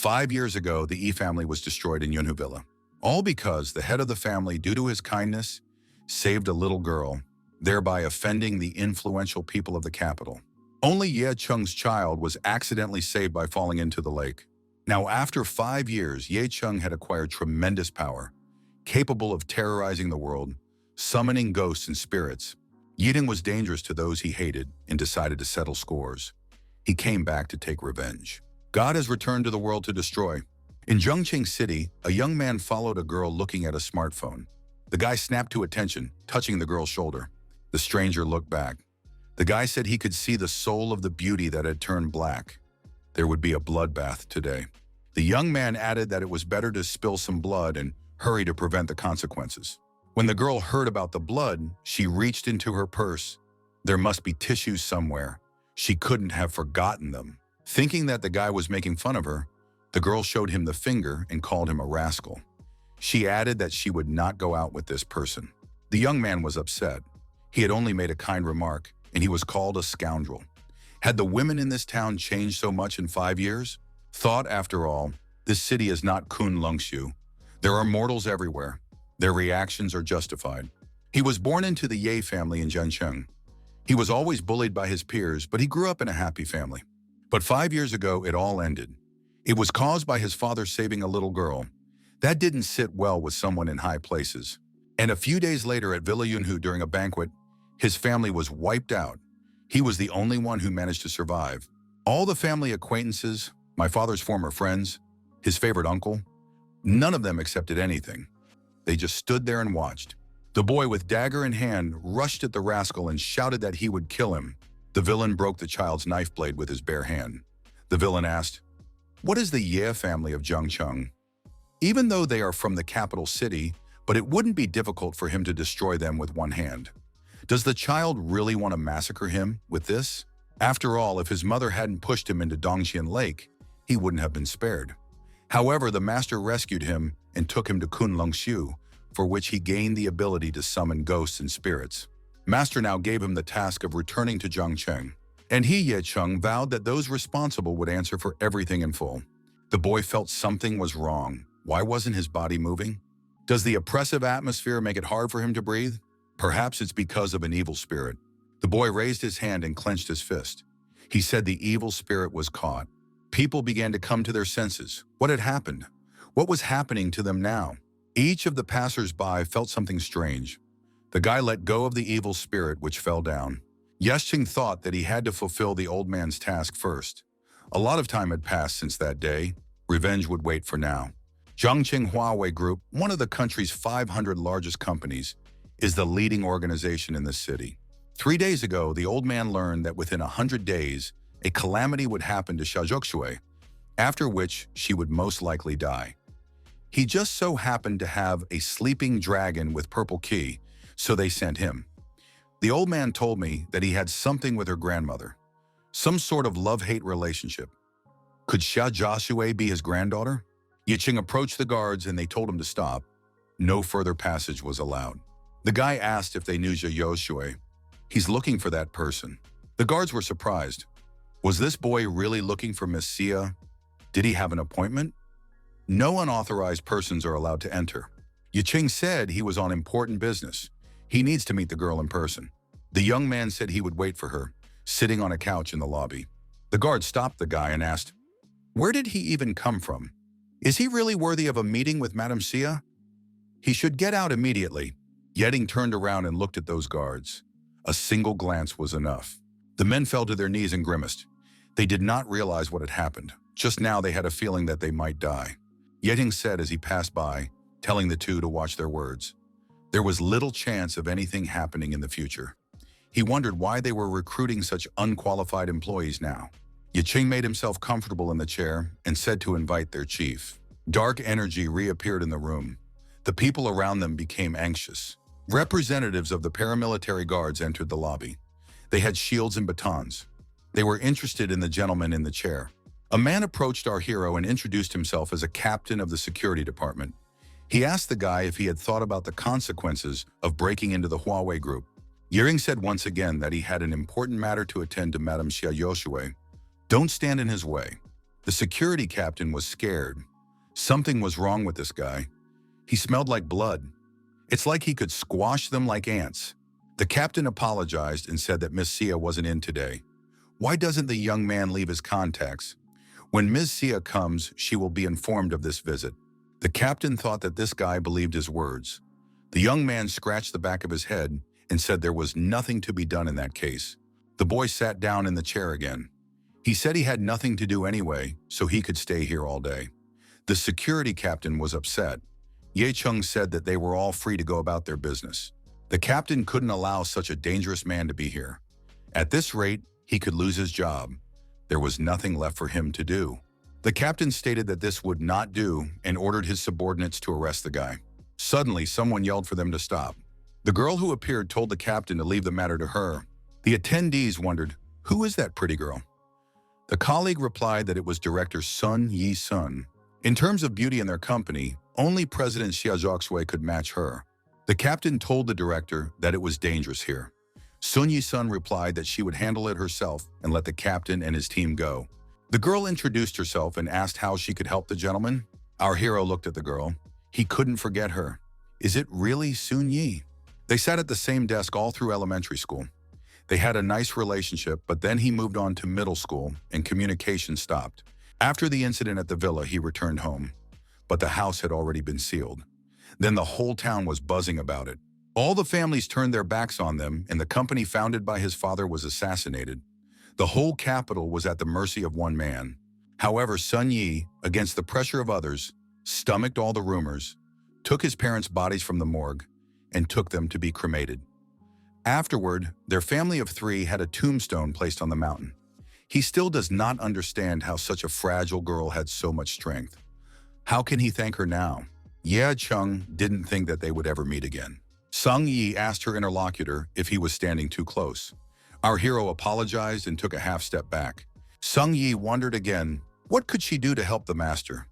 5 years ago, the E family was destroyed in Yunhu Villa. All because the head of the family, due to his kindness, saved a little girl, thereby offending the influential people of the capital. Only Ye Cheng's child was accidentally saved by falling into the lake. Now, after 5 years, Ye Cheng had acquired tremendous power, capable of terrorizing the world, summoning ghosts and spirits. Yiding was dangerous to those he hated and decided to settle scores. He came back to take revenge. God has returned to the world to destroy. In Zhongqing City, a young man followed a girl looking at a smartphone. The guy snapped to attention, touching the girl's shoulder. The stranger looked back. The guy said he could see the soul of the beauty that had turned black. There would be a bloodbath today. The young man added that it was better to spill some blood and hurry to prevent the consequences. When the girl heard about the blood, she reached into her purse. There must be tissues somewhere. She couldn't have forgotten them. Thinking that the guy was making fun of her, the girl showed him the finger and called him a rascal. She added that she would not go out with this person. The young man was upset. He had only made a kind remark, and he was called a scoundrel. Had the women in this town changed so much in 5 years? Thought, after all, this city is not Kunlungshu. There are mortals everywhere. Their reactions are justified. He was born into the Ye family in Zhencheng. He was always bullied by his peers, but he grew up in a happy family. But 5 years ago, it all ended. It was caused by his father saving a little girl. That didn't sit well with someone in high places. And a few days later at Villa Yunhu during a banquet, his family was wiped out. He was the only one who managed to survive. All the family acquaintances, my father's former friends, his favorite uncle, none of them accepted anything. They just stood there and watched. The boy with dagger in hand rushed at the rascal and shouted that he would kill him. The villain broke the child's knife blade with his bare hand. The villain asked, "What is the Ye family of Zhongcheng?" Even though they are from the capital city, but it wouldn't be difficult for him to destroy them with one hand. Does the child really want to massacre him with this? After all, if his mother hadn't pushed him into Dongxian Lake, he wouldn't have been spared. However, the master rescued him and took him to Kunlungshu, for which he gained the ability to summon ghosts and spirits. Master now gave him the task of returning to Zhongcheng, and he, Ye Cheng, vowed that those responsible would answer for everything in full. The boy felt something was wrong. Why wasn't his body moving? Does the oppressive atmosphere make it hard for him to breathe? Perhaps it's because of an evil spirit. The boy raised his hand and clenched his fist. He said the evil spirit was caught. People began to come to their senses. What had happened? What was happening to them now? Each of the passers-by felt something strange. The guy let go of the evil spirit, which fell down. Yesching thought that he had to fulfill the old man's task first. A lot of time had passed since that day. Revenge would wait for now. Zhongqing Huawei Group, one of the country's 500 largest companies, is the leading organization in the city. 3 days ago, the old man learned that within 100 days, a calamity would happen to Xiaozhoushui, after which she would most likely die. He just so happened to have a sleeping dragon with purple key, so they sent him. The old man told me that he had something with her grandmother, some sort of love-hate relationship. Could Xiaozhoushui be his granddaughter? Yiqing approached the guards and they told him to stop. No further passage was allowed. The guy asked if they knew Xiaozhoushui. He's looking for that person. The guards were surprised. Was this boy really looking for Miss Xia? Did he have an appointment? No unauthorized persons are allowed to enter. Yiqing said he was on important business. He needs to meet the girl in person. The young man said he would wait for her, sitting on a couch in the lobby. The guard stopped the guy and asked, "Where did he even come from? Is he really worthy of a meeting with Madame Xia? He should get out immediately." Yeding turned around and looked at those guards. A single glance was enough. The men fell to their knees and grimaced. They did not realize what had happened. Just now they had a feeling that they might die. Yeding said as he passed by, telling the two to watch their words. There was little chance of anything happening in the future. He wondered why they were recruiting such unqualified employees now. Yiqing made himself comfortable in the chair and said to invite their chief. Dark energy reappeared in the room. The people around them became anxious. Representatives of the paramilitary guards entered the lobby. They had shields and batons. They were interested in the gentleman in the chair. A man approached our hero and introduced himself as a captain of the security department. He asked the guy if he had thought about the consequences of breaking into the Huawei group. Yiring said once again that he had an important matter to attend to Madame Xiaozhoushui. Don't stand in his way. The security captain was scared. Something was wrong with this guy. He smelled like blood. It's like he could squash them like ants. The captain apologized and said that Miss Sia wasn't in today. Why doesn't the young man leave his contacts? When Ms. Sia comes, she will be informed of this visit. The captain thought that this guy believed his words. The young man scratched the back of his head and said there was nothing to be done in that case. The boy sat down in the chair again. He said he had nothing to do anyway, so he could stay here all day. The security captain was upset. Ye Chung said that they were all free to go about their business. The captain couldn't allow such a dangerous man to be here. At this rate, he could lose his job. There was nothing left for him to do. The captain stated that this would not do and ordered his subordinates to arrest the guy. Suddenly, someone yelled for them to stop. The girl who appeared told the captain to leave the matter to her. The attendees wondered, who is that pretty girl? The colleague replied that it was director Sun Yi-sun. In terms of beauty in their company, only President Xia Zhongshui could match her. The captain told the director that it was dangerous here. Sun Yi-sun replied that she would handle it herself and let the captain and his team go. The girl introduced herself and asked how she could help the gentleman. Our hero looked at the girl. He couldn't forget her. Is it really Sun Yi? They sat at the same desk all through elementary school. They had a nice relationship, but then he moved on to middle school and communication stopped. After the incident at the villa, he returned home, but the house had already been sealed. Then the whole town was buzzing about it. All the families turned their backs on them, and the company founded by his father was assassinated. The whole capital was at the mercy of one man. However, Sun Yi, against the pressure of others, stomached all the rumors, took his parents' bodies from the morgue, and took them to be cremated. Afterward, their family of 3 had a tombstone placed on the mountain. He still does not understand how such a fragile girl had so much strength. How can he thank her now? Ye Chung didn't think that they would ever meet again. Sung Yi asked her interlocutor if he was standing too close. Our hero apologized and took a half step back. Sung Yi wondered again, what could she do to help the master?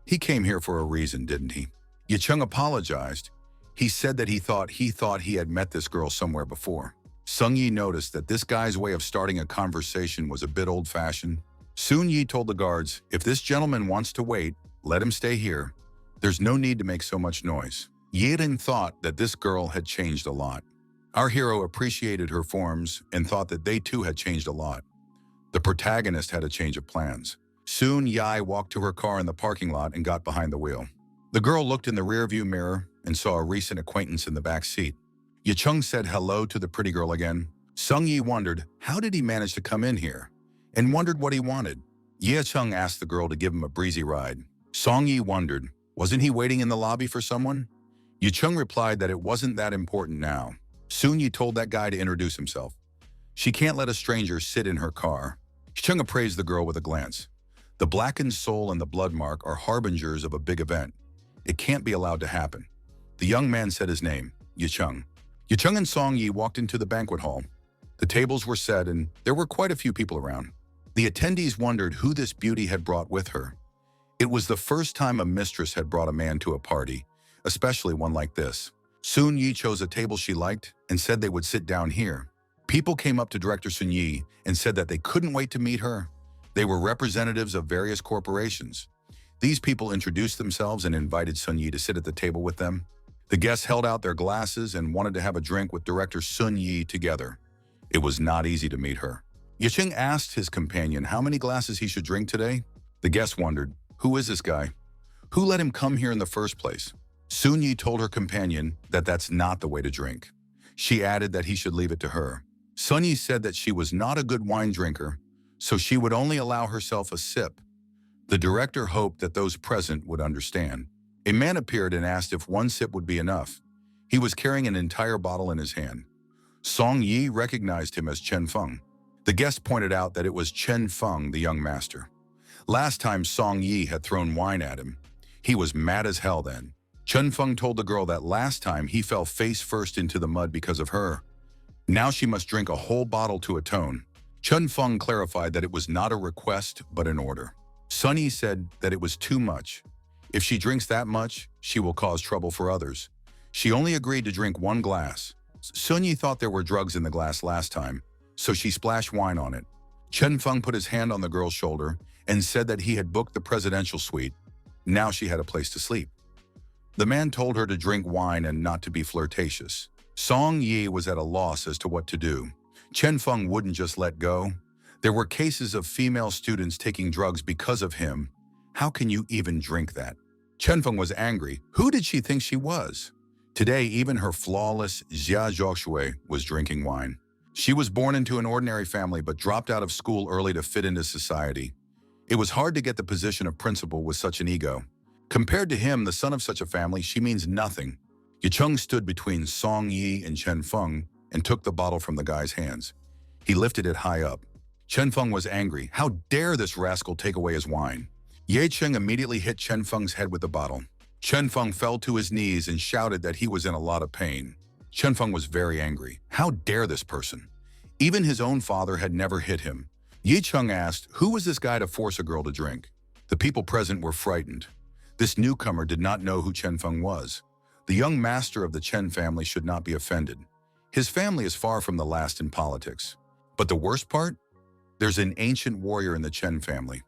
He came here for a reason, didn't he? Ye Chung apologized. He said that he thought he had met this girl somewhere before. Sung Yi noticed that this guy's way of starting a conversation was a bit old-fashioned. Sun Yi told the guards, if this gentleman wants to wait, let him stay here. There's no need to make so much noise. Yerin thought that this girl had changed a lot. Our hero appreciated her forms and thought that they too had changed a lot. The protagonist had a change of plans. Soon Yai walked to her car in the parking lot and got behind the wheel. The girl looked in the rearview mirror and saw a recent acquaintance in the back seat. Ye Chung said hello to the pretty girl again. Sung Yi wondered, how did he manage to come in here? And wondered what he wanted. Ye Chung asked the girl to give him a breezy ride. Song Yi wondered, wasn't he waiting in the lobby for someone? Ye Chung replied that it wasn't that important now. Soon Yi told that guy to introduce himself. She can't let a stranger sit in her car. Ye Chung appraised the girl with a glance. The blackened soul and the blood mark are harbingers of a big event. It can't be allowed to happen. The young man said his name, Ye Chung. Ye Chung and Song Yi walked into the banquet hall. The tables were set and there were quite a few people around. The attendees wondered who this beauty had brought with her. It was the first time a mistress had brought a man to a party, especially one like this. Sun Yi chose a table she liked and said they would sit down here. People came up to Director Sun Yi and said that they couldn't wait to meet her. They were representatives of various corporations. These people introduced themselves and invited Sun Yi to sit at the table with them. The guests held out their glasses and wanted to have a drink with Director Sun Yi together. It was not easy to meet her. Ye Chung asked his companion how many glasses he should drink today. The guest wondered, who is this guy? Who let him come here in the first place? Sun Yi told her companion that that's not the way to drink. She added that he should leave it to her. Sun Yi said that she was not a good wine drinker, so she would only allow herself a sip. The director hoped that those present would understand. A man appeared and asked if one sip would be enough. He was carrying an entire bottle in his hand. Song Yi recognized him as Chen Fung. The guest pointed out that it was Chen Fung, the young master. Last time Song Yi had thrown wine at him. He was mad as hell then. Chen Fung told the girl that last time he fell face first into the mud because of her. Now she must drink a whole bottle to atone. Chen Fung clarified that it was not a request, but an order. Sun Yi said that it was too much. If she drinks that much, she will cause trouble for others. She only agreed to drink 1 glass. Sun Yi thought there were drugs in the glass last time, so she splashed wine on it. Chen Fung put his hand on the girl's shoulder and said that he had booked the presidential suite. Now she had a place to sleep. The man told her to drink wine and not to be flirtatious. Song Yi was at a loss as to what to do. Chen Fung wouldn't just let go. There were cases of female students taking drugs because of him. How can you even drink that? Chen Fung was angry. Who did she think she was? Today, even her flawless Jia Zhoushui was drinking wine. She was born into an ordinary family but dropped out of school early to fit into society. It was hard to get the position of principal with such an ego. Compared to him, the son of such a family, she means nothing. Yicheng stood between Song Yi and Chen Fung and took the bottle from the guy's hands. He lifted it high up. Chen Fung was angry. How dare this rascal take away his wine? Ye Cheng immediately hit Chen Fung's head with the bottle. Chen Fung fell to his knees and shouted that he was in a lot of pain. Chen Fung was very angry. How dare this person? Even his own father had never hit him. Yi Cheng asked, who was this guy to force a girl to drink? The people present were frightened. This newcomer did not know who Chen Fung was. The young master of the Chen family should not be offended. His family is far from the last in politics. But the worst part? There's an ancient warrior in the Chen family.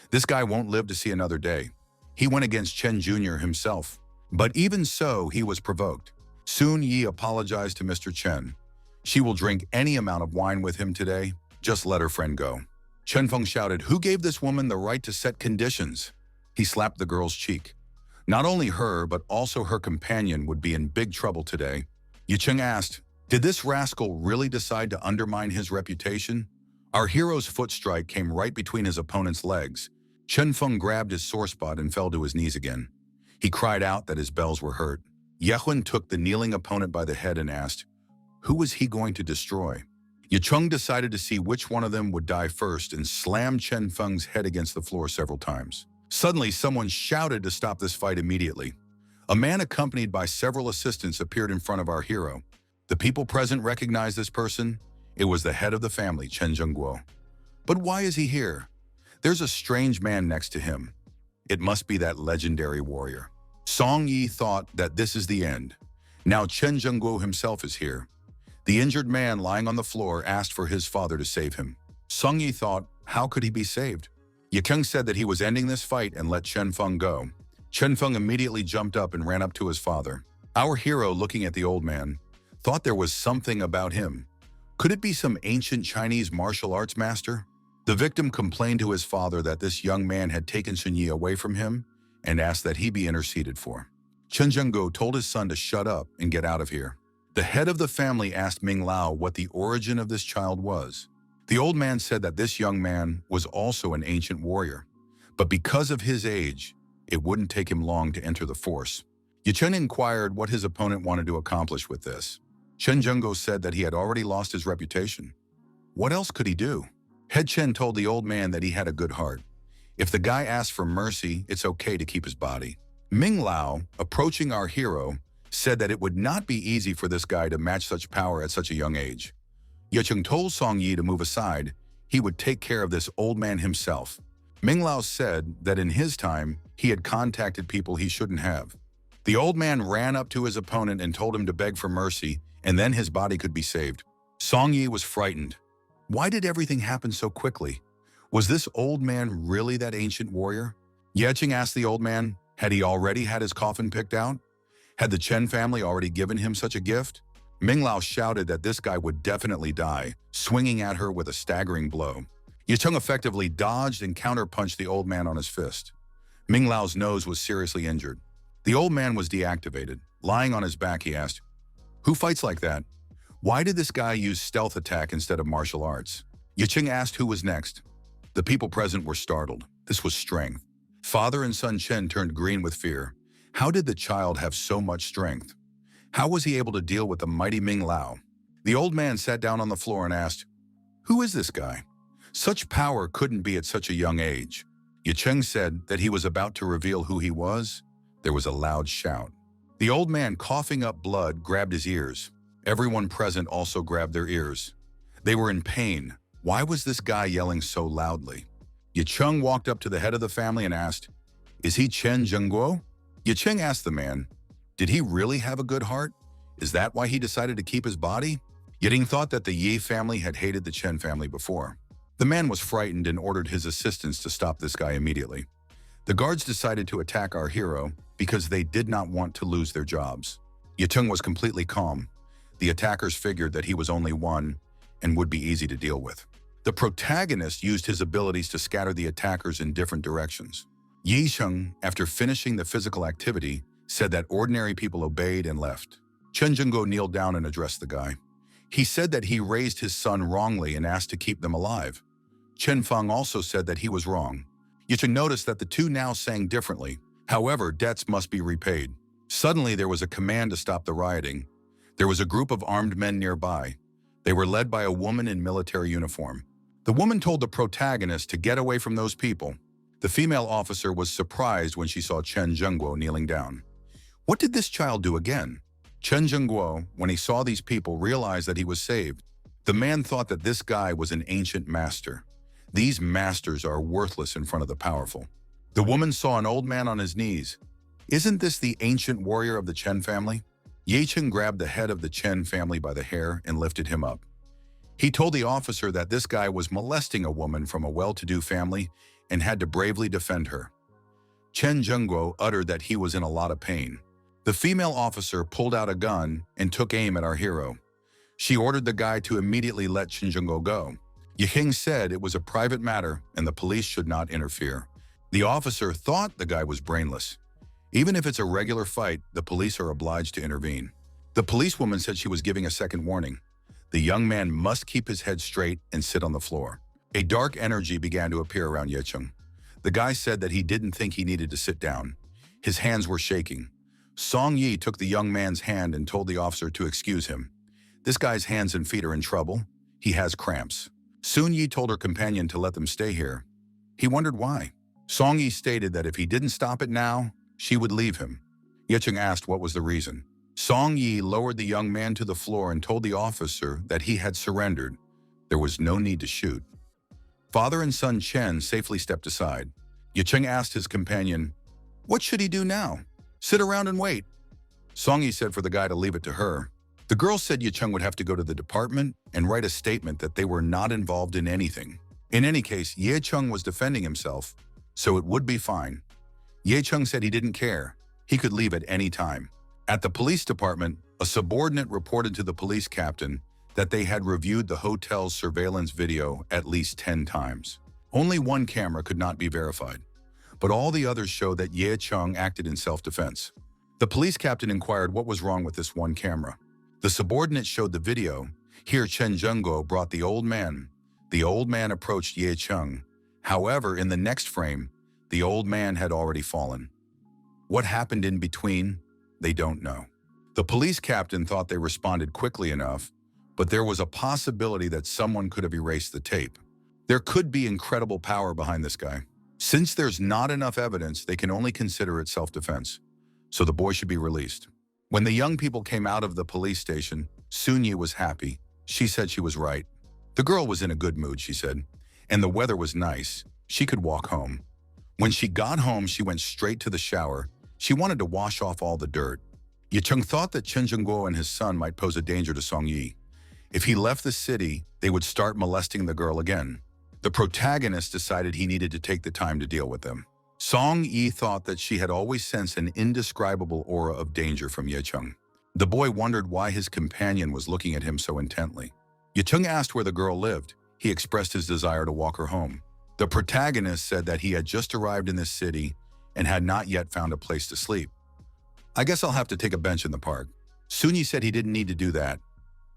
This guy won't live to see another day. He went against Chen Jr. himself. But even so, he was provoked. Soon Yi apologized to Mr. Chen. She will drink any amount of wine with him today. Just let her friend go. Chen Fung shouted, who gave this woman the right to set conditions? He slapped the girl's cheek. Not only her, but also her companion would be in big trouble today. Yicheng asked, did this rascal really decide to undermine his reputation? Our hero's foot strike came right between his opponent's legs. Chen Fung grabbed his sore spot and fell to his knees again. He cried out that his bells were hurt. Yehun took the kneeling opponent by the head and asked, who was he going to destroy? Yicheng decided to see which one of them would die first and slammed Chen Fung's head against the floor several times. Suddenly, someone shouted to stop this fight immediately. A man accompanied by several assistants appeared in front of our hero. The people present recognized this person. It was the head of the family, Chen Zhengguo. But why is he here? There's a strange man next to him. It must be that legendary warrior. Song Yi thought that this is the end. Now Chen Zhengguo himself is here. The injured man lying on the floor asked for his father to save him. Song Yi thought, how could he be saved? Yikeng said that he was ending this fight and let Chen Fung go. Chen Fung immediately jumped up and ran up to his father. Our hero, looking at the old man, thought there was something about him. Could it be some ancient Chinese martial arts master? The victim complained to his father that this young man had taken Sun Yi away from him and asked that he be interceded for. Chen Zhengguo told his son to shut up and get out of here. The head of the family asked Ming Lao what the origin of this child was. The old man said that this young man was also an ancient warrior, but because of his age, it wouldn't take him long to enter the force. Yichen inquired what his opponent wanted to accomplish with this. Chen Zhengguo said that he had already lost his reputation. What else could he do? Head Chen told the old man that he had a good heart. If the guy asked for mercy, it's okay to keep his body. Ming Lao, approaching our hero, said that it would not be easy for this guy to match such power at such a young age. Yicheng told Song Yi to move aside. He would take care of this old man himself. Ming Lao said that in his time, he had contacted people he shouldn't have. The old man ran up to his opponent and told him to beg for mercy, and then his body could be saved. Song Yi was frightened. Why did everything happen so quickly? Was this old man really that ancient warrior? Yicheng asked the old man, had he already had his coffin picked out? Had the Chen family already given him such a gift? Ming Lao shouted that this guy would definitely die, swinging at her with a staggering blow. Yicheng effectively dodged and counterpunched the old man on his fist. Ming Lao's nose was seriously injured. The old man was deactivated. Lying on his back, he asked, who fights like that? Why did this guy use stealth attack instead of martial arts? Yicheng asked who was next. The people present were startled. This was strength. Father and son Chen turned green with fear. How did the child have so much strength? How was he able to deal with the mighty Ming Lao? The old man sat down on the floor and asked, who is this guy? Such power couldn't be at such a young age. Yicheng said that he was about to reveal who he was. There was a loud shout. The old man, coughing up blood, grabbed his ears. Everyone present also grabbed their ears. They were in pain. Why was this guy yelling so loudly? Yicheng walked up to the head of the family and asked, is he Chen Zhengguo? Yicheng asked the man, did he really have a good heart? Is that why he decided to keep his body? Yicheng thought that the Yi family had hated the Chen family before. The man was frightened and ordered his assistants to stop this guy immediately. The guards decided to attack our hero because they did not want to lose their jobs. Yicheng was completely calm. The attackers figured that he was only one and would be easy to deal with. The protagonist used his abilities to scatter the attackers in different directions. Yicheng, after finishing the physical activity, said that ordinary people obeyed and left. Chen Zhengguo kneeled down and addressed the guy. He said that he raised his son wrongly and asked to keep them alive. Chen Fung also said that he was wrong. Yicheng noticed that the two now sang differently. However, debts must be repaid. Suddenly, there was a command to stop the rioting. There was a group of armed men nearby. They were led by a woman in military uniform. The woman told the protagonist to get away from those people. The female officer was surprised when she saw Chen Zhengguo kneeling down. What did this child do again? Chen Zhengguo, when he saw these people, realized that he was saved. The man thought that this guy was an ancient master. These masters are worthless in front of the powerful. The woman saw an old man on his knees. Isn't this the ancient warrior of the Chen family? Yicheng grabbed the head of the Chen family by the hair and lifted him up. He told the officer that this guy was molesting a woman from a well-to-do family and had to bravely defend her. Chen Zhengguo uttered that he was in a lot of pain. The female officer pulled out a gun and took aim at our hero. She ordered the guy to immediately let Chen Zhengguo go. Yicheng said it was a private matter and the police should not interfere. The officer thought the guy was brainless. Even if it's a regular fight, the police are obliged to intervene. The policewoman said she was giving a second warning. The young man must keep his head straight and sit on the floor. A dark energy began to appear around Yicheng. The guy said that he didn't think he needed to sit down. His hands were shaking. Song Yi took the young man's hand and told the officer to excuse him. This guy's hands and feet are in trouble. He has cramps. Sun Yi told her companion to let them stay here. He wondered why. Song Yi stated that if he didn't stop it now, she would leave him. Yicheng asked what was the reason. Song Yi lowered the young man to the floor and told the officer that he had surrendered. There was no need to shoot. Father and son Chen safely stepped aside. Yicheng asked his companion, "What should he do now?" "Sit around and wait." Song Yi said for the guy to leave it to her. The girl said Yicheng would have to go to the department and write a statement that they were not involved in anything. In any case, Yicheng was defending himself, so it would be fine. Yicheng said he didn't care. He could leave at any time. At the police department, a subordinate reported to the police captain that they had reviewed the hotel's surveillance video at least 10 times. Only one camera could not be verified, but all the others showed that Yicheng acted in self-defense. The police captain inquired what was wrong with this one camera. The subordinate showed the video. Here Chen Zhengguo brought the old man. The old man approached Yicheng. However, in the next frame, the old man had already fallen. What happened in between? They don't know. The police captain thought they responded quickly enough, but there was a possibility that someone could have erased the tape. There could be incredible power behind this guy. Since there's not enough evidence, they can only consider it self-defense. So the boy should be released. When the young people came out of the police station, Sun Yi was happy. She said she was right. The girl was in a good mood, she said, and the weather was nice. She could walk home. When she got home, she went straight to the shower. She wanted to wash off all the dirt. Yicheng thought that Chen Zhengguo and his son might pose a danger to Song Yi. If he left the city, they would start molesting the girl again. The protagonist decided he needed to take the time to deal with them. Song Yi thought that she had always sensed an indescribable aura of danger from Yicheng. The boy wondered why his companion was looking at him so intently. Yicheng asked where the girl lived. He expressed his desire to walk her home. The protagonist said that he had just arrived in this city and had not yet found a place to sleep. "I guess I'll have to take a bench in the park." Sun Yi said he didn't need to do that.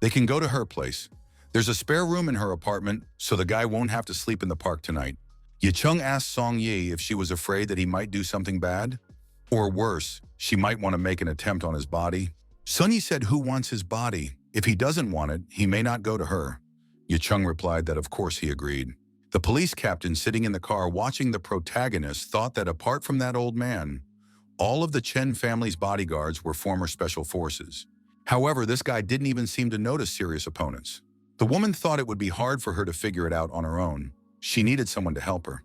They can go to her place. There's a spare room in her apartment, so the guy won't have to sleep in the park tonight. Yicheng asked Song Yi if she was afraid that he might do something bad. Or worse, she might want to make an attempt on his body. Sun Yi said who wants his body? If he doesn't want it, he may not go to her. Yicheng replied that of course he agreed. The police captain sitting in the car watching the protagonist thought that apart from that old man, all of the Chen family's bodyguards were former special forces. However, this guy didn't even seem to notice serious opponents. The woman thought it would be hard for her to figure it out on her own. She needed someone to help her.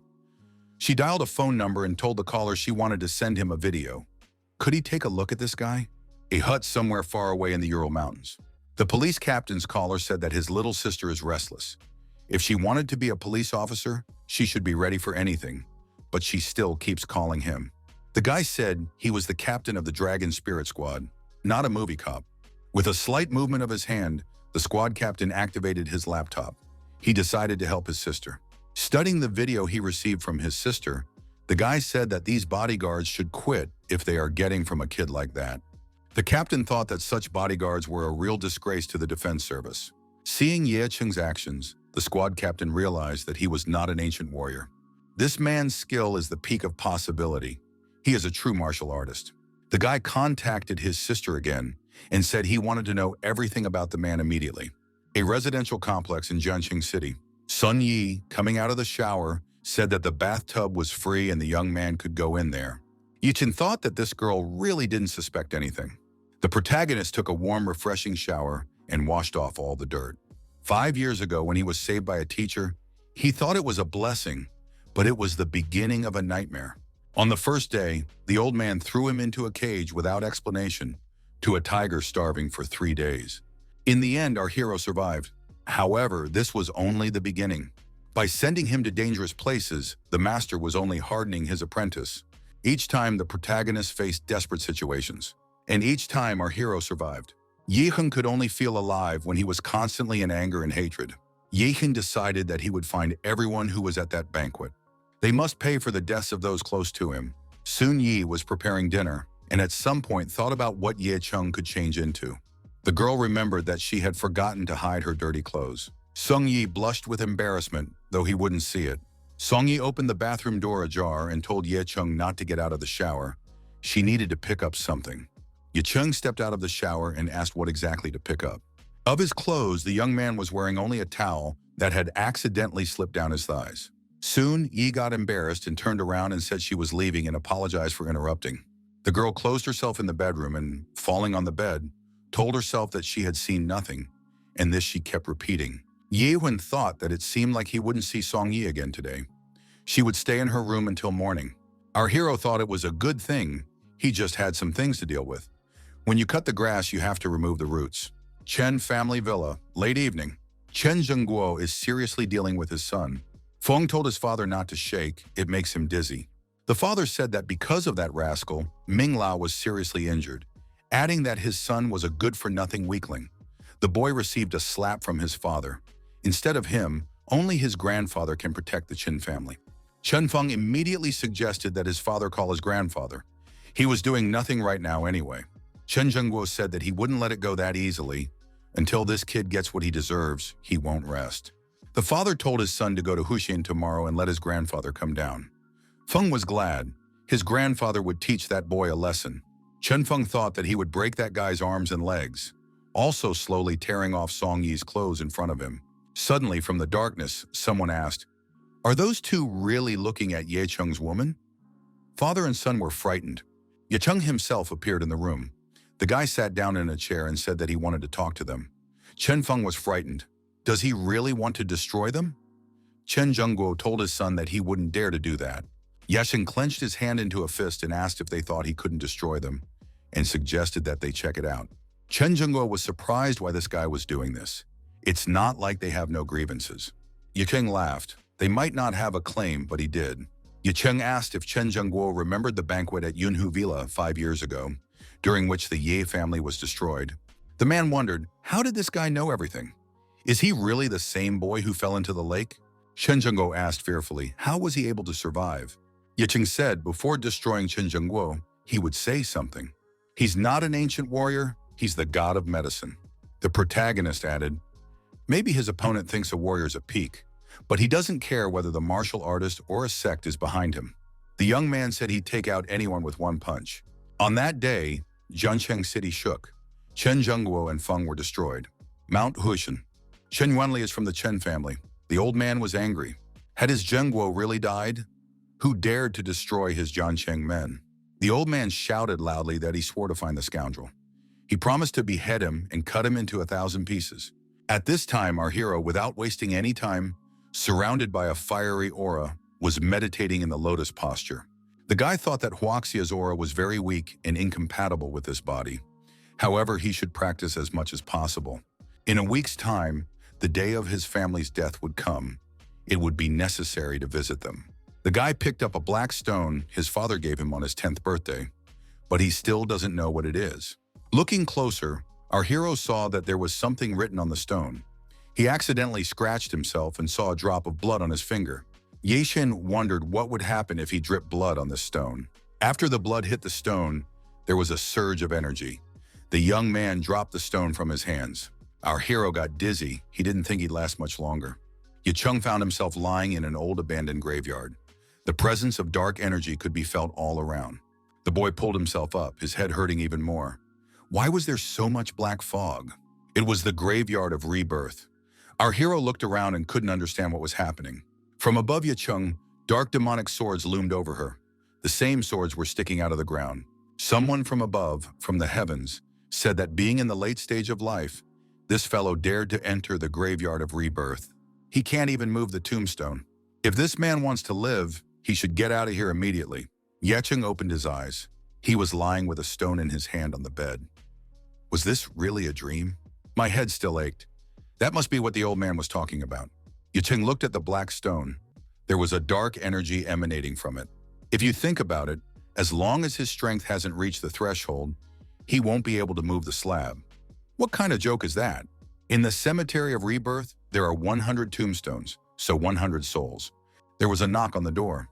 She dialed a phone number and told the caller she wanted to send him a video. Could he take a look at this guy? A hut somewhere far away in the Ural Mountains. The police captain's caller said that his little sister is restless. If she wanted to be a police officer, she should be ready for anything, but she still keeps calling him. The guy said he was the captain of the Dragon Spirit Squad, not a movie cop. With a slight movement of his hand, the squad captain activated his laptop. He decided to help his sister. Studying the video he received from his sister, the guy said that these bodyguards should quit if they are getting from a kid like that. The captain thought that such bodyguards were a real disgrace to the defense service. Seeing Ye Cheng's actions, the squad captain realized that he was not an ancient warrior. This man's skill is the peak of possibility. He is a true martial artist. The guy contacted his sister again and said he wanted to know everything about the man immediately. A residential complex in Jianqing City. Sun Yi, coming out of the shower, said that the bathtub was free and the young man could go in there. Ye Chen thought that this girl really didn't suspect anything. The protagonist took a warm, refreshing shower and washed off all the dirt. 5 years ago, when he was saved by a teacher, he thought it was a blessing, but it was the beginning of a nightmare. On the first day, the old man threw him into a cage without explanation to a tiger starving for 3 days. In the end, our hero survived. However, this was only the beginning. By sending him to dangerous places, the master was only hardening his apprentice. Each time, the protagonist faced desperate situations, and each time our hero survived. Ye Heng could only feel alive when he was constantly in anger and hatred. Ye Heng decided that he would find everyone who was at that banquet. They must pay for the deaths of those close to him. Sun Yi was preparing dinner, and at some point thought about what Ye Cheng could change into. The girl remembered that she had forgotten to hide her dirty clothes. Sung Yi blushed with embarrassment, though he wouldn't see it. Sung Yi opened the bathroom door ajar and told Ye Cheng not to get out of the shower. She needed to pick up something. Ye Cheng stepped out of the shower and asked what exactly to pick up. Of his clothes, the young man was wearing only a towel that had accidentally slipped down his thighs. Soon, Yi got embarrassed and turned around and said she was leaving and apologized for interrupting. The girl closed herself in the bedroom and, falling on the bed, told herself that she had seen nothing, and this she kept repeating. Ye Wen thought that it seemed like he wouldn't see Song Yi again today. She would stay in her room until morning. Our hero thought it was a good thing. He just had some things to deal with. When you cut the grass, you have to remove the roots. Chen family villa, late evening. Chen Zhengguo is seriously dealing with his son. Feng told his father not to shake, it makes him dizzy. The father said that because of that rascal, Ming Lao was seriously injured, adding that his son was a good-for-nothing weakling. The boy received a slap from his father. Instead of him, only his grandfather can protect the Chen family. Chen Fung immediately suggested that his father call his grandfather. He was doing nothing right now anyway. Chen Zhengguo said that he wouldn't let it go that easily. Until this kid gets what he deserves, he won't rest. The father told his son to go to Huxian tomorrow and let his grandfather come down. Feng was glad. His grandfather would teach that boy a lesson. Chen Feng thought that he would break that guy's arms and legs, also slowly tearing off Song Yi's clothes in front of him. Suddenly, from the darkness, someone asked, "Are those two really looking at Ye Cheng's woman?" Father and son were frightened. Ye Cheng himself appeared in the room. The guy sat down in a chair and said that he wanted to talk to them. Chen Feng was frightened. Does he really want to destroy them? Chen Zhengguo told his son that he wouldn't dare to do that. Ye Cheng clenched his hand into a fist and asked if they thought he couldn't destroy them, and suggested that they check it out. Chen Zhengguo was surprised why this guy was doing this. It's not like they have no grievances. Ye Cheng laughed. They might not have a claim, but he did. Ye Cheng asked if Chen Zhengguo remembered the banquet at Yunhu Villa 5 years ago, during which the Ye family was destroyed. The man wondered, how did this guy know everything? Is he really the same boy who fell into the lake? Chen Zhengguo asked fearfully, how was he able to survive? Ye Cheng said before destroying Chen Zhengguo, he would say something. He's not an ancient warrior, he's the god of medicine. The protagonist added, maybe his opponent thinks a warrior's a peak, but he doesn't care whether the martial artist or a sect is behind him. The young man said he'd take out anyone with one punch. On that day, Jianqing City shook. Chen Zhengguo and Feng were destroyed. Mount Huxian. Chen Yuanli is from the Chen family. The old man was angry. Had his Zhengguo really died? Who dared to destroy his Jianqing men? The old man shouted loudly that he swore to find the scoundrel. He promised to behead him and cut him into 1,000 pieces. At this time, our hero, without wasting any time, surrounded by a fiery aura, was meditating in the lotus posture. The guy thought that Huaxia's aura was very weak and incompatible with this body. However, he should practice as much as possible. In a week's time, The day of his family's death would come. It would be necessary to visit them. The guy picked up a black stone his father gave him on his 10th birthday, but he still doesn't know what it is. Looking closer, our hero saw that there was something written on the stone. He accidentally scratched himself and saw a drop of blood on his finger. Shen wondered what would happen if he dripped blood on this stone. After the blood hit the stone, there was a surge of energy. The young man dropped the stone from his hands. Our hero got dizzy. He didn't think he'd last much longer. Chung found himself lying in an old abandoned graveyard. The presence of dark energy could be felt all around. The boy pulled himself up, his head hurting even more. Why was there so much black fog? It was the graveyard of rebirth. Our hero looked around and couldn't understand what was happening. From above Chung, dark demonic swords loomed over her. The same swords were sticking out of the ground. Someone from above, from the heavens, said that being in the late stage of life, this fellow dared to enter the graveyard of rebirth. He can't even move the tombstone. If this man wants to live, he should get out of here immediately. Chung opened his eyes. He was lying with a stone in his hand on the bed. Was this really a dream? My head still ached. That must be what the old man was talking about. Chung looked at the black stone. There was a dark energy emanating from it. If you think about it, as long as his strength hasn't reached the threshold, he won't be able to move the slab. What kind of joke is that? In the cemetery of rebirth, there are 100 tombstones, so 100 souls. There was a knock on the door.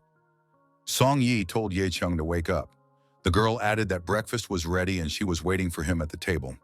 Song Yi told Chung to wake up. The girl added that breakfast was ready and she was waiting for him at the table.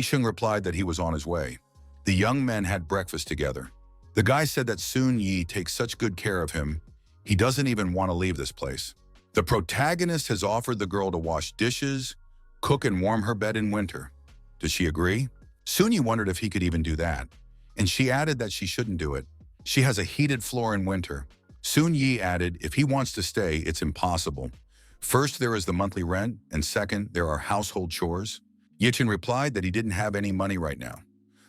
Chung replied that he was on his way. The young men had breakfast together. The guy said that Soon Yi takes such good care of him, he doesn't even want to leave this place. The protagonist has offered the girl to wash dishes, cook and warm her bed in winter. Does she agree? Soon Yi wondered if he could even do that, and she added that she shouldn't do it. She has a heated floor in winter. Soon Yi added if he wants to stay, it's impossible. First, there is the monthly rent, and second, there are household chores. Chung replied that he didn't have any money right now.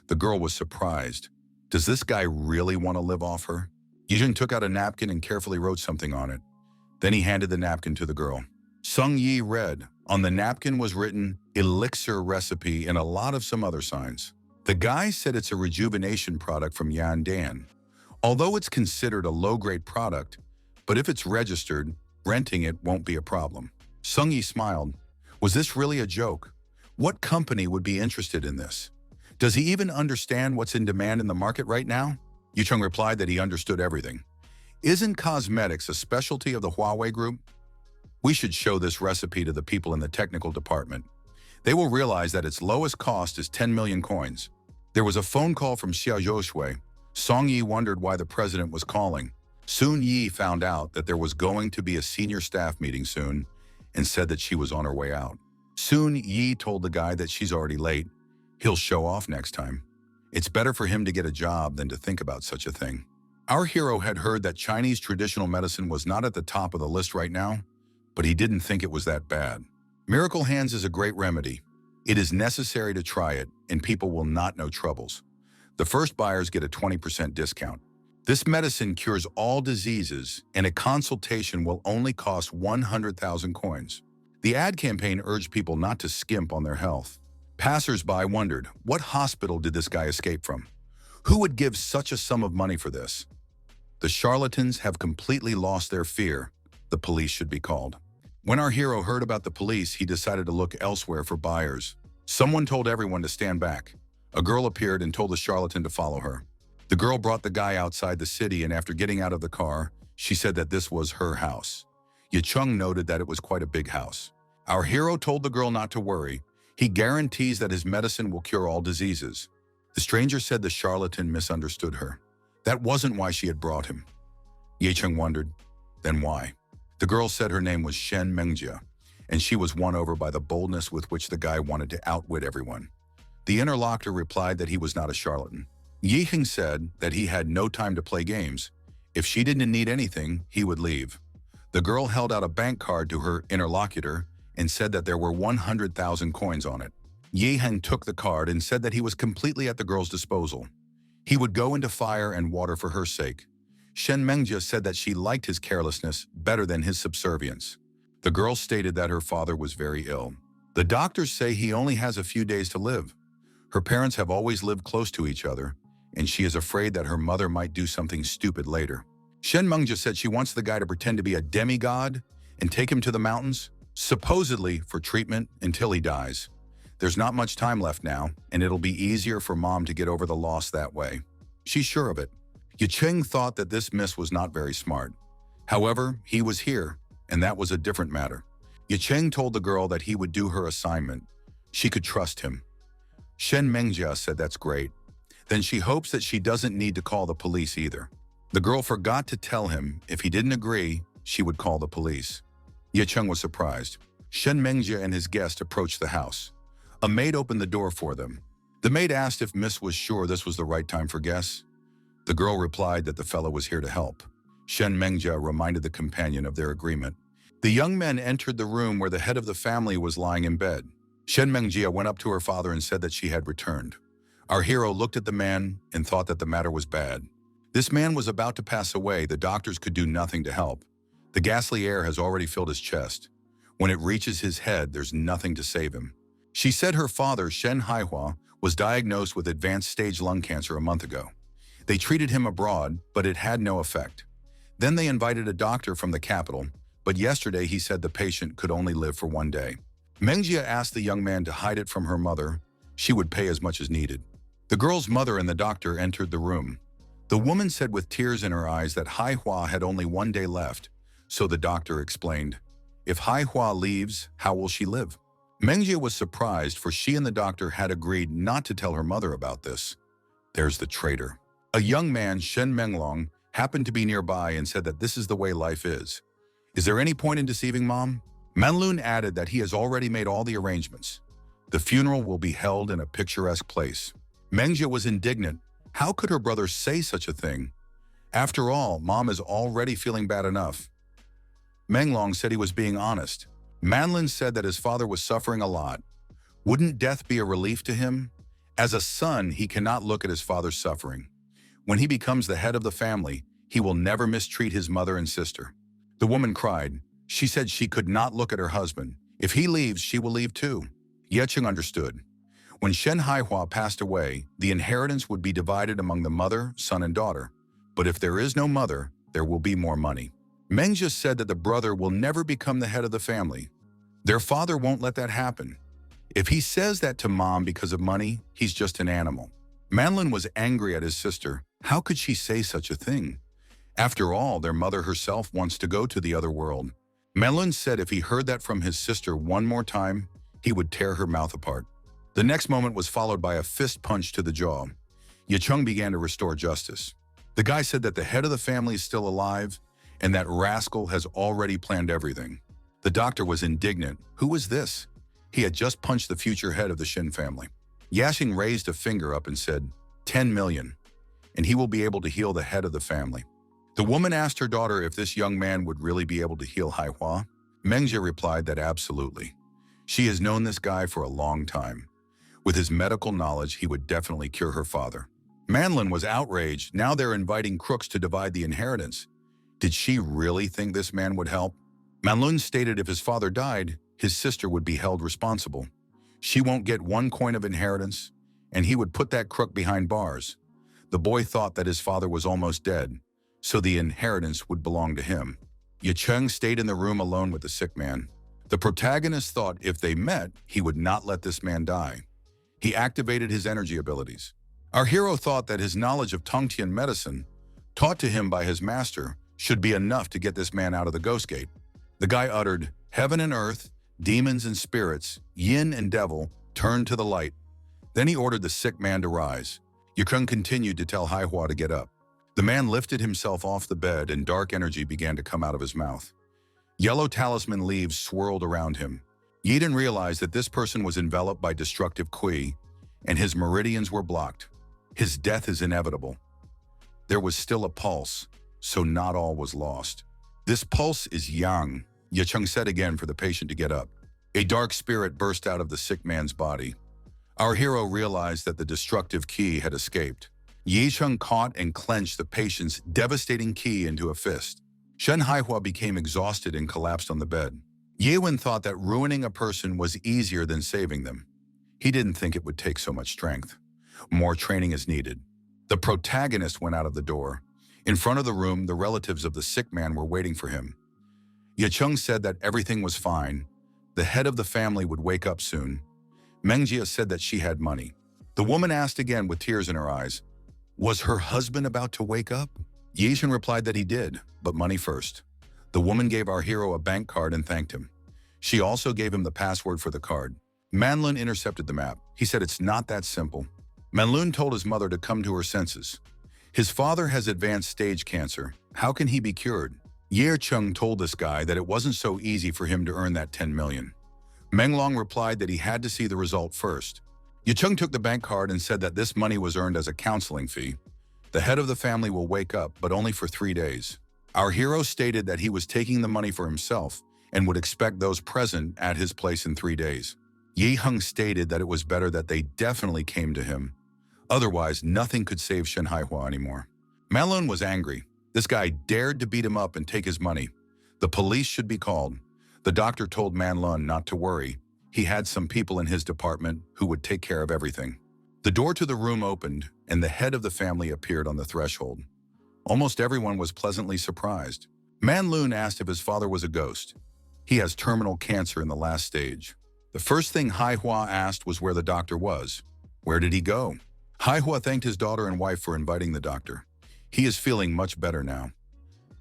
The girl was surprised. Does this guy really want to live off her? Chung took out a napkin and carefully wrote something on it. Then he handed the napkin to the girl. Sung Yi read. On the napkin was written, elixir recipe and a lot of some other signs. The guy said it's a rejuvenation product from Yandan. Although it's considered a low-grade product, but if it's registered, renting it won't be a problem. Sung Yi smiled. Was this really a joke? What company would be interested in this? Does he even understand what's in demand in the market right now? Chung replied that he understood everything. Isn't cosmetics a specialty of the Huawei group? We should show this recipe to the people in the technical department. They will realize that its lowest cost is 10 million coins. There was a phone call from Xiaozhuishui. Song Yi wondered why the president was calling. Soon Yi found out that there was going to be a senior staff meeting soon and said that she was on her way out. Soon Yi told the guy that she's already late. He'll show off next time. It's better for him to get a job than to think about such a thing. Our hero had heard that Chinese traditional medicine was not at the top of the list right now, but he didn't think it was that bad. Miracle Hands is a great remedy. It is necessary to try it, and people will not know troubles. The first buyers get a 20% discount. This medicine cures all diseases, and a consultation will only cost 100,000 coins. The ad campaign urged people not to skimp on their health. Passers-by wondered, what hospital did this guy escape from? Who would give such a sum of money for this? The charlatans have completely lost their fear. The police should be called. When our hero heard about the police, he decided to look elsewhere for buyers. Someone told everyone to stand back. A girl appeared and told the charlatan to follow her. The girl brought the guy outside the city, and after getting out of the car, she said that this was her house. Chung noted that it was quite a big house. Our hero told the girl not to worry. He guarantees that his medicine will cure all diseases. The stranger said the charlatan misunderstood her. That wasn't why she had brought him. Chung wondered, then why? The girl said her name was Shen Mengjia, and she was won over by the boldness with which the guy wanted to outwit everyone. The interlocutor replied that he was not a charlatan. Yiheng said that he had no time to play games. If she didn't need anything, he would leave. The girl held out a bank card to her interlocutor and said that there were 100,000 coins on it. Yiheng took the card and said that he was completely at the girl's disposal. He would go into fire and water for her sake. Shen Mengjia said that she liked his carelessness better than his subservience. The girl stated that her father was very ill. The doctors say he only has a few days to live. Her parents have always lived close to each other, and she is afraid that her mother might do something stupid later. Shen Meng just said she wants the guy to pretend to be a demigod and take him to the mountains, supposedly for treatment until he dies. There's not much time left now, and it'll be easier for Mom to get over the loss that way. She's sure of it. Yicheng thought that this miss was not very smart. However, he was here, and that was a different matter. Yicheng told the girl that he would do her assignment. She could trust him. Shen Mengjia said that's great. Then she hopes that she doesn't need to call the police either. The girl forgot to tell him if he didn't agree, she would call the police. Yicheng was surprised. Shen Mengjia and his guest approached the house. A maid opened the door for them. The maid asked if Miss was sure this was the right time for guests. The girl replied that the fellow was here to help. Shen Mengjia reminded the companion of their agreement. The young men entered the room where the head of the family was lying in bed. Shen Mengjia went up to her father and said that she had returned. Our hero looked at the man and thought that the matter was bad. This man was about to pass away. The doctors could do nothing to help. The ghastly air has already filled his chest. When it reaches his head, there's nothing to save him. She said her father, Shen Hawa, was diagnosed with advanced stage lung cancer a month ago. They treated him abroad, but it had no effect. Then they invited a doctor from the capital, but yesterday he said the patient could only live for 1 day. Mengjia asked the young man to hide it from her mother. She would pay as much as needed. The girl's mother and the doctor entered the room. The woman said with tears in her eyes that Hai Hua had only 1 day left, so the doctor explained, "If Hai Hua leaves, how will she live?" Mengjia was surprised, for she and the doctor had agreed not to tell her mother about this. There's the traitor. A young man, Shen Menglong, happened to be nearby and said that this is the way life is. Is there any point in deceiving Mom? Manlun added that he has already made all the arrangements. The funeral will be held in a picturesque place. Mengjia was indignant. How could her brother say such a thing? After all, Mom is already feeling bad enough. Menglong said he was being honest. Manlin said that his father was suffering a lot. Wouldn't death be a relief to him? As a son, he cannot look at his father's suffering. When he becomes the head of the family, he will never mistreat his mother and sister. The woman cried. She said she could not look at her husband. If he leaves, she will leave too. Yicheng understood. When Shen Haihua passed away, the inheritance would be divided among the mother, son, and daughter. But if there is no mother, there will be more money. Mengjia said that the brother will never become the head of the family. Their father won't let that happen. If he says that to Mom because of money, he's just an animal. Manlin was angry at his sister. How could she say such a thing? After all, their mother herself wants to go to the other world. Manlin said if he heard that from his sister one more time, he would tear her mouth apart. The next moment was followed by a fist punch to the jaw. Yicheng began to restore justice. The guy said that the head of the family is still alive, and that rascal has already planned everything. The doctor was indignant. Who was this? He had just punched the future head of the Shen family. Yashing raised a finger up and said, 10 million, and he will be able to heal the head of the family. The woman asked her daughter if this young man would really be able to heal Haihua. Mengjia replied that absolutely. She has known this guy for a long time. With his medical knowledge, he would definitely cure her father. Manlin was outraged. Now they're inviting crooks to divide the inheritance. Did she really think this man would help? Manlun stated if his father died, his sister would be held responsible. She won't get 1 coin of inheritance, and he would put that crook behind bars. The boy thought that his father was almost dead, so the inheritance would belong to him. Yicheng stayed in the room alone with the sick man. The protagonist thought if they met, he would not let this man die. He activated his energy abilities. Our hero thought that his knowledge of Tongtian medicine, taught to him by his master, should be enough to get this man out of the ghost gate. The guy uttered, "Heaven and earth, demons and spirits, yin and devil, turn to the light." Then he ordered the sick man to rise. Yicheng continued to tell Haihua to get up. The man lifted himself off the bed and dark energy began to come out of his mouth. Yellow talisman leaves swirled around him. Yiden realized that this person was enveloped by destructive qi, and his meridians were blocked. His death is inevitable. There was still a pulse, so not all was lost. This pulse is yang, Yicheng said again for the patient to get up. A dark spirit burst out of the sick man's body. Our hero realized that the destructive qi had escaped. Yicheng caught and clenched the patient's devastating qi into a fist. Shen Haihua became exhausted and collapsed on the bed. Yewin thought that ruining a person was easier than saving them. He didn't think it would take so much strength. More training is needed. The protagonist went out of the door. In front of the room, the relatives of the sick man were waiting for him. Yechung said that everything was fine. The head of the family would wake up soon. Mengjia said that she had money. The woman asked again with tears in her eyes, was her husband about to wake up? Yechung replied that he did, but money first. The woman gave our hero a bank card and thanked him. She also gave him the password for the card. Manlun intercepted the map. He said it's not that simple. Manlun told his mother to come to her senses. His father has advanced stage cancer. How can he be cured? Ye Chung told this guy that it wasn't so easy for him to earn that 10 million. Menglong replied that he had to see the result first. Ye Chung took the bank card and said that this money was earned as a counseling fee. The head of the family will wake up, but only for 3 days. Our hero stated that he was taking the money for himself and would expect those present at his place in 3 days. Ye Hung stated that it was better that they definitely came to him. Otherwise, nothing could save Shen Hawa anymore. Malone was angry. This guy dared to beat him up and take his money. The police should be called. The doctor told Manlun not to worry. He had some people in his department who would take care of everything. The door to the room opened, and the head of the family appeared on the threshold. Almost everyone was pleasantly surprised. Manlun asked if his father was a ghost. He has terminal cancer in the last stage. The first thing Haihua asked was where the doctor was. Where did he go? Haihua thanked his daughter and wife for inviting the doctor. He is feeling much better now.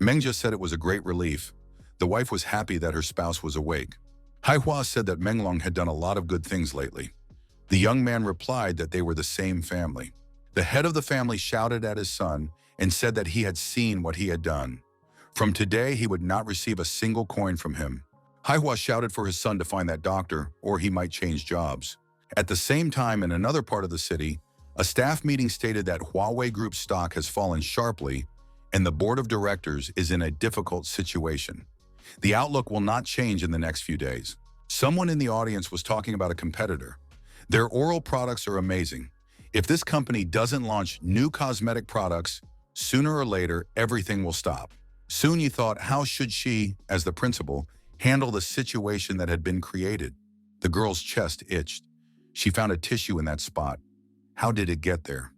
Mengja said it was a great relief. The wife was happy that her spouse was awake. Haihua said that Menglong had done a lot of good things lately. The young man replied that they were the same family. The head of the family shouted at his son and said that he had seen what he had done. From today, he would not receive a single coin from him. Haihua shouted for his son to find that doctor, or he might change jobs. At the same time, in another part of the city, a staff meeting stated that Huawei Group's stock has fallen sharply and the board of directors is in a difficult situation. The outlook will not change in the next few days. Someone in the audience was talking about a competitor. Their oral products are amazing. If this company doesn't launch new cosmetic products, sooner or later, everything will stop. Soon Yi thought, how should she, as the principal, handle the situation that had been created? The girl's chest itched. She found a tissue in that spot. How did it get there?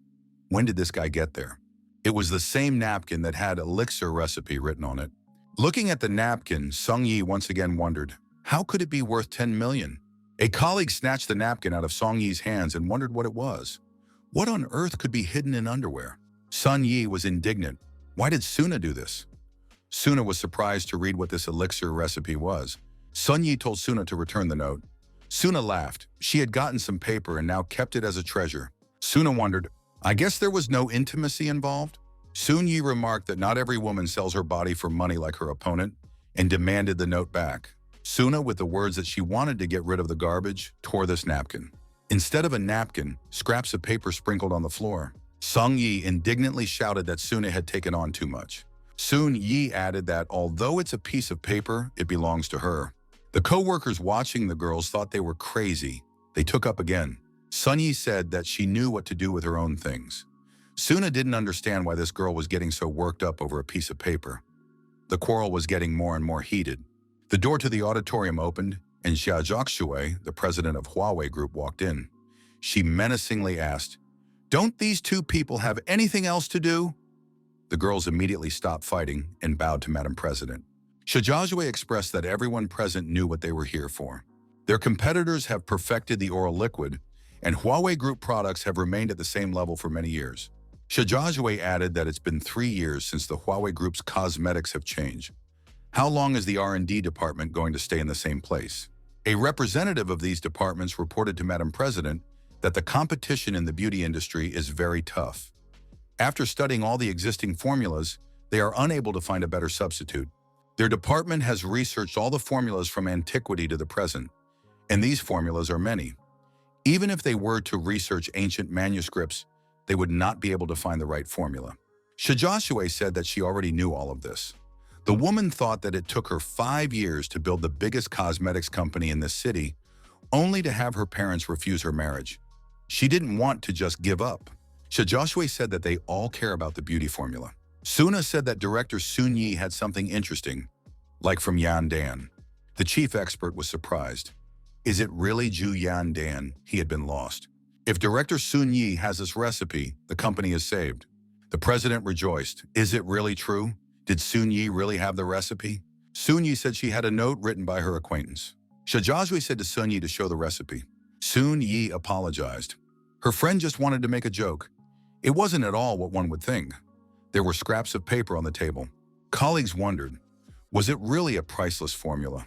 When did this guy get there? It was the same napkin that had elixir recipe written on it. Looking at the napkin, Sung Yi once again wondered, how could it be worth 10 million? A colleague snatched the napkin out of Song Yi's hands and wondered what it was. What on earth could be hidden in underwear? Sun Yi was indignant. Why did Suna do this? Suna was surprised to read what this elixir recipe was. Sun Yi told Suna to return the note. Suna laughed. She had gotten some paper and now kept it as a treasure. Suna wondered, I guess there was no intimacy involved? Sun Yi remarked that not every woman sells her body for money like her opponent and demanded the note back. Suna, with the words that she wanted to get rid of the garbage, tore this napkin. Instead of a napkin, scraps of paper sprinkled on the floor. Sung Yi indignantly shouted that Suna had taken on too much. Sun Yi added that although it's a piece of paper, it belongs to her. The co-workers watching the girls thought they were crazy. They took up again. Sun Yi said that she knew what to do with her own things. Suna didn't understand why this girl was getting so worked up over a piece of paper. The quarrel was getting more and more heated. The door to the auditorium opened, and Xia Zhaoxue, the president of Huawei Group, walked in. She menacingly asked, Don't these two people have anything else to do? The girls immediately stopped fighting and bowed to Madam President. Xia Zhaoxue expressed that everyone present knew what they were here for. Their competitors have perfected the oral liquid, and Huawei Group products have remained at the same level for many years. Xia Zhaoxue added that it's been 3 years since the Huawei Group's cosmetics have changed. How long is the R&D department going to stay in the same place? A representative of these departments reported to Madam President that the competition in the beauty industry is very tough. After studying all the existing formulas, they are unable to find a better substitute. Their department has researched all the formulas from antiquity to the present, and these formulas are many. Even if they were to research ancient manuscripts, they would not be able to find the right formula. Xia Zhaoxue said that she already knew all of this. The woman thought that it took her 5 years to build the biggest cosmetics company in this city, only to have her parents refuse her marriage. She didn't want to just give up. Xia Zhaoxue said that they all care about the beauty formula. Suna said that director Sun Yi had something interesting, like from Yan Dan. The chief expert was surprised. Is it really Zhu Yan Dan? He had been lost. If Director Sun Yi has this recipe, the company is saved. The president rejoiced. Is it really true? Did Sun Yi really have the recipe? Sun Yi said she had a note written by her acquaintance. Shajazui said to Sun Yi to show the recipe. Sun Yi apologized. Her friend just wanted to make a joke. It wasn't at all what one would think. There were scraps of paper on the table. Colleagues wondered, was it really a priceless formula?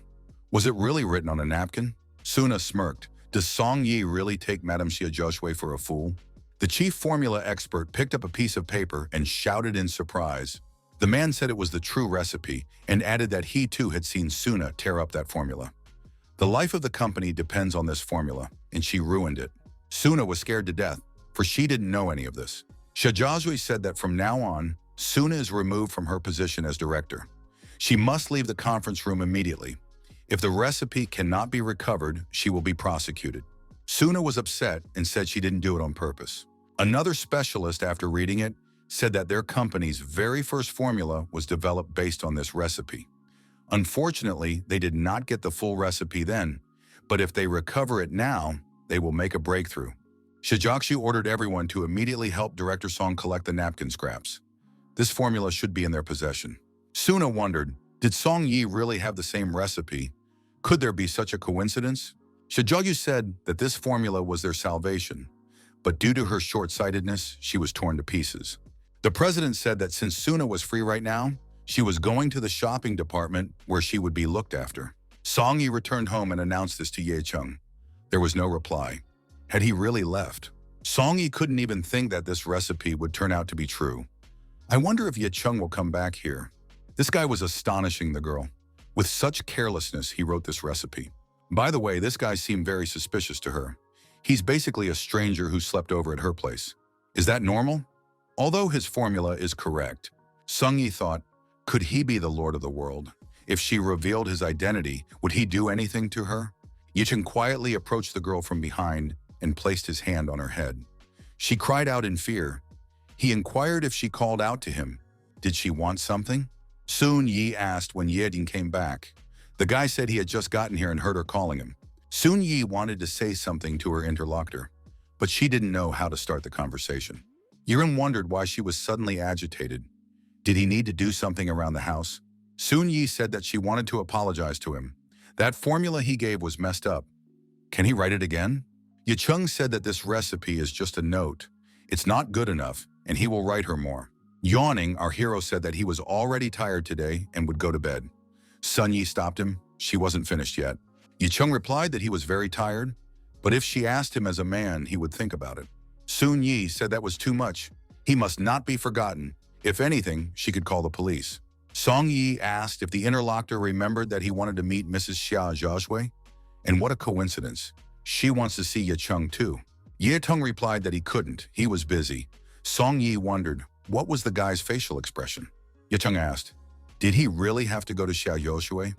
Was it really written on a napkin? Suna smirked. Does Song Yi really take Madame Xia Joshua for a fool? The chief formula expert picked up a piece of paper and shouted in surprise. The man said it was the true recipe and added that he too had seen Suna tear up that formula. The life of the company depends on this formula, and she ruined it. Suna was scared to death, for she didn't know any of this. Shajazui said that from now on, Suna is removed from her position as director. She must leave the conference room immediately. If the recipe cannot be recovered, she will be prosecuted. Suna was upset and said she didn't do it on purpose. Another specialist, after reading it, said that their company's very first formula was developed based on this recipe. Unfortunately, they did not get the full recipe then, but if they recover it now, they will make a breakthrough. Shijakshu ordered everyone to immediately help Director Song collect the napkin scraps. This formula should be in their possession. Suna wondered, did Song Yi really have the same recipe? Could there be such a coincidence? Shijagyu said that this formula was their salvation, but due to her short-sightedness, she was torn to pieces. The president said that since Suna was free right now, she was going to the shopping department where she would be looked after. Song Yi returned home and announced this to Ye Chung. There was no reply. Had he really left? Song Yi couldn't even think that this recipe would turn out to be true. I wonder if Ye Chung will come back here. This guy was astonishing the girl. With such carelessness, he wrote this recipe. By the way, this guy seemed very suspicious to her. He's basically a stranger who slept over at her place. Is that normal? Although his formula is correct, Sung Yi thought, could he be the lord of the world? If she revealed his identity, would he do anything to her? Yicheng quietly approached the girl from behind and placed his hand on her head. She cried out in fear. He inquired if she called out to him. Did she want something? Sun Yi asked when Yedin came back. The guy said he had just gotten here and heard her calling him. Sun Yi wanted to say something to her interlocutor, but she didn't know how to start the conversation. Yiren wondered why she was suddenly agitated. Did he need to do something around the house? Sun Yi said that she wanted to apologize to him. That formula he gave was messed up. Can he write it again? Ye Chung said that this recipe is just a note. It's not good enough, and he will write her more. Yawning, our hero said that he was already tired today and would go to bed. Sun Yi stopped him. She wasn't finished yet. Ye Chung replied that he was very tired, but if she asked him as a man, he would think about it. Sun Yi said that was too much. He must not be forgotten. If anything, she could call the police. Song Yi asked if the interlocutor remembered that he wanted to meet Mrs. Xia Zhaozhui. And what a coincidence. She wants to see Ye Chung too. Ye Tung replied that he couldn't. He was busy. Song Yi wondered, what was the guy's facial expression? Ye Chung asked, did he really have to go to Xia Zhaozhui?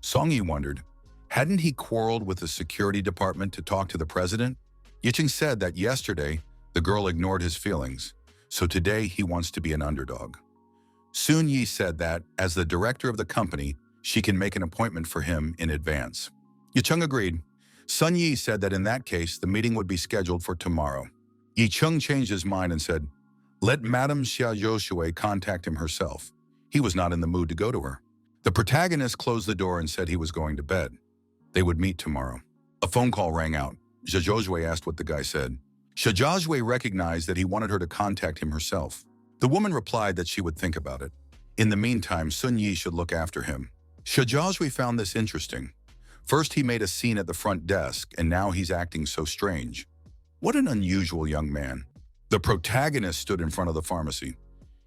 Song Yi wondered, hadn't he quarreled with the security department to talk to the president? Ye Chung said that yesterday, the girl ignored his feelings, so today he wants to be an underdog. Sun Yi said that, as the director of the company, she can make an appointment for him in advance. Ye Chung agreed. Sun Yi said that in that case, the meeting would be scheduled for tomorrow. Ye Chung changed his mind and said, let Madame Xia Zhaozhui contact him herself. He was not in the mood to go to her. The protagonist closed the door and said he was going to bed. They would meet tomorrow. A phone call rang out. Xia Zhaozhui asked what the guy said. Xia Zhaozhui recognized that he wanted her to contact him herself. The woman replied that she would think about it. In the meantime, Sun Yi should look after him. Xia Zhaozhui found this interesting. First, he made a scene at the front desk, and now he's acting so strange. What an unusual young man. The protagonist stood in front of the pharmacy.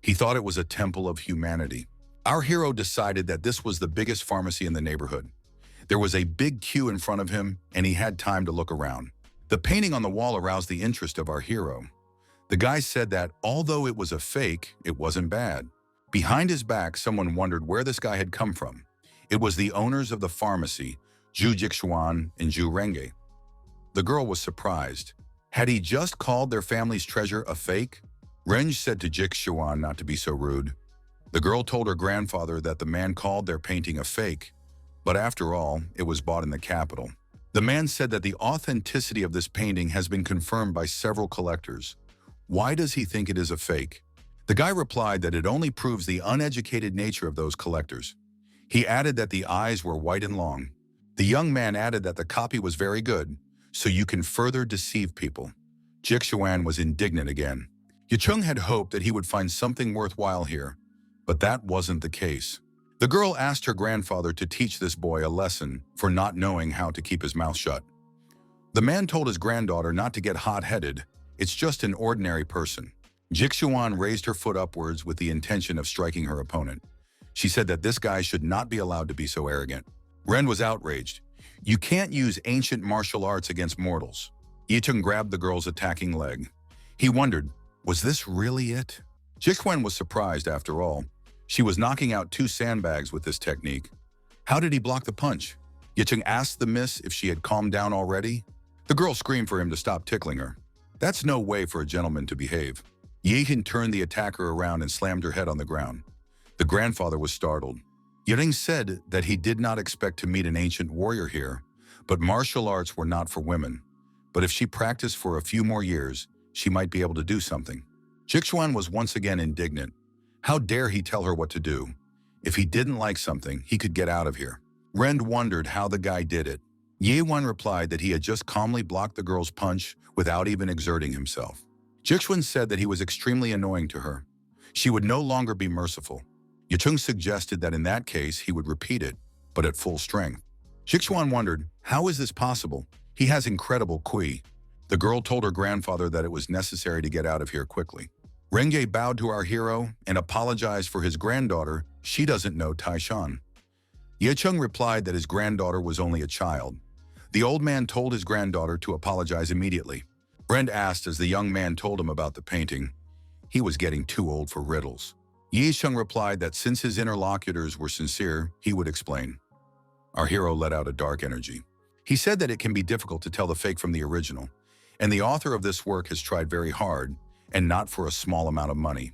He thought it was a temple of humanity. Our hero decided that this was the biggest pharmacy in the neighborhood. There was a big queue in front of him, and he had time to look around. The painting on the wall aroused the interest of our hero. The guy said that although it was a fake, it wasn't bad. Behind his back, someone wondered where this guy had come from. It was the owners of the pharmacy, Zhu Jixuan and Zhu Renge. The girl was surprised. Had he just called their family's treasure a fake? Renge said to Jixuan not to be so rude. The girl told her grandfather that the man called their painting a fake, but after all, it was bought in the capital. The man said that the authenticity of this painting has been confirmed by several collectors. Why does he think it is a fake? The guy replied that it only proves the uneducated nature of those collectors. He added that the eyes were white and long. The young man added that the copy was very good, so you can further deceive people. Jixuan was indignant again. Yicheng had hoped that he would find something worthwhile here, but that wasn't the case. The girl asked her grandfather to teach this boy a lesson for not knowing how to keep his mouth shut. The man told his granddaughter not to get hot-headed. It's just an ordinary person. Jixuan raised her foot upwards with the intention of striking her opponent. She said that this guy should not be allowed to be so arrogant. Ren was outraged. You can't use ancient martial arts against mortals. Yicheng grabbed the girl's attacking leg. He wondered, was this really it? Jixuan was surprised after all. She was knocking out 2 sandbags with this technique. How did he block the punch? Yicheng asked the miss if she had calmed down already. The girl screamed for him to stop tickling her. That's no way for a gentleman to behave. Yicheng turned the attacker around and slammed her head on the ground. The grandfather was startled. Yicheng said that he did not expect to meet an ancient warrior here, but martial arts were not for women. But if she practiced for a few more years, she might be able to do something. Jixuan was once again indignant. How dare he tell her what to do? If he didn't like something, he could get out of here. Ren wondered how the guy did it. Yewan replied that he had just calmly blocked the girl's punch without even exerting himself. Jixuan said that he was extremely annoying to her. She would no longer be merciful. Yicheng suggested that in that case he would repeat it, but at full strength. Jixuan wondered, how is this possible? He has incredible qui. The girl told her grandfather that it was necessary to get out of here quickly. Renge bowed to our hero and apologized for his granddaughter. She doesn't know Taishan. Yicheng replied that his granddaughter was only a child. The old man told his granddaughter to apologize immediately. Brent asked as the young man told him about the painting. He was getting too old for riddles. Yicheng replied that since his interlocutors were sincere, he would explain. Our hero let out a dark energy. He said that it can be difficult to tell the fake from the original, and the author of this work has tried very hard, and not for a small amount of money.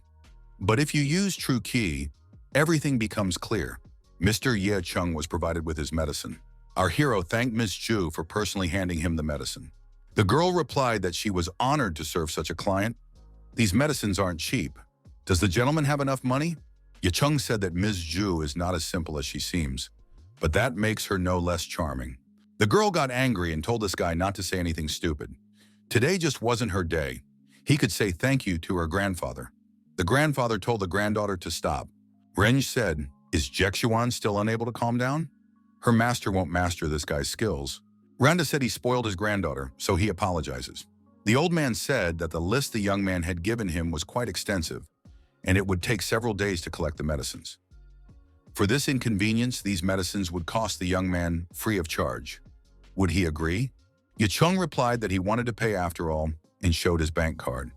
But if you use true ki, everything becomes clear. Mr. Ye Chung was provided with his medicine. Our hero thanked Ms. Zhu for personally handing him the medicine. The girl replied that she was honored to serve such a client. These medicines aren't cheap. Does the gentleman have enough money? Ye Chung said that Ms. Zhu is not as simple as she seems, but that makes her no less charming. The girl got angry and told this guy not to say anything stupid. Today just wasn't her day. He could say thank you to her grandfather. The grandfather told the granddaughter to stop. Renj said, is Jexuan still unable to calm down? Her master won't master this guy's skills. Randa said he spoiled his granddaughter, so he apologizes. The old man said that the list the young man had given him was quite extensive, and it would take several days to collect the medicines. For this inconvenience, these medicines would cost the young man free of charge. Would he agree? Yicheng replied that he wanted to pay after all and showed his bank card.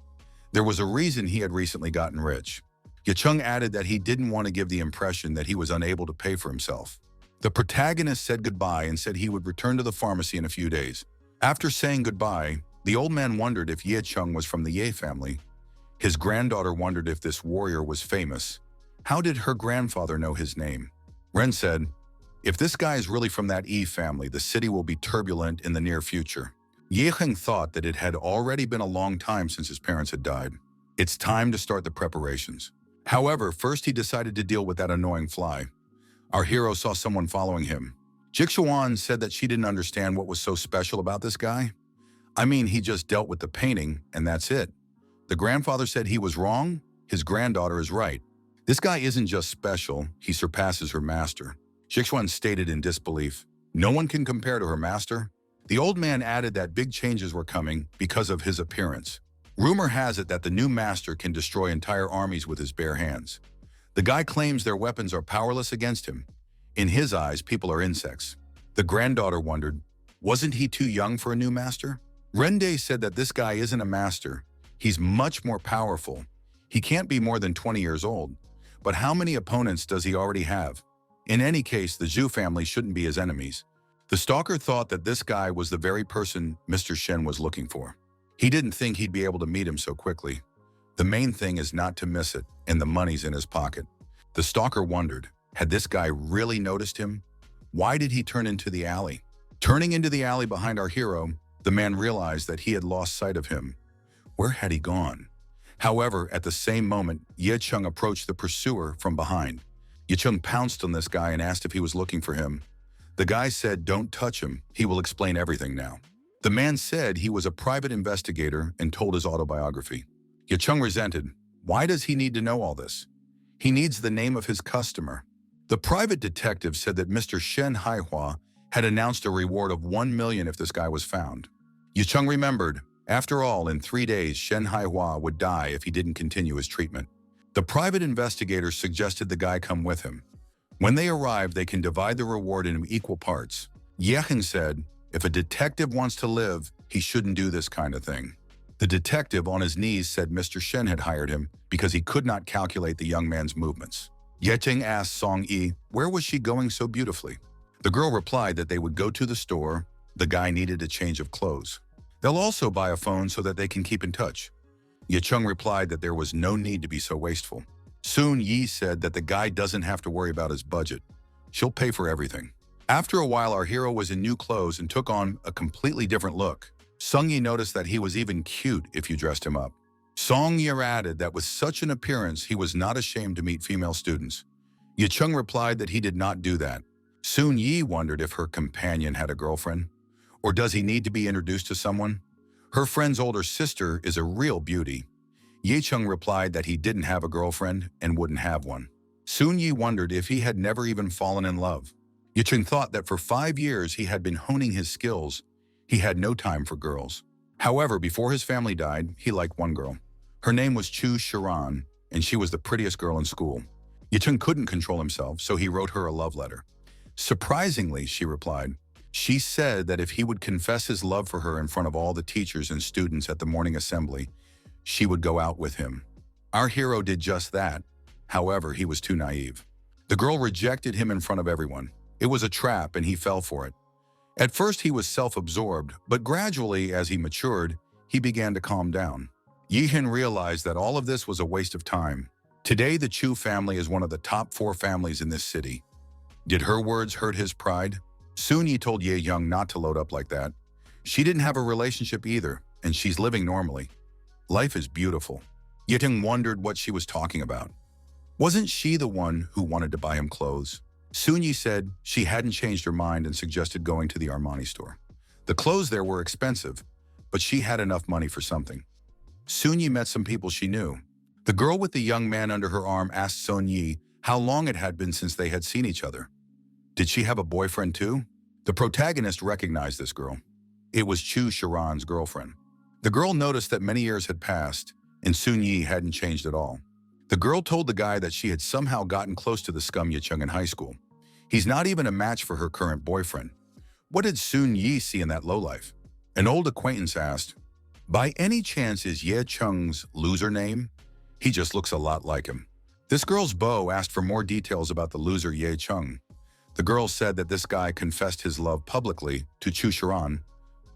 There was a reason he had recently gotten rich. Yicheng added that he didn't want to give the impression that he was unable to pay for himself. The protagonist said goodbye and said he would return to the pharmacy in a few days. After saying goodbye, the old man wondered if Ye Chung was from the Ye family. His granddaughter wondered if this warrior was famous. How did her grandfather know his name? Ren said, if this guy is really from that Yi family, the city will be turbulent in the near future. Ye Heng thought that it had already been a long time since his parents had died. It's time to start the preparations. However, first he decided to deal with that annoying fly. Our hero saw someone following him. Jixuan said that she didn't understand what was so special about this guy. I mean, he just dealt with the painting, and that's it. The grandfather said he was wrong. His granddaughter is right. This guy isn't just special, he surpasses her master. Jixuan stated in disbelief. No one can compare to her master. The old man added that big changes were coming because of his appearance. Rumor has it that the new master can destroy entire armies with his bare hands. The guy claims their weapons are powerless against him. In his eyes, people are insects. The granddaughter wondered, wasn't he too young for a new master? Rende said that this guy isn't a master. He's much more powerful. He can't be more than 20 years old. But how many opponents does he already have? In any case, the Zhu family shouldn't be his enemies. The stalker thought that this guy was the very person Mr. Shen was looking for. He didn't think he'd be able to meet him so quickly. The main thing is not to miss it, and the money's in his pocket. The stalker wondered, had this guy really noticed him? Why did he turn into the alley? Turning into the alley behind our hero, the man realized that he had lost sight of him. Where had he gone? However, at the same moment, Ye Chung approached the pursuer from behind. Ye Chung pounced on this guy and asked if he was looking for him. The guy said, "Don't touch him, he will explain everything now." The man said he was a private investigator and told his autobiography. Ye Chung resented. Why does he need to know all this? He needs the name of his customer. The private detective said that Mr. Shen Hawa had announced a reward of 1 million if this guy was found. Ye Chung remembered, after all, in 3 days, Shen Hawa would die if he didn't continue his treatment. The private investigator suggested the guy come with him. When they arrived, they can divide the reward into equal parts. Ye Chung said, if a detective wants to live, he shouldn't do this kind of thing. The detective on his knees said Mr. Shen had hired him because he could not calculate the young man's movements. Ye Chung asked Song Yi, where was she going so beautifully? The girl replied that they would go to the store. The guy needed a change of clothes. They'll also buy a phone so that they can keep in touch. Ye Chung replied that there was no need to be so wasteful. Soon Yi said that the guy doesn't have to worry about his budget. She'll pay for everything. After a while, our hero was in new clothes and took on a completely different look. Sung Yi noticed that he was even cute if you dressed him up. Song Yi added that with such an appearance, he was not ashamed to meet female students. Ye Chung replied that he did not do that. Soon Yi wondered if her companion had a girlfriend. Or does he need to be introduced to someone? Her friend's older sister is a real beauty. Ye Chung replied that he didn't have a girlfriend and wouldn't have one. Soon Yi wondered if he had never even fallen in love. Ye Chung thought that for 5 years he had been honing his skills. He had no time for girls. However, before his family died, he liked one girl. Her name was Chiran, and she was the prettiest girl in school. Ye Chung couldn't control himself, so he wrote her a love letter. Surprisingly, she replied. She said that if he would confess his love for her in front of all the teachers and students at the morning assembly, she would go out with him. Our hero did just that. However, he was too naive. The girl rejected him in front of everyone. It was a trap and he fell for it. At first he was self-absorbed, but gradually as he matured, he began to calm down. Yi Hin realized that all of this was a waste of time. Today the Chu family is one of the top 4 families in this city. Did her words hurt his pride? Soon Yi told Ye Young not to load up like that. She didn't have a relationship either, and she's living normally. Life is beautiful. Ye Young wondered what she was talking about. Wasn't she the one who wanted to buy him clothes? Soon Yi said she hadn't changed her mind and suggested going to the Armani store. The clothes there were expensive, but she had enough money for something. Soon Yi met some people she knew. The girl with the young man under her arm asked Soon Yi how long it had been since they had seen each other. Did she have a boyfriend too? The protagonist recognized this girl. It was Chu Chiran's girlfriend. The girl noticed that many years had passed, and Soon Yi hadn't changed at all. The girl told the guy that she had somehow gotten close to the scum Ye Chung in high school. He's not even a match for her current boyfriend. What did Soon Yi see in that lowlife? An old acquaintance asked, by any chance is Ye Chung's loser name? He just looks a lot like him. This girl's beau asked for more details about the loser Ye Chung. The girl said that this guy confessed his love publicly to Chu Chiran,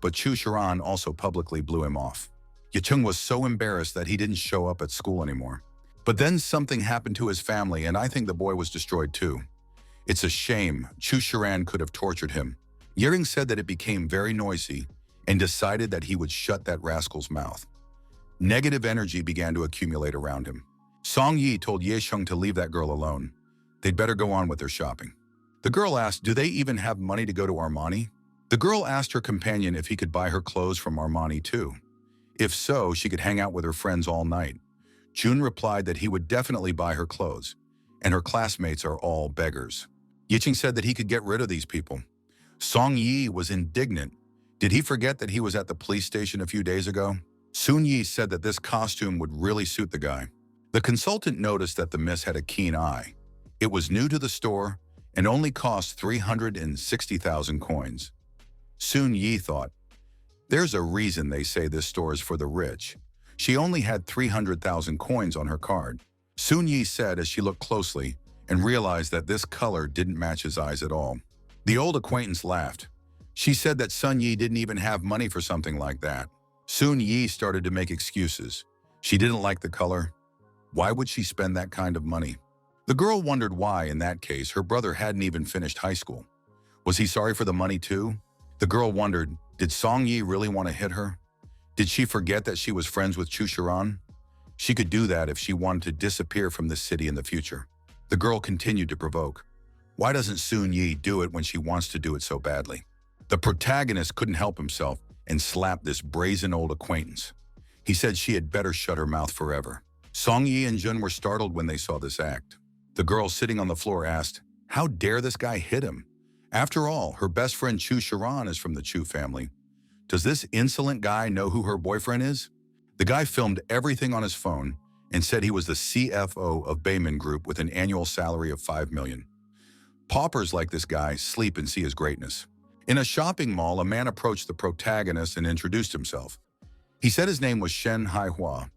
but Chu Chiran also publicly blew him off. Ye Chung was so embarrassed that he didn't show up at school anymore. But then something happened to his family, and I think the boy was destroyed too. It's a shame. Chu Chiran could have tortured him. Yering said that it became very noisy and decided that he would shut that rascal's mouth. Negative energy began to accumulate around him. Song Yi told Ye Chung to leave that girl alone. They'd better go on with their shopping. The girl asked, do they even have money to go to Armani? The girl asked her companion if he could buy her clothes from Armani too. If so, she could hang out with her friends all night. Jun replied that he would definitely buy her clothes, and her classmates are all beggars. Yiching said that he could get rid of these people. Song Yi was indignant. Did he forget that he was at the police station a few days ago? Soon Yi said that this costume would really suit the guy. The consultant noticed that the miss had a keen eye. It was new to the store and only cost 360,000 coins. Soon Yi thought, there's a reason they say this store is for the rich. She only had 300,000 coins on her card. Soon Yi said as she looked closely and realized that this color didn't match his eyes at all. The old acquaintance laughed. She said that Sun Yi didn't even have money for something like that. Soon Yi started to make excuses. She didn't like the color. Why would she spend that kind of money? The girl wondered why, in that case, her brother hadn't even finished high school. Was he sorry for the money too? The girl wondered, did Song Yi really want to hit her? Did she forget that she was friends with Chiran? She could do that if she wanted to disappear from this city in the future. The girl continued to provoke. Why doesn't Sun Yi do it when she wants to do it so badly? The protagonist couldn't help himself and slapped this brazen old acquaintance. He said she had better shut her mouth forever. Song Yi and Jun were startled when they saw this act. The girl sitting on the floor asked, how dare this guy hit him? After all, her best friend Chiran is from the Chu family. Does this insolent guy know who her boyfriend is? The guy filmed everything on his phone and said he was the CFO of Bayman Group with an annual salary of $5 million. Paupers like this guy sleep and see his greatness. In a shopping mall, a man approached the protagonist and introduced himself. He said his name was Shen Hawa.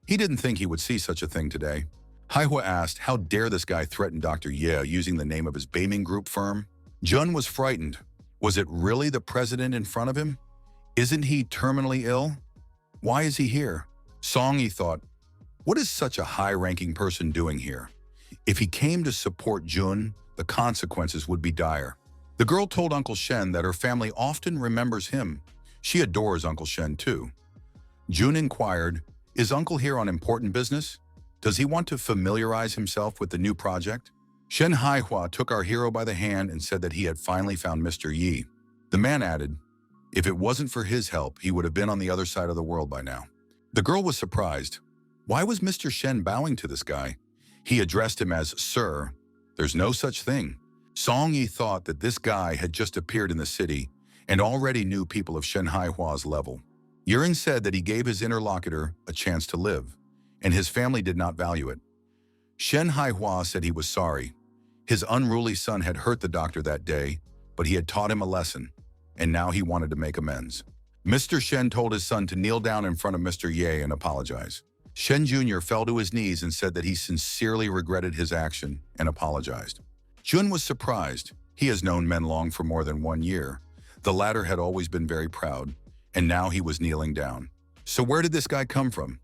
He didn't think he would see such a thing today. Hawa asked, how dare this guy threaten Dr. Ye using the name of his Bayman Group firm? Jun was frightened. Was it really the president in front of him? Isn't he terminally ill? Why is he here? Song Yi thought, what is such a high-ranking person doing here? If he came to support Jun, the consequences would be dire. The girl told Uncle Shen that her family often remembers him. She adores Uncle Shen too. Jun inquired, is Uncle here on important business? Does he want to familiarize himself with the new project? Shen Haihua took our hero by the hand and said that he had finally found Mr. Yi. The man added, if it wasn't for his help, he would have been on the other side of the world by now. The girl was surprised. Why was Mr. Shen bowing to this guy? He addressed him as Sir. There's no such thing. Song Yi thought that this guy had just appeared in the city and already knew people of Shen Haihua's level. Yiren said that he gave his interlocutor a chance to live, and his family did not value it. Shen Haihua said he was sorry. His unruly son had hurt the doctor that day, but he had taught him a lesson, and now he wanted to make amends. Mr. Shen told his son to kneel down in front of Mr. Ye and apologize. Shen Jr. fell to his knees and said that he sincerely regretted his action and apologized. Jun was surprised. He has known Menlong for more than 1 year. The latter had always been very proud, and now he was kneeling down. So where did this guy come from?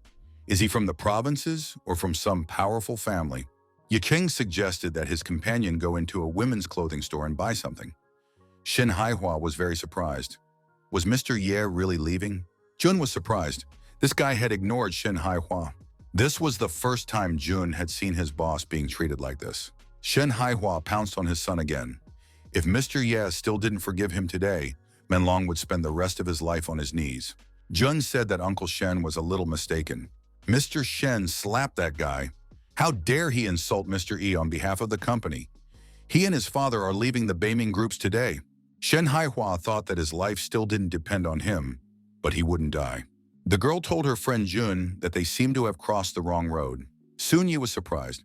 Is he from the provinces or from some powerful family? Yicheng suggested that his companion go into a women's clothing store and buy something. Shen Haihua was very surprised. Was Mr. Ye really leaving? Jun was surprised. This guy had ignored Shen Haihua. This was the first time Jun had seen his boss being treated like this. Shen Haihua pounced on his son again. If Mr. Ye still didn't forgive him today, Menlong would spend the rest of his life on his knees. Jun said that Uncle Shen was a little mistaken. Mr. Shen slapped that guy. How dare he insult Mr. Yi on behalf of the company? He and his father are leaving the Beiming groups today. Shen Haihua thought that his life still didn't depend on him, but he wouldn't die. The girl told her friend Jun that they seemed to have crossed the wrong road. Sun Yi was surprised.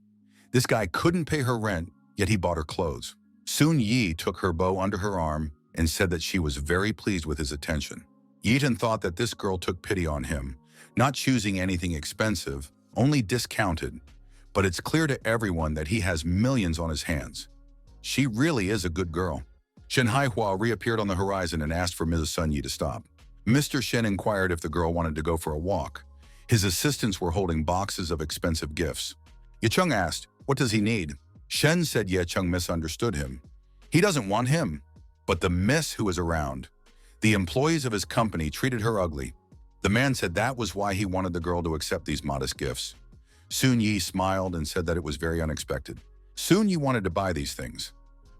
This guy couldn't pay her rent, yet he bought her clothes. Sun Yi took her bow under her arm and said that she was very pleased with his attention. Yitan thought that this girl took pity on him, not choosing anything expensive, only discounted. But it's clear to everyone that he has millions on his hands. She really is a good girl. Shen Haihua reappeared on the horizon and asked for Mrs. Sun Yi to stop. Mr. Shen inquired if the girl wanted to go for a walk. His assistants were holding boxes of expensive gifts. Yicheng asked, what does he need? Shen said Yicheng misunderstood him. He doesn't want him, but the miss who is around. The employees of his company treated her ugly. The man said that was why he wanted the girl to accept these modest gifts. Sun Yi smiled and said that it was very unexpected. Sun Yi wanted to buy these things,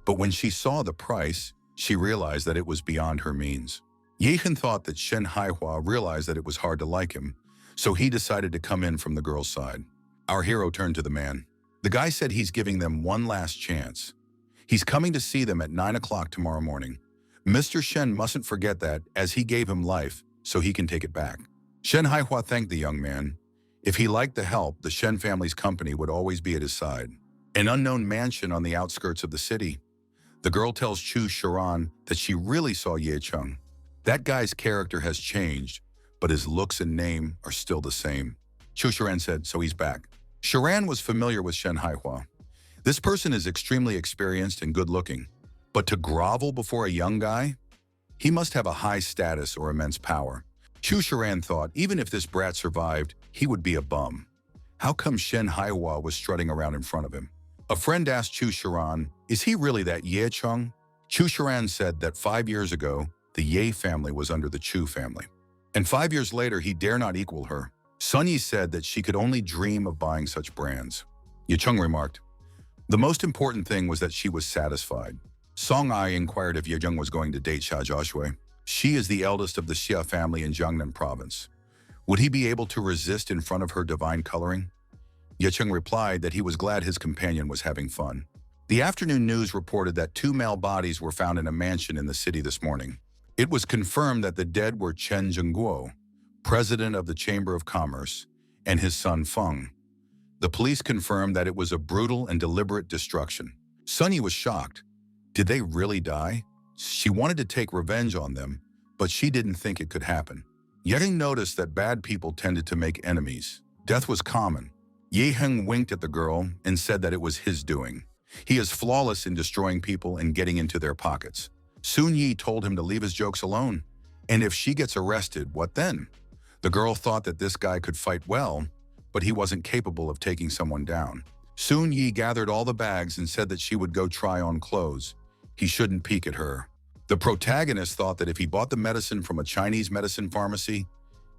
but when she saw the price, she realized that it was beyond her means. Yihan thought that Shen Haihua realized that it was hard to like him, so he decided to come in from the girl's side. Our hero turned to the man. The guy said he's giving them one last chance. He's coming to see them at 9 o'clock tomorrow morning. Mr. Shen mustn't forget that, as he gave him life, so he can take it back. Shen Haihua thanked the young man. If he liked the help, the Shen family's company would always be at his side. An unknown mansion on the outskirts of the city. The girl tells Chiran that she really saw Yicheng. That guy's character has changed, but his looks and name are still the same. Chiran said, so he's back. Chiran was familiar with Shen Haihua. This person is extremely experienced and good-looking, but to grovel before a young guy? He must have a high status or immense power. Chiran thought even if this brat survived, he would be a bum. How come Shen Haihua was strutting around in front of him? A friend asked Chiran, is he really that Yicheng? Chiran said that 5 years ago, The Ye family was under the Chu family. And 5 years later, he dare not equal her. Sun Yi said that she could only dream of buying such brands. Ye Chung remarked, the most important thing was that she was satisfied. Song Ai inquired if Ye Chung was going to date Xia Jiaxue. She is the eldest of the Xia family in Jiangnan province. Would he be able to resist in front of her divine coloring? Ye Chung replied that he was glad his companion was having fun. The afternoon news reported that 2 male bodies were found in a mansion in the city this morning. It was confirmed that the dead were Chen Zhengguo, president of the Chamber of Commerce, and his son Fung. The police confirmed that it was a brutal and deliberate destruction. Sunny was shocked. Did they really die? She wanted to take revenge on them, but she didn't think it could happen. Yering noticed that bad people tended to make enemies. Death was common. Ye Heng winked at the girl and said that it was his doing. He is flawless in destroying people and getting into their pockets. Sun Yi told him to leave his jokes alone. And if she gets arrested, what then? The girl thought that this guy could fight well, but he wasn't capable of taking someone down. Sun Yi gathered all the bags and said that she would go try on clothes. He shouldn't peek at her. The protagonist thought that if he bought the medicine from a Chinese medicine pharmacy,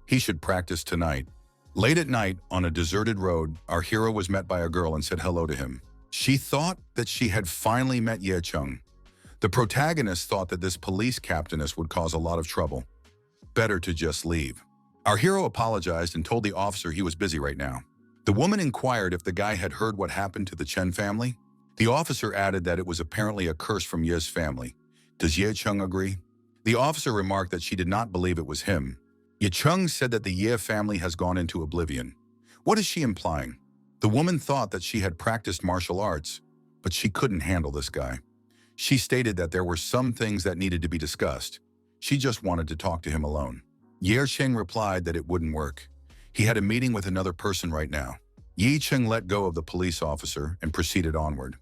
he should practice tonight. Late at night, on a deserted road, our hero was met by a girl and said hello to him. She thought that she had finally met Ye Chung. The protagonist thought that this police captainess would cause a lot of trouble. Better to just leave. Our hero apologized and told the officer he was busy right now. The woman inquired if the guy had heard what happened to the Chen family. The officer added that it was apparently a curse from Ye's family. Does Ye Chung agree? The officer remarked that she did not believe it was him. Ye Chung said that the Ye family has gone into oblivion. What is she implying? The woman thought that she had practiced martial arts, but she couldn't handle this guy. She stated that there were some things that needed to be discussed. She just wanted to talk to him alone. Ye Cheng replied that it wouldn't work. He had a meeting with another person right now. Ye Cheng let go of the police officer and proceeded onward.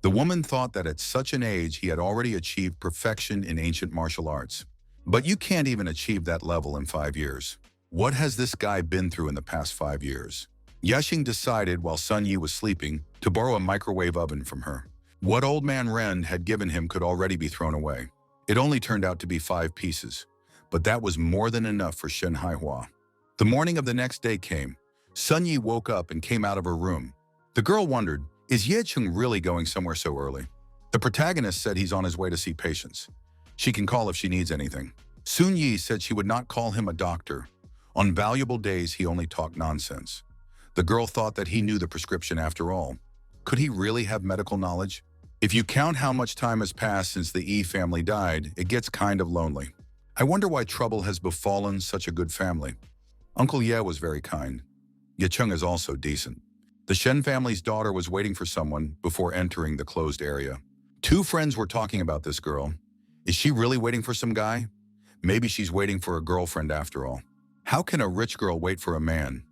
The woman thought that at such an age he had already achieved perfection in ancient martial arts. But you can't even achieve that level in 5 years. What has this guy been through in the past 5 years? Yashing decided while Sun Yi was sleeping to borrow a microwave oven from her. What old man Ren had given him could already be thrown away. It only turned out to be 5 pieces, but that was more than enough for Shen Hawa. The morning of the next day came. Sun Yi woke up and came out of her room. The girl wondered, is Ye Chung really going somewhere so early? The protagonist said he's on his way to see patients. She can call if she needs anything. Sun Yi said she would not call him a doctor. On valuable days, he only talked nonsense. The girl thought that he knew the prescription after all. Could he really have medical knowledge? If you count how much time has passed since the Yi family died, it gets kind of lonely. I wonder why trouble has befallen such a good family. Uncle Ye was very kind. Ye Chung is also decent. The Shen family's daughter was waiting for someone before entering the closed area. 2 friends were talking about this girl. Is she really waiting for some guy? Maybe she's waiting for a girlfriend after all. How can a rich girl wait for a man?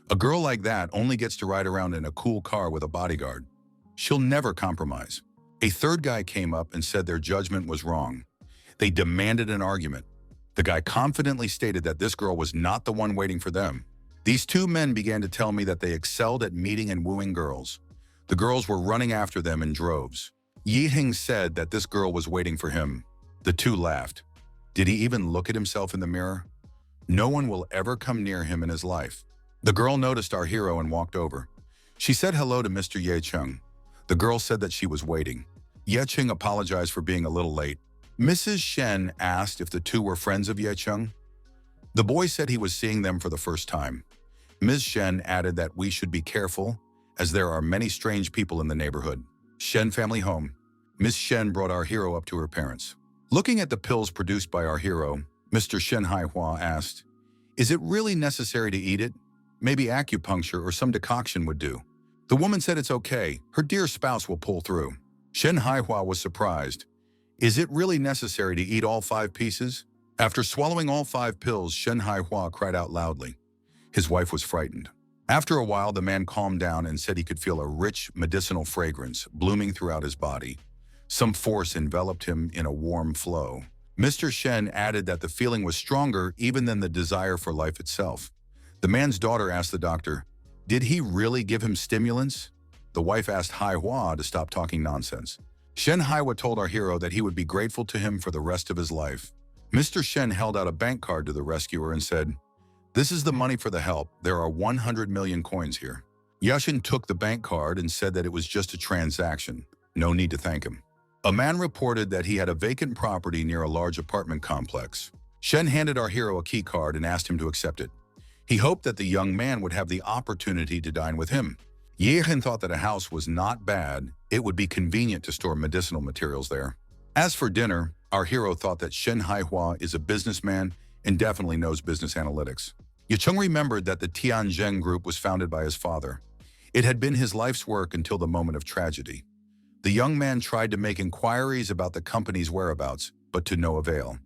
A girl like that only gets to ride around in a cool car with a bodyguard. She'll never compromise. A 3rd guy came up and said their judgment was wrong. They demanded an argument. The guy confidently stated that this girl was not the one waiting for them. These 2 men began to tell me that they excelled at meeting and wooing girls. The girls were running after them in droves. Yi Hing said that this girl was waiting for him. The 2 laughed. Did he even look at himself in the mirror? No one will ever come near him in his life. The girl noticed our hero and walked over. She said hello to Mr. Ye Chung. The girl said that she was waiting. Ye Chung apologized for being a little late. Mrs. Shen asked if the 2 were friends of Ye Chung. The boy said he was seeing them for the first time. Ms. Shen added that we should be careful, as there are many strange people in the neighborhood. Shen family home. Ms. Shen brought our hero up to her parents. Looking at the pills produced by our hero, Mr. Shen Haihua asked, is it really necessary to eat it? Maybe acupuncture or some decoction would do. The woman said it's okay, her dear spouse will pull through. Shen Haihua was surprised. Is it really necessary to eat all 5 pieces? After swallowing all 5 pills, Shen Haihua cried out loudly. His wife was frightened. After a while, the man calmed down and said he could feel a rich medicinal fragrance blooming throughout his body. Some force enveloped him in a warm flow. Mr. Shen added that the feeling was stronger even than the desire for life itself. The man's daughter asked the doctor, did he really give him stimulants? The wife asked Haihua to stop talking nonsense. Shen Haihua told our hero that he would be grateful to him for the rest of his life. Mr. Shen held out a bank card to the rescuer and said, "This is the money for the help. There are 100 million coins here." Yashin took the bank card and said that it was just a transaction. No need to thank him. A man reported that he had a vacant property near a large apartment complex. Shen handed our hero a key card and asked him to accept it. He hoped that the young man would have the opportunity to dine with him. Yehan thought that a house was not bad. It would be convenient to store medicinal materials there. As for dinner, our hero thought that Shen Hawa is a businessman and definitely knows business analytics. Yicheng remembered that the Tianzheng group was founded by his father. It had been his life's work until the moment of tragedy. The young man tried to make inquiries about the company's whereabouts, but to no avail.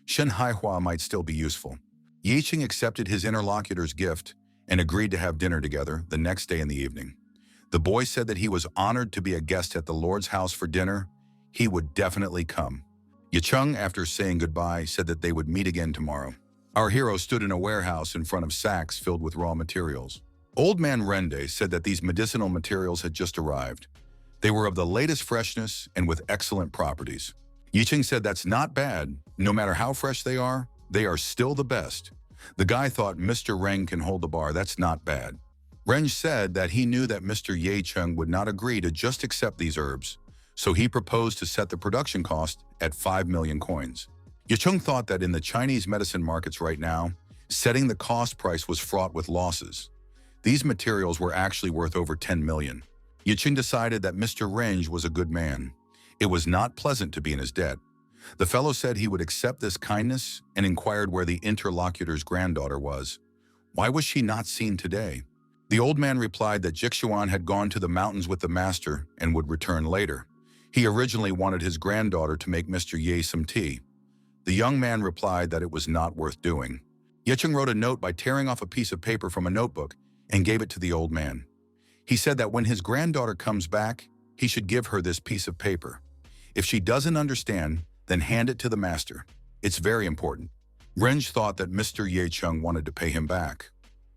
Shen Haihua might still be useful. Yicheng accepted his interlocutor's gift and agreed to have dinner together the next day in the evening. The boy said that he was honored to be a guest at the Lord's house for dinner. He would definitely come. Yicheng, after saying goodbye, said that they would meet again tomorrow. Our hero stood in a warehouse in front of sacks filled with raw materials. Old man Rende said that these medicinal materials had just arrived. They were of the latest freshness and with excellent properties. Yicheng said that's not bad. No matter how fresh they are still the best. The guy thought Mr. Reng can hold the bar. That's not bad. Reng said that he knew that Mr. Yecheng would not agree to just accept these herbs, so he proposed to set the production cost at 5 million coins. Yecheng thought that in the Chinese medicine markets right now, setting the cost price was fraught with losses. These materials were actually worth over 10 million. Yicheng decided that Mr. Reng was a good man. It was not pleasant to be in his debt. The fellow said he would accept this kindness and inquired where the interlocutor's granddaughter was. Why was she not seen today? The old man replied that Jixuan had gone to the mountains with the master and would return later. He originally wanted his granddaughter to make Mr. Ye some tea. The young man replied that it was not worth doing. Yicheng wrote a note by tearing off a piece of paper from a notebook and gave it to the old man. He said that when his granddaughter comes back, he should give her this piece of paper. If she doesn't understand, then hand it to the master. It's very important. Reng thought that Mr. Yecheng wanted to pay him back.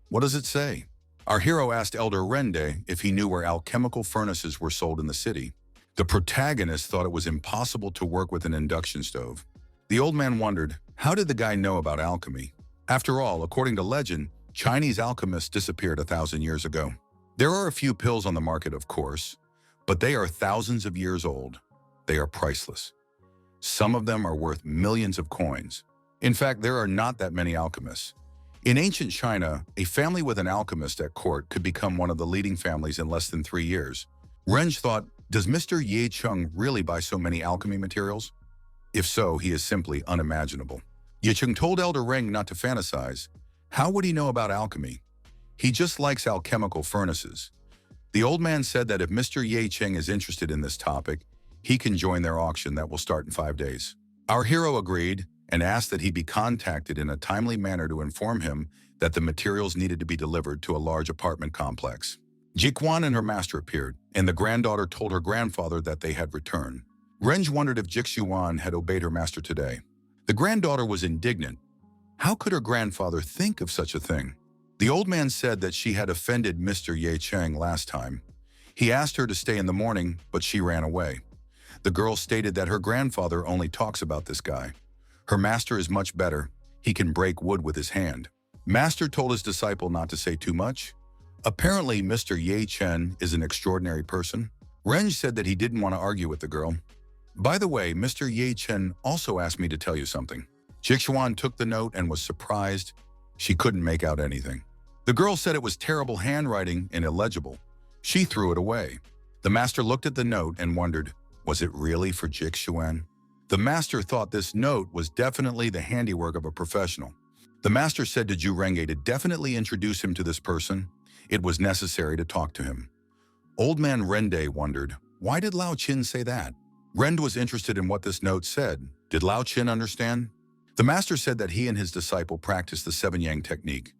What does it say? Our hero asked Elder Rende if he knew where alchemical furnaces were sold in the city. The protagonist thought it was impossible to work with an induction stove. The old man wondered, how did the guy know about alchemy? After all, according to legend, Chinese alchemists disappeared 1,000 years ago. There are a few pills on the market, of course, but they are thousands of years old. They are priceless. Some of them are worth millions of coins. In fact, there are not that many alchemists. In ancient China, a family with an alchemist at court could become one of the leading families in less than 3 years. Reng thought, does Mr. Ye Cheng really buy so many alchemy materials? If so, he is simply unimaginable. Yicheng told Elder Reng not to fantasize. How would he know about alchemy? He just likes alchemical furnaces. The old man said that if Mr. Ye Cheng is interested in this topic, he can join their auction that will start in 5 days. Our hero agreed and asked that he be contacted in a timely manner to inform him that the materials needed to be delivered to a large apartment complex. Jixuan and her master appeared, and the granddaughter told her grandfather that they had returned. Reng wondered if Jixuan had obeyed her master today. The granddaughter was indignant. How could her grandfather think of such a thing? The old man said that she had offended Mr. Ye Cheng last time. He asked her to stay in the morning, but she ran away. The girl stated that her grandfather only talks about this guy. Her master is much better. He can break wood with his hand. Master told his disciple not to say too much. Apparently, Mr. Ye Chen is an extraordinary person. Reng said that he didn't want to argue with the girl. By the way, Mr. Ye Chen also asked me to tell you something. Jixuan took the note and was surprised. She couldn't make out anything. The girl said it was terrible handwriting and illegible. She threw it away. The master looked at the note and wondered, was it really for Jixuan? The master thought this note was definitely the handiwork of a professional. The master said to Ju Renge to definitely introduce him to this person. It was necessary to talk to him. Old man Rende wondered, why did Lao Qin say that? Rend was interested in what this note said. Did Lao Qin understand? The master said that he and his disciple practiced the 7 Yang technique.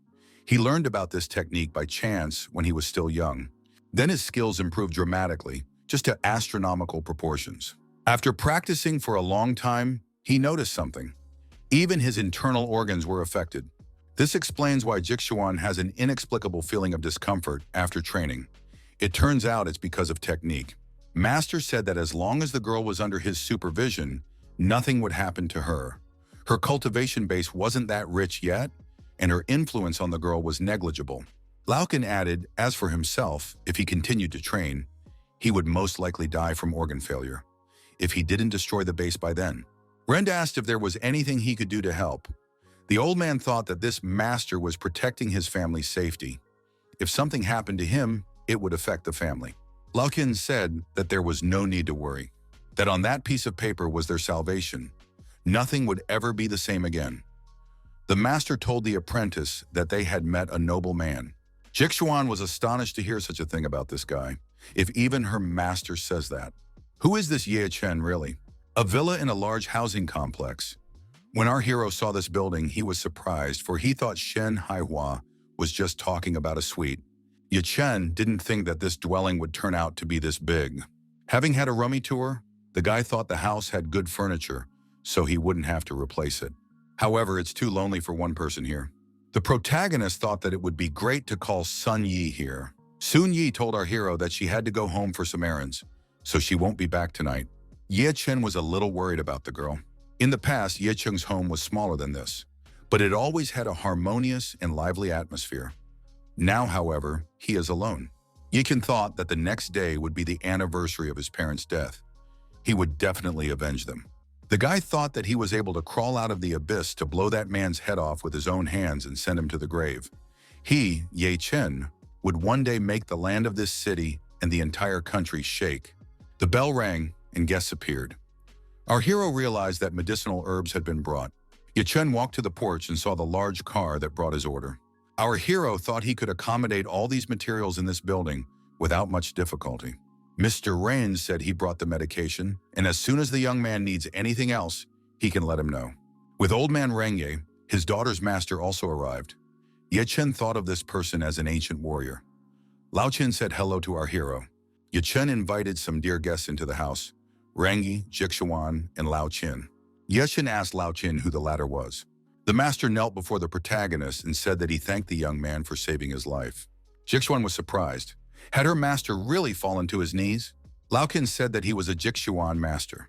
He learned about this technique by chance when he was still young. Then his skills improved dramatically, just to astronomical proportions. After practicing for a long time, he noticed something. Even his internal organs were affected. This explains why Jixuan has an inexplicable feeling of discomfort after training. It turns out it's because of technique. Master said that as long as the girl was under his supervision, nothing would happen to her. Her cultivation base wasn't that rich yet, and her influence on the girl was negligible. Laukin added, as for himself, if he continued to train, he would most likely die from organ failure, if he didn't destroy the base by then. Rend asked if there was anything he could do to help. The old man thought that this master was protecting his family's safety. If something happened to him, it would affect the family. Laukin said that there was no need to worry, that on that piece of paper was their salvation. Nothing would ever be the same again. The master told the apprentice that they had met a noble man. Jixuan was astonished to hear such a thing about this guy. If even her master says that. Who is this Ye Chen really? A villa in a large housing complex. When our hero saw this building, he was surprised, for he thought Shen Hawa was just talking about a suite. Ye Chen didn't think that this dwelling would turn out to be this big. Having had a rummy tour, the guy thought the house had good furniture, so he wouldn't have to replace it. However, it's too lonely for one person here. The protagonist thought that it would be great to call Sun Yi here. Sun Yi told our hero that she had to go home for some errands, so she won't be back tonight. Ye Chen was a little worried about the girl. In the past, Ye Chen's home was smaller than this, but it always had a harmonious and lively atmosphere. Now, however, he is alone. Ye Chen thought that the next day would be the anniversary of his parents' death. He would definitely avenge them. The guy thought that he was able to crawl out of the abyss to blow that man's head off with his own hands and send him to the grave. He, Ye Chen, would one day make the land of this city and the entire country shake. The bell rang and guests appeared. Our hero realized that medicinal herbs had been brought. Ye Chen walked to the porch and saw the large car that brought his order. Our hero thought he could accommodate all these materials in this building without much difficulty. Mr. Rain said he brought the medication, and as soon as the young man needs anything else, he can let him know. With old man Rengye, his daughter's master also arrived. Ye Chen thought of this person as an ancient warrior. Lao Chen said hello to our hero. Ye Chen invited some dear guests into the house, Rengye, Jixuan, and Lao Chen. Ye Chen asked Lao Chen who the latter was. The master knelt before the protagonist and said that he thanked the young man for saving his life. Jixuan was surprised. Had her master really fallen to his knees? Lao Chen said that he was a Jixuan master.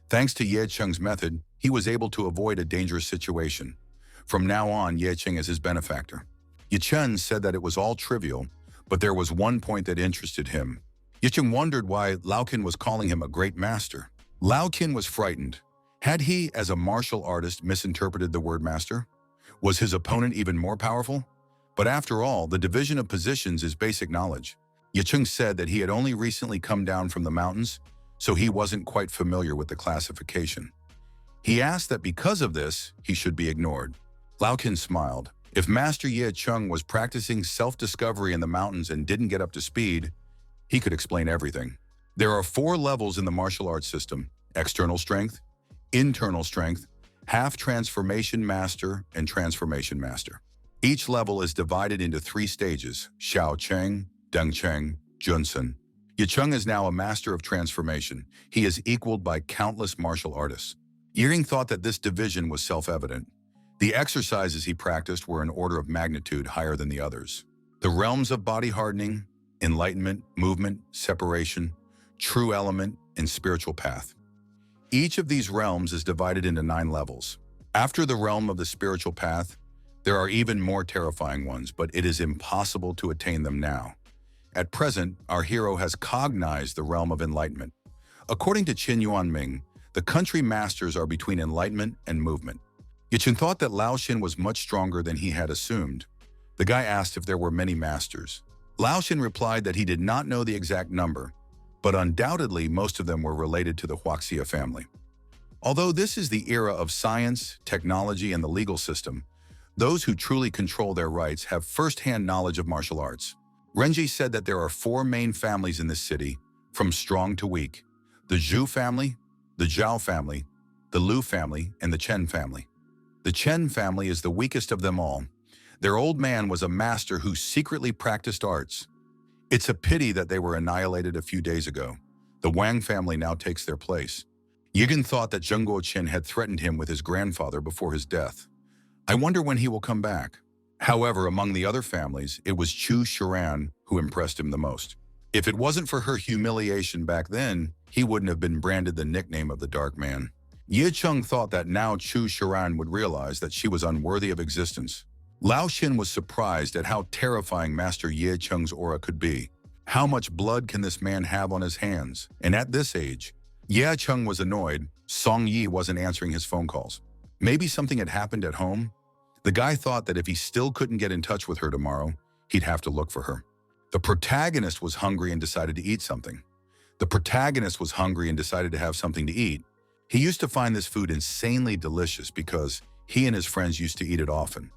Thanks to Ye Cheng's method, he was able to avoid a dangerous situation. From now on, Ye Cheng is his benefactor. Ye Chen said that it was all trivial, but there was one point that interested him. Ye Cheng wondered why Lao Chen was calling him a great master. Lao Chen was frightened. Had he, as a martial artist, misinterpreted the word master? Was his opponent even more powerful? But after all, the division of positions is basic knowledge. Ye Cheng said that he had only recently come down from the mountains, so he wasn't quite familiar with the classification. He asked that because of this, he should be ignored. Lao Chen smiled. If Master Ye Cheng was practicing self-discovery in the mountains and didn't get up to speed, he could explain everything. There are 4 levels in the martial arts system: external strength, internal strength, half transformation master, and transformation master. Each level is divided into 3 stages: Xiao Cheng, Deng Cheng, Junsen. Ye Cheng is now a master of transformation. He is equaled by countless martial artists. Ying thought that this division was self-evident. The exercises he practiced were an order of magnitude higher than the others. The realms of body hardening, enlightenment, movement, separation, true element, and spiritual path. Each of these realms is divided into 9 levels. After the realm of the spiritual path, there are even more terrifying ones, but it is impossible to attain them now. At present, our hero has cognized the realm of enlightenment. According to Qin Yuanming, the country masters are between enlightenment and movement. Ye Chen thought that Lao Xin was much stronger than he had assumed. The guy asked if there were many masters. Lao Xin replied that he did not know the exact number, but undoubtedly most of them were related to the Huaxia family. Although this is the era of science, technology, and the legal system, those who truly control their rights have first-hand knowledge of martial arts. Renji said that there are 4 main families in this city, from strong to weak: the Zhu family, the Zhao family, the Lu family, and the Chen family. The Chen family is the weakest of them all. Their old man was a master who secretly practiced arts. It's a pity that they were annihilated a few days ago. The Wang family now takes their place. Yigan thought that Zheng Guoqin had threatened him with his grandfather before his death. I wonder when he will come back. However, among the other families, it was Chu Chiran who impressed him the most. If it wasn't for her humiliation back then, he wouldn't have been branded the nickname of the Dark Man. Ye Cheng thought that now Chu Chiran would realize that she was unworthy of existence. Lao Xin was surprised at how terrifying Master Ye Cheng's aura could be. How much blood can this man have on his hands? And at this age, Ye Cheng was annoyed Song Yi wasn't answering his phone calls. Maybe something had happened at home? The guy thought that if he still couldn't get in touch with her tomorrow, he'd have to look for her. The protagonist was hungry and decided to eat something. The protagonist was hungry and decided to have something to eat. He used to find this food insanely delicious because he and his friends used to eat it often.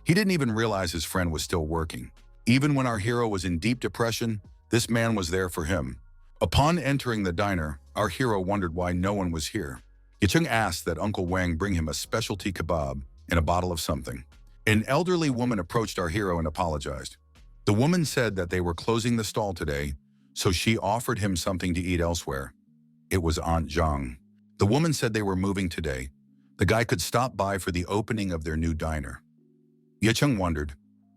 He didn't even realize his friend was still working. Even when our hero was in deep depression, this man was there for him. Upon entering the diner, our hero wondered why no one was here. Yicheng asked that Uncle Wang bring him a specialty kebab and a bottle of something. An elderly woman approached our hero and apologized. The woman said that they were closing the stall today, so she offered him something to eat elsewhere. It was Aunt Zhang. The woman said they were moving today. The guy could stop by for the opening of their new diner. Yicheng wondered,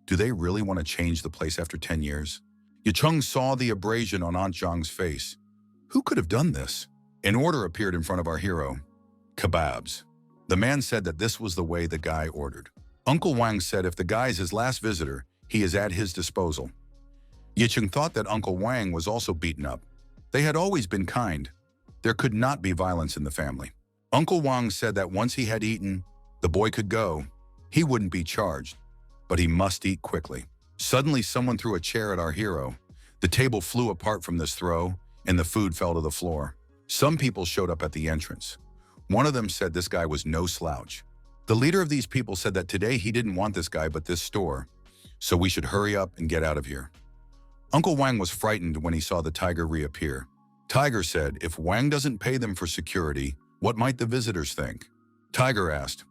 do they really want to change the place after 10 years? Yicheng saw the abrasion on Aunt Zhang's face. Who could have done this? An order appeared in front of our hero. Kebabs. The man said that this was the way the guy ordered. Uncle Wang said if the guy is his last visitor, he is at his disposal. Yicheng thought that Uncle Wang was also beaten up. They had always been kind. There could not be violence in the family. Uncle Wang said that once he had eaten, the boy could go. He wouldn't be charged, but he must eat quickly. Suddenly, someone threw a chair at our hero. The table flew apart from this throw, and the food fell to the floor. Some people showed up at the entrance. One of them said this guy was no slouch. The leader of these people said that today he didn't want this guy but this store, so we should hurry up and get out of here. Uncle Wang was frightened when he saw the tiger reappear. Tiger said, if Wang doesn't pay them for security, what might the visitors think? Tiger asked,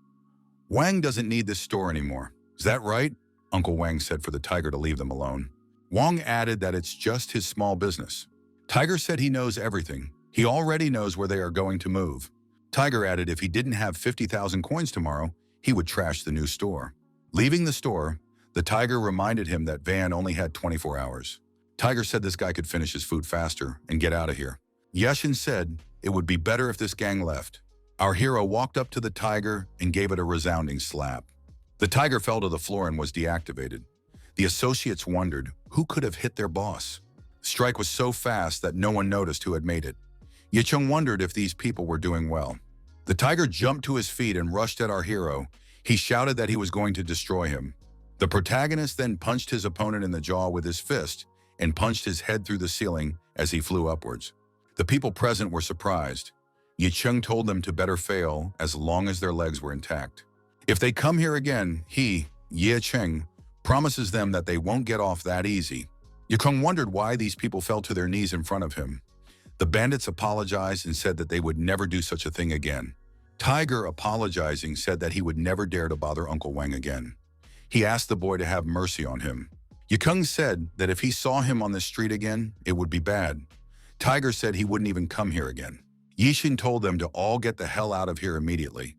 Wang doesn't need this store anymore. Is that right? Uncle Wang said for the tiger to leave them alone. Wang added that it's just his small business. Tiger said he knows everything. He already knows where they are going to move. Tiger added if he didn't have 50,000 coins tomorrow, he would trash the new store. Leaving the store, the tiger reminded him that Van only had 24 hours. Tiger said this guy could finish his food faster and get out of here. Yeshin said it would be better if this gang left. Our hero walked up to the tiger and gave it a resounding slap. The tiger fell to the floor and was deactivated. The associates wondered who could have hit their boss. The strike was so fast that no one noticed who had made it. Yicheng wondered if these people were doing well. The tiger jumped to his feet and rushed at our hero. He shouted that he was going to destroy him. The protagonist then punched his opponent in the jaw with his fist and punched his head through the ceiling as he flew upwards. The people present were surprised. Yicheng told them to better fail as long as their legs were intact. If they come here again, he, Yicheng, promises them that they won't get off that easy. Yicheng wondered why these people fell to their knees in front of him. The bandits apologized and said that they would never do such a thing again. Tiger, apologizing, said that he would never dare to bother Uncle Wang again. He asked the boy to have mercy on him. Yicheng said that if he saw him on the street again, it would be bad. Tiger said he wouldn't even come here again. Yishin told them to all get the hell out of here immediately.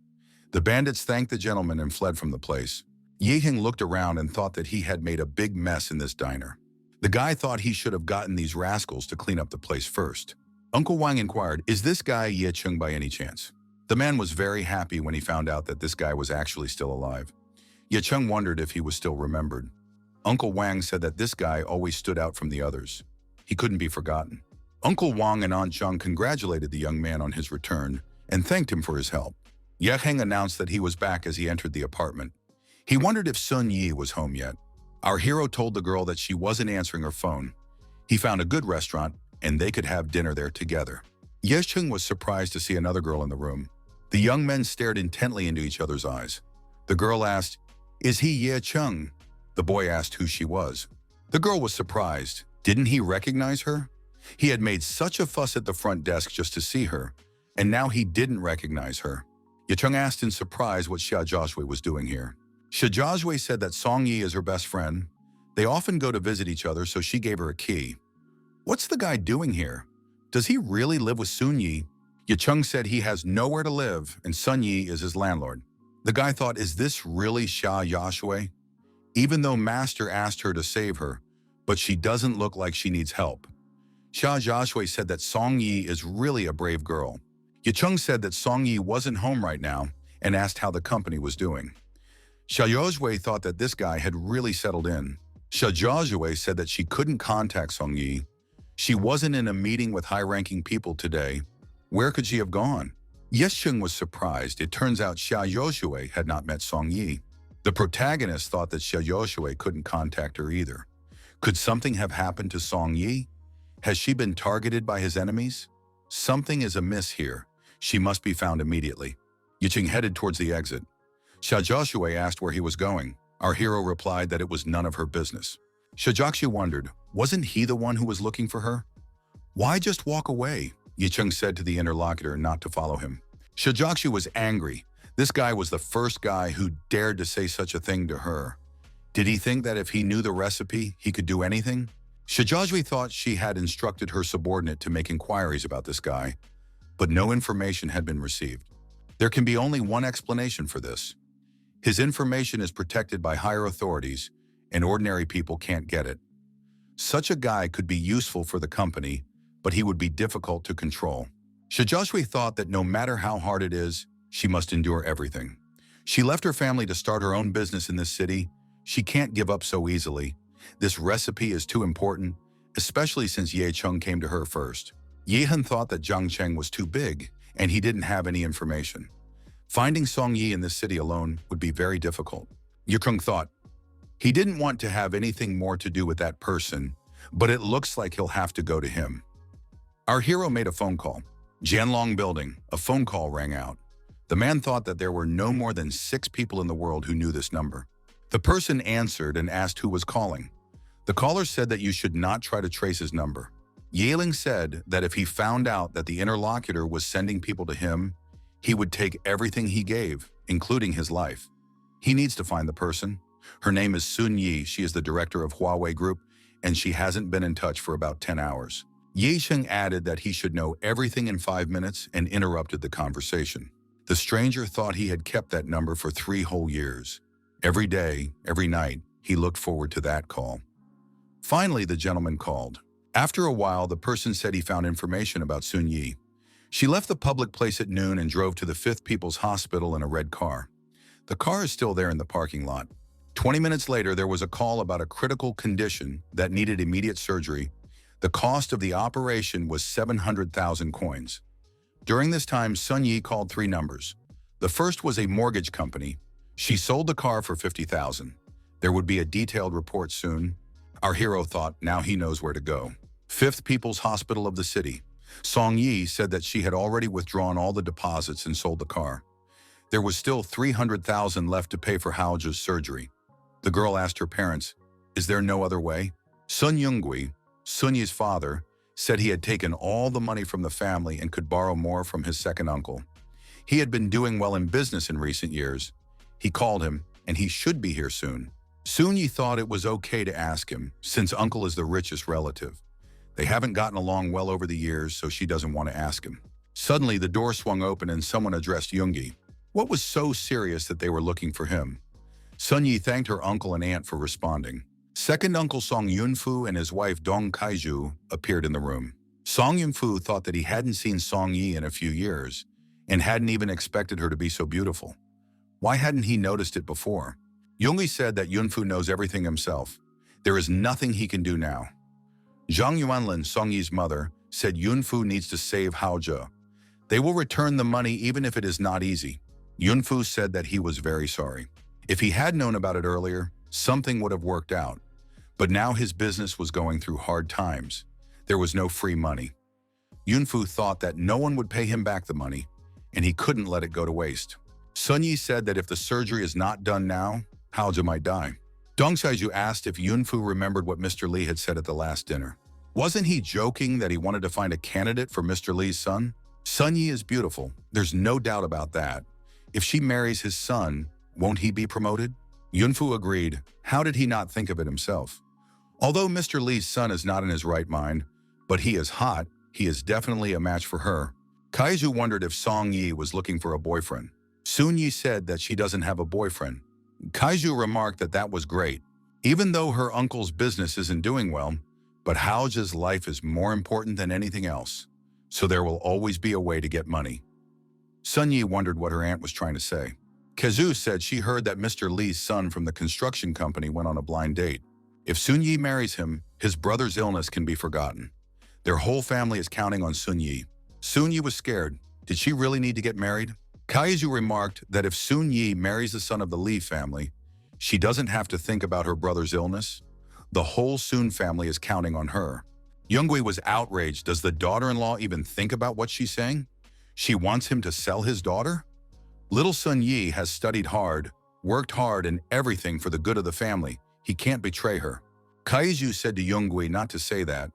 The bandits thanked the gentleman and fled from the place. Yiheng looked around and thought that he had made a big mess in this diner. The guy thought he should have gotten these rascals to clean up the place first. Uncle Wang inquired, is this guy Ye Cheng by any chance? The man was very happy when he found out that this guy was actually still alive. Ye Cheng wondered if he was still remembered. Uncle Wang said that this guy always stood out from the others. He couldn't be forgotten. Uncle Wang and Aunt Zhang congratulated the young man on his return and thanked him for his help. Ye Heng announced that he was back as he entered the apartment. He wondered if Sun Yi was home yet. Our hero told the girl that she wasn't answering her phone. He found a good restaurant and they could have dinner there together. Ye Cheng was surprised to see another girl in the room. The young men stared intently into each other's eyes. The girl asked, is he Ye Cheng? The boy asked who she was. The girl was surprised. Didn't he recognize her? He had made such a fuss at the front desk just to see her, and now he didn't recognize her. Ye Cheng asked in surprise what Xia Jiaxue was doing here. Xia Jiaxue said that Song Yi is her best friend. They often go to visit each other, so she gave her a key. What's the guy doing here? Does he really live with Sun Yi? Ye Cheng said he has nowhere to live and Sun Yi is his landlord. The guy thought, is this really Xia Jiaxue? Even though Master asked her to save her, but she doesn't look like she needs help. Xia Jiaxue said that Song Yi is really a brave girl. Yicheng said that Song Yi wasn't home right now and asked how the company was doing. Xiaoyue thought that this guy had really settled in. Xiaoyue said that she couldn't contact Song Yi. She wasn't in a meeting with high-ranking people today. Where could she have gone? Yesheng was surprised. It turns out Xiaoyue had not met Song Yi. The protagonist thought that Xiaoyue couldn't contact her either. Could something have happened to Song Yi? Has she been targeted by his enemies? Something is amiss here. She must be found immediately. Yicheng headed towards the exit. Xiaoyue asked where he was going. Our hero replied that it was none of her business. Xiaojiaxu wondered, wasn't he the one who was looking for her? Why just walk away? Yicheng said to the interlocutor not to follow him. Xiaojiaxu was angry. This guy was the first guy who dared to say such a thing to her. Did he think that if he knew the recipe, he could do anything? Xiaojiaxu thought she had instructed her subordinate to make inquiries about this guy, but no information had been received. There can be only one explanation for this. His information is protected by higher authorities, and ordinary people can't get it. Such a guy could be useful for the company, but he would be difficult to control. Xiaojiaxu thought that no matter how hard it is, she must endure everything. She left her family to start her own business in this city. She can't give up so easily. This recipe is too important, especially since Ye Cheng came to her first. Ye Han thought that Zhang Cheng was too big, and he didn't have any information. Finding Song Yi in this city alone would be very difficult. Yukeng thought, he didn't want to have anything more to do with that person, but it looks like he'll have to go to him. Our hero made a phone call. Jianlong Building, a phone call rang out. The man thought that there were no more than 6 people in the world who knew this number. The person answered and asked who was calling. The caller said that you should not try to trace his number. Yeling said that if he found out that the interlocutor was sending people to him, he would take everything he gave, including his life. He needs to find the person. Her name is Sun Yi. She is the director of Huawei Group, and she hasn't been in touch for about 10 hours. Ye Sheng added that he should know everything in 5 minutes and interrupted the conversation. The stranger thought he had kept that number for 3 whole years. Every day, every night, he looked forward to that call. Finally, the gentleman called. After a while, the person said he found information about Sun Yi. She left the public place at noon and drove to the 5th People's Hospital in a red car. The car is still there in the parking lot. 20 minutes later, there was a call about a critical condition that needed immediate surgery. The cost of the operation was 700,000 coins. During this time, Sun Yi called 3 numbers. The first was a mortgage company. She sold the car for 50,000. There would be a detailed report soon. Our hero thought now he knows where to go. 5th People's Hospital of the city. Song Yi said that she had already withdrawn all the deposits and sold the car. There was still 300,000 left to pay for Haojia's surgery. The girl asked her parents, is there no other way? Sun Yunggui, Sun Yi's father, said he had taken all the money from the family and could borrow more from his second uncle. He had been doing well in business in recent years. He called him, and he should be here soon. Sun Yi thought it was okay to ask him, since uncle is the richest relative. They haven't gotten along well over the years, so she doesn't want to ask him. Suddenly, the door swung open and someone addressed Yoongi. What was so serious that they were looking for him? Sun Yi thanked her uncle and aunt for responding. Second uncle Song Yunfu and his wife Dong Kaiju appeared in the room. Song Yunfu thought that he hadn't seen Song Yi in a few years and hadn't even expected her to be so beautiful. Why hadn't he noticed it before? Yoongi said that Yunfu knows everything himself. There is nothing he can do now. Zhang Yuanlin, Song Yi's mother, said Yunfu needs to save Haojia. They will return the money even if it is not easy. Yunfu said that he was very sorry. If he had known about it earlier, something would have worked out. But now his business was going through hard times. There was no free money. Yunfu thought that no one would pay him back the money, and he couldn't let it go to waste. Sun Yi said that if the surgery is not done now, Haojia might die. Dong Xiaiju asked if Yunfu remembered what Mr. Li had said at the last dinner. Wasn't he joking that he wanted to find a candidate for Mr. Li's son? Sun Yi is beautiful. There's no doubt about that. If she marries his son, won't he be promoted? Yunfu agreed. How did he not think of it himself? Although Mr. Li's son is not in his right mind, but he is hot, he is definitely a match for her. Kaiju wondered if Song Yi was looking for a boyfriend. Sun Yi said that she doesn't have a boyfriend. Kaiju remarked that that was great. Even though her uncle's business isn't doing well, but Haojia's life is more important than anything else. So there will always be a way to get money. Sun Yi wondered what her aunt was trying to say. Kazu said she heard that Mr. Li's son from the construction company went on a blind date. If Sun Yi marries him, his brother's illness can be forgotten. Their whole family is counting on Sun Yi. Sun Yi was scared. Did she really need to get married? Kaiju remarked that if Sun Yi marries the son of the Li family, she doesn't have to think about her brother's illness. The whole Sun family is counting on her. Youngui was outraged. Does the daughter-in-law even think about what she's saying? She wants him to sell his daughter? Little Sun Yi has studied hard, worked hard and everything for the good of the family. He can't betray her. Kaiju said to Youngui not to say that.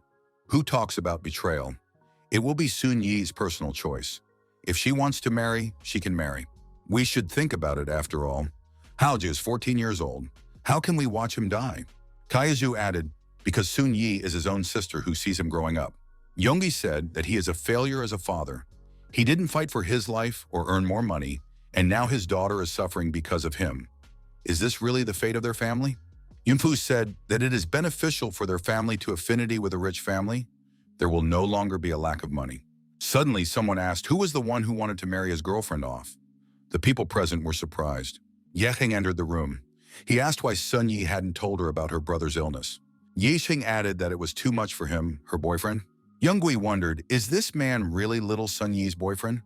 Who talks about betrayal? It will be Sun Yi's personal choice. If she wants to marry, she can marry. We should think about it after all. Haoji is 14 years old. How can we watch him die? Kaiju added, because Sun Yi is his own sister who sees him growing up. Youngi said that he is a failure as a father. He didn't fight for his life or earn more money, and now his daughter is suffering because of him. Is this really the fate of their family? Yunfu said that it is beneficial for their family to affinity with a rich family. There will no longer be a lack of money. Suddenly, someone asked who was the one who wanted to marry his girlfriend off. The people present were surprised. Yexing entered the room. He asked why Sun Yi hadn't told her about her brother's illness. Yexing added that it was too much for him, her boyfriend. Youngui wondered, is this man really little Sun Yi's boyfriend?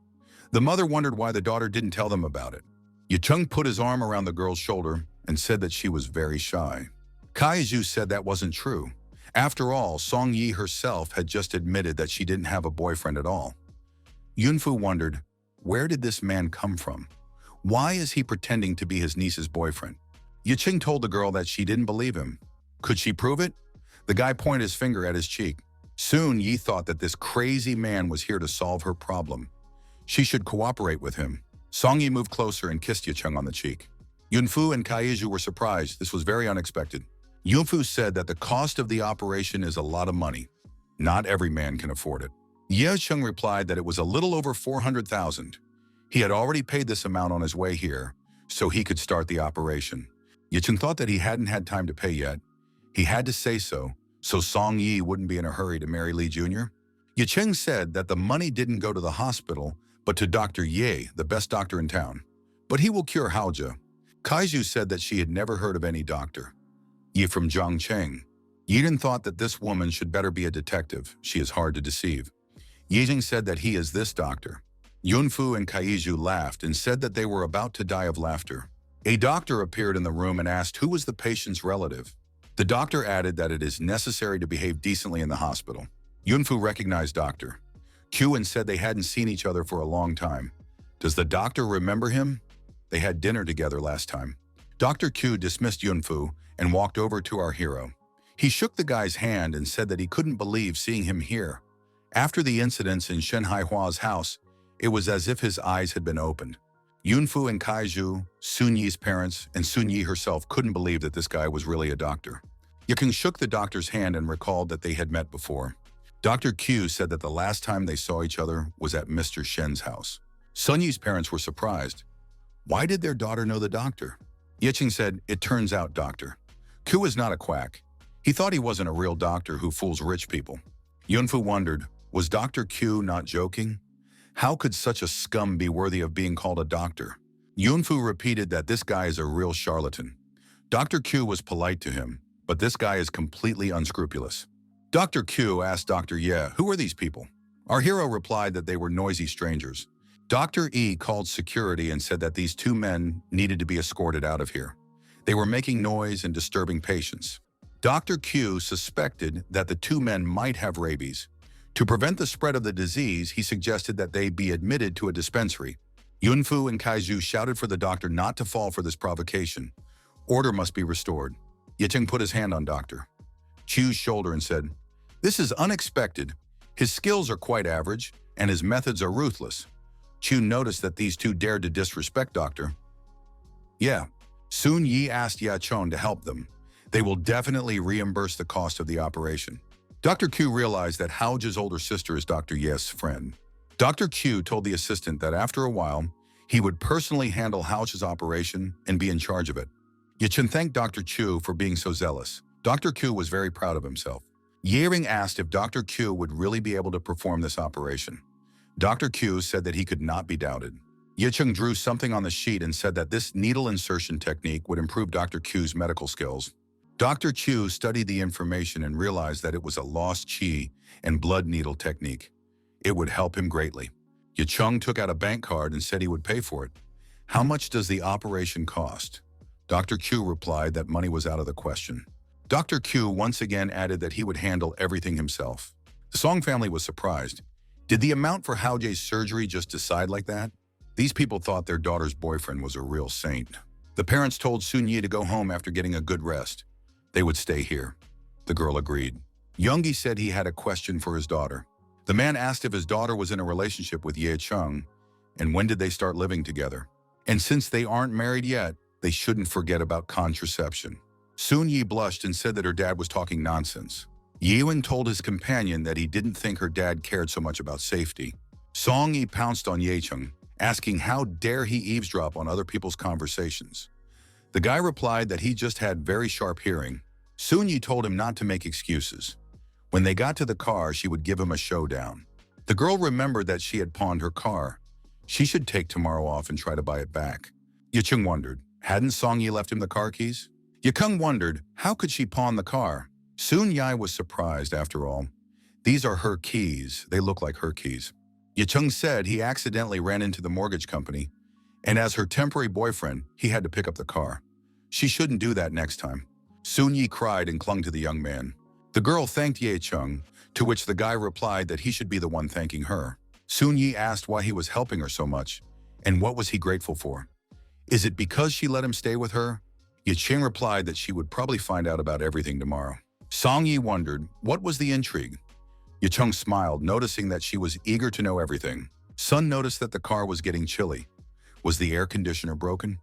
The mother wondered why the daughter didn't tell them about it. Yicheng put his arm around the girl's shoulder and said that she was very shy. Kaiju said that wasn't true. After all, Song Yi herself had just admitted that she didn't have a boyfriend at all. Yunfu wondered, where did this man come from? Why is he pretending to be his niece's boyfriend? Yicheng told the girl that she didn't believe him. Could she prove it? The guy pointed his finger at his cheek. Soon, Yi thought that this crazy man was here to solve her problem. She should cooperate with him. Song Yi moved closer and kissed Yicheng on the cheek. Yunfu and Kaiju were surprised. This was very unexpected. Yunfu said that the cost of the operation is a lot of money. Not every man can afford it. Yicheng replied that it was a little over 400,000. He had already paid this amount on his way here, so he could start the operation. Yicheng thought that he hadn't had time to pay yet. He had to say so Song Yi wouldn't be in a hurry to marry Li Jr. Yicheng said that the money didn't go to the hospital, but to Dr. Ye, the best doctor in town. But he will cure Haoja. Kaiju said that she had never heard of any doctor. Yi from Zhangcheng. Yijing thought that this woman should better be a detective. She is hard to deceive. Yijing said that he is this doctor. Yunfu and Kaiju laughed and said that they were about to die of laughter. A doctor appeared in the room and asked who was the patient's relative. The doctor added that it is necessary to behave decently in the hospital. Yunfu recognized Dr. Q and said they hadn't seen each other for a long time. Does the doctor remember him? They had dinner together last time. Dr. Q dismissed Yunfu and walked over to our hero. He shook the guy's hand and said that he couldn't believe seeing him here. After the incidents in Shen Hawa's house, it was as if his eyes had been opened. Yunfu and Kaiju, Sun Yi's parents, and Sun Yi herself couldn't believe that this guy was really a doctor. Yicheng shook the doctor's hand and recalled that they had met before. Dr. Q said that the last time they saw each other was at Mr. Shen's house. Sun Yi's parents were surprised. Why did their daughter know the doctor? Yicheng said, it turns out, doctor. Q is not a quack. He thought he wasn't a real doctor who fools rich people. Yunfu wondered, was Dr. Q not joking? How could such a scum be worthy of being called a doctor? Yunfu repeated that this guy is a real charlatan. Dr. Q was polite to him, but this guy is completely unscrupulous. Dr. Q asked Dr. Ye, who are these people? Our hero replied that they were noisy strangers. Dr. E called security and said that these two men needed to be escorted out of here. They were making noise and disturbing patients. Dr. Q suspected that the two men might have rabies. To prevent the spread of the disease, he suggested that they be admitted to a dispensary. Yunfu and Kaiju shouted for the doctor not to fall for this provocation. Order must be restored. Yicheng put his hand on Dr. Q's shoulder and said, this is unexpected. His skills are quite average, and his methods are ruthless. Chu noticed that these two dared to disrespect Dr. Yeah. Sun Yi asked Yachon to help them. They will definitely reimburse the cost of the operation. Dr. Q realized that Haoja's older sister is Dr. Ye's friend. Dr. Q told the assistant that after a while, he would personally handle Haoja's operation and be in charge of it. Yicheng thanked Dr. Chu for being so zealous. Dr. Q was very proud of himself. Yering asked if Dr. Q would really be able to perform this operation. Dr. Q said that he could not be doubted. Yicheng drew something on the sheet and said that this needle insertion technique would improve Dr. Q's medical skills. Dr. Q studied the information and realized that it was a lost qi and blood needle technique. It would help him greatly. Yicheng took out a bank card and said he would pay for it. How much does the operation cost? Dr. Q replied that money was out of the question. Dr. Q once again added that he would handle everything himself. The Song family was surprised. Did the amount for Hao Jie's surgery just decide like that? These people thought their daughter's boyfriend was a real saint. The parents told Sun Yi to go home after getting a good rest. They would stay here. The girl agreed. Youngie said he had a question for his daughter. The man asked if his daughter was in a relationship with Ye Cheng, and when did they start living together. And since they aren't married yet, they shouldn't forget about contraception. Sun Yi blushed and said that her dad was talking nonsense. Yiwen told his companion that he didn't think her dad cared so much about safety. Song Yi pounced on Ye Cheng, asking how dare he eavesdrop on other people's conversations. The guy replied that he just had very sharp hearing. Sun Yi told him not to make excuses. When they got to the car, she would give him a showdown. The girl remembered that she had pawned her car. She should take tomorrow off and try to buy it back. Yicheng wondered, hadn't Song Yi left him the car keys? Yikeng wondered, how could she pawn the car? Sun Yi was surprised, after all. These are her keys. They look like her keys. Yicheng said he accidentally ran into the mortgage company, and as her temporary boyfriend, he had to pick up the car. She shouldn't do that next time. Sun Yi cried and clung to the young man. The girl thanked Ye Cheng, to which the guy replied that he should be the one thanking her. Sun Yi asked why he was helping her so much, and what was he grateful for. Is it because she let him stay with her? Ye Cheng replied that she would probably find out about everything tomorrow. Song Yi wondered, what was the intrigue? Ye Cheng smiled, noticing that she was eager to know everything. Sun noticed that the car was getting chilly. Was the air conditioner broken?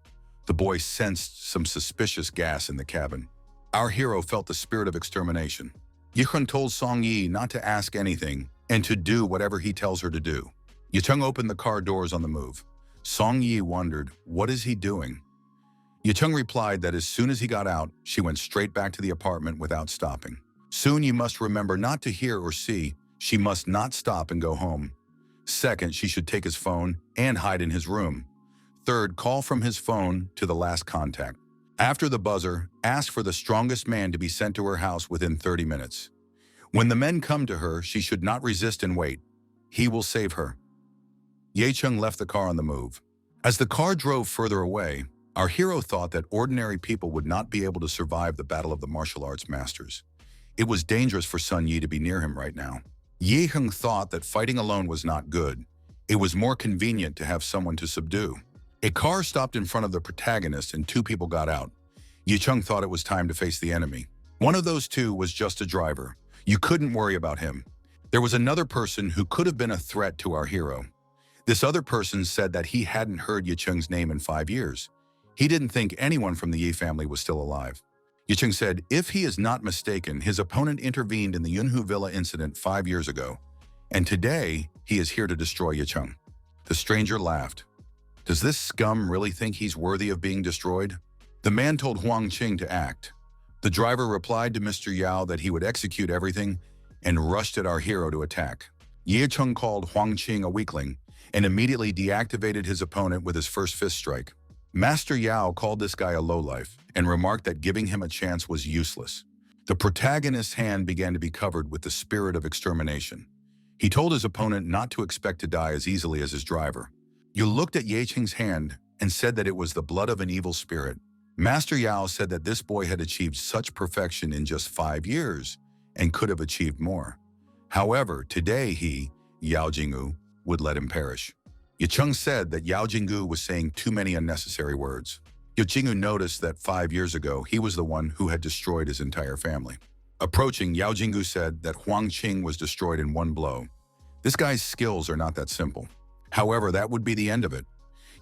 The boy sensed some suspicious gas in the cabin. Our hero felt the spirit of extermination. Yicheng told Song Yi not to ask anything and to do whatever he tells her to do. Yicheng opened the car doors on the move. Song Yi wondered, what is he doing? Yicheng replied that as soon as he got out, she went straight back to the apartment without stopping. Soon you must remember not to hear or see. She must not stop and go home. Second, she should take his phone and hide in his room. Third, call from his phone to the last contact. After the buzzer, ask for the strongest man to be sent to her house within 30 minutes. When the men come to her, she should not resist and wait. He will save her. Ye Cheng left the car on the move. As the car drove further away, our hero thought that ordinary people would not be able to survive the battle of the martial arts masters. It was dangerous for Sun Yi to be near him right now. Ye Heng thought that fighting alone was not good. It was more convenient to have someone to subdue. A car stopped in front of the protagonist and two people got out. Ye Cheng thought it was time to face the enemy. One of those two was just a driver. You couldn't worry about him. There was another person who could have been a threat to our hero. This other person said that he hadn't heard Ye Cheng's name in 5 years. He didn't think anyone from the Yi family was still alive. Ye Cheng said, if he is not mistaken, his opponent intervened in the Yunhu Villa incident 5 years ago, and today he is here to destroy Ye Cheng. The stranger laughed. Does this scum really think he's worthy of being destroyed? The man told Huang Qing to act. The driver replied to Mr. Yao that he would execute everything and rushed at our hero to attack. Ye Cheng called Huang Qing a weakling and immediately deactivated his opponent with his first fist strike. Master Yao called this guy a lowlife and remarked that giving him a chance was useless. The protagonist's hand began to be covered with the spirit of extermination. He told his opponent not to expect to die as easily as his driver. You looked at Ye Cheng's hand and said that it was the blood of an evil spirit. Master Yao said that this boy had achieved such perfection in just 5 years and could have achieved more. However, today he, Yao Jinggu, would let him perish. Ye Cheng said that Yao Jinggu was saying too many unnecessary words. Yao Jinggu noticed that 5 years ago he was the one who had destroyed his entire family. Approaching, Yao Jinggu said that Huang Qing was destroyed in one blow. This guy's skills are not that simple. However, that would be the end of it.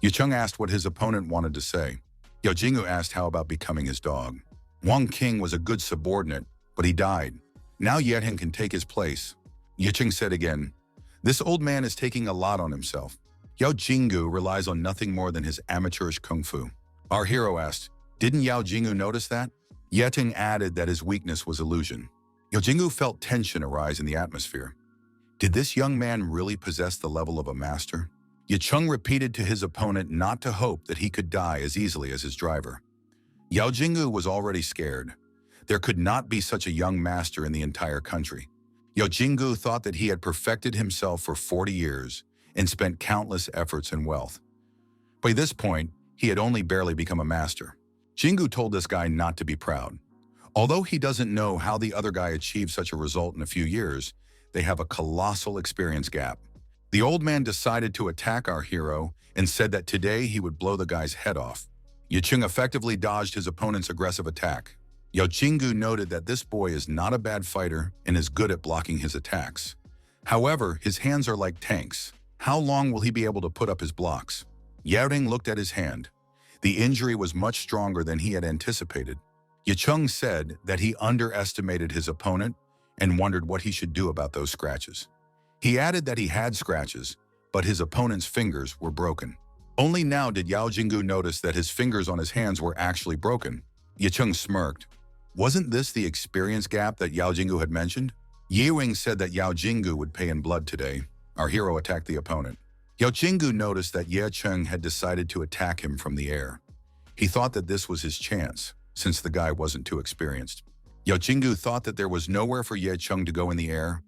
Ye Cheng asked what his opponent wanted to say. Yao Jinggu asked how about becoming his dog. Huang Qing was a good subordinate, but he died. Now Ye Heng can take his place. Ye Cheng said again, this old man is taking a lot on himself. Yao Jinggu relies on nothing more than his amateurish kung fu. Our hero asked, didn't Yao Jinggu notice that? Ye Ting added that his weakness was illusion. Yao Jinggu felt tension arise in the atmosphere. Did this young man really possess the level of a master? Ye Chung repeated to his opponent not to hope that he could die as easily as his driver. Yao Jinggu was already scared. There could not be such a young master in the entire country. Yao Jinggu thought that he had perfected himself for 40 years and spent countless efforts and wealth. By this point, he had only barely become a master. Jinggu told this guy not to be proud. Although he doesn't know how the other guy achieved such a result in a few years, they have a colossal experience gap. The old man decided to attack our hero and said that today he would blow the guy's head off. Ye Chung effectively dodged his opponent's aggressive attack. Yao Jinggu noted that this boy is not a bad fighter and is good at blocking his attacks. However, his hands are like tanks. How long will he be able to put up his blocks? Yaoring looked at his hand. The injury was much stronger than he had anticipated. Ye Chung said that he underestimated his opponent and wondered what he should do about those scratches. He added that he had scratches, but his opponent's fingers were broken. Only now did Yao Jinggu notice that his fingers on his hands were actually broken. Ye Chung smirked. Wasn't this the experience gap that Yao Jinggu had mentioned? Ye Wing said that Yao Jinggu would pay in blood today. Our hero attacked the opponent. Yao Jinggu noticed that Ye Chung had decided to attack him from the air. He thought that this was his chance, since the guy wasn't too experienced. Yao Jinggu thought that there was nowhere for Ye Chung to go in the air.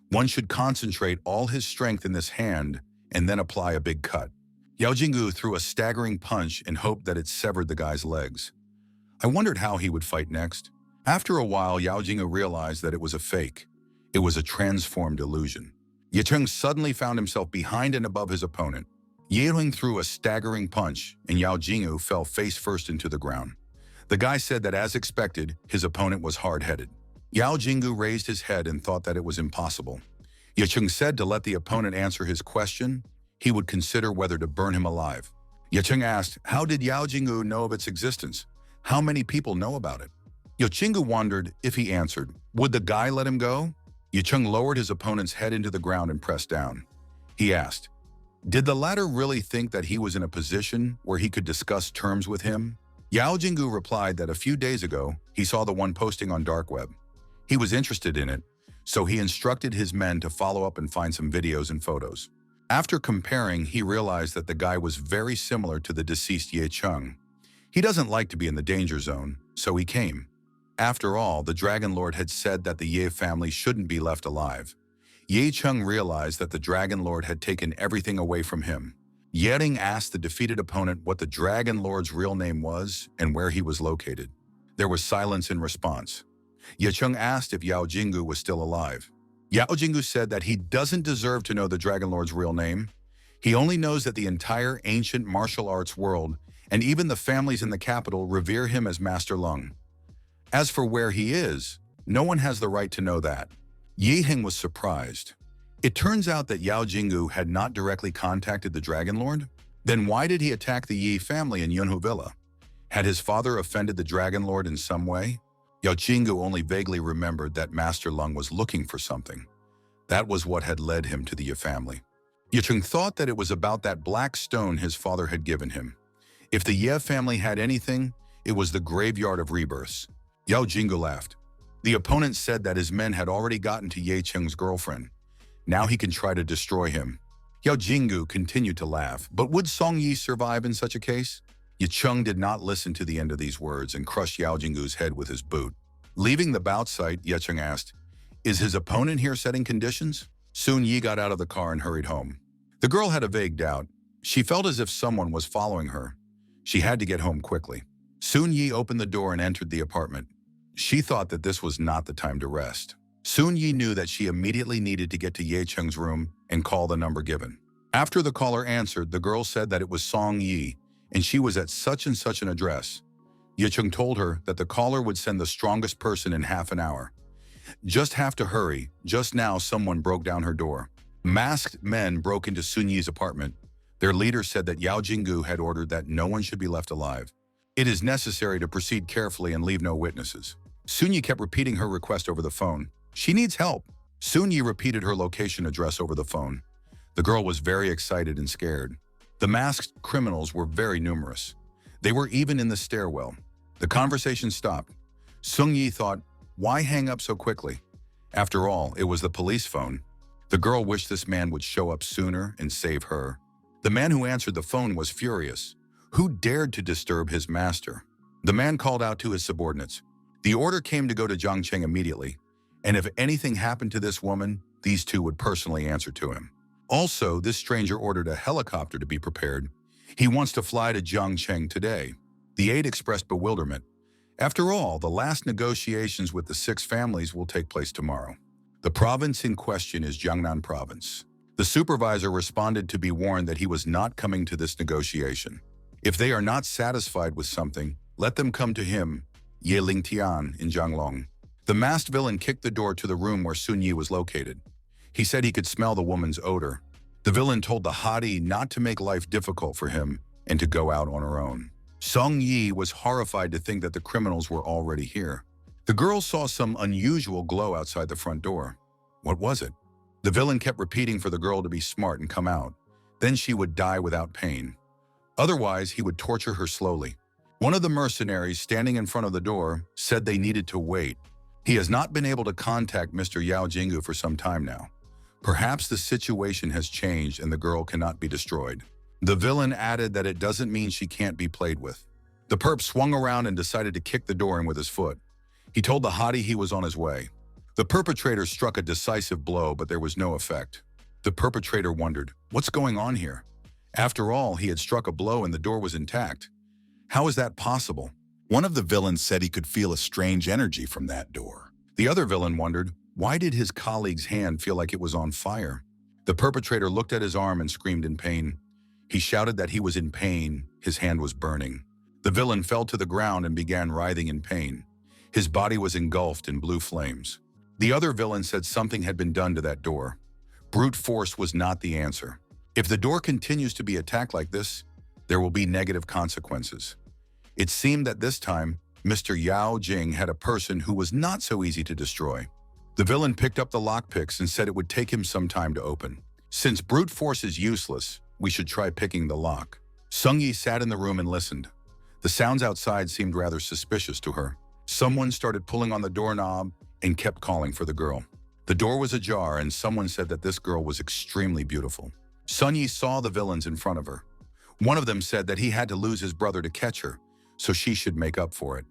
One should concentrate all his strength in this hand and then apply a big cut. Yao Jinggu threw a staggering punch and hoped that it severed the guy's legs. I wondered how he would fight next. After a while, Yao Jinggu realized that it was a fake. It was a transformed illusion. Ye Chung suddenly found himself behind and above his opponent. Ye Ling threw a staggering punch, and Yao Jinggu fell face first into the ground. The guy said that as expected, his opponent was hard-headed. Yao Jinggu raised his head and thought that it was impossible. Ye Chung said to let the opponent answer his question, he would consider whether to burn him alive. Ye Chung asked, how did Yao Jinggu know of its existence? How many people know about it? Yao Jinggu wondered if he answered, would the guy let him go? Ye Chung lowered his opponent's head into the ground and pressed down. He asked, did the latter really think that he was in a position where he could discuss terms with him? Yao Jinggu replied that a few days ago, he saw the one posting on dark web. He was interested in it, so he instructed his men to follow up and find some videos and photos. After comparing, he realized that the guy was very similar to the deceased Ye Chung. He doesn't like to be in the danger zone, so he came. After all, the Dragon Lord had said that the Ye family shouldn't be left alive. Ye Chung realized that the Dragon Lord had taken everything away from him. Yering asked the defeated opponent what the Dragon Lord's real name was and where he was located. There was silence in response. Ye Chung asked if Yao Jinggu was still alive. Yao Jinggu said that he doesn't deserve to know the Dragon Lord's real name. He only knows that the entire ancient martial arts world and even the families in the capital revere him as Master Lung. As for where he is, no one has the right to know that. Yi Hing was surprised. It turns out that Yao Jinggu had not directly contacted the Dragon Lord. Then why did he attack the Yi family in Yunhu Villa? Had his father offended the Dragon Lord in some way? Yao Jinggu only vaguely remembered that Master Lung was looking for something. That was what had led him to the Ye family. Ye Chung thought that it was about that black stone his father had given him. If the Ye family had anything, it was the graveyard of rebirths. Yao Jinggu laughed. The opponent said that his men had already gotten to Ye Cheng's girlfriend. Now he can try to destroy him. Yao Jinggu continued to laugh, but would Song Yi survive in such a case? Ye Chung did not listen to the end of these words and crushed Yao Jinggu's head with his boot. Leaving the bout site, Ye Chung asked, is his opponent here setting conditions? Soon Yi got out of the car and hurried home. The girl had a vague doubt. She felt as if someone was following her. She had to get home quickly. Soon Yi opened the door and entered the apartment. She thought that this was not the time to rest. Soon Yi knew that she immediately needed to get to Ye Cheng's room and call the number given. After the caller answered, the girl said that it was Song Yi, and she was at such and such an address. Ye Chung told her that the caller would send the strongest person in half an hour. Just have to hurry. Just now someone broke down her door. Masked men broke into Sun Yi's apartment. Their leader said that Yao Jinggu had ordered that no one should be left alive. It is necessary to proceed carefully and leave no witnesses. Sun Yi kept repeating her request over the phone. She needs help. Sun Yi repeated her location address over the phone. The girl was very excited and scared. The masked criminals were very numerous. They were even in the stairwell. The conversation stopped. Sun Yi thought, why hang up so quickly? After all, it was the police phone. The girl wished this man would show up sooner and save her. The man who answered the phone was furious. Who dared to disturb his master? The man called out to his subordinates. The order came to go to Jiang Cheng immediately, and if anything happened to this woman, these two would personally answer to him. Also, this stranger ordered a helicopter to be prepared. He wants to fly to Jiang Cheng today. The aide expressed bewilderment. After all, the last negotiations with the 6 families will take place tomorrow. The province in question is Jiangnan Province. The supervisor responded to be warned that he was not coming to this negotiation. If they are not satisfied with something, let them come to him, Ye Lingtian in Jianglong. The masked villain kicked the door to the room where Sun Yi was located. He said he could smell the woman's odor. The villain told the hottie not to make life difficult for him and to go out on her own. Song Yi was horrified to think that the criminals were already here. The girl saw some unusual glow outside the front door. What was it? The villain kept repeating for the girl to be smart and come out. Then she would die without pain. Otherwise, he would torture her slowly. One of the mercenaries standing in front of the door said they needed to wait. He has not been able to contact Mr. Yao Jingu for some time now. Perhaps the situation has changed and the girl cannot be destroyed. The villain added that it doesn't mean she can't be played with. The perp swung around and decided to kick the door in with his foot. He told the hottie he was on his way. The perpetrator struck a decisive blow, but there was no effect. The perpetrator wondered, what's going on here? After all, he had struck a blow and the door was intact. How is that possible? One of the villains said he could feel a strange energy from that door. The other villain wondered, why did his colleague's hand feel like it was on fire? The perpetrator looked at his arm and screamed in pain. He shouted that he was in pain, his hand was burning. The villain fell to the ground and began writhing in pain. His body was engulfed in blue flames. The other villain said something had been done to that door. Brute force was not the answer. If the door continues to be attacked like this, there will be negative consequences. It seemed that this time, Mr. Yao Jing had a person who was not so easy to destroy. The villain picked up the lockpicks and said it would take him some time to open. Since brute force is useless, we should try picking the lock. Sung Yi sat in the room and listened. The sounds outside seemed rather suspicious to her. Someone started pulling on the doorknob and kept calling for the girl. The door was ajar and someone said that this girl was extremely beautiful. Sun Yi saw the villains in front of her. One of them said that he had to lose his brother to catch her, so she should make up for it.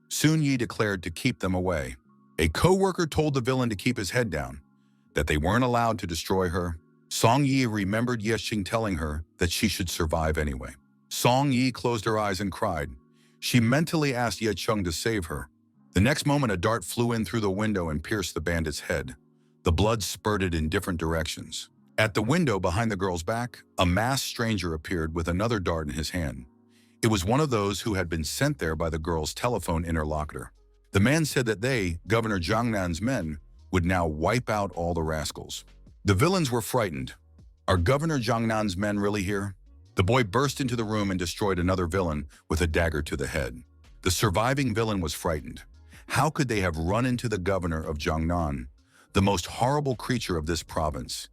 Sun Yi declared to keep them away. A co-worker told the villain to keep his head down, that they weren't allowed to destroy her. Song Yi remembered Yexing telling her that she should survive anyway. Song Yi closed her eyes and cried. She mentally asked Ye Chung to save her. The next moment, a dart flew in through the window and pierced the bandit's head. The blood spurted in different directions. At the window behind the girl's back, a masked stranger appeared with another dart in his hand. It was one of those who had been sent there by the girl's telephone interlocutor. The man said that they, Governor Jiangnan's men, would now wipe out all the rascals. The villains were frightened. Are Governor Jiangnan's men really here? The boy burst into the room and destroyed another villain with a dagger to the head. The surviving villain was frightened. How could they have run into the governor of Jiangnan, the most horrible creature of this province?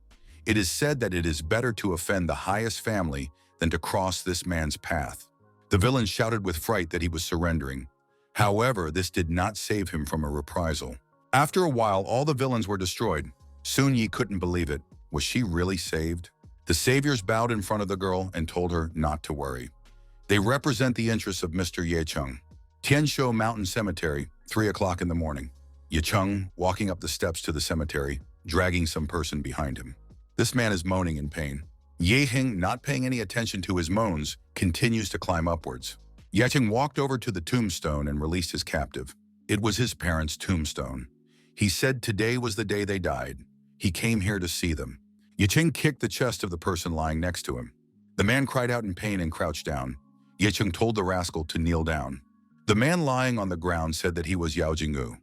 It is said that it is better to offend the highest family than to cross this man's path. The villain shouted with fright that he was surrendering. However, this did not save him from a reprisal. After a while, all the villains were destroyed. Sun Yi couldn't believe it. Was she really saved? The saviors bowed in front of the girl and told her not to worry. They represent the interests of Mr. Ye Chung. Tianshou Mountain Cemetery, 3 o'clock in the morning. Ye Chung walking up the steps to the cemetery, dragging some person behind him. This man is moaning in pain. Ye Hing, not paying any attention to his moans, continues to climb upwards. Ye Chung walked over to the tombstone and released his captive. It was his parents' tombstone. He said today was the day they died. He came here to see them. Ye Chung kicked the chest of the person lying next to him. The man cried out in pain and crouched down. Ye Chung told the rascal to kneel down. The man lying on the ground said that he was Yao Jinggu,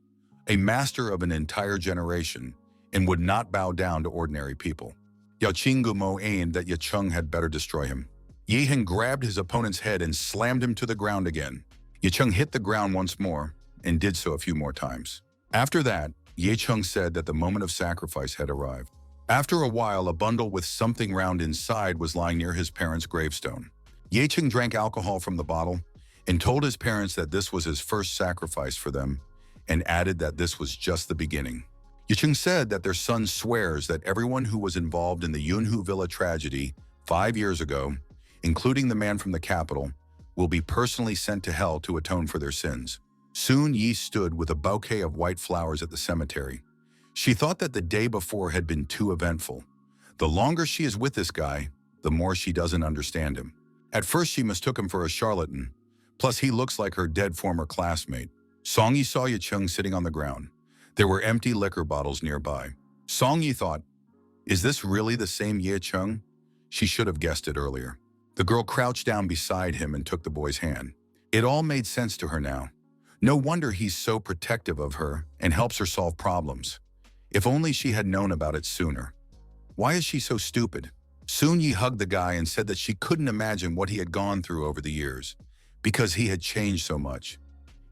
a master of an entire generation, and would not bow down to ordinary people. Yao Jinggu Mo aimed that Ye Chung had better destroy him. Ye Hing grabbed his opponent's head and slammed him to the ground again. Ye Chung hit the ground once more and did so a few more times. After that, Ye Chung said that the moment of sacrifice had arrived. After a while, a bundle with something round inside was lying near his parents' gravestone. Ye Chung drank alcohol from the bottle and told his parents that this was his first sacrifice for them, and added that this was just the beginning. Ye Chung said that their son swears that everyone who was involved in the Yunhu Villa tragedy 5 years ago, including the man from the capital, will be personally sent to hell to atone for their sins. Soon Yi stood with a bouquet of white flowers at the cemetery. She thought that the day before had been too eventful. The longer she is with this guy, the more she doesn't understand him. At first she mistook him for a charlatan, plus he looks like her dead former classmate. Song Yi saw Ye Chung sitting on the ground. There were empty liquor bottles nearby. Song Yi thought, is this really the same Ye Chung? She should have guessed it earlier. The girl crouched down beside him and took the boy's hand. It all made sense to her now. No wonder he's so protective of her and helps her solve problems. If only she had known about it sooner. Why is she so stupid? Soon Yi hugged the guy and said that she couldn't imagine what he had gone through over the years, because he had changed so much.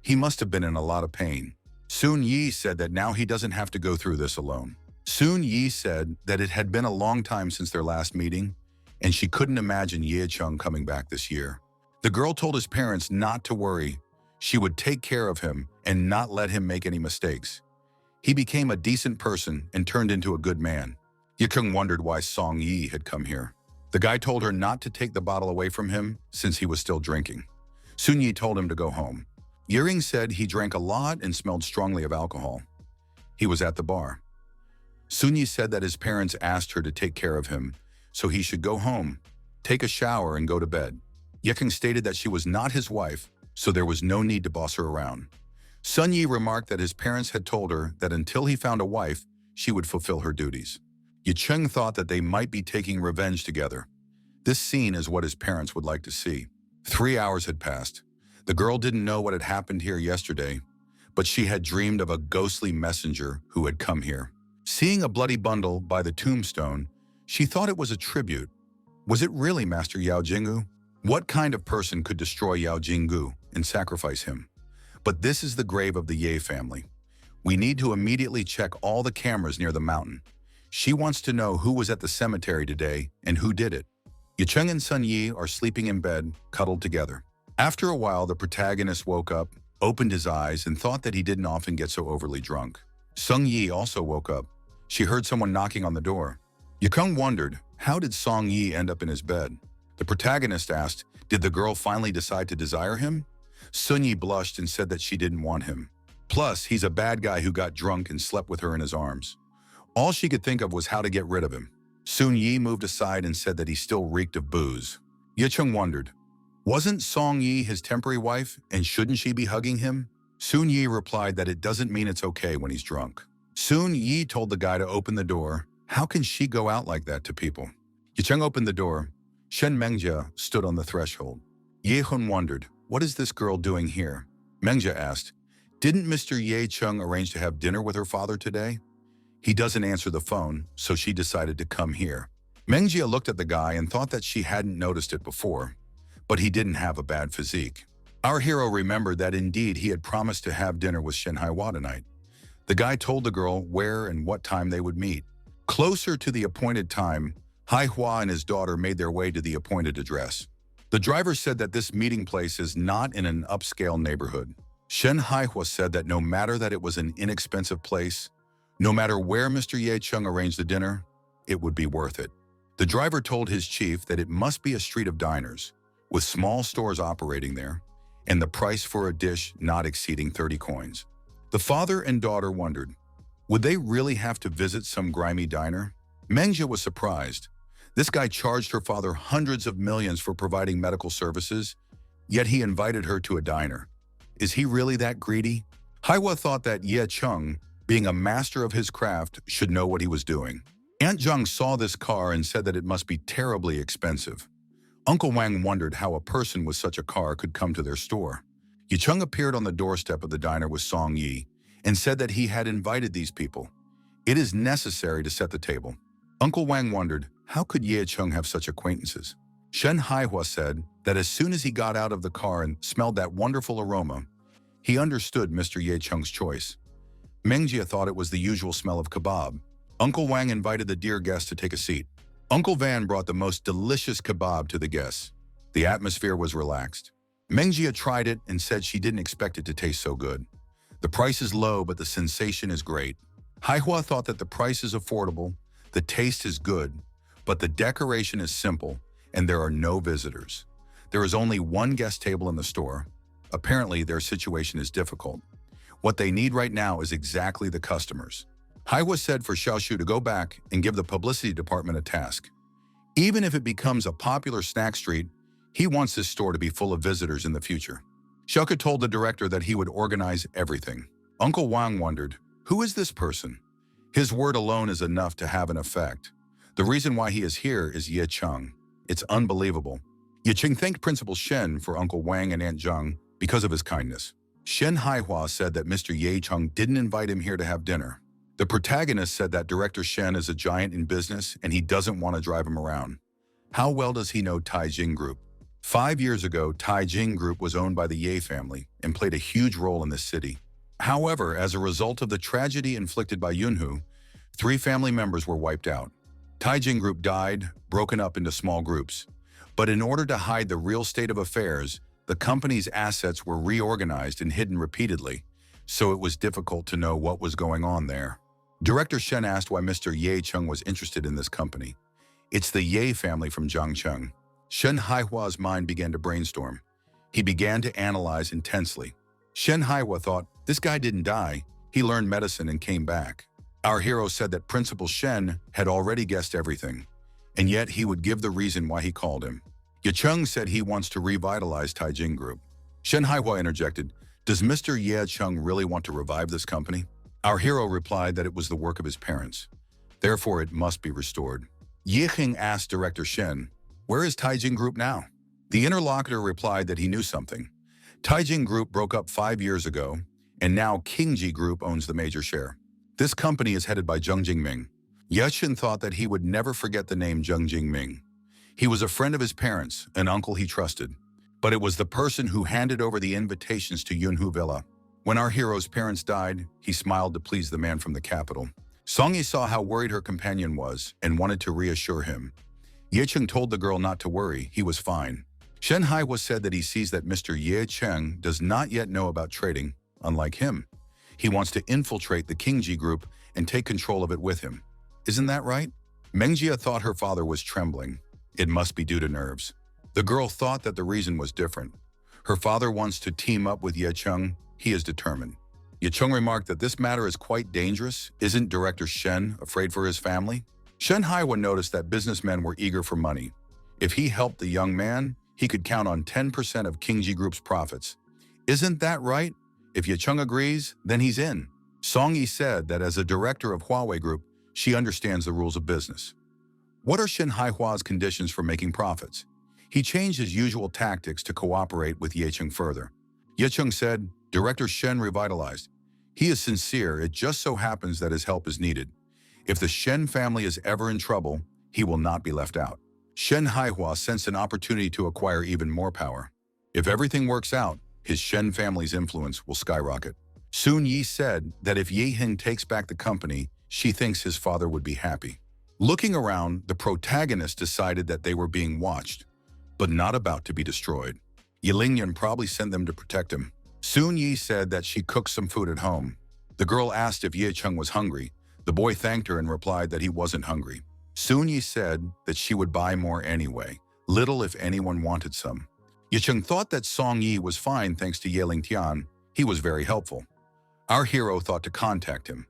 He must have been in a lot of pain. Soon Yi said that now he doesn't have to go through this alone. Soon Yi said that it had been a long time since their last meeting, and she couldn't imagine Ye Chung coming back this year. The girl told his parents not to worry. She would take care of him and not let him make any mistakes. He became a decent person and turned into a good man. Ye Chung wondered why Song Yi had come here. The guy told her not to take the bottle away from him since he was still drinking. Sun Yi told him to go home. Yering said he drank a lot and smelled strongly of alcohol. He was at the bar. Sun Yi said that his parents asked her to take care of him, so he should go home, take a shower, and go to bed. Ye Chung stated that she was not his wife, so there was no need to boss her around. Sun Yi remarked that his parents had told her that until he found a wife, she would fulfill her duties. Ye Chung thought that they might be taking revenge together. This scene is what his parents would like to see. 3 hours had passed. The girl didn't know what had happened here yesterday, but she had dreamed of a ghostly messenger who had come here. Seeing a bloody bundle by the tombstone, she thought it was a tribute. Was it really Master Yao Jinggu? What kind of person could destroy Yao Jinggu and sacrifice him? But this is the grave of the Ye family. We need to immediately check all the cameras near the mountain. She wants to know who was at the cemetery today and who did it. Ye Chung and Sun Yi are sleeping in bed, cuddled together. After a while, the protagonist woke up, opened his eyes, and thought that he didn't often get so overly drunk. Sung Yi also woke up. She heard someone knocking on the door. Ye Chung wondered, how did Song Yi end up in his bed? The protagonist asked, did the girl finally decide to desire him? Sun Yi blushed and said that she didn't want him. Plus, he's a bad guy who got drunk and slept with her in his arms. All she could think of was how to get rid of him. Sun Yi moved aside and said that he still reeked of booze. Ye Chung wondered, wasn't Song Yi his temporary wife, and shouldn't she be hugging him? Sun Yi replied that it doesn't mean it's okay when he's drunk. Sun Yi told the guy to open the door. How can she go out like that to people? Ye Chung opened the door. Shen Mengjia stood on the threshold. Ye Hun wondered, what is this girl doing here? Mengjia asked, didn't Mr. Ye Chung arrange to have dinner with her father today? He doesn't answer the phone, so she decided to come here. Mengjia looked at the guy and thought that she hadn't noticed it before, but he didn't have a bad physique. Our hero remembered that indeed he had promised to have dinner with Shen Hawa tonight. The guy told the girl where and what time they would meet. Closer to the appointed time, Hai Hua and his daughter made their way to the appointed address. The driver said that this meeting place is not in an upscale neighborhood. Shen Haihua said that no matter that it was an inexpensive place, no matter where Mr. Ye Chung arranged the dinner, it would be worth it. The driver told his chief that it must be a street of diners, with small stores operating there, and the price for a dish not exceeding 30 coins. The father and daughter wondered, would they really have to visit some grimy diner? Mengjia was surprised. This guy charged her father hundreds of millions for providing medical services, yet he invited her to a diner. Is he really that greedy? Haiwa thought that Ye Chung, being a master of his craft, should know what he was doing. Aunt Zhang saw this car and said that it must be terribly expensive. Uncle Wang wondered how a person with such a car could come to their store. Ye Chung appeared on the doorstep of the diner with Song Yi and said that he had invited these people. It is necessary to set the table. Uncle Wang wondered, how could Ye Chung have such acquaintances? Shen Haihua said that as soon as he got out of the car and smelled that wonderful aroma, he understood Mr. Ye Chung's choice. Mengjia thought it was the usual smell of kebab. Uncle Wang invited the dear guest to take a seat. Uncle Van brought the most delicious kebab to the guests. The atmosphere was relaxed. Mengjia tried it and said she didn't expect it to taste so good. The price is low, but the sensation is great. Haihua thought that the price is affordable, the taste is good, but the decoration is simple, and there are no visitors. There is only one guest table in the store. Apparently, their situation is difficult. What they need right now is exactly the customers. Hawa said for Xiaoshu to go back and give the publicity department a task. Even if it becomes a popular snack street, he wants his store to be full of visitors in the future. Xiaoke told the director that he would organize everything. Uncle Wang wondered, who is this person? His word alone is enough to have an effect. The reason why he is here is Ye Cheng. It's unbelievable. Ye Cheng thanked Principal Shen for Uncle Wang and Aunt Zheng because of his kindness. Shen Hawa said that Mr. Ye Cheng didn't invite him here to have dinner. The protagonist said that Director Shen is a giant in business and he doesn't want to drive him around. How well does he know Taijing Group? 5 years ago, Taijing Group was owned by the Ye family and played a huge role in this city. However, as a result of the tragedy inflicted by Yunhu, 3 family members were wiped out. Taijing Group died, broken up into small groups. But in order to hide the real state of affairs, the company's assets were reorganized and hidden repeatedly, so it was difficult to know what was going on there. Director Shen asked why Mr. Ye Cheng was interested in this company. It's the Ye family from Jiangcheng. Shen Haihua's mind began to brainstorm. He began to analyze intensely. Shen Haihua thought, this guy didn't die, he learned medicine and came back. Our hero said that Principal Shen had already guessed everything, and yet he would give the reason why he called him. Ye Cheng said he wants to revitalize Taijing Group. Shen Haihua interjected, does Mr. Ye Cheng really want to revive this company? Our hero replied that it was the work of his parents. Therefore, it must be restored. Ye Cheng asked Director Shen, where is Taijing Group now? The interlocutor replied that he knew something. Taijing Group broke up 5 years ago, and now Qingji Group owns the major share. This company is headed by Zheng Jingming. Ye Cheng thought that he would never forget the name Zheng Jingming. He was a friend of his parents, an uncle he trusted. But it was the person who handed over the invitations to Yunhu Villa. When our hero's parents died, he smiled to please the man from the capital. Songyi saw how worried her companion was and wanted to reassure him. Ye Cheng told the girl not to worry, he was fine. Shen Haihua said that he sees that Mr. Ye Cheng does not yet know about trading, unlike him. He wants to infiltrate the Qingji Group and take control of it with him. Isn't that right? Mengjia thought her father was trembling. It must be due to nerves. The girl thought that the reason was different. Her father wants to team up with Ye Cheng. He is determined. Ye Cheng remarked that this matter is quite dangerous. Isn't Director Shen afraid for his family? Shen Haihua noticed that businessmen were eager for money. If he helped the young man, he could count on 10% of Qingji Group's profits. Isn't that right? If Ye Cheng agrees, then he's in. Songyi said that as a director of Huawei Group, she understands the rules of business. What are Shen Haihua's conditions for making profits? He changed his usual tactics to cooperate with Ye Cheng further. Ye Cheng said, Director Shen revitalized. He is sincere, it just so happens that his help is needed. If the Shen family is ever in trouble, he will not be left out. Shen Haihua sensed an opportunity to acquire even more power. If everything works out, his Shen family's influence will skyrocket. Sun Yi said that if Ye Hing takes back the company, she thinks his father would be happy. Looking around, the protagonist decided that they were being watched, but not about to be destroyed. Yilingyan probably sent them to protect him. Sun Yi said that she cooked some food at home. The girl asked if Ye Cheng was hungry. The boy thanked her and replied that he wasn't hungry. Sun Yi said that she would buy more anyway, little if anyone wanted some. Ye Cheng thought that Song Yi was fine thanks to Ye Lingtian. He was very helpful. Our hero thought to contact him.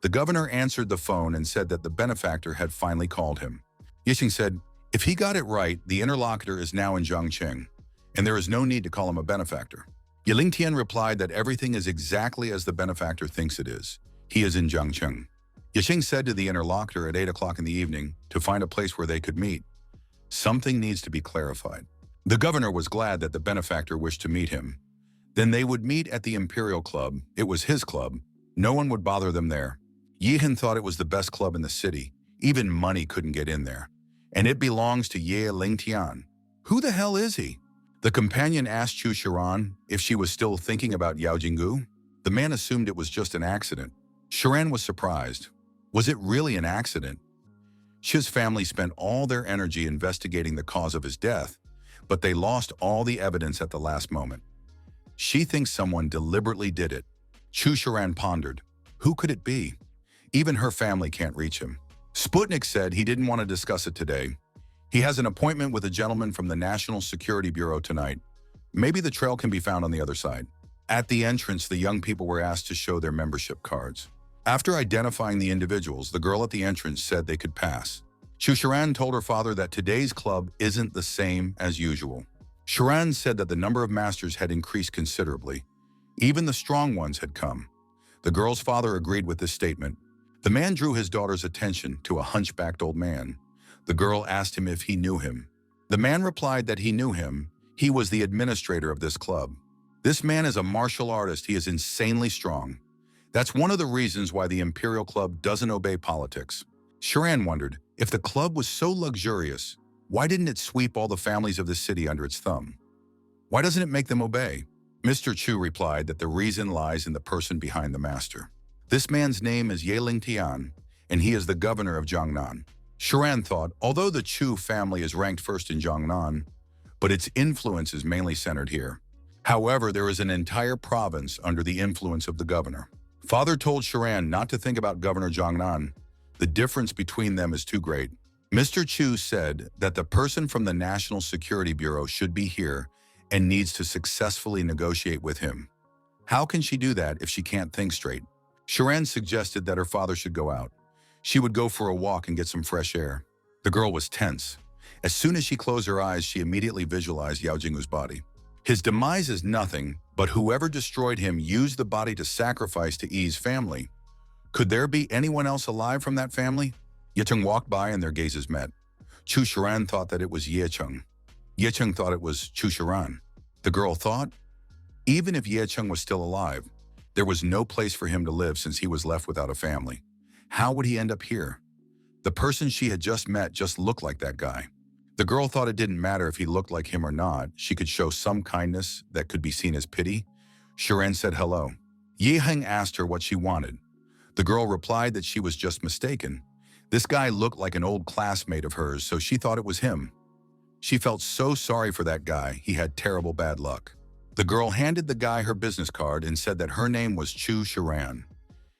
The governor answered the phone and said that the benefactor had finally called him. Ye Cheng said, if he got it right, the interlocutor is now in Jiangcheng, and there is no need to call him a benefactor. Ye Lingtian replied that everything is exactly as the benefactor thinks it is. He is in Jiangcheng. Ye Cheng said to the interlocutor at 8 o'clock in the evening to find a place where they could meet. Something needs to be clarified. The governor was glad that the benefactor wished to meet him. Then they would meet at the Imperial Club. It was his club. No one would bother them there. Yihan thought it was the best club in the city. Even money couldn't get in there. And it belongs to Ye Lingtian. Who the hell is he? The companion asked Chu Chiran if she was still thinking about Yao Jinggu. The man assumed it was just an accident. Chiran was surprised. Was it really an accident? Chi's family spent all their energy investigating the cause of his death, but they lost all the evidence at the last moment. She thinks someone deliberately did it. Chu Chiran pondered. Who could it be? Even her family can't reach him. Sputnik said he didn't want to discuss it today. He has an appointment with a gentleman from the National Security Bureau tonight. Maybe the trail can be found on the other side. At the entrance, the young people were asked to show their membership cards. After identifying the individuals, the girl at the entrance said they could pass. Chiran told her father that today's club isn't the same as usual. Chiran said that the number of masters had increased considerably. Even the strong ones had come. The girl's father agreed with this statement. The man drew his daughter's attention to a hunchbacked old man. The girl asked him if he knew him. The man replied that he knew him. He was the administrator of this club. This man is a martial artist. He is insanely strong. That's one of the reasons why the Imperial Club doesn't obey politics. Chiran wondered, if the club was so luxurious, why didn't it sweep all the families of the city under its thumb? Why doesn't it make them obey? Mr. Chu replied that the reason lies in the person behind the master. This man's name is Yeling Tian, and he is the governor of Jiangnan. Chiran thought, although the Chu family is ranked first in Jiangnan, but its influence is mainly centered here. However, there is an entire province under the influence of the governor. Father told Chiran not to think about Governor Jiangnan. The difference between them is too great. Mr. Chu said that the person from the National Security Bureau should be here and needs to successfully negotiate with him. How can she do that if she can't think straight? Chiran suggested that her father should go out. She would go for a walk and get some fresh air. The girl was tense. As soon as she closed her eyes, she immediately visualized Yao Jingwu's body. His demise is nothing, but whoever destroyed him used the body to sacrifice to Yi's family. Could there be anyone else alive from that family? Yicheng walked by and their gazes met. Chu Chiran thought that it was Yicheng. Yicheng thought it was Chu Chiran. The girl thought, even if Yicheng was still alive, there was no place for him to live since he was left without a family. How would he end up here? The person she had just met just looked like that guy. The girl thought it didn't matter if he looked like him or not. She could show some kindness that could be seen as pity. Chiran said hello. Yiheng asked her what she wanted. The girl replied that she was just mistaken. This guy looked like an old classmate of hers, so she thought it was him. She felt so sorry for that guy. He had terrible bad luck. The girl handed the guy her business card and said that her name was Chu Chiran.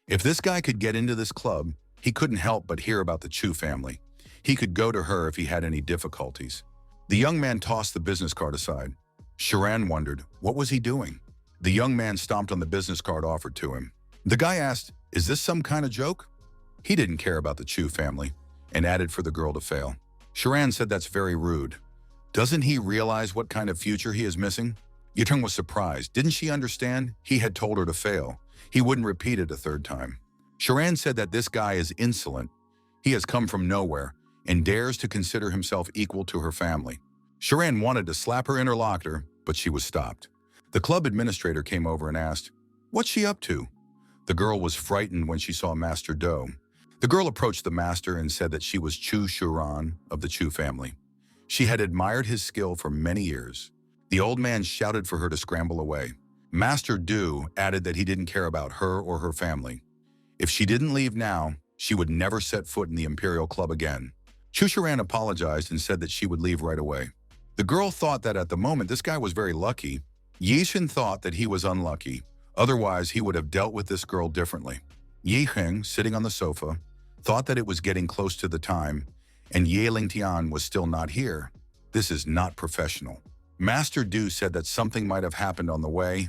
If this guy could get into this club, he couldn't help but hear about the Chu family. He could go to her if he had any difficulties. The young man tossed the business card aside. Chiran wondered, what was he doing? The young man stomped on the business card offered to him. The guy asked, is this some kind of joke? He didn't care about the Chu family and added for the girl to fail. Chiran said that's very rude. Doesn't he realize what kind of future he is missing? Yicheng was surprised. Didn't she understand? He had told her to fail. He wouldn't repeat it a third time. Chiran said that this guy is insolent. He has come from nowhere and dares to consider himself equal to her family. Chiran wanted to slap her interlocutor, but she was stopped. The club administrator came over and asked, what's she up to? The girl was frightened when she saw Master Do. The girl approached the master and said that she was Chu Chiran of the Chu family. She had admired his skill for many years. The old man shouted for her to scramble away. Master Du added that he didn't care about her or her family. If she didn't leave now, she would never set foot in the Imperial Club again. Chu Chiran apologized and said that she would leave right away. The girl thought that at the moment this guy was very lucky. Yixin thought that he was unlucky. Otherwise, he would have dealt with this girl differently. Yiheng, sitting on the sofa, thought that it was getting close to the time, and Yeling Tian was still not here. This is not professional. Master Du said that something might have happened on the way,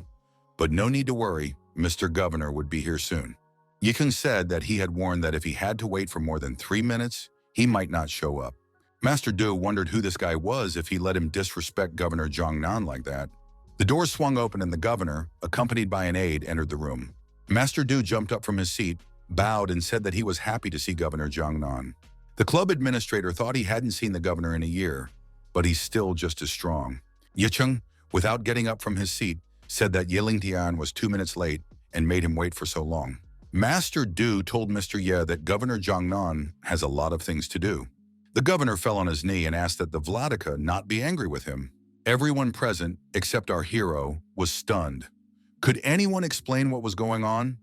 but no need to worry, Mr. Governor would be here soon. Yiheng said that he had warned that if he had to wait for more than 3 minutes, he might not show up. Master Du wondered who this guy was if he let him disrespect Governor Jiangnan like that. The door swung open and the governor, accompanied by an aide, entered the room. Master Du jumped up from his seat, bowed, and said that he was happy to see Governor Jiangnan. The club administrator thought he hadn't seen the governor in a year, but he's still just as strong. Yicheng, without getting up from his seat, said that Yeling Tian was 2 minutes late and made him wait for so long. Master Du told Mr. Ye that Governor Jiangnan has a lot of things to do. The governor fell on his knee and asked that the Vladika not be angry with him. Everyone present, except our hero, was stunned. Could anyone explain what was going on?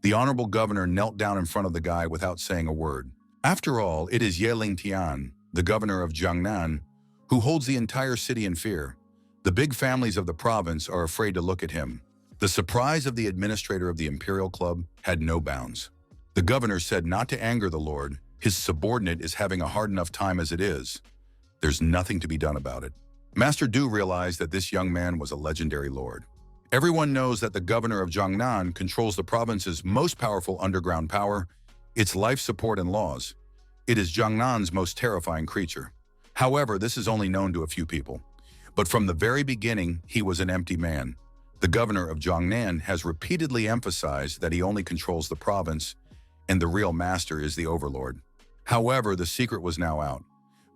The honorable governor knelt down in front of the guy without saying a word. After all, it is Yeling Tian, the governor of Jiangnan, who holds the entire city in fear. The big families of the province are afraid to look at him. The surprise of the administrator of the Imperial Club had no bounds. The governor said not to anger the lord. His subordinate is having a hard enough time as it is. There's nothing to be done about it. Master Du realized that this young man was a legendary lord. Everyone knows that the governor of Jiangnan controls the province's most powerful underground power, its life support and laws. It is Jiangnan's most terrifying creature. However, this is only known to a few people. But from the very beginning, he was an empty man. The governor of Jiangnan has repeatedly emphasized that he only controls the province, and the real master is the overlord. However, the secret was now out.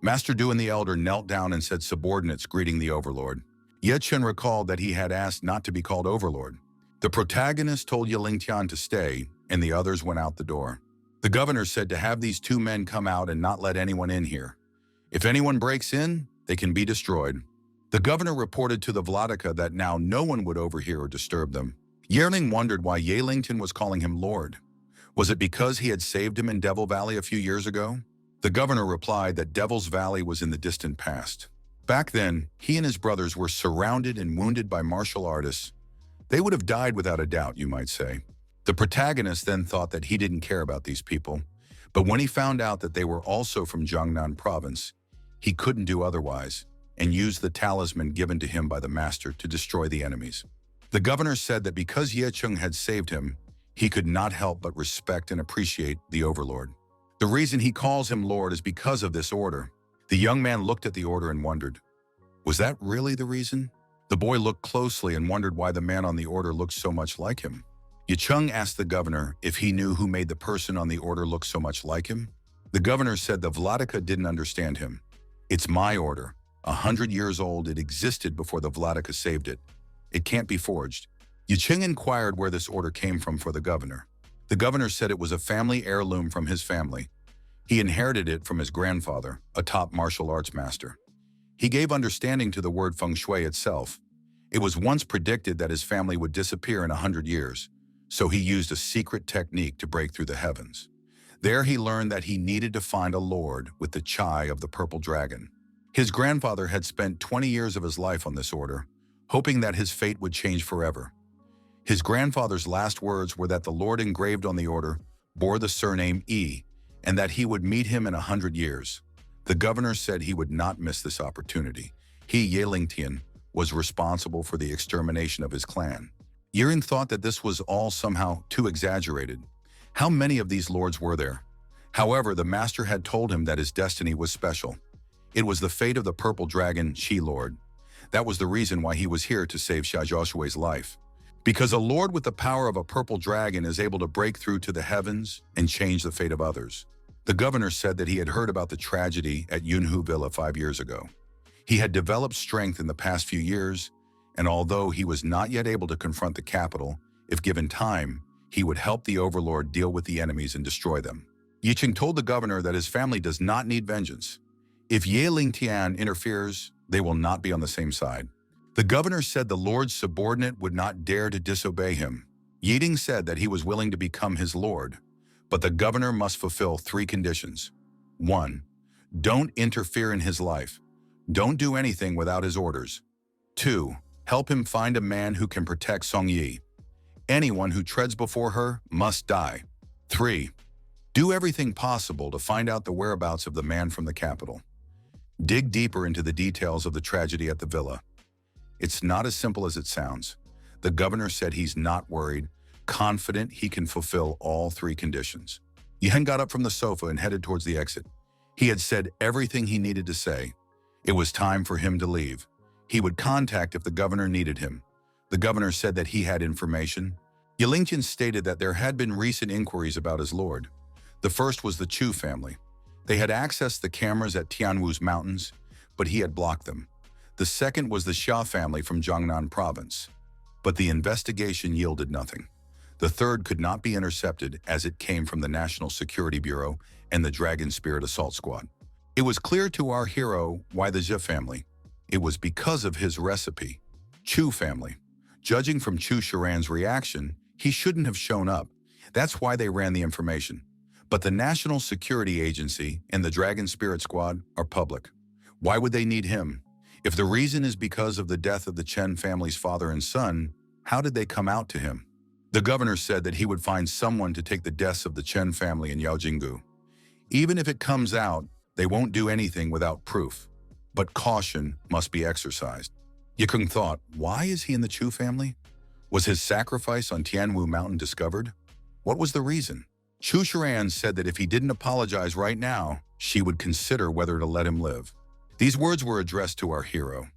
Master Du and the elder knelt down and said subordinates greeting the overlord. Ye Chen recalled that he had asked not to be called overlord. The protagonist told Ye Lingtian to stay, and the others went out the door. The governor said to have these two men come out and not let anyone in here. If anyone breaks in, they can be destroyed. The governor reported to the Vladika that now no one would overhear or disturb them. Yearling wondered why Ye Lingtian was calling him lord. Was it because he had saved him in Devil Valley a few years ago? The governor replied that Devil's Valley was in the distant past. Back then, he and his brothers were surrounded and wounded by martial artists. They would have died without a doubt, you might say. The protagonist then thought that he didn't care about these people, but when he found out that they were also from Jiangnan province, he couldn't do otherwise and used the talisman given to him by the master to destroy the enemies. The governor said that because Ye Chung had saved him, he could not help but respect and appreciate the overlord. The reason he calls him lord is because of this order. The young man looked at the order and wondered, was that really the reason? The boy looked closely and wondered why the man on the order looked so much like him. Ye Chung asked the governor if he knew who made the person on the order look so much like him. The governor said the Vladika didn't understand him. It's my order. 100 years old, it existed before the Vladika saved it. It can't be forged. Ye Chung inquired where this order came from for the governor. The governor said it was a family heirloom from his family. He inherited it from his grandfather, a top martial arts master. He gave understanding to the word feng shui itself. It was once predicted that his family would disappear in 100 years, so he used a secret technique to break through the heavens. There he learned that he needed to find a lord with the chai of the purple dragon. His grandfather had spent 20 years of his life on this order, hoping that his fate would change forever. His grandfather's last words were that the lord engraved on the order bore the surname Yi, and that he would meet him in 100 years. The governor said he would not miss this opportunity. He, Ye Lingtian, was responsible for the extermination of his clan. Yiren thought that this was all somehow too exaggerated. How many of these lords were there? However, the master had told him that his destiny was special. It was the fate of the purple dragon, Shi Lord. That was the reason why he was here to save Xia Joshui's life. Because a lord with the power of a purple dragon is able to break through to the heavens and change the fate of others. The governor said that he had heard about the tragedy at Yunhu Villa 5 years ago. He had developed strength in the past few years, and although he was not yet able to confront the capital, if given time, he would help the overlord deal with the enemies and destroy them. Ye Qing told the governor that his family does not need vengeance. If Ye Lingtian interferes, they will not be on the same side. The governor said the lord's subordinate would not dare to disobey him. Yiding said that he was willing to become his lord, but the governor must fulfill 3 conditions. 1. Don't interfere in his life. Don't do anything without his orders. 2. Help him find a man who can protect Song Yi. Anyone who treads before her must die. 3. Do everything possible to find out the whereabouts of the man from the capital. Dig deeper into the details of the tragedy at the villa. It's not as simple as it sounds. The governor said he's not worried, confident he can fulfill all 3 conditions. Yihen got up from the sofa and headed towards the exit. He had said everything he needed to say. It was time for him to leave. He would contact if the governor needed him. The governor said that he had information. Ye Lingtian stated that there had been recent inquiries about his lord. The first was the Chu family. They had accessed the cameras at Tianwu's mountains, but he had blocked them. The second was the Xia family from Jiangnan province, but the investigation yielded nothing. The third could not be intercepted as it came from the National Security Bureau and the Dragon Spirit Assault Squad. It was clear to our hero why the Xia family. It was because of his recipe. Chu family. Judging from Chu Chiran's reaction, he shouldn't have shown up. That's why they ran the information. But the National Security Agency and the Dragon Spirit Squad are public. Why would they need him? If the reason is because of the death of the Chen family's father and son, how did they come out to him? The governor said that he would find someone to take the deaths of the Chen family in Yaojinggu. Even if it comes out, they won't do anything without proof. but caution must be exercised. Yikeng thought, why is he in the Chu family? Was his sacrifice on Tianwu Mountain discovered? What was the reason? Chu Chiran said that if he didn't apologize right now, she would consider whether to let him live. These words were addressed to our hero.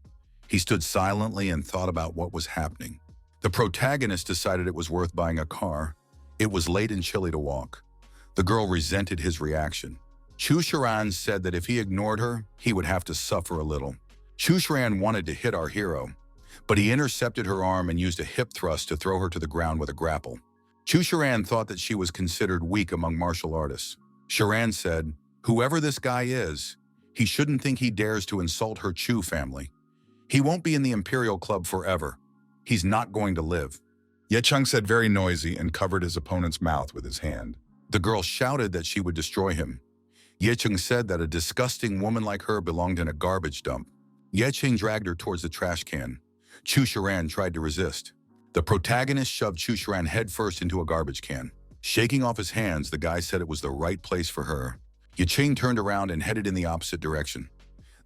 He stood silently and thought about what was happening. The protagonist decided it was worth buying a car. It was late and chilly to walk. The girl resented his reaction. Chu Chiran said that if he ignored her, he would have to suffer a little. Chu Chiran wanted to hit our hero, but he intercepted her arm and used a hip thrust to throw her to the ground with a grapple. Chu Chiran thought that she was considered weak among martial artists. Chiran said, whoever this guy is, he shouldn't think he dares to insult her Chu family. He won't be in the Imperial Club forever. He's not going to live. Ye Cheng said very noisy and covered his opponent's mouth with his hand. The girl shouted that she would destroy him. Ye Cheng said that a disgusting woman like her belonged in a garbage dump. Ye Cheng dragged her towards the trash can. Chu Chiran tried to resist. The protagonist shoved Chu Chiran headfirst into a garbage can. Shaking off his hands, the guy said it was the right place for her. Ye Cheng turned around and headed in the opposite direction.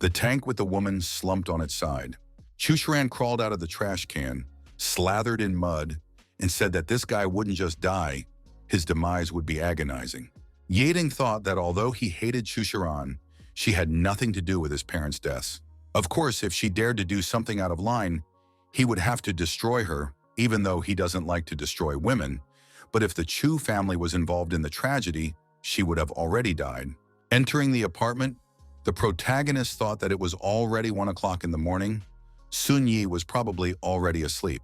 The tank with the woman slumped on its side. Chu Chiran crawled out of the trash can, slathered in mud, and said that this guy wouldn't just die, his demise would be agonizing. Yading thought that although he hated Chu Chiran, she had nothing to do with his parents' deaths. Of course, if she dared to do something out of line, he would have to destroy her, even though he doesn't like to destroy women. But if the Chu family was involved in the tragedy, she would have already died. Entering the apartment, the protagonist thought that it was already 1 o'clock in the morning. Sun Yi was probably already asleep.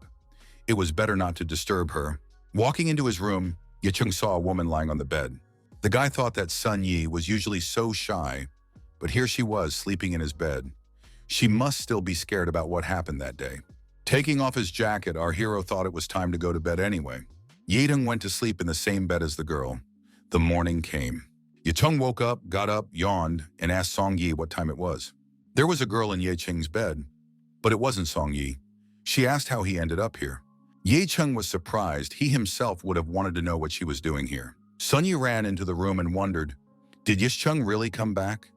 It was better not to disturb her. Walking into his room, Ye Cheng saw a woman lying on the bed. The guy thought that Sun Yi was usually so shy, but here she was sleeping in his bed. She must still be scared about what happened that day. Taking off his jacket, our hero thought it was time to go to bed anyway. Yedong went to sleep in the same bed as the girl. The morning came. Ye Cheng woke up, got up, yawned, and asked Song Yi what time it was. There was a girl in Ye Cheng's bed, but it wasn't Song Yi. She asked how he ended up here. Ye Cheng was surprised. He himself would have wanted to know what she was doing here. Sun Yi ran into the room and wondered, did Ye Cheng really come back?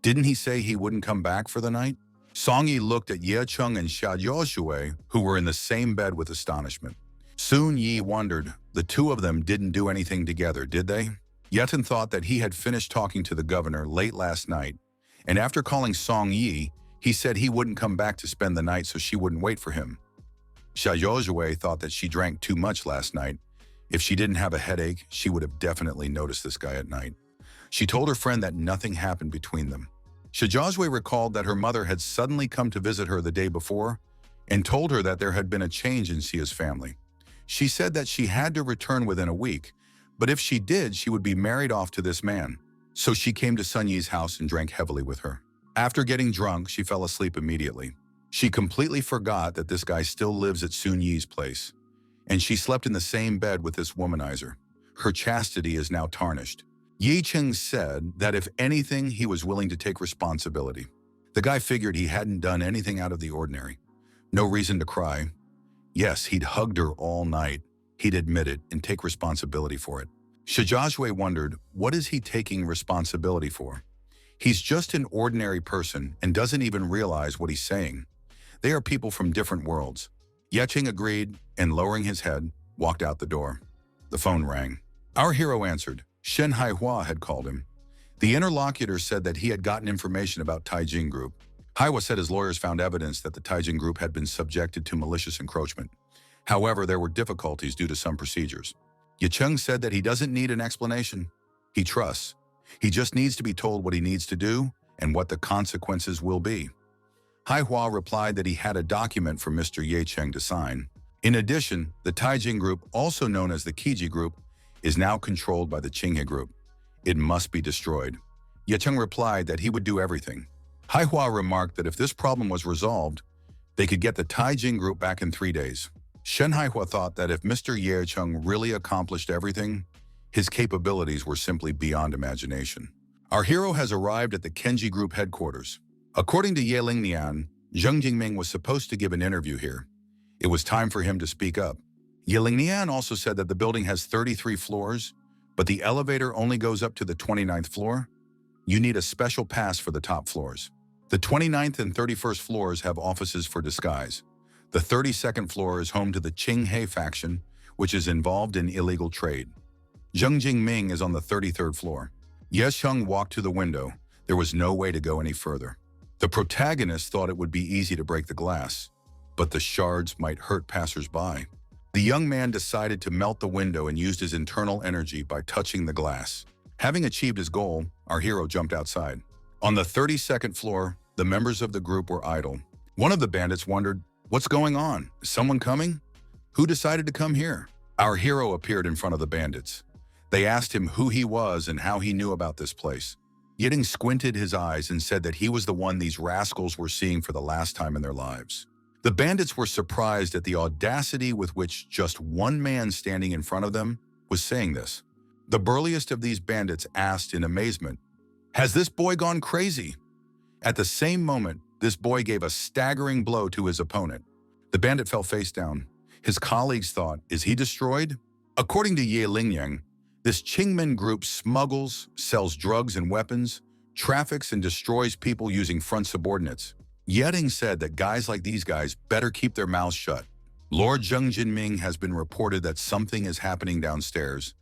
Didn't he say he wouldn't come back for the night? Song Yi looked at Ye Cheng and Xia Jiaoshui, who were in the same bed with astonishment. Sun Yi wondered, the two of them didn't do anything together, did they? Yeton thought that he had finished talking to the governor late last night, and after calling Song Yi, he said he wouldn't come back to spend the night so she wouldn't wait for him. Xia Jiaoshui thought that she drank too much last night. If she didn't have a headache, she would have definitely noticed this guy at night. She told her friend that nothing happened between them. Xia Jiaoshui recalled that her mother had suddenly come to visit her the day before and told her that there had been a change in Xia's family. She said that she had to return within a week, but if she did, she would be married off to this man. So she came to Sun Yi's house and drank heavily with her. After getting drunk, she fell asleep immediately. She completely forgot that this guy still lives at Sun Yi's place, and she slept in the same bed with this womanizer. Her chastity is now tarnished. Ye Cheng said that if anything, he was willing to take responsibility. The guy figured he hadn't done anything out of the ordinary. No reason to cry. Yes, he'd hugged her all night. He'd admit it and take responsibility for it. Xia Jiaoshui wondered, what is he taking responsibility for? He's just an ordinary person and doesn't even realize what he's saying. They are people from different worlds. Ye Cheng agreed and, lowering his head, walked out the door. The phone rang. Our hero answered. Shen Hawa had called him. The interlocutor said that he had gotten information about Taijing Group. Hawa said his lawyers found evidence that the Taijing Group had been subjected to malicious encroachment. However, there were difficulties due to some procedures. Ye Cheng said that he doesn't need an explanation. He trusts. He just needs to be told what he needs to do and what the consequences will be. Haihua replied that he had a document from Mr. Ye Cheng to sign. In addition, the Taijing Group, also known as the Kiji Group, is now controlled by the Qinghe Group. It must be destroyed. Ye Cheng replied that he would do everything. Haihua remarked that if this problem was resolved, they could get the Taijing Group back in 3 days. Shen Haihua thought that if Mr. Ye Cheng really accomplished everything, his capabilities were simply beyond imagination. Our hero has arrived at the Kenji Group headquarters. According to Ye Lingnian, Zheng Jingming was supposed to give an interview here. It was time for him to speak up. Ye Lingnian also said that the building has 33 floors, but the elevator only goes up to the 29th floor. You need a special pass for the top floors. The 29th and 31st floors have offices for disguise. The 32nd floor is home to the Qinghe faction, which is involved in illegal trade. Zheng Jingming is on the 33rd floor. Ye Xiong walked to the window. There was no way to go any further. The protagonist thought it would be easy to break the glass, but the shards might hurt passers-by. The young man decided to melt the window and used his internal energy by touching the glass. Having achieved his goal, our hero jumped outside. On the 32nd floor, the members of the group were idle. One of the bandits wondered, "What's going on? Is someone coming? Who decided to come here?" Our hero appeared in front of the bandits. They asked him who he was and how he knew about this place. Yiding squinted his eyes and said that he was the one these rascals were seeing for the last time in their lives. The bandits were surprised at the audacity with which just one man standing in front of them was saying this. The burliest of these bandits asked in amazement, "Has this boy gone crazy?" At the same moment, this boy gave a staggering blow to his opponent. The bandit fell face down. His colleagues thought, "Is he destroyed?" According to Ye Lingyang, this Qingmen group smuggles, sells drugs and weapons, traffics and destroys people using front subordinates. Yeding said that guys like these guys better keep their mouths shut. Lord Zheng Jinming has been reported that something is happening downstairs.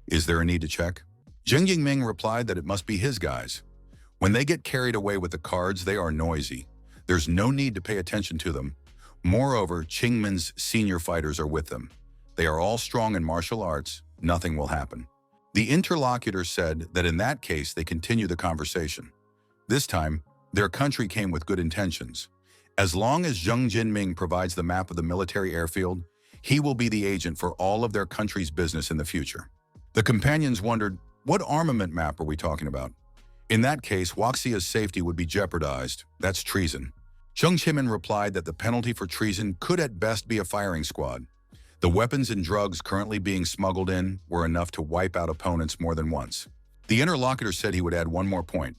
Is there a need to check? Zheng Jingming replied that it must be his guys. When they get carried away with the cards, they are noisy. There's no need to pay attention to them. Moreover, Qingmen's senior fighters are with them. They are all strong in martial arts. Nothing will happen. The interlocutor said that in that case, they continue the conversation. This time, their country came with good intentions. As long as Zheng Jinming provides the map of the military airfield, he will be the agent for all of their country's business in the future. The companions wondered, what armament map are we talking about? In that case, Huaxia's safety would be jeopardized. That's treason. Zheng Qimin replied that the penalty for treason could at best be a firing squad. The weapons and drugs currently being smuggled in were enough to wipe out opponents more than once. The interlocutor said he would add one more point.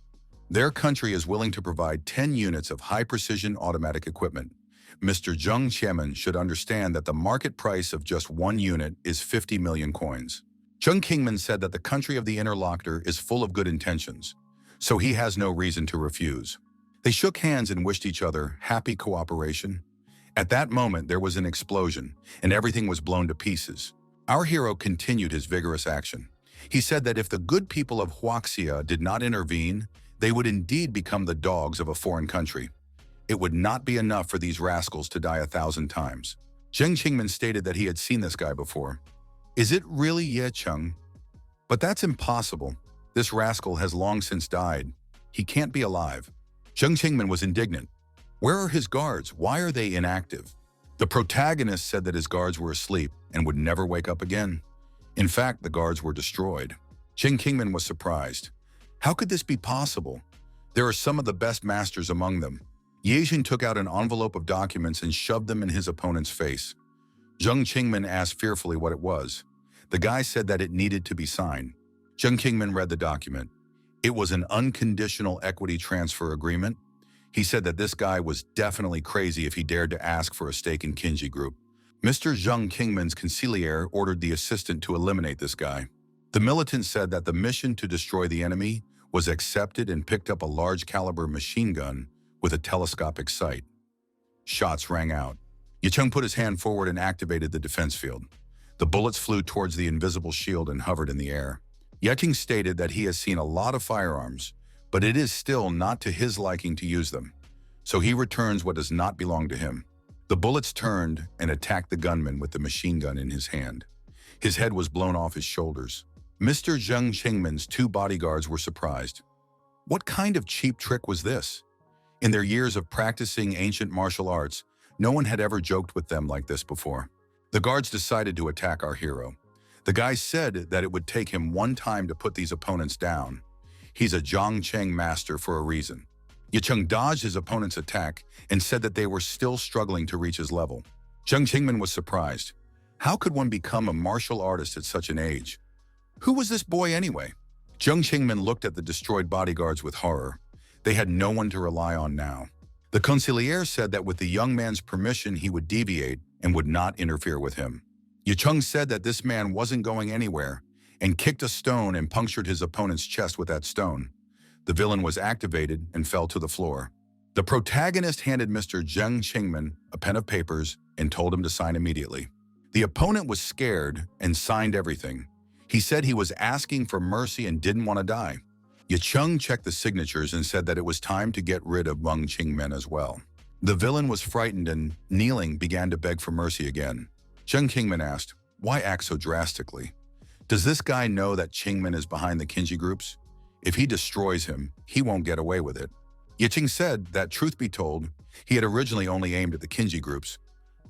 Their country is willing to provide 10 units of high-precision automatic equipment. Mr. Zheng Qimin should understand that the market price of just one unit is 50 million coins. Zheng Qingmin said that the country of the interlocutor is full of good intentions, so he has no reason to refuse. They shook hands and wished each other happy cooperation. At that moment, there was an explosion, and everything was blown to pieces. Our hero continued his vigorous action. He said that if the good people of Huaxia did not intervene, they would indeed become the dogs of a foreign country. It would not be enough for these rascals to die 1,000 times. Zheng Qingmin stated that he had seen this guy before. Is it really Ye Cheng? But that's impossible. This rascal has long since died. He can't be alive. Zheng Qingmin was indignant. Where are his guards? Why are they inactive? The protagonist said that his guards were asleep and would never wake up again. In fact, the guards were destroyed. Zheng Qingmin was surprised. How could this be possible? There are some of the best masters among them. Ye Jin took out an envelope of documents and shoved them in his opponent's face. Zheng Qingmin asked fearfully what it was. The guy said that it needed to be signed. Zheng Qingmin read the document. It was an unconditional equity transfer agreement. He said that this guy was definitely crazy if he dared to ask for a stake in Kinji Group. Mr. Zheng Qingmin's consigliere ordered the assistant to eliminate this guy. The militant said that the mission to destroy the enemy was accepted and picked up a large-caliber machine gun with a telescopic sight. Shots rang out. Yicheng put his hand forward and activated the defense field. The bullets flew towards the invisible shield and hovered in the air. Yeting stated that he has seen a lot of firearms, but it is still not to his liking to use them, so he returns what does not belong to him. The bullets turned and attacked the gunman with the machine gun in his hand. His head was blown off his shoulders. Mr. Zheng Qingmin's 2 bodyguards were surprised. What kind of cheap trick was this? In their years of practicing ancient martial arts, no one had ever joked with them like this before. The guards decided to attack our hero. The guy said that it would take him one time to put these opponents down. He's a Zhongcheng master for a reason. Yicheng dodged his opponent's attack and said that they were still struggling to reach his level. Zheng Qingmin was surprised. How could one become a martial artist at such an age? Who was this boy anyway? Zheng Qingmin looked at the destroyed bodyguards with horror. They had no one to rely on now. The consigliere said that with the young man's permission he would deviate and would not interfere with him. Yicheng said that this man wasn't going anywhere and kicked a stone and punctured his opponent's chest with that stone. The villain was activated and fell to the floor. The protagonist handed Mr. Zheng Qingmin a pen of papers and told him to sign immediately. The opponent was scared and signed everything. He said he was asking for mercy and didn't want to die. Yicheng checked the signatures and said that it was time to get rid of Meng Qingmin as well. The villain was frightened and, kneeling, began to beg for mercy again. Zheng Qingmin asked, "Why act so drastically? Does this guy know that Qingmin is behind the Kinji groups? If he destroys him, he won't get away with it." Yicheng said that, truth be told, he had originally only aimed at the Kinji groups,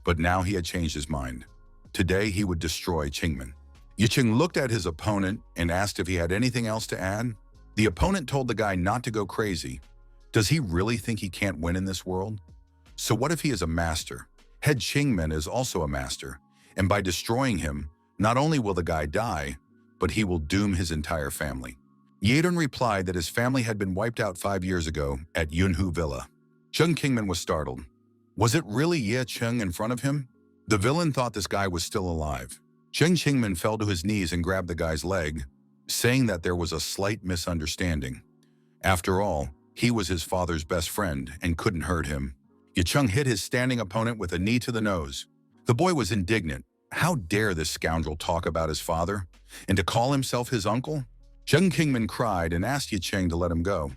but now he had changed his mind. Today he would destroy Qingmin. Yicheng looked at his opponent and asked if he had anything else to add. The opponent told the guy not to go crazy. Does he really think he can't win in this world? So what if he is a master? Head Qingmin is also a master, and by destroying him, not only will the guy die, but he will doom his entire family. Yedun replied that his family had been wiped out 5 years ago at Yunhu Villa. Zheng Qingmin was startled. Was it really Ye Cheng in front of him? The villain thought this guy was still alive. Zheng Qingmin fell to his knees and grabbed the guy's leg, saying that there was a slight misunderstanding. After all, he was his father's best friend and couldn't hurt him. Yicheng hit his standing opponent with a knee to the nose. The boy was indignant. How dare this scoundrel talk about his father, and to call himself his uncle? Zheng Qingmin cried and asked Yicheng to let him go.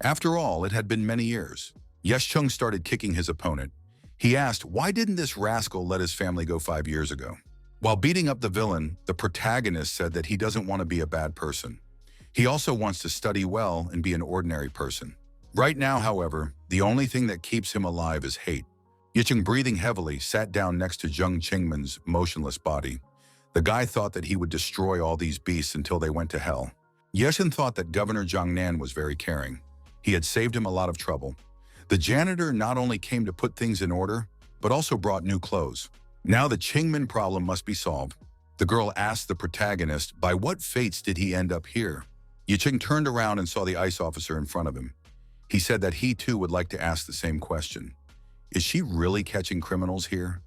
After all, it had been many years. Yicheng started kicking his opponent. He asked, why didn't this rascal let his family go 5 years ago? While beating up the villain, the protagonist said that he doesn't want to be a bad person. He also wants to study well and be an ordinary person. Right now, however, the only thing that keeps him alive is hate. Yicheng, breathing heavily, sat down next to Zheng Qingmin's motionless body. The guy thought that he would destroy all these beasts until they went to hell. Yicheng thought that Governor Jiangnan was very caring. He had saved him a lot of trouble. The janitor not only came to put things in order, but also brought new clothes. Now the Qingmin problem must be solved. The girl asked the protagonist, by what fates did he end up here? Yicheng turned around and saw the ICE officer in front of him. He said that he too would like to ask the same question. Is she really catching criminals here?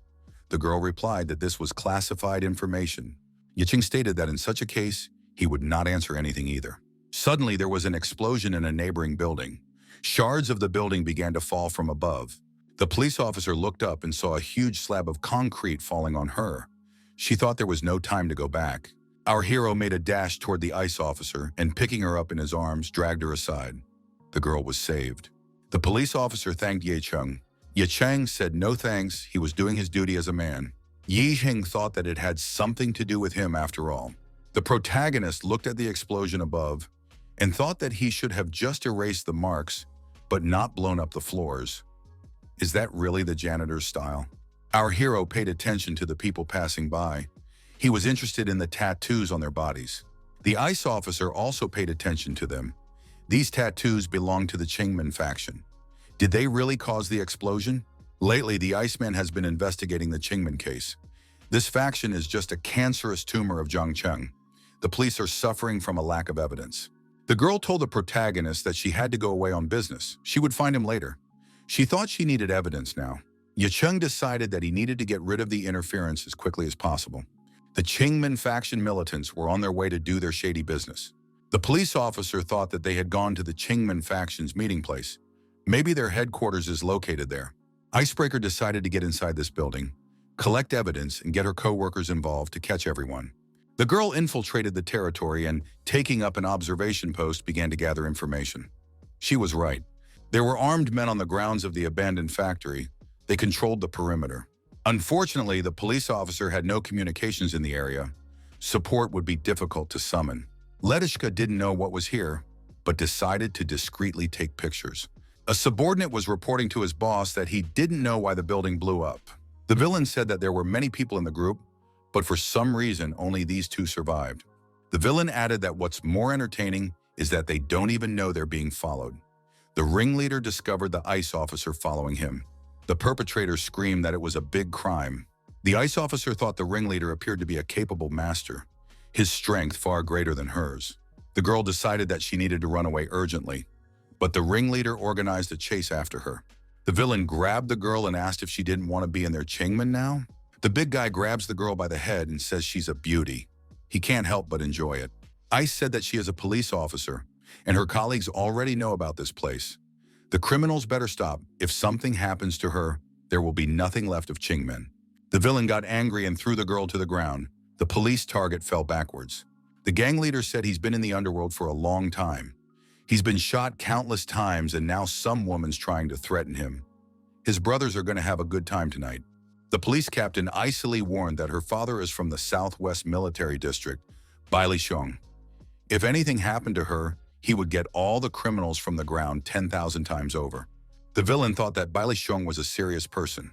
The girl replied that this was classified information. Yicheng stated that in such a case, he would not answer anything either. Suddenly, there was an explosion in a neighboring building. Shards of the building began to fall from above. The police officer looked up and saw a huge slab of concrete falling on her. She thought there was no time to go back. Our hero made a dash toward the ICE officer and, picking her up in his arms, dragged her aside. The girl was saved. The police officer thanked Yicheng. Yicheng said no thanks, he was doing his duty as a man. Yicheng thought that it had something to do with him after all. The protagonist looked at the explosion above and thought that he should have just erased the marks, but not blown up the floors. Is that really the janitor's style? Our hero paid attention to the people passing by. He was interested in the tattoos on their bodies. The ICE officer also paid attention to them. These tattoos belonged to the Qingmin faction. Did they really cause the explosion? Lately, the Iceman has been investigating the Qingmin case. This faction is just a cancerous tumor of Zhangcheng. The police are suffering from a lack of evidence. The girl told the protagonist that she had to go away on business. She would find him later. She thought she needed evidence now. Yicheng decided that he needed to get rid of the interference as quickly as possible. The Qingmin faction militants were on their way to do their shady business. The police officer thought that they had gone to the Qingmin faction's meeting place. Maybe their headquarters is located there. Icebreaker decided to get inside this building, collect evidence, and get her co-workers involved to catch everyone. The girl infiltrated the territory and, taking up an observation post, began to gather information. She was right. There were armed men on the grounds of the abandoned factory. They controlled the perimeter. Unfortunately, the police officer had no communications in the area. Support would be difficult to summon. Letishka didn't know what was here, but decided to discreetly take pictures. A subordinate was reporting to his boss that he didn't know why the building blew up. The villain said that there were many people in the group, but for some reason, only these two survived. The villain added that what's more entertaining is that they don't even know they're being followed. The ringleader discovered the ICE officer following him. The perpetrator screamed that it was a big crime. The ICE officer thought the ringleader appeared to be a capable master, his strength far greater than hers. The girl decided that she needed to run away urgently, but the ringleader organized a chase after her. The villain grabbed the girl and asked if she didn't want to be in their Qingmin now. The big guy grabs the girl by the head and says she's a beauty. He can't help but enjoy it. ICE said that she is a police officer, and her colleagues already know about this place. The criminals better stop. If something happens to her, there will be nothing left of Qingmen. The villain got angry and threw the girl to the ground. The police target fell backwards. The gang leader said he's been in the underworld for a long time. He's been shot countless times and now some woman's trying to threaten him. His brothers are going to have a good time tonight. The police captain icily warned that her father is from the Southwest Military District, Bailixiong. If anything happened to her, he would get all the criminals from the ground 10,000 times over. The villain thought that Bailixiong was a serious person.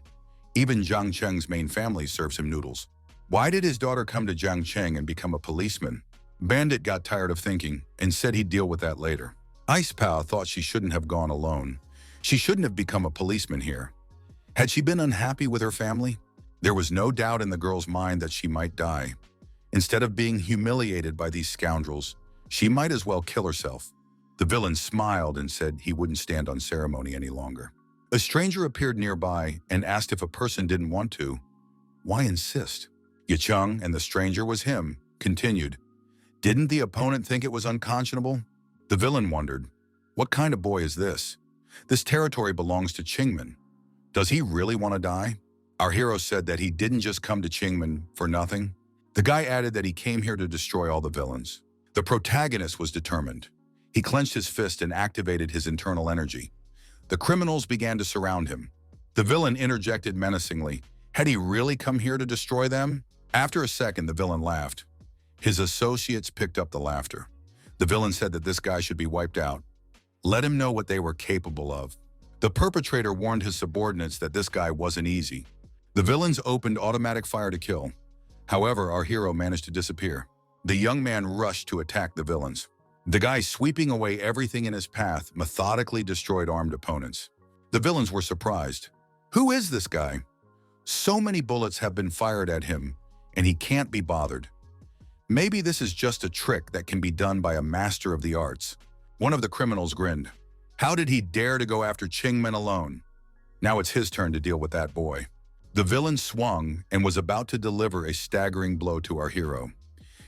Even Jiang Cheng's main family serves him noodles. Why did his daughter come to Jiang Cheng and become a policeman? Bandit got tired of thinking and said he'd deal with that later. Ice Pao thought she shouldn't have gone alone. She shouldn't have become a policeman here. Had she been unhappy with her family? There was no doubt in the girl's mind that she might die. Instead of being humiliated by these scoundrels, she might as well kill herself. The villain smiled and said he wouldn't stand on ceremony any longer. A stranger appeared nearby and asked if a person didn't want to. Why insist? Yicheng, and the stranger was him, continued. Didn't the opponent think it was unconscionable? The villain wondered, what kind of boy is this? This territory belongs to Qingmen. Does he really want to die? Our hero said that he didn't just come to Qingmen for nothing. The guy added that he came here to destroy all the villains. The protagonist was determined. He clenched his fist and activated his internal energy. The criminals began to surround him. The villain interjected menacingly. Had he really come here to destroy them? After a second, the villain laughed. His associates picked up the laughter. The villain said that this guy should be wiped out. Let him know what they were capable of. The perpetrator warned his subordinates that this guy wasn't easy. The villains opened automatic fire to kill. However, our hero managed to disappear. The young man rushed to attack the villains. The guy, sweeping away everything in his path, methodically destroyed armed opponents. The villains were surprised. Who is this guy? So many bullets have been fired at him, and he can't be bothered. Maybe this is just a trick that can be done by a master of the arts. One of the criminals grinned. How did he dare to go after Qingmen alone? Now it's his turn to deal with that boy. The villain swung and was about to deliver a staggering blow to our hero.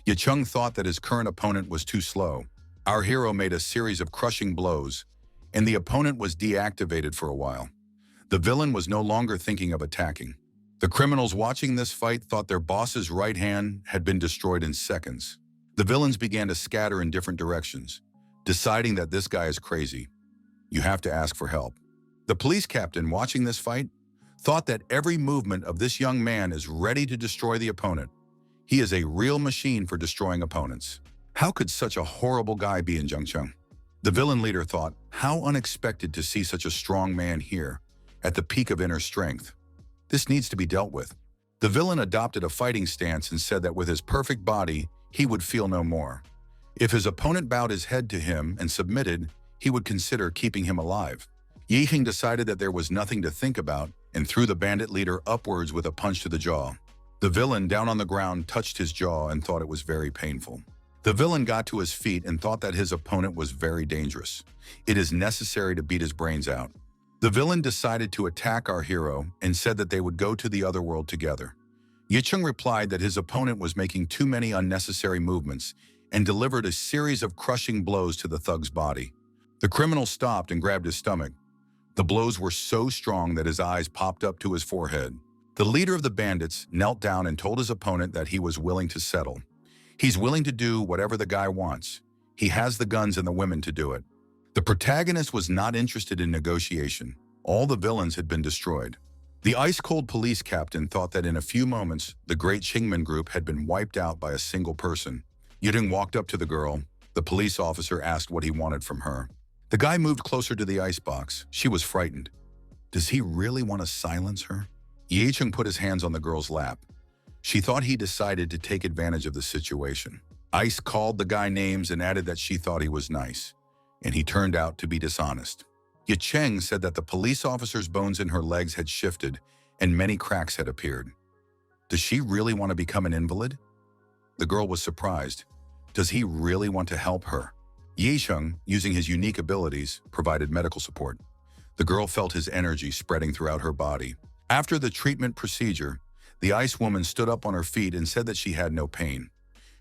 Yicheng thought that his current opponent was too slow. Our hero made a series of crushing blows, and the opponent was deactivated for a while. The villain was no longer thinking of attacking. The criminals watching this fight thought their boss's right hand had been destroyed in seconds. The villains began to scatter in different directions, deciding that this guy is crazy. You have to ask for help. The police captain watching this fight thought that every movement of this young man is ready to destroy the opponent. He is a real machine for destroying opponents. How could such a horrible guy be in Jiangcheng? The villain leader thought, how unexpected to see such a strong man here, at the peak of inner strength. This needs to be dealt with. The villain adopted a fighting stance and said that with his perfect body, he would feel no more. If his opponent bowed his head to him and submitted, he would consider keeping him alive. Yixing decided that there was nothing to think about and threw the bandit leader upwards with a punch to the jaw. The villain, down on the ground, touched his jaw and thought it was very painful. The villain got to his feet and thought that his opponent was very dangerous. It is necessary to beat his brains out. The villain decided to attack our hero and said that they would go to the other world together. Yicheng replied that his opponent was making too many unnecessary movements and delivered a series of crushing blows to the thug's body. The criminal stopped and grabbed his stomach. The blows were so strong that his eyes popped up to his forehead. The leader of the bandits knelt down and told his opponent that he was willing to settle. He's willing to do whatever the guy wants. He has the guns and the women to do it. The protagonist was not interested in negotiation. All the villains had been destroyed. The ice-cold police captain thought that in a few moments, the great Qingmen group had been wiped out by a single person. Yuding walked up to the girl. The police officer asked what he wanted from her. The guy moved closer to the icebox. She was frightened. Does he really want to silence her? Yicheng put his hands on the girl's lap. She thought he decided to take advantage of the situation. Ice called the guy names and added that she thought he was nice, and he turned out to be dishonest. Yicheng said that the police officer's bones in her legs had shifted and many cracks had appeared. Does she really want to become an invalid? The girl was surprised. Does he really want to help her? Yicheng, using his unique abilities, provided medical support. The girl felt his energy spreading throughout her body. After the treatment procedure, the ice woman stood up on her feet and said that she had no pain.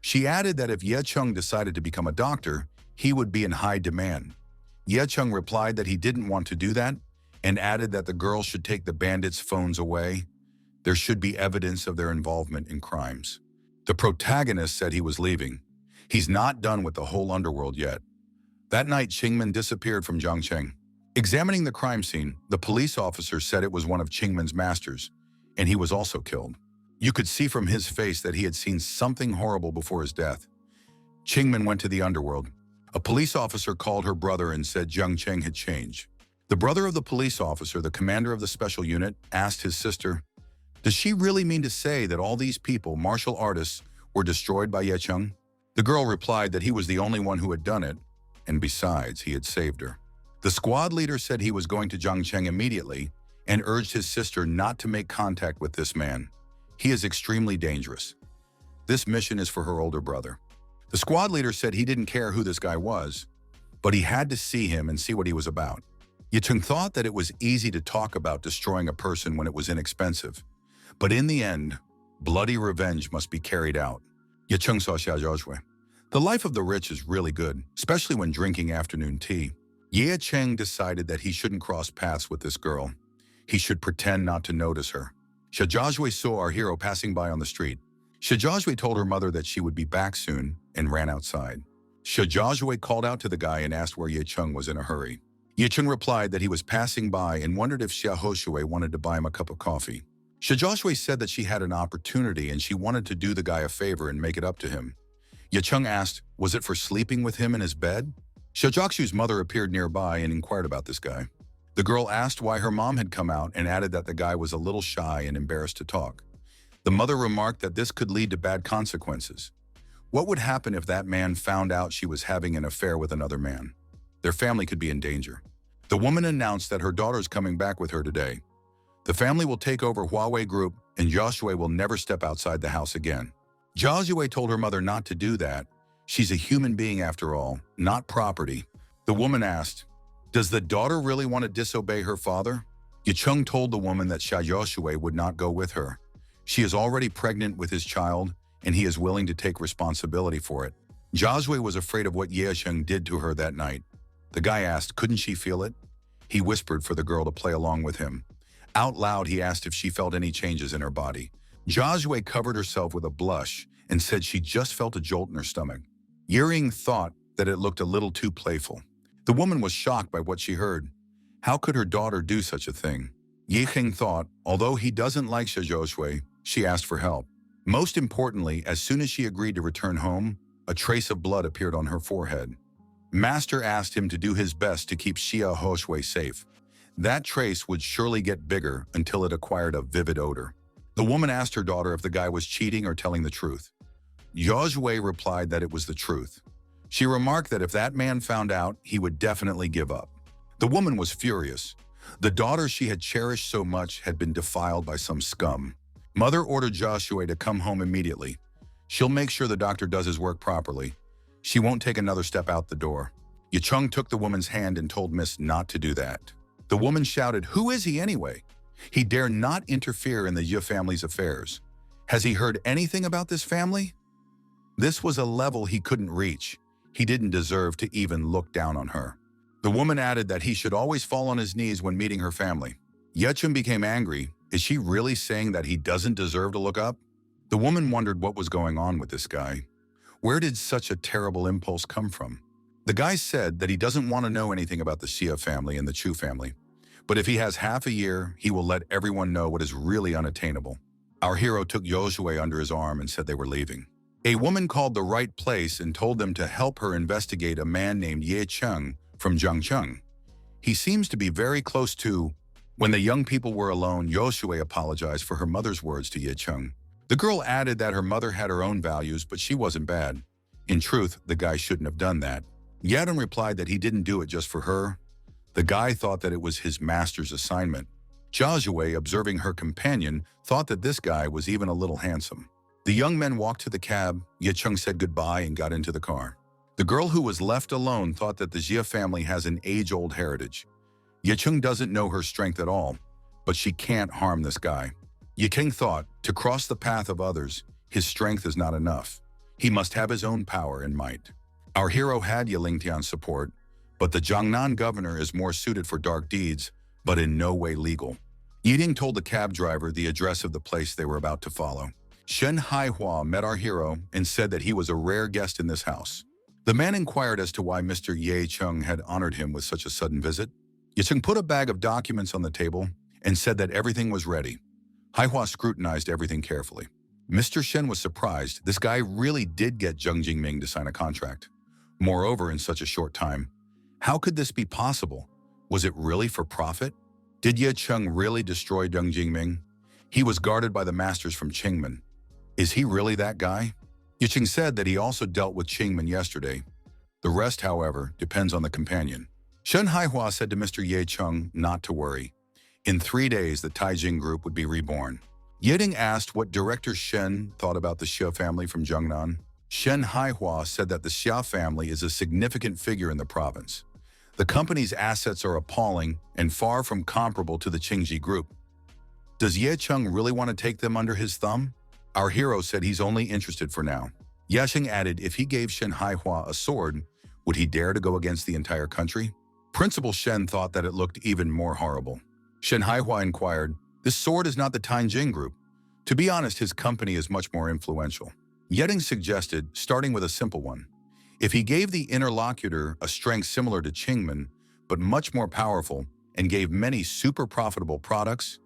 She added that if Yicheng decided to become a doctor, he would be in high demand. Ye Chung replied that he didn't want to do that and added that the girl should take the bandits' phones away. There should be evidence of their involvement in crimes. The protagonist said he was leaving. He's not done with the whole underworld yet. That night, Qingmen disappeared from Zhangcheng. Examining the crime scene, the police officer said it was one of Qingmen's masters, and he was also killed. You could see from his face that he had seen something horrible before his death. Qingmen went to the underworld. A police officer called her brother and said Zhangcheng had changed. The brother of the police officer, the commander of the special unit, asked his sister, "Does she really mean to say that all these people, martial artists, were destroyed by Ye Chung?" The girl replied that he was the only one who had done it, and besides, he had saved her. The squad leader said he was going to Zhangcheng immediately and urged his sister not to make contact with this man. He is extremely dangerous. This mission is for her older brother. The squad leader said he didn't care who this guy was, but he had to see him and see what he was about. Ye Chung thought that it was easy to talk about destroying a person when it was inexpensive, but in the end, bloody revenge must be carried out. Ye Chung saw Xia Zhaozhui. The life of the rich is really good, especially when drinking afternoon tea. Ye Cheng decided that he shouldn't cross paths with this girl. He should pretend not to notice her. Xia Zhaozhui saw our hero passing by on the street. Xia Zhaozhui told her mother that she would be back soon and ran outside. Xia Zhaozhui called out to the guy and asked where Ye Chung was in a hurry. Ye Chung replied that he was passing by and wondered if Xia Hoshui wanted to buy him a cup of coffee. Xia Zhaozhui said that she had an opportunity and she wanted to do the guy a favor and make it up to him. Ye Chung asked, was it for sleeping with him in his bed? Xia Zhaozhui's mother appeared nearby and inquired about this guy. The girl asked why her mom had come out and added that the guy was a little shy and embarrassed to talk. The mother remarked that this could lead to bad consequences. What would happen if that man found out she was having an affair with another man? Their family could be in danger. The woman announced that her daughter's coming back with her today. The family will take over Huawei Group and Zhaozhui will never step outside the house again. Zhaozhui told her mother not to do that. She's a human being after all, not property. The woman asked, does the daughter really want to disobey her father? Ye Chung told the woman that Xia Zhaozhui would not go with her. She is already pregnant with his child, and he is willing to take responsibility for it. Zhaozhui was afraid of what Ye Chung did to her that night. The guy asked, couldn't she feel it? He whispered for the girl to play along with him. Out loud, he asked if she felt any changes in her body. Zhaozhui covered herself with a blush and said she just felt a jolt in her stomach. Yering thought that it looked a little too playful. The woman was shocked by what she heard. How could her daughter do such a thing? Ye Heng thought, although he doesn't like Xia Zhaozhui, she asked for help. Most importantly, as soon as she agreed to return home, a trace of blood appeared on her forehead. Master asked him to do his best to keep Xia Hoshui safe. That trace would surely get bigger until it acquired a vivid odor. The woman asked her daughter if the guy was cheating or telling the truth. Zhaozhui replied that it was the truth. She remarked that if that man found out, he would definitely give up. The woman was furious. The daughter she had cherished so much had been defiled by some scum. Mother ordered Zhaozhui to come home immediately. She'll make sure the doctor does his work properly. She won't take another step out the door. Ye Chung took the woman's hand and told Miss not to do that. The woman shouted, who is he anyway? He dare not interfere in the Ye family's affairs. Has he heard anything about this family? This was a level he couldn't reach. He didn't deserve to even look down on her. The woman added that he should always fall on his knees when meeting her family. Ye Chung became angry. Is she really saying that he doesn't deserve to look up? The woman wondered what was going on with this guy. Where did such a terrible impulse come from? The guy said that he doesn't want to know anything about the Xia family and the Chu family. But if he has half a year, he will let everyone know what is really unattainable. Our hero took Zhaozhui under his arm and said they were leaving. A woman called the right place and told them to help her investigate a man named Ye Chung from Zhangcheng. He seems to be very close to... When the young people were alone, Zhaozhui apologized for her mother's words to Ye Chung. The girl added that her mother had her own values, but she wasn't bad. In truth, the guy shouldn't have done that. Yadam replied that he didn't do it just for her. The guy thought that it was his master's assignment. Zhaozhui, observing her companion, thought that this guy was even a little handsome. The young men walked to the cab. Ye Chung said goodbye and got into the car. The girl who was left alone thought that the Xia family has an age-old heritage. Ye Chung doesn't know her strength at all, but she can't harm this guy. Ye King thought, to cross the path of others, his strength is not enough. He must have his own power and might. Our hero had Ye Lingtian's support, But the Jiangnan governor is more suited for dark deeds, but in no way legal. Yiding told the cab driver the address of the place they were about to follow. Shen Hawa met our hero and said that he was a rare guest in this house. The man inquired as to why Mr. Ye Chung had honored him with such a sudden visit. Ye Chung put a bag of documents on the table and said that everything was ready. Haihua scrutinized everything carefully. Mr. Shen was surprised. This guy really did get Zheng Jingming to sign a contract. Moreover, in such a short time. How could this be possible? Was it really for profit? Did Ye Chung really destroy Zheng Jingming? He was guarded by the masters from Qingmen. Is he really that guy? Ye Chung said that he also dealt with Qingmen yesterday. The rest, however, depends on the companion. Shen Haihua said to Mr. Ye Chung not to worry. In 3 days, the Taijing group would be reborn. Yeding asked what Director Shen thought about the Xia family from Jiangnan. Shen Haihua said that the Xia family is a significant figure in the province. The company's assets are appalling and far from comparable to the Qingji group. Does Ye Chung really want to take them under his thumb? Our hero said he's only interested for now. Yasheng added if he gave Shen Haihua a sword, would he dare to go against the entire country? Principal Shen thought that it looked even more horrible. Shen Haihua inquired, this sword is not the Taijing group. To be honest, his company is much more influential. Yeding suggested, starting with a simple one. If he gave the interlocutor a strength similar to Qingmen, but much more powerful, and gave many super profitable products,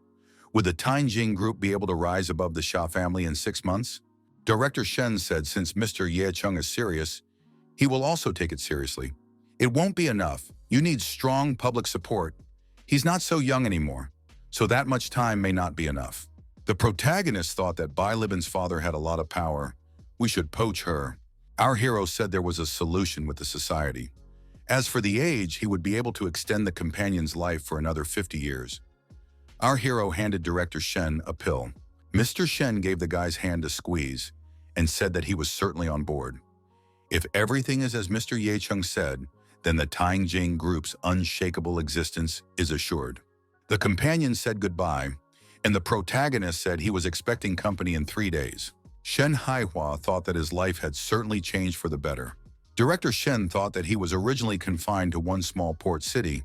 would the Taijing group be able to rise above the Xia family in 6 months? Director Shen said since Mr. Ye Chung is serious, he will also take it seriously. It won't be enough. You need strong public support. He's not so young anymore, so that much time may not be enough. The protagonist thought that Bai Libin's father had a lot of power. We should poach her. Our hero said there was a solution with the society. As for the age, he would be able to extend the companion's life for another 50 years. Our hero handed Director Shen a pill. Mr. Shen gave the guy's hand a squeeze and said that he was certainly on board. If everything is as Mr. Ye Chung said, then the Taijing group's unshakable existence is assured. The companion said goodbye, and the protagonist said he was expecting company in 3 days. Shen Haihua thought that his life had certainly changed for the better. Director Shen thought that he was originally confined to one small port city,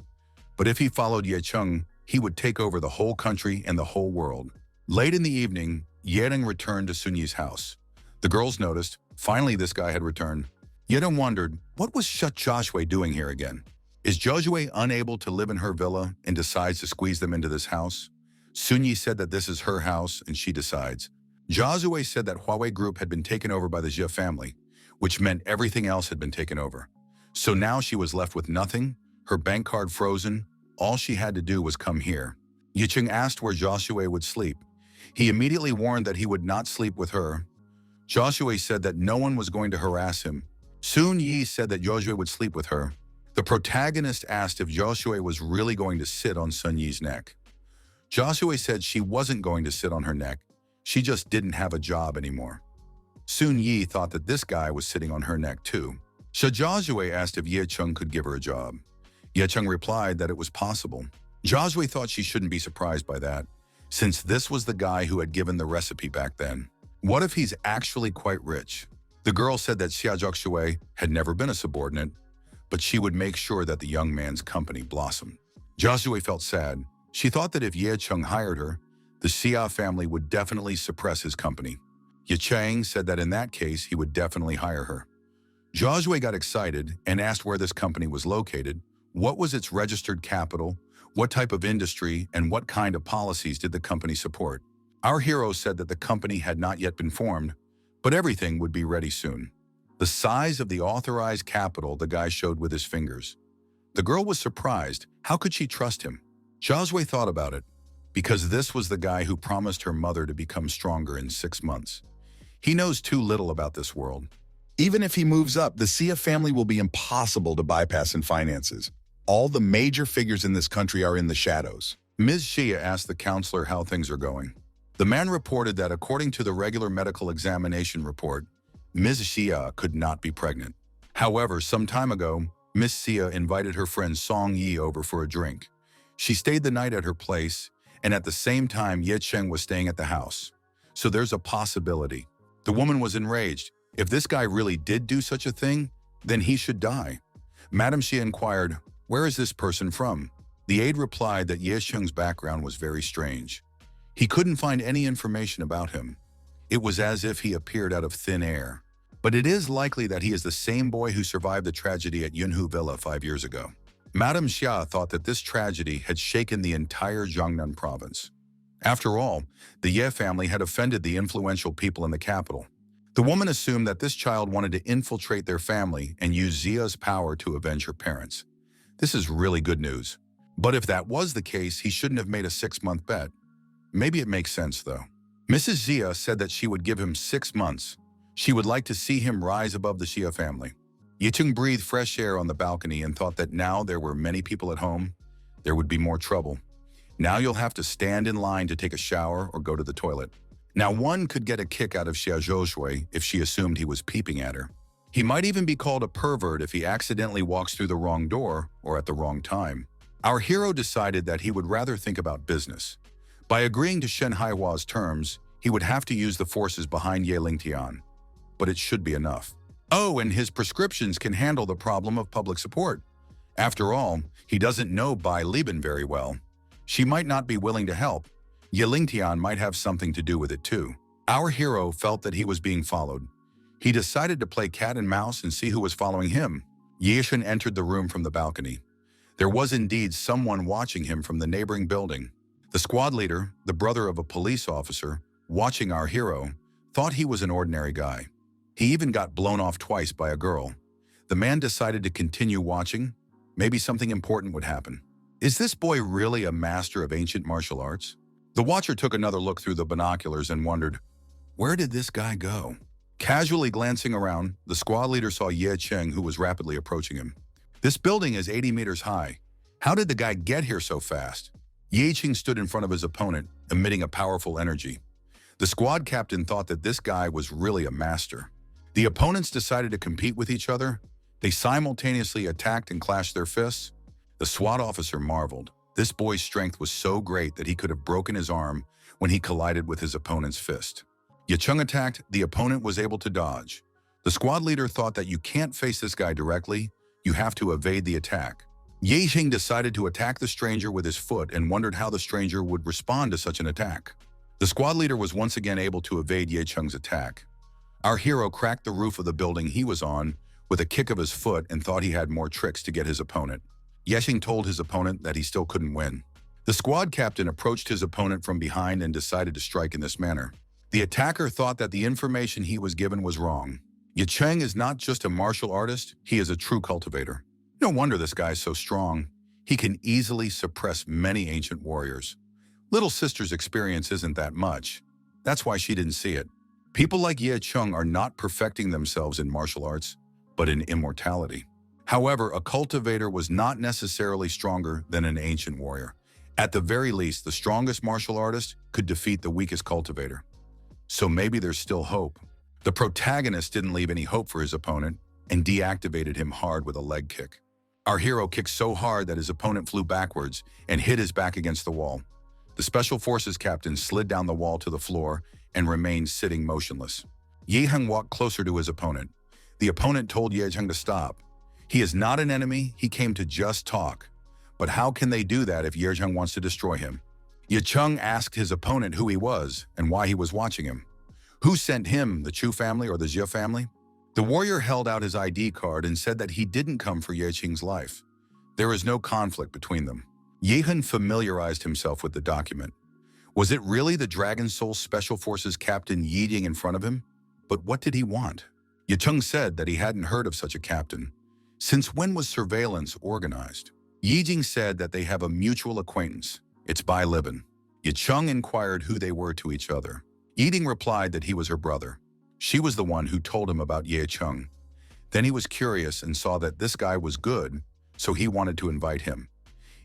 but if he followed Ye Chung, he would take over the whole country and the whole world. Late in the evening, Yedong returned to Sunyi's house. The girls noticed, finally this guy had returned. Yedong wondered, what was Joshua doing here again? Is Joshua unable to live in her villa and decides to squeeze them into this house? Sunyi said that this is her house and she decides. Joshua said that Huawei group had been taken over by the Xia family, which meant everything else had been taken over. So now she was left with nothing, her bank card frozen. All she had to do was come here. Yicheng asked where Joshua would sleep. He immediately warned that he would not sleep with her. Joshua said that no one was going to harass him. Sun Yi said that Joshua would sleep with her. The protagonist asked if Joshua was really going to sit on Sun Yi's neck. Joshua said she wasn't going to sit on her neck. She just didn't have a job anymore. Sun Yi thought that this guy was sitting on her neck too. Joshua asked if Ye Chung could give her a job. Ye Chung replied that it was possible. Joshua thought she shouldn't be surprised by that, since this was the guy who had given the recipe back then. What if he's actually quite rich? The girl said that Xia Joshua had never been a subordinate, but she would make sure that the young man's company blossomed. Joshua felt sad. She thought that if Ye Chung hired her, the Xia family would definitely suppress his company. Ye Chang said that in that case, he would definitely hire her. Joshua got excited and asked where this company was located, what was its registered capital, what type of industry, and what kind of policies did the company support. Our hero said that the company had not yet been formed, but everything would be ready soon. The size of the authorized capital the guy showed with his fingers. The girl was surprised. How could she trust him? Joshua thought about it, because this was the guy who promised her mother to become stronger in 6 months. He knows too little about this world. Even if he moves up, the Xia family will be impossible to bypass in finances. All the major figures in this country are in the shadows. Ms. Xia asked the counselor how things are going. The man reported that according to the regular medical examination report, Ms. Xia could not be pregnant. However, some time ago, Ms. Xia invited her friend Song Yi over for a drink. She stayed the night at her place, and at the same time Ye Cheng was staying at the house. So there's a possibility. The woman was enraged. If this guy really did do such a thing, then he should die. Madam Xie inquired, "Where is this person from?" The aide replied that Ye Cheng's background was very strange. He couldn't find any information about him. It was as if he appeared out of thin air. But it is likely that he is the same boy who survived the tragedy at Yunhu Villa 5 years ago. Madame Xia thought that this tragedy had shaken the entire Jiangnan province. After all, the Ye family had offended the influential people in the capital. The woman assumed that this child wanted to infiltrate their family and use Zia's power to avenge her parents. This is really good news. But if that was the case, he shouldn't have made a 6-month bet. Maybe it makes sense, though. Mrs. Zia said that she would give him 6 months. She would like to see him rise above the Xia family. Yicheng breathed fresh air on the balcony and thought that now there were many people at home, there would be more trouble. Now you'll have to stand in line to take a shower or go to the toilet. Now one could get a kick out of Xia Zhoushui if she assumed he was peeping at her. He might even be called a pervert if he accidentally walks through the wrong door or at the wrong time. Our hero decided that he would rather think about business. By agreeing to Shen Hawa's terms, he would have to use the forces behind Ye Lingtian. But it should be enough. Oh, and his prescriptions can handle the problem of public support. After all, he doesn't know Bai Liben very well. She might not be willing to help. Ye Lingtian might have something to do with it too. Our hero felt that he was being followed. He decided to play cat and mouse and see who was following him. Ye Shen entered the room from the balcony. There was indeed someone watching him from the neighboring building. The squad leader, the brother of a police officer, watching our hero, thought he was an ordinary guy. He even got blown off twice by a girl. The man decided to continue watching. Maybe something important would happen. Is this boy really a master of ancient martial arts? The watcher took another look through the binoculars and wondered, where did this guy go? Casually glancing around, the squad leader saw Ye Cheng, who was rapidly approaching him. This building is 80 meters high. How did the guy get here so fast? Ye Cheng stood in front of his opponent, emitting a powerful energy. The squad captain thought that this guy was really a master. The opponents decided to compete with each other. They simultaneously attacked and clashed their fists. The SWAT officer marveled. This boy's strength was so great that he could have broken his arm when he collided with his opponent's fist. Ye Cheng attacked, the opponent was able to dodge. The squad leader thought that you can't face this guy directly, you have to evade the attack. Ye Cheng decided to attack the stranger with his foot and wondered how the stranger would respond to such an attack. The squad leader was once again able to evade Ye Cheng's attack. Our hero cracked the roof of the building he was on with a kick of his foot and thought he had more tricks to get his opponent. Ye Cheng told his opponent that he still couldn't win. The squad captain approached his opponent from behind and decided to strike in this manner. The attacker thought that the information he was given was wrong. Ye Cheng is not just a martial artist, he is a true cultivator. No wonder this guy is so strong. He can easily suppress many ancient warriors. Little sister's experience isn't that much. That's why she didn't see it. People like Ye Cheng are not perfecting themselves in martial arts, but in immortality. However, a cultivator was not necessarily stronger than an ancient warrior. At the very least, the strongest martial artist could defeat the weakest cultivator. So maybe there's still hope. The protagonist didn't leave any hope for his opponent and deactivated him hard with a leg kick. Our hero kicked so hard that his opponent flew backwards and hit his back against the wall. The Special Forces captain slid down the wall to the floor and remained sitting motionless. Ye Cheng walked closer to his opponent. The opponent told Ye Cheng to stop. He is not an enemy, he came to just talk. But how can they do that if Ye Cheng wants to destroy him? Ye Cheng asked his opponent who he was and why he was watching him. Who sent him, the Chu family or the Jia family? The warrior held out his ID card and said that he didn't come for Ye Cheng's life. There is no conflict between them. Ye Cheng familiarized himself with the document. Was it really the Dragon Soul Special Forces captain Yi Jing in front of him? But what did he want? Ye Cheng said that he hadn't heard of such a captain. Since when was surveillance organized? Yi Jing said that they have a mutual acquaintance. It's Bai Liben. Ye Cheng inquired who they were to each other. Yi Jing replied that he was her brother. She was the one who told him about Ye Cheng. Then he was curious and saw that this guy was good, so he wanted to invite him.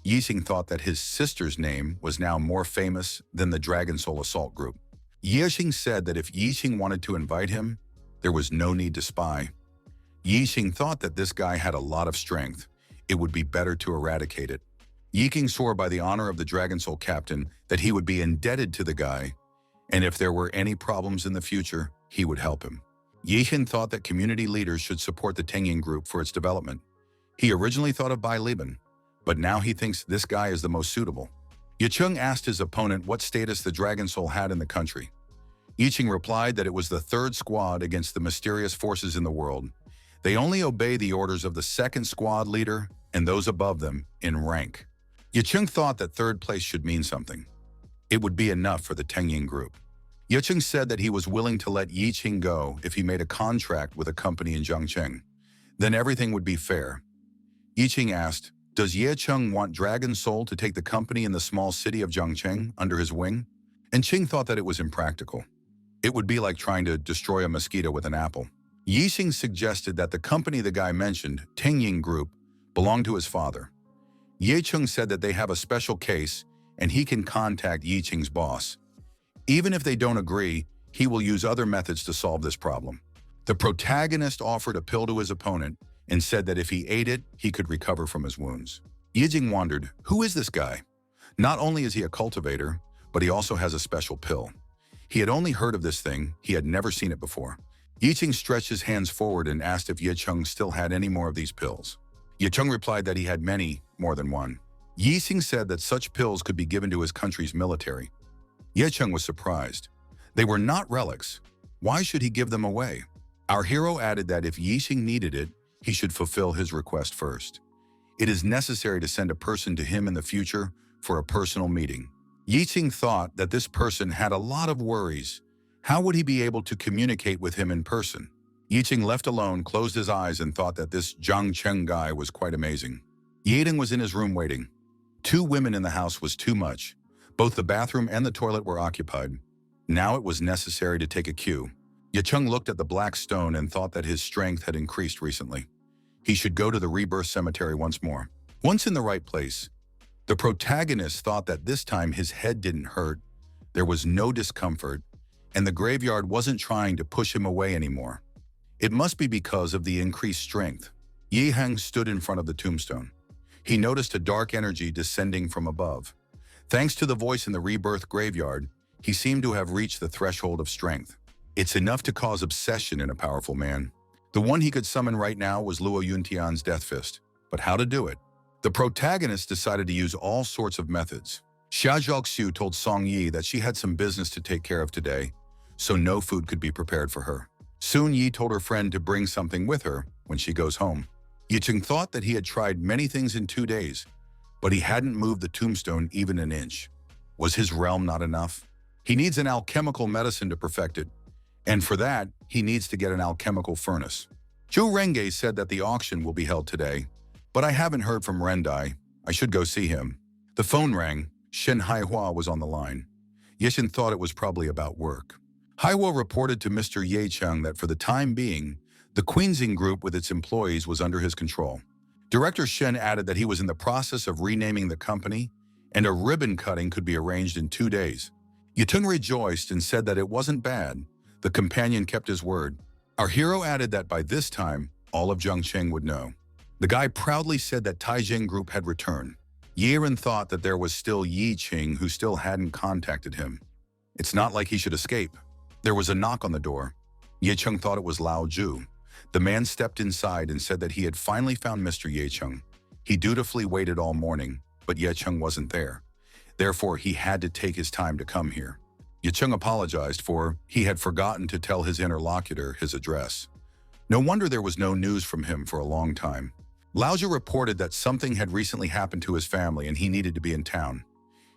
Yi Jing thought that his sister's name was now more famous than the Dragon Soul Assault Group. Ye Jing said that if Yi Jing wanted to invite him, there was no need to spy. Yi Jing thought that this guy had a lot of strength. It would be better to eradicate it. Yi Jing swore by the honor of the Dragon Soul captain that he would be indebted to the guy, and if there were any problems in the future, he would help him. Yi Jing thought that community leaders should support the Tengying group for its development. He originally thought of Bai Liban, but now he thinks this guy is the most suitable. Yicheng asked his opponent what status the Dragon Soul had in the country. Yicheng replied that it was the third squad against the mysterious forces in the world. They only obey the orders of the second squad leader and those above them in rank. Yicheng thought that third place should mean something. It would be enough for the Tengying group. Yicheng said that he was willing to let Yicheng go if he made a contract with a company in Zhangcheng. Then everything would be fair. Yicheng asked, does Yicheng want Dragon Soul to take the company in the small city of Zhangcheng under his wing? And Qing thought that it was impractical. It would be like trying to destroy a mosquito with an apple. Yicheng suggested that the company the guy mentioned, Tengying Group, belonged to his father. Yicheng said that they have a special case and he can contact Yicheng's boss. Even if they don't agree, he will use other methods to solve this problem. The protagonist offered a pill to his opponent and said that if he ate it, he could recover from his wounds. Yicheng wondered, who is this guy? Not only is he a cultivator, but he also has a special pill. He had only heard of this thing, he had never seen it before. Yicheng stretched his hands forward and asked if Yicheng still had any more of these pills. Yicheng replied that he had many, more than one. Yicheng said that such pills could be given to his country's military. Yicheng was surprised. They were not relics. Why should he give them away? Our hero added that if Yicheng needed it, he should fulfill his request first. It is necessary to send a person to him in the future for a personal meeting. Yicheng thought that this person had a lot of worries. How would he be able to communicate with him in person? Yicheng, left alone, closed his eyes and thought that this Zhang Cheng guy was quite amazing. Yiding was in his room waiting. 2 women in the house was too much. Both the bathroom and the toilet were occupied. Now it was necessary to take a cue. Yicheng looked at the black stone and thought that his strength had increased recently. He should go to the rebirth cemetery once more. Once in the right place, the protagonist thought that this time his head didn't hurt, there was no discomfort, and the graveyard wasn't trying to push him away anymore. It must be because of the increased strength. Yi Heng stood in front of the tombstone. He noticed a dark energy descending from above. Thanks to the voice in the rebirth graveyard, he seemed to have reached the threshold of strength. It's enough to cause obsession in a powerful man. The one he could summon right now was Luo Yuntian's Death Fist. But how to do it? The protagonist decided to use all sorts of methods. Xia Zhaoxiu told Song Yi that she had some business to take care of today, so no food could be prepared for her. Soon Yi told her friend to bring something with her when she goes home. Yicheng thought that he had tried many things in 2 days, but he hadn't moved the tombstone even an inch. Was his realm not enough? He needs an alchemical medicine to perfect it, and for that, he needs to get an alchemical furnace. Zhu Renge said that the auction will be held today, but I haven't heard from Rendai. I should go see him. The phone rang. Shen Hawa was on the line. Yicheng thought it was probably about work. Hawa reported to Mr. Ye Cheng that for the time being, the Queensing Group with its employees was under his control. Director Shen added that he was in the process of renaming the company, and a ribbon cutting could be arranged in 2 days. Yitung rejoiced and said that it wasn't bad. The companion kept his word. Our hero added that by this time, all of Zhangcheng would know. The guy proudly said that Taijing Group had returned. Yiren thought that there was still Yi Qing who still hadn't contacted him. It's not like he should escape. There was a knock on the door. Ye Cheng thought it was Lao Zhu. The man stepped inside and said that he had finally found Mr. Ye Cheng. He dutifully waited all morning, but Ye Cheng wasn't there. Therefore, he had to take his time to come here. Ye Cheng apologized for he had forgotten to tell his interlocutor his address. No wonder there was no news from him for a long time. Lao Zhu reported that something had recently happened to his family and he needed to be in town.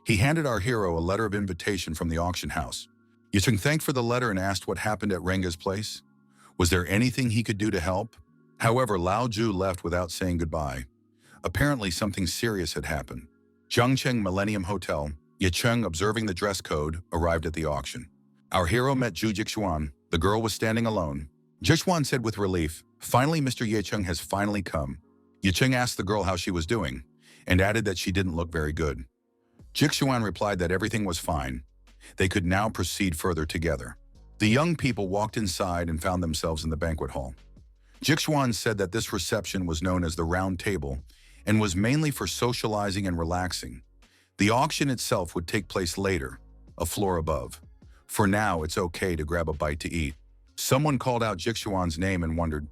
He handed our hero a letter of invitation from the auction house. Ye Cheng thanked for the letter and asked what happened at Renga's place. Was there anything he could do to help? However, Lao Zhu left without saying goodbye. Apparently, something serious had happened. Zhangcheng Millennium Hotel, Ye Cheng, observing the dress code, arrived at the auction. Our hero met Zhu Jixuan. The girl was standing alone. Jixuan said with relief, "Finally, Mr. Ye Cheng has finally come." Ye Cheng asked the girl how she was doing, and added that she didn't look very good. Jixuan replied that everything was fine. They could now proceed further together. The young people walked inside and found themselves in the banquet hall. Jixuan said that this reception was known as the Round Table and was mainly for socializing and relaxing. The auction itself would take place later, a floor above. For now, it's okay to grab a bite to eat. Someone called out Jixuan's name and wondered,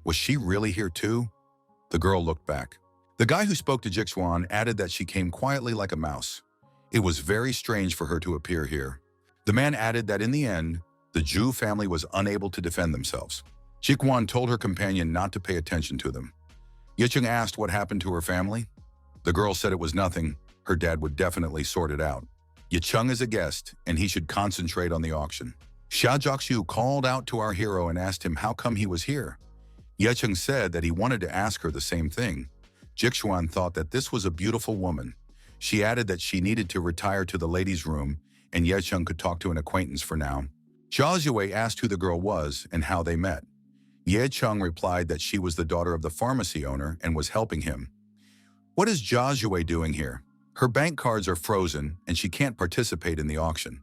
was she really here too? The girl looked back. The guy who spoke to Jixuan added that she came quietly like a mouse. It was very strange for her to appear here. The man added that in the end, the Zhu family was unable to defend themselves. Jixuan told her companion not to pay attention to them. Yicheng asked what happened to her family. The girl said it was nothing. Her dad would definitely sort it out. Yicheng is a guest, and he should concentrate on the auction. Xia Jiaxiu called out to our hero and asked him how come he was here. Yicheng said that he wanted to ask her the same thing. Jixuan thought that this was a beautiful woman. She added that she needed to retire to the ladies' room, and Yicheng could talk to an acquaintance for now. Xia Zhuwei asked who the girl was and how they met. Yicheng replied that she was the daughter of the pharmacy owner and was helping him. What is Xia Zhuwei doing here? Her bank cards are frozen and she can't participate in the auction.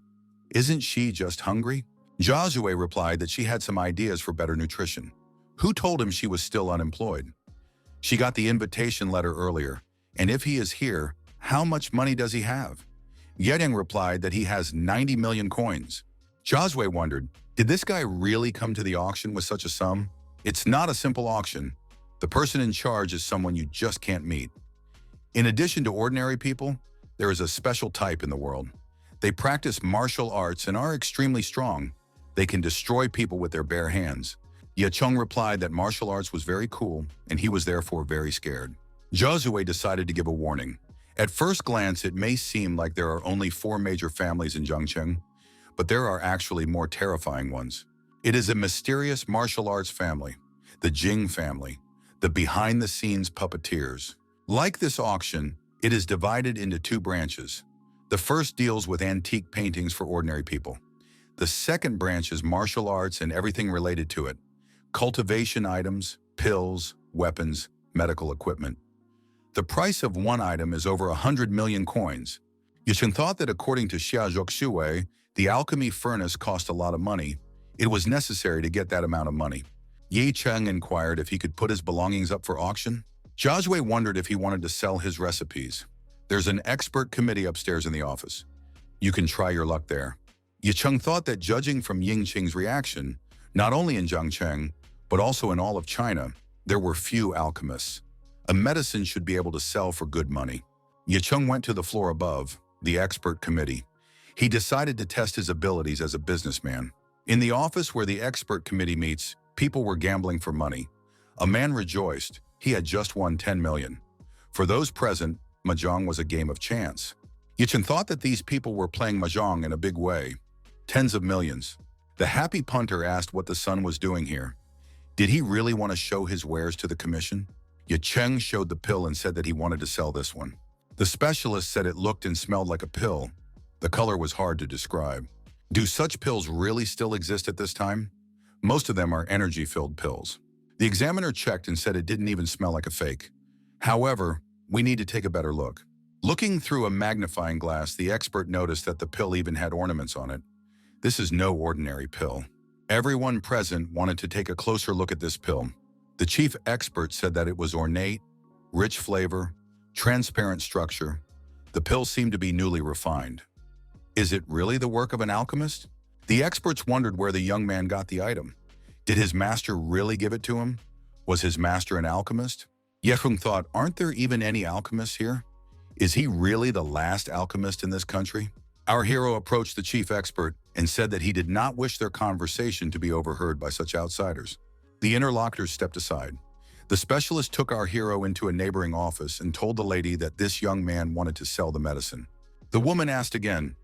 Isn't she just hungry? Xia Zhuwei replied that she had some ideas for better nutrition. Who told him she was still unemployed? She got the invitation letter earlier, and if he is here, how much money does he have? Yedeng replied that he has 90 million coins. Xia Zhuwei wondered, did this guy really come to the auction with such a sum? It's not a simple auction. The person in charge is someone you just can't meet. In addition to ordinary people, there is a special type in the world. They practice martial arts and are extremely strong. They can destroy people with their bare hands. Yicheng replied that martial arts was very cool, and he was therefore very scared. Xia Zhuwei decided to give a warning. At first glance, it may seem like there are only 4 major families in Zhangcheng, but there are actually more terrifying ones. It is a mysterious martial arts family, the Jing family, the behind-the-scenes puppeteers. Like this auction, it is divided into 2 branches. The first deals with antique paintings for ordinary people. The second branch is martial arts and everything related to it. Cultivation items, pills, weapons, medical equipment. The price of one item is over 100 million coins. Yicheng thought that according to Xia Jiaxiu, the alchemy furnace cost a lot of money. It was necessary to get that amount of money. Yicheng inquired if he could put his belongings up for auction. Xia Zhuwei wondered if he wanted to sell his recipes. There's an expert committee upstairs in the office. You can try your luck there. Yicheng thought that judging from Yingqing's reaction, not only in Zhangcheng, but also in all of China, there were few alchemists. A medicine should be able to sell for good money. Yicheng went to the floor above, the expert committee. He decided to test his abilities as a businessman. In the office where the expert committee meets, people were gambling for money. A man rejoiced. He had just won 10 million. For those present, mahjong was a game of chance. Yicheng thought that these people were playing mahjong in a big way. Tens of millions. The happy punter asked what the son was doing here. Did he really want to show his wares to the commission? Yicheng showed the pill and said that he wanted to sell this one. The specialist said it looked and smelled like a pill. The color was hard to describe. Do such pills really still exist at this time? Most of them are energy-filled pills. The examiner checked and said it didn't even smell like a fake. However, we need to take a better look. Looking through a magnifying glass, the expert noticed that the pill even had ornaments on it. This is no ordinary pill. Everyone present wanted to take a closer look at this pill. The chief expert said that it was ornate, rich flavor, transparent structure. The pill seemed to be newly refined. Is it really the work of an alchemist? The experts wondered where the young man got the item. Did his master really give it to him? Was his master an alchemist? Yefeng thought, aren't there even any alchemists here? Is he really the last alchemist in this country? Our hero approached the chief expert and said that he did not wish their conversation to be overheard by such outsiders. The interlocutors stepped aside. The specialist took our hero into a neighboring office and told the lady that this young man wanted to sell the medicine. The woman asked again,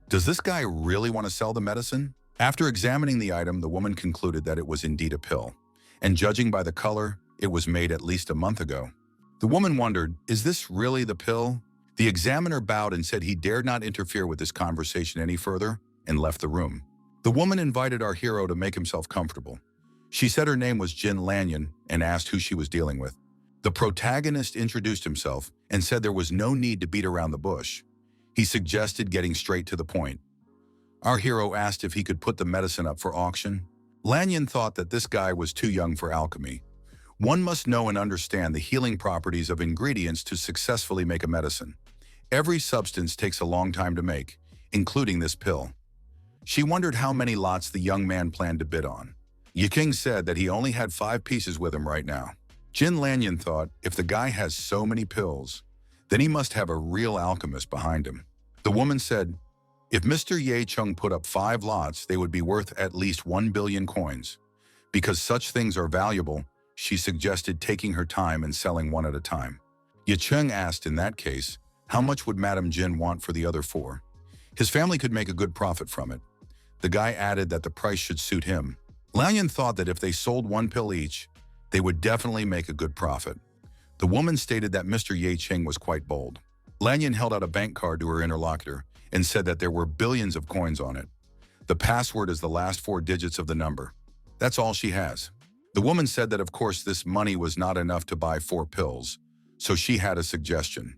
does this guy really want to sell the medicine? After examining the item, the woman concluded that it was indeed a pill, and judging by the color, it was made at least a month ago. The woman wondered, is this really the pill? The examiner bowed and said he dared not interfere with this conversation any further and left the room. The woman invited our hero to make himself comfortable. She said her name was Jin Lanyan and asked who she was dealing with. The protagonist introduced himself and said there was no need to beat around the bush. He suggested getting straight to the point. Our hero asked if he could put the medicine up for auction. Lanyan thought that this guy was too young for alchemy. One must know and understand the healing properties of ingredients to successfully make a medicine. Every substance takes a long time to make, including this pill. She wondered how many lots the young man planned to bid on. Yicheng said that he only had 5 pieces with him right now. Jin Lanyan thought, if the guy has so many pills, then he must have a real alchemist behind him. The woman said, if Mr. Ye Chung put up 5 lots, they would be worth at least 1 billion coins. Because such things are valuable, she suggested taking her time and selling one at a time. Ye Chung asked, in that case, how much would Madame Jin want for the other 4? His family could make a good profit from it. The guy added that the price should suit him. Lanyan thought that if they sold 1 pill each, they would definitely make a good profit. The woman stated that Mr. Ye Cheng was quite bold. Lanyan held out a bank card to her interlocutor and said that there were billions of coins on it. The password is the last 4 digits of the number. That's all she has. The woman said that of course this money was not enough to buy 4 pills, so she had a suggestion.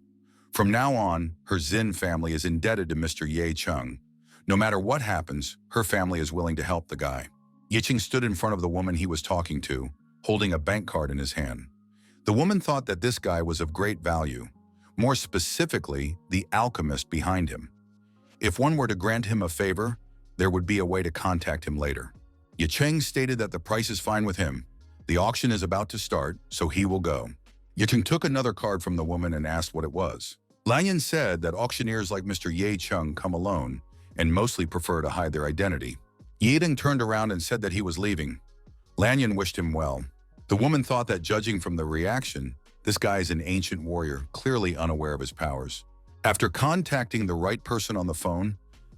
From now on, her Zin family is indebted to Mr. Ye Chung. No matter what happens, her family is willing to help the guy. Ye Cheng stood in front of the woman he was talking to, holding a bank card in his hand. The woman thought that this guy was of great value, more specifically, the alchemist behind him. If one were to grant him a favor, there would be a way to contact him later. Ye Cheng stated that the price is fine with him. The auction is about to start, so he will go. Ye Cheng took another card from the woman and asked what it was. Lanyan said that auctioneers like Mr. Ye Chung come alone and mostly prefer to hide their identity. Ye Cheng turned around and said that he was leaving. Lanyan wished him well. The woman thought that judging from the reaction, this guy is an ancient warrior, clearly unaware of his powers. After contacting the right person on the phone,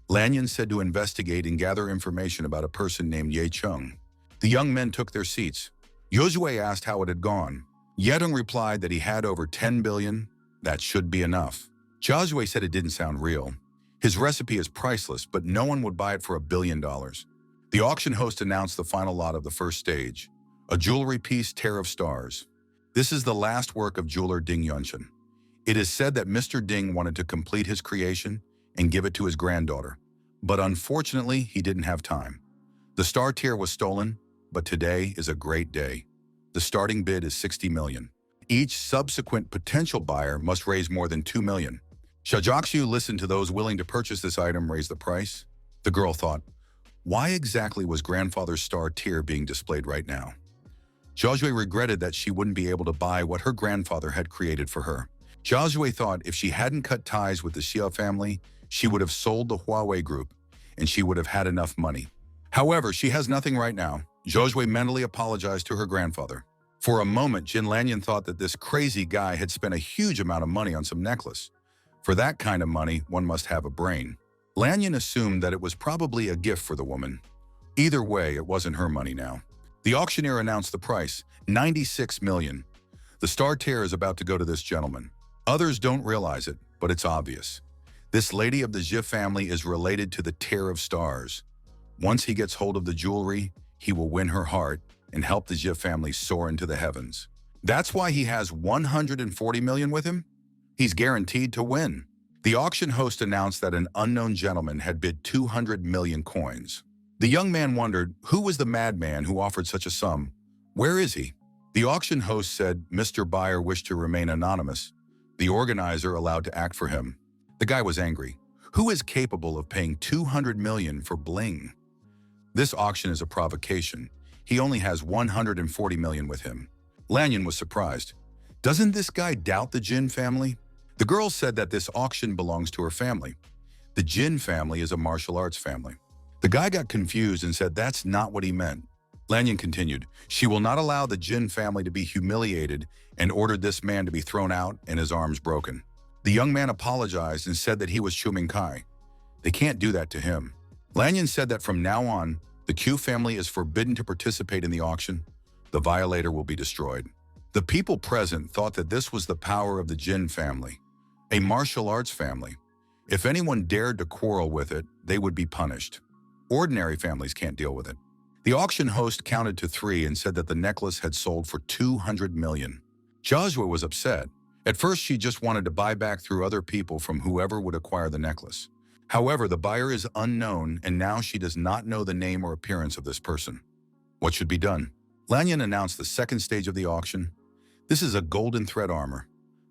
Lanyan said to investigate and gather information about a person named Ye Chung. The young men took their seats. Yozue asked how it had gone. Yedong replied that he had over 10 billion. That should be enough. Jozue said it didn't sound real. His recipe is priceless, but no one would buy it for $1 billion. The auction host announced the final lot of the first stage, a jewelry piece, Tear of Stars. This is the last work of jeweler Ding Yunshan. It is said that Mr. Ding wanted to complete his creation and give it to his granddaughter, but unfortunately, he didn't have time. The star tier was stolen, but today is a great day. The starting bid is 60 million. Each subsequent potential buyer must raise more than 2 million. Shajakshu listened to those willing to purchase this item raise the price. The girl thought, why exactly was grandfather's star tier being displayed right now? Jiazhui regretted that she wouldn't be able to buy what her grandfather had created for her. Jiazhui thought if she hadn't cut ties with the Xia family, she would have sold the Huawei group, and she would have had enough money. However, she has nothing right now. Jiazhui mentally apologized to her grandfather. For a moment, Jin Lanyan thought that this crazy guy had spent a huge amount of money on some necklace. For that kind of money, one must have a brain. Lanyan assumed that it was probably a gift for the woman. Either way, it wasn't her money now. The auctioneer announced the price, 96 million. The star tier is about to go to this gentleman. Others don't realize it, but it's obvious. This lady of the Xia family is related to the Tear of Stars. Once he gets hold of the jewelry, he will win her heart and help the Xia family soar into the heavens. That's why he has 140 million with him. He's guaranteed to win. The auction host announced that an unknown gentleman had bid 200 million coins. The young man wondered, who was the madman who offered such a sum? Where is he? The auction host said Mr. Buyer wished to remain anonymous. The organizer allowed to act for him. The guy was angry. Who is capable of paying 200 million for bling? This auction is a provocation. He only has 140 million with him. Lanyan was surprised. Doesn't this guy doubt the Jin family? The girl said that this auction belongs to her family. The Jin family is a martial arts family. The guy got confused and said that's not what he meant. Lanyan continued, she will not allow the Jin family to be humiliated and ordered this man to be thrown out and his arms broken. The young man apologized and said that he was Shuming Kai. They can't do that to him. Lanyan said that from now on, the Q family is forbidden to participate in the auction. The violator will be destroyed. The people present thought that this was the power of the Jin family, a martial arts family. If anyone dared to quarrel with it, they would be punished. Ordinary families can't deal with it. The auction host counted to 3 and said that the necklace had sold for 200 million. Joshua was upset. At first, she just wanted to buy back through other people from whoever would acquire the necklace. However, the buyer is unknown, and now she does not know the name or appearance of this person. What should be done? Lanyan announced the second stage of the auction. This is a golden thread armor.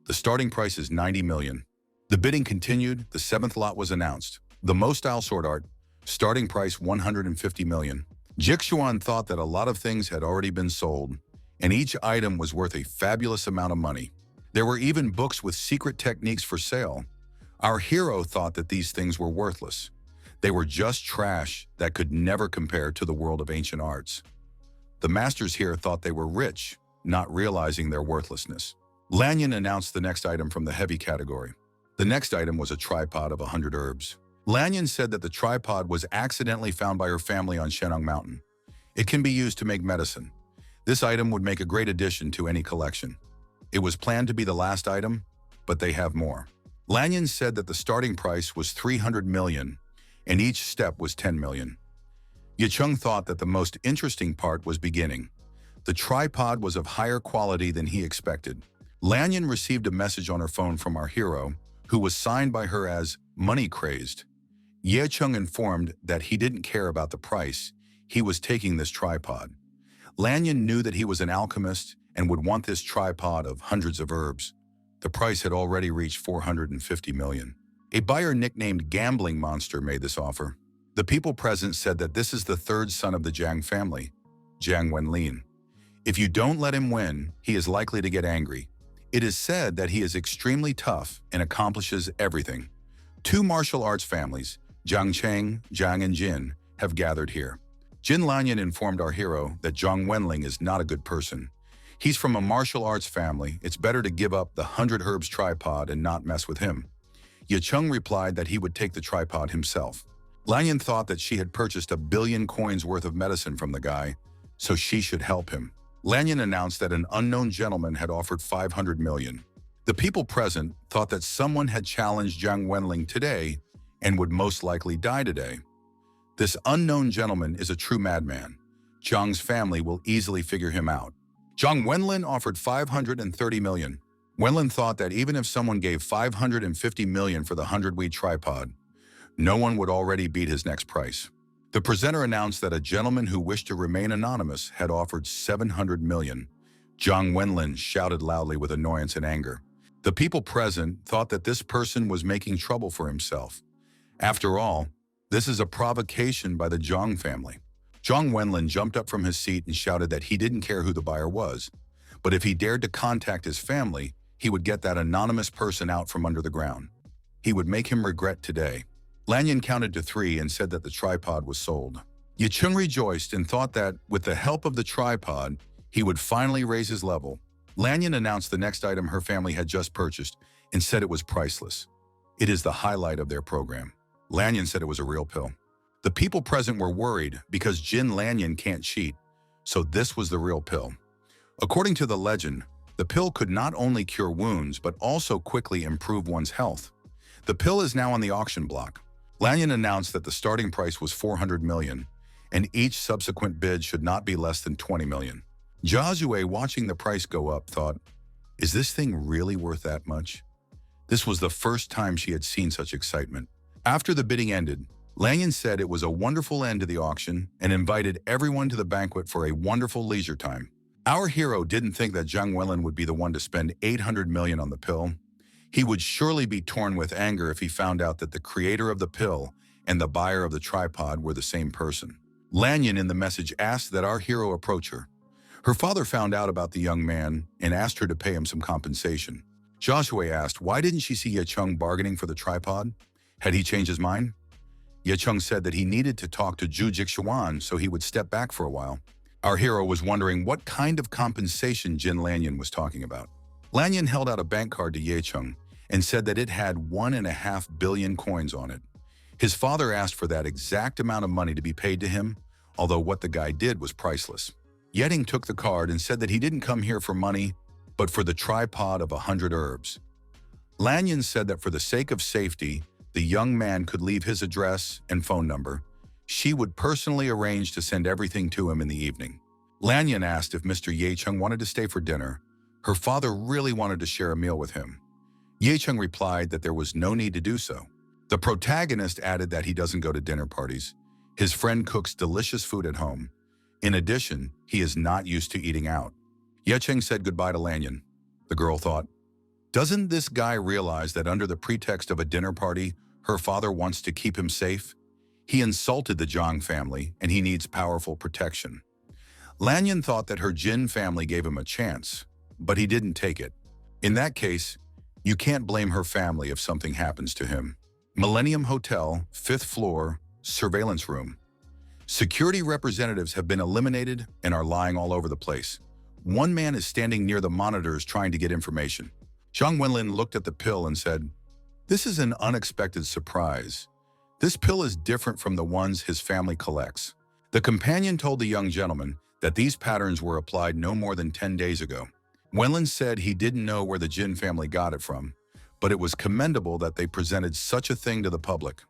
The starting price is 90 million. The bidding continued. The 7th lot was announced. The Mo style sword art. Starting price 150 million. Jixuan thought that a lot of things had already been sold. and each item was worth a fabulous amount of money. There were even books with secret techniques for sale. Our hero thought that these things were worthless. They were just trash that could never compare to the world of ancient arts. The masters here thought they were rich, not realizing their worthlessness. Lanyon announced the next item from the heavy category. The next item was a tripod of 100 herbs. Lanyon said that the tripod was accidentally found by her family on Shenong Mountain. It can be used to make medicine. This item would make a great addition to any collection. It was planned to be the last item, but they have more. Lanyon said that the starting price was 300 million, and each step was 10 million. Yicheng thought that the most interesting part was beginning. The tripod was of higher quality than he expected. Lanyon received a message on her phone from our hero, who was signed by her as money-crazed. Yicheng informed that he didn't care about the price. He was taking this tripod. Lanyon knew that he was an alchemist and would want this tripod of hundreds of herbs. The price had already reached 450 million. A buyer nicknamed Gambling Monster made this offer. The people present said that this is the third son of the Jiang family, Jiang Wenlin. If you don't let him win, he is likely to get angry. It is said that he is extremely tough and accomplishes everything. Two martial arts families, Jiang Cheng, Jiang and Jin, have gathered here. Jin Lanyan informed our hero that Jiang Wenling is not a good person. He's from a martial arts family. It's better to give up the 100 herbs tripod and not mess with him. Yicheng replied that he would take the tripod himself. Lanyan thought that she had purchased 1 billion coins worth of medicine from the guy, so she should help him. Lanyan announced that an unknown gentleman had offered 500 million. The people present thought that someone had challenged Jiang Wenling today and would most likely die today. This unknown gentleman is a true madman. Jiang's family will easily figure him out. Jiang Wenlin offered 530 million. Wenlin thought that even if someone gave 550 million for the 100-weed tripod, no one would already beat his next price. The presenter announced that a gentleman who wished to remain anonymous had offered 700 million. Jiang Wenlin shouted loudly with annoyance and anger. The people present thought that this person was making trouble for himself. After all, this is a provocation by the Jiang family. Jiang Wenlin jumped up from his seat and shouted that he didn't care who the buyer was, but if he dared to contact his family, he would get that anonymous person out from under the ground. He would make him regret today. Lanyan counted to 3 and said that the tripod was sold. Yicheng rejoiced and thought that, with the help of the tripod, he would finally raise his level. Lanyan announced the next item her family had just purchased and said it was priceless. It is the highlight of their program. Lanyan said it was a real pill. The people present were worried because Jin Lanyan can't cheat, so this was the real pill. According to the legend, the pill could not only cure wounds but also quickly improve one's health. The pill is now on the auction block. Lanyan announced that the starting price was 400 million, and each subsequent bid should not be less than 20 million. Jazue, watching the price go up, thought, "Is this thing really worth that much?" This was the first time she had seen such excitement. After the bidding ended, Lanyan said it was a wonderful end to the auction and invited everyone to the banquet for a wonderful leisure time. Our hero didn't think that Jiang Wenlin would be the one to spend 800 million on the pill. He would surely be torn with anger if he found out that the creator of the pill and the buyer of the tripod were the same person. Lanyan in the message asked that our hero approach her. Her father found out about the young man and asked her to pay him some compensation. Joshua asked, why didn't she see Yicheng bargaining for the tripod? Had he changed his mind? Yicheng said that he needed to talk to Zhu Jixuan, so he would step back for a while. Our hero was wondering what kind of compensation Jin Lanyan was talking about. Lanyan held out a bank card to Yicheng and said that it had 1.5 billion coins on it. His father asked for that exact amount of money to be paid to him, although what the guy did was priceless. Yeting took the card and said that he didn't come here for money, but for the tripod of 100 herbs. Lanyan said that for the sake of safety, the young man could leave his address and phone number. She would personally arrange to send everything to him in the evening. Lanyan asked if Mr. Yicheng wanted to stay for dinner. Her father really wanted to share a meal with him. Yicheng replied that there was no need to do so. The protagonist added that he doesn't go to dinner parties. His friend cooks delicious food at home. In addition, he is not used to eating out. Yicheng said goodbye to Lanyan. The girl thought, doesn't this guy realize that under the pretext of a dinner party, her father wants to keep him safe? He insulted the Zhang family, and he needs powerful protection. Lanyan thought that her Jin family gave him a chance, but he didn't take it. In that case, you can't blame her family if something happens to him. Millennium Hotel, 5th floor, surveillance room. Security representatives have been eliminated and are lying all over the place. One man is standing near the monitors trying to get information. Zhang Wenlin looked at the pill and said, "This is an unexpected surprise. This pill is different from the ones his family collects." The companion told the young gentleman that these patterns were applied no more than 10 days ago. Wenlin said he didn't know where the Jin family got it from, but it was commendable that they presented such a thing to the public.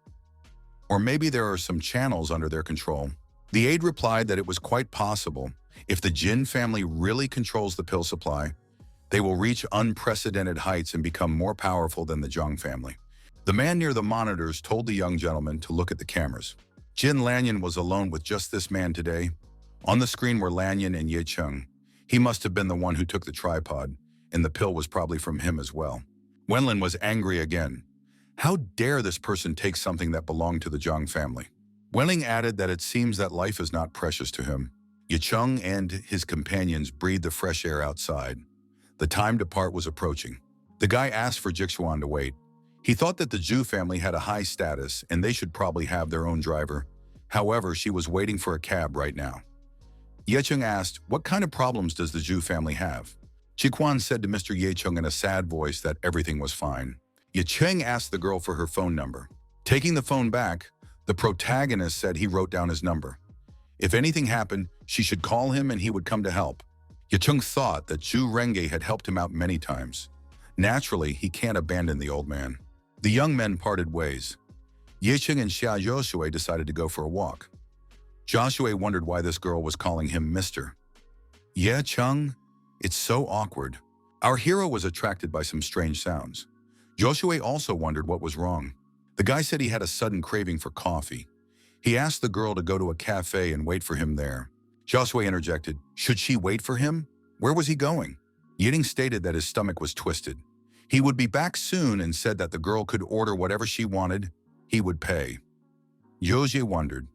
Or maybe there are some channels under their control. The aide replied that it was quite possible. If the Jin family really controls the pill supply, they will reach unprecedented heights and become more powerful than the Zhang family. The man near the monitors told the young gentleman to look at the cameras. Jin Lanyan was alone with just this man today. On the screen were Lanyan and Ye Cheng. He must have been the one who took the tripod, and the pill was probably from him as well. Wenlin was angry again. How dare this person take something that belonged to the Zhang family? Wenling added that it seems that life is not precious to him. Ye Cheng and his companions breathed the fresh air outside. The time to part was approaching. The guy asked for Jixuan to wait. He thought that the Zhu family had a high status and they should probably have their own driver. However, she was waiting for a cab right now. Ye Cheng asked, "What kind of problems does the Zhu family have?" Jiquan said to Mr. Ye Cheng in a sad voice that everything was fine. Ye Cheng asked the girl for her phone number. Taking the phone back, the protagonist said he wrote down his number. If anything happened, she should call him and he would come to help. Ye Cheng thought that Zhu Renge had helped him out many times. Naturally, he can't abandon the old man. The young men parted ways. Ye Cheng and Xia Joshua decided to go for a walk. Joshua wondered why this girl was calling him Mr. Ye Cheng? It's so awkward. Our hero was attracted by some strange sounds. Joshua also wondered what was wrong. The guy said he had a sudden craving for coffee. He asked the girl to go to a cafe and wait for him there. Joshua interjected, "Should she wait for him? Where was he going?" Yiding stated that his stomach was twisted. He would be back soon and said that the girl could order whatever she wanted. He would pay. Yoji wondered,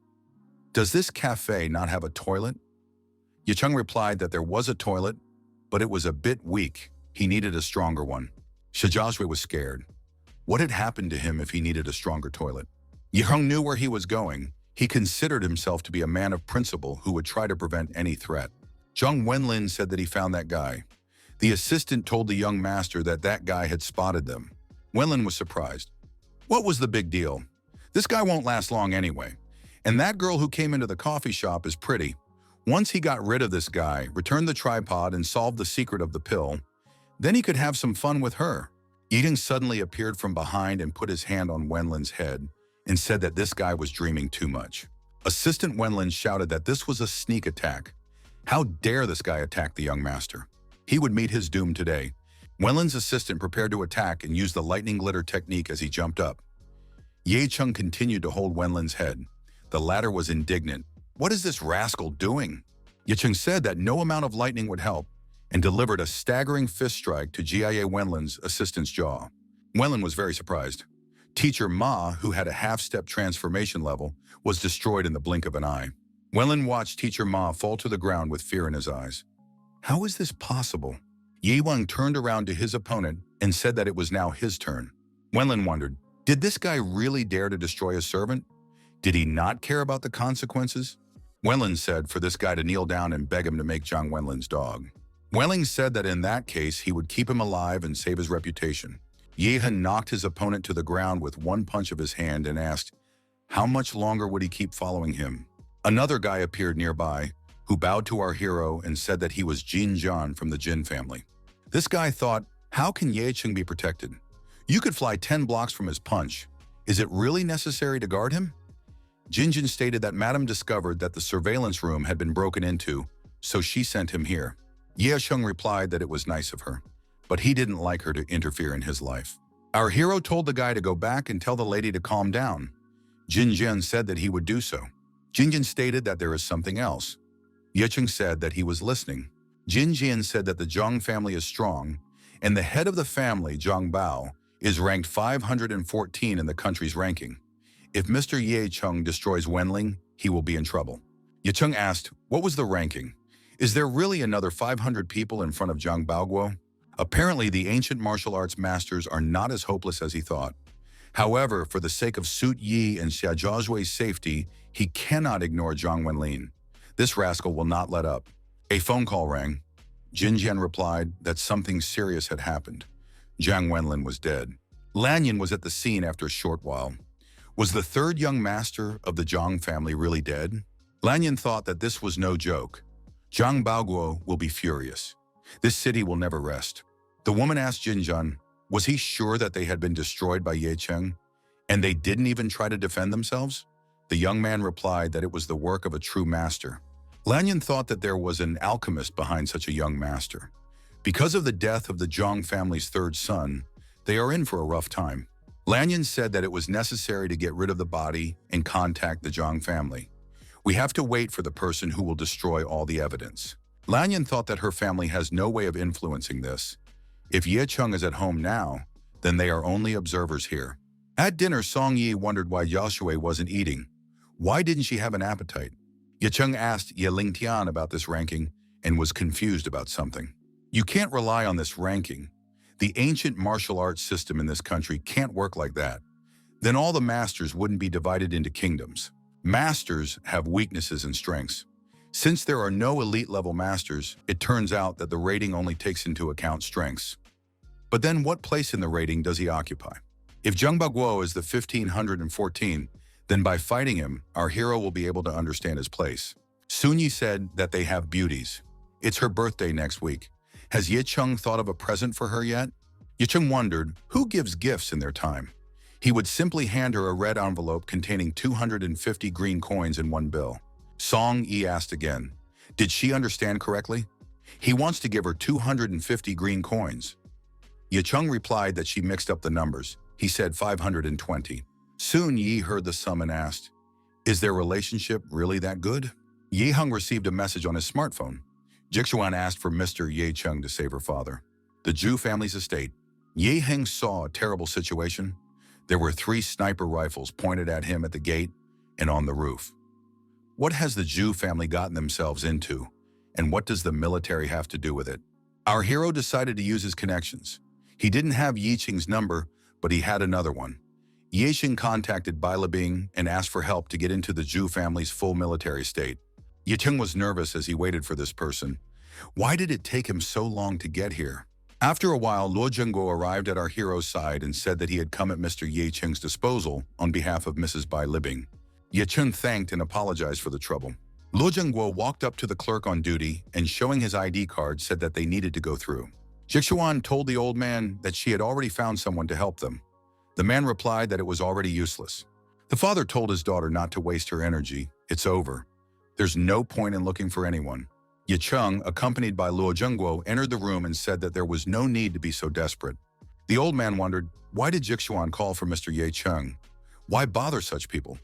"Does this cafe not have a toilet?" Yicheng replied that there was a toilet, but it was a bit weak. He needed a stronger one. Shijazwe was scared. What had happened to him if he needed a stronger toilet? Yiheng knew where he was going. He considered himself to be a man of principle who would try to prevent any threat. Zhang Wenlin said that he found that guy. The assistant told the young master that that guy had spotted them. Wenlin was surprised. What was the big deal? This guy won't last long anyway. And that girl who came into the coffee shop is pretty. Once he got rid of this guy, returned the tripod, and solved the secret of the pill, then he could have some fun with her. Yiding suddenly appeared from behind and put his hand on Wenlin's head and said that this guy was dreaming too much. Assistant Wenlin shouted that this was a sneak attack. How dare this guy attack the young master? He would meet his doom today. Wenlin's assistant prepared to attack and used the lightning glitter technique as he jumped up. Ye Cheng continued to hold Wenlin's head. The latter was indignant. What is this rascal doing? Ye Cheng said that no amount of lightning would help and delivered a staggering fist strike to Jia Wenlin's assistant's jaw. Wenlin was very surprised. Teacher Ma, who had a half-step transformation level, was destroyed in the blink of an eye. Wenlin watched Teacher Ma fall to the ground with fear in his eyes. How is this possible? Yi Wang turned around to his opponent and said that it was now his turn. Wenlin wondered, did this guy really dare to destroy a servant? Did he not care about the consequences? Wenlin said for this guy to kneel down and beg him to make Zhang Wenlin's dog. Wenling said that in that case, he would keep him alive and save his reputation. Yehan knocked his opponent to the ground with one punch of his hand and asked, how much longer would he keep following him? Another guy appeared nearby, who bowed to our hero and said that he was Jin Jian from the Jin family. This guy thought, how can Ye Cheng be protected? You could fly 10 blocks from his punch. Is it really necessary to guard him? Jin Jin stated that Madame discovered that the surveillance room had been broken into, so she sent him here. Ye Sheng replied that it was nice of her, but he didn't like her to interfere in his life. Our hero told the guy to go back and tell the lady to calm down. Jin Jin said that he would do so. Jin Jin stated that there is something else. Ye Cheng said that he was listening. Jin Jin said that the Zhang family is strong, and the head of the family, Zhang Bao, is ranked 514 in the country's ranking. If Mr. Ye Cheng destroys Wenling, he will be in trouble. Ye Cheng asked, what was the ranking? Is there really another 500 people in front of Zhang Baoguo? Apparently, the ancient martial arts masters are not as hopeless as he thought. However, for the sake of Sut Yi and Xia Zhaozui's safety, he cannot ignore Zhang Wenlin. This rascal will not let up. A phone call rang. Jin Jian replied that something serious had happened. Zhang Wenlin was dead. Lanyan was at the scene after a short while. Was the third young master of the Zhang family really dead? Lanyan thought that this was no joke. Zhang Baoguo will be furious. This city will never rest. The woman asked Jin Jian, was he sure that they had been destroyed by Ye Cheng, and they didn't even try to defend themselves? The young man replied that it was the work of a true master. Lanyan thought that there was an alchemist behind such a young master. Because of the death of the Zhang family's third son, they are in for a rough time. Lanyan said that it was necessary to get rid of the body and contact the Zhang family. We have to wait for the person who will destroy all the evidence. Lanyan thought that her family has no way of influencing this. If Ye Cheng is at home now, then they are only observers here. At dinner, Song Yi wondered why Yashue wasn't eating. Why didn't she have an appetite? Ye Cheng asked Ye Lingtian about this ranking and was confused about something. You can't rely on this ranking. The ancient martial arts system in this country can't work like that. Then all the masters wouldn't be divided into kingdoms. Masters have weaknesses and strengths. Since there are no elite-level masters, it turns out that the rating only takes into account strengths. But then what place in the rating does he occupy? If Zhang Baoguo is the 1514, then by fighting him, our hero will be able to understand his place. Sun Yi said that they have beauties. It's her birthday next week. Has Ye Cheng thought of a present for her yet? Ye Cheng wondered, who gives gifts in their time? He would simply hand her a red envelope containing 250 green coins in one bill. Song Yi asked again, did she understand correctly? He wants to give her 250 green coins. Ye Cheng replied that she mixed up the numbers. He said 520. Sun Yi heard the sum and asked, is their relationship really that good? Ye Heng received a message on his smartphone. Jixuan asked for Mr. Ye Cheng to save her father. The Zhu family's estate. Ye Heng saw a terrible situation. There were 3 sniper rifles pointed at him at the gate and on the roof. What has the Zhu family gotten themselves into, and what does the military have to do with it? Our hero decided to use his connections. He didn't have Yi Cheng's number, but he had another one. Ye Cheng contacted Bai Lebing and asked for help to get into the Zhu family's full military state. Ye Cheng was nervous as he waited for this person. Why did it take him so long to get here? After a while, Luo Zhengguo arrived at our hero's side and said that he had come at Mr. Ye Cheng's disposal on behalf of Mrs. Bai Libing. Ye Cheng thanked and apologized for the trouble. Luo Zhengguo walked up to the clerk on duty and, showing his ID card, said that they needed to go through. Jixuan told the old man that she had already found someone to help them. The man replied that it was already useless. The father told his daughter not to waste her energy. It's over. There's no point in looking for anyone. Ye Cheng, accompanied by Luo Zhengguo, entered the room and said that there was no need to be so desperate. The old man wondered, why did Jixuan call for Mr. Ye Cheng? Why bother such people?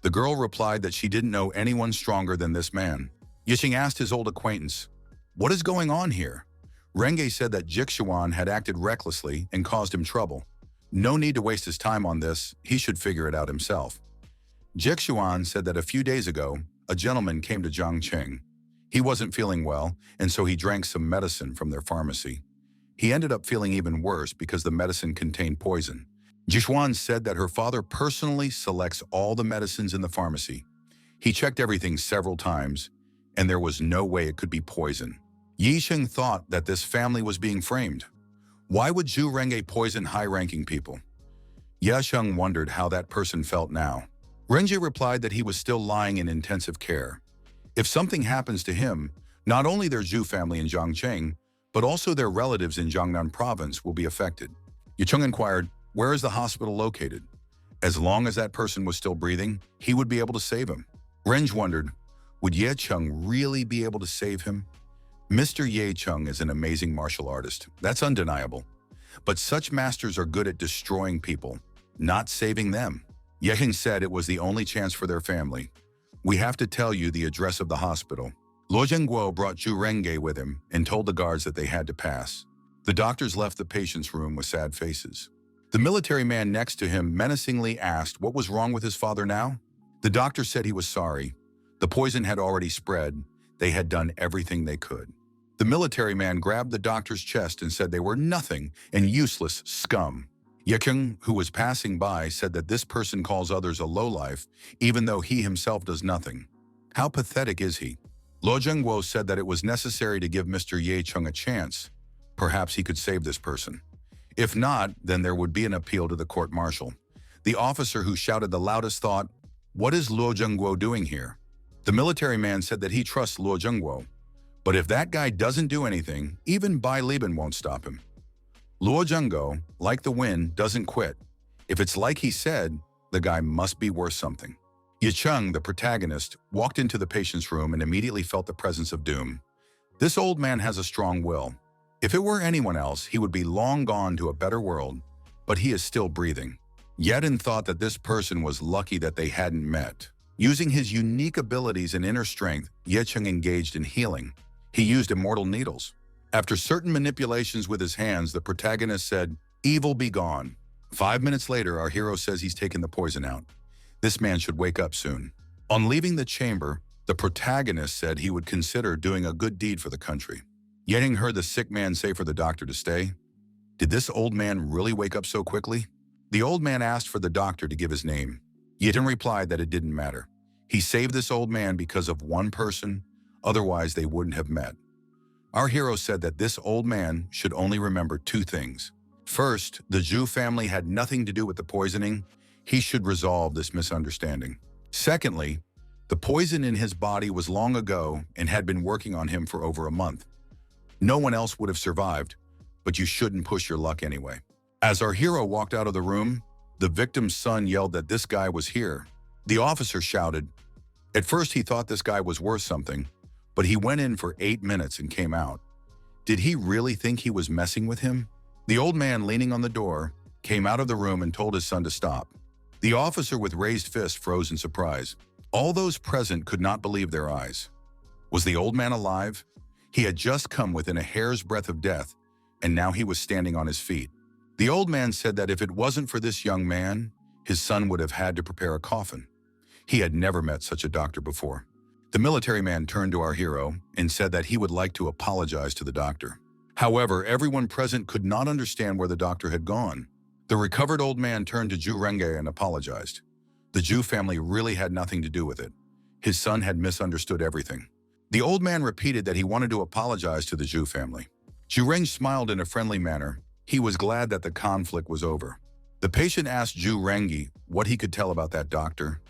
The girl replied that she didn't know anyone stronger than this man. Ye Cheng asked his old acquaintance, what is going on here? Renge said that Jixuan had acted recklessly and caused him trouble. No need to waste his time on this, he should figure it out himself. Jixuan said that a few days ago, a gentleman came to Zhangcheng. He wasn't feeling well, and so he drank some medicine from their pharmacy. He ended up feeling even worse because the medicine contained poison. Jixuan said that her father personally selects all the medicines in the pharmacy. He checked everything several times, and there was no way it could be poison. Yi Sheng thought that this family was being framed. Why would Zhu Renge poison high-ranking people? Ye Sheng wondered how that person felt now. Renji replied that he was still lying in intensive care. If something happens to him, not only their Zhu family in Zhangcheng, but also their relatives in Jiangnan province will be affected. Yicheng inquired, where is the hospital located? As long as that person was still breathing, he would be able to save him. Renj wondered, would Ye Cheng really be able to save him? Mr. Ye Cheng is an amazing martial artist, that's undeniable. But such masters are good at destroying people, not saving them. Ye Cheng said it was the only chance for their family. We have to tell you the address of the hospital. Luo Zhengguo brought Zhu Renge with him and told the guards that they had to pass. The doctors left the patient's room with sad faces. The military man next to him menacingly asked what was wrong with his father now. The doctor said he was sorry. The poison had already spread. They had done everything they could. The military man grabbed the doctor's chest and said they were nothing and useless scum. Yekeng, who was passing by, said that this person calls others a lowlife, even though he himself does nothing. How pathetic is he? Lo Zhengguo said that it was necessary to give Mr. Ye Cheng a chance. Perhaps he could save this person. If not, then there would be an appeal to the court-martial. The officer who shouted the loudest thought, "What is Luo Zhengguo doing here?" The military man said that he trusts Luo Zhengguo. But if that guy doesn't do anything, even Bai Liban won't stop him. Luo Zhengguo, like the wind, doesn't quit. If it's like he said, the guy must be worth something. Ye Cheng, the protagonist, walked into the patient's room and immediately felt the presence of doom. This old man has a strong will. If it were anyone else, he would be long gone to a better world, but he is still breathing. Yedin thought that this person was lucky that they hadn't met. Using his unique abilities and inner strength, Ye Cheng engaged in healing. He used immortal needles. After certain manipulations with his hands, the protagonist said, "Evil be gone." 5 minutes later, our hero says he's taken the poison out. This man should wake up soon. On leaving the chamber, the protagonist said he would consider doing a good deed for the country. Yening heard the sick man say for the doctor to stay. Did this old man really wake up so quickly? The old man asked for the doctor to give his name. Yeting replied that it didn't matter. He saved this old man because of one person, otherwise they wouldn't have met. Our hero said that this old man should only remember 2 things. First, the Zhu family had nothing to do with the poisoning. He should resolve this misunderstanding. Secondly, the poison in his body was long ago and had been working on him for over a month. No one else would have survived, but you shouldn't push your luck anyway. As our hero walked out of the room, the victim's son yelled that this guy was here. The officer shouted. At first he thought this guy was worth something, but he went in for 8 minutes and came out. Did he really think he was messing with him? The old man, leaning on the door, came out of the room and told his son to stop. The officer with raised fist froze in surprise. All those present could not believe their eyes. Was the old man alive? He had just come within a hair's breadth of death, and now he was standing on his feet. The old man said that if it wasn't for this young man, his son would have had to prepare a coffin. He had never met such a doctor before. The military man turned to our hero and said that he would like to apologize to the doctor. However, everyone present could not understand where the doctor had gone. The recovered old man turned to Zhu Renge and apologized. The Zhu family really had nothing to do with it. His son had misunderstood everything. The old man repeated that he wanted to apologize to the Zhu family. Zhu Renge smiled in a friendly manner. He was glad that the conflict was over. The patient asked Zhu Renge what he could tell about that doctor.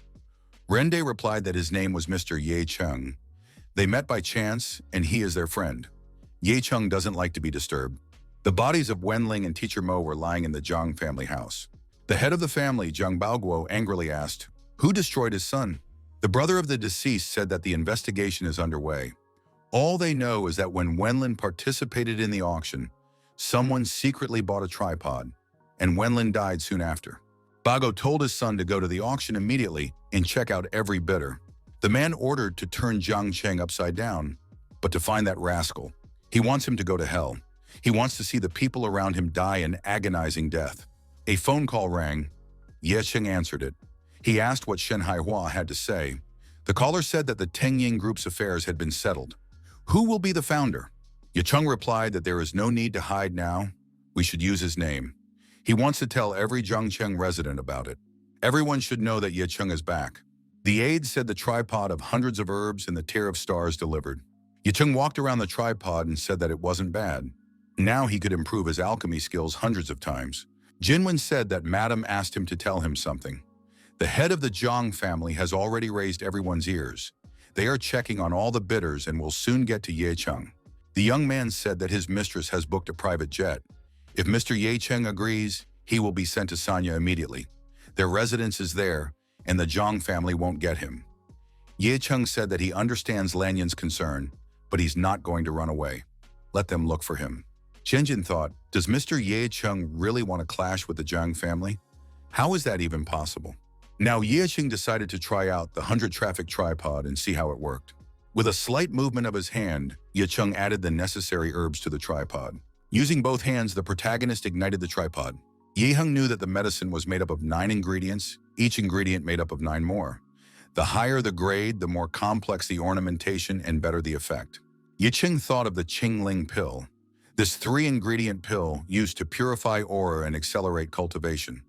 Rende replied that his name was Mr. Ye Cheng. They met by chance, and he is their friend. Ye Cheng doesn't like to be disturbed. The bodies of Wenling and Teacher Mo were lying in the Zhang family house. The head of the family, Zhang Baoguo, angrily asked, "Who destroyed his son?" The brother of the deceased said that the investigation is underway. All they know is that when Wenlin participated in the auction, someone secretly bought a tripod, and Wenlin died soon after. Bago told his son to go to the auction immediately and check out every bidder. The man ordered to turn Jiang Cheng upside down, but to find that rascal, he wants him to go to hell. He wants to see the people around him die an agonizing death. A phone call rang. Ye Cheng answered it. He asked what Shen Hawa had to say. The caller said that the Tengying Group's affairs had been settled. Who will be the founder? Ye Cheng replied that there is no need to hide now. We should use his name. He wants to tell every Zhangcheng resident about it. Everyone should know that Ye Cheng is back. The aide said the tripod of hundreds of herbs and the tier of stars delivered. Ye Cheng walked around the tripod and said that it wasn't bad. Now he could improve his alchemy skills hundreds of times. Jinwen said that Madam asked him to tell him something. The head of the Zhang family has already raised everyone's ears. They are checking on all the bidders and will soon get to Ye Cheng. The young man said that his mistress has booked a private jet. If Mr. Ye Cheng agrees, he will be sent to Sanya immediately. Their residence is there, and the Zhang family won't get him. Ye Cheng said that he understands Lanyan's concern, but he's not going to run away. Let them look for him. Zhenjin thought, does Mr. Ye Cheng really want to clash with the Zhang family? How is that even possible? Now Ye Cheng decided to try out the 100 traffic tripod and see how it worked. With a slight movement of his hand, Ye Cheng added the necessary herbs to the tripod. Using both hands, the protagonist ignited the tripod. Ye Heng knew that the medicine was made up of 9 ingredients, each ingredient made up of 9 more. The higher the grade, the more complex the ornamentation and better the effect. Yicheng thought of the Qingling pill, this 3-ingredient pill used to purify aura and accelerate cultivation.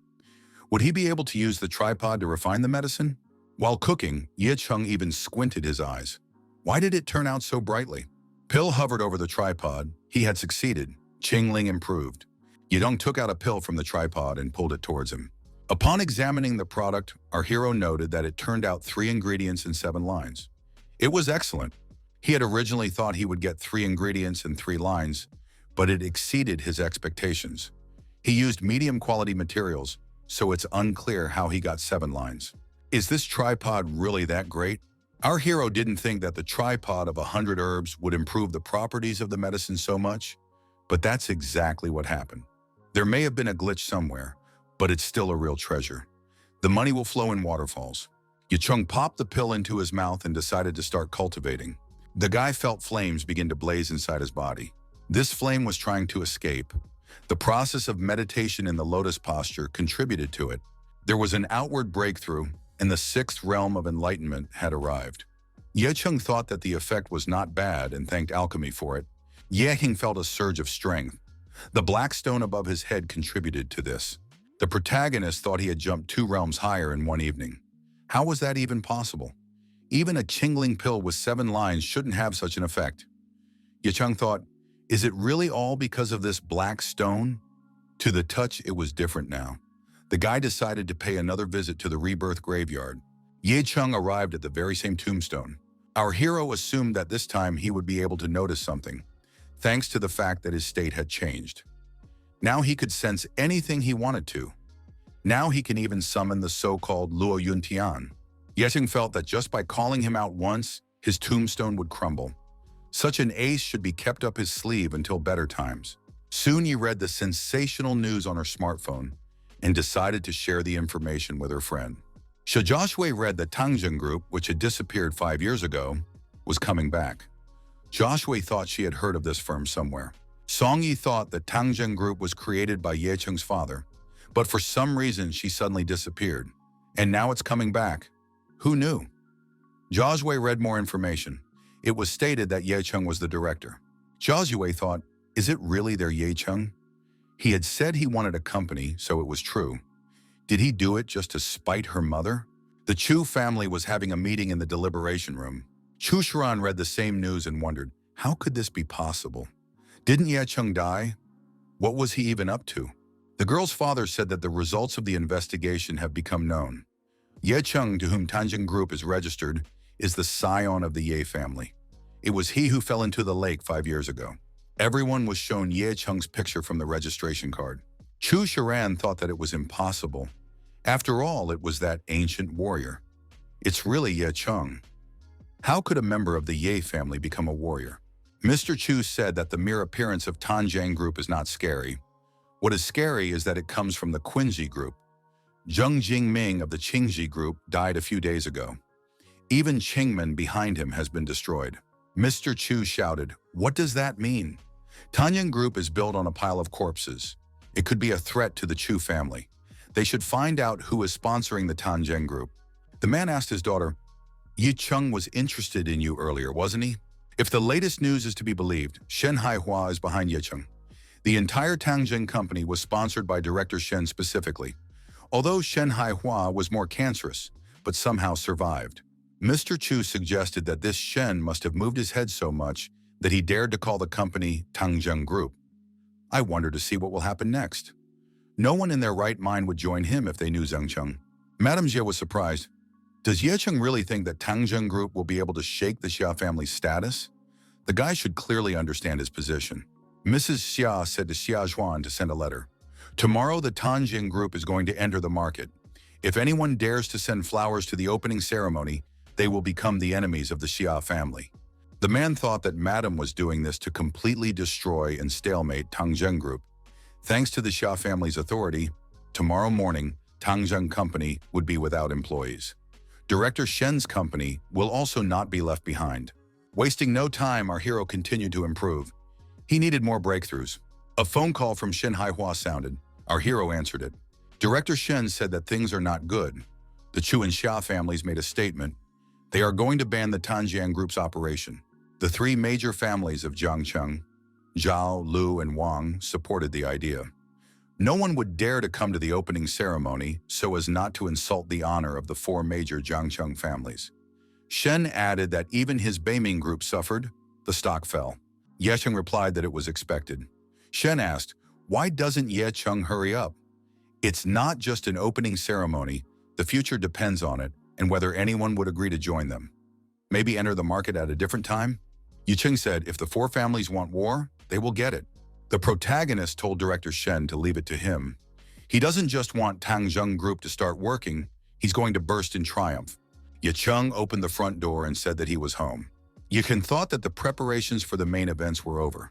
Would he be able to use the tripod to refine the medicine? While cooking, Yicheng even squinted his eyes. Why did it turn out so brightly? Pill hovered over the tripod. He had succeeded. Qingling improved. Yidong took out a pill from the tripod and pulled it towards him. Upon examining the product, our hero noted that it turned out 3 ingredients and 7 lines. It was excellent. He had originally thought he would get 3 ingredients and 3 lines, but it exceeded his expectations. He used medium-quality materials, so it's unclear how he got 7 lines. Is this tripod really that great? Our hero didn't think that the tripod of 100 herbs would improve the properties of the medicine so much, but that's exactly what happened. There may have been a glitch somewhere, but it's still a real treasure. The money will flow in waterfalls. Yicheng popped the pill into his mouth and decided to start cultivating. The guy felt flames begin to blaze inside his body. This flame was trying to escape. The process of meditation in the lotus posture contributed to it. There was an outward breakthrough, and the 6th realm of enlightenment had arrived. Yicheng thought that the effect was not bad and thanked alchemy for it. Yehing felt a surge of strength. The black stone above his head contributed to this. The protagonist thought he had jumped 2 realms higher in one evening. How was that even possible? Even a Qingling pill with 7 lines shouldn't have such an effect. Yicheng thought, is it really all because of this black stone? To the touch, it was different now. The guy decided to pay another visit to the rebirth graveyard. Yicheng arrived at the very same tombstone. Our hero assumed that this time he would be able to notice something, thanks to the fact that his state had changed. Now he could sense anything he wanted to. Now he can even summon the so-called Luo Yuntian. Yicheng felt that just by calling him out once, his tombstone would crumble. Such an ace should be kept up his sleeve until better times. Soon he read the sensational news on her smartphone and decided to share the information with her friend. Joshua read that Tangjun Group, which had disappeared 5 years ago, was coming back. Joshua thought she had heard of this firm somewhere. Songyi thought that Tangjun Group was created by Yicheng's father, but for some reason she suddenly disappeared, and now it's coming back. Who knew? Joshua read more information. It was stated that Yicheng was the director. Joshua thought, is it really their Yicheng? He had said he wanted a company, so it was true. Did he do it just to spite her mother? The Chu family was having a meeting in the deliberation room. Chiran read the same news and wondered, how could this be possible? Didn't Yicheng die? What was he even up to? The girl's father said that the results of the investigation have become known. Yicheng, to whom Tangjun Group is registered, is the scion of the Ye family. It was he who fell into the lake 5 years ago. Everyone was shown Yicheng's picture from the registration card. Chiran thought that it was impossible. After all, it was that ancient warrior. It's really Yicheng. How could a member of the Ye family become a warrior? Mr. Chu said that the mere appearance of Tangjun Group is not scary. What is scary is that it comes from the Qinji Group. Zheng Jingming of the Qingji Group died a few days ago. Even Qingmen behind him has been destroyed. Mr. Chu shouted, what does that mean? Tangjun Group is built on a pile of corpses. It could be a threat to the Chu family. They should find out who is sponsoring the Tangjun Group. The man asked his daughter, Yicheng was interested in you earlier, wasn't he? If the latest news is to be believed, Shen Hawa is behind Yicheng. The entire Tangjun company was sponsored by Director Shen specifically, although Shen Hawa was more cancerous, but somehow survived. Mr. Chu suggested that this Shen must have moved his head so much that he dared to call the company Tangjun Group. I wonder to see what will happen next. No one in their right mind would join him if they knew Zheng Cheng. Madame Jie was surprised. Does Yicheng really think that Tangjun Group will be able to shake the Xia family's status? The guy should clearly understand his position. Mrs. Xia said to Xia Zhuan to send a letter. Tomorrow the Tangjun Group is going to enter the market. If anyone dares to send flowers to the opening ceremony, they will become the enemies of the Xia family. The man thought that Madame was doing this to completely destroy and stalemate Tangjun Group. Thanks to the Xia family's authority, tomorrow morning, Tangjun Company would be without employees. Director Shen's company will also not be left behind. Wasting no time, our hero continued to improve. He needed more breakthroughs. A phone call from Shen Haihua sounded. Our hero answered it. Director Shen said that things are not good. The The Chu and Xia families made a statement. They are going to ban the Tanjiang Group's operation. The three major families of Jiangcheng, Zhao, Lu, and Wang supported the idea. No one would dare to come to the opening ceremony so as not to insult the honor of the four major Jiangcheng families. Shen added that even his Beiming group suffered. The stock fell. Yecheng replied that it was expected. Shen asked, why doesn't Yecheng hurry up? It's not just an opening ceremony. The future depends on it and whether anyone would agree to join them. Maybe enter the market at a different time? Yecheng said if the four families want war, they will get it. The protagonist told director Shen to leave it to him. He doesn't just want Tanjiang Group to start working, he's going to burst in triumph. Yecheng opened the front door and said that he was home. Yecheng thought that the preparations for the main events were over.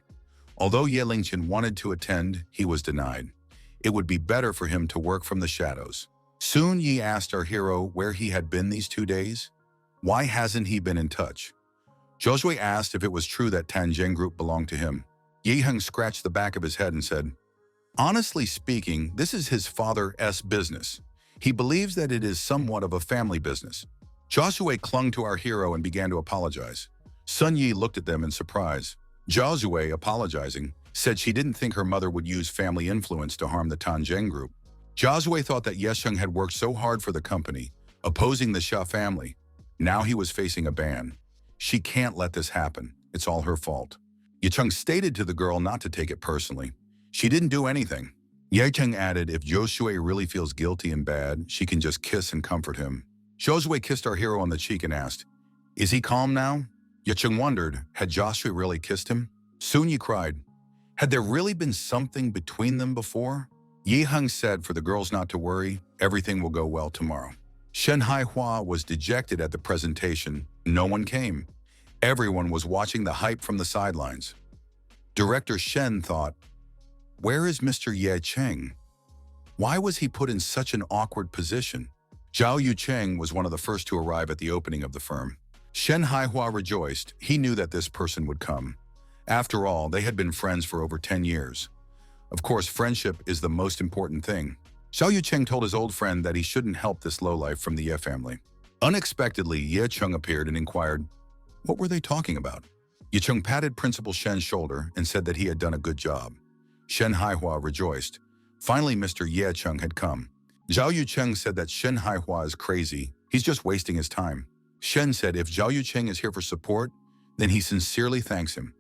Although Ye Lingqian wanted to attend, he was denied. It would be better for him to work from the shadows. Soon Yi asked our hero where he had been these 2 days. Why hasn't he been in touch? Joshui asked if it was true that Tanjiang Group belonged to him. Yi Heng scratched the back of his head and said, honestly speaking, this is his father's business. He believes that it is somewhat of a family business. Joshui clung to our hero and began to apologize. Sun Yi looked at them in surprise. Joshui, apologizing, said she didn't think her mother would use family influence to harm the Tanjiang Group. Joshui thought that Yesheng had worked so hard for the company, opposing the Xia family. Now he was facing a ban. She can't let this happen. It's all her fault. Yecheng stated to the girl not to take it personally. She didn't do anything. Yecheng added if Joshui really feels guilty and bad, she can just kiss and comfort him. Joshui kissed our hero on the cheek and asked, is he calm now? Yecheng wondered, had Joshui really kissed him? Soon Yi cried, had there really been something between them before? Yi Heng said for the girls not to worry, everything will go well tomorrow. Shen Hawa was dejected at the presentation. No one came. Everyone was watching the hype from the sidelines. Director Shen thought, where is Mr. Ye Cheng? Why was he put in such an awkward position? Zhao Yucheng was one of the first to arrive at the opening of the firm. Shen Haihua rejoiced. He knew that this person would come. After all, they had been friends for over 10 years. Of course, friendship is the most important thing. Zhao Yucheng told his old friend that he shouldn't help this lowlife from the Ye family. Unexpectedly, Ye Cheng appeared and inquired, what were they talking about? Ye Cheng patted Principal Shen's shoulder and said that he had done a good job. Shen Haihua rejoiced. Finally, Mr. Ye Cheng had come. Zhao Yucheng said that Shen Haihua is crazy. He's just wasting his time. Shen said if Zhao Yucheng is here for support, then he sincerely thanks him.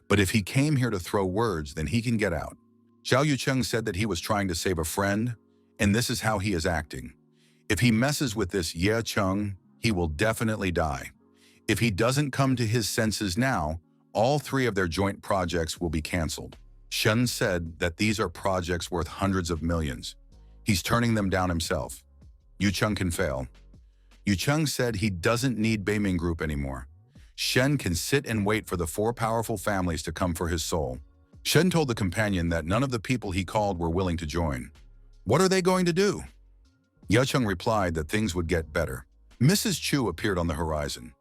But if he came here to throw words, then he can get out. Zhao Yucheng said that he was trying to save a friend, and this is how he is acting. If he messes with this Ye Cheng, he will definitely die. If he doesn't come to his senses now, all 3 of their joint projects will be canceled. Shen said that these are projects worth hundreds of millions. He's turning them down himself. Yucheng can fail. Yucheng said he doesn't need Beiming Group anymore. Shen can sit and wait for the 4 powerful families to come for his soul. Shen told the companion that none of the people he called were willing to join. What are they going to do? Yucheng replied that things would get better. Mrs. Chu appeared on the horizon.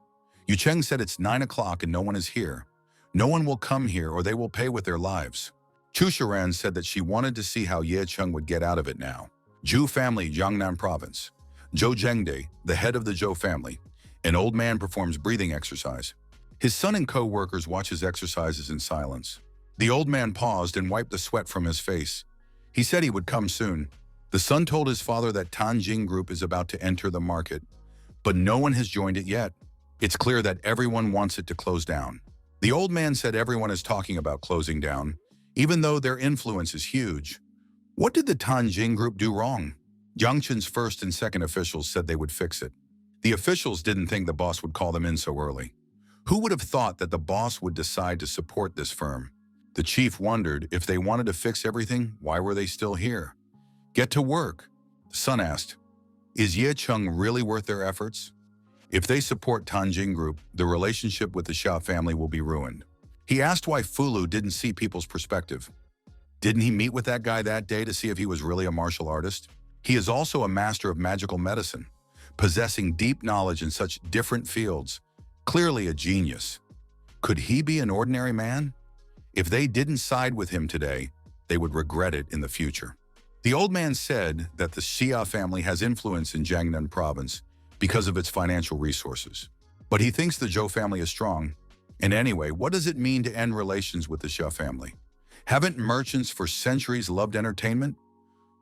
Yucheng said it's 9 o'clock and no one is here. No one will come here or they will pay with their lives. Chu Chiran said that she wanted to see how Ye Cheng would get out of it now. Zhu family, Jiangnan province. Zhou Zhengde, the head of the Zhou family. An old man performs breathing exercise. His son and co-workers watch his exercises in silence. The old man paused and wiped the sweat from his face. He said he would come soon. The son told his father that Tanjing Group is about to enter the market, but no one has joined it yet. It's clear that everyone wants it to close down. The old man said everyone is talking about closing down, even though their influence is huge. What did the Tanjing Group do wrong? Yangchen's first and second officials said they would fix it. The officials didn't think the boss would call them in so early. Who would have thought that the boss would decide to support this firm? The chief wondered if they wanted to fix everything, why were they still here? Get to work. The son asked, is Ye Cheng really worth their efforts? If they support Tanjing Group, the relationship with the Xia family will be ruined. He asked why Fulu didn't see people's perspective. Didn't he meet with that guy that day to see if he was really a martial artist? He is also a master of magical medicine, possessing deep knowledge in such different fields. Clearly a genius. Could he be an ordinary man? If they didn't side with him today, they would regret it in the future. The old man said that the Xia family has influence in Jiangnan province because of its financial resources. But he thinks the Zhou family is strong. And anyway, what does it mean to end relations with the Xia family? Haven't merchants for centuries loved entertainment?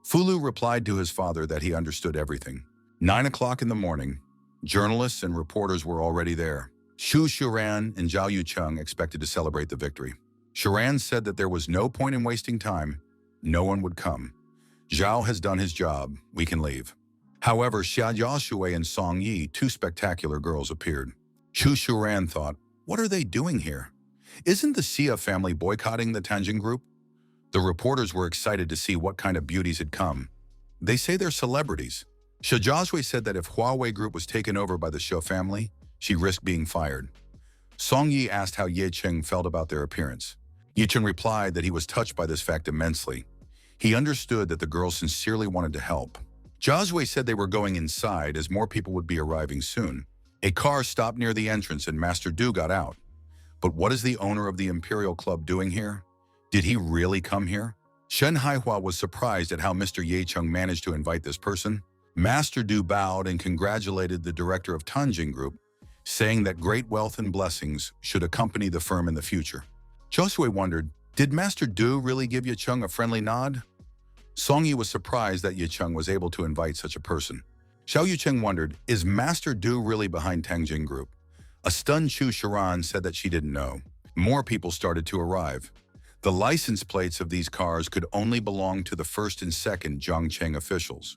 Fulu replied to his father that he understood everything. 9 o'clock in the morning, journalists and reporters were already there. Chiran and Zhao Yucheng expected to celebrate the victory. Chiran said that there was no point in wasting time. No one would come. Zhao has done his job. We can leave. However, Xia Yaoshui and Song Yi, two spectacular girls, appeared. Chu Shuran thought, what are they doing here? Isn't the Xia family boycotting the Tanjin group? The reporters were excited to see what kind of beauties had come. They say they're celebrities. Xia Yaoshui said that if Huawei group was taken over by the Xia family, she risked being fired. Song Yi asked how Ye Cheng felt about their appearance. Ye Cheng replied that he was touched by this fact immensely. He understood that the girls sincerely wanted to help. Jiazhui said they were going inside as more people would be arriving soon. A car stopped near the entrance and Master Du got out. But what is the owner of the Imperial Club doing here? Did he really come here? Shen Hawa was surprised at how Mr. Ye Cheng managed to invite this person. Master Du bowed and congratulated the director of Tanjin Group, saying that great wealth and blessings should accompany the firm in the future. Josue wondered, did Master Du really give Ye Cheng a friendly nod? Song Yi was surprised that Ye Cheng was able to invite such a person. Xiao Yucheng wondered, is Master Du really behind Tanjin Group? A stunned Chu Chiran said that she didn't know. More people started to arrive. The license plates of these cars could only belong to the first and second Zhongcheng officials.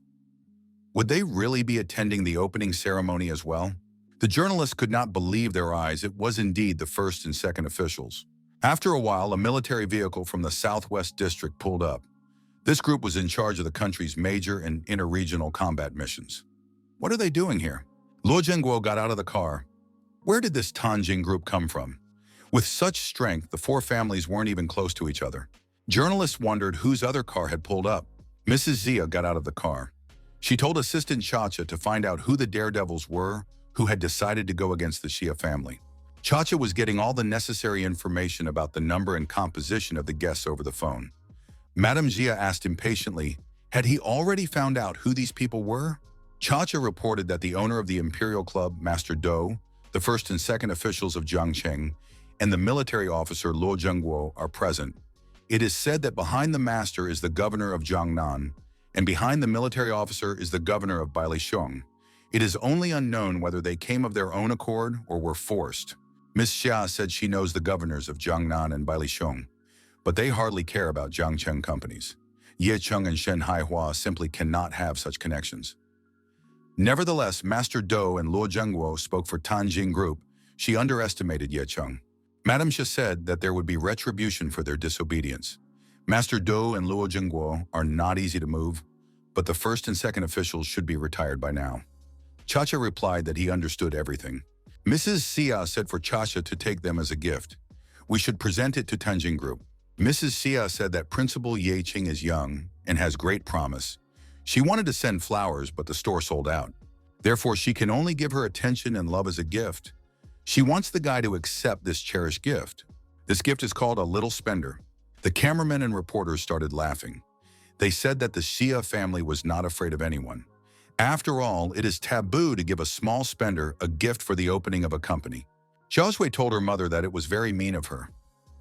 Would they really be attending the opening ceremony as well? The journalists could not believe their eyes. It was indeed the first and second officials. After a while, a military vehicle from the Southwest District pulled up. This group was in charge of the country's major and interregional combat missions. What are they doing here? Luo Zhengguo got out of the car. Where did this Tanjin group come from? With such strength, the four families weren't even close to each other. Journalists wondered whose other car had pulled up. Mrs. Zia got out of the car. She told Assistant Chacha to find out who the daredevils were who had decided to go against the Xia family. Chacha was getting all the necessary information about the number and composition of the guests over the phone. Madame Jia asked impatiently, had he already found out who these people were? Chacha reported that the owner of the Imperial Club, Master Do, the first and second officials of Zhongcheng, and the military officer Luo Zhengguo are present. It is said that behind the master is the governor of Jiangnan, and behind the military officer is the governor of Bailixiong. It is only unknown whether they came of their own accord or were forced. Miss Xia said she knows the governors of Jiangnan and Bailixiong, but they hardly care about Zhongcheng companies. Ye Cheng and Shen Haihua simply cannot have such connections. Nevertheless, Master Do and Luo Zhengguo spoke for Tanjin Group. She underestimated Ye Cheng. Madame Xia said that there would be retribution for their disobedience. Master Do and Luo Zhengguo are not easy to move, but the first and second officials should be retired by now. Chacha replied that he understood everything. Mrs. Xia said for Chacha to take them as a gift. We should present it to Tanjin Group. Mrs. Xia said that Principal Ye Cheng is young and has great promise. She wanted to send flowers, but the store sold out. Therefore, she can only give her attention and love as a gift. She wants the guy to accept this cherished gift. This gift is called a little spender. The cameramen and reporters started laughing. They said that the Xia family was not afraid of anyone. After all, it is taboo to give a small spender a gift for the opening of a company. Jiaozhui told her mother that it was very mean of her.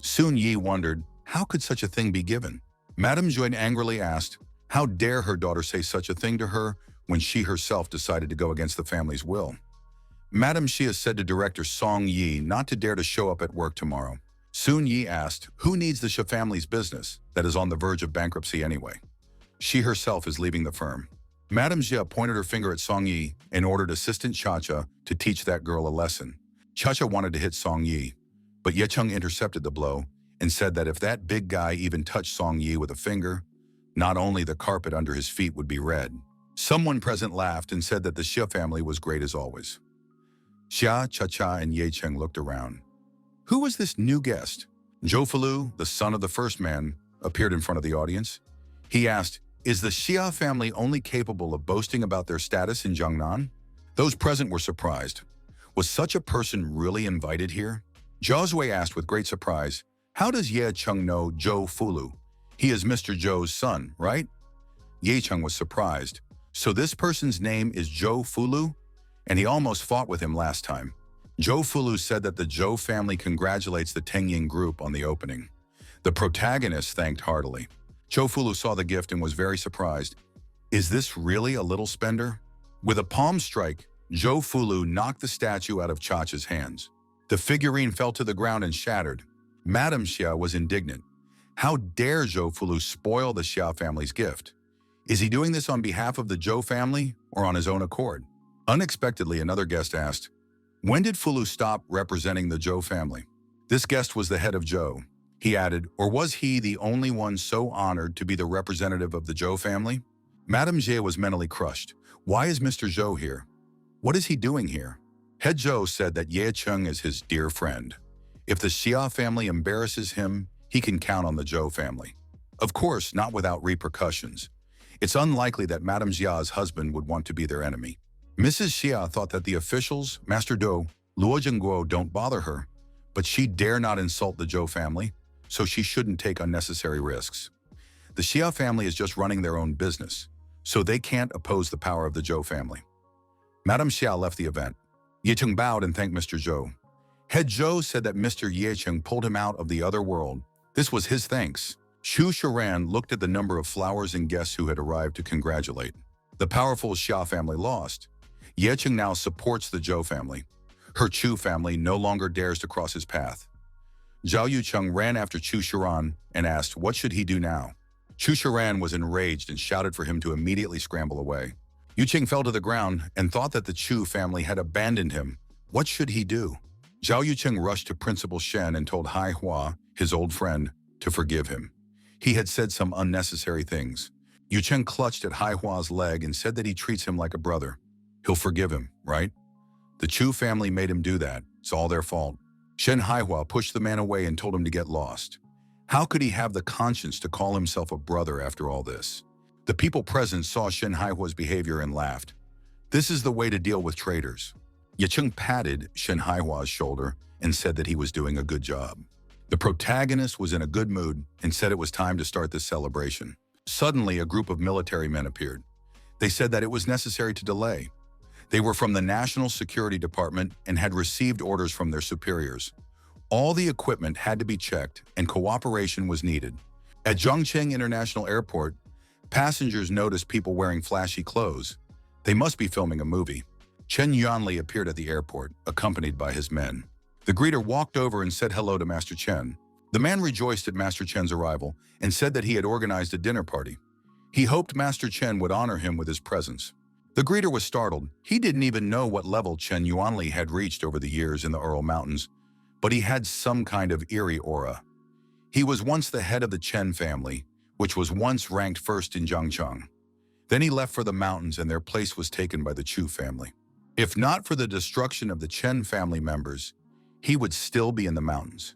Sun Yi wondered, how could such a thing be given? Madame Juan angrily asked, how dare her daughter say such a thing to her when she herself decided to go against the family's will? Madame Xia said to director Song Yi not to dare to show up at work tomorrow. Sun Yi asked, who needs the Xia family's business that is on the verge of bankruptcy anyway? She herself is leaving the firm. Madame Xia pointed her finger at Song Yi and ordered Assistant Chacha to teach that girl a lesson. Chacha wanted to hit Song Yi, but Ye Cheng intercepted the blow and said that if that big guy even touched Song Yi with a finger, not only the carpet under his feet would be red. Someone present laughed and said that the Xia family was great as always. Xia, Cha-Cha, and Ye Cheng looked around. Who was this new guest? Zhou Felu, the son of the first man, appeared in front of the audience. He asked, is the Xia family only capable of boasting about their status in Jiangnan? Those present were surprised. Was such a person really invited here? Jiaozhui asked with great surprise, how does Ye Cheng know Zhou Fulu? He is Mr. Zhou's son, right? Ye Cheng was surprised. So this person's name is Zhou Fulu? And he almost fought with him last time. Zhou Fulu said that the Zhou family congratulates the Tengying group on the opening. The protagonist thanked heartily. Zhou Fulu saw the gift and was very surprised. Is this really a little spender? With a palm strike, Zhou Fulu knocked the statue out of Chacha's hands. The figurine fell to the ground and shattered. Madame Xia was indignant. How dare Zhou Fulu spoil the Xia family's gift? Is he doing this on behalf of the Zhou family or on his own accord? Unexpectedly, another guest asked, when did Fulu stop representing the Zhou family? This guest was the head of Zhou. He added, or was he the only one so honored to be the representative of the Zhou family? Madame Xia was mentally crushed. Why is Mr. Zhou here? What is he doing here? Head Zhou said that Ye Cheng is his dear friend. If the Xia family embarrasses him, he can count on the Zhou family. Of course, not without repercussions. It's unlikely that Madame Xia's husband would want to be their enemy. Mrs. Xia thought that the officials, Master Dou, Luo Jingguo, don't bother her, but she dare not insult the Zhou family, so she shouldn't take unnecessary risks. The Xia family is just running their own business, so they can't oppose the power of the Zhou family. Madame Xia left the event. Ye Cheng bowed and thanked Mr. Zhou. Head Zhou said that Mr. Ye Cheng pulled him out of the other world. This was his thanks. Chiran looked at the number of flowers and guests who had arrived to congratulate. The powerful Xia family lost. Ye Cheng now supports the Zhou family. Her Chu family no longer dares to cross his path. Zhao Yucheng ran after Chiran and asked, what should he do now? Chiran was enraged and shouted for him to immediately scramble away. Yucheng fell to the ground and thought that the Chu family had abandoned him. What should he do? Zhao Yucheng rushed to Principal Shen and told Hai Hua, his old friend, to forgive him. He had said some unnecessary things. Yucheng clutched at Hai Hua's leg and said that he treats him like a brother. He'll forgive him, right? The Chu family made him do that. It's all their fault. Shen Hawa pushed the man away and told him to get lost. How could he have the conscience to call himself a brother after all this? The people present saw Shen Haihua's behavior and laughed. This is the way to deal with traitors. Ye Cheng patted Shen Haihua's shoulder and said that he was doing a good job. The protagonist was in a good mood and said it was time to start this celebration. Suddenly, a group of military men appeared. They said that it was necessary to delay. They were from the National Security Department and had received orders from their superiors. All the equipment had to be checked and cooperation was needed. At Zhongcheng International Airport, passengers noticed people wearing flashy clothes. They must be filming a movie. Chen Yuanli appeared at the airport, accompanied by his men. The greeter walked over and said hello to Master Chen. The man rejoiced at Master Chen's arrival and said that he had organized a dinner party. He hoped Master Chen would honor him with his presence. The greeter was startled. He didn't even know what level Chen Yuanli had reached over the years in the Ural Mountains, but he had some kind of eerie aura. He was once the head of the Chen family, which was once ranked first in Jiangcheng. Then he left for the mountains and their place was taken by the Chu family. If not for the destruction of the Chen family members, he would still be in the mountains.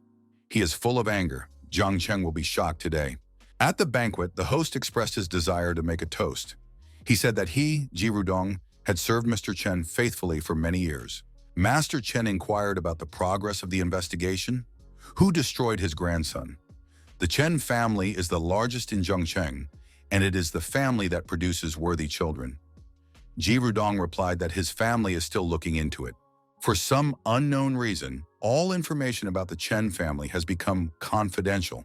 He is full of anger. Jiangcheng will be shocked today. At the banquet, the host expressed his desire to make a toast. He said that he, Ji Rudong, had served Mr. Chen faithfully for many years. Master Chen inquired about the progress of the investigation. Who destroyed his grandson? The Chen family is the largest in Zhongcheng, and it is the family that produces worthy children. Ji Rudong replied that his family is still looking into it. For some unknown reason, all information about the Chen family has become confidential.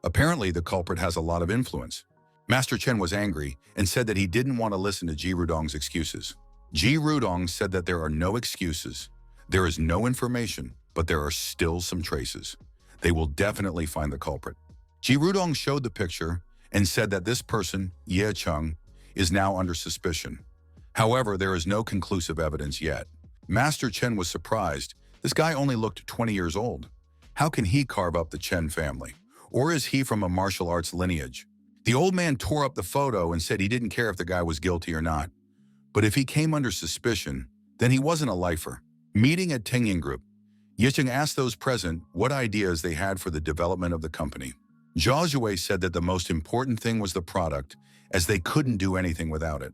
Apparently, the culprit has a lot of influence. Master Chen was angry and said that he didn't want to listen to Ji Rudong's excuses. Ji Rudong said that there are no excuses. There is no information, but there are still some traces. They will definitely find the culprit. Ji Rudong showed the picture and said that this person, Ye Cheng, is now under suspicion. However, there is no conclusive evidence yet. Master Chen was surprised. This guy only looked 20 years old. How can he carve up the Chen family? Or is he from a martial arts lineage? The old man tore up the photo and said he didn't care if the guy was guilty or not. But if he came under suspicion, then he wasn't a lifer. Meeting at Tengying Group, Ye Cheng asked those present what ideas they had for the development of the company. Zhao Zhuwei said that the most important thing was the product, as they couldn't do anything without it.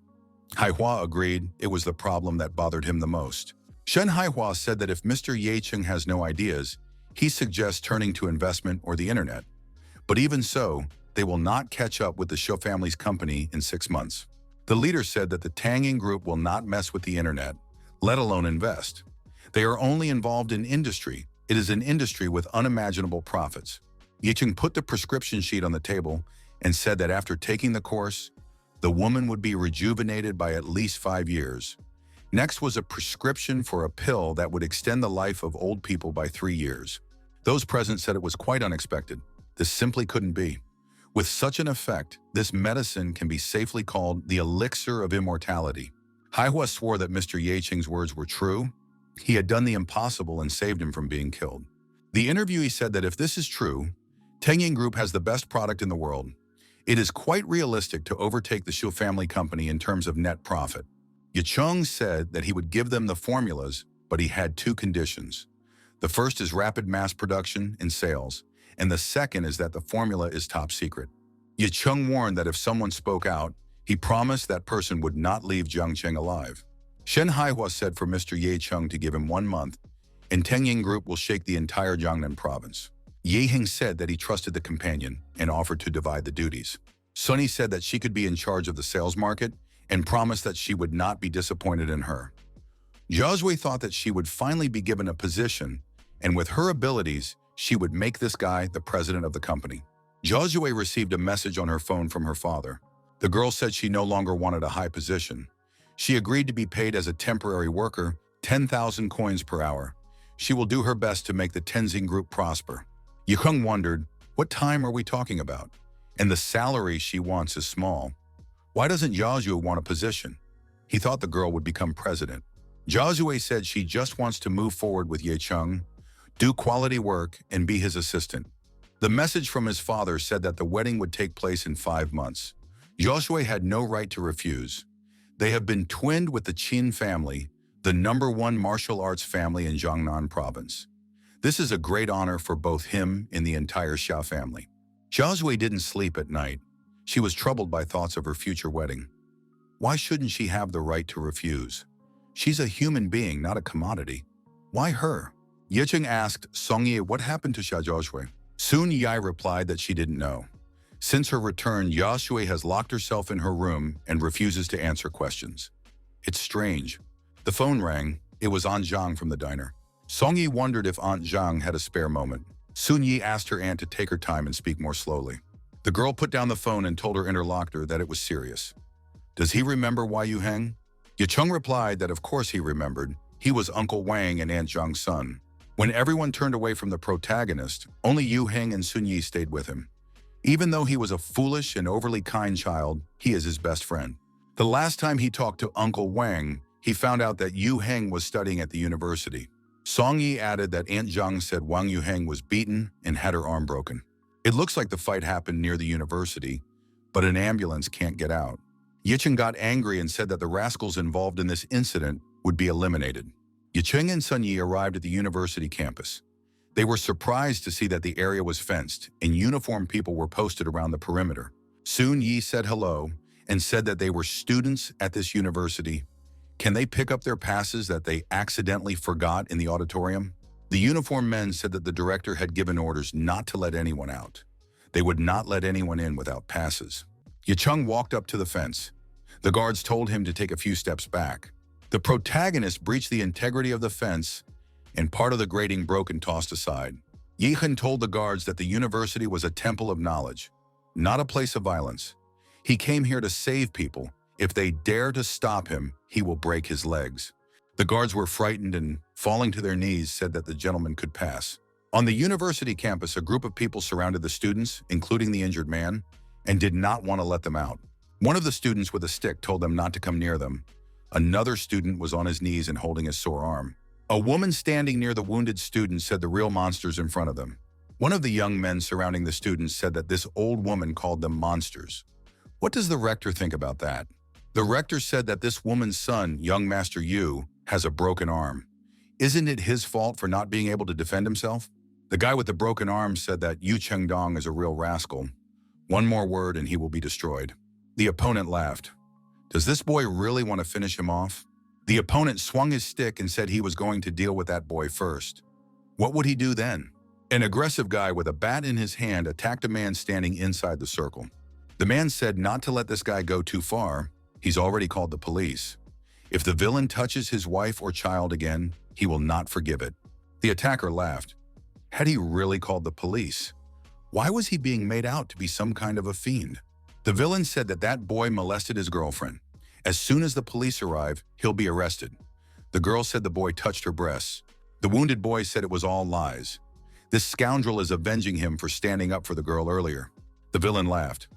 Hai Hua agreed it was the problem that bothered him the most. Shen Haihua said that if Mr. Ye Cheng has no ideas, he suggests turning to investment or the internet. But even so, they will not catch up with the Shou family's company in 6 months. The leader said that the Tanging group will not mess with the internet, let alone invest. They are only involved in industry. It is an industry with unimaginable profits. Yicheng put the prescription sheet on the table and said that after taking the course, the woman would be rejuvenated by at least 5 years. Next was a prescription for a pill that would extend the life of old people by 3 years. Those present said it was quite unexpected. This simply couldn't be. With such an effect, this medicine can be safely called the elixir of immortality. Haihua swore that Mr. Yicheng's words were true. He had done the impossible and saved him from being killed. The interviewee said that if this is true, Tanging Group has the best product in the world. It is quite realistic to overtake the Shou family company in terms of net profit. Yicheng said that he would give them the formulas, but he had 2 conditions. The first is rapid mass production and sales, and the second is that the formula is top secret. Yicheng warned that if someone spoke out, he promised that person would not leave Jiangcheng alive. Shen Hawa said for Mr. Yicheng to give him 1 month, and Tanging Group will shake the entire Jiangnan province. Yiheng said that he trusted the companion and offered to divide the duties. Sunny said that she could be in charge of the sales market and promised that she would not be disappointed in her. Jiazhui thought that she would finally be given a position, and with her abilities, she would make this guy the president of the company. Jiazhui received a message on her phone from her father. The girl said she no longer wanted a high position. She agreed to be paid as a temporary worker, 10,000 coins per hour. She will do her best to make the Tenzing Group prosper. Yicheng wondered, what time are we talking about? And the salary she wants is small. Why doesn't Jiazhui want a position? He thought the girl would become president. Jiazhui said she just wants to move forward with Yicheng, do quality work, and be his assistant. The message from his father said that the wedding would take place in 5 months. Jiazhui had no right to refuse. They have been twinned with the Qin family, the #1 martial arts family in Jiangnan province. This is a great honor for both him and the entire Xia family. Jiazhui didn't sleep at night. She was troubled by thoughts of her future wedding. Why shouldn't she have the right to refuse? She's a human being, not a commodity. Why her? Yicheng asked Songye what happened to Jiazhui. Sun Yai replied that she didn't know. Since her return, Jiazhui has locked herself in her room and refuses to answer questions. It's strange. The phone rang. It was Aunt Zhang from the diner. Songyi wondered if Aunt Zhang had a spare moment. Sun Yi asked her aunt to take her time and speak more slowly. The girl put down the phone and told her interlocutor that it was serious. Does he remember Wai Yuheng? Yicheng replied that of course he remembered. He was Uncle Wang and Aunt Zhang's son. When everyone turned away from the protagonist, only Yuheng and Sun Yi stayed with him. Even though he was a foolish and overly kind child, he is his best friend. The last time he talked to Uncle Wang, he found out that Yuheng was studying at the university. Song Yi added that Aunt Zhang said Wang Yuheng was beaten and had her arm broken. It looks like the fight happened near the university, but an ambulance can't get out. Yicheng got angry and said that the rascals involved in this incident would be eliminated. Yicheng and Sun Yi arrived at the university campus. They were surprised to see that the area was fenced and uniformed people were posted around the perimeter. Sun Yi said hello and said that they were students at this university. Can they pick up their passes that they accidentally forgot in the auditorium? The uniformed men said that the director had given orders not to let anyone out. They would not let anyone in without passes. Yicheng walked up to the fence. The guards told him to take a few steps back. The protagonist breached the integrity of the fence, and part of the grating broke and tossed aside. Yicheng told the guards that the university was a temple of knowledge, not a place of violence. He came here to save people. If they dare to stop him, he will break his legs. The guards were frightened and, falling to their knees, said that the gentleman could pass. On the university campus, a group of people surrounded the students, including the injured man, and did not want to let them out. One of the students with a stick told them not to come near them. Another student was on his knees and holding his sore arm. A woman standing near the wounded student said the real monsters in front of them. One of the young men surrounding the students said that this old woman called them monsters. What does the rector think about that? The rector said that this woman's son, young Master Yu, has a broken arm. Isn't it his fault for not being able to defend himself? The guy with the broken arm said that Yu Chengdong is a real rascal. One more word and he will be destroyed. The opponent laughed. Does this boy really want to finish him off? The opponent swung his stick and said he was going to deal with that boy first. What would he do then? An aggressive guy with a bat in his hand attacked a man standing inside the circle. The man said not to let this guy go too far. He's already called the police. If the villain touches his wife or child again, he will not forgive it. The attacker laughed. Had he really called the police? Why was he being made out to be some kind of a fiend? The villain said that that boy molested his girlfriend. As soon as the police arrive, he'll be arrested. The girl said the boy touched her breasts. The wounded boy said it was all lies. This scoundrel is avenging him for standing up for the girl earlier. The villain laughed.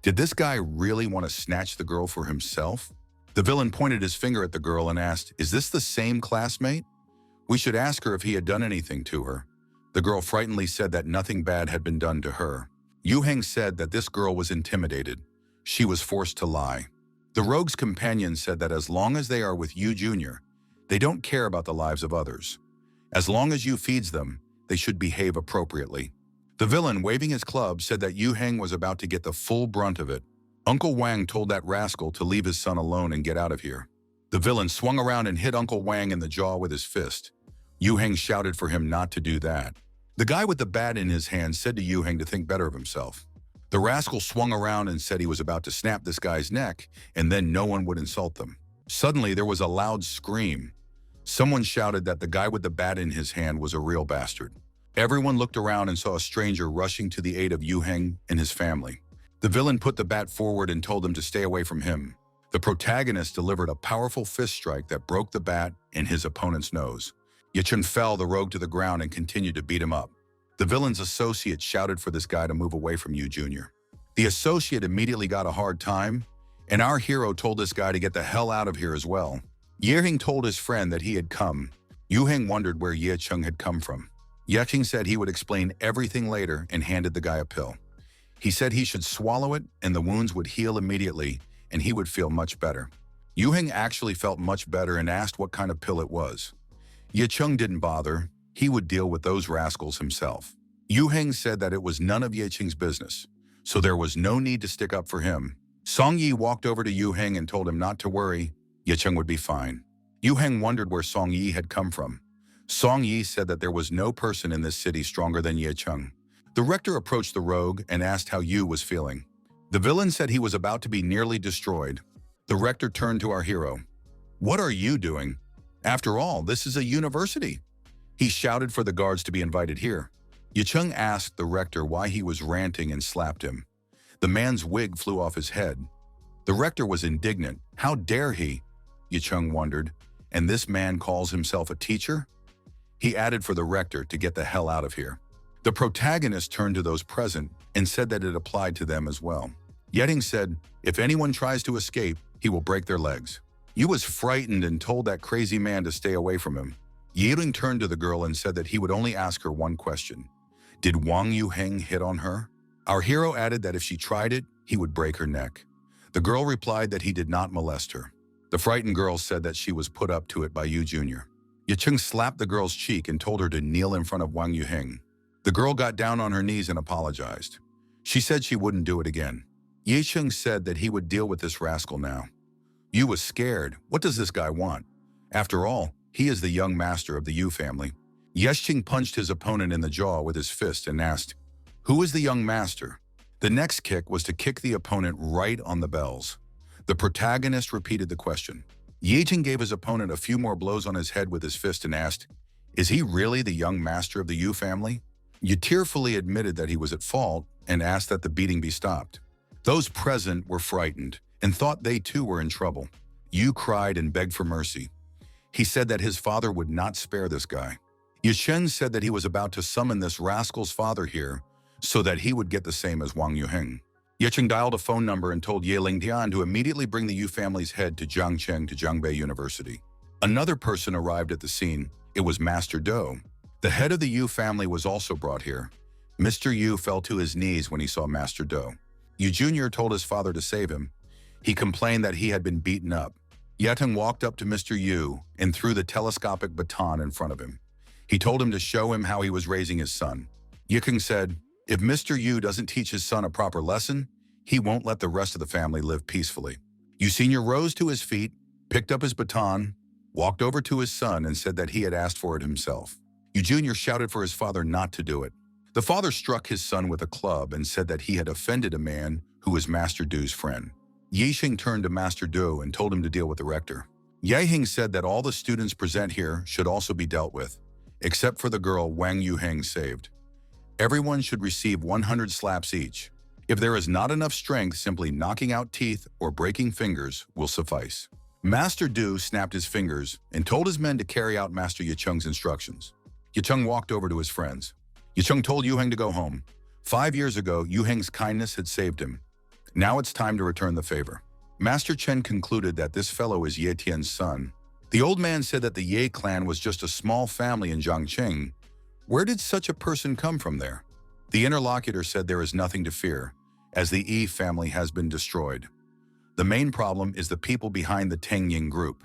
Did this guy really want to snatch the girl for himself? The villain pointed his finger at the girl and asked, is this the same classmate? We should ask her if he had done anything to her. The girl frightenedly said that nothing bad had been done to her. Yu Heng said that this girl was intimidated. She was forced to lie. The rogue's companion said that as long as they are with Yu Jr., they don't care about the lives of others. As long as Yu feeds them, they should behave appropriately. The villain, waving his club, said that Yu Heng was about to get the full brunt of it. Uncle Wang told that rascal to leave his son alone and get out of here. The villain swung around and hit Uncle Wang in the jaw with his fist. Yu Heng shouted for him not to do that. The guy with the bat in his hand said to Yu Heng to think better of himself. The rascal swung around and said he was about to snap this guy's neck, and then no one would insult them. Suddenly, there was a loud scream. Someone shouted that the guy with the bat in his hand was a real bastard. Everyone looked around and saw a stranger rushing to the aid of Yu Heng and his family. The villain put the bat forward and told them to stay away from him. The protagonist delivered a powerful fist strike that broke the bat in his opponent's nose. Chen fell the rogue to the ground and continued to beat him up. The villain's associate shouted for this guy to move away from Yu Jr. The associate immediately got a hard time, and our hero told this guy to get the hell out of here as well. Ye Heng told his friend that he had come. Yu Heng wondered where Ye Cheng had come from. Ye Cheng said he would explain everything later and handed the guy a pill. He said he should swallow it and the wounds would heal immediately and he would feel much better. Yu Heng actually felt much better and asked what kind of pill it was. Ye Cheng didn't bother. He would deal with those rascals himself. Yu Heng said that it was none of Ye Cheng's business, so there was no need to stick up for him. Song Yi walked over to Yu Heng and told him not to worry. Ye Cheng would be fine. Yu Heng wondered where Song Yi had come from. Song Yi said that there was no person in this city stronger than Ye Cheng. The rector approached the rogue and asked how Yu was feeling. The villain said he was about to be nearly destroyed. The rector turned to our hero. What are you doing? After all, this is a university. He shouted for the guards to be invited here. Ye Cheng asked the rector why he was ranting and slapped him. The man's wig flew off his head. The rector was indignant. How dare he? Ye Cheng wondered. And this man calls himself a teacher? He added for the rector to get the hell out of here. The protagonist turned to those present and said that it applied to them as well. Yetting said, if anyone tries to escape, he will break their legs. Yu was frightened and told that crazy man to stay away from him. Yering turned to the girl and said that he would only ask her one question. Did Wang Yu Heng hit on her? Our hero added that if she tried it, he would break her neck. The girl replied that he did not molest her. The frightened girl said that she was put up to it by Yu Jr. Ye Cheng slapped the girl's cheek and told her to kneel in front of Wang Yu Heng. The girl got down on her knees and apologized. She said she wouldn't do it again. Ye Cheng said that he would deal with this rascal now. Yu was scared. What does this guy want? After all, he is the young master of the Yu family. Ye Cheng punched his opponent in the jaw with his fist and asked, who is the young master? The next kick was to kick the opponent right on the bells. The protagonist repeated the question. Ye Cheng gave his opponent a few more blows on his head with his fist and asked, is he really the young master of the Yu family? Yu tearfully admitted that he was at fault and asked that the beating be stopped. Those present were frightened and thought they too were in trouble. Yu cried and begged for mercy. He said that his father would not spare this guy. Ye Chen said that he was about to summon this rascal's father here so that he would get the same as Wang Yu Heng. Ye Cheng dialed a phone number and told Ye Lingtian to immediately bring the Yu family's head to Jiangcheng to Zhangbei University. Another person arrived at the scene. It was Master Do. The head of the Yu family was also brought here. Mr. Yu fell to his knees when he saw Master Do. Yu Jr. told his father to save him. He complained that he had been beaten up. Yeteng walked up to Mr. Yu and threw the telescopic baton in front of him. He told him to show him how he was raising his son. Yekeng said, if Mr. Yu doesn't teach his son a proper lesson, he won't let the rest of the family live peacefully. Yu Sr. rose to his feet, picked up his baton, walked over to his son and said that he had asked for it himself. Yu Jr. shouted for his father not to do it. The father struck his son with a club and said that he had offended a man who was Master Du's friend. Yixing turned to Master Du and told him to deal with the rector. Yehing said that all the students present here should also be dealt with, except for the girl Wang Yuheng saved. Everyone should receive 100 slaps each. If there is not enough strength, simply knocking out teeth or breaking fingers will suffice. Master Du snapped his fingers and told his men to carry out Master Yicheng's instructions. Yicheng walked over to his friends. Yicheng told Yuheng to go home. 5 years ago, Yuheng's kindness had saved him. Now it's time to return the favor. Master Chen concluded that this fellow is Ye Tian's son. The old man said that the Ye clan was just a small family in Jiangqing. Where did such a person come from there? The interlocutor said there is nothing to fear, as the Yi family has been destroyed. The main problem is the people behind the Tengying group.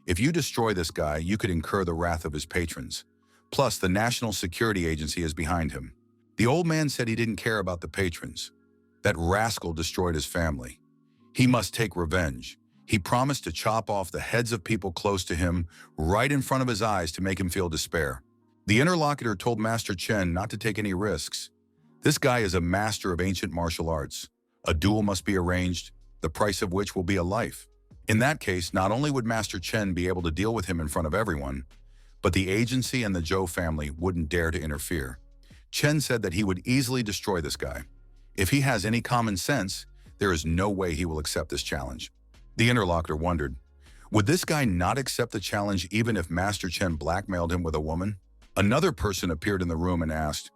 If you destroy this guy, you could incur the wrath of his patrons. Plus, the National Security Agency is behind him. The old man said he didn't care about the patrons. That rascal destroyed his family. He must take revenge. He promised to chop off the heads of people close to him right in front of his eyes to make him feel despair. The interlocutor told Master Chen not to take any risks. This guy is a master of ancient martial arts. A duel must be arranged, the price of which will be a life. In that case, not only would Master Chen be able to deal with him in front of everyone, but the agency and the Zhou family wouldn't dare to interfere. Chen said that he would easily destroy this guy. If he has any common sense, there is no way he will accept this challenge. The interlocutor wondered, would this guy not accept the challenge even if Master Chen blackmailed him with a woman? Another person appeared in the room and asked,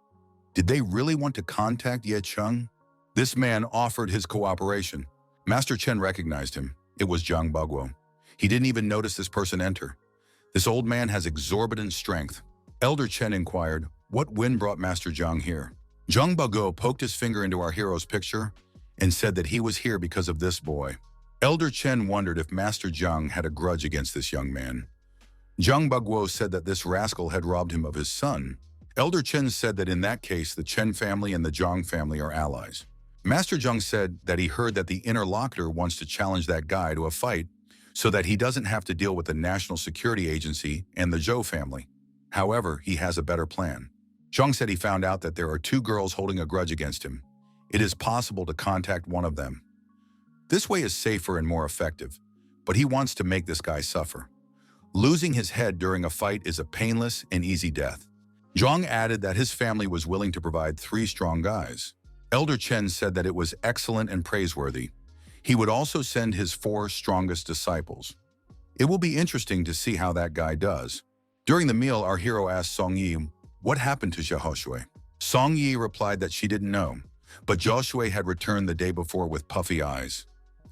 did they really want to contact Ye Cheng? This man offered his cooperation. Master Chen recognized him. It was Zhang Baguo. He didn't even notice this person enter. This old man has exorbitant strength. Elder Chen inquired, what wind brought Master Zhang here? Zhang Baguo poked his finger into our hero's picture and said that he was here because of this boy. Elder Chen wondered if Master Zhang had a grudge against this young man. Zhang Baguo said that this rascal had robbed him of his son. Elder Chen said that in that case, the Chen family and the Zhang family are allies. Master Zhang said that he heard that the interlocutor wants to challenge that guy to a fight so that he doesn't have to deal with the National Security Agency and the Zhou family. However, he has a better plan. Zhang said he found out that there are 2 girls holding a grudge against him. It is possible to contact one of them. This way is safer and more effective, but he wants to make this guy suffer. Losing his head during a fight is a painless and easy death. Zhang added that his family was willing to provide 3 strong guys. Elder Chen said that it was excellent and praiseworthy. He would also send his 4 strongest disciples. It will be interesting to see how that guy does. During the meal, our hero asked Song Yi, what happened to Zhao Shui? Song Yi replied that she didn't know, but Zhao Shui had returned the day before with puffy eyes.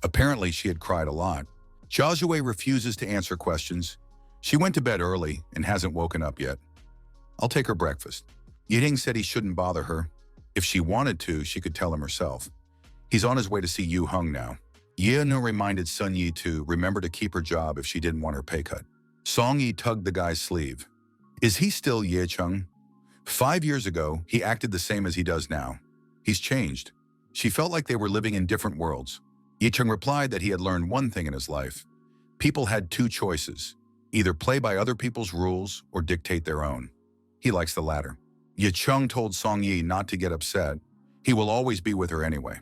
Apparently, she had cried a lot. Zhao Shui refuses to answer questions. She went to bed early and hasn't woken up yet. I'll take her breakfast. Yiding said he shouldn't bother her. If she wanted to, she could tell him herself. He's on his way to see Yu Heng now. Yinu reminded Sun Yi to remember to keep her job if she didn't want her pay cut. Song Yi tugged the guy's sleeve. Is he still Ye Cheng? 5 years ago, he acted the same as he does now. He's changed. She felt like they were living in different worlds. Ye Cheng replied that he had learned one thing in his life. People had 2 choices, either play by other people's rules or dictate their own. He likes the latter. Ye Cheng told Song Yi not to get upset. He will always be with her anyway.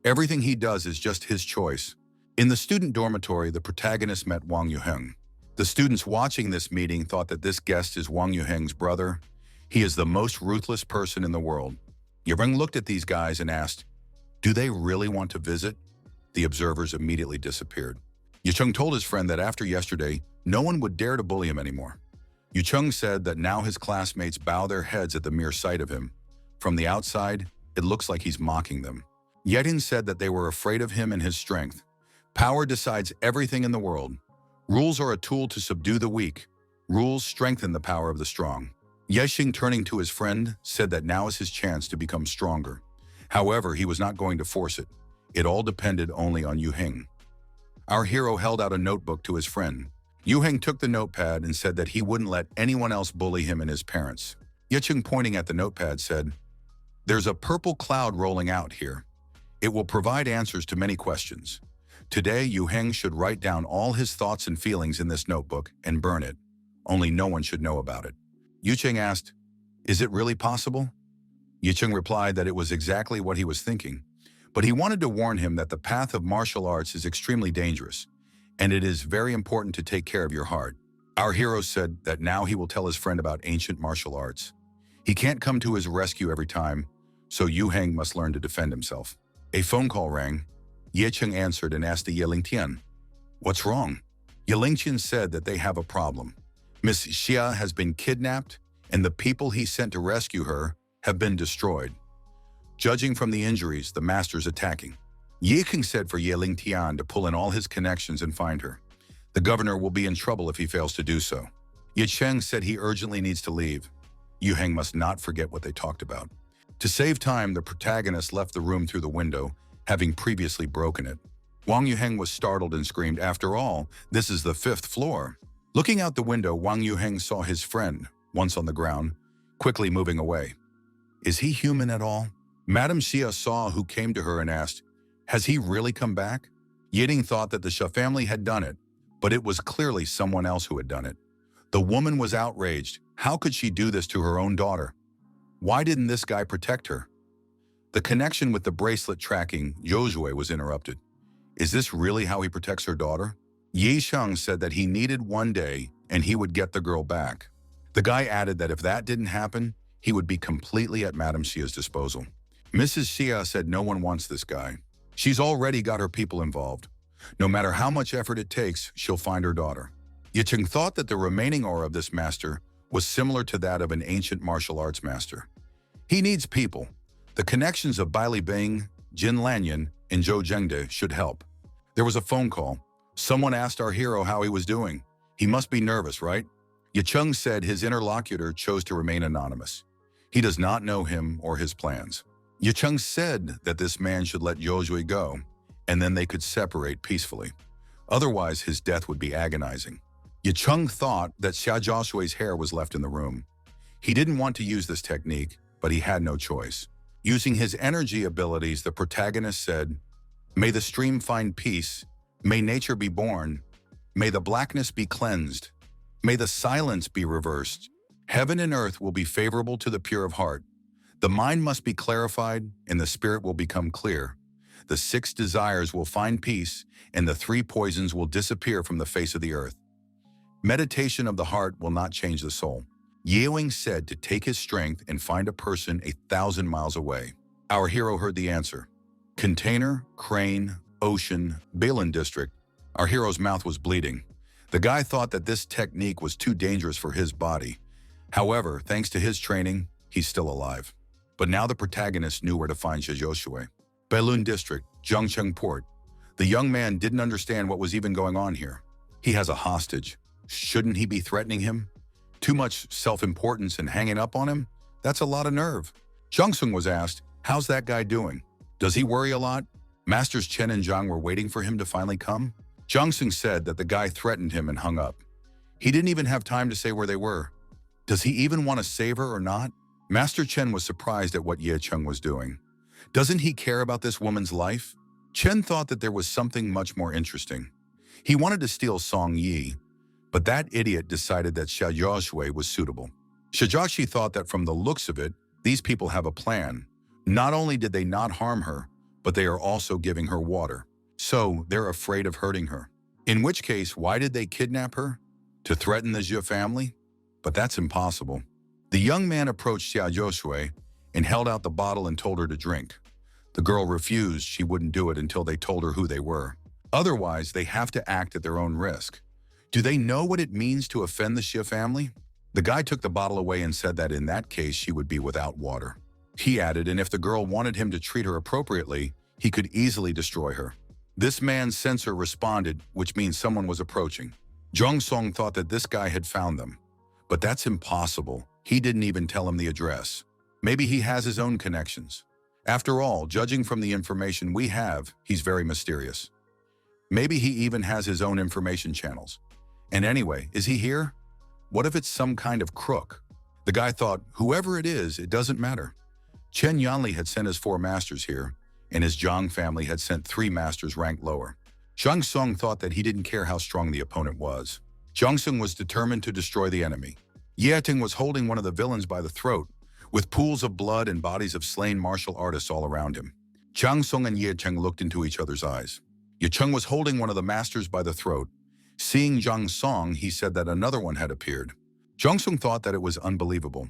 Everything he does is just his choice. In the student dormitory, the protagonist met Wang Yuheng. The students watching this meeting thought that this guest is Wang Yuheng's brother. He is the most ruthless person in the world. Yuheng looked at these guys and asked, do they really want to visit? The observers immediately disappeared. Yucheng told his friend that after yesterday, no one would dare to bully him anymore. Yucheng said that now his classmates bow their heads at the mere sight of him. From the outside, it looks like he's mocking them. Yedin said that they were afraid of him and his strength. Power decides everything in the world. Rules are a tool to subdue the weak. Rules strengthen the power of the strong. Yexing, turning to his friend, said that now is his chance to become stronger. However, he was not going to force it. It all depended only on Yuheng. Our hero held out a notebook to his friend. Yuheng took the notepad and said that he wouldn't let anyone else bully him and his parents. Yecheng, pointing at the notepad, said, there's a purple cloud rolling out here. It will provide answers to many questions. Today, Yuheng should write down all his thoughts and feelings in this notebook and burn it. Only no one should know about it. Yucheng asked, is it really possible? Yicheng replied that it was exactly what he was thinking, but he wanted to warn him that the path of martial arts is extremely dangerous, and it is very important to take care of your heart. Our hero said that now he will tell his friend about ancient martial arts. He can't come to his rescue every time, so Yu Heng must learn to defend himself. A phone call rang. Ye Cheng answered and asked the Yelingtian, "What's wrong?" Yelingtian said that they have a problem. Miss Xia has been kidnapped, and the people he sent to rescue her have been destroyed. Judging from the injuries, the master's attacking. Ye King said for Ye Lingtian to pull in all his connections and find her. The governor will be in trouble if he fails to do so. Ye Cheng said he urgently needs to leave. Yu Heng must not forget what they talked about. To save time, the protagonist left the room through the window, having previously broken it. Wang Yuheng was startled and screamed, "After all, this is the 5th floor." Looking out the window, Wang Yuheng saw his friend, once on the ground, quickly moving away. Is he human at all? Madame Xia saw who came to her and asked, "Has he really come back?" Yiding thought that the Xia family had done it, but it was clearly someone else who had done it. The woman was outraged. How could she do this to her own daughter? Why didn't this guy protect her? The connection with the bracelet tracking Josue was interrupted. Is this really how he protects her daughter? Yi Sheng said that he needed one day and he would get the girl back. The guy added that if that didn't happen, he would be completely at Madame Xia's disposal. Mrs. Xia said no one wants this guy. She's already got her people involved. No matter how much effort it takes, she'll find her daughter. Yicheng thought that the remaining aura of this master was similar to that of an ancient martial arts master. He needs people. The connections of Bai Li Bing, Jin Lanyan, and Zhou Zhengde should help. There was a phone call. Someone asked our hero how he was doing. He must be nervous, right? Yicheng said his interlocutor chose to remain anonymous. He does not know him or his plans. Yicheng said that this man should let Josue go, and then they could separate peacefully. Otherwise, his death would be agonizing. Yicheng thought that Xia Josue's hair was left in the room. He didn't want to use this technique, but he had no choice. Using his energy abilities, the protagonist said, "May the stream find peace. May nature be born. May the blackness be cleansed. May the silence be reversed. Heaven and earth will be favorable to the pure of heart. The mind must be clarified, and the spirit will become clear. The 6 desires will find peace, and the 3 poisons will disappear from the face of the earth. Meditation of the heart will not change the soul." Yewing said to take his strength and find a person 1,000 miles away. Our hero heard the answer. Container, crane, ocean, Balin district. Our hero's mouth was bleeding. The guy thought that this technique was too dangerous for his body. However, thanks to his training, he's still alive. But now the protagonist knew where to find Joshua. Balun district, Zhangcheng port. The young man didn't understand what was even going on here. He has a hostage. Shouldn't he be threatening him? Too much self-importance and hanging up on him? That's a lot of nerve. Zhang Sung was asked, "How's that guy doing? Does he worry a lot?" Masters Chen and Zhang were waiting for him to finally come. Zhang Sung said that the guy threatened him and hung up. He didn't even have time to say where they were. Does he even want to save her or not? Master Chen was surprised at what Ye Cheng was doing. Doesn't he care about this woman's life? Chen thought that there was something much more interesting. He wanted to steal Song Yi, but that idiot decided that Xia Joshua was suitable. Shijashi thought that from the looks of it, these people have a plan. Not only did they not harm her, but they are also giving her water. So they're afraid of hurting her. In which case, why did they kidnap her? To threaten the Xia family? But that's impossible. The young man approached Xia Joshua and held out the bottle and told her to drink. The girl refused. She wouldn't do it until they told her who they were. Otherwise, they have to act at their own risk. Do they know what it means to offend the Xia family? The guy took the bottle away and said that in that case she would be without water. He added, and if the girl wanted him to treat her appropriately, he could easily destroy her. This man's sensor responded, which means someone was approaching. Zhang Song thought that this guy had found them. But that's impossible. He didn't even tell him the address. Maybe he has his own connections. After all, judging from the information we have, he's very mysterious. Maybe he even has his own information channels. And anyway, is he here? What if it's some kind of crook? The guy thought, whoever it is, it doesn't matter. Chen Yanli had sent his 4 masters here, and his Zhang family had sent 3 masters ranked lower. Zhang Song thought that he didn't care how strong the opponent was. Zhang Sung was determined to destroy the enemy. Ye Ting was holding one of the villains by the throat, with pools of blood and bodies of slain martial artists all around him. Jiang Song and Ye Cheng looked into each other's eyes. Ye Cheng was holding one of the masters by the throat. Seeing Jiang Song, he said that another one had appeared. Jiang Song thought that it was unbelievable.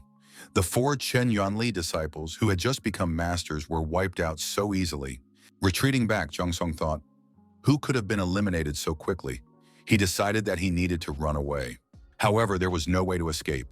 The 4 Chen Yuanli disciples who had just become masters were wiped out so easily. Retreating back, Jiang Song thought, who could have been eliminated so quickly? He decided that he needed to run away. However, there was no way to escape.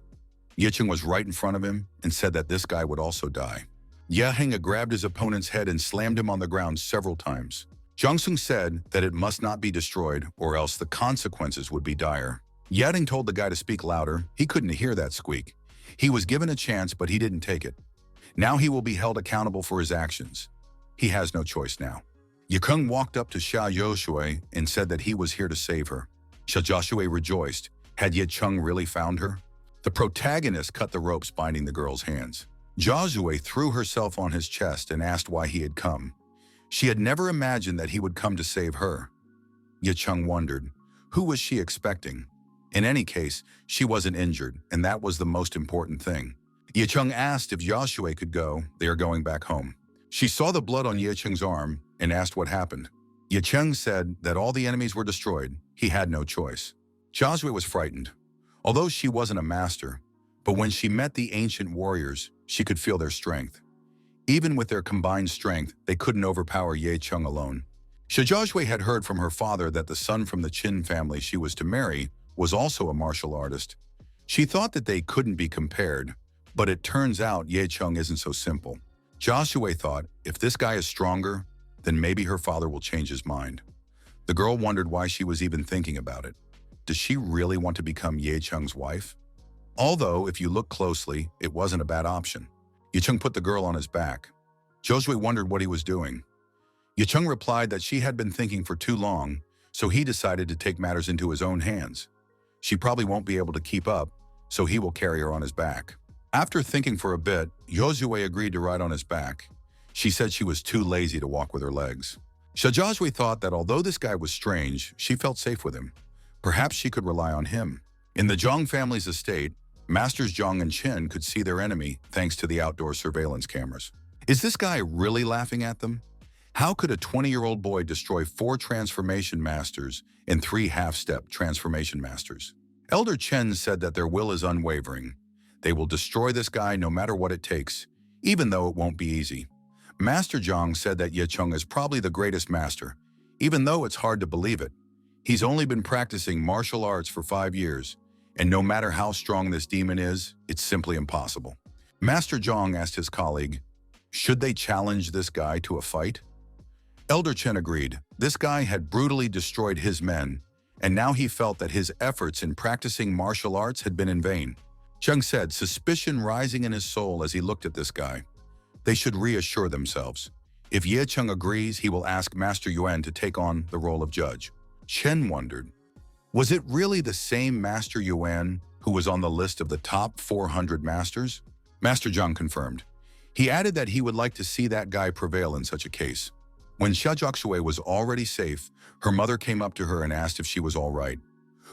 Ye Cheng was right in front of him and said that this guy would also die. Ye Heng grabbed his opponent's head and slammed him on the ground several times. Jiang Song said that it must not be destroyed or else the consequences would be dire. Ye Heng told the guy to speak louder. He couldn't hear that squeak. He was given a chance, but he didn't take it. Now he will be held accountable for his actions. He has no choice now. Ye Keng walked up to Xia Youshui and said that he was here to save her. Xia Youshui rejoiced. Had Ye Cheng really found her? The protagonist cut the ropes binding the girl's hands. Jia Zhui threw herself on his chest and asked why he had come. She had never imagined that he would come to save her. Ye Cheng wondered, who was she expecting? In any case, she wasn't injured, and that was the most important thing. Ye Cheng asked if Jia Zhui could go. They are going back home. She saw the blood on Ye Cheng's arm and asked what happened. Ye Cheng said that all the enemies were destroyed. He had no choice. Jia Zhui was frightened. Although she wasn't a master, but when she met the ancient warriors, she could feel their strength. Even with their combined strength, they couldn't overpower Ye Cheng alone. Xia Jiazhui had heard from her father that the son from the Qin family she was to marry was also a martial artist. She thought that they couldn't be compared, but it turns out Ye Cheng isn't so simple. Jiazhui thought, if this guy is stronger, then maybe her father will change his mind. The girl wondered why she was even thinking about it. Does she really want to become Ye Cheng's wife? Although, if you look closely, it wasn't a bad option. Ye Cheng put the girl on his back. Jiazhui wondered what he was doing. Ye Cheng replied that she had been thinking for too long, so he decided to take matters into his own hands. She probably won't be able to keep up, so he will carry her on his back. After thinking for a bit, Yozue agreed to ride on his back. She said she was too lazy to walk with her legs. Xia Jiazhui thought that although this guy was strange, she felt safe with him. Perhaps she could rely on him. In the Zhang family's estate, Masters Zhang and Chen could see their enemy thanks to the outdoor surveillance cameras. Is this guy really laughing at them? How could a 20-year-old boy destroy 4 transformation masters and 3 half-step transformation masters? Elder Chen said that their will is unwavering. They will destroy this guy no matter what it takes, even though it won't be easy. Master Zhang said that Ye Cheng is probably the greatest master, even though it's hard to believe it. He's only been practicing martial arts for 5 years, and no matter how strong this demon is, it's simply impossible. Master Zhang asked his colleague, should they challenge this guy to a fight? Elder Chen agreed. This guy had brutally destroyed his men, and now he felt that his efforts in practicing martial arts had been in vain. Cheng said, suspicion rising in his soul as he looked at this guy. They should reassure themselves. If Ye Cheng agrees, he will ask Master Yuan to take on the role of judge. Chen wondered, was it really the same Master Yuan who was on the list of the top 400 masters? Master Zhang confirmed. He added that he would like to see that guy prevail in such a case. When Xia Jiazhui was already safe, her mother came up to her and asked if she was all right.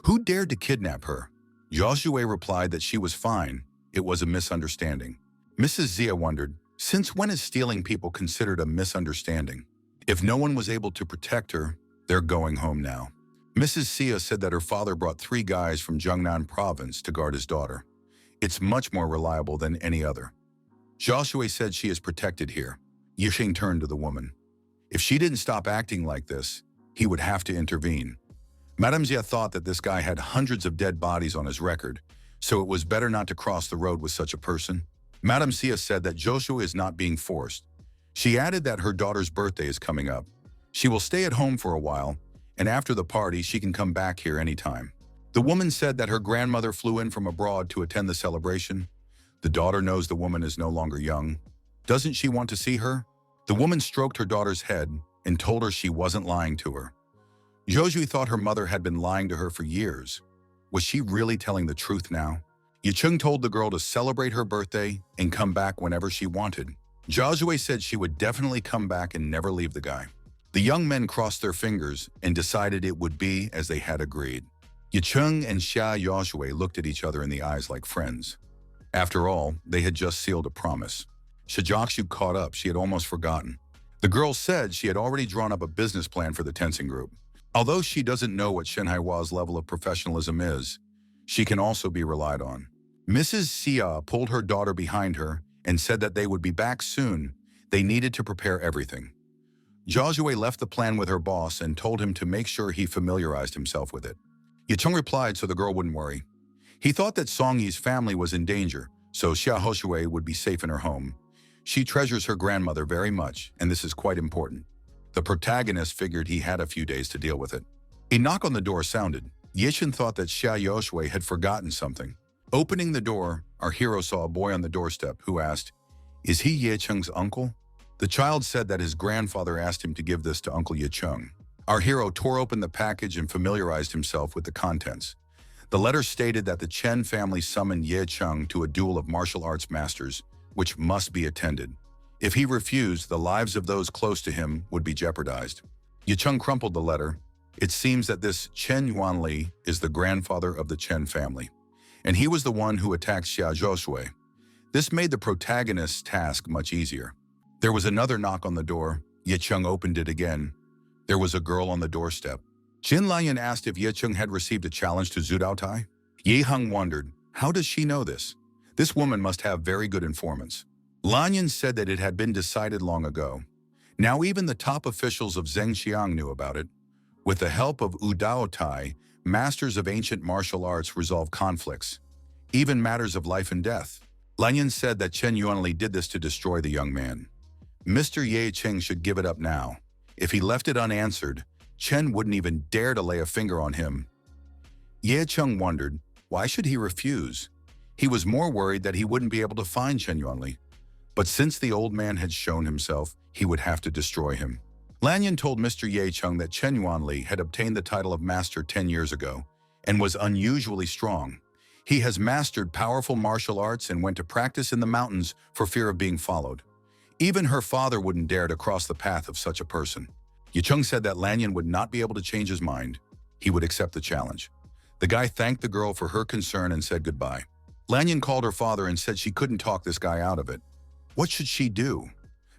Who dared to kidnap her? Jiazhui replied that she was fine. It was a misunderstanding. Mrs. Zia wondered, since when is stealing people considered a misunderstanding? If no one was able to protect her, they're going home now. Mrs. Sia said that her father brought 3 guys from Jiangnan province to guard his daughter. It's much more reliable than any other. Jiazhui said she is protected here. Yixing turned to the woman. If she didn't stop acting like this, he would have to intervene. Madame Zia thought that this guy had hundreds of dead bodies on his record, so it was better not to cross the road with such a person. Madame Zia said that Joshua is not being forced. She added that her daughter's birthday is coming up. She will stay at home for a while, and after the party, she can come back here anytime. The woman said that her grandmother flew in from abroad to attend the celebration. The daughter knows the woman is no longer young. Doesn't she want to see her? The woman stroked her daughter's head and told her she wasn't lying to her. Zhozhui thought her mother had been lying to her for years. Was she really telling the truth now? Yicheng told the girl to celebrate her birthday and come back whenever she wanted. Jiazhui said she would definitely come back and never leave the guy. The young men crossed their fingers and decided it would be as they had agreed. Yicheng and Xia Yaozhui looked at each other in the eyes like friends. After all, they had just sealed a promise. Shijakshu caught up. She had almost forgotten. The girl said she had already drawn up a business plan for the Tensing group. Although she doesn't know what Shen Hawa's level of professionalism is, she can also be relied on. Mrs. Xia pulled her daughter behind her and said that they would be back soon. They needed to prepare everything. Jiaozhui left the plan with her boss and told him to make sure he familiarized himself with it. Yicheng replied so the girl wouldn't worry. He thought that Song Yi's family was in danger, so Xia Hoshui would be safe in her home. She treasures her grandmother very much, and this is quite important. The protagonist figured he had a few days to deal with it. A knock on the door sounded. Yichen thought that Xia Yoshue had forgotten something. Opening the door, our hero saw a boy on the doorstep who asked, "Is he Yicheng's uncle?" The child said that his grandfather asked him to give this to Uncle Yicheng. Our hero tore open the package and familiarized himself with the contents. The letter stated that the Chen family summoned Ye Cheng to a duel of martial arts masters, which must be attended. If he refused, the lives of those close to him would be jeopardized. Ye Cheng crumpled the letter. It seems that this Chen Yuanli is the grandfather of the Chen family, and he was the one who attacked Xia Zhoshui. This made the protagonist's task much easier. There was another knock on the door. Ye Cheng opened it again. There was a girl on the doorstep. Jin Lian asked if Ye Cheng had received a challenge to Zhu Daotai. Ye Heng wondered, how does she know this? This woman must have very good informants. Lanyan said that it had been decided long ago. Now even the top officials of Zhengxiang knew about it. With the help of Wu Daotai, masters of ancient martial arts resolve conflicts, even matters of life and death. Lanyan said that Chen Yuanli did this to destroy the young man. Mr. Ye Cheng should give it up now. If he left it unanswered, Chen wouldn't even dare to lay a finger on him. Ye Cheng wondered, why should he refuse? He was more worried that he wouldn't be able to find Chen Yuanli. But since the old man had shown himself, he would have to destroy him. Lanyan told Mr. Ye Cheng that Chen Yuanli had obtained the title of master 10 years ago and was unusually strong. He has mastered powerful martial arts and went to practice in the mountains for fear of being followed. Even her father wouldn't dare to cross the path of such a person. Yicheng said that Lanyan would not be able to change his mind. He would accept the challenge. The guy thanked the girl for her concern and said goodbye. Lanyan called her father and said she couldn't talk this guy out of it. What should she do?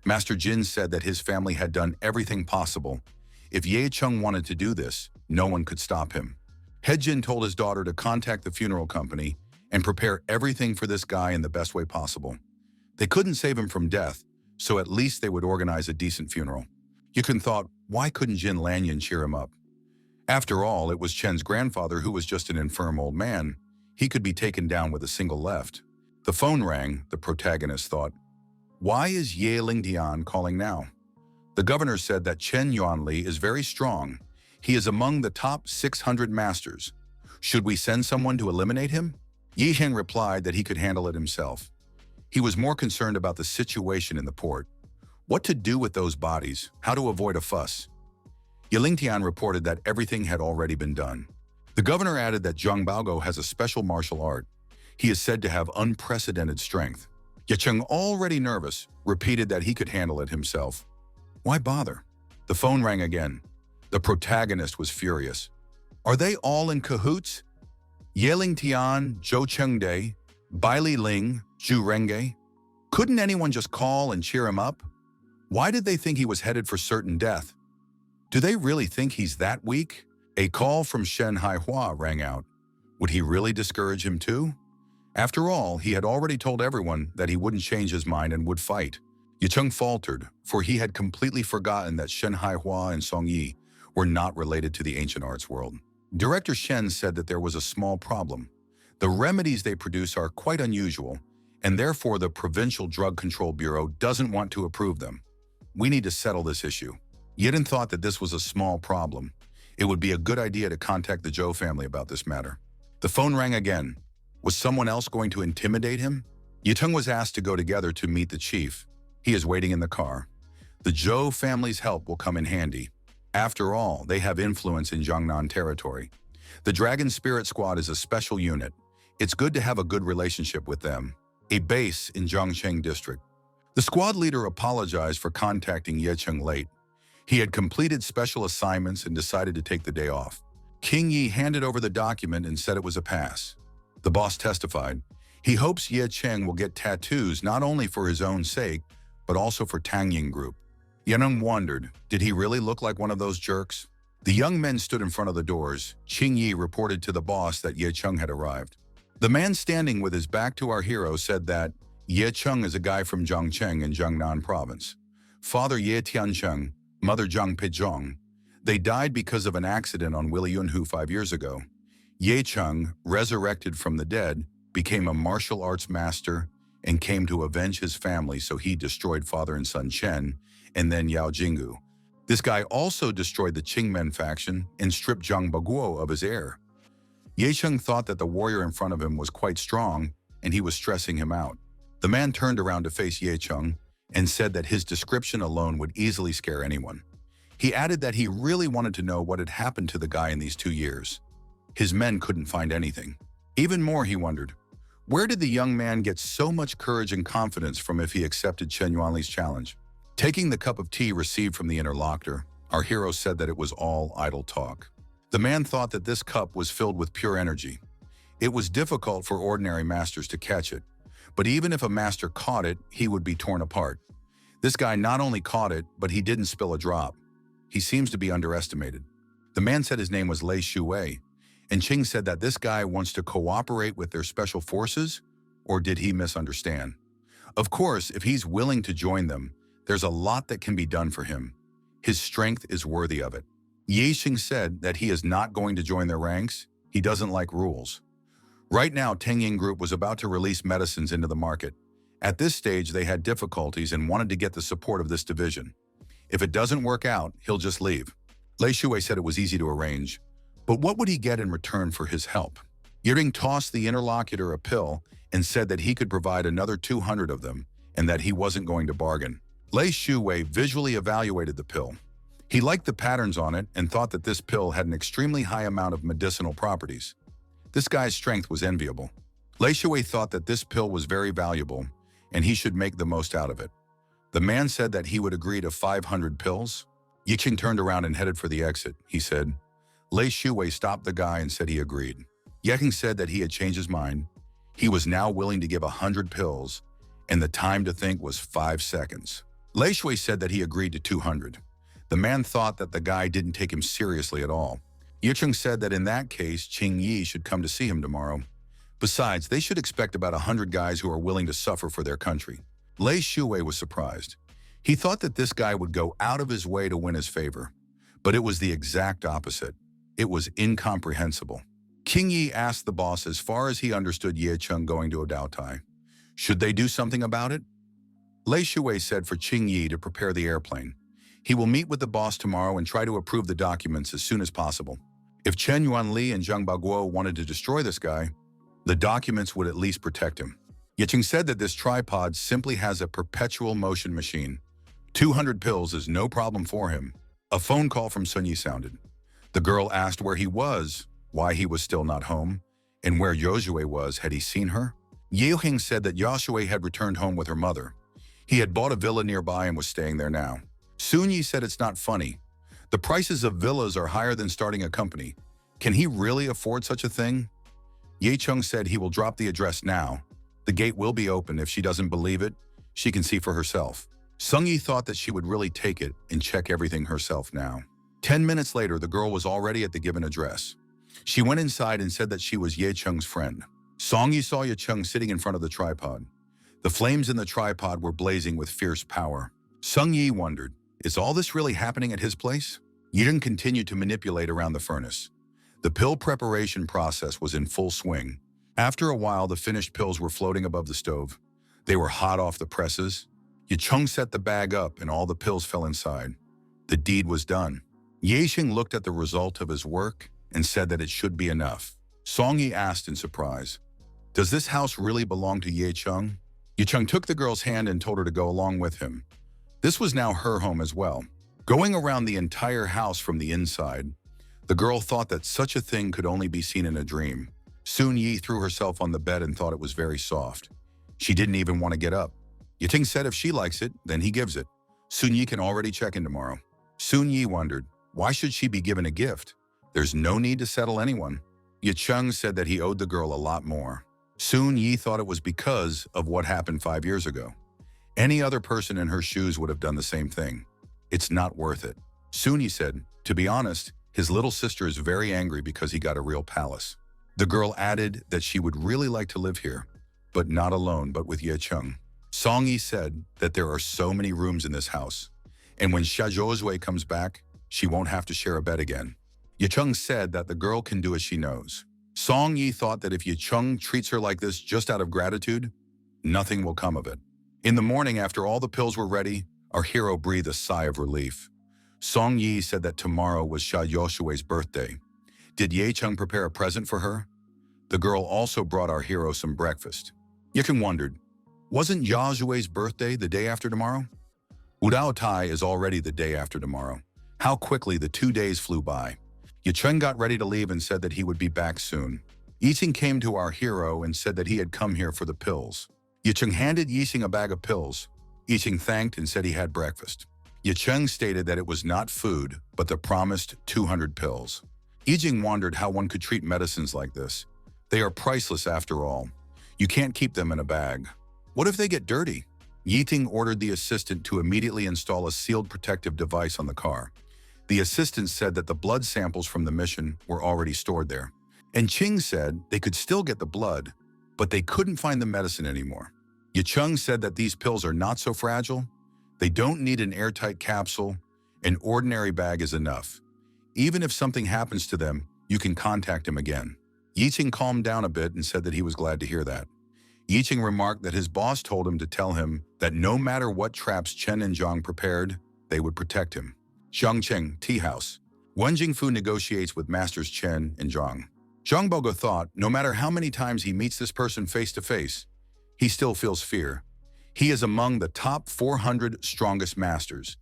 Master Jin said that his family had done everything possible. If Ye Cheng wanted to do this, no one could stop him. Jin told his daughter to contact the funeral company and prepare everything for this guy in the best way possible. They couldn't save him from death, so at least they would organize a decent funeral. Yukun thought, why couldn't Jin Lanyan cheer him up? After all, it was Chen's grandfather who was just an infirm old man. He could be taken down with a single left. The phone rang, the protagonist thought. Why is Ye Lingtian calling now? The governor said that Chen Yuanli is very strong. He is among the top 600 masters. Should we send someone to eliminate him? Yi Heng replied that he could handle it himself. He was more concerned about the situation in the port. What to do with those bodies, how to avoid a fuss. Yilingtian reported that everything had already been done. The governor added that Zhang Baogo has a special martial art. He is said to have unprecedented strength. Yecheng, already nervous, repeated that he could handle it himself. Why bother? The phone rang again. The protagonist was furious. Are they all in cahoots? Yeling Tian, Zhou Chengde, Bai Li Ling, Zhu Renge? Couldn't anyone just call and cheer him up? Why did they think he was headed for certain death? Do they really think he's that weak? A call from Shen Hawa rang out. Would he really discourage him too? After all, he had already told everyone that he wouldn't change his mind and would fight. Yicheng faltered, for he had completely forgotten that Shen Haihua and Song Yi were not related to the ancient arts world. Director Shen said that there was a small problem. The remedies they produce are quite unusual, and therefore the Provincial Drug Control Bureau doesn't want to approve them. We need to settle this issue. Yiden thought that this was a small problem. It would be a good idea to contact the Zhou family about this matter. The phone rang again. Was someone else going to intimidate him? Yitung was asked to go together to meet the chief. He is waiting in the car. The Zhou family's help will come in handy. After all, they have influence in Jiangnan territory. The Dragon Spirit Squad is a special unit. It's good to have a good relationship with them. A base in Zhangcheng district. The squad leader apologized for contacting Yecheng late. He had completed special assignments and decided to take the day off. King Yi handed over the document and said it was a pass. The boss testified. He hopes Ye Cheng will get tattoos not only for his own sake, but also for Tang Ying Group. Yaneng wondered, did he really look like one of those jerks? The young men stood in front of the doors. Qing Yi reported to the boss that Ye Cheng had arrived. The man standing with his back to our hero said that Ye Cheng is a guy from Zhangcheng in Jiangnan province. Father Ye Tiancheng, mother Zhang Pizhong. They died because of an accident on Williyunhu 5 years ago. Ye Cheng, resurrected from the dead, became a martial arts master and came to avenge his family, so he destroyed father and son Chen and then Yao Jinggu. This guy also destroyed the Qingmen faction and stripped Zhang Baguo of his heir. Ye Cheng thought that the warrior in front of him was quite strong and he was stressing him out. The man turned around to face Ye Cheng and said that his description alone would easily scare anyone. He added that he really wanted to know what had happened to the guy in these 2 years. His men couldn't find anything. Even more, he wondered, where did the young man get so much courage and confidence from if he accepted Chen Yuanli's challenge? Taking the cup of tea received from the interlocutor, our hero said that it was all idle talk. The man thought that this cup was filled with pure energy. It was difficult for ordinary masters to catch it, but even if a master caught it, he would be torn apart. This guy not only caught it, but he didn't spill a drop. He seems to be underestimated. The man said his name was Lei Shuwei, and Qing said that this guy wants to cooperate with their special forces, or did he misunderstand? Of course, if he's willing to join them, there's a lot that can be done for him. His strength is worthy of it. Ye Xing said that he is not going to join their ranks. He doesn't like rules. Right now, Tang Ying Group was about to release medicines into the market. At this stage, they had difficulties and wanted to get the support of this division. If it doesn't work out, he'll just leave. Lei Shuwei said it was easy to arrange, but what would he get in return for his help? Yiring tossed the interlocutor a pill and said that he could provide another 200 of them and that he wasn't going to bargain. Lei Shuwei visually evaluated the pill. He liked the patterns on it and thought that this pill had an extremely high amount of medicinal properties. This guy's strength was enviable. Lei Shuwei thought that this pill was very valuable and he should make the most out of it. The man said that he would agree to 500 pills. Yiqing turned around and headed for the exit. He said, Lei Shuwei stopped the guy and said he agreed. Yiqing said that he had changed his mind. He was now willing to give 100 pills, and the time to think was 5 seconds. Lei Shuwei said that he agreed to 200. The man thought that the guy didn't take him seriously at all. Yicheng said that in that case, Qing Yi should come to see him tomorrow. Besides, they should expect about 100 guys who are willing to suffer for their country. Lei Shuwei was surprised. He thought that this guy would go out of his way to win his favor. But it was the exact opposite. It was incomprehensible. Qing Yi asked the boss as far as he understood Ye Cheng going to Odaotai. Should they do something about it? Lei Shuwei said for Qing Yi to prepare the airplane. He will meet with the boss tomorrow and try to approve the documents as soon as possible. If Chen Yuanli and Zhang Baguo wanted to destroy this guy, the documents would at least protect him. Yicheng said that this tripod simply has a perpetual motion machine. 200 pills is no problem for him. A phone call from Sun Yi sounded. The girl asked where he was, why he was still not home, and where Yozue was. Had he seen her? Yehing said that Yozue had returned home with her mother. He had bought a villa nearby and was staying there now. Sun Yi said it's not funny. The prices of villas are higher than starting a company. Can he really afford such a thing? Ye Chung said he will drop the address now. The gate will be open. If she doesn't believe it, she can see for herself. Sung Yi thought that she would really take it and check everything herself now. 10 minutes later, the girl was already at the given address. She went inside and said that she was Ye Chung's friend. Song Yi saw Ye Chung sitting in front of the tripod. The flames in the tripod were blazing with fierce power. Sung Yi wondered, is all this really happening at his place? Yidong continued to manipulate around the furnace. The pill preparation process was in full swing. After a while, the finished pills were floating above the stove. They were hot off the presses. Ye Chung set the bag up and all the pills fell inside. The deed was done. Ye Xing looked at the result of his work and said that it should be enough. Song Yi asked in surprise, does this house really belong to Ye Chung? Ye Chung took the girl's hand and told her to go along with him. This was now her home as well. Going around the entire house from the inside, the girl thought that such a thing could only be seen in a dream. Sun Yi threw herself on the bed and thought it was very soft. She didn't even want to get up. Yiting said if she likes it, then he gives it. Sun Yi can already check in tomorrow. Sun Yi wondered, why should she be given a gift? There's no need to settle anyone. Ye Chung said that he owed the girl a lot more. Soon Yi thought it was because of what happened 5 years ago. Any other person in her shoes would have done the same thing. It's not worth it. Soon Yi said, to be honest, his little sister is very angry because he got a real palace. The girl added that she would really like to live here, but not alone, but with Ye Cheng. Song Yi said that there are so many rooms in this house, and when Xia Zhuozhui comes back, she won't have to share a bed again. Ye Cheng said that the girl can do as she knows. Song Yi thought that if Ye Cheng treats her like this just out of gratitude, nothing will come of it. In the morning, after all the pills were ready, our hero breathed a sigh of relief. Song Yi said that tomorrow was Xia Yoshui's birthday. Did Ye Cheng prepare a present for her? The girl also brought our hero some breakfast. Ye Cheng wondered, wasn't Yoshui's birthday the day after tomorrow? Wudao Tai is already the day after tomorrow. How quickly the 2 days flew by. Ye Cheng got ready to leave and said that he would be back soon. Yixing came to our hero and said that he had come here for the pills. Ye Cheng handed Yixing a bag of pills. Yixing thanked and said he had breakfast. Ye Cheng stated that it was not food, but the promised 200 pills. Yixing wondered how one could treat medicines like this. They are priceless after all. You can't keep them in a bag. What if they get dirty? Yixing ordered the assistant to immediately install a sealed protective device on the car. The assistant said that the blood samples from the mission were already stored there. And Qing said they could still get the blood, but they couldn't find the medicine anymore. Ye Cheng said that these pills are not so fragile. They don't need an airtight capsule. An ordinary bag is enough. Even if something happens to them, you can contact him again. Yixing calmed down a bit and said that he was glad to hear that. Yixing remarked that his boss told him to tell him that no matter what traps Chen and Zhang prepared, they would protect him. Zhangcheng, tea house. Wen Jingfu negotiates with Masters Chen and Zhang. Zhang Bogo thought no matter how many times he meets this person face to face, he still feels fear. He is among the top 400 strongest masters.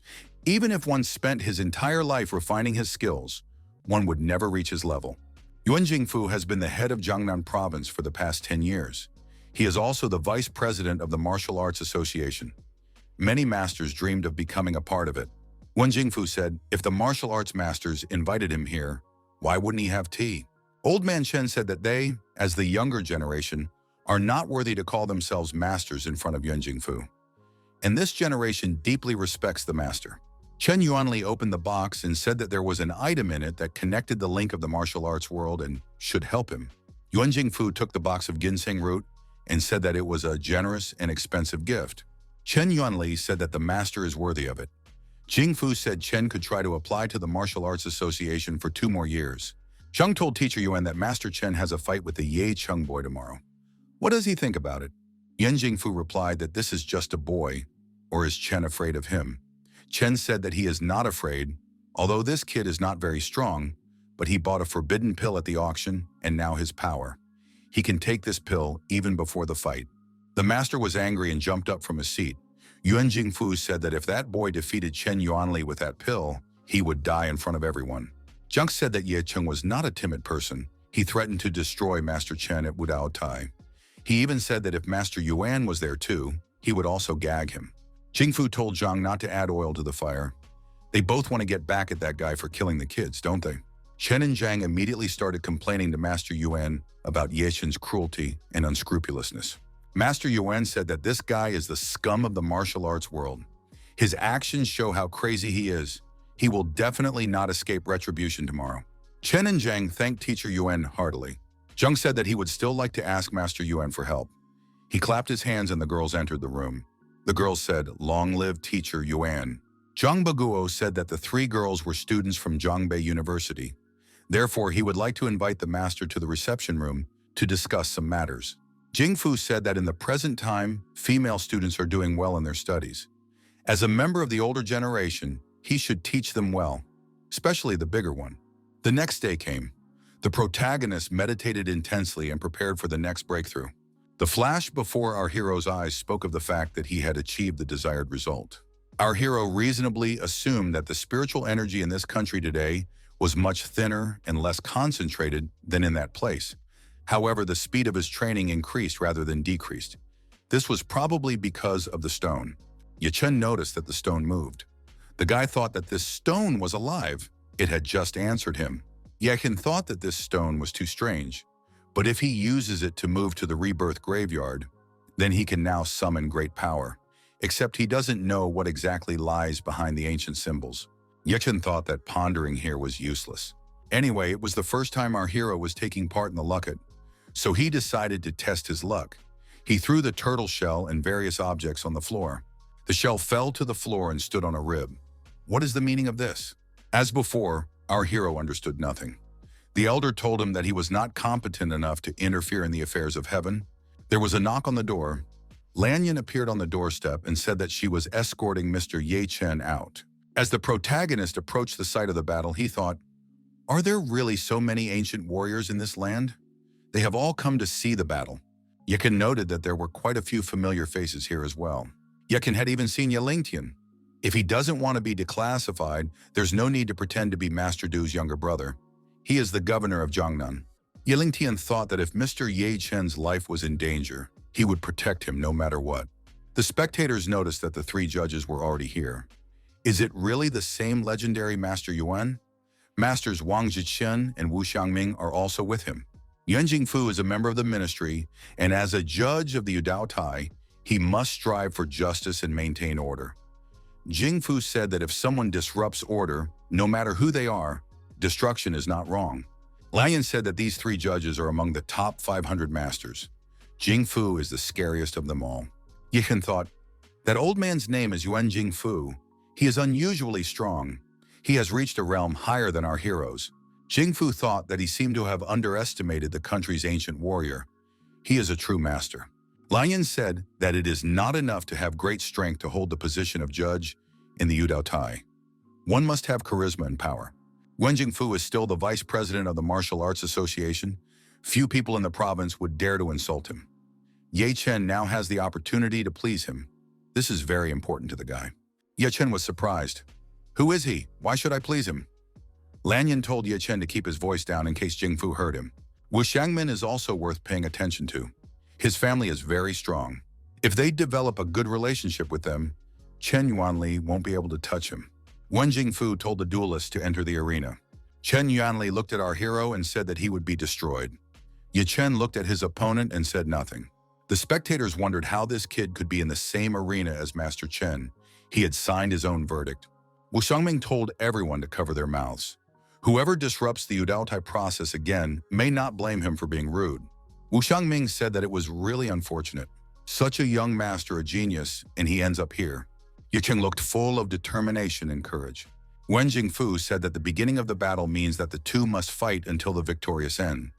Even if one spent his entire life refining his skills, one would never reach his level. Yuan Jingfu has been the head of Jiangnan province for the past 10 years. He is also the vice president of the Martial Arts Association. Many masters dreamed of becoming a part of it. Wen Jingfu said, if the martial arts masters invited him here, why wouldn't he have tea? Old Man Chen said that they, as the younger generation, are not worthy to call themselves masters in front of Yuan Jingfu. And this generation deeply respects the master. Chen Yuanli opened the box and said that there was an item in it that connected the link of the martial arts world and should help him. Yuan Jingfu took the box of ginseng root and said that it was a generous and expensive gift. Chen Yuanli said that the master is worthy of it. Jingfu said Chen could try to apply to the Martial Arts Association for 2 more years. Zhang told Teacher Yuan that Master Chen has a fight with the Ye Cheng boy tomorrow. What does he think about it? Yan Jingfu replied that this is just a boy, or is Chen afraid of him? Chen said that he is not afraid, although this kid is not very strong, but he bought a forbidden pill at the auction and now his power. He can take this pill even before the fight. The master was angry and jumped up from his seat. Yuan Jingfu said that if that boy defeated Chen Yuanli with that pill, he would die in front of everyone. Zhang said that Ye Cheng was not a timid person. He threatened to destroy Master Chen at Wudao Tai. He even said that if Master Yuan was there too, he would also gag him. Jingfu told Zhang not to add oil to the fire. They both want to get back at that guy for killing the kids, don't they? Chen and Zhang immediately started complaining to Master Yuan about Ye Chen's cruelty and unscrupulousness. Master Yuan said that this guy is the scum of the martial arts world. His actions show how crazy he is. He will definitely not escape retribution tomorrow. Chen and Zhang thanked Teacher Yuan heartily. Zhang said that he would still like to ask Master Yuan for help. He clapped his hands and the girls entered the room. The girls said, "Long live Teacher Yuan." Zhang Baguo said that the 3 girls were students from Zhongbei University. Therefore, he would like to invite the master to the reception room to discuss some matters. Jingfu said that in the present time, female students are doing well in their studies. As a member of the older generation, he should teach them well, especially the bigger one. The next day came. The protagonist meditated intensely and prepared for the next breakthrough. The flash before our hero's eyes spoke of the fact that he had achieved the desired result. Our hero reasonably assumed that the spiritual energy in this country today was much thinner and less concentrated than in that place. However, the speed of his training increased rather than decreased. This was probably because of the stone. Ye Chen noticed that the stone moved. The guy thought that this stone was alive. It had just answered him. Ye Chen thought that this stone was too strange, But if he uses it to move to the rebirth graveyard, then he can now summon great power. Except he doesn't know what exactly lies behind the ancient symbols. Chen thought that pondering here was useless. Anyway, it was the first time our hero was taking part in the lookout, so he decided to test his luck. He threw the turtle shell and various objects on the floor. The shell fell to the floor and stood on a rib. What is the meaning of this? As before, our hero understood nothing. The elder told him that he was not competent enough to interfere in the affairs of heaven. There was a knock on the door. Lanyan appeared on the doorstep and said that she was escorting Mr. Ye Chen out. As the protagonist approached the site of the battle, he thought, are there really so many ancient warriors in this land? They have all come to see the battle. Yekin noted that there were quite a few familiar faces here as well. Yekin had even seen Yelingtian. If he doesn't want to be declassified, there's no need to pretend to be Master Du's younger brother. He is the governor of Jiangnan. Yelingtian thought that if Mr. Ye Chen's life was in danger, he would protect him no matter what. The spectators noticed that the three judges were already here. Is it really the same legendary Master Yuan? Masters Wang Zhiqian and Wu Xiangming are also with him. Yuan Jingfu is a member of the ministry, and as a judge of the Yudao Tai, he must strive for justice and maintain order. Jingfu said that if someone disrupts order, no matter who they are, destruction is not wrong. Lanyan said that these three judges are among the top 500 masters. Jingfu is the scariest of them all. Yichen thought, that old man's name is Yuan Jingfu. He is unusually strong. He has reached a realm higher than our heroes. Jingfu thought that he seemed to have underestimated the country's ancient warrior. He is a true master. Lanyan said that it is not enough to have great strength to hold the position of judge in the Yudao Tai. One must have charisma and power. Wen Jingfu is still the vice president of the Martial Arts Association. Few people in the province would dare to insult him. Ye Chen now has the opportunity to please him. This is very important to the guy. Ye Chen was surprised. Who is he? Why should I please him? Lanyan told Ye Chen to keep his voice down in case Jingfu heard him. Wu Xiangmin is also worth paying attention to. His family is very strong. If they develop a good relationship with them, Chen Yuanli won't be able to touch him. Wen Jingfu told the duelist to enter the arena. Chen Yuanli looked at our hero and said that he would be destroyed. Ye Chen looked at his opponent and said nothing. The spectators wondered how this kid could be in the same arena as Master Chen. He had signed his own verdict. Wu Xiangming told everyone to cover their mouths. Whoever disrupts the Yudao Tai process again may not blame him for being rude. Wu Xiangming said that it was really unfortunate. Such a young master, a genius, and he ends up here. Ye Chen looked full of determination and courage. Wen Jingfu said that the beginning of the battle means that the two must fight until the victorious end.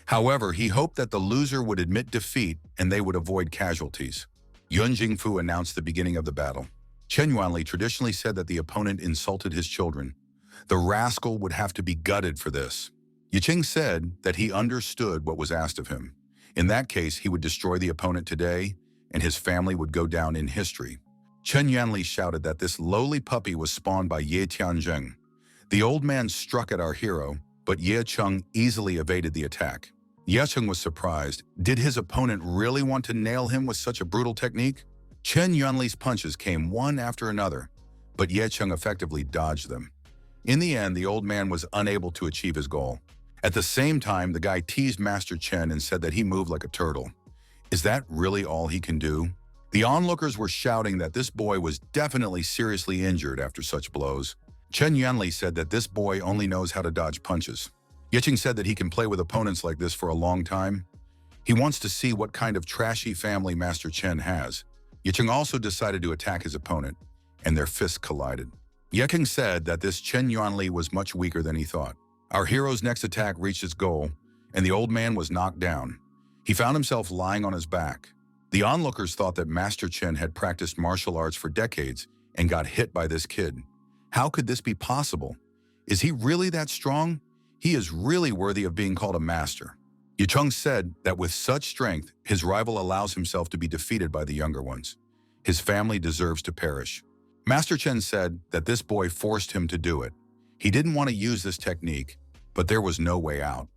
However, he hoped that the loser would admit defeat and they would avoid casualties. Yuan Jingfu announced the beginning of the battle. Chen Yuanli traditionally said that the opponent insulted his children. The rascal would have to be gutted for this. Yicheng said that he understood what was asked of him. In that case, he would destroy the opponent today, and his family would go down in history. Chen Yuanli shouted that this lowly puppy was spawned by Ye Tianzheng. The old man struck at our hero, but Ye Cheng easily evaded the attack. Ye Cheng was surprised. Did his opponent really want to nail him with such a brutal technique? Chen Yuanli's punches came one after another, but Ye Cheng effectively dodged them. In the end, the old man was unable to achieve his goal. At the same time, the guy teased Master Chen and said that he moved like a turtle. Is that really all he can do? The onlookers were shouting that this boy was definitely seriously injured after such blows. Chen Yuanli said that this boy only knows how to dodge punches. Yicheng said that he can play with opponents like this for a long time. He wants to see what kind of trashy family Master Chen has. Yicheng also decided to attack his opponent, and their fists collided. Yicheng said that this Chen Yuanli was much weaker than he thought. Our hero's next attack reached its goal, and the old man was knocked down. He found himself lying on his back. The onlookers thought that Master Chen had practiced martial arts for decades and got hit by this kid. How could this be possible? Is he really that strong? He is really worthy of being called a master. Yicheng said that with such strength, his rival allows himself to be defeated by the younger ones. His family deserves to perish. Master Chen said that this boy forced him to do it. He didn't want to use this technique, but there was no way out.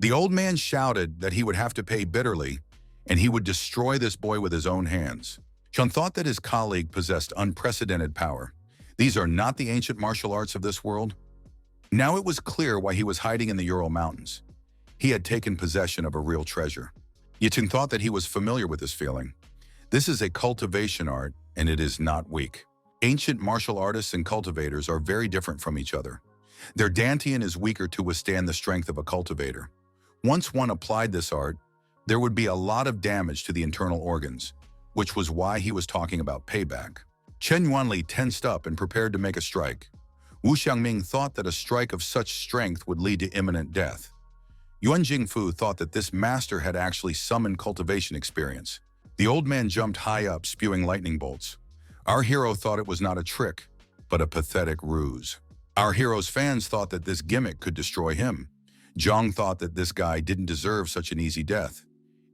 The old man shouted that he would have to pay bitterly, and he would destroy this boy with his own hands. Chen thought that his colleague possessed unprecedented power. These are not the ancient martial arts of this world. Now it was clear why he was hiding in the Ural Mountains. He had taken possession of a real treasure. Yicheng thought that he was familiar with this feeling. This is a cultivation art, and it is not weak. Ancient martial artists and cultivators are very different from each other. Their dantian is weaker to withstand the strength of a cultivator. Once one applied this art, there would be a lot of damage to the internal organs, which was why he was talking about payback. Chen Yuanli tensed up and prepared to make a strike. Wu Xiangming thought that a strike of such strength would lead to imminent death. Yuan Jingfu thought that this master had actually summoned cultivation experience. The old man jumped high up, spewing lightning bolts. Our hero thought it was not a trick, but a pathetic ruse. Our hero's fans thought that this gimmick could destroy him. Zhang thought that this guy didn't deserve such an easy death.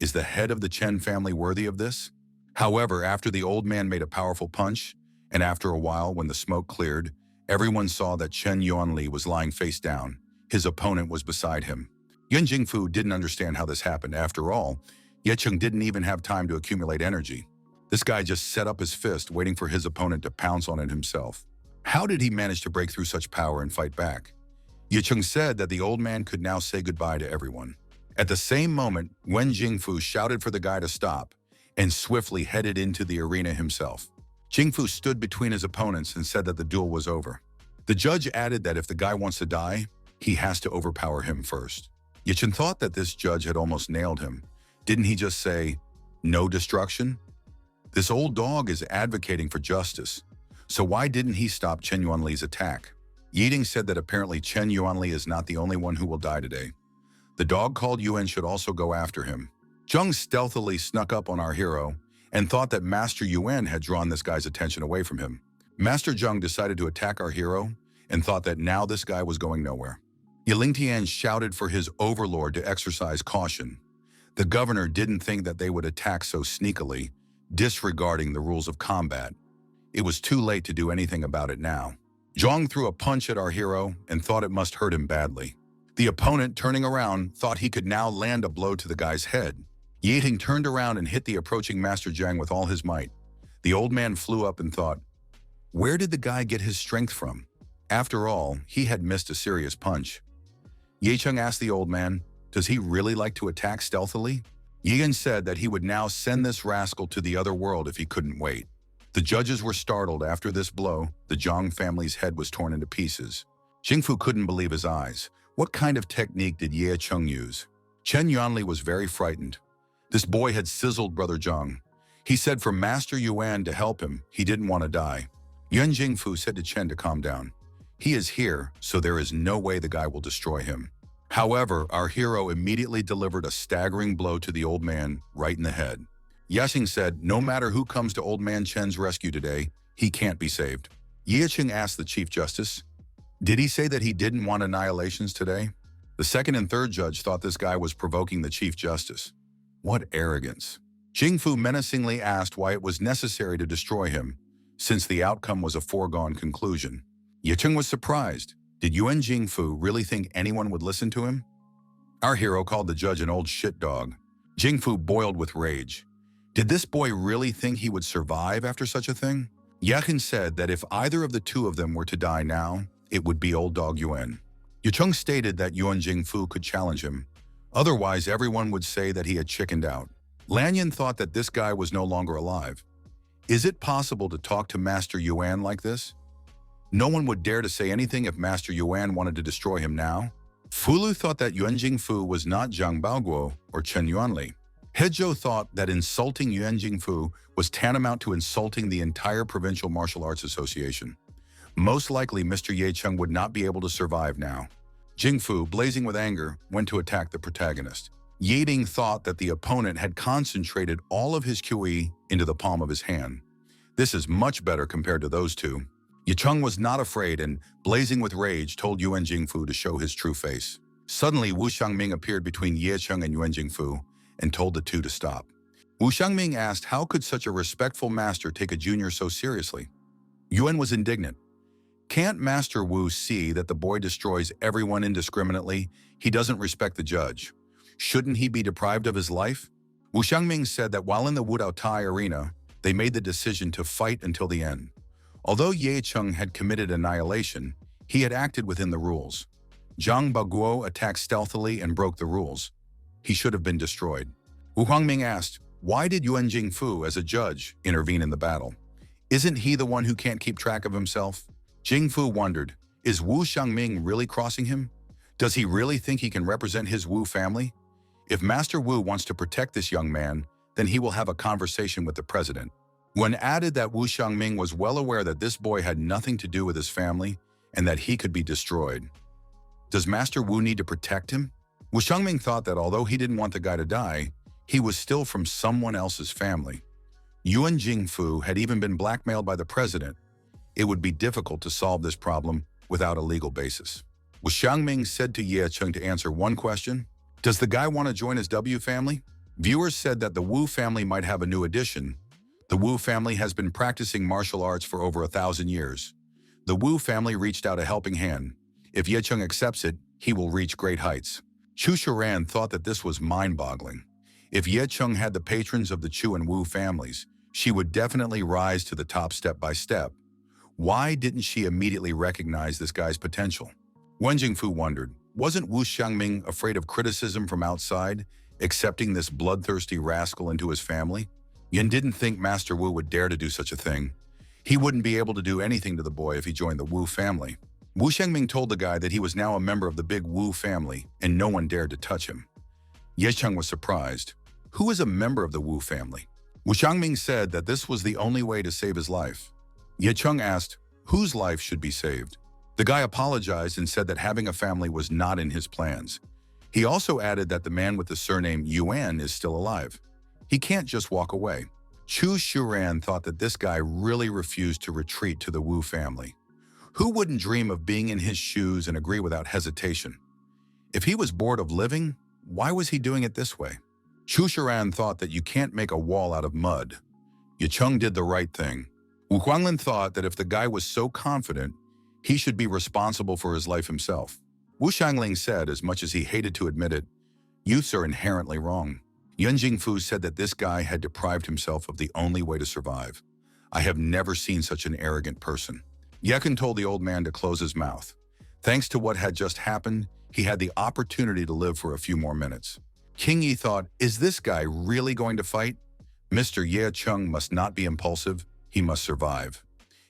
Is the head of the Chen family worthy of this? However, after the old man made a powerful punch, and after a while when the smoke cleared, everyone saw that Chen Yuanli was lying face down. His opponent was beside him. Yuan Jingfu didn't understand how this happened. After all, Yicheng didn't even have time to accumulate energy. This guy just set up his fist, waiting for his opponent to pounce on it himself. How did he manage to break through such power and fight back? Yicheng said that the old man could now say goodbye to everyone. At the same moment, Yuan Jingfu shouted for the guy to stop and swiftly headed into the arena himself. Jingfu stood between his opponents and said that the duel was over. The judge added that if the guy wants to die, he has to overpower him first. Yicheng thought that this judge had almost nailed him. Didn't he just say, "No destruction"? This old dog is advocating for justice. So why didn't he stop Chen Yuanli's attack? Yiding said that apparently Chen Yuanli is not the only one who will die today. The dog called Yuan should also go after him. Zheng stealthily snuck up on our hero and thought that Master Yuan had drawn this guy's attention away from him. Master Zheng decided to attack our hero and thought that now this guy was going nowhere. Yilingtian shouted for his overlord to exercise caution. The governor didn't think that they would attack so sneakily, disregarding the rules of combat. It was too late to do anything about it now. Zhang threw a punch at our hero and thought it must hurt him badly. The opponent, turning around, thought he could now land a blow to the guy's head. Yiting turned around and hit the approaching Master Zhang with all his might. The old man flew up and thought, where did the guy get his strength from? After all, he had missed a serious punch. Yicheng asked the old man, does he really like to attack stealthily? Yigan said that he would now send this rascal to the other world if he couldn't wait. The judges were startled after this blow. The Zhang family's head was torn into pieces. Jingfu couldn't believe his eyes. What kind of technique did Ye Cheng use? Chen Yuanli was very frightened. This boy had sizzled Brother Zhang. He said for Master Yuan to help him, he didn't want to die. Yuan Jingfu said to Chen to calm down. He is here, so there is no way the guy will destroy him. However, our hero immediately delivered a staggering blow to the old man right in the head. Yashing said, no matter who comes to old man Chen's rescue today, he can't be saved. Yicheng asked the Chief Justice, did he say that he didn't want annihilations today? The second and third judge thought this guy was provoking the Chief Justice. What arrogance. Jingfu menacingly asked why it was necessary to destroy him, since the outcome was a foregone conclusion. Yicheng was surprised. Did Yuan Jingfu really think anyone would listen to him? Our hero called the judge an old shit dog. Jingfu boiled with rage. Did this boy really think he would survive after such a thing? Yakin said that if either of the two of them were to die now, it would be old dog Yuan. Yicheng stated that Yuan Jingfu could challenge him. Otherwise, everyone would say that he had chickened out. Lanyan thought that this guy was no longer alive. Is it possible to talk to Master Yuan like this? No one would dare to say anything if Master Yuan wanted to destroy him now. Fulu thought that Yuan Jingfu was not Zhang Baoguo or Chen Yuanli. Hezhou thought that insulting Yuan Jingfu was tantamount to insulting the entire Provincial Martial Arts Association. Most likely, Mr. Ye Cheng would not be able to survive now. Jingfu, blazing with anger, went to attack the protagonist. Yiding thought that the opponent had concentrated all of his QE into the palm of his hand. This is much better compared to those two. Yicheng was not afraid and, blazing with rage, told Yuan Jingfu to show his true face. Suddenly, Wu Xiangming appeared between Ye Cheng and Yuan Jingfu and told the two to stop. Wu Xiangming asked how could such a respectful master take a junior so seriously? Yuan was indignant. Can't Master Wu see that the boy destroys everyone indiscriminately? He doesn't respect the judge. Shouldn't he be deprived of his life? Wu Xiangming said that while in the Wudao Tai arena, they made the decision to fight until the end. Although Ye Cheng had committed annihilation, he had acted within the rules. Zhang Baguo attacked stealthily and broke the rules. He should have been destroyed. Wu Huangming asked, why did Yuan Jingfu, as a judge, intervene in the battle? Isn't he the one who can't keep track of himself? Jingfu wondered, is Wu Xiangming really crossing him? Does he really think he can represent his Wu family? If Master Wu wants to protect this young man, then he will have a conversation with the president. Wen added that Wu Xiangming was well aware that this boy had nothing to do with his family and that he could be destroyed. Does Master Wu need to protect him? Wu Xiangming thought that although he didn't want the guy to die, he was still from someone else's family. Yuan Jingfu had even been blackmailed by the president. It would be difficult to solve this problem without a legal basis. Wu Xiangming said to Ye Cheng to answer one question, does the guy want to join his W family? Viewers said that the Wu family might have a new addition. The Wu family has been practicing martial arts for over 1,000 years. The Wu family reached out a helping hand. If Ye Cheng accepts it, he will reach great heights. Chu Chiran thought that this was mind-boggling. If Ye Cheng had the patrons of the Chu and Wu families, she would definitely rise to the top step by step. Why didn't she immediately recognize this guy's potential? Wen Jingfu wondered, wasn't Wu Xiangming afraid of criticism from outside, accepting this bloodthirsty rascal into his family? Yin didn't think Master Wu would dare to do such a thing. He wouldn't be able to do anything to the boy if he joined the Wu family. Wu Xiangming told the guy that he was now a member of the big Wu family and no one dared to touch him. Ye Cheng was surprised. Who is a member of the Wu family? Wu Xiangming said that this was the only way to save his life. Ye Cheng asked, whose life should be saved? The guy apologized and said that having a family was not in his plans. He also added that the man with the surname Yuan is still alive. He can't just walk away. Chu Chiran thought that this guy really refused to retreat to the Wu family. Who wouldn't dream of being in his shoes and agree without hesitation? If he was bored of living, why was he doing it this way? Chu Chiran thought that you can't make a wall out of mud. Ye Cheng did the right thing. Wu Huanglin thought that if the guy was so confident, he should be responsible for his life himself. Wu Xiangling said, as much as he hated to admit it, youths are inherently wrong. Yuan Jingfu said that this guy had deprived himself of the only way to survive. I have never seen such an arrogant person. Yekin told the old man to close his mouth. Thanks to what had just happened, he had the opportunity to live for a few more minutes. King Yi thought, is this guy really going to fight? Mr. Ye Cheng must not be impulsive, he must survive.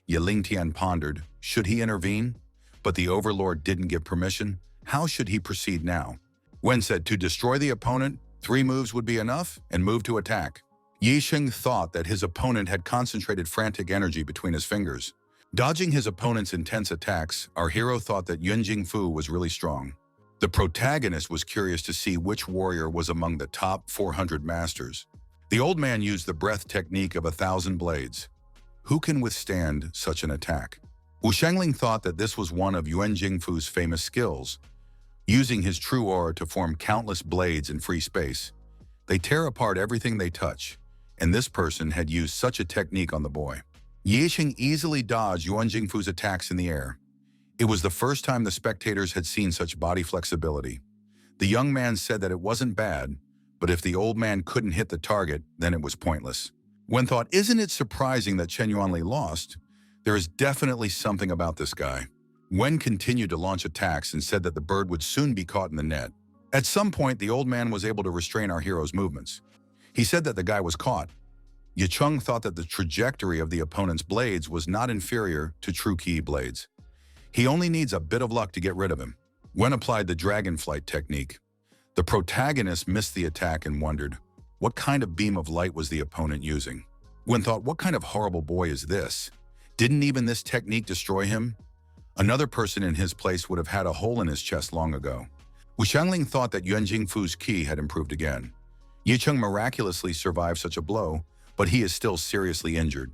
Ye Lingtian pondered, should he intervene? But the overlord didn't give permission. How should he proceed now? Wen said to destroy the opponent, 3 moves would be enough, and move to attack. Yi Sheng thought that his opponent had concentrated frantic energy between his fingers. Dodging his opponent's intense attacks, our hero thought that Yuan Jingfu was really strong. The protagonist was curious to see which warrior was among the top 400 masters. The old man used the breath technique of 1,000 blades. Who can withstand such an attack? Wu Xiangling thought that this was one of Yuan Jingfu's famous skills, using his true aura to form countless blades in free space. They tear apart everything they touch, and this person had used such a technique on the boy. Ye Xing easily dodged Yuan Jingfu's attacks in the air. It was the first time the spectators had seen such body flexibility. The young man said that it wasn't bad, but if the old man couldn't hit the target, then it was pointless. Wen thought, isn't it surprising that Chen Yuanli lost? There is definitely something about this guy. Wen continued to launch attacks and said that the bird would soon be caught in the net. At some point, the old man was able to restrain our hero's movements. He said that the guy was caught. Ye Cheng thought that the trajectory of the opponent's blades was not inferior to true Ki blades. He only needs a bit of luck to get rid of him. Wen applied the dragon flight technique. The protagonist missed the attack and wondered, what kind of beam of light was the opponent using? Wen thought, what kind of horrible boy is this? Didn't even this technique destroy him? Another person in his place would have had a hole in his chest long ago. Wu Xiangling thought that Yuan Jingfu's ki had improved again. Ye Cheng miraculously survived such a blow, but he is still seriously injured.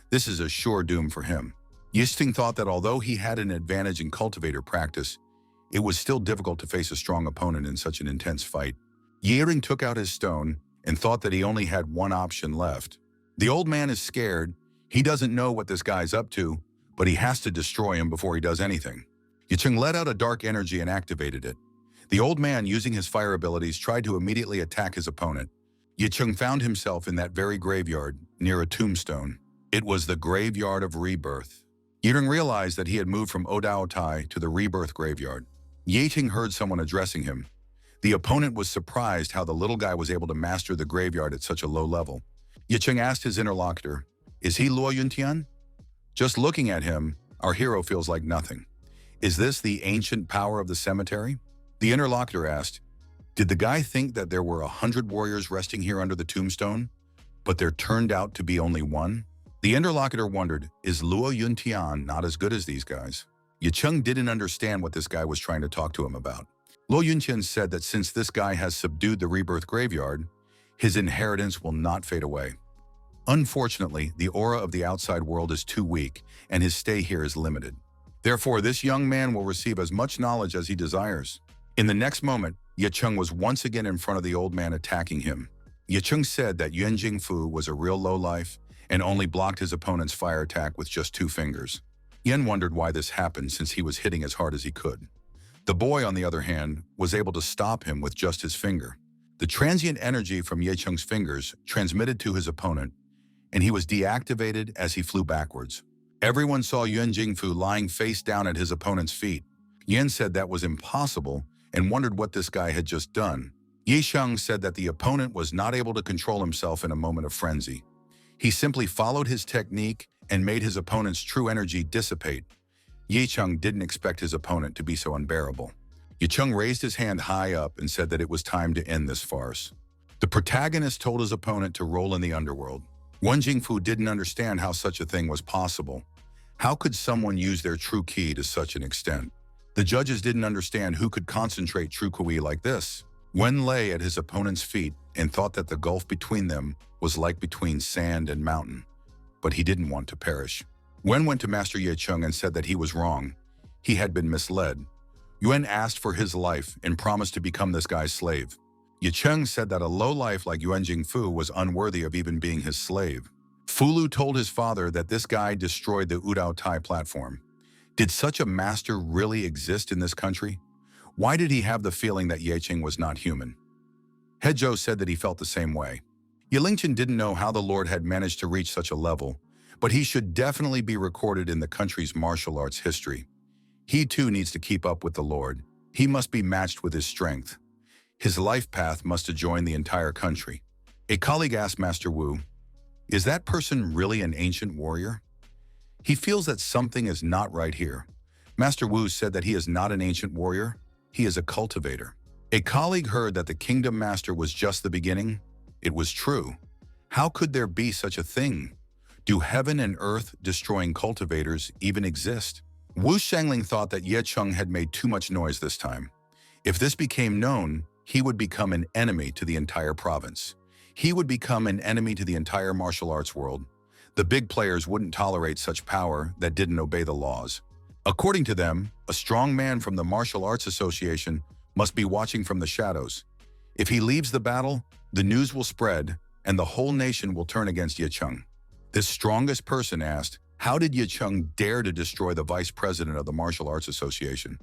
This is a sure doom for him. Yisting thought that although he had an advantage in cultivator practice, it was still difficult to face a strong opponent in such an intense fight. Yering took out his stone and thought that he only had one option left. The old man is scared. He doesn't know what this guy's up to, but he has to destroy him before he does anything. Yicheng let out a dark energy and activated it. The old man, using his fire abilities, tried to immediately attack his opponent. Yicheng found himself in that very graveyard, near a tombstone. It was the graveyard of rebirth. Yireng realized that he had moved from Odao Tai to the rebirth graveyard. Yating heard someone addressing him. The opponent was surprised how the little guy was able to master the graveyard at such a low level. Yicheng asked his interlocutor, "Is he Luo Yuntian?" Just looking at him, our hero feels like nothing. Is this the ancient power of the cemetery? The interlocutor asked, "Did the guy think that there were 100 warriors resting here under the tombstone, but there turned out to be only one?" The interlocutor wondered, is Luo Yuntian not as good as these guys? Yicheng didn't understand what this guy was trying to talk to him about. Luo Yuntian said that since this guy has subdued the rebirth graveyard, his inheritance will not fade away. Unfortunately, the aura of the outside world is too weak, and his stay here is limited. Therefore, this young man will receive as much knowledge as he desires. In the next moment, Yicheng was once again in front of the old man attacking him. Yicheng said that Yuan Jingfu was a real lowlife and only blocked his opponent's fire attack with just 2 fingers. Yen wondered why this happened since he was hitting as hard as he could. The boy, on the other hand, was able to stop him with just his finger. The transient energy from Yicheng's fingers transmitted to his opponent, and he was deactivated as he flew backwards. Everyone saw Yuan Jingfu lying face down at his opponent's feet. Yen said that was impossible and wondered what this guy had just done. Yicheng said that the opponent was not able to control himself in a moment of frenzy. He simply followed his technique and made his opponent's true energy dissipate. Yicheng didn't expect his opponent to be so unbearable. Yicheng raised his hand high up and said that it was time to end this farce. The protagonist told his opponent to roll in the underworld. Yuan Jingfu didn't understand how such a thing was possible. How could someone use their true ki to such an extent? The judges didn't understand who could concentrate true kui like this. Wen lay at his opponent's feet and thought that the gulf between them was like between sand and mountain, but he didn't want to perish. Wen went to Master Yicheng and said that he was wrong. He had been misled. Yuan asked for his life and promised to become this guy's slave. Yicheng said that a lowlife like Yuan Jingfu was unworthy of even being his slave. Fulu told his father that this guy destroyed the Udao Tai platform. Did such a master really exist in this country? Why did he have the feeling that Yicheng was not human? Hezhou said that he felt the same way. Yilingchen didn't know how the Lord had managed to reach such a level, but he should definitely be recorded in the country's martial arts history. He too needs to keep up with the Lord. He must be matched with his strength. His life path must adjoin the entire country. A colleague asked Master Wu, "Is that person really an ancient warrior?" He feels that something is not right here. Master Wu said that he is not an ancient warrior. He is a cultivator. A colleague heard that the Kingdom Master was just the beginning. It was true. How could there be such a thing? Do heaven and earth destroying cultivators even exist? Wu Shangling thought that Yicheng had made too much noise this time. If this became known, he would become an enemy to the entire province. He would become an enemy to the entire martial arts world. The big players wouldn't tolerate such power that didn't obey the laws. According to them, a strong man from the Martial Arts Association must be watching from the shadows. If he leaves the battle, the news will spread and the whole nation will turn against Yicheng. This strongest person asked, how did Yicheng dare to destroy the vice president of the Martial Arts Association?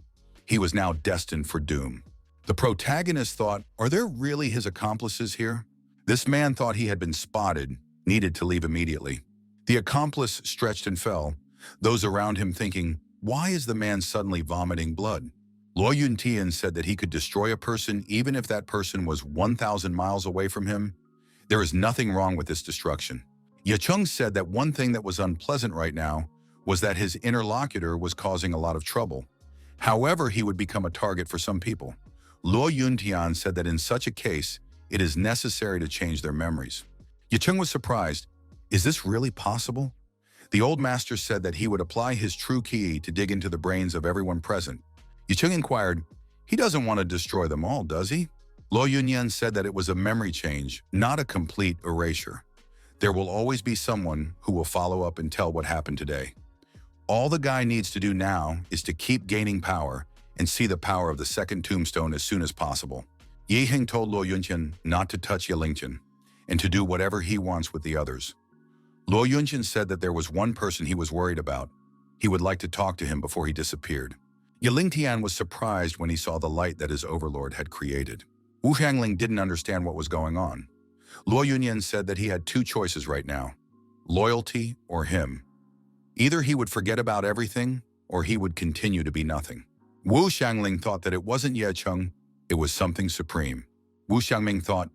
He was now destined for doom. The protagonist thought, are there really his accomplices here? This man thought he had been spotted, needed to leave immediately. The accomplice stretched and fell, those around him thinking, why is the man suddenly vomiting blood? Luo Yuntian said that he could destroy a person even if that person was 1,000 miles away from him. There is nothing wrong with this destruction. Yicheng said that one thing that was unpleasant right now was that his interlocutor was causing a lot of trouble. However, he would become a target for some people. Luo Yuntian said that in such a case, it is necessary to change their memories. Yicheng was surprised. Is this really possible? The old master said that he would apply his true ki to dig into the brains of everyone present. Yicheng inquired, he doesn't want to destroy them all, does he? Luo Yunyan said that it was a memory change, not a complete erasure. There will always be someone who will follow up and tell what happened today. All the guy needs to do now is to keep gaining power and see the power of the second tombstone as soon as possible. Yiheng told Luo Yunqian not to touch Yilingchen and to do whatever he wants with the others. Luo Yunqian said that there was one person he was worried about. He would like to talk to him before he disappeared. Yilingtian was surprised when he saw the light that his overlord had created. Wu Hangling didn't understand what was going on. Luo Yunyan said that he had two choices right now, loyalty or him. Either he would forget about everything or he would continue to be nothing. Wu Xiangling thought that it wasn't Ye Cheng, it was something supreme. Wu Xiangming thought,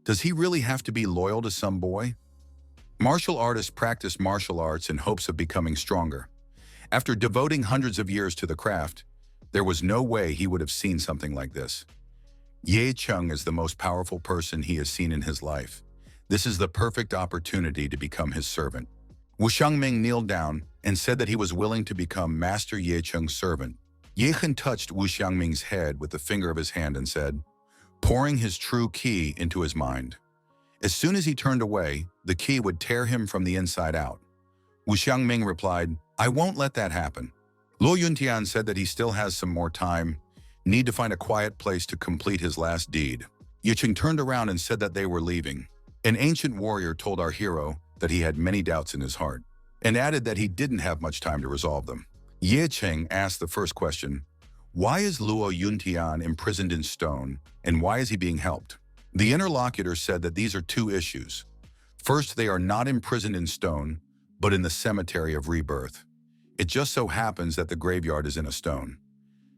does he really have to be loyal to some boy? Martial artists practice martial arts in hopes of becoming stronger. After devoting hundreds of years to the craft, there was no way he would have seen something like this. Ye Cheng is the most powerful person he has seen in his life. This is the perfect opportunity to become his servant. Wu Xiangming kneeled down and said that he was willing to become Master Ye Cheng's servant. Ye Chen touched Wu Xiangming's head with the finger of his hand and said, pouring his true ki into his mind. As soon as he turned away, the ki would tear him from the inside out. Wu Xiangming replied, I won't let that happen. Luo Yuntian said that he still has some more time, need to find a quiet place to complete his last deed. Ye Cheng turned around and said that they were leaving. An ancient warrior told our hero that he had many doubts in his heart, and added that he didn't have much time to resolve them. Ye Cheng asked the first question, why is Luo Yuntian imprisoned in stone, and why is he being helped? The interlocutor said that these are two issues. First, they are not imprisoned in stone, but in the cemetery of rebirth. It just so happens that the graveyard is in a stone.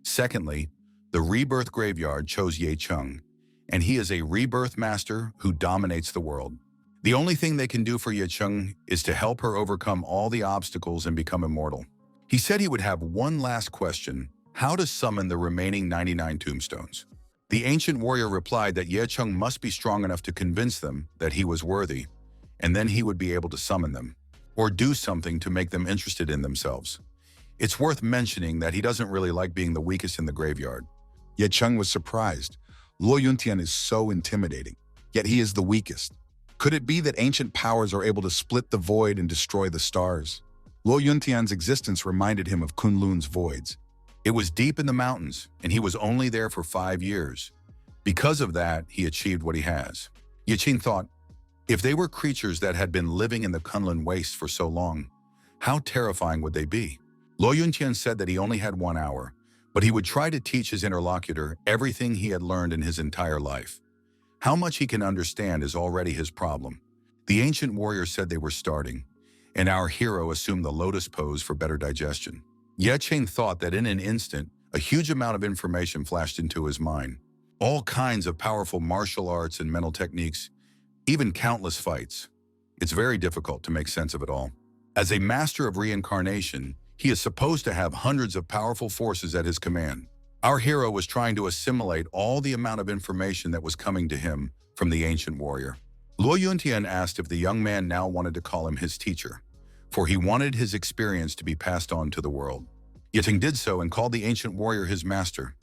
Secondly, the rebirth graveyard chose Ye Cheng, and he is a rebirth master who dominates the world. The only thing they can do for Ye Cheng is to help her overcome all the obstacles and become immortal. He said he would have one last question, how to summon the remaining 99 tombstones. The ancient warrior replied that Ye Cheng must be strong enough to convince them that he was worthy, and then he would be able to summon them, or do something to make them interested in themselves. It's worth mentioning that he doesn't really like being the weakest in the graveyard. Ye Cheng was surprised. Luo Yuntian is so intimidating, yet he is the weakest. Could it be that ancient powers are able to split the void and destroy the stars? Luo Yuntian's existence reminded him of Kunlun's voids. It was deep in the mountains, and he was only there for 5 years. Because of that, he achieved what he has. Ye Cheng thought, if they were creatures that had been living in the Kunlun waste for so long, how terrifying would they be? Luo Yuntian said that he only had 1 hour, but he would try to teach his interlocutor everything he had learned in his entire life. How much he can understand is already his problem. The ancient warrior said they were starting, and our hero assumed the lotus pose for better digestion. Ye Cheng thought that in an instant, a huge amount of information flashed into his mind. All kinds of powerful martial arts and mental techniques, even countless fights. It's very difficult to make sense of it all. As a master of reincarnation, he is supposed to have hundreds of powerful forces at his command. Our hero was trying to assimilate all the amount of information that was coming to him from the ancient warrior. Luo Yuntian asked if the young man now wanted to call him his teacher, for he wanted his experience to be passed on to the world. Ye Cheng did so and called the ancient warrior his master.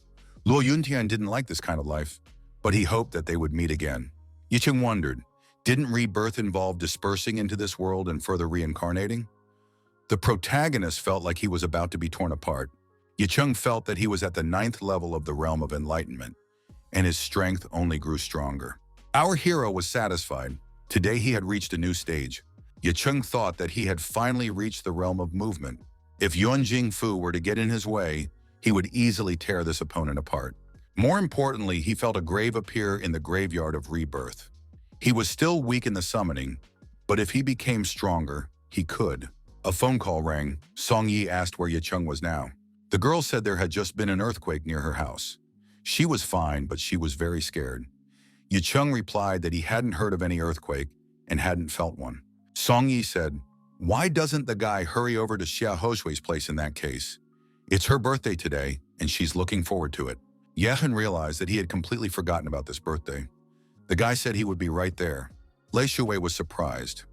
Luo Yuntian didn't like this kind of life, but he hoped that they would meet again. Ye Cheng wondered, didn't rebirth involve dispersing into this world and further reincarnating? The protagonist felt like he was about to be torn apart. Ye Cheng felt that he was at the 9th level of the realm of enlightenment, and his strength only grew stronger. Our hero was satisfied. Today he had reached a new stage. Ye Cheng thought that he had finally reached the realm of movement. If Yuan Jingfu were to get in his way, he would easily tear this opponent apart. More importantly, he felt a grave appear in the graveyard of rebirth. He was still weak in the summoning, but if he became stronger, he could. A phone call rang. Song Yi asked where Ye Cheng was now. The girl said there had just been an earthquake near her house. She was fine, but she was very scared. Ye Cheng replied that he hadn't heard of any earthquake and hadn't felt one. Song Yi said, why doesn't the guy hurry over to Xia Hoshui's place in that case? It's her birthday today, and she's looking forward to it. Ye Chen realized that he had completely forgotten about this birthday. The guy said he would be right there. Lei Shuwei was surprised.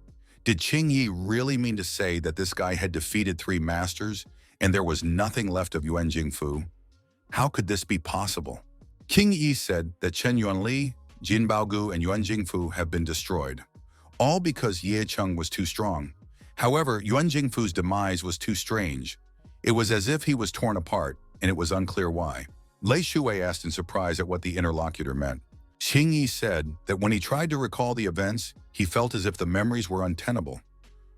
Did Qing Yi really mean to say that this guy had defeated 3 masters and there was nothing left of Yuan Jingfu? How could this be possible? Qing Yi said that Chen Yuanli, Jin Baogu, and Yuan Jingfu have been destroyed, all because Ye Cheng was too strong. However, Yuan Jingfu's demise was too strange. It was as if he was torn apart, and it was unclear why. Lei Shuwei asked in surprise at what the interlocutor meant. Qing Yi said that when he tried to recall the events, he felt as if the memories were untenable.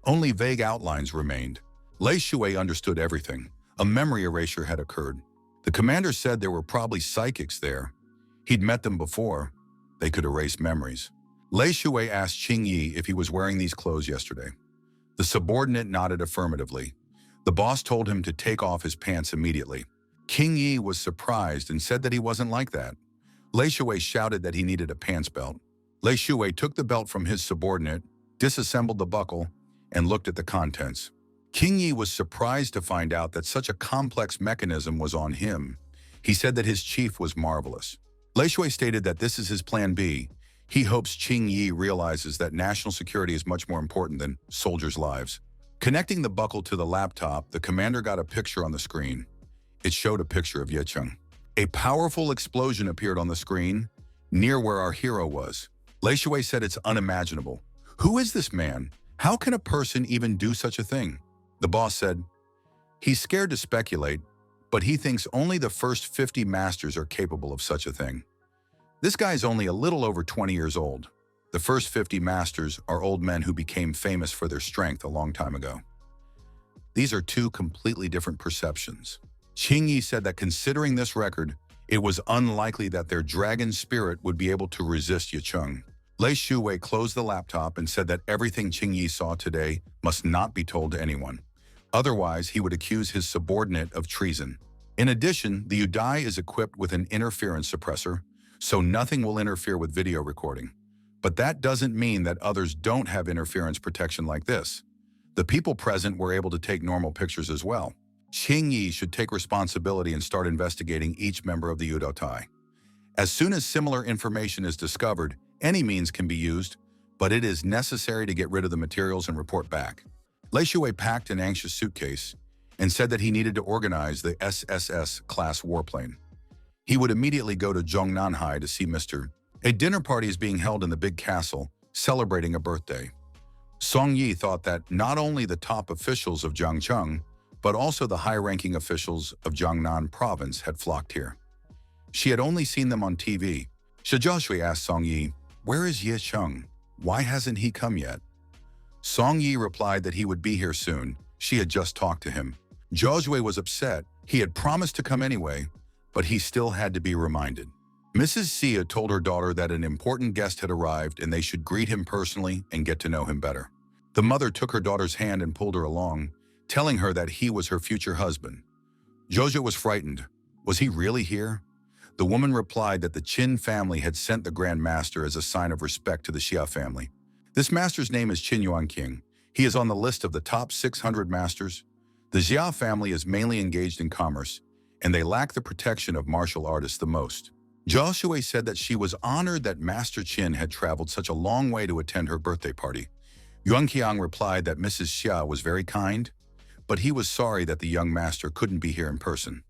Only vague outlines remained. Lei Shuwei understood everything. A memory erasure had occurred. The commander said there were probably psychics there. He'd met them before. They could erase memories. Lei Shuwei asked Qing Yi if he was wearing these clothes yesterday. The subordinate nodded affirmatively. The boss told him to take off his pants immediately. King Yi was surprised and said that he wasn't like that. Lei Shui shouted that he needed a pants belt. Lei Shui took the belt from his subordinate, disassembled the buckle, and looked at the contents. King Yi was surprised to find out that such a complex mechanism was on him. He said that his chief was marvelous. Lei Shui stated that this is his plan B. He hopes Qing Yi realizes that national security is much more important than soldiers' lives. Connecting the buckle to the laptop, the commander got a picture on the screen. It showed a picture of Ye Cheng. A powerful explosion appeared on the screen, near where our hero was. Lei Shui said it's unimaginable. Who is this man? How can a person even do such a thing? The boss said, he's scared to speculate, but he thinks only the first 50 masters are capable of such a thing. This guy's only a little over 20 years old. The first 50 masters are old men who became famous for their strength a long time ago. These are two completely different perceptions. Qing Yi said that considering this record, it was unlikely that their dragon spirit would be able to resist Ye Cheng. Lei Shui closed the laptop and said that everything Qing Yi saw today must not be told to anyone. Otherwise, he would accuse his subordinate of treason. In addition, the Udai is equipped with an interference suppressor, so nothing will interfere with video recording. But that doesn't mean that others don't have interference protection like this. The people present were able to take normal pictures as well. Qing Yi should take responsibility and start investigating each member of the Udotai. As soon as similar information is discovered, any means can be used, but it is necessary to get rid of the materials and report back. Lei Shui packed an anxious suitcase and said that he needed to organize the SSS-class warplane. He would immediately go to Zhongnanhai to see Mr. A dinner party is being held in the big castle, celebrating a birthday. Song Yi thought that not only the top officials of Jiangcheng, but also the high-ranking officials of Jiangnan province had flocked here. She had only seen them on TV. Shijia asked Song Yi, "Where is Ye Cheng? Why hasn't he come yet?" Song Yi replied that he would be here soon. She had just talked to him. Jiaozhui was upset. He had promised to come anyway, but he still had to be reminded. Mrs. Xia told her daughter that an important guest had arrived and they should greet him personally and get to know him better. The mother took her daughter's hand and pulled her along, telling her that he was her future husband. Jojo was frightened. Was he really here? The woman replied that the Qin family had sent the Grand Master as a sign of respect to the Xia family. This master's name is Qin Yuanqing. He is on the list of the top 600 masters. The Xia family is mainly engaged in commerce, and they lack the protection of martial artists the most. Zhao Shui said that she was honored that Master Qin had traveled such a long way to attend her birthday party. Yuan Qiang replied that Mrs. Xia was very kind, but he was sorry that the young master couldn't be here in person.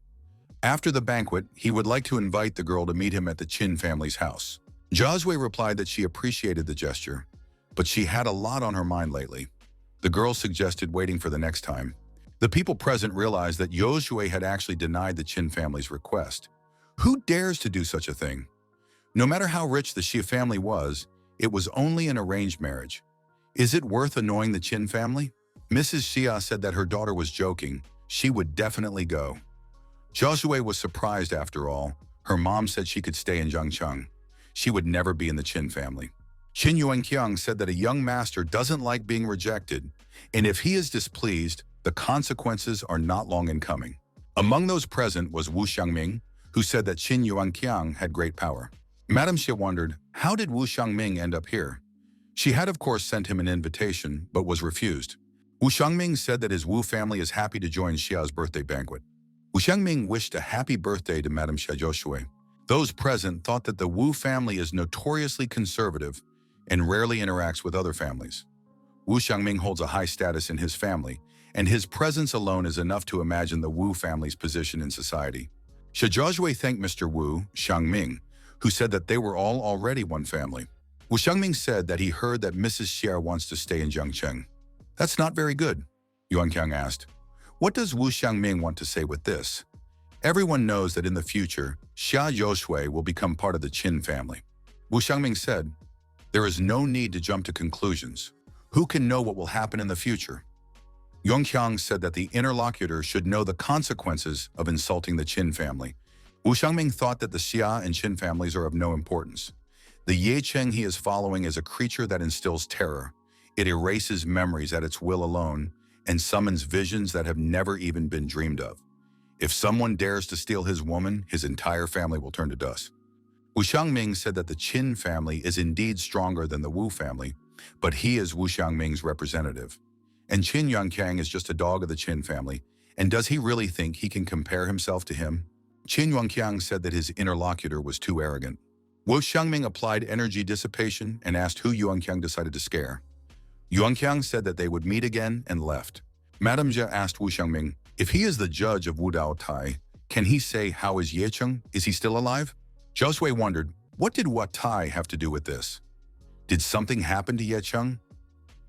After the banquet, he would like to invite the girl to meet him at the Qin family's house. Jiaozhui replied that she appreciated the gesture, but she had a lot on her mind lately. The girl suggested waiting for the next time. The people present realized that Jiaozhui had actually denied the Qin family's request. Who dares to do such a thing? No matter how rich the Xia family was, it was only an arranged marriage. Is it worth annoying the Qin family? Mrs. Xia said that her daughter was joking. She would definitely go. Jiaozhui was surprised after all. Her mom said she could stay in Jiangcheng. She would never be in the Qin family. Qin Yuanqiang said that a young master doesn't like being rejected, and if he is displeased, the consequences are not long in coming. Among those present was Wu Xiangming, who said that Qin Yuanqiang had great power. Madame Xie wondered, how did Wu Xiangming end up here? She had of course sent him an invitation, but was refused. Wu Xiangming said that his Wu family is happy to join Xiao's birthday banquet. Wu Xiangming wished a happy birthday to Madame Xia Jiaozhui. Those present thought that the Wu family is notoriously conservative and rarely interacts with other families. Wu Xiangming holds a high status in his family, and his presence alone is enough to imagine the Wu family's position in society. Xia Jiaozhui thanked Mr. Wu Xiangming, who said that they were all already one family. Wu Xiangming said that he heard that Mrs. Xia wants to stay in Jiangcheng. That's not very good, Yuan Qiang asked. What does Wu Xiangming want to say with this? Everyone knows that in the future, Xia Jiaozhui will become part of the Qin family. Wu Xiangming said, there is no need to jump to conclusions. Who can know what will happen in the future? Yuan Qiang said that the interlocutor should know the consequences of insulting the Qin family. Wu Xiangming thought that the Xia and Qin families are of no importance. The Ye Cheng he is following is a creature that instills terror. It erases memories at its will alone and summons visions that have never even been dreamed of. If someone dares to steal his woman, his entire family will turn to dust. Wu Xiangming said that the Qin family is indeed stronger than the Wu family, but he is Wu Xiangming's representative. And Qin Yongqiang is just a dog of the Qin family, and does he really think he can compare himself to him? Qin Yongqiang said that his interlocutor was too arrogant. Wu Xiangming applied energy dissipation and asked who Yongqiang decided to scare. Yongqiang said that they would meet again and left. Madame Jia asked Wu Xiangming, if he is the judge of Wu Dao Tai, can he say how is Yecheng? Is he still alive? Zhao Sui wondered, what did Wu Tai have to do with this? Did something happen to Yecheng?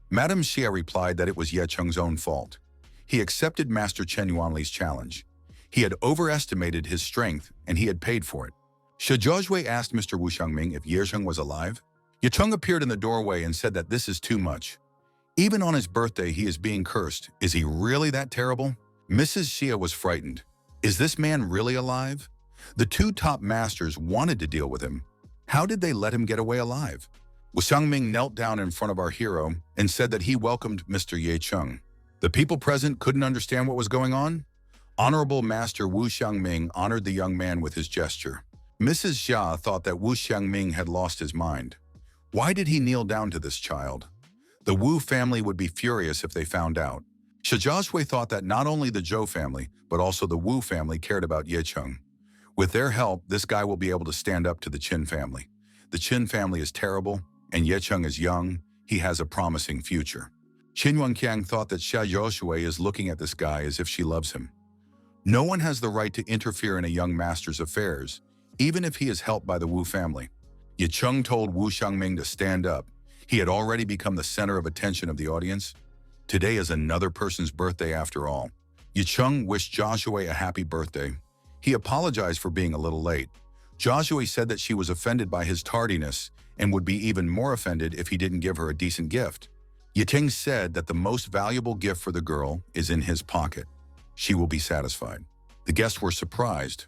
Madame Xia replied that it was Yecheng's own fault. He accepted Master Chen Yuanli's challenge. He had overestimated his strength, and he had paid for it. Zhao Sui asked Mr. Wu Xiangming if Yecheng was alive. Yecheng appeared in the doorway and said that this is too much. Even on his birthday, he is being cursed. Is he really that terrible? Mrs. Xia was frightened. Is this man really alive? The two top masters wanted to deal with him. How did they let him get away alive? Wu Xiangming knelt down in front of our hero and said that he welcomed Mr. Yecheng. The people present couldn't understand what was going on. Honorable Master Wu Xiangming honored the young man with his gesture. Mrs. Xia thought that Wu Xiangming had lost his mind. Why did he kneel down to this child? The Wu family would be furious if they found out. Zhao Sui thought that not only the Zhou family, but also the Wu family cared about Yecheng. With their help, this guy will be able to stand up to the Qin family. The Qin family is terrible, and Yecheng is young. He has a promising future. Qin Yongqiang thought that Zhao Sui is looking at this guy as if she loves him. No one has the right to interfere in a young master's affairs, even if he is helped by the Wu family. Yecheng told Wu Xiangming to stand up. He had already become the center of attention of the audience. Today is another person's birthday after all. Yecheng wished Zhao Sui a happy birthday. He apologized for being a little late. Zhao Sui said that she was offended by his tardiness and would be even more offended if he didn't give her a decent gift. Yecheng said that the most valuable gift for the girl is in his pocket. She will be satisfied. The guests were surprised.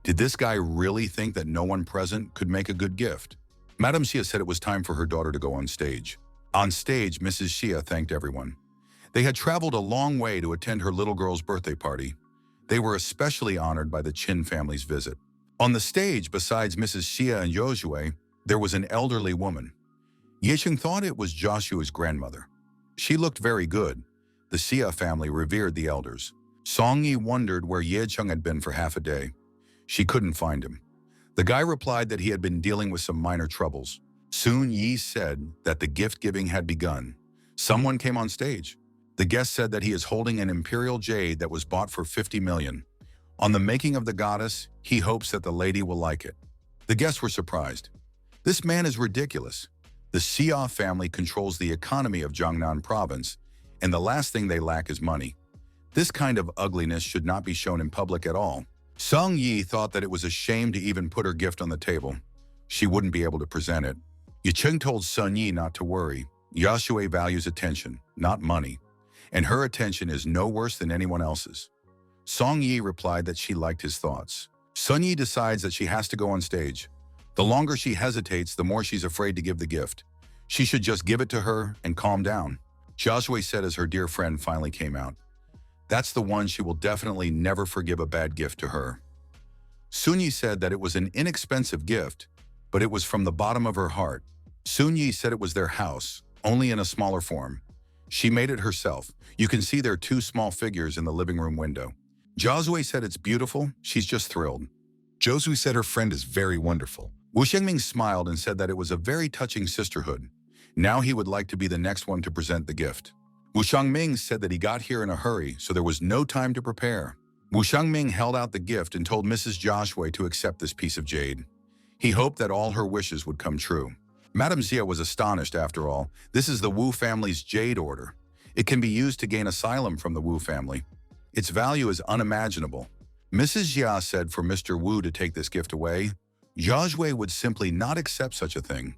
Did this guy really think that no one present could make a good gift? Madame Xia said it was time for her daughter to go on stage. On stage, Mrs. Xia thanked everyone. They had traveled a long way to attend her little girl's birthday party. They were especially honored by the Qin family's visit. On the stage, besides Mrs. Xia and Zhao Sui, there was an elderly woman. Yecheng thought it was Zhao Sui's grandmother. She looked very good. The Xia family revered the elders. Song Yi wondered where Yecheng had been for half a day. She couldn't find him. The guy replied that he had been dealing with some minor troubles. Soon Yi said that the gift-giving had begun. Someone came on stage. The guest said that he is holding an imperial jade that was bought for 50 million. On the making of the goddess, he hopes that the lady will like it. The guests were surprised. This man is ridiculous. The Xia family controls the economy of Jiangnan province, and the last thing they lack is money. This kind of ugliness should not be shown in public at all. Song Yi thought that it was a shame to even put her gift on the table. She wouldn't be able to present it. Yecheng told Sun Yi not to worry. Zhao Sui values attention, not money, and her attention is no worse than anyone else's. Song Yi replied that she liked his thoughts. Sun Yi decides that she has to go on stage. The longer she hesitates, the more she's afraid to give the gift. She should just give it to her and calm down. Zhao Sui said as her dear friend finally came out. That's the one she will definitely never forgive a bad gift to her. Sun Yi said that it was an inexpensive gift, but it was from the bottom of her heart. Sun Yi said it was their house, only in a smaller form. She made it herself. You can see their two small figures in the living room window. Zhao Sui said it's beautiful. She's just thrilled. Zhou Sui said her friend is very wonderful. Wu Xiangming smiled and said that it was a very touching sisterhood. Now he would like to be the next one to present the gift. Wu Xiangming said that he got here in a hurry, so there was no time to prepare. Wu Xiangming held out the gift and told Mrs. Zhao Sui to accept this piece of jade. He hoped that all her wishes would come true. Madame Xia was astonished after all. This is the Wu family's jade order. It can be used to gain asylum from the Wu family. Its value is unimaginable. Mrs. Xia said for Mr. Wu to take this gift away. Zhao Sui would simply not accept such a thing.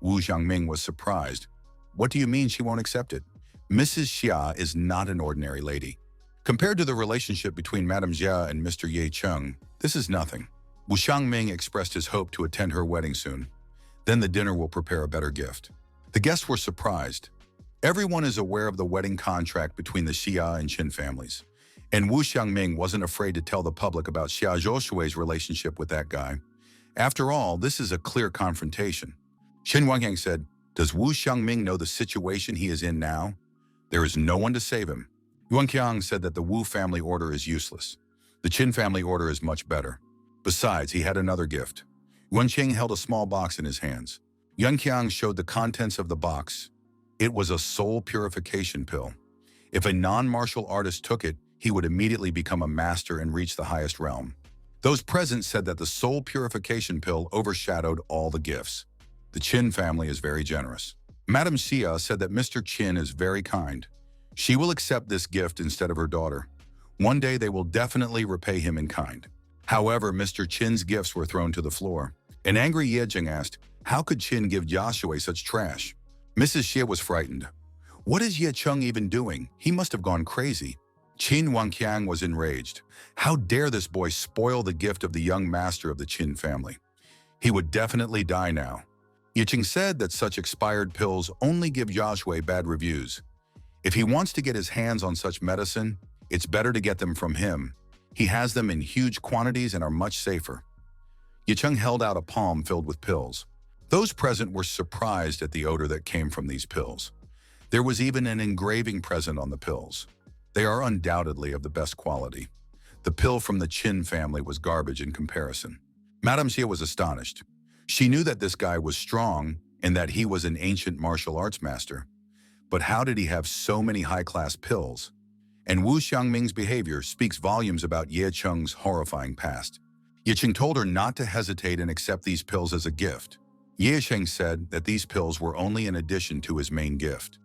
Wu Xiangming was surprised. What do you mean she won't accept it? Mrs. Xia is not an ordinary lady. Compared to the relationship between Madame Xia and Mr. Yecheng, this is nothing. Wu Xiangming expressed his hope to attend her wedding soon. Then the dinner will prepare a better gift. The guests were surprised. Everyone is aware of the wedding contract between the Xia and Qin families. And Wu Xiangming wasn't afraid to tell the public about Xia Zhoshui's relationship with that guy. After all, this is a clear confrontation. Shen Wangyang said, "Does Wu Xiangming know the situation he is in now? There is no one to save him." Yuan Qiang said that the Wu family order is useless. The Qin family order is much better. Besides, he had another gift. Yuan Qing held a small box in his hands. Yuan Qiang showed the contents of the box. It was a soul purification pill. If a non-martial artist took it, he would immediately become a master and reach the highest realm. Those present said that the soul purification pill overshadowed all the gifts. The Qin family is very generous. Madame Xia said that Mr. Qin is very kind. She will accept this gift instead of her daughter. One day they will definitely repay him in kind. However, Mr. Qin's gifts were thrown to the floor. An angry Yejing asked, "How could Qin give Yashue such trash?" Mrs. Xia was frightened. "What is Ye Cheng even doing? He must have gone crazy." Qin Wanqiang was enraged. How dare this boy spoil the gift of the young master of the Qin family? He would definitely die now. Yicheng said that such expired pills only give Yashue bad reviews. If he wants to get his hands on such medicine, it's better to get them from him. He has them in huge quantities and are much safer. Yicheng held out a palm filled with pills. Those present were surprised at the odor that came from these pills. There was even an engraving present on the pills. They are undoubtedly of the best quality. The pill from the Qin family was garbage in comparison. Madame Xia was astonished. She knew that this guy was strong and that he was an ancient martial arts master. But how did he have so many high-class pills? And Wu Xiangming's behavior speaks volumes about Ye Cheng's horrifying past. Ye Cheng told her not to hesitate and accept these pills as a gift. Ye Cheng said that these pills were only an addition to his main gift.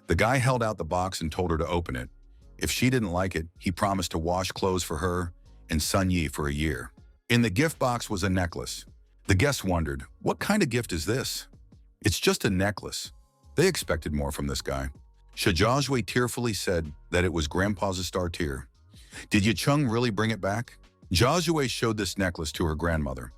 The guy held out the box and told her to open it. If she didn't like it, he promised to wash clothes for her and Sun Yi for a year. In the gift box was a necklace. The guests wondered, what kind of gift is this? It's just a necklace. They expected more from this guy. Shajajwe tearfully said that it was Grandpa's star tear. Did Yicheng really bring it back? Jajue showed this necklace to her grandmother.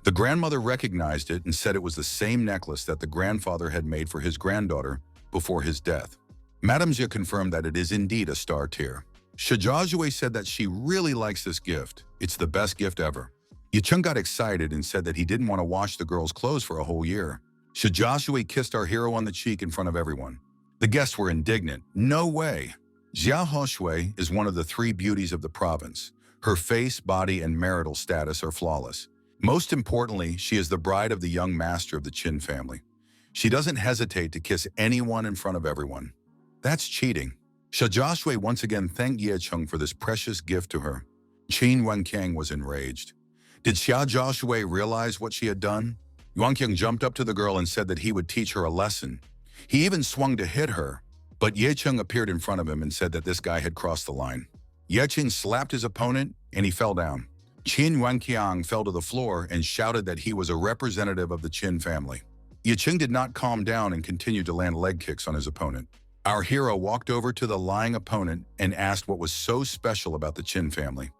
The grandmother recognized it and said it was the same necklace that the grandfather had made for his granddaughter before his death. Madame Xia confirmed that it is indeed a star tear. Shajajue said that she really likes this gift. It's the best gift ever. Yicheng got excited and said that he didn't want to wash the girl's clothes for a whole year. Shajajue kissed our hero on the cheek in front of everyone. The guests were indignant. No way! Xia Hoshui is one of the three beauties of the province. Her face, body, and marital status are flawless. Most importantly, she is the bride of the young master of the Qin family. She doesn't hesitate to kiss anyone in front of everyone. That's cheating. Shajashue once again thanked Ye Cheng for this precious gift to her. Qin Wenqiang was enraged. Did Xia Joshua realize what she had done? Yuanqiang jumped up to the girl and said that he would teach her a lesson. He even swung to hit her, but Ye Cheng appeared in front of him and said that this guy had crossed the line. Ye Cheng slapped his opponent and he fell down. Qin Wenqiang fell to the floor and shouted that he was a representative of the Qin family. Ye Cheng did not calm down and continued to land leg kicks on his opponent. Our hero walked over to the lying opponent and asked what was so special about the Qin family.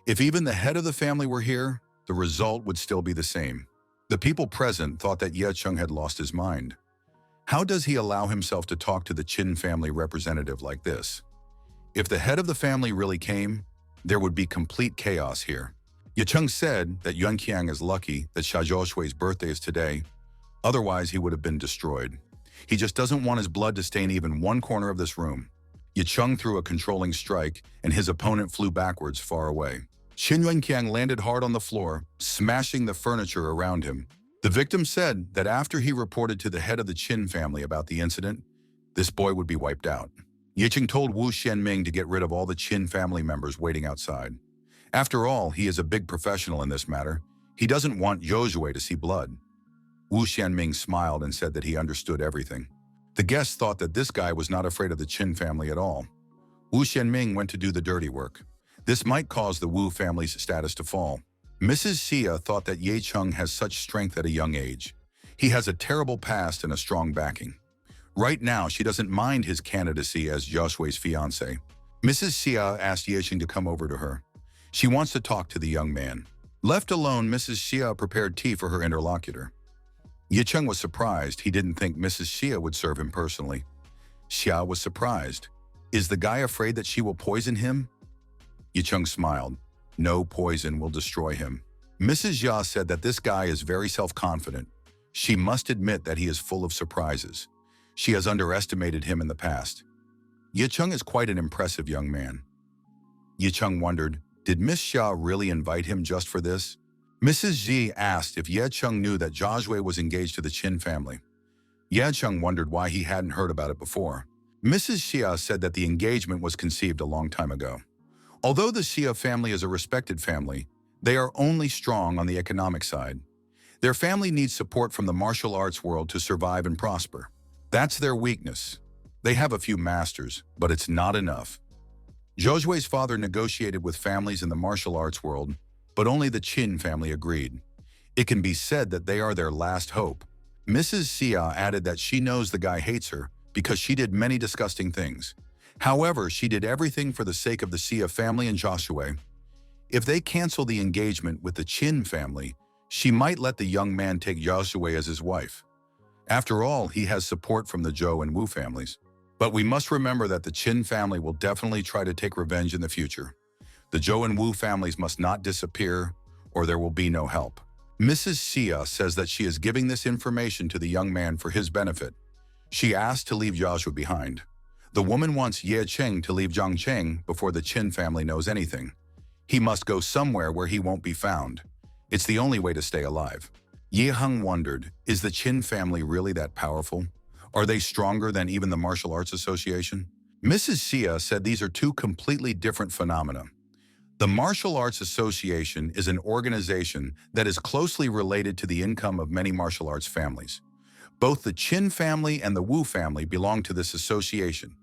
If even the head of the family were here, the result would still be the same. The people present thought that Ye Cheng had lost his mind. How does he allow himself to talk to the Qin family representative like this? If the head of the family really came, there would be complete chaos here. Ye Cheng said that Yuanqiang is lucky that Xia Zhuoshui's birthday is today, otherwise he would have been destroyed. He just doesn't want his blood to stain even one corner of this room. Ye Cheng threw a controlling strike, and his opponent flew backwards far away. Qin Yuanqiang landed hard on the floor, smashing the furniture around him. The victim said that after he reported to the head of the Qin family about the incident, this boy would be wiped out. Ye Cheng told Wu Xianming to get rid of all the Qin family members waiting outside. After all, he is a big professional in this matter. He doesn't want Zhozhui to see blood. Wu Xianming smiled and said that he understood everything. The guests thought that this guy was not afraid of the Qin family at all. Wu Xianming went to do the dirty work. This might cause the Wu family's status to fall. Mrs. Xia thought that Ye Cheng has such strength at a young age. He has a terrible past and a strong backing. Right now, she doesn't mind his candidacy as Joshua's fiancé. Mrs. Xia asked Ye Cheng to come over to her. She wants to talk to the young man. Left alone, Mrs. Xia prepared tea for her interlocutor. Ye Cheng was surprised. He didn't think Mrs. Xia would serve him personally. Xia was surprised. Is the guy afraid that she will poison him? Yicheng smiled. No poison will destroy him. Mrs. Ya said that this guy is very self-confident. She must admit that he is full of surprises. She has underestimated him in the past. Yicheng is quite an impressive young man. Yicheng wondered, did Miss Xia really invite him just for this? Mrs. Ji asked if Yicheng knew that Jiaxue was engaged to the Chen family. Yicheng wondered why he hadn't heard about it before. Mrs. Xia said that the engagement was conceived a long time ago. Although the Xia family is a respected family, they are only strong on the economic side. Their family needs support from the martial arts world to survive and prosper. That's their weakness. They have a few masters, but it's not enough. Jiaxue's father negotiated with families in the martial arts world, but only the Qin family agreed. It can be said that they are their last hope. Mrs. Xia added that she knows the guy hates her because she did many disgusting things. However, she did everything for the sake of the Xia family and Jiaxue. If they cancel the engagement with the Qin family, she might let the young man take Jiaxue as his wife. After all, he has support from the Zhou and Wu families. But we must remember that the Qin family will definitely try to take revenge in the future. The Zhou and Wu families must not disappear, or there will be no help. Mrs. Xia says that she is giving this information to the young man for his benefit. She asked to leave Jiaxue behind. The woman wants Ye Cheng to leave Zhangcheng before the Qin family knows anything. He must go somewhere where he won't be found. It's the only way to stay alive. Ye Heng wondered, is the Qin family really that powerful? Are they stronger than even the Martial Arts Association? Mrs. Xia said these are two completely different phenomena. The Martial Arts Association is an organization that is closely related to the income of many martial arts families. Both the Qin family and the Wu family belong to this association.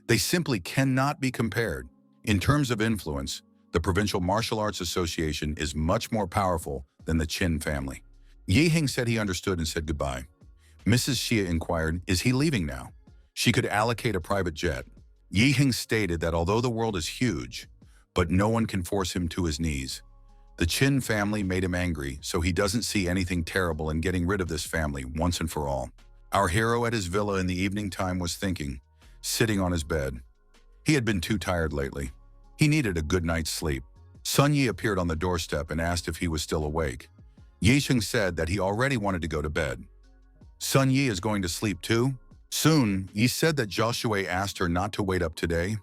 They simply cannot be compared. In terms of influence, the Provincial Martial Arts Association is much more powerful than the Qin family. Ye Heng said he understood and said goodbye. Mrs. Xia inquired, is he leaving now? She could allocate a private jet. Ye Heng stated that although the world is huge, but no one can force him to his knees. The Qin family made him angry, so he doesn't see anything terrible in getting rid of this family once and for all. Our hero at his villa in the evening time was thinking, sitting on his bed. He had been too tired lately. He needed a good night's sleep. Sun Yi appeared on the doorstep and asked if he was still awake. Ye Sheng said that he already wanted to go to bed. Sun Yi is going to sleep too? Soon, Yi said that Jiaxue asked her not to wait up today.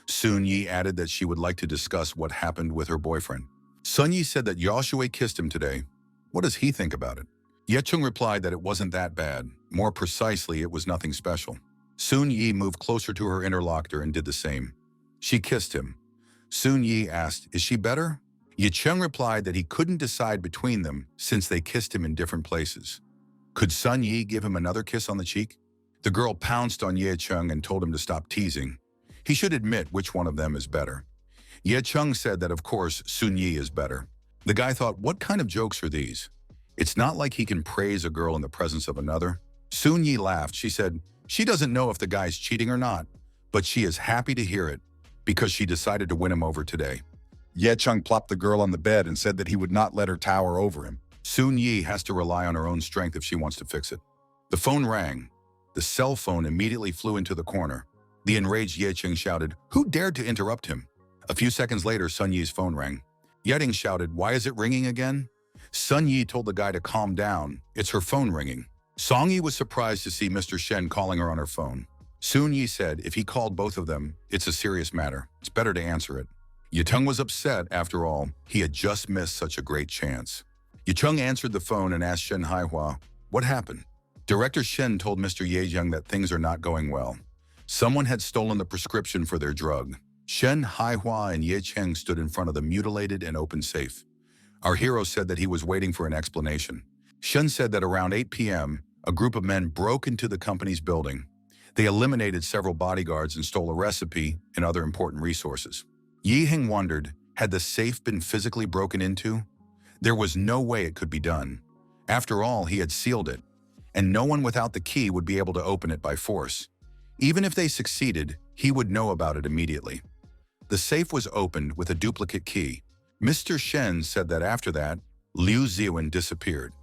Soon Yi added that she would like to discuss what happened with her boyfriend. Sun Yi said that Jiaxue kissed him today. What does he think about it? Ye Chung replied that it wasn't that bad. More precisely, it was nothing special. Soon Yi moved closer to her interlocutor and did the same. She kissed him. Soon Yi asked, is she better? Ye Chung replied that he couldn't decide between them since they kissed him in different places. Could Sun Yi give him another kiss on the cheek? The girl pounced on Ye Chung and told him to stop teasing. He should admit which one of them is better. Ye Chung said that of course Sun Yi is better. The guy thought, what kind of jokes are these? It's not like he can praise a girl in the presence of another. Sun Yi laughed. She said, she doesn't know if the guy's cheating or not, but she is happy to hear it because she decided to win him over today. Ye Chung plopped the girl on the bed and said that he would not let her tower over him. Sun Yi has to rely on her own strength if she wants to fix it. The phone rang. The cell phone immediately flew into the corner. The enraged Ye Cheng shouted, who dared to interrupt him? A few seconds later, Sun Yi's phone rang. Yeding shouted, why is it ringing again? Sun Yi told the guy to calm down. It's her phone ringing. Song Yi was surprised to see Mr. Shen calling her on her phone. Sun Yi said if he called both of them, it's a serious matter. It's better to answer it. Yitung was upset. After all, he had just missed such a great chance. Yitung answered the phone and asked Shen Hawa, what happened? Director Shen told Mr. Yejiang that things are not going well. Someone had stolen the prescription for their drug. Shen Haihua and Ye Cheng stood in front of the mutilated and open safe. Our hero said that he was waiting for an explanation. Shen said that around 8 p.m., a group of men broke into the company's building. They eliminated several bodyguards and stole a recipe and other important resources. Yi Heng wondered, had the safe been physically broken into? There was no way it could be done. After all, he had sealed it, and no one without the key would be able to open it by force. Even if they succeeded, he would know about it immediately. The safe was opened with a duplicate key. Mr. Shen said that after that, Liu Ziwen disappeared.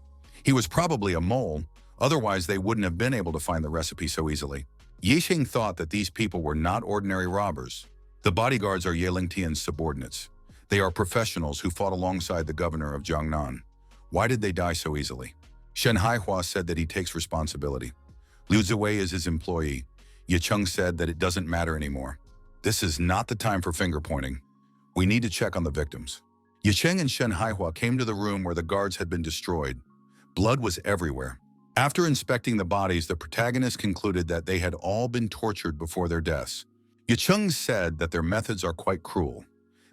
He was probably a mole, otherwise they wouldn't have been able to find the recipe so easily. Yixing thought that these people were not ordinary robbers. The bodyguards are Ye Lingtian's subordinates. They are professionals who fought alongside the governor of Jiangnan. Why did they die so easily? Shen Hawa said that he takes responsibility. Liu Ziwei is his employee. Ye Cheng said that it doesn't matter anymore. This is not the time for finger-pointing. We need to check on the victims. Ye Cheng and Shen Haihua came to the room where the guards had been destroyed. Blood was everywhere. After inspecting the bodies, the protagonists concluded that they had all been tortured before their deaths. Ye Cheng said that their methods are quite cruel.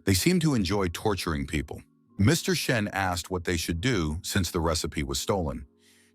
They seem to enjoy torturing people. Mr. Shen asked what they should do since the recipe was stolen.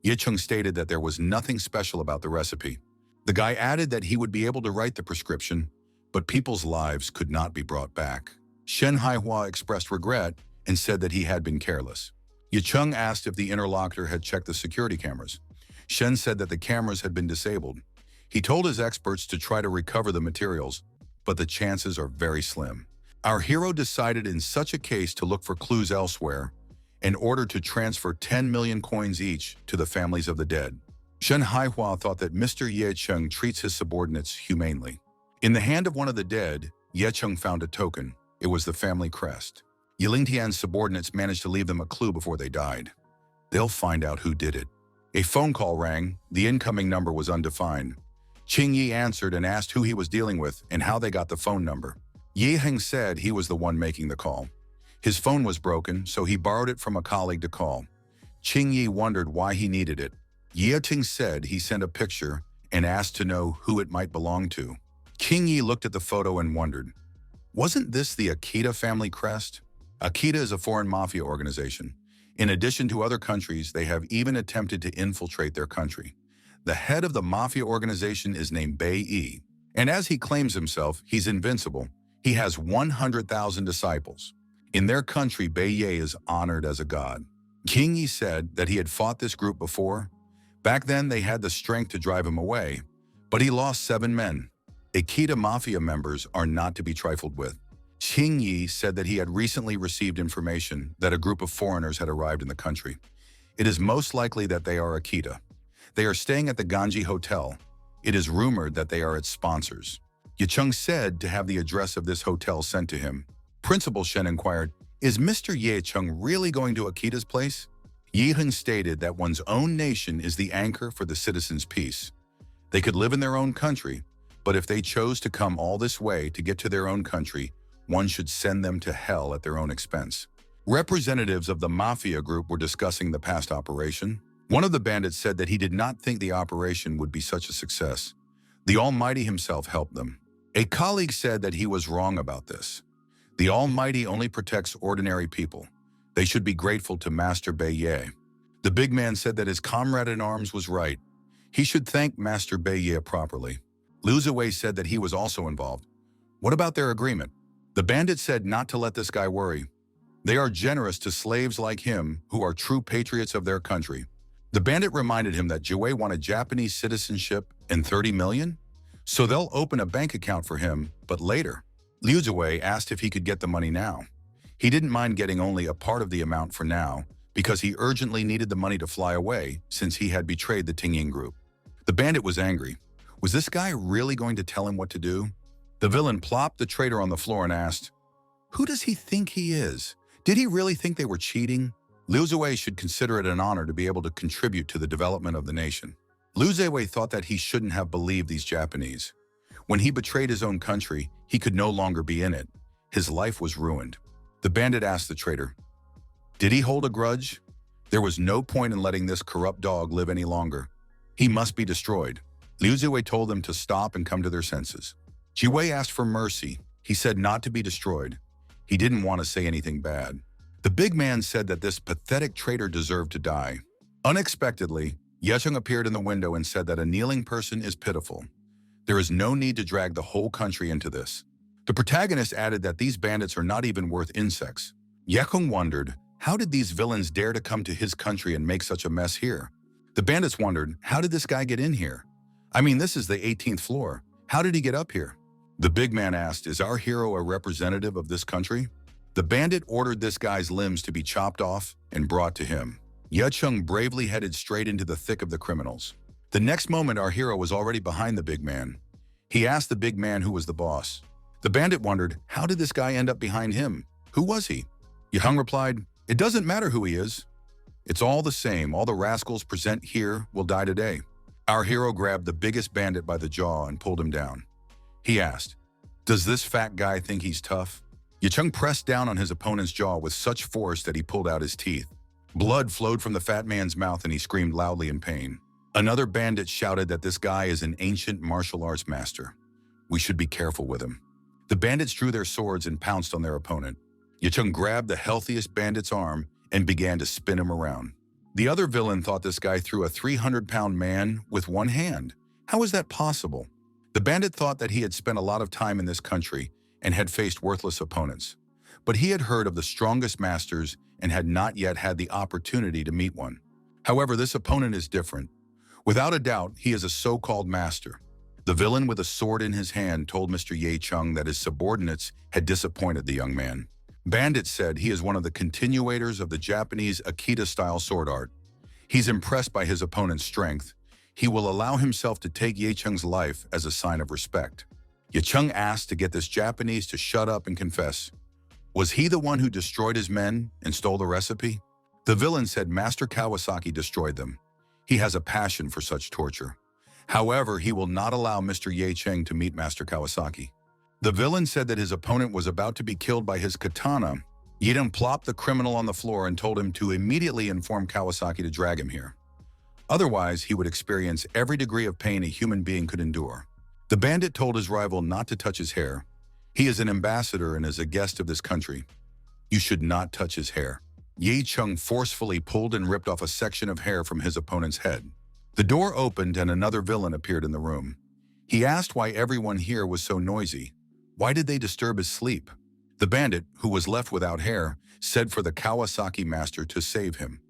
Ye Cheng stated that there was nothing special about the recipe. The guy added that he would be able to write the prescription, but people's lives could not be brought back. Shen Haihua expressed regret and said that he had been careless. Ye Cheng asked if the interlocutor had checked the security cameras. Shen said that the cameras had been disabled. He told his experts to try to recover the materials, but the chances are very slim. Our hero decided in such a case to look for clues elsewhere in order to transfer 10 million coins each to the families of the dead. Shen Haihua thought that Mr. Ye Cheng treats his subordinates humanely. In the hand of one of the dead, Ye Cheng found a token. It was the family crest. Ye Lingtian's subordinates managed to leave them a clue before they died. They'll find out who did it. A phone call rang. The incoming number was undefined. Qing Yi answered and asked who he was dealing with and how they got the phone number. Ye Heng said he was the one making the call. His phone was broken, so he borrowed it from a colleague to call. Qing Yi wondered why he needed it. Ye Ting said he sent a picture and asked to know who it might belong to. Qing Yi looked at the photo and wondered, wasn't this the Akita family crest? Akita is a foreign mafia organization. In addition to other countries, they have even attempted to infiltrate their country. The head of the mafia organization is named Bei Yi, and as he claims himself, he's invincible. He has 100,000 disciples. In their country, Bei Yi is honored as a god. King Yi said that he had fought this group before. Back then, they had the strength to drive him away, but he lost 7 men. Akita mafia members are not to be trifled with. Qing Yi said that he had recently received information that a group of foreigners had arrived in the country. It is most likely that they are Akita. They are staying at the Ganji Hotel. It is rumored that they are its sponsors. Ye Cheng said to have the address of this hotel sent to him. Principal Shen inquired, is Mr. Ye Cheng really going to Akita's place? Yi Heng stated that one's own nation is the anchor for the citizens' peace. They could live in their own country, but if they chose to come all this way to get to their own country, one should send them to hell at their own expense. Representatives of the mafia group were discussing the past operation. One of the bandits said that he did not think the operation would be such a success. The Almighty himself helped them. A colleague said that he was wrong about this. The Almighty only protects ordinary people. They should be grateful to Master Bei Ye. The big man said that his comrade-in-arms was right. He should thank Master Bei Ye properly. Liu Ziwei said that he was also involved. What about their agreement? The bandit said not to let this guy worry. They are generous to slaves like him who are true patriots of their country. The bandit reminded him that Jiwei wanted Japanese citizenship and 30 million? So they'll open a bank account for him, but later. Liu Ziwei asked if he could get the money now. He didn't mind getting only a part of the amount for now because he urgently needed the money to fly away since he had betrayed the Tingying group. The bandit was angry. Was this guy really going to tell him what to do? The villain plopped the traitor on the floor and asked, who does he think he is? Did he really think they were cheating? Liu Ziwei should consider it an honor to be able to contribute to the development of the nation. Liu Ziwei thought that he shouldn't have believed these Japanese. When he betrayed his own country, he could no longer be in it. His life was ruined. The bandit asked the traitor, did he hold a grudge? There was no point in letting this corrupt dog live any longer. He must be destroyed. Liu Ziwei told them to stop and come to their senses. Jiwei asked for mercy. He said not to be destroyed. He didn't want to say anything bad. The big man said that this pathetic traitor deserved to die. Unexpectedly, Ye Cheng appeared in the window and said that a kneeling person is pitiful. There is no need to drag the whole country into this. The protagonist added that these bandits are not even worth insects. Ye Cheng wondered, how did these villains dare to come to his country and make such a mess here? The bandits wondered, how did this guy get in here? I mean, this is the 18th floor. How did he get up here? The big man asked, is our hero a representative of this country? The bandit ordered this guy's limbs to be chopped off and brought to him. Ye Cheng bravely headed straight into the thick of the criminals. The next moment, our hero was already behind the big man. He asked the big man who was the boss. The bandit wondered, how did this guy end up behind him? Who was he? Yehung replied, it doesn't matter who he is. It's all the same. All the rascals present here will die today. Our hero grabbed the biggest bandit by the jaw and pulled him down. He asked, does this fat guy think he's tough? Yechung pressed down on his opponent's jaw with such force that he pulled out his teeth. Blood flowed from the fat man's mouth and he screamed loudly in pain. Another bandit shouted that this guy is an ancient martial arts master. We should be careful with him. The bandits drew their swords and pounced on their opponent. Yechung grabbed the healthiest bandit's arm and began to spin him around. The other villain thought this guy threw a 300-pound man with one hand. How is that possible? The bandit thought that he had spent a lot of time in this country and had faced worthless opponents. But he had heard of the strongest masters and had not yet had the opportunity to meet one. However, this opponent is different. Without a doubt, he is a so-called master. The villain with a sword in his hand told Mr. Ye Chung that his subordinates had disappointed the young man. Bandit said he is one of the continuators of the Japanese Akita-style sword art. He's impressed by his opponent's strength. He will allow himself to take Ye Chung's life as a sign of respect. Ye Chung asked to get this Japanese to shut up and confess. Was he the one who destroyed his men and stole the recipe? The villain said Master Kawasaki destroyed them. He has a passion for such torture. However, he will not allow Mr. Ye Cheng to meet Master Kawasaki. The villain said that his opponent was about to be killed by his katana. Yidam plopped the criminal on the floor and told him to immediately inform Kawasaki to drag him here. Otherwise, he would experience every degree of pain a human being could endure. The bandit told his rival not to touch his hair. He is an ambassador and is a guest of this country. You should not touch his hair. Ye Chung forcefully pulled and ripped off a section of hair from his opponent's head. The door opened and another villain appeared in the room. He asked why everyone here was so noisy. Why did they disturb his sleep? The bandit, who was left without hair, said for the Kawasaki master to save him.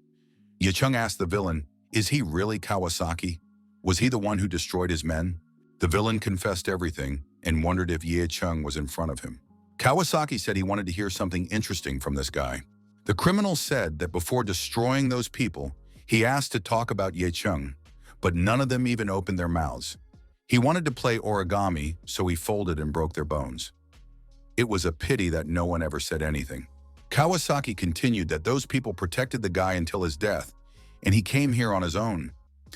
Ye Chung asked the villain, is he really Kawasaki? Was he the one who destroyed his men? The villain confessed everything and wondered if Ye Chung was in front of him. Kawasaki said he wanted to hear something interesting from this guy. The criminal said that before destroying those people, he asked to talk about Ye Chung, but none of them even opened their mouths. He wanted to play origami, so he folded and broke their bones. It was a pity that no one ever said anything. Kawasaki continued that those people protected the guy until his death, and he came here on his own.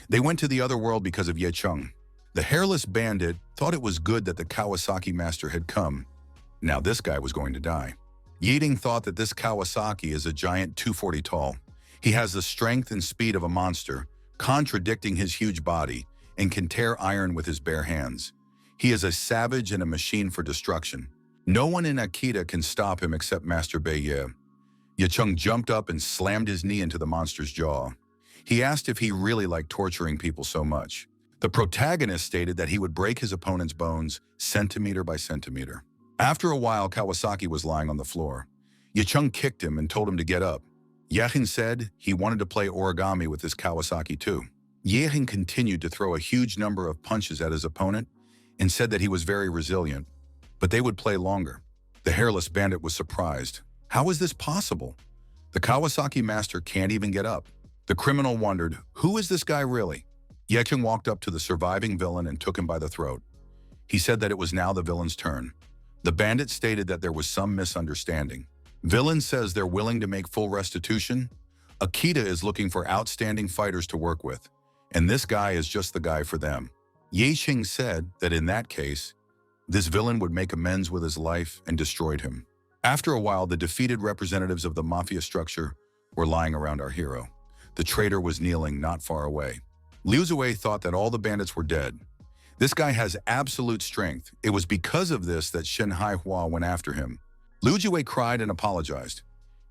They went to the other world because of Ye Chung. The hairless bandit thought it was good that the Kawasaki master had come. Now this guy was going to die. Yiding thought that this Kawasaki is a giant 240 tall. He has the strength and speed of a monster, contradicting his huge body, and can tear iron with his bare hands. He is a savage and a machine for destruction. No one in Akita can stop him except Master Beye. Ye Chung jumped up and slammed his knee into the monster's jaw. He asked if he really liked torturing people so much. The protagonist stated that he would break his opponent's bones centimeter by centimeter. After a while, Kawasaki was lying on the floor. Ye Chung kicked him and told him to get up. Yehin said he wanted to play origami with this Kawasaki too. Yehin continued to throw a huge number of punches at his opponent and said that he was very resilient, but they would play longer. The hairless bandit was surprised. How is this possible? The Kawasaki master can't even get up. The criminal wondered, who is this guy really? Ye Chung walked up to the surviving villain and took him by the throat. He said that it was now the villain's turn. The bandit stated that there was some misunderstanding. Villain says they're willing to make full restitution. Akita is looking for outstanding fighters to work with, and this guy is just the guy for them. Ye Xing said that in that case, this villain would make amends with his life and destroyed him. After a while, the defeated representatives of the mafia structure were lying around our hero. The traitor was kneeling not far away. Liu Zuwei thought that all the bandits were dead. This guy has absolute strength. It was because of this that Shen Hawa went after him. Liu Zuwei cried and apologized.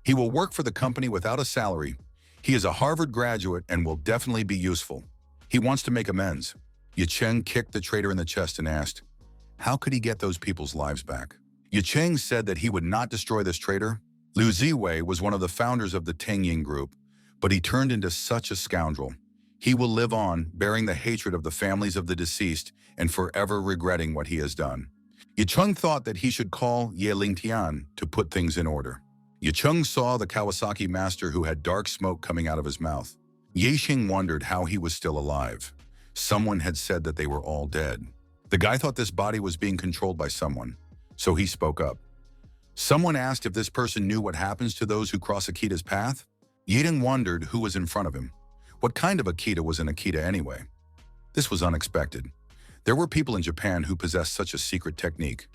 He will work for the company without a salary. He is a Harvard graduate and will definitely be useful. He wants to make amends. Ye Cheng kicked the traitor in the chest and asked, how could he get those people's lives back? Ye Cheng said that he would not destroy this traitor. Liu Ziwei was one of the founders of the Tengying group, but he turned into such a scoundrel. He will live on, bearing the hatred of the families of the deceased and forever regretting what he has done. Ye Chung thought that he should call Ye Lingtian to put things in order. Ye Chung saw the Kawasaki master who had dark smoke coming out of his mouth. Ye Xing wondered how he was still alive. Someone had said that they were all dead. The guy thought this body was being controlled by someone. so he spoke up. Someone asked if this person knew what happens to those who cross Akita's path. Yidong wondered who was in front of him. What kind of Akita was in Akita anyway? This was unexpected. There were people in Japan who possessed such a secret technique.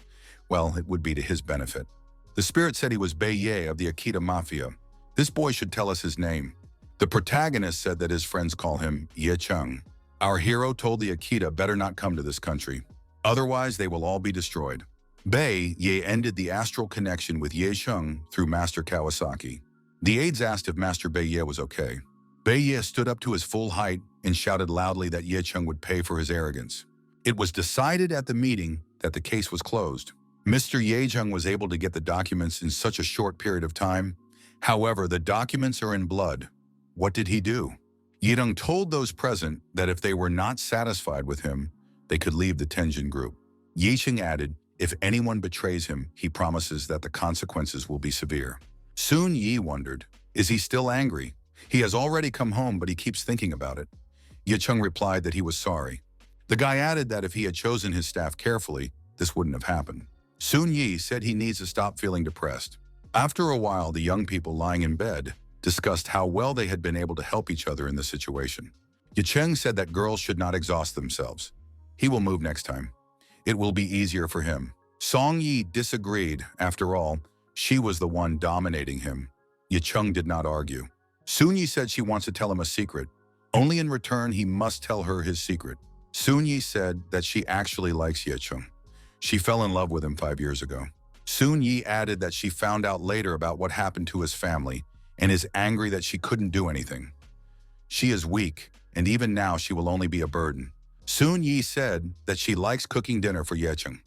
Well, it would be to his benefit. The spirit said he was Beye of the Akita Mafia. This boy should tell us his name. The protagonist said that his friends call him Ye Chung. Our hero told the Akita better not come to this country. Otherwise, they will all be destroyed. Bei Ye ended the astral connection with Ye Chung through Master Kawasaki. The aides asked if Master Beye was okay. Beye stood up to his full height and shouted loudly that Ye Chung would pay for his arrogance. It was decided at the meeting that the case was closed. Mr. Ye Chung was able to get the documents in such a short period of time. However, the documents are in blood. What did he do? Yidong told those present that if they were not satisfied with him, they could leave the Tenjin group. Ye Chung added, if anyone betrays him, he promises that the consequences will be severe. Soon Yi wondered, is he still angry? He has already come home, but he keeps thinking about it. Ye Chung replied that he was sorry. The guy added that if he had chosen his staff carefully, this wouldn't have happened. Soon Yi said he needs to stop feeling depressed. After a while, the young people lying in bed discussed how well they had been able to help each other in this situation. Ye Cheng said that girls should not exhaust themselves. He will move next time. It will be easier for him. Song Yi disagreed. After all, she was the one dominating him. Ye Chung did not argue. Soon Yi said she wants to tell him a secret. Only in return, he must tell her his secret. Soon Yi said that she actually likes Ye Chung. She fell in love with him 5 years ago. Soon Yi added that she found out later about what happened to his family and is angry that she couldn't do anything. She is weak, and even now she will only be a burden. Soon Yi said that she likes cooking dinner for Ye Chung.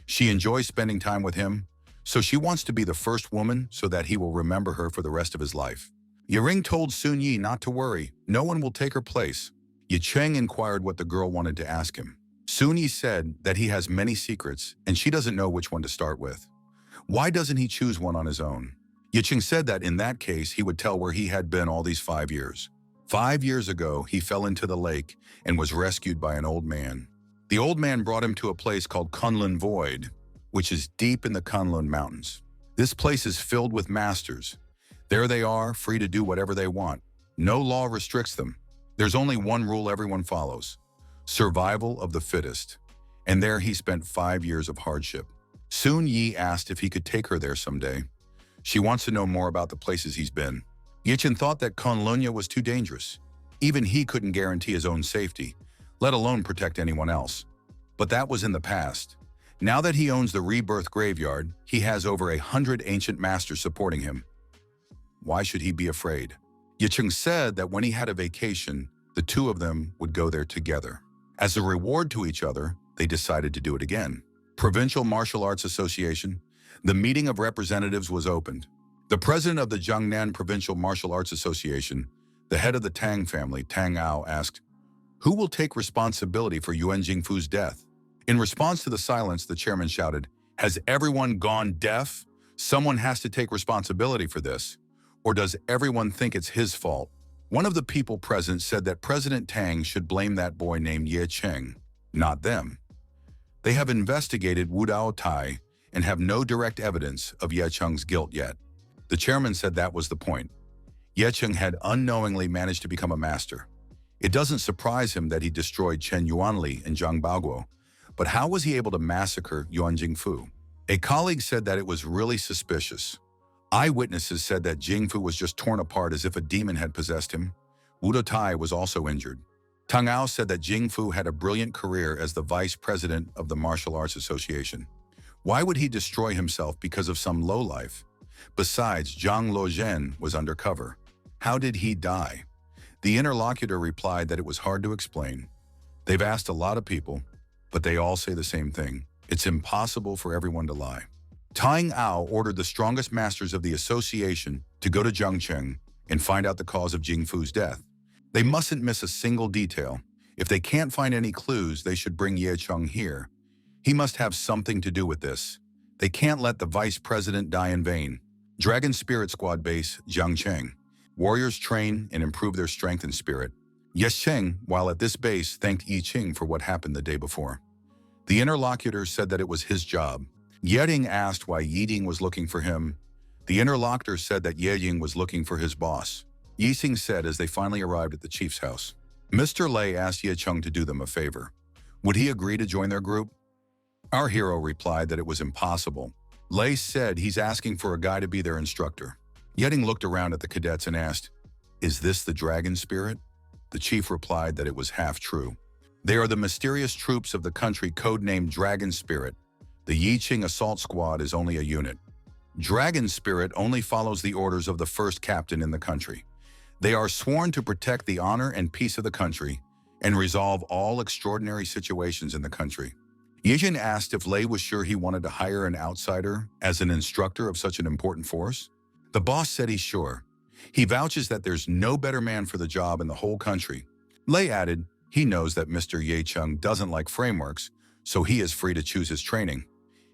She enjoys spending time with him, so she wants to be the first woman so that he will remember her for the rest of his life. Ye Ring told Soon Yi not to worry, no one will take her place. Ye Cheng inquired what the girl wanted to ask him. Soon Yi said that he has many secrets and she doesn't know which one to start with. Why doesn't he choose one on his own? Ye Cheng said that in that case he would tell where he had been all these 5 years. 5 years ago, he fell into the lake and was rescued by an old man. The old man brought him to a place called Kunlun Void, which is deep in the Kunlun Mountains. This place is filled with masters. There they are, free to do whatever they want. No law restricts them. There's only one rule everyone follows: survival of the fittest. And there he spent 5 years of hardship. Soon Yi asked if he could take her there someday. She wants to know more about the places he's been. Ye Chen thought that Kunlunya was too dangerous. Even he couldn't guarantee his own safety, let alone protect anyone else. But that was in the past. Now that he owns the Rebirth graveyard, he has over 100 ancient masters supporting him. Why should he be afraid? Ye Cheng said that when he had a vacation, the two of them would go there together. As a reward to each other, they decided to do it again. Provincial Martial Arts Association. The meeting of representatives was opened. The president of the Jiangnan Provincial Martial Arts Association, the head of the Tang family, Tang Ao, asked, "Who will take responsibility for Yuan Jingfu's death?" In response to the silence, the chairman shouted, "Has everyone gone deaf? Someone has to take responsibility for this. Or does everyone think it's his fault?" One of the people present said that President Tang should blame that boy named Ye Cheng, not them. They have investigated Wu Dao Tai and have no direct evidence of Ye Cheng's guilt yet. The chairman said that was the point. Ye Cheng had unknowingly managed to become a master. It doesn't surprise him that he destroyed Chen Yuanli and Zhang Baoguo, but how was he able to massacre Yuan Jingfu? A colleague said that it was really suspicious. Eyewitnesses said that Jingfu was just torn apart as if a demon had possessed him. Wu Dao Tai was also injured. Tang Ao said that Jingfu had a brilliant career as the vice president of the Martial Arts Association. Why would he destroy himself because of some lowlife? Besides, Zhang Luozhen was undercover. How did he die? The interlocutor replied that it was hard to explain. They've asked a lot of people, but they all say the same thing. It's impossible for everyone to lie. Tang Ao ordered the strongest masters of the association to go to Zhangcheng and find out the cause of Jingfu's death. They mustn't miss a single detail. If they can't find any clues, they should bring Ye Cheng here. He must have something to do with this. They can't let the vice president die in vain. Dragon Spirit Squad Base, Jiangcheng. Warriors train and improve their strength and spirit. Ye Cheng, while at this base, thanked Yi Ching for what happened the day before. The interlocutor said that it was his job. Ying asked why Ying was looking for him. The interlocutor said that Ying was looking for his boss. Yixing said as they finally arrived at the chief's house. Mr. Lei asked Ye Cheng to do them a favor. Would he agree to join their group? Our hero replied that it was impossible. Lei said he's asking for a guy to be their instructor. Ying looked around at the cadets and asked, "Is this the dragon spirit?" The chief replied that it was half true. They are the mysterious troops of the country codenamed Dragon Spirit. The Yiqing Assault Squad is only a unit. Dragon Spirit only follows the orders of the first captain in the country. They are sworn to protect the honor and peace of the country and resolve all extraordinary situations in the country. Yijin asked if Lei was sure he wanted to hire an outsider as an instructor of such an important force. The boss said he's sure. He vouches that there's no better man for the job in the whole country. Lei added he knows that Mr. Ye Cheng doesn't like frameworks, so he is free to choose his training.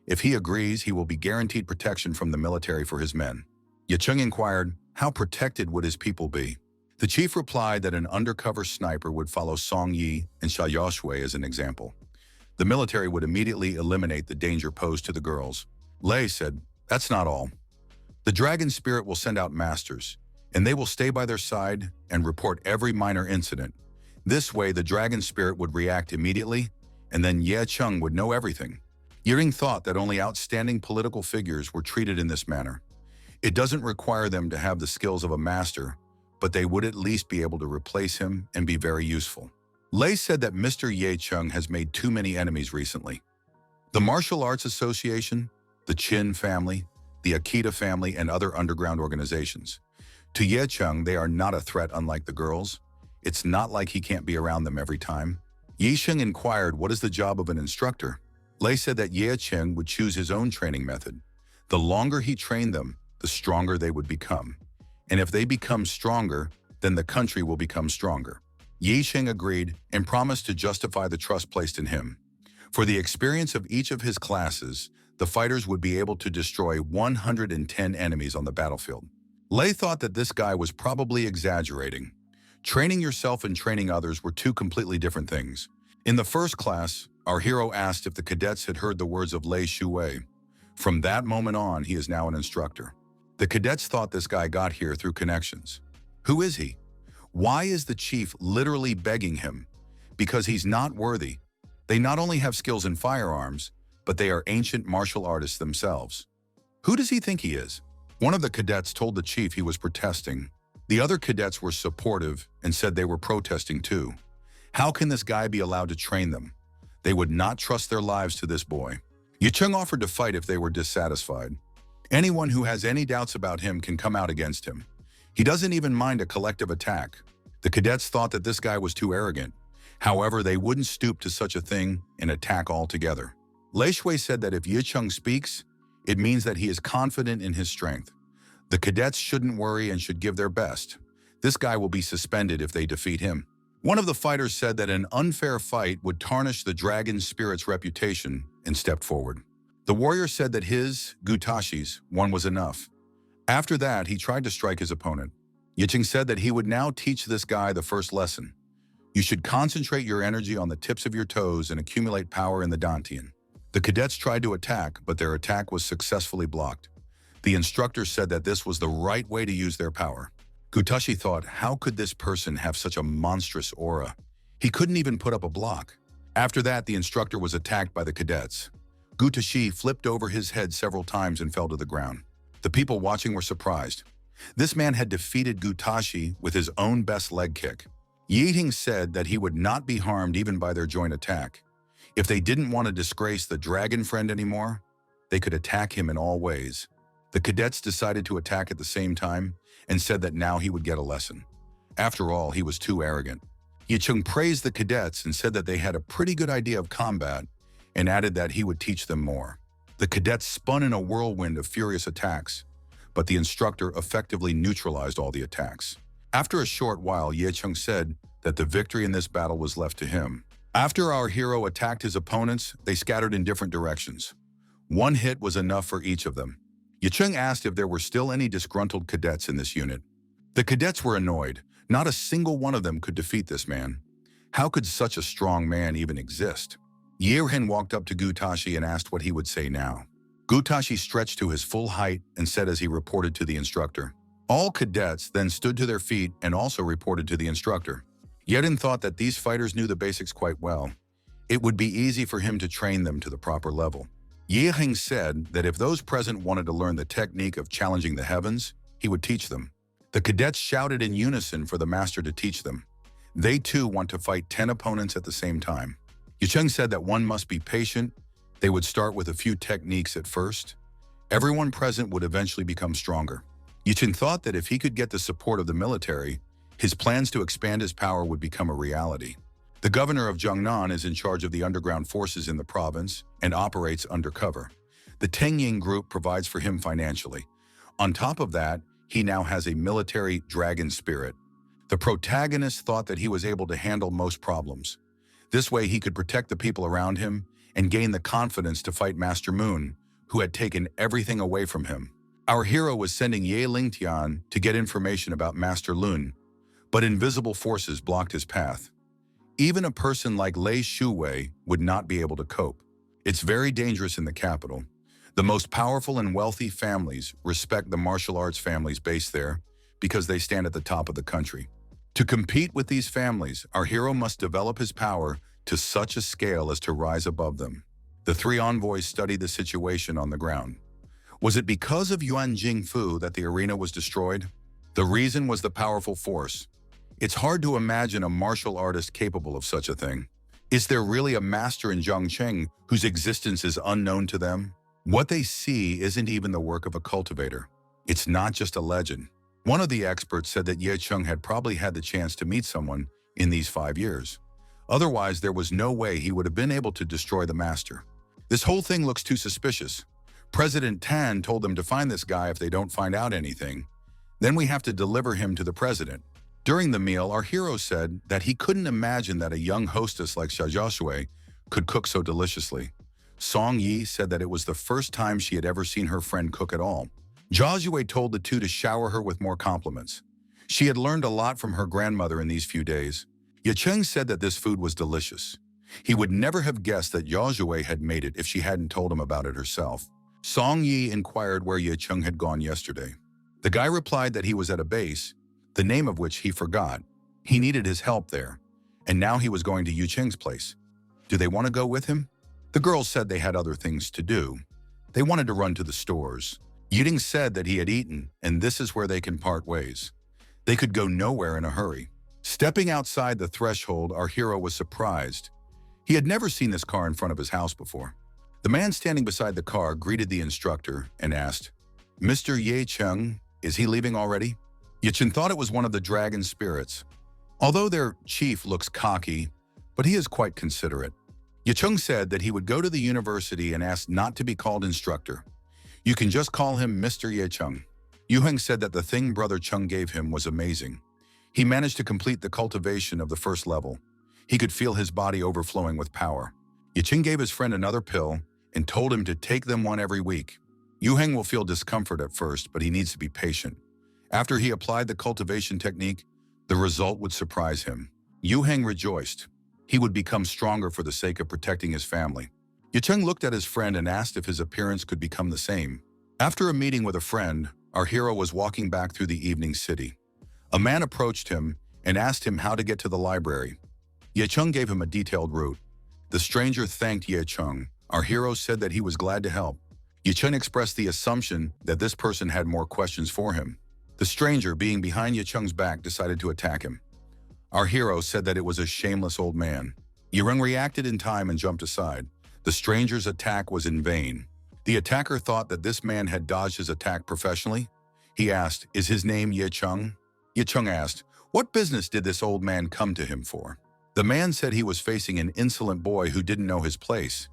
If he agrees, he will be guaranteed protection from the military for his men. Ye Cheng inquired, how protected would his people be? The chief replied that an undercover sniper would follow Song Yi and Xia Yaoshui as an example. The military would immediately eliminate the danger posed to the girls. Lei said, that's not all. The dragon spirit will send out masters, and they will stay by their side and report every minor incident. This way, the dragon spirit would react immediately, and then Ye Cheng would know everything. Ying thought that only outstanding political figures were treated in this manner. It doesn't require them to have the skills of a master, but they would at least be able to replace him and be very useful. Lei said that Mr. Ye Cheng has made too many enemies recently. The Martial Arts Association, the Qin family, the Akita family, and other underground organizations. To Ye Cheng, they are not a threat unlike the girls. It's not like he can't be around them every time. Yixing inquired what is the job of an instructor. Lei said that Ye Cheng would choose his own training method. The longer he trained them, the stronger they would become. And if they become stronger, then the country will become stronger. Yixing agreed and promised to justify the trust placed in him. For the experience of each of his classes, the fighters would be able to destroy 110 enemies on the battlefield. Lei thought that this guy was probably exaggerating. Training yourself and training others were two completely different things. In the first class, our hero asked if the cadets had heard the words of Lei Shuwei. From that moment on, he is now an instructor. The cadets thought this guy got here through connections. Who is he? Why is the chief literally begging him? Because he's not worthy. They not only have skills in firearms, but they are ancient martial artists themselves. Who does he think he is? One of the cadets told the chief he was protesting. The other cadets were supportive and said they were protesting too. How can this guy be allowed to train them? They would not trust their lives to this boy. Ye Cheng offered to fight if they were dissatisfied. Anyone who has any doubts about him can come out against him. He doesn't even mind a collective attack. The cadets thought that this guy was too arrogant. However, they wouldn't stoop to such a thing and attack altogether. Lei Shui said that if Ye Cheng speaks, it means that he is confident in his strength. The cadets shouldn't worry and should give their best. This guy will be suspended if they defeat him. One of the fighters said that an unfair fight would tarnish the dragon spirit's reputation and stepped forward. The warrior said that his, Gutashi's, one was enough. After that, he tried to strike his opponent. Yiching said that he would now teach this guy the first lesson. You should concentrate your energy on the tips of your toes and accumulate power in the dantian. The cadets tried to attack, but their attack was successfully blocked. The instructor said that this was the right way to use their power. Gutashi thought, how could this person have such a monstrous aura? He couldn't even put up a block. After that, the instructor was attacked by the cadets. Gutashi flipped over his head several times and fell to the ground. The people watching were surprised. This man had defeated Gutashi with his own best leg kick. Yiting said that he would not be harmed even by their joint attack. If they didn't want to disgrace the dragon friend anymore, they could attack him in all ways. The cadets decided to attack at the same time and said that now he would get a lesson. After all, he was too arrogant. Yicheng praised the cadets and said that they had a pretty good idea of combat and added that he would teach them more. The cadets spun in a whirlwind of furious attacks, but the instructor effectively neutralized all the attacks. After a short while, Ye Cheng said that the victory in this battle was left to him. After our hero attacked his opponents, they scattered in different directions. One hit was enough for each of them. Ye Cheng asked if there were still any disgruntled cadets in this unit. The cadets were annoyed. Not a single one of them could defeat this man. How could such a strong man even exist? Ye Ren walked up to Gutashi and asked what he would say now. Gutashi stretched to his full height and said as he reported to the instructor. All cadets then stood to their feet and also reported to the instructor. Yedin thought that these fighters knew the basics quite well. It would be easy for him to train them to the proper level. Yeheng said that if those present wanted to learn the technique of challenging the heavens, he would teach them. The cadets shouted in unison for the master to teach them. They too want to fight 10 opponents at the same time. Yicheng said that one must be patient. They would start with a few techniques at first. Everyone present would eventually become stronger. Yicheng thought that if he could get the support of the military, his plans to expand his power would become a reality. The governor of Jiangnan is in charge of the underground forces in the province and operates undercover. The Tengying group provides for him financially. On top of that, he now has a military dragon spirit. The protagonist thought that he was able to handle most problems. This way he could protect the people around him and gain the confidence to fight Master Moon, who had taken everything away from him. Our hero was sending Ye Lingtian to get information about Master Lun, but invisible forces blocked his path. Even a person like Lei Shuwei would not be able to cope. It's very dangerous in the capital. The most powerful and wealthy families respect the martial arts families based there because they stand at the top of the country. To compete with these families, our hero must develop his power to such a scale as to rise above them. The three envoys studied the situation on the ground. Was it because of Yuan Jingfu that the arena was destroyed? The reason was the powerful force. It's hard to imagine a martial artist capable of such a thing. Is there really a master in Zhongcheng whose existence is unknown to them? What they see isn't even the work of a cultivator. It's not just a legend. One of the experts said that Ye Cheng had probably had the chance to meet someone in these 5 years. Otherwise, there was no way he would have been able to destroy the master. This whole thing looks too suspicious. President Tan told them to find this guy if they don't find out anything. Then we have to deliver him to the president. During the meal, our hero said that he couldn't imagine that a young hostess like Xia Jiaxue could cook so deliciously. Song Yi said that it was the first time she had ever seen her friend cook at all. Jiaxue told the two to shower her with more compliments. She had learned a lot from her grandmother in these few days. Ye Cheng said that this food was delicious. He would never have guessed that Jiaxue had made it if she hadn't told him about it herself. Song Yi inquired where Ye Cheng had gone yesterday. The guy replied that he was at a base, the name of which he forgot. He needed his help there, and now he was going to Yu Cheng's place. Do they want to go with him? The girls said they had other things to do. They wanted to run to the stores. Yiding said that he had eaten, and this is where they can part ways. They could go nowhere in a hurry. Stepping outside the threshold, our hero was surprised. He had never seen this car in front of his house before. The man standing beside the car greeted the instructor and asked, "Mr. Ye Cheng, is he leaving already?" Ye Chen thought it was one of the dragon spirits. Although their chief looks cocky, but he is quite considerate. Ye Cheng said that he would go to the university and ask not to be called instructor. You can just call him Mr. Ye Cheng. Yu Heng said that the thing Brother Cheng gave him was amazing. He managed to complete the cultivation of the first level. He could feel his body overflowing with power. Ye Cheng gave his friend another pill and told him to take them one every week. Yu Heng will feel discomfort at first, but he needs to be patient. After he applied the cultivation technique, the result would surprise him. Yu Heng rejoiced. He would become stronger for the sake of protecting his family. Ye Cheng looked at his friend and asked if his appearance could become the same. After a meeting with a friend, our hero was walking back through the evening city. A man approached him and asked him how to get to the library. Ye Cheng gave him a detailed route. The stranger thanked Ye Cheng. Our hero said that he was glad to help. Ye Cheng expressed the assumption that this person had more questions for him. The stranger, being behind Ye Cheng's back, decided to attack him. Our hero said that it was a shameless old man. Ye Reng reacted in time and jumped aside. The stranger's attack was in vain. The attacker thought that this man had dodged his attack professionally. He asked, "Is his name Ye Cheng?" Ye Cheng asked, "What business did this old man come to him for?" The man said he was facing an insolent boy who didn't know his place.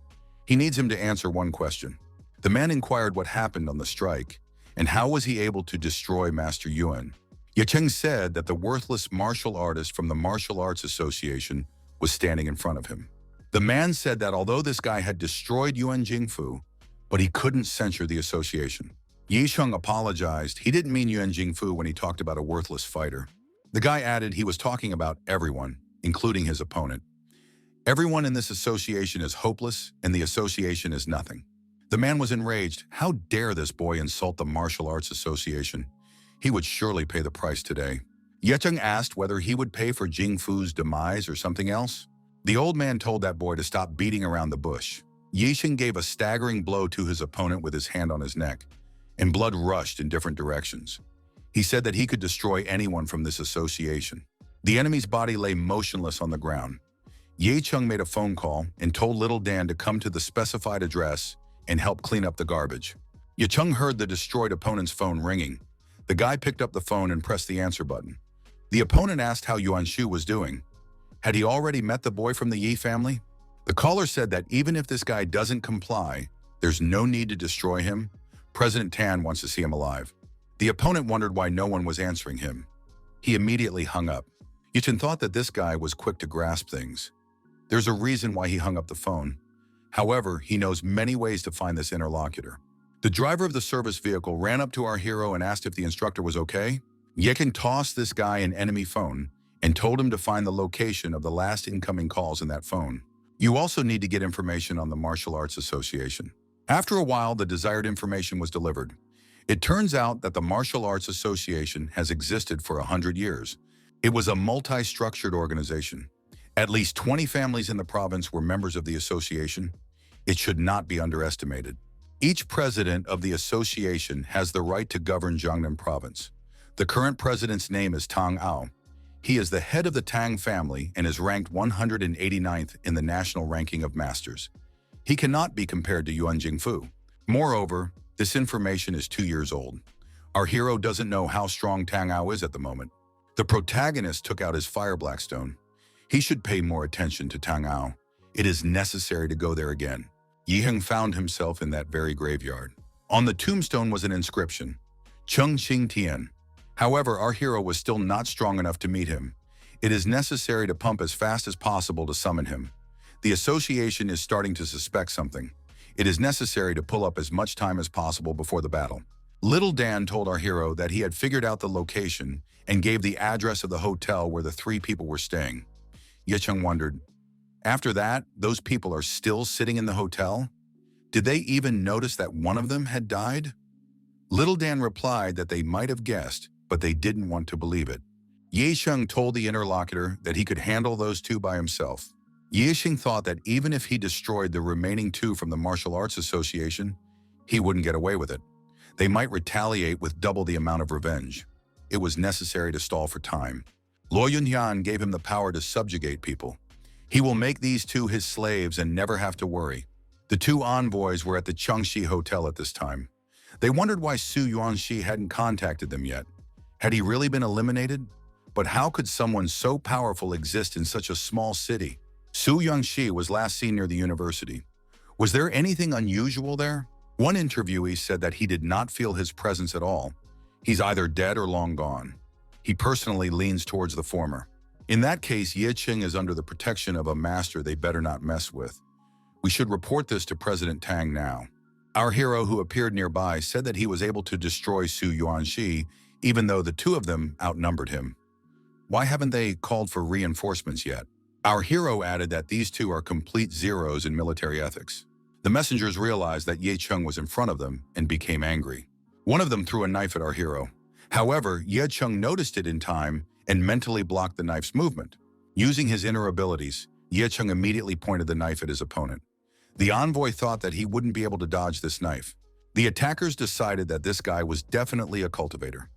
He needs him to answer one question. The man inquired what happened on the strike, and how was he able to destroy Master Yuan. Ye Cheng said that the worthless martial artist from the Martial Arts Association was standing in front of him. The man said that although this guy had destroyed Yuan Jingfu, but he couldn't censure the association. Ye Cheng apologized. He didn't mean Yuan Jingfu when he talked about a worthless fighter. The guy added he was talking about everyone, including his opponent. Everyone in this association is hopeless, and the association is nothing. The man was enraged. How dare this boy insult the Martial Arts Association? He would surely pay the price today. Ye Cheng asked whether he would pay for Jing Fu's demise or something else. The old man told that boy to stop beating around the bush. Ye Cheng gave a staggering blow to his opponent with his hand on his neck, and blood rushed in different directions. He said that he could destroy anyone from this association. The enemy's body lay motionless on the ground. Ye Cheng made a phone call and told little Dan to come to the specified address and help clean up the garbage. Ye Cheng heard the destroyed opponent's phone ringing. The guy picked up the phone and pressed the answer button. The opponent asked how Yuan Shu was doing. Had he already met the boy from the Yi family? The caller said that even if this guy doesn't comply, there's no need to destroy him. President Tan wants to see him alive. The opponent wondered why no one was answering him. He immediately hung up. Ye Cheng thought that this guy was quick to grasp things. There's a reason why he hung up the phone. However, he knows many ways to find this interlocutor. The driver of the service vehicle ran up to our hero and asked if the instructor was okay. Ye Cheng tossed this guy an enemy phone and told him to find the location of the last incoming calls in that phone. You also need to get information on the Martial Arts Association. After a while, the desired information was delivered. It turns out that the Martial Arts Association has existed for 100 years. It was a multi-structured organization. At least 20 families in the province were members of the association. It should not be underestimated. Each president of the association has the right to govern Jiangnan province. The current president's name is Tang Ao. He is the head of the Tang family and is ranked 189th in the national ranking of masters. He cannot be compared to Yuan Jingfu. Moreover, this information is 2 years old. Our hero doesn't know how strong Tang Ao is at the moment. The protagonist took out his fire blackstone. He should pay more attention to Tang Ao. It is necessary to go there again. Yi Heng found himself in that very graveyard. On the tombstone was an inscription, Cheng Xing Tian. However, our hero was still not strong enough to meet him. It is necessary to pump as fast as possible to summon him. The association is starting to suspect something. It is necessary to pull up as much time as possible before the battle. Little Dan told our hero that he had figured out the location and gave the address of the hotel where the 3 people were staying. Ye Cheng wondered, after that, those people are still sitting in the hotel? Did they even notice that one of them had died? Little Dan replied that they might have guessed, but they didn't want to believe it. Ye Cheng told the interlocutor that he could handle those 2 by himself. Ye Cheng thought that even if he destroyed the remaining 2 from the Martial Arts Association, he wouldn't get away with it. They might retaliate with double the amount of revenge. It was necessary to stall for time. Luo Yunyan gave him the power to subjugate people. He will make these 2 his slaves and never have to worry. The 2 envoys were at the Chengxi Hotel at this time. They wondered why Su Yuanxi hadn't contacted them yet. Had he really been eliminated? But how could someone so powerful exist in such a small city? Su Yuanxi was last seen near the university. Was there anything unusual there? One interviewee said that he did not feel his presence at all. He's either dead or long gone. He personally leans towards the former. In that case, Ye Cheng is under the protection of a master they better not mess with. We should report this to President Tang now. Our hero, who appeared nearby, said that he was able to destroy Su Yuanxi, even though the 2 of them outnumbered him. Why haven't they called for reinforcements yet? Our hero added that these 2 are complete zeros in military ethics. The messengers realized that Ye Cheng was in front of them and became angry. One of them threw a knife at our hero. However, Ye Cheng noticed it in time and mentally blocked the knife's movement. Using his inner abilities, Ye Cheng immediately pointed the knife at his opponent. The envoy thought that he wouldn't be able to dodge this knife. The attackers decided that this guy was definitely a cultivator.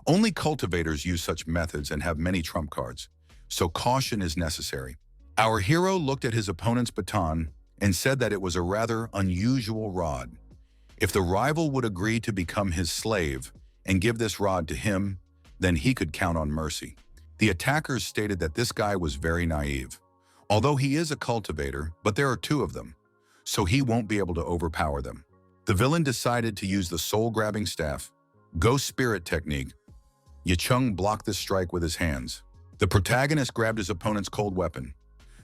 Only cultivators use such methods and have many trump cards, so caution is necessary. Our hero looked at his opponent's baton and said that it was a rather unusual rod. If the rival would agree to become his slave and give this rod to him, then he could count on mercy. The attackers stated that this guy was very naive. Although he is a cultivator, but there are 2 of them, so he won't be able to overpower them. The villain decided to use the soul-grabbing staff, ghost spirit technique. Ye Cheng blocked this strike with his hands. The protagonist grabbed his opponent's cold weapon.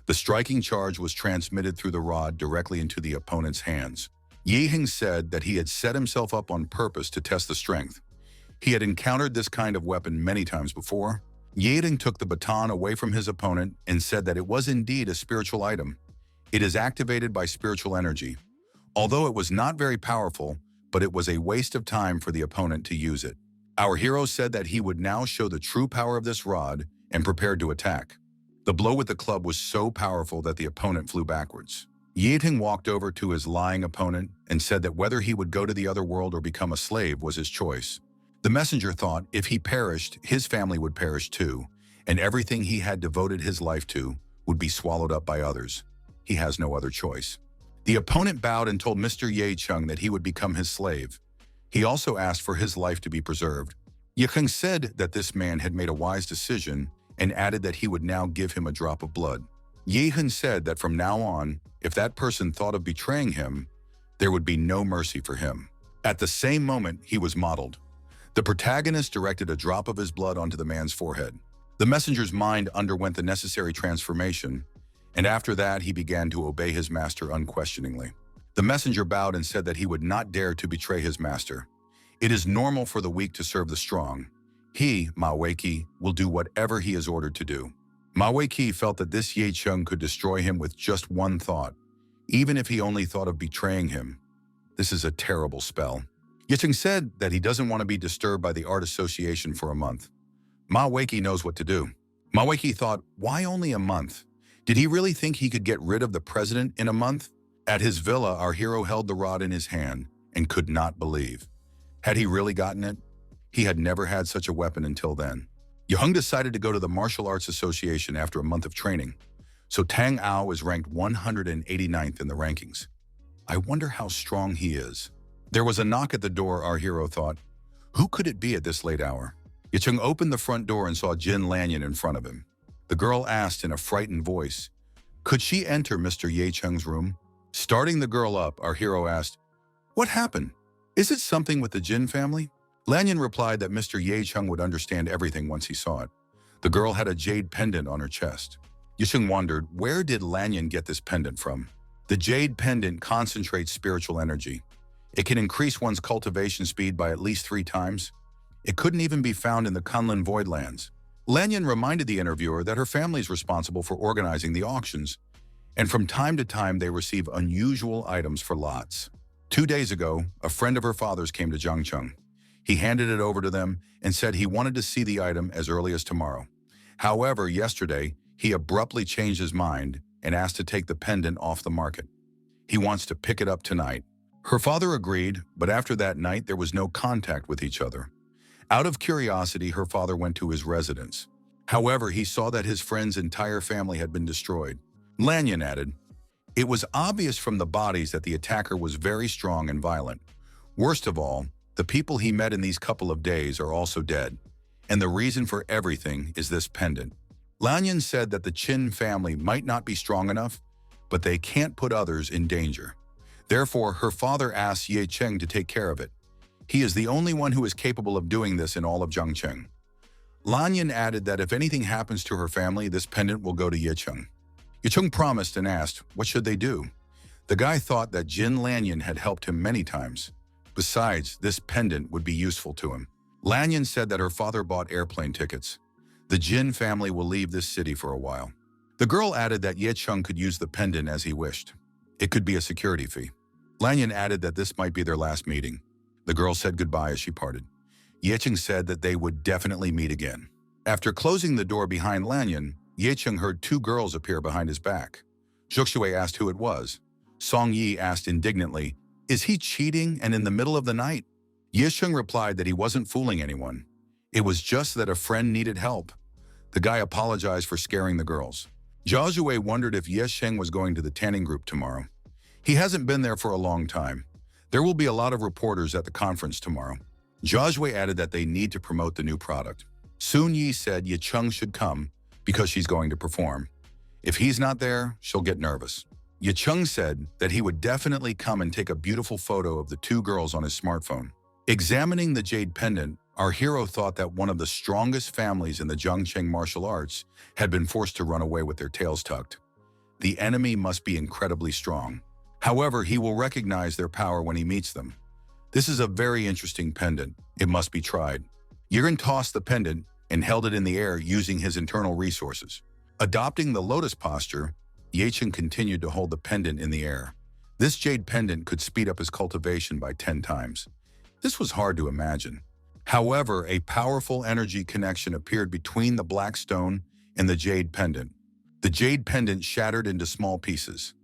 The striking charge was transmitted through the rod directly into the opponent's hands. Ye Heng said that he had set himself up on purpose to test the strength. He had encountered this kind of weapon many times before. Ye Heng took the baton away from his opponent and said that it was indeed a spiritual item. It is activated by spiritual energy. Although it was not very powerful, but it was a waste of time for the opponent to use it. Our hero said that he would now show the true power of this rod and prepared to attack. The blow with the club was so powerful that the opponent flew backwards. Yieting walked over to his lying opponent and said that whether he would go to the other world or become a slave was his choice. The messenger thought if he perished, his family would perish too, and everything he had devoted his life to would be swallowed up by others. He has no other choice. The opponent bowed and told Mr. Ye Chung that he would become his slave. He also asked for his life to be preserved. Ye Chung said that this man had made a wise decision and added that he would now give him a drop of blood. Ye Hun said that from now on, if that person thought of betraying him, there would be no mercy for him. At the same moment, he was modeled. The protagonist directed a drop of his blood onto the man's forehead. The messenger's mind underwent the necessary transformation, and after that he began to obey his master unquestioningly. The messenger bowed and said that he would not dare to betray his master. It is normal for the weak to serve the strong. He, Ma Wei-ki, will do whatever he is ordered to do. Ma Wei-ki felt that this Ye Chung could destroy him with just one thought, even if he only thought of betraying him. This is a terrible spell. Ye Chung said that he doesn't want to be disturbed by the art association for a month. Ma Wei-ki knows what to do. Ma Wei-ki thought, why only a month? Did he really think he could get rid of the president in a month? At his villa, our hero held the rod in his hand and could not believe. Had he really gotten it? He had never had such a weapon until then. Ye Hung decided to go to the Martial Arts Association after a month of training, so Tang Ao is ranked 189th in the rankings. I wonder how strong he is. There was a knock at the door, our hero thought. Who could it be at this late hour? Ye Chung opened the front door and saw Jin Lanyan in front of him. The girl asked in a frightened voice, could she enter Mr. Ye Chung's room? Starting the girl up, our hero asked, what happened? Is it something with the Jin family? Lanyan replied that Mr. Ye Chung would understand everything once he saw it. The girl had a jade pendant on her chest. Ye Chung wondered, where did Lanyan get this pendant from? The jade pendant concentrates spiritual energy. It can increase one's cultivation speed by at least 3 times. It couldn't even be found in the Kunlun Voidlands. Lanyan reminded the interviewer that her family is responsible for organizing the auctions, and from time to time they receive unusual items for lots. 2 days ago, a friend of her father's came to Zhangcheng. He handed it over to them and said he wanted to see the item as early as tomorrow. However, yesterday, he abruptly changed his mind and asked to take the pendant off the market. He wants to pick it up tonight. Her father agreed, but after that night, there was no contact with each other. Out of curiosity, her father went to his residence. However, he saw that his friend's entire family had been destroyed. Lanyan added, it was obvious from the bodies that the attacker was very strong and violent. Worst of all, the people he met in these couple of days are also dead, and the reason for everything is this pendant. Lanyan said that the Chen family might not be strong enough, but they can't put others in danger. Therefore, her father asked Ye Cheng to take care of it. He is the only one who is capable of doing this in all of Zhangcheng. Lanyan added that if anything happens to her family, this pendant will go to Ye Cheng. Ye Cheng promised and asked, what should they do? The guy thought that Jin Lanyan had helped him many times. Besides, this pendant would be useful to him. Lanyan said that her father bought airplane tickets. The Jin family will leave this city for a while. The girl added that Ye Cheng could use the pendant as he wished. It could be a security fee. Lanyan added that this might be their last meeting. The girl said goodbye as she parted. Ye Cheng said that they would definitely meet again. After closing the door behind Lanyan, Ye Cheng heard 2 girls appear behind his back. Zhuxue asked who it was. Song Yi asked indignantly, is he cheating and in the middle of the night? Ye Cheng replied that he wasn't fooling anyone. It was just that a friend needed help. The guy apologized for scaring the girls. Jia Zhuwei wondered if Ye Cheng was going to the tanning group tomorrow. He hasn't been there for a long time. There will be a lot of reporters at the conference tomorrow. Jia Zhuwei added that they need to promote the new product. Sun Yi said Ye Cheng should come because she's going to perform. If he's not there, she'll get nervous. Ye Cheng said that he would definitely come and take a beautiful photo of the 2 girls on his smartphone. Examining the jade pendant, our hero thought that one of the strongest families in the Zhangcheng martial arts had been forced to run away with their tails tucked. The enemy must be incredibly strong. However, he will recognize their power when he meets them. This is a very interesting pendant. It must be tried. Yiren tossed the pendant and held it in the air using his internal resources. Adopting the lotus posture, Ye Cheng continued to hold the pendant in the air. This jade pendant could speed up his cultivation by 10 times. This was hard to imagine. However, a powerful energy connection appeared between the black stone and the jade pendant. The jade pendant shattered into small pieces.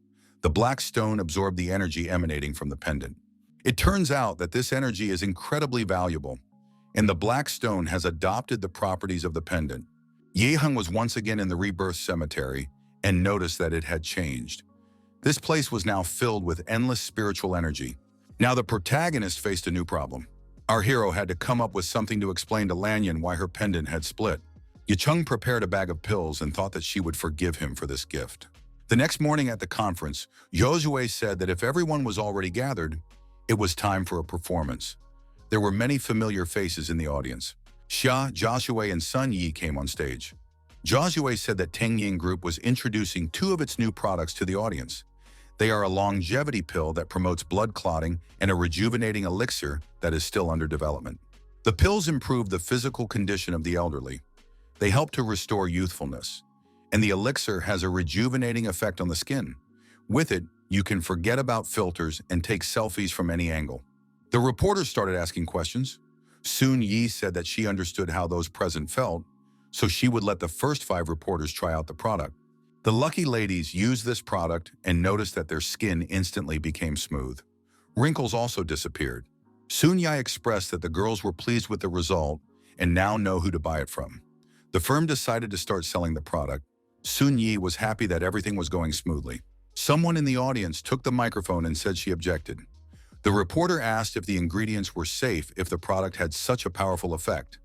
The black stone absorbed the energy emanating from the pendant. It turns out that this energy is incredibly valuable, and the black stone has adopted the properties of the pendant. Yeheng was once again in the rebirth cemetery and noticed that it had changed. This place was now filled with endless spiritual energy. Now the protagonist faced a new problem. Our hero had to come up with something to explain to Lanyan why her pendant had split. Yicheng prepared a bag of pills and thought that she would forgive him for this gift. The next morning at the conference, Yozue said that if everyone was already gathered, it was time for a performance. There were many familiar faces in the audience. Xia, Joshua, and Sun Yi came on stage. Joshua said that Tengying Group was introducing two of its new products to the audience. They are a longevity pill that promotes blood clotting and a rejuvenating elixir that is still under development. The pills improve the physical condition of the elderly. They help to restore youthfulness. And the elixir has a rejuvenating effect on the skin. With it, you can forget about filters and take selfies from any angle. The reporters started asking questions. Sun Yi said that she understood how those present felt, so she would let the first 5 reporters try out the product. The lucky ladies used this product and noticed that their skin instantly became smooth. Wrinkles also disappeared. Sun Yi expressed that the girls were pleased with the result and now know who to buy it from. The firm decided to start selling the product. Sun Yi was happy that everything was going smoothly. Someone in the audience took the microphone and said she objected. The reporter asked if the ingredients were safe if the product had such a powerful effect.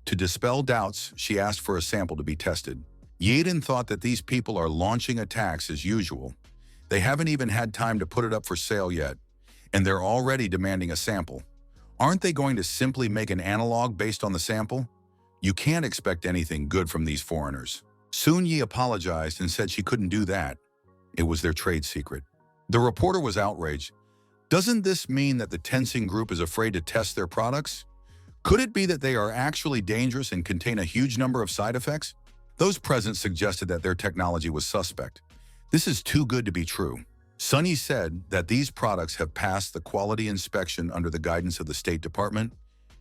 To dispel doubts, she asked for a sample to be tested. Yaden thought that these people are launching attacks as usual. They haven't even had time to put it up for sale yet, and they're already demanding a sample. Aren't they going to simply make an analog based on the sample? You can't expect anything good from these foreigners. Sun Yi apologized and said she couldn't do that. It was their trade secret. The reporter was outraged. Doesn't this mean that the Tensing Group is afraid to test their products? Could it be that they are actually dangerous and contain a huge number of side effects? Those present suggested that their technology was suspect. This is too good to be true. Sunny said that these products have passed the quality inspection under the guidance of the State Department,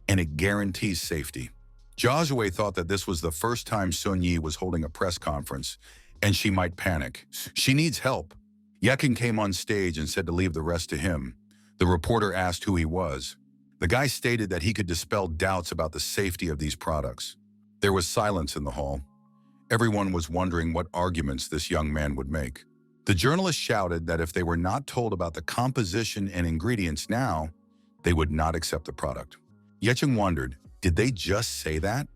and it guarantees safety. Joshua thought that this was the first time Sun Yi was holding a press conference, and she might panic. She needs help. Yekin came on stage and said to leave the rest to him. The reporter asked who he was. The guy stated that he could dispel doubts about the safety of these products. There was silence in the hall. Everyone was wondering what arguments this young man would make. The journalist shouted that if they were not told about the composition and ingredients now, they would not accept the product. Yecheng wondered, did they just say that?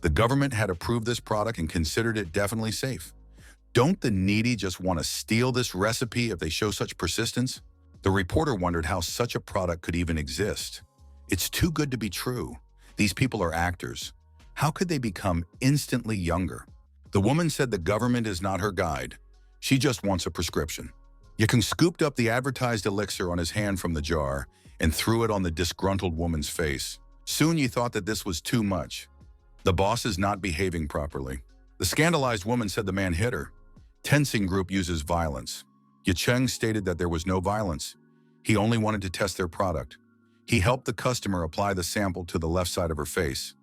The government had approved this product and considered it definitely safe. Don't the needy just want to steal this recipe if they show such persistence? The reporter wondered how such a product could even exist. It's too good to be true. These people are actors. How could they become instantly younger? The woman said the government is not her guide. She just wants a prescription. Yekeng scooped up the advertised elixir on his hand from the jar and threw it on the disgruntled woman's face. Soon Yi thought that this was too much. The boss is not behaving properly. The scandalized woman said the man hit her. Tensing Group uses violence. Yicheng stated that there was no violence. He only wanted to test their product. He helped the customer apply the sample to the left side of her face.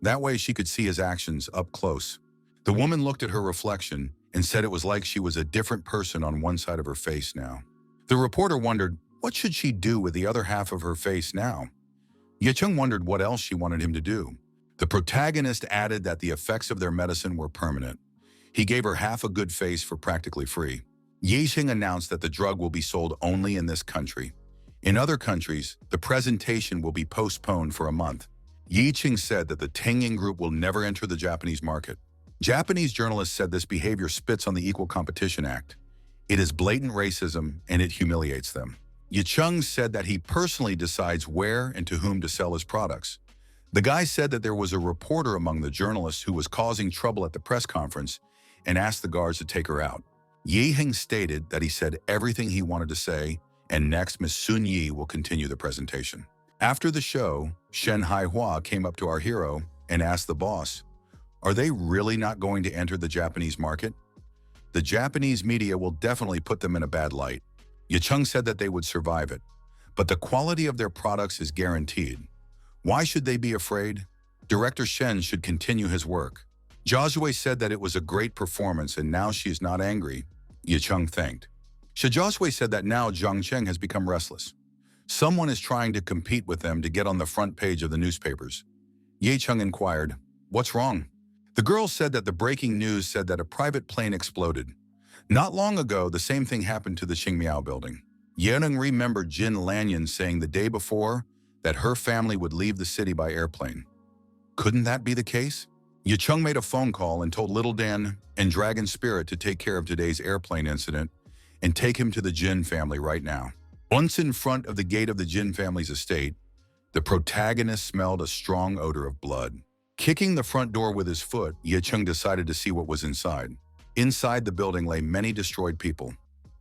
That way she could see his actions up close. The woman looked at her reflection and said it was like she was a different person on one side of her face now. The reporter wondered, what should she do with the other half of her face now? Yicheng wondered what else she wanted him to do. The protagonist added that the effects of their medicine were permanent. He gave her half a good face for practically free. Yixing announced that the drug will be sold only in this country. In other countries, the presentation will be postponed for a month. Yiching said that the Tengying Group will never enter the Japanese market. Japanese journalists said this behavior spits on the Equal Competition Act. It is blatant racism and it humiliates them. Yicheng said that he personally decides where and to whom to sell his products. The guy said that there was a reporter among the journalists who was causing trouble at the press conference and asked the guards to take her out. Yeheng stated that he said everything he wanted to say, and next Ms. Sun Yi will continue the presentation. After the show, Shen Hawa came up to our hero and asked the boss, are they really not going to enter the Japanese market? The Japanese media will definitely put them in a bad light. Yicheng said that they would survive it, but the quality of their products is guaranteed. Why should they be afraid? Director Shen should continue his work. Jiaxue said that it was a great performance and now she is not angry. Yicheng thanked. Jiaxue said that now Zhang Cheng has become restless. Someone is trying to compete with them to get on the front page of the newspapers. Yicheng inquired, "What's wrong?" The girl said that the breaking news said that a private plane exploded. Not long ago, the same thing happened to the Qingmiao building. Yeneng remembered Jin Lanyan saying the day before that her family would leave the city by airplane. Couldn't that be the case? Yicheng made a phone call and told Little Dan and Dragon Spirit to take care of today's airplane incident and take him to the Jin family right now. Once in front of the gate of the Jin family's estate, the protagonist smelled a strong odor of blood. Kicking the front door with his foot, Yicheng decided to see what was inside. Inside the building lay many destroyed people.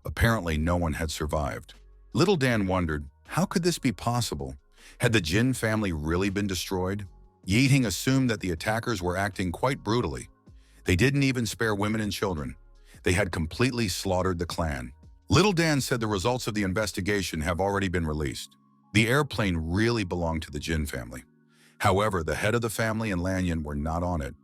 Apparently, no one had survived. Little Dan wondered, how could this be possible? Had the Jin family really been destroyed? Yiting assumed that the attackers were acting quite brutally. They didn't even spare women and children. They had completely slaughtered the clan. Little Dan said the results of the investigation have already been released. The airplane really belonged to the Jin family. However, the head of the family and Lanyan were not on it.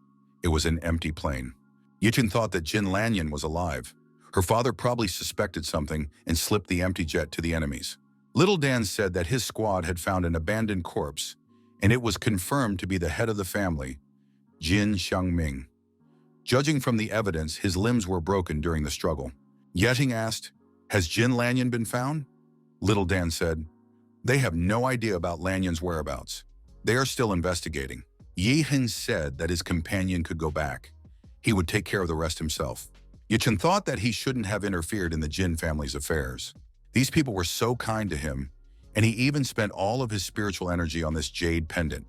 It was an empty plane. Yicheng thought that Jin Lanyan was alive. Her father probably suspected something and slipped the empty jet to the enemies. Little Dan said that his squad had found an abandoned corpse, and it was confirmed to be the head of the family, Jin Xiangming. Judging from the evidence, his limbs were broken during the struggle. Yicheng asked, "Has Jin Lanyan been found?" Little Dan said, "They have no idea about Lanyan's whereabouts. They are still investigating." Yicheng said that his companion could go back. He would take care of the rest himself. Yicheng thought that he shouldn't have interfered in the Jin family's affairs. These people were so kind to him, and he even spent all of his spiritual energy on this jade pendant.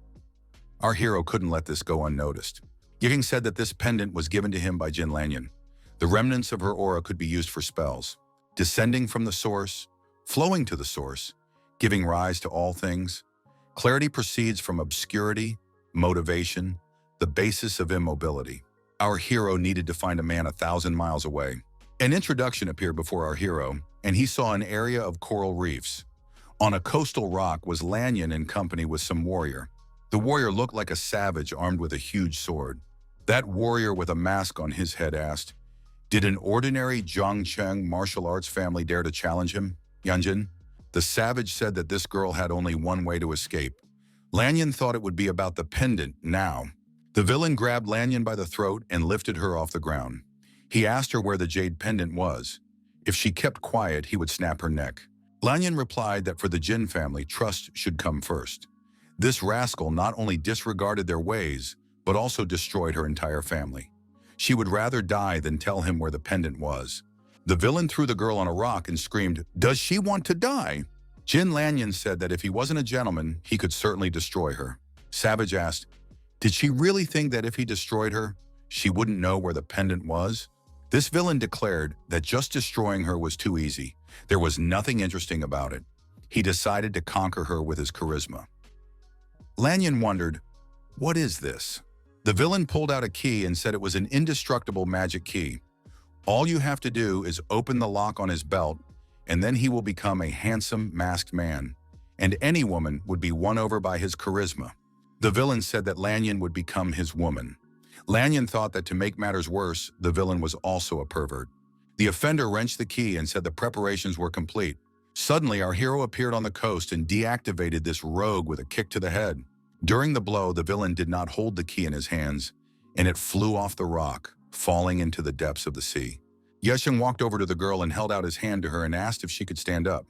Our hero couldn't let this go unnoticed. Yicheng said that this pendant was given to him by Jin Lanyan. The remnants of her aura could be used for spells, descending from the source, flowing to the source, giving rise to all things. Clarity proceeds from obscurity, motivation, the basis of immobility. Our hero needed to find a man 1,000 miles away. An introduction appeared before our hero, and he saw an area of coral reefs. On a coastal rock was Lanyan in company with some warrior. The warrior looked like a savage armed with a huge sword. That warrior with a mask on his head asked, "Did an ordinary Zhangcheng martial arts family dare to challenge him, Yanjin?" The savage said that this girl had only one way to escape. Lanyan thought it would be about the pendant now. The villain grabbed Lanyan by the throat and lifted her off the ground. He asked her where the jade pendant was. If she kept quiet, he would snap her neck. Lanyan replied that for the Jin family, trust should come first. This rascal not only disregarded their ways, but also destroyed her entire family. She would rather die than tell him where the pendant was. The villain threw the girl on a rock and screamed, "Does she want to die?" Jin Lanyan said that if he wasn't a gentleman, he could certainly destroy her. Savage asked, "Did she really think that if he destroyed her, she wouldn't know where the pendant was?" This villain declared that just destroying her was too easy. There was nothing interesting about it. He decided to conquer her with his charisma. Lanyan wondered, "What is this?" The villain pulled out a key and said it was an indestructible magic key. All you have to do is open the lock on his belt, and then he will become a handsome, masked man, and any woman would be won over by his charisma. The villain said that Lanyan would become his woman. Lanyan thought that to make matters worse, the villain was also a pervert. The offender wrenched the key and said the preparations were complete. Suddenly, our hero appeared on the coast and deactivated this rogue with a kick to the head. During the blow, the villain did not hold the key in his hands, and it flew off the rock, falling into the depths of the sea. Yicheng walked over to the girl and held out his hand to her and asked if she could stand up.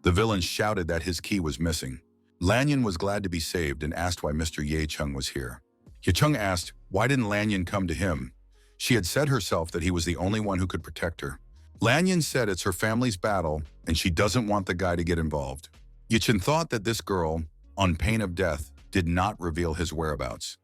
The villain shouted that his key was missing. Lanyan was glad to be saved and asked why Mr. Yicheng was here. Yicheng asked, why didn't Lanyan come to him? She had said herself that he was the only one who could protect her. Lanyan said it's her family's battle and she doesn't want the guy to get involved. Yicheng thought that this girl, on pain of death, did not reveal his whereabouts.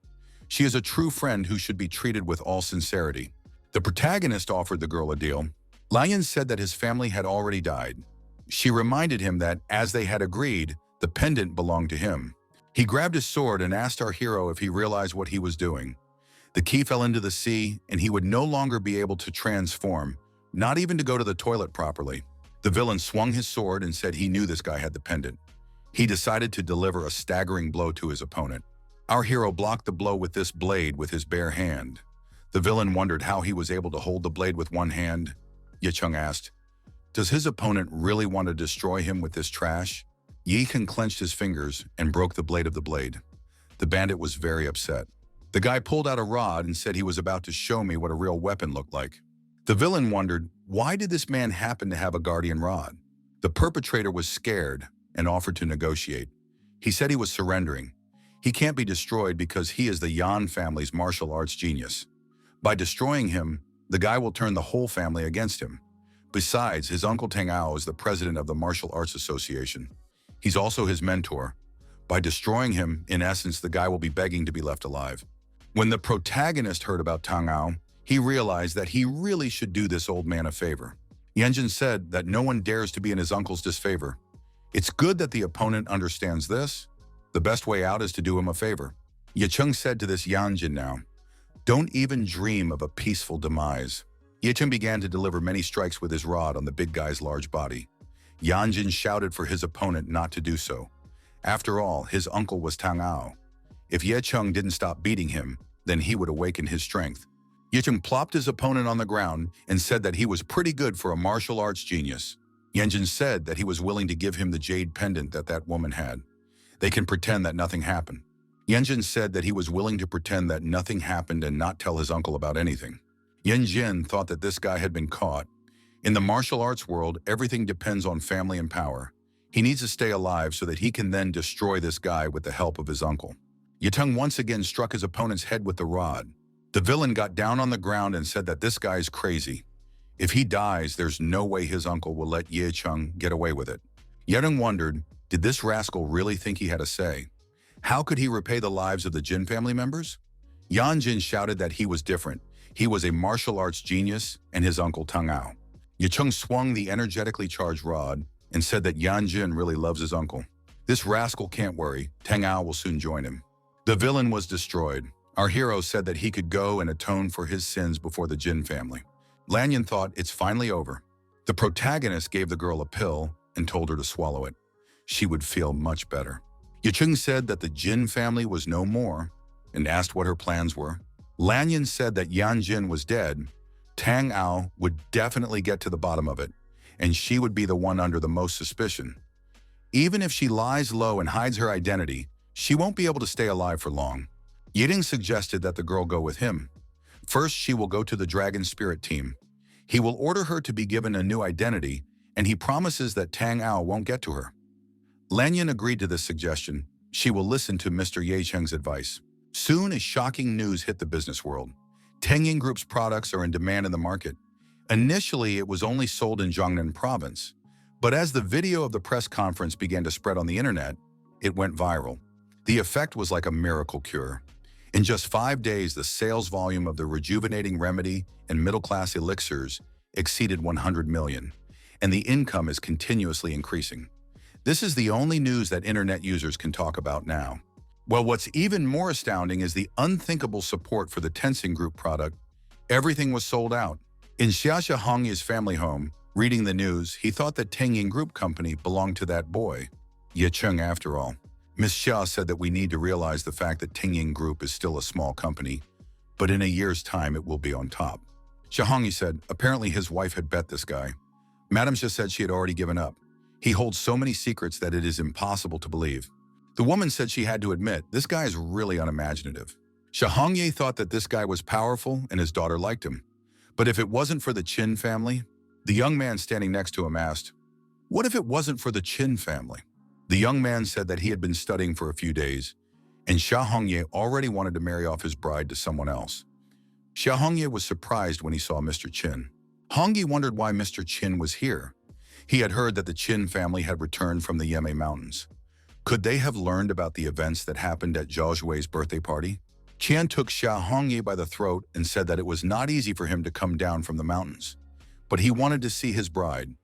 She is a true friend who should be treated with all sincerity. The protagonist offered the girl a deal. Lanyan said that his family had already died. She reminded him that, as they had agreed, the pendant belonged to him. He grabbed his sword and asked our hero if he realized what he was doing. The key fell into the sea, and he would no longer be able to transform, not even to go to the toilet properly. The villain swung his sword and said he knew this guy had the pendant. He decided to deliver a staggering blow to his opponent. Our hero blocked the blow with this blade with his bare hand. The villain wondered how he was able to hold the blade with one hand. Ye Chung asked, "Does his opponent really want to destroy him with this trash?" Ye Chung clenched his fingers and broke the blade of the blade. The bandit was very upset. The guy pulled out a rod and said he was about to show me what a real weapon looked like. The villain wondered, why did this man happen to have a guardian rod? The perpetrator was scared and offered to negotiate. He said he was surrendering. He can't be destroyed because he is the Yan family's martial arts genius. By destroying him, the guy will turn the whole family against him. Besides, his uncle Tang Ao is the president of the Martial Arts Association. He's also his mentor. By destroying him, in essence, the guy will be begging to be left alive. When the protagonist heard about Tang Ao, he realized that he really should do this old man a favor. Yanjin said that no one dares to be in his uncle's disfavor. It's good that the opponent understands this. The best way out is to do him a favor. Ye Chung said to this Yanjin now, "Don't even dream of a peaceful demise." Ye Chung began to deliver many strikes with his rod on the big guy's large body. Yanjin shouted for his opponent not to do so. After all, his uncle was Tang Ao. If Ye Chung didn't stop beating him, then he would awaken his strength. Ye Chung plopped his opponent on the ground and said that he was pretty good for a martial arts genius. Yanjin said that he was willing to give him the jade pendant that woman had. They can pretend that nothing happened. Yanjin said that he was willing to pretend that nothing happened and not tell his uncle about anything. Yanjin thought that this guy had been caught. In the martial arts world, everything depends on family and power. He needs to stay alive so that he can then destroy this guy with the help of his uncle. Ye Chung once again struck his opponent's head with the rod. The villain got down on the ground and said that this guy is crazy. If he dies, there's no way his uncle will let Ye Chung get away with it. Ye Chung wondered, did this rascal really think he had a say? How could he repay the lives of the Jin family members? Yan Jin shouted that he was different. He was a martial arts genius and his uncle Tang Ao. Ye Chung swung the energetically charged rod and said that Yan Jin really loves his uncle. This rascal can't worry. Tang Ao will soon join him. The villain was destroyed. Our hero said that he could go and atone for his sins before the Jin family. Lanyan thought it's finally over. The protagonist gave the girl a pill and told her to swallow it. She would feel much better. Ye Chung said that the Jin family was no more and asked what her plans were. Lanyan said that Yan Jin was dead. Tang Ao would definitely get to the bottom of it, and she would be the one under the most suspicion. Even if she lies low and hides her identity, she won't be able to stay alive for long. Yiding suggested that the girl go with him. First, she will go to the Dragon Spirit team. He will order her to be given a new identity, and he promises that Tang Ao won't get to her. Lanyan agreed to this suggestion. She will listen to Mr. Ye Cheng's advice. Soon, a shocking news hit the business world. Tengying Group's products are in demand in the market. Initially, it was only sold in Jiangnan province, but as the video of the press conference began to spread on the internet, it went viral. The effect was like a miracle cure. In just 5 days, the sales volume of the rejuvenating remedy and middle-class elixirs exceeded 100 million, and the income is continuously increasing. This is the only news that internet users can talk about now. Well, what's even more astounding is the unthinkable support for the Dispensing Group product. Everything was sold out. In Xia Hongye's family home, reading the news, he thought that Tengying Group company belonged to that boy, Ye Chung after all. Miss Xia said that we need to realize the fact that Tengying Group is still a small company, but in a year's time it will be on top. Xia Hongye said apparently his wife had bet this guy. Madame Xia said she had already given up. He holds so many secrets that it is impossible to believe. The woman said she had to admit, this guy is really unimaginative. Xia Hongye thought that this guy was powerful and his daughter liked him. But if it wasn't for the Qin family, the young man standing next to him asked, what if it wasn't for the Qin family? The young man said that he had been studying for a few days, and Xia Hongye already wanted to marry off his bride to someone else. Xia Hongye was surprised when he saw Mr. Qin. Hongye wondered why Mr. Qin was here. He had heard that the Qin family had returned from the Yeme Mountains. Could they have learned about the events that happened at Zhao Xue's birthday party? Qian took Xia Hongye by the throat and said that it was not easy for him to come down from the mountains, but he wanted to see his bride.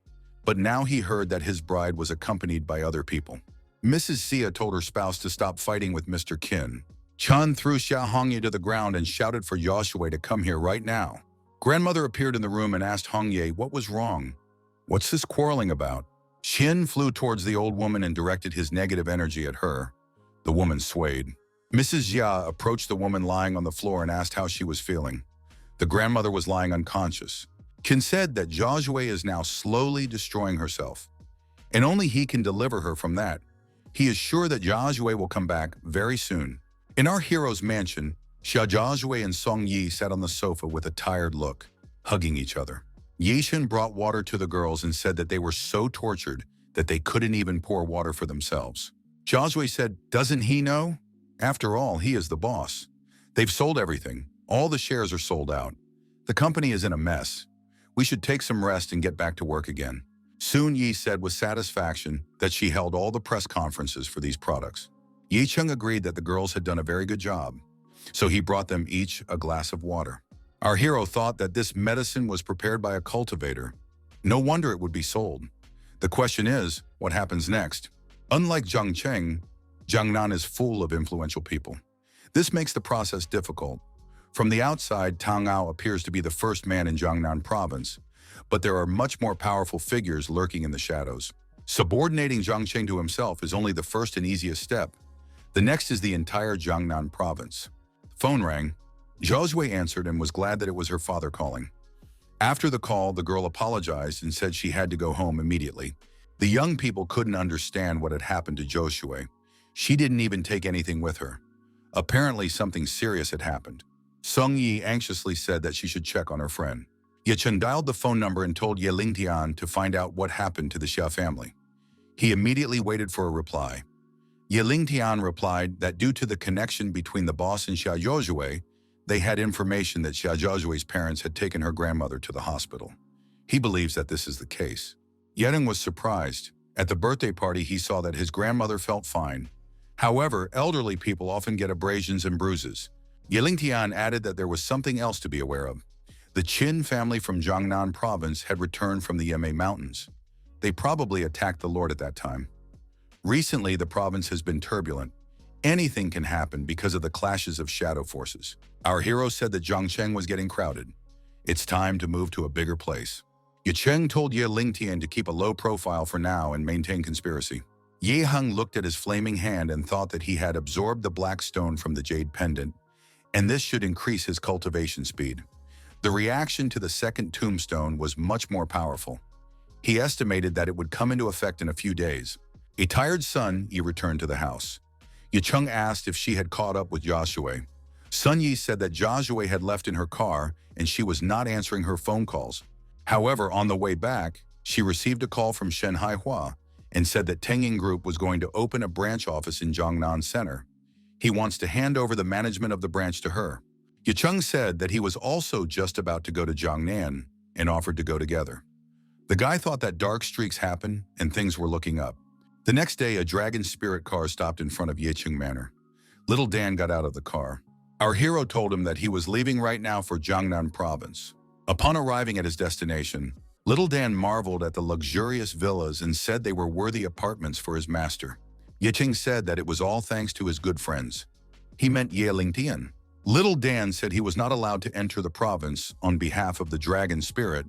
But now he heard that his bride was accompanied by other people. Mrs. Xia told her spouse to stop fighting with Mr. Qin. Chen threw Xia Hongye to the ground and shouted for Zhao Xue to come here right now. Grandmother appeared in the room and asked Hongye what was wrong. What's this quarreling about? Chen flew towards the old woman and directed his negative energy at her. The woman swayed. Mrs. Jia approached the woman lying on the floor and asked how she was feeling. The grandmother was lying unconscious. Qin said that Jia Jue is now slowly destroying herself, and only he can deliver her from that. He is sure that Jia Jue will come back very soon. In our hero's mansion, Jia Jue and Song Yi sat on the sofa with a tired look, hugging each other. Yishan brought water to the girls and said that they were so tortured that they couldn't even pour water for themselves. Jia Jue said, "Doesn't he know? After all, he is the boss. They've sold everything. All the shares are sold out. The company is in a mess. We should take some rest and get back to work again." Soon Yi said with satisfaction that she held all the press conferences for these products. Yi Cheng agreed that the girls had done a very good job, so he brought them each a glass of water. Our hero thought that this medicine was prepared by a cultivator. No wonder it would be sold. The question is, what happens next? Unlike Zhangcheng, Jiangnan is full of influential people. This makes the process difficult. From the outside, Tang Ao appears to be the first man in Jiangnan province, but there are much more powerful figures lurking in the shadows. Subordinating Zhangcheng to himself is only the first and easiest step. The next is the entire Jiangnan province. Phone rang. Jia Jue answered and was glad that it was her father calling. After the call, the girl apologized and said she had to go home immediately. The young people couldn't understand what had happened to Zhou Shui. She didn't even take anything with her. Apparently, something serious had happened. Song Yi anxiously said that she should check on her friend. Ye Chen dialed the phone number and told Ye Lingtian to find out what happened to the Xia family. He immediately waited for a reply. Ye Lingtian replied that due to the connection between the boss and Xia Zhou, they had information that Xia Zhue's parents had taken her grandmother to the hospital. He believes that this is the case. Yedeng was surprised. At the birthday party, he saw that his grandmother felt fine. However, elderly people often get abrasions and bruises. Ye Lingtian added that there was something else to be aware of. The Qin family from Jiangnan province had returned from the Yemei Mountains. They probably attacked the Lord at that time. Recently, the province has been turbulent. Anything can happen because of the clashes of shadow forces. Our hero said that Zhangcheng was getting crowded. It's time to move to a bigger place. Ye Cheng told Ye Lingtian to keep a low profile for now and maintain conspiracy. Ye Heng looked at his flaming hand and thought that he had absorbed the black stone from the jade pendant, and this should increase his cultivation speed. The reaction to the second tombstone was much more powerful. He estimated that it would come into effect in a few days. A tired Sun Yi returned to the house. Ye Cheng asked if she had caught up with Jia Jue. Sun Yi said that Jia Jue had left in her car and she was not answering her phone calls. However, on the way back, she received a call from Shen Hawa and said that Tengying Group was going to open a branch office in Jiangnan Center. He wants to hand over the management of the branch to her. Ye Cheng said that he was also just about to go to Jiangnan and offered to go together. The guy thought that dark streaks happened and things were looking up. The next day, a dragon spirit car stopped in front of Yecheng Manor. Little Dan got out of the car. Our hero told him that he was leaving right now for Jiangnan province. Upon arriving at his destination, Little Dan marveled at the luxurious villas and said they were worthy apartments for his master. Yecheng said that it was all thanks to his good friends. He meant Ye Lingtian. Little Dan said he was not allowed to enter the province on behalf of the dragon spirit,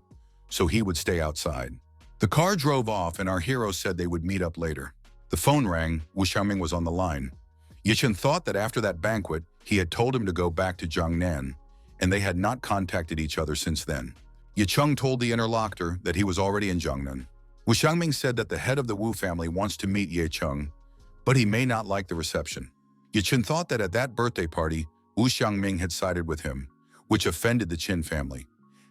so he would stay outside. The car drove off and our hero said they would meet up later. The phone rang. Wu Xiaoming was on the line. Yichen thought that after that banquet, he had told him to go back to Jiangnan, and they had not contacted each other since then. Yicheng told the interlocutor that he was already in Jiangnan. Wu Xiaoming said that the head of the Wu family wants to meet Yicheng, but he may not like the reception. Yichen thought that at that birthday party, Wu Xiaoming had sided with him, which offended the Qin family.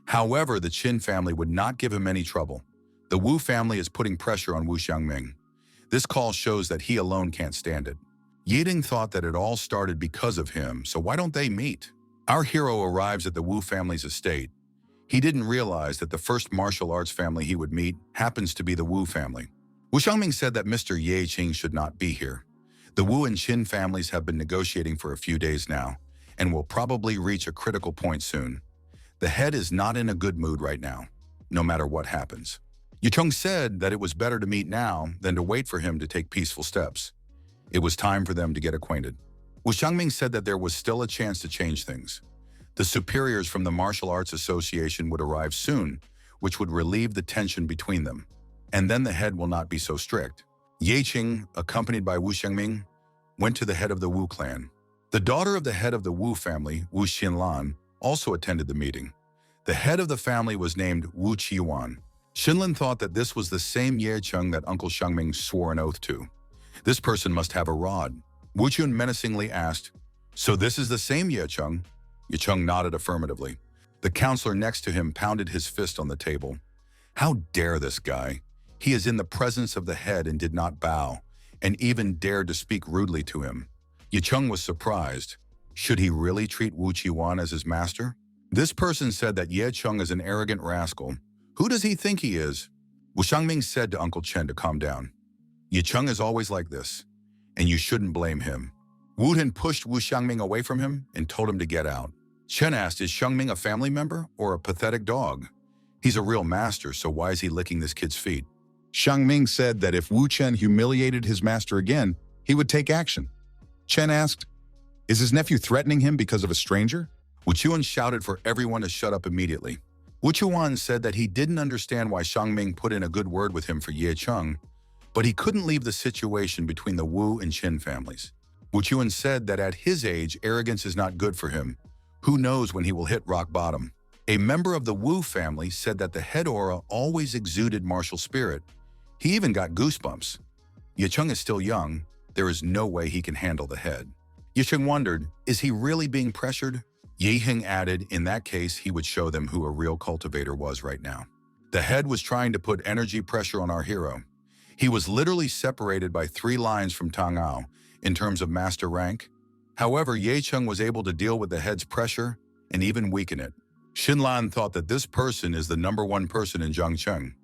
However, the Qin family would not give him any trouble. The Wu family is putting pressure on Wu Xiaoming. This call shows that he alone can't stand it. Yiding thought that it all started because of him, so why don't they meet? Our hero arrives at the Wu family's estate. He didn't realize that the first martial arts family he would meet happens to be the Wu family. Wu Xiaoming said that Mr. Ye Qing should not be here. The Wu and Qin families have been negotiating for a few days now, and will probably reach a critical point soon. The head is not in a good mood right now, no matter what happens. Yicheng said that it was better to meet now than to wait for him to take peaceful steps. It was time for them to get acquainted. Wu Xiaoming said that there was still a chance to change things. The superiors from the Martial Arts Association would arrive soon, which would relieve the tension between them. And then the head will not be so strict. Ye Qing, accompanied by Wu Xiangming, went to the head of the Wu clan. The daughter of the head of the Wu family, Wu Xinlan, also attended the meeting. The head of the family was named Wu Qiyuan. Xinlan thought that this was the same Ye Cheng that Uncle Xiangming swore an oath to. This person must have a rod. Wu Chun menacingly asked, "So this is the same Ye Cheng?" Ye Cheng nodded affirmatively. The counselor next to him pounded his fist on the table. How dare this guy? He is in the presence of the head and did not bow, and even dared to speak rudely to him. Ye Cheng was surprised. Should he really treat Wu Qiyuan as his master? This person said that Ye Cheng is an arrogant rascal. Who does he think he is? Wu Xiangming said to Uncle Chen to calm down. Ye Cheng is always like this, and you shouldn't blame him. Wu Hen pushed Wu Xiangming away from him and told him to get out. Chen asked, is Xiangming a family member or a pathetic dog? He's a real master, so why is he licking this kid's feet? Xiangming said that if Wu Chen humiliated his master again, he would take action. Chen asked, is his nephew threatening him because of a stranger? Wu Chuan shouted for everyone to shut up immediately. Wu Chuan said that he didn't understand why Xiangming put in a good word with him for Ye Cheng, but he couldn't leave the situation between the Wu and Chen families. Wu Chuan said that at his age, arrogance is not good for him. Who knows when he will hit rock bottom? A member of the Wu family said that the head aura always exuded martial spirit. He even got goosebumps. Ye Cheng is still young. There is no way he can handle the head. Ye Cheng wondered, is he really being pressured? Ye Hing added, in that case, he would show them who a real cultivator was right now. The head was trying to put energy pressure on our hero. He was literally separated by 3 lines from Tang Ao in terms of master rank. However, Ye Cheng was able to deal with the head's pressure and even weaken it. Xinlan thought that this person is the #1 person in Zhangcheng.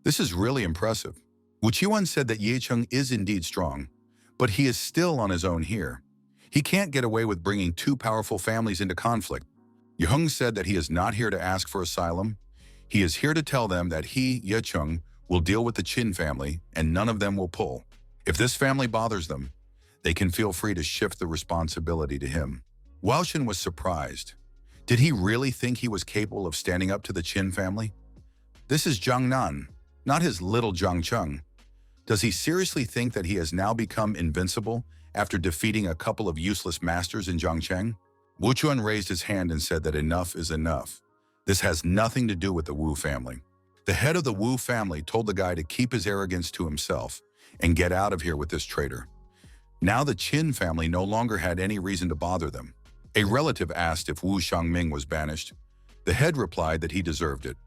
This is really impressive. Wu Qiuan said that Ye Cheng is indeed strong, but he is still on his own here. He can't get away with bringing 2 powerful families into conflict. Ye Heng said that he is not here to ask for asylum. He is here to tell them that he, Ye Cheng, will deal with the Qin family and none of them will pull. If this family bothers them, they can feel free to shift the responsibility to him. Shen was surprised. Did he really think he was capable of standing up to the Qin family? This is Zhang Nan, not his little Zhang Cheng. Does he seriously think that he has now become invincible after defeating a couple of useless masters in Zhangcheng? Wu Chuan raised his hand and said that enough is enough. This has nothing to do with the Wu family. The head of the Wu family told the guy to keep his arrogance to himself and get out of here with this traitor. Now the Qin family no longer had any reason to bother them. A relative asked if Wu Xiangming was banished. The head replied that he deserved it.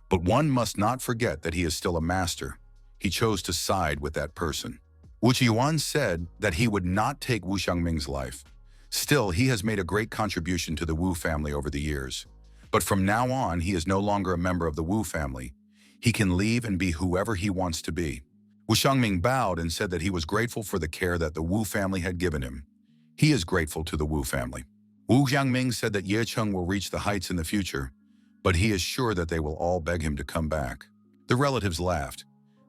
But one must not forget that he is still a master. He chose to side with that person. Wu Qiyuan said that he would not take Wu Xiangming's life. Still, he has made a great contribution to the Wu family over the years. But from now on, he is no longer a member of the Wu family. He can leave and be whoever he wants to be. Wu Xiangming bowed and said that he was grateful for the care that the Wu family had given him. He is grateful to the Wu family. Wu Xiangming said that Ye Cheng will reach the heights in the future, but he is sure that they will all beg him to come back. The relatives laughed.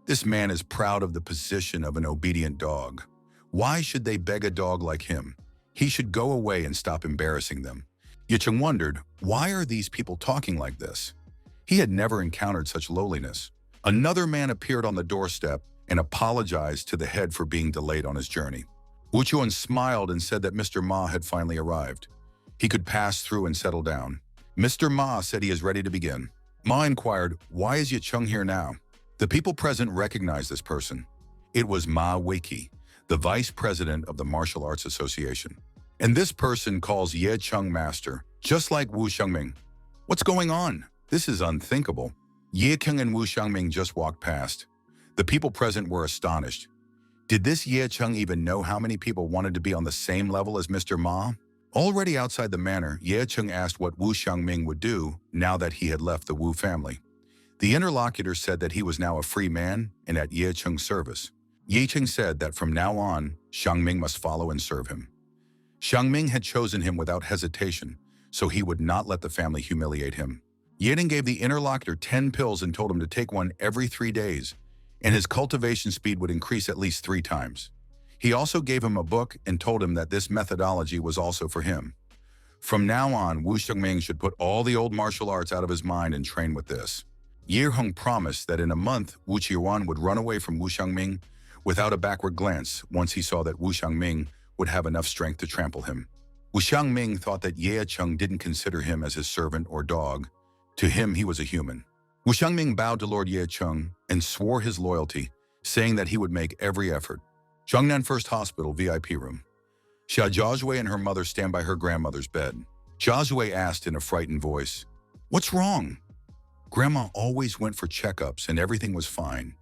This man is proud of the position of an obedient dog. Why should they beg a dog like him? He should go away and stop embarrassing them. Ye Cheng wondered, why are these people talking like this? He had never encountered such lowliness. Another man appeared on the doorstep and apologized to the head for being delayed on his journey. Wu Chuan smiled and said that Mr. Ma had finally arrived. He could pass through and settle down. Mr. Ma said he is ready to begin. Ma inquired, why is Ye Cheng here now? The people present recognized this person. It was Ma Weiki, the vice president of the Martial Arts Association. And this person calls Ye Cheng master, just like Wu Xiangming. What's going on? This is unthinkable. Ye Cheng and Wu Xiangming just walked past. The people present were astonished. Did this Ye Cheng even know how many people wanted to be on the same level as Mr. Ma? Already outside the manor, Ye Cheng asked what Wu Xiangming would do now that he had left the Wu family. The interlocutor said that he was now a free man and at Ye Cheng's service. Ye Cheng said that from now on, Xiangming must follow and serve him. Xiangming had chosen him without hesitation, so he would not let the family humiliate him. Ye Cheng gave the interlocutor 10 pills and told him to take one every 3 days, and his cultivation speed would increase at least 3 times. He also gave him a book and told him that this methodology was also for him. From now on, Wu Xiangming should put all the old martial arts out of his mind and train with this. Ye Heng promised that in a month Wu Qiuan would run away from Wu Xiangming without a backward glance once he saw that Wu Xiangming would have enough strength to trample him. Wu Xiangming thought that Ye Cheng didn't consider him as his servant or dog. To him, he was a human. Wu Xiangming bowed to Lord Ye Cheng and swore his loyalty, saying that he would make every effort. Zhongnan First Hospital VIP room. Xia Jiazhui and her mother stand by her grandmother's bed. Jiazhui asked in a frightened voice, "What's wrong?" Grandma always went for checkups and everything was fine.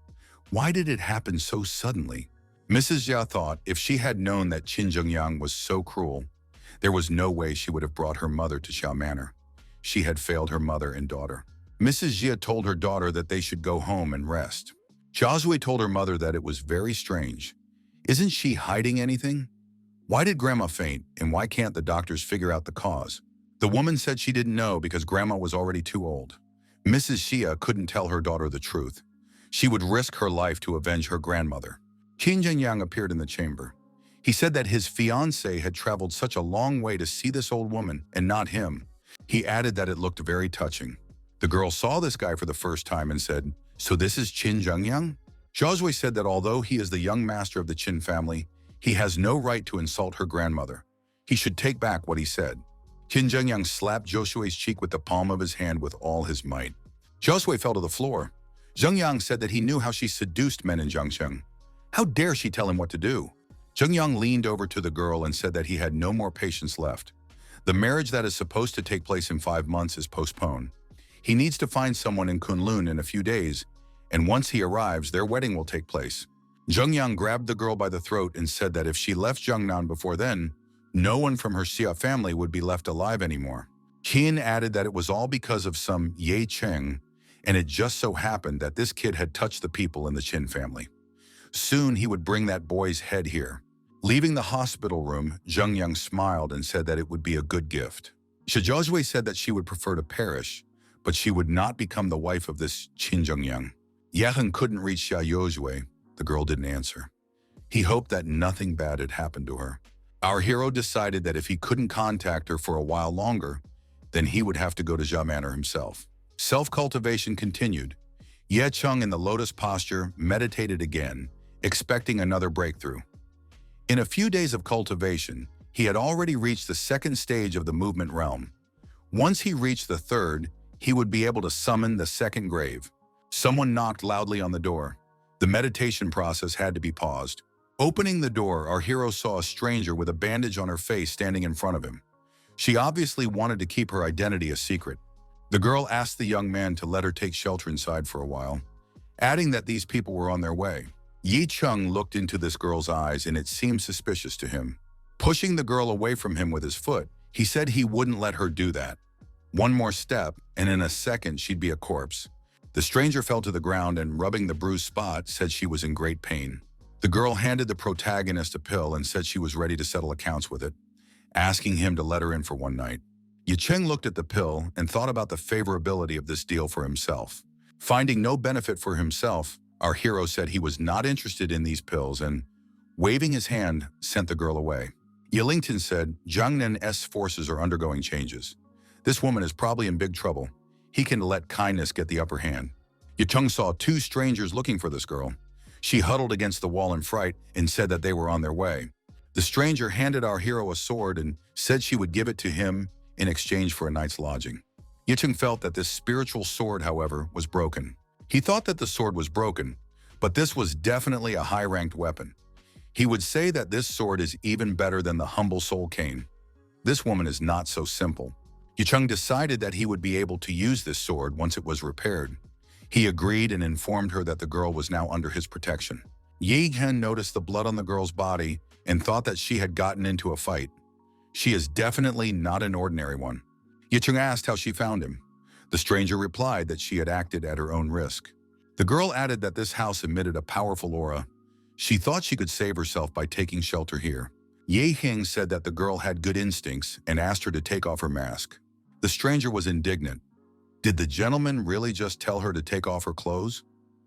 Why did it happen so suddenly? Mrs. Jia thought if she had known that Qin Zhengyang was so cruel, there was no way she would have brought her mother to Xiao Manor. She had failed her mother and daughter. Mrs. Jia told her daughter that they should go home and rest. Jiazhui told her mother that it was very strange. Isn't she hiding anything? Why did Grandma faint, and why can't the doctors figure out the cause? The woman said she didn't know because Grandma was already too old. Mrs. Xia couldn't tell her daughter the truth. She would risk her life to avenge her grandmother. Qin Zhengyang appeared in the chamber. He said that his fiancée had traveled such a long way to see this old woman and not him. He added that it looked very touching. The girl saw this guy for the first time and said, "So this is Qin Zhengyang?" Jiazhui said that although he is the young master of the Qin family, he has no right to insult her grandmother. He should take back what he said. Qin Zhengyang slapped Joshui's cheek with the palm of his hand with all his might. Joshui fell to the floor. Zhengyang said that he knew how she seduced men in Jiangsheng. How dare she tell him what to do? Zhengyang leaned over to the girl and said that he had no more patience left. The marriage that is supposed to take place in 5 months is postponed. He needs to find someone in Kunlun in a few days, and once he arrives, their wedding will take place. Zhengyang grabbed the girl by the throat and said that if she left Jiangnan before then, no one from her Xia family would be left alive anymore. Qin added that it was all because of some Ye Cheng, and it just so happened that this kid had touched the people in the Qin family. Soon he would bring that boy's head here. Leaving the hospital room, Zhengyang smiled and said that it would be a good gift. Shijazhui said that she would prefer to perish, but she would not become the wife of this Qin Zhengyang. Yehen couldn't reach Xia Yozhui. The girl didn't answer. He hoped that nothing bad had happened to her. Our hero decided that if he couldn't contact her for a while longer, then he would have to go to Xia Manor himself. Self-cultivation continued. Ye Cheng in the lotus posture meditated again, expecting another breakthrough. In a few days of cultivation, he had already reached the second stage of the movement realm. Once he reached the third, he would be able to summon the second grave. Someone knocked loudly on the door. The meditation process had to be paused. Opening the door, our hero saw a stranger with a bandage on her face standing in front of him. She obviously wanted to keep her identity a secret. The girl asked the young man to let her take shelter inside for a while, adding that these people were on their way. Yi Chung looked into this girl's eyes and it seemed suspicious to him. Pushing the girl away from him with his foot, he said he wouldn't let her do that. One more step, and in a second she'd be a corpse. The stranger fell to the ground and, rubbing the bruised spot, said she was in great pain. The girl handed the protagonist a pill and said she was ready to settle accounts with it, asking him to let her in for one night. Ye Cheng looked at the pill and thought about the favorability of this deal for himself. Finding no benefit for himself, our hero said he was not interested in these pills and, waving his hand, sent the girl away. Yelington said, Jiangnan's forces are undergoing changes. This woman is probably in big trouble. He can let kindness get the upper hand. Ye Cheng saw 2 strangers looking for this girl. She huddled against the wall in fright and said that they were on their way. The stranger handed our hero a sword and said she would give it to him in exchange for a night's lodging. Ye Cheng felt that this spiritual sword, however, was broken. He thought that the sword was broken, but this was definitely a high-ranked weapon. He would say that this sword is even better than the humble soul cane. This woman is not so simple. Ye Cheng decided that he would be able to use this sword once it was repaired. He agreed and informed her that the girl was now under his protection. Ye Hen noticed the blood on the girl's body and thought that she had gotten into a fight. She is definitely not an ordinary one. Ye Cheng asked how she found him. The stranger replied that she had acted at her own risk. The girl added that this house emitted a powerful aura. She thought she could save herself by taking shelter here. Ye Hing said that the girl had good instincts and asked her to take off her mask. The stranger was indignant. Did the gentleman really just tell her to take off her clothes?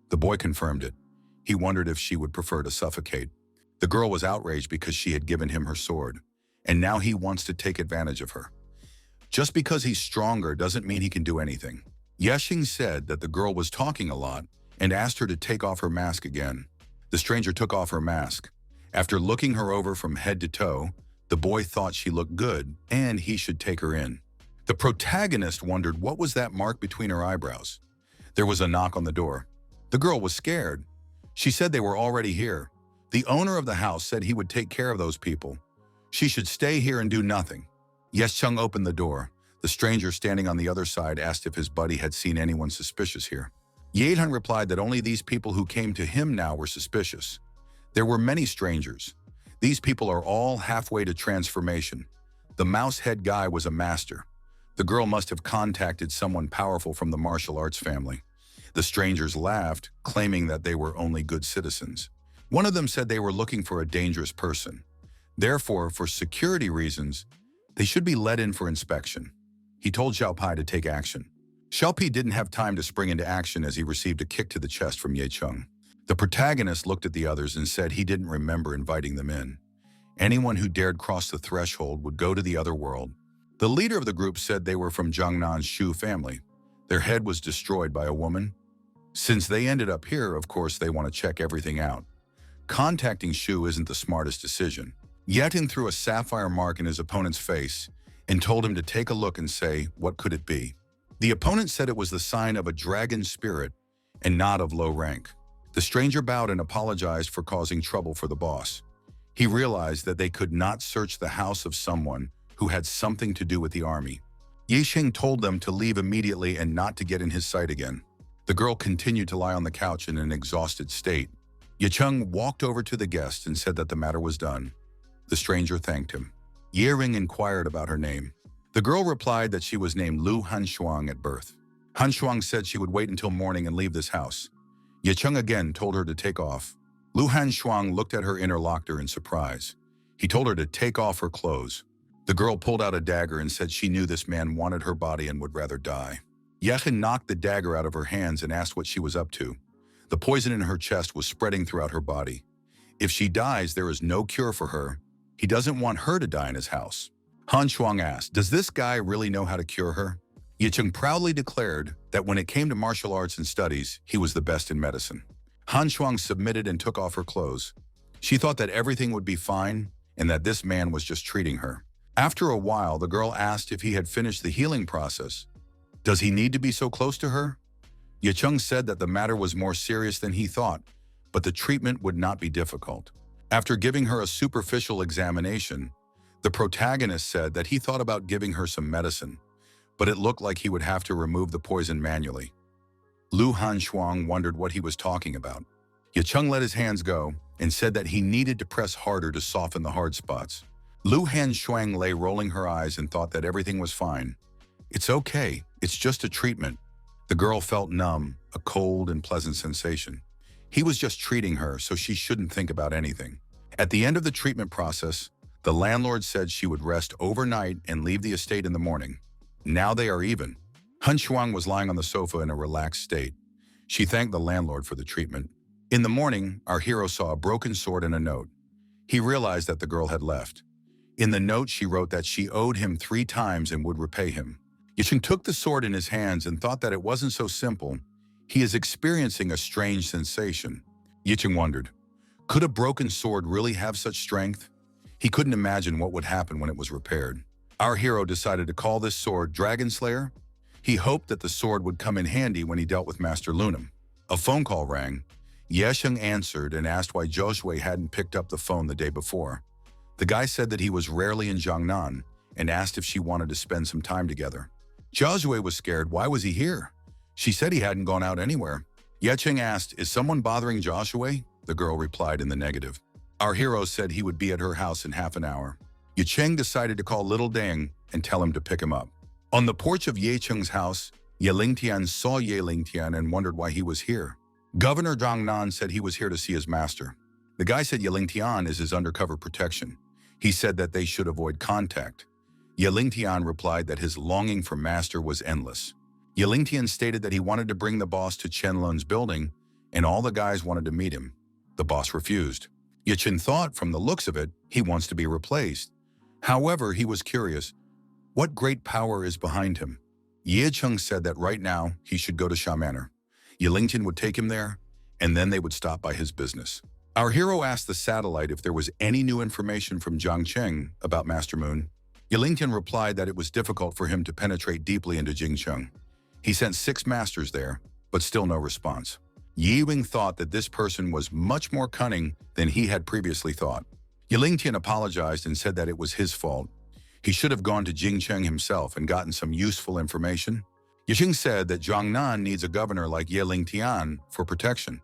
The boy confirmed it. He wondered if she would prefer to suffocate. The girl was outraged because she had given him her sword, and now he wants to take advantage of her. Just because he's stronger doesn't mean he can do anything. Yeshing said that the girl was talking a lot and asked her to take off her mask again. The stranger took off her mask. After looking her over from head to toe, the boy thought she looked good and he should take her in. The protagonist wondered what was that mark between her eyebrows. There was a knock on the door. The girl was scared. She said they were already here. The owner of the house said he would take care of those people. She should stay here and do nothing. Yeschung opened the door. The stranger standing on the other side asked if his buddy had seen anyone suspicious here. Yehun replied that only these people who came to him now were suspicious. There were many strangers. These people are all halfway to transformation. The mouse head guy was a master. The girl must have contacted someone powerful from the martial arts family. The strangers laughed, claiming that they were only good citizens. One of them said they were looking for a dangerous person. Therefore, for security reasons, they should be let in for inspection. He told Xiaopai to take action. Xiaopai didn't have time to spring into action as he received a kick to the chest from Yecheng. The protagonist looked at the others and said he didn't remember inviting them in. Anyone who dared cross the threshold would go to the other world. The leader of the group said they were from Jiangnan's Shu family. Their head was destroyed by a woman. Since they ended up here, of course, they want to check everything out. Contacting Shu isn't the smartest decision. Yetin threw a sapphire mark in his opponent's face and told him to take a look and say, what could it be? The opponent said it was the sign of a dragon spirit and not of low rank. The stranger bowed and apologized for causing trouble for the boss. He realized that they could not search the house of someone who had something to do with the army. Yixing told them to leave immediately and not to get in his sight again. The girl continued to lie on the couch in an exhausted state. Yicheng walked over to the guest and said that the matter was done. The stranger thanked him. Yering inquired about her name. The girl replied that she was named Lu Hanshuang at birth. Hanshuang said she would wait until morning and leave this house. Yicheng again told her to take off. Lu Hanshuang looked at her interlocutor in surprise. He told her to take off her clothes. The girl pulled out a dagger and said she knew this man wanted her body and would rather die. Yechen knocked the dagger out of her hands and asked what she was up to. The poison in her chest was spreading throughout her body. If she dies, there is no cure for her. He doesn't want her to die in his house. Han Shuang asked, does this guy really know how to cure her? Yicheng proudly declared that when it came to martial arts and studies, he was the best in medicine. Han Shuang submitted and took off her clothes. She thought that everything would be fine and that this man was just treating her. After a while, the girl asked if he had finished the healing process. Does he need to be so close to her? Yicheng said that the matter was more serious than he thought, but the treatment would not be difficult. After giving her a superficial examination, the protagonist said that he thought about giving her some medicine, but it looked like he would have to remove the poison manually. Lu Hanshuang wondered what he was talking about. Yicheng let his hands go and said that he needed to press harder to soften the hard spots. Lu Hanshuang lay rolling her eyes and thought that everything was fine. It's okay, it's just a treatment. The girl felt numb, a cold and pleasant sensation. He was just treating her, so she shouldn't think about anything. At the end of the treatment process, the landlord said she would rest overnight and leave the estate in the morning. Now they are even. Han Shuang was lying on the sofa in a relaxed state. She thanked the landlord for the treatment. In the morning, our hero saw a broken sword and a note. He realized that the girl had left. In the note, she wrote that she owed him 3 times and would repay him. Yicheng took the sword in his hands and thought that it wasn't so simple. He is experiencing a strange sensation. Yicheng wondered, could a broken sword really have such strength? He couldn't imagine what would happen when it was repaired. Our hero decided to call this sword Dragon Slayer. He hoped that the sword would come in handy when he dealt with Master Lunam. A phone call rang. Yesheng answered and asked why Zhou hadn't picked up the phone the day before. The guy said that he was rarely in Jiangnan and asked if she wanted to spend some time together. Zhou was scared. Why was he here? She said he hadn't gone out anywhere. Yecheng asked, is someone bothering Zhou? The girl replied in the negative. Our hero said he would be at her house in half an hour. Yecheng decided to call Little Deng and tell him to pick him up. On the porch of Yecheng's house, Ye Lingtian saw Ye Lingtian and wondered why he was here. Governor Zhang Nan said he was here to see his master. The guy said Ye Lingtian is his undercover protection. He said that they should avoid contact. Ye Lingtian replied that his longing for master was endless. Ye Lingtian stated that he wanted to bring the boss to Chen Lun's building, and all the guys wanted to meet him. The boss refused. Ye Chen thought, from the looks of it, he wants to be replaced. However, he was curious. What great power is behind him? Ye Chung said that right now he should go to Sha Manor. Ye Lingtian would take him there, and then they would stop by his business. Our hero asked the satellite if there was any new information from Jiang Cheng about Master Moon. Ye Lingtian replied that it was difficult for him to penetrate deeply into Jingcheng. He sent 6 masters there, but still no response. Yi Wing thought that this person was much more cunning than he had previously thought. Ye Lingtian apologized and said that it was his fault. He should have gone to Jingcheng himself and gotten some useful information. Yixing said that Jiangnan needs a governor like Ye Lingtian for protection,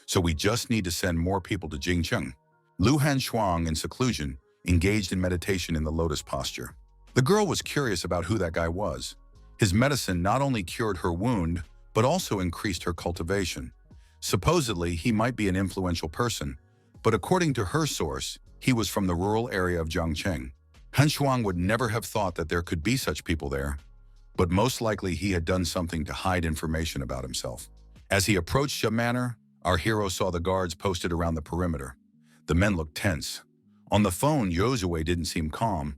so we just need to send more people to Jingcheng. Lu Hanshuang, in seclusion, engaged in meditation in the lotus posture. The girl was curious about who that guy was. His medicine not only cured her wound, but also increased her cultivation. Supposedly, he might be an influential person, but according to her source, he was from the rural area of Jiangcheng. Han Shuang would never have thought that there could be such people there, but most likely he had done something to hide information about himself. As he approached Sha Manor, our hero saw the guards posted around the perimeter. The men looked tense. On the phone, Yozue didn't seem calm.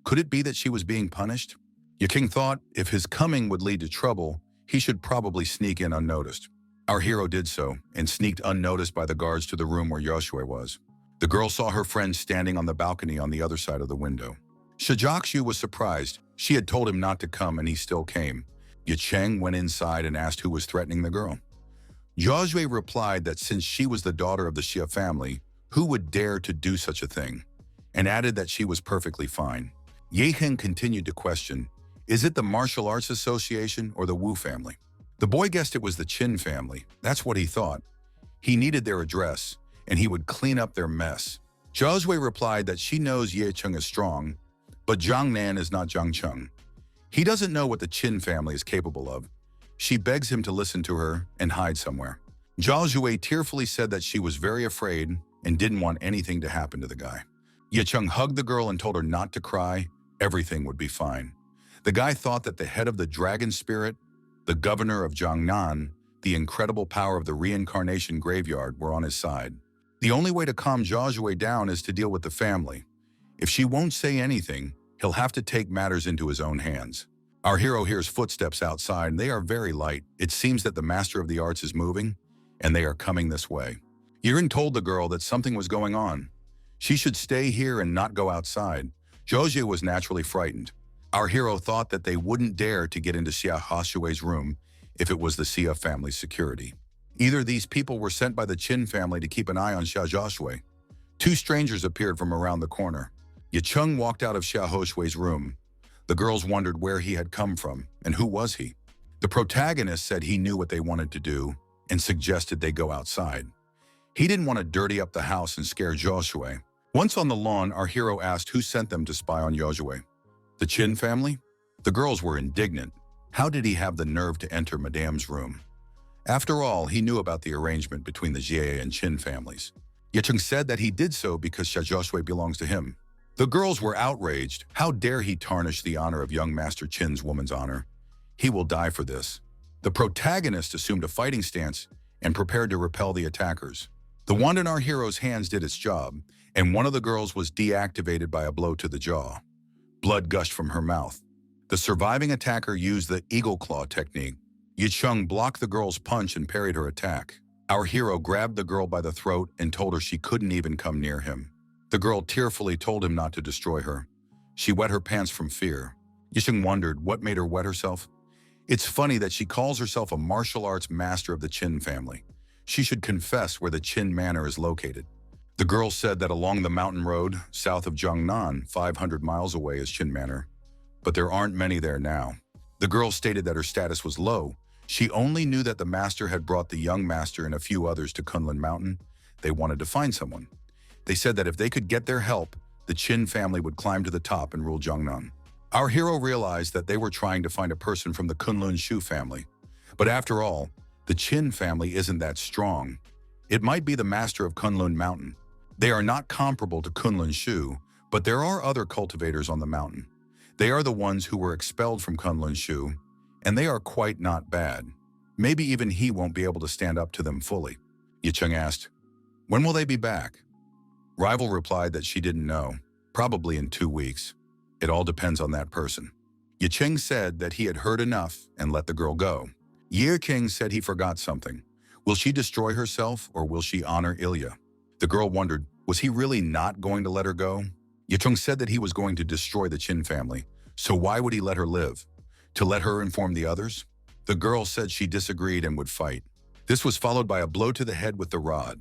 Could it be that she was being punished? Yaking thought if his coming would lead to trouble, he should probably sneak in unnoticed. Our hero did so, and sneaked unnoticed by the guards to the room where Yoshue was. The girl saw her friend standing on the balcony on the other side of the window. Shijakshu was surprised. She had told him not to come, and he still came. Yicheng went inside and asked who was threatening the girl. Yoshue replied that since she was the daughter of the Xia family, who would dare to do such a thing? And added that she was perfectly fine. Yeheng continued to question, is it the Martial Arts Association or the Wu family? The boy guessed it was the Qin family. That's what he thought. He needed their address, and he would clean up their mess. Jiazui replied that she knows Ye Cheng is strong, but Jiang Nan is not Jiang Cheng. He doesn't know what the Qin family is capable of. She begs him to listen to her and hide somewhere. Jiazui tearfully said that she was very afraid and didn't want anything to happen to the guy. Ye Cheng hugged the girl and told her not to cry. Everything would be fine. The guy thought that the head of the dragon spirit, the governor of Jiangnan, the incredible power of the reincarnation graveyard were on his side. The only way to calm Jiazui down is to deal with the family. If she won't say anything, he'll have to take matters into his own hands. Our hero hears footsteps outside, and they are very light. It seems that the master of the arts is moving, and they are coming this way. Yiren told the girl that something was going on. She should stay here and not go outside. Zhou was naturally frightened. Our hero thought that they wouldn't dare to get into Xia Hoshui's room if it was the Xia family's security. Either these people were sent by the Qin family to keep an eye on Xia Zhoshui. 2 strangers appeared from around the corner. Ye Cheng walked out of Xia Hoshui's room. The girls wondered where he had come from and who was he. The protagonist said he knew what they wanted to do and suggested they go outside. He didn't want to dirty up the house and scare Zhoshui. Once on the lawn, our hero asked who sent them to spy on Yozue. The Qin family? The girls were indignant. How did he have the nerve to enter Madame's room? After all, he knew about the arrangement between the Jie and Qin families. Yicheng said that he did so because Xia Zhoshui belongs to him. The girls were outraged. How dare he tarnish the honor of young Master Qin's woman's honor? He will die for this. The protagonist assumed a fighting stance and prepared to repel the attackers. The wand in our hero's hands did its job, and one of the girls was deactivated by a blow to the jaw. Blood gushed from her mouth. The surviving attacker used the eagle claw technique. Yicheng blocked the girl's punch and parried her attack. Our hero grabbed the girl by the throat and told her she couldn't even come near him. The girl tearfully told him not to destroy her. She wet her pants from fear. Yicheng wondered what made her wet herself. It's funny that she calls herself a martial arts master of the Qin family. She should confess where the Qin manor is located. The girl said that along the mountain road, south of Jiangnan, 500 miles away is Qin Manor. But there aren't many there now. The girl stated that her status was low. She only knew that the master had brought the young master and a few others to Kunlun Mountain. They wanted to find someone. They said that if they could get their help, the Qin family would climb to the top and rule Jiangnan. Our hero realized that they were trying to find a person from the Kunlun Shu family. But after all, the Qin family isn't that strong. It might be the master of Kunlun Mountain. They are not comparable to Kunlun Shu, but there are other cultivators on the mountain. They are the ones who were expelled from Kunlun Shu, and they are quite not bad. Maybe even he won't be able to stand up to them fully. Yicheng asked, when will they be back? Rival replied that she didn't know, probably in 2 weeks. It all depends on that person. Ye Cheng said that he had heard enough and let the girl go. Ye King said he forgot something. Will she destroy herself or will she honor Ilya? The girl wondered, was he really not going to let her go? Ye Cheng said that he was going to destroy the Chen family, so why would he let her live? To let her inform the others? The girl said she disagreed and would fight. This was followed by a blow to the head with the rod.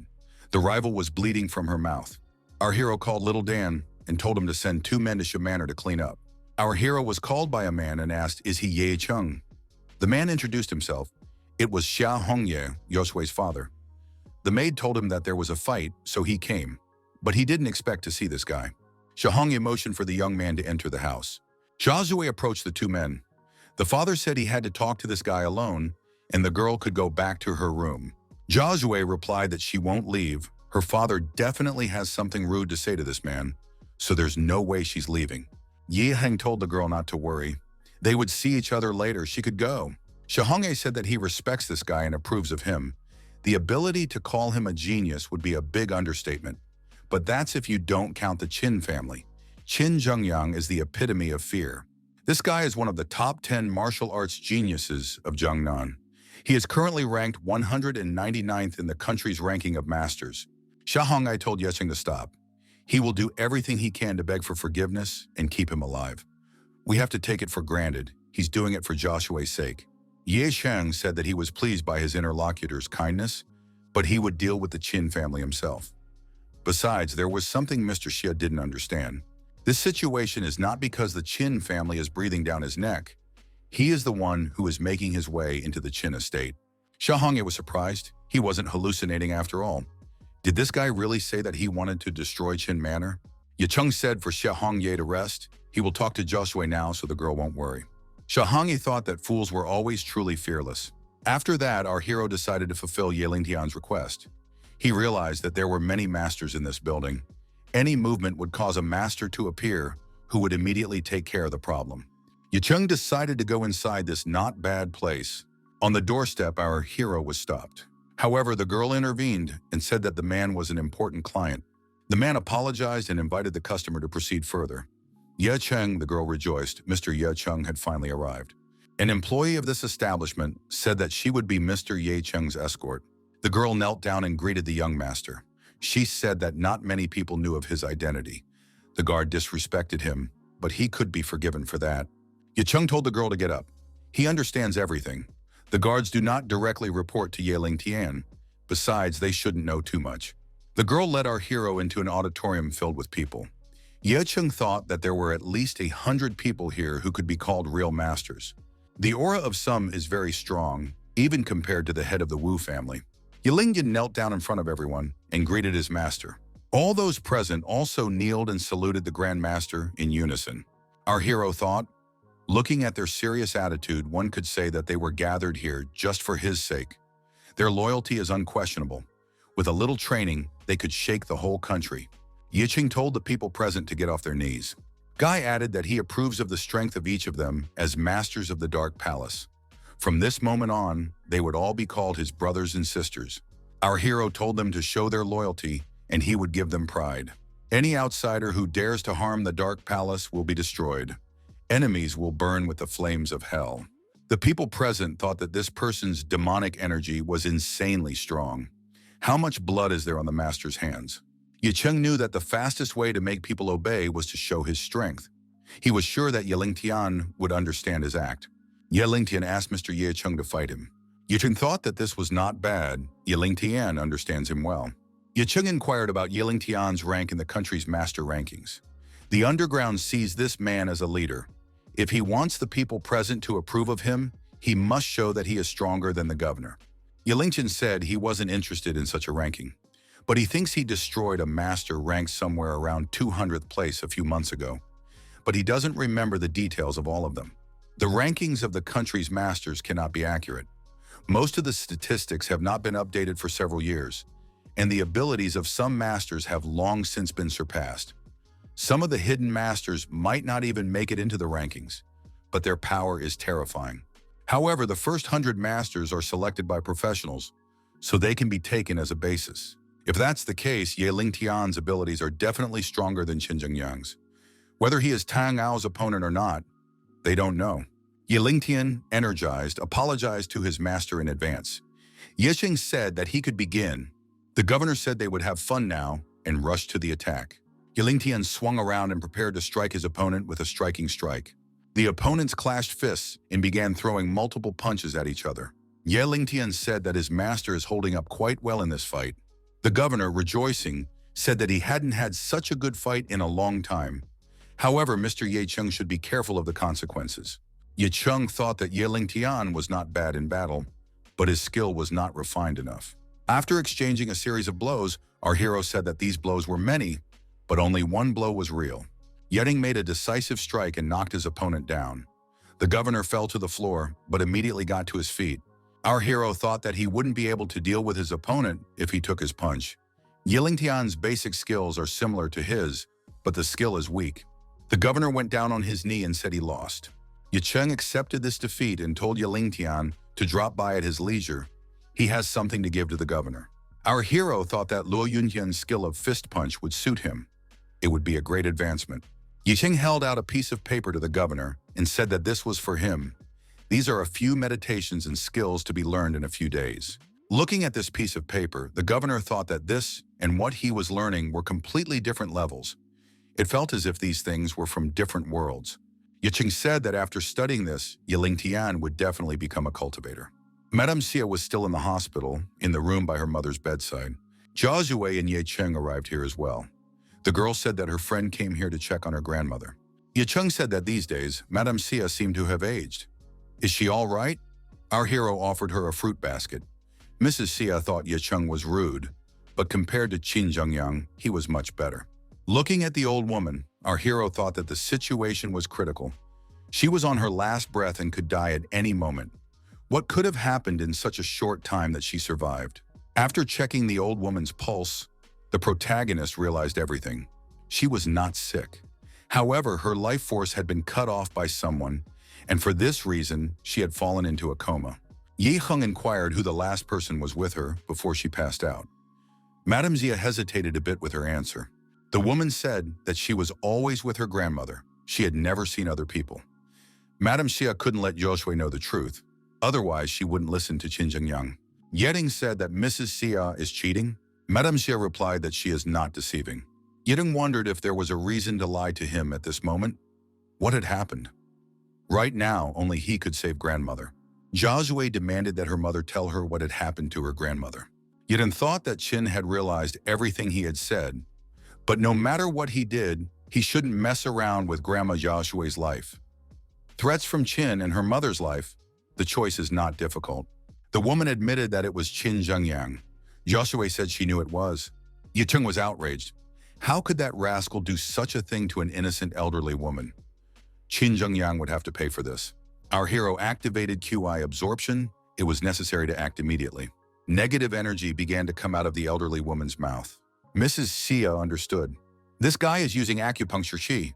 The rival was bleeding from her mouth. Our hero called Little Dan and told him to send 2 men to Shamanor to clean up. Our hero was called by a man and asked, is he Ye Cheng? The man introduced himself. It was Xia Hongye, Yosue's father. The maid told him that there was a fight, so he came. But he didn't expect to see this guy. Xia Hongye motioned for the young man to enter the house. Josue approached the 2 men. The father said he had to talk to this guy alone, and the girl could go back to her room. Josue replied that she won't leave. Her father definitely has something rude to say to this man, so there's no way she's leaving. Yi Heng told the girl not to worry. They would see each other later. She could go. Xia Hongye said that he respects this guy and approves of him. The ability to call him a genius would be a big understatement. But that's if you don't count the Qin family. Qin Zhengyang is the epitome of fear. This guy is one of the top 10 martial arts geniuses of Jiangnan. He is currently ranked 199th in the country's ranking of masters. Xia Hongye told Ye Cheng to stop. He will do everything he can to beg for forgiveness and keep him alive. We have to take it for granted. He's doing it for Joshua's sake. Ye Cheng said that he was pleased by his interlocutor's kindness, but he would deal with the Qin family himself. Besides, there was something Mr. Xie didn't understand. This situation is not because the Qin family is breathing down his neck. He is the one who is making his way into the Qin estate. Xia Hongye was surprised. He wasn't hallucinating after all. Did this guy really say that he wanted to destroy Qin Manor? Ye Cheng said for Xia Hongye to rest. He will talk to Josue now so the girl won't worry. Xia Hongye thought that fools were always truly fearless. After that, our hero decided to fulfill Ye Lingtian's request. He realized that there were many masters in this building. Any movement would cause a master to appear who would immediately take care of the problem. Ye Cheng decided to go inside this not bad place. On the doorstep, our hero was stopped. However, the girl intervened and said that the man was an important client. The man apologized and invited the customer to proceed further. Ye Cheng, the girl rejoiced, Mr. Ye Cheng had finally arrived. An employee of this establishment said that she would be Mr. Ye Cheng's escort. The girl knelt down and greeted the young master. She said that not many people knew of his identity. The guard disrespected him, but he could be forgiven for that. Ye Cheng told the girl to get up. He understands everything. The guards do not directly report to Ye Lingtian. Besides, they shouldn't know too much. The girl led our hero into an auditorium filled with people. Ye Cheng thought that there were at least 100 people here who could be called real masters. The aura of some is very strong, even compared to the head of the Wu family. Ye Lingtian knelt down in front of everyone and greeted his master. All those present also kneeled and saluted the Grand Master in unison. Our hero thought, looking at their serious attitude, one could say that they were gathered here just for his sake. Their loyalty is unquestionable. With a little training, they could shake the whole country. Ye Cheng told the people present to get off their knees. Guy added that he approves of the strength of each of them as masters of the Dark Palace. From this moment on, they would all be called his brothers and sisters. Our hero told them to show their loyalty, and he would give them pride. Any outsider who dares to harm the Dark Palace will be destroyed. Enemies will burn with the flames of hell. The people present thought that this person's demonic energy was insanely strong. How much blood is there on the master's hands? Ye Cheng knew that the fastest way to make people obey was to show his strength. He was sure that Ye Lingtian would understand his act. Ye Lingtian asked Mr. Ye Cheng to fight him. Ye Cheng thought that this was not bad. Ye Lingtian understands him well. Ye Cheng inquired about Ye Lingtian's rank in the country's master rankings. The underground sees this man as a leader. If he wants the people present to approve of him, he must show that he is stronger than the governor. Ye Lingtian said he wasn't interested in such a ranking, but he thinks he destroyed a master ranked somewhere around 200th place a few months ago. But he doesn't remember the details of all of them. The rankings of the country's masters cannot be accurate. Most of the statistics have not been updated for several years, and the abilities of some masters have long since been surpassed. Some of the hidden masters might not even make it into the rankings, but their power is terrifying. However, the first 100 masters are selected by professionals, so they can be taken as a basis. If that's the case, Ye Lingtian's abilities are definitely stronger than Qin Zhengyang's. Whether he is Tang Ao's opponent or not, They don't know. Yelingtian, energized, apologized to his master in advance. Yisheng said that he could begin. The governor said they would have fun now and rushed to the attack. Yelingtian swung around and prepared to strike his opponent with a striking strike. The opponents clashed fists and began throwing multiple punches at each other. Yelingtian said that his master is holding up quite well in this fight. The governor, rejoicing, said that he hadn't had such a good fight in a long time. However, Mr. Yecheng should be careful of the consequences. Yecheng thought that Yelingtian was not bad in battle, but his skill was not refined enough. After exchanging a series of blows, our hero said that these blows were many, but only one blow was real. Yecheng made a decisive strike and knocked his opponent down. The governor fell to the floor, but immediately got to his feet. Our hero thought that he wouldn't be able to deal with his opponent if he took his punch. Yelingtian's basic skills are similar to his, but the skill is weak. The governor went down on his knee and said he lost. Yecheng accepted this defeat and told Yelingtian to drop by at his leisure. He has something to give to the governor. Our hero thought that Luo Yuntian's skill of fist punch would suit him. It would be a great advancement. Yecheng held out a piece of paper to the governor and said that this was for him. These are a few meditations and skills to be learned in a few days. Looking at this piece of paper, the governor thought that this and what he was learning were completely different levels. It felt as if these things were from different worlds. Yecheng said that after studying this, Yelingtian would definitely become a cultivator. Madame Xia was still in the hospital, in the room by her mother's bedside. Jia Zhuwei and Yecheng arrived here as well. The girl said that her friend came here to check on her grandmother. Yecheng said that these days, Madame Xia seemed to have aged. Is she all right? Our hero offered her a fruit basket. Mrs. Xia thought Yecheng was rude, but compared to Qin Zhengyang, he was much better. Looking at the old woman, our hero thought that the situation was critical. She was on her last breath and could die at any moment. What could have happened in such a short time that she survived? After checking the old woman's pulse, the protagonist realized everything. She was not sick. However, her life force had been cut off by someone, and for this reason, she had fallen into a coma. Yi Heng inquired who the last person was with her before she passed out. Madame Xia hesitated a bit with her answer. The woman said that she was always with her grandmother. She had never seen other people. Madame Xia couldn't let Joshua know the truth. Otherwise, she wouldn't listen to Qin Zhengyang. Yeding said that Mrs. Xia is cheating. Madame Xia replied that she is not deceiving. Yeding wondered if there was a reason to lie to him at this moment. What had happened? Right now, only he could save grandmother. Jia Zhuwei demanded that her mother tell her what had happened to her grandmother. Yeding thought that Qin had realized everything he had said, but no matter what he did, he shouldn't mess around with Grandma Jia Zhuwei's life. Threats from Qin and her mother's life, the choice is not difficult. The woman admitted that it was Qin Zhengyang. Jia Zhuwei said she knew it was. Yecheng was outraged. How could that rascal do such a thing to an innocent elderly woman? Qin Zhengyang would have to pay for this. Our hero activated QI absorption. It was necessary to act immediately. Negative energy began to come out of the elderly woman's mouth. Mrs. Xia understood. This guy is using acupuncture qi.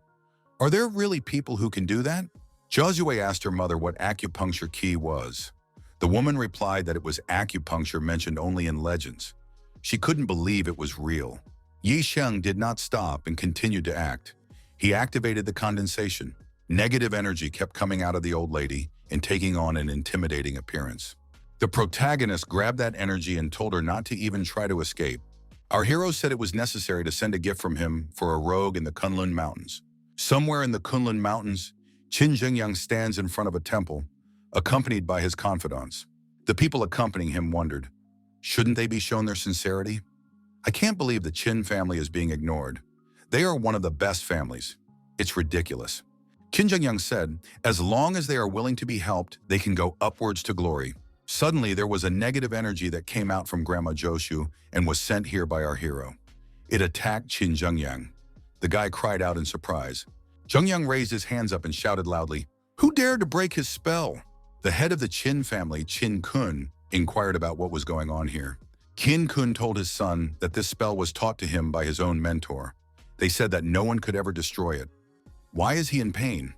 Are there really people who can do that? Jia Zhuwei asked her mother what acupuncture qi was. The woman replied that it was acupuncture mentioned only in legends. She couldn't believe it was real. Yi Sheng did not stop and continued to act. He activated the condensation. Negative energy kept coming out of the old lady and taking on an intimidating appearance. The protagonist grabbed that energy and told her not to even try to escape. Our hero said it was necessary to send a gift from him for a rogue in the Kunlun Mountains. Somewhere in the Kunlun Mountains, Qin Zhengyang stands in front of a temple, accompanied by his confidants. The people accompanying him wondered, shouldn't they be shown their sincerity? I can't believe the Qin family is being ignored. They are one of the best families. It's ridiculous. Qin Zhengyang said, as long as they are willing to be helped, they can go upwards to glory. Suddenly, there was a negative energy that came out from Grandma Joshu and was sent here by our hero. It attacked Qin Zhengyang. The guy cried out in surprise. Zhengyang raised his hands up and shouted loudly, who dared to break his spell? The head of the Qin family, Qin Kun, inquired about what was going on here. Qin Kun told his son that this spell was taught to him by his own mentor. They said that no one could ever destroy it. Why is he in pain?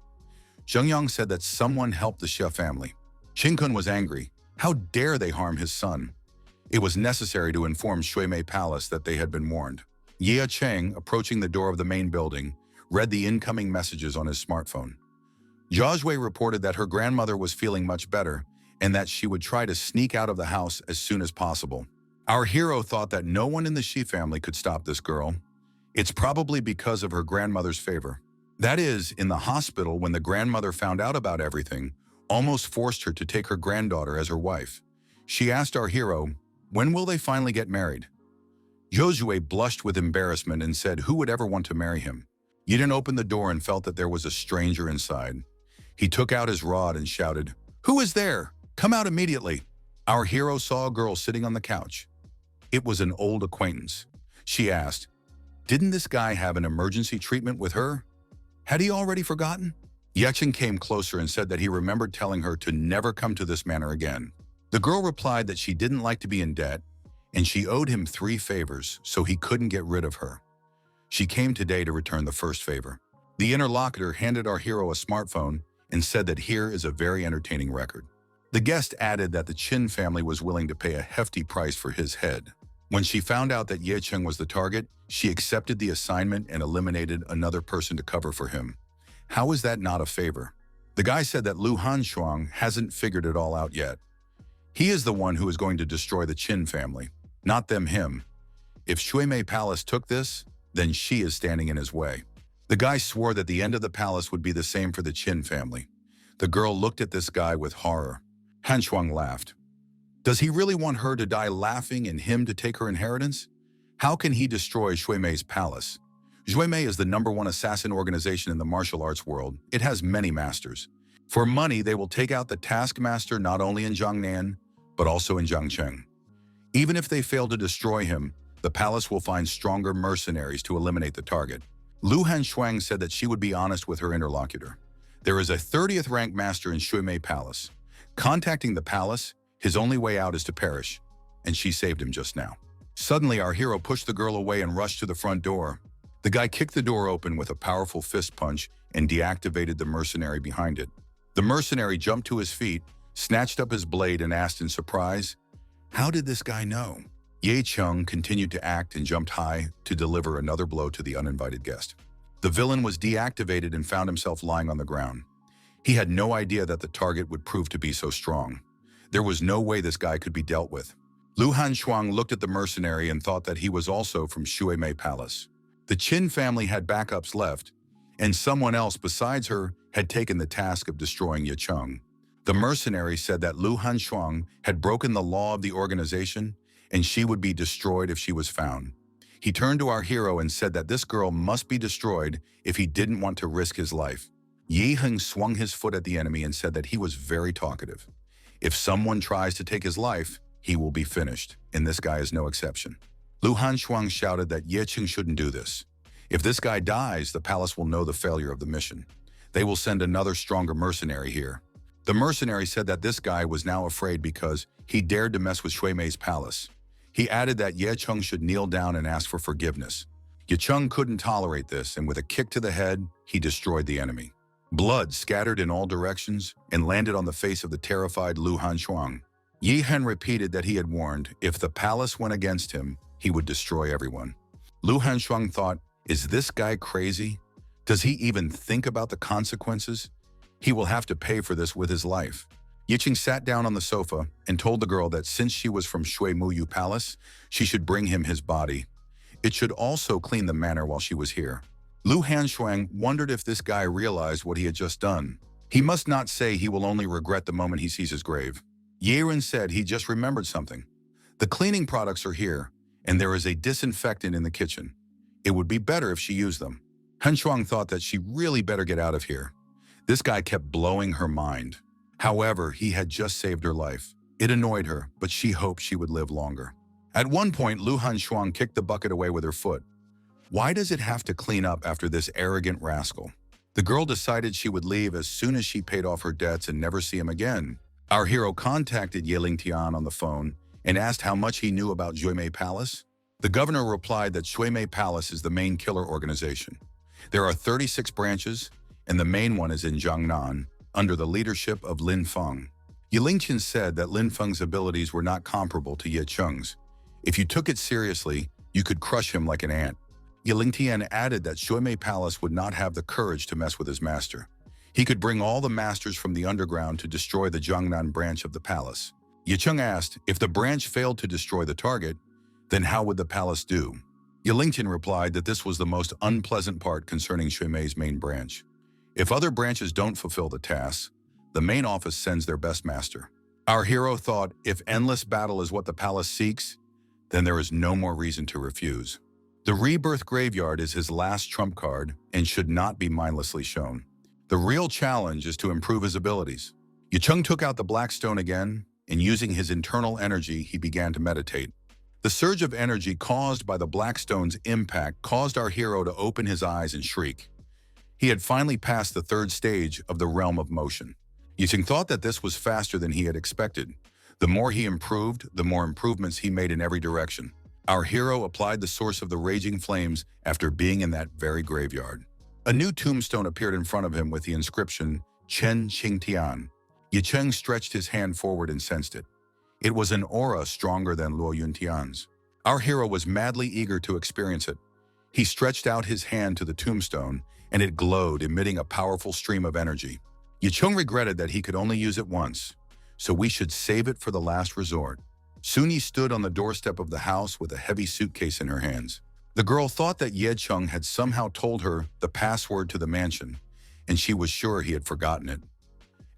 Zhengyang said that someone helped the Xia family. Qin Kun was angry. How dare they harm his son? It was necessary to inform Shuimei Palace that they had been warned. Ye Cheng, approaching the door of the main building, read the incoming messages on his smartphone. Jiaozhui reported that her grandmother was feeling much better and that she would try to sneak out of the house as soon as possible. Our hero thought that no one in the Shi family could stop this girl. It's probably because of her grandmother's favor. That is, in the hospital when the grandmother found out about everything, almost forced her to take her granddaughter as her wife. She asked our hero, when will they finally get married? Jiaozhui blushed with embarrassment and said who would ever want to marry him. Yidin opened the door and felt that there was a stranger inside. He took out his rod and shouted, "Who is there? Come out immediately." Our hero saw a girl sitting on the couch. It was an old acquaintance. She asked, "Didn't this guy have an emergency treatment with her? Had he already forgotten?" Yechen came closer and said that he remembered telling her to never come to this manor again. The girl replied that she didn't like to be in debt, and she owed him 3 favors, so he couldn't get rid of her. She came today to return the first favor. The interlocutor handed our hero a smartphone and said that here is a very entertaining record. The guest added that the Chen family was willing to pay a hefty price for his head. When she found out that Ye Cheng was the target, she accepted the assignment and eliminated another person to cover for him. How is that not a favor? The guy said that Lu Hanshuang hasn't figured it all out yet. He is the one who is going to destroy the Qin family, not them him. If Shuimei Palace took this, then she is standing in his way. The guy swore that the end of the palace would be the same for the Qin family. The girl looked at this guy with horror. Hanshuang laughed. Does he really want her to die laughing and him to take her inheritance? How can he destroy Shuimei's palace? Shuimei is the #1 assassin organization in the martial arts world. It has many masters. For money, they will take out the taskmaster not only in Jiangnan, but also in Jiangcheng. Even if they fail to destroy him, the palace will find stronger mercenaries to eliminate the target. Lu Hanshuang said that she would be honest with her interlocutor. There is a 30th rank master in Shuimei Palace. Contacting the palace, his only way out is to perish, and she saved him just now. Suddenly, our hero pushed the girl away and rushed to the front door. The guy kicked the door open with a powerful fist punch and deactivated the mercenary behind it. The mercenary jumped to his feet, snatched up his blade, and asked in surprise, "How did this guy know?" Ye Cheng continued to act and jumped high to deliver another blow to the uninvited guest. The villain was deactivated and found himself lying on the ground. He had no idea that the target would prove to be so strong. There was no way this guy could be dealt with. Lu Hanshuang looked at the mercenary and thought that he was also from Shuimei Palace. The Qin family had backups left, and someone else besides her had taken the task of destroying Ye Cheng. The mercenary said that Lu Hanshuang had broken the law of the organization, and she would be destroyed if she was found. He turned to our hero and said that this girl must be destroyed if he didn't want to risk his life. Yi Heng swung his foot at the enemy and said that he was very talkative. If someone tries to take his life, he will be finished, and this guy is no exception. Lu Hanshuang shouted that Ye Cheng shouldn't do this. If this guy dies, the palace will know the failure of the mission. They will send another stronger mercenary here. The mercenary said that this guy was now afraid because he dared to mess with Shuimei's palace. He added that Ye Cheng should kneel down and ask for forgiveness. Ye Cheng couldn't tolerate this, and with a kick to the head, he destroyed the enemy. Blood scattered in all directions and landed on the face of the terrified Lu Hanshuang. Yi Hen repeated that he had warned if the palace went against him, he would destroy everyone. Lu Hanshuang thought, is this guy crazy? Does he even think about the consequences? He will have to pay for this with his life. Yicheng sat down on the sofa and told the girl that since she was from Shui Muyu Palace, she should bring him his body. It should also clean the manor while she was here. Lu Hanshuang wondered if this guy realized what he had just done. He must not say he will only regret the moment he sees his grave. Yiren said he just remembered something. The cleaning products are here, and there is a disinfectant in the kitchen. It would be better if she used them. Hanshuang thought that she really better get out of here. This guy kept blowing her mind. However, he had just saved her life. It annoyed her, but she hoped she would live longer. At one point, Lu Hanshuang kicked the bucket away with her foot. Why does it have to clean up after this arrogant rascal? The girl decided she would leave as soon as she paid off her debts and never see him again. Our hero contacted Ye Lingtian on the phone and asked how much he knew about Shuimei Palace. The governor replied that Shuimei Palace is the main killer organization. There are 36 branches, and the main one is in Jiangnan, under the leadership of Lin Feng. Ye Lingtian said that Lin Feng's abilities were not comparable to Ye Cheng's. If you took it seriously, you could crush him like an ant. Ye Lingtian added that Shuimei Palace would not have the courage to mess with his master. He could bring all the masters from the underground to destroy the Jiangnan branch of the palace. Yicheng asked, if the branch failed to destroy the target, then how would the palace do? Yilingtian replied that this was the most unpleasant part concerning Shuimei's main branch. If other branches don't fulfill the tasks, the main office sends their best master. Our hero thought if endless battle is what the palace seeks, then there is no more reason to refuse. The rebirth graveyard is his last trump card and should not be mindlessly shown. The real challenge is to improve his abilities. Yicheng took out the black stone again, and using his internal energy, he began to meditate. The surge of energy caused by the black stone's impact caused our hero to open his eyes and shriek. He had finally passed the third stage of the realm of motion. Yicheng thought that this was faster than he had expected. The more he improved, the more improvements he made in every direction. Our hero applied the source of the raging flames after being in that very graveyard. A new tombstone appeared in front of him with the inscription, Chen Xingtian. Yicheng stretched his hand forward and sensed it. It was an aura stronger than Luo Yuntian's. Our hero was madly eager to experience it. He stretched out his hand to the tombstone, and it glowed, emitting a powerful stream of energy. Yicheng regretted that he could only use it once, so we should save it for the last resort. Sunyi stood on the doorstep of the house with a heavy suitcase in her hands. The girl thought that Yicheng had somehow told her the password to the mansion, and she was sure he had forgotten it.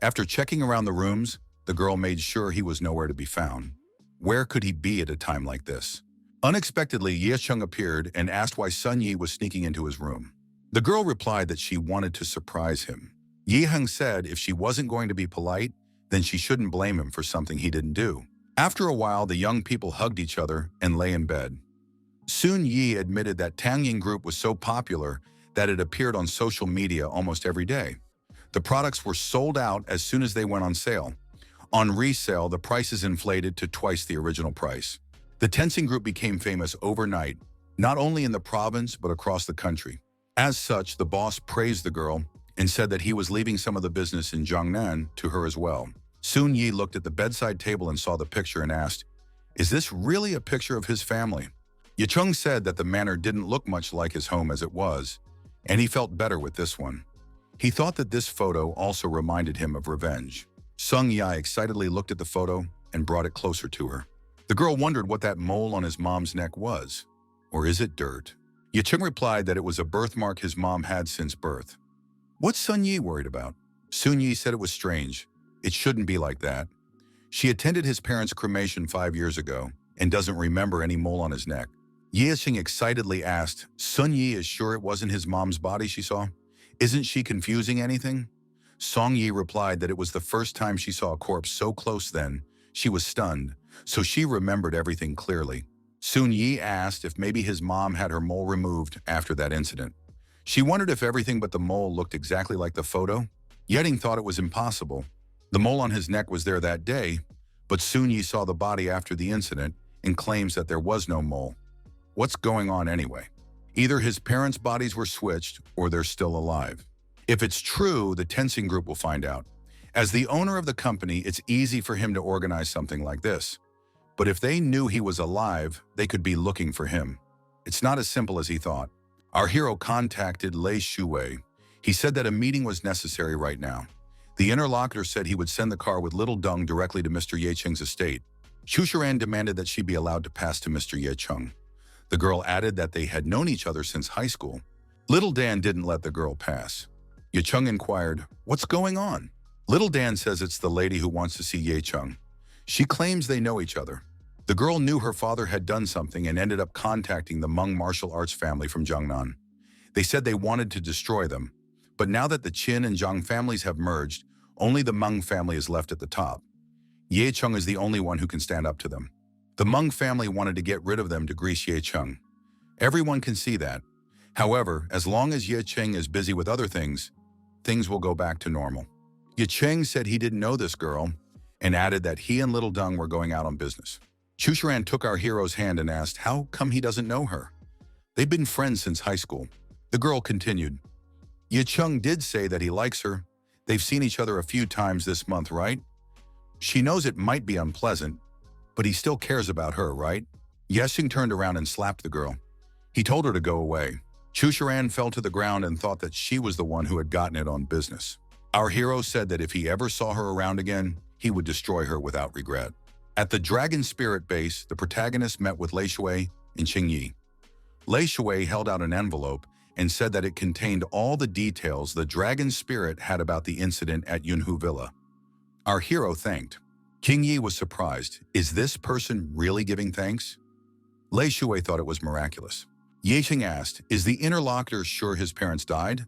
After checking around the rooms, the girl made sure he was nowhere to be found. Where could he be at a time like this? Unexpectedly, Yicheng appeared and asked why Sun Yi was sneaking into his room. The girl replied that she wanted to surprise him. Yiheng said if she wasn't going to be polite, then she shouldn't blame him for something he didn't do. After a while, the young people hugged each other and lay in bed. Sun Yi admitted that Tang Ying Group was so popular that it appeared on social media almost every day. The products were sold out as soon as they went on sale. On resale, the prices inflated to twice the original price. The Tenzing Group became famous overnight, not only in the province but across the country. As such, the boss praised the girl and said that he was leaving some of the business in Jiangnan to her as well. Sun Yi looked at the bedside table and saw the picture and asked, "Is this really a picture of his family?" Yicheng said that the manor didn't look much like his home as it was, and he felt better with this one. He thought that this photo also reminded him of revenge. Sung Yai excitedly looked at the photo and brought it closer to her. The girl wondered what that mole on his mom's neck was. Or is it dirt? Yicheng replied that it was a birthmark his mom had since birth. What's Sun Yi worried about? Sun Yi said it was strange. It shouldn't be like that. She attended his parents' cremation 5 years ago and doesn't remember any mole on his neck. Yicheng excitedly asked, Sun Yi is sure it wasn't his mom's body she saw? Isn't she confusing anything? Song Yi replied that it was the first time she saw a corpse so close then. She was stunned, so she remembered everything clearly. Sun Yi asked if maybe his mom had her mole removed after that incident. She wondered if everything but the mole looked exactly like the photo. Yeding thought it was impossible. The mole on his neck was there that day, but Sun Yi saw the body after the incident and claims that there was no mole. What's going on anyway? Either his parents' bodies were switched or they're still alive. If it's true, the Tenzing Group will find out. As the owner of the company, it's easy for him to organize something like this. But if they knew he was alive, they could be looking for him. It's not as simple as he thought. Our hero contacted Lei Shuwei. He said that a meeting was necessary right now. The interlocutor said he would send the car with Little Deng directly to Mr. Yicheng's estate. Chiran demanded that she be allowed to pass to Mr. Yicheng. The girl added that they had known each other since high school. Little Dan didn't let the girl pass. Yicheng inquired, "What's going on?" Little Dan says it's the lady who wants to see Yicheng. She claims they know each other. The girl knew her father had done something and ended up contacting the Hmong martial arts family from Jiangnan. They said they wanted to destroy them, but now that the Qin and Zhang families have merged, only the Hmong family is left at the top. Yicheng is the only one who can stand up to them. The Hmong family wanted to get rid of them to grease Yicheng. Everyone can see that. However, as long as Yicheng is busy with other things, things will go back to normal. Yicheng said he didn't know this girl and added that he and Little Deng were going out on business. Chiran took our hero's hand and asked how come he doesn't know her. They've been friends since high school. The girl continued, Yicheng did say that he likes her. They've seen each other a few times this month, right? She knows it might be unpleasant, but he still cares about her, right? Yeshing turned around and slapped the girl. He told her to go away. Chiran fell to the ground and thought that she was the one who had gotten it on business. Our hero said that if he ever saw her around again, he would destroy her without regret. At the Dragon Spirit base, the protagonist met with Lei Shui and Qing Yi. Lei Shui held out an envelope and said that it contained all the details the Dragon Spirit had about the incident at Yunhu Villa. Our hero thanked. Qing Yi was surprised. Is this person really giving thanks? Lei Shui thought it was miraculous. Ye Qing asked, is the interlocutor sure his parents died?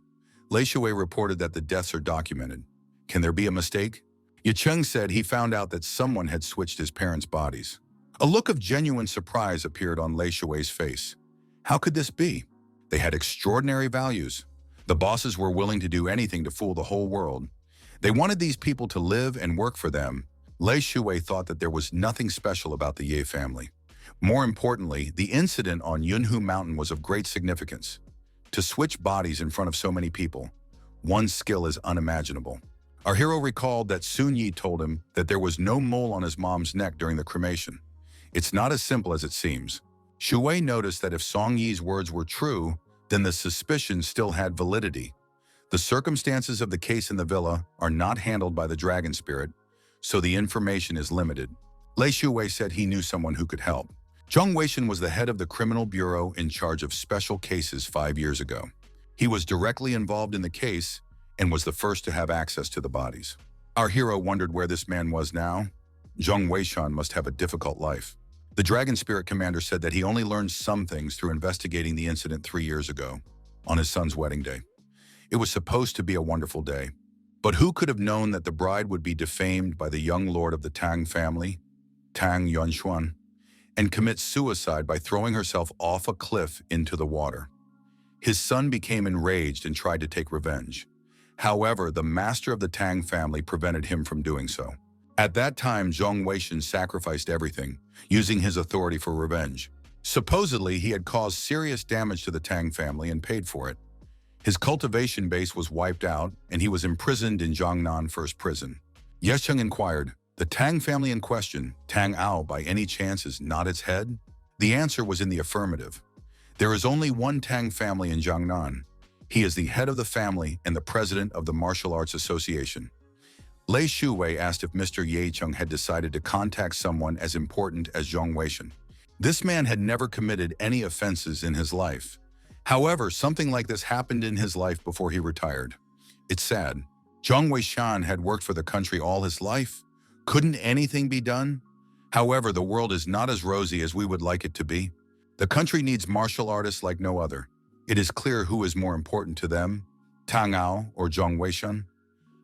Lei Shui reported that the deaths are documented. Can there be a mistake? Ye Qing said he found out that someone had switched his parents' bodies. A look of genuine surprise appeared on Lei Shui's face. How could this be? They had extraordinary values. The bosses were willing to do anything to fool the whole world. They wanted these people to live and work for them. Lei Shui thought that there was nothing special about the Ye family. More importantly, the incident on Yunhu Mountain was of great significance. To switch bodies in front of so many people, one's skill is unimaginable. Our hero recalled that Sun Yi told him that there was no mole on his mom's neck during the cremation. It's not as simple as it seems. Shui noticed that if Song Yi's words were true, then the suspicion still had validity. The circumstances of the case in the villa are not handled by the Dragon Spirit, so the information is limited. Lei Shui said he knew someone who could help. Zhang Weishan was the head of the criminal bureau in charge of special cases 5 years ago. He was directly involved in the case and was the first to have access to the bodies. Our hero wondered where this man was now. Zhang Weishan must have a difficult life. The Dragon Spirit commander said that he only learned some things through investigating the incident 3 years ago, on his son's wedding day. It was supposed to be a wonderful day. But who could have known that the bride would be defamed by the young lord of the Tang family, Tang Yunshuan, and commit suicide by throwing herself off a cliff into the water? His son became enraged and tried to take revenge. However, the master of the Tang family prevented him from doing so. At that time, Zhang Weishan sacrificed everything, using his authority for revenge. Supposedly, he had caused serious damage to the Tang family and paid for it. His cultivation base was wiped out, and he was imprisoned in Jiangnan First Prison. Yesheng inquired, the Tang family in question, Tang Ao, by any chance is not its head? The answer was in the affirmative. There is only one Tang family in Jiangnan. He is the head of the family and the president of the Martial Arts Association. Lei Shui asked if Mr. Ye Cheng had decided to contact someone as important as Zhang Weishan. This man had never committed any offenses in his life. However, something like this happened in his life before he retired. It's sad. Zhang Weishan had worked for the country all his life. Couldn't anything be done? However, the world is not as rosy as we would like it to be. The country needs martial artists like no other. It is clear who is more important to them, Tang Ao or Zhang Weishan.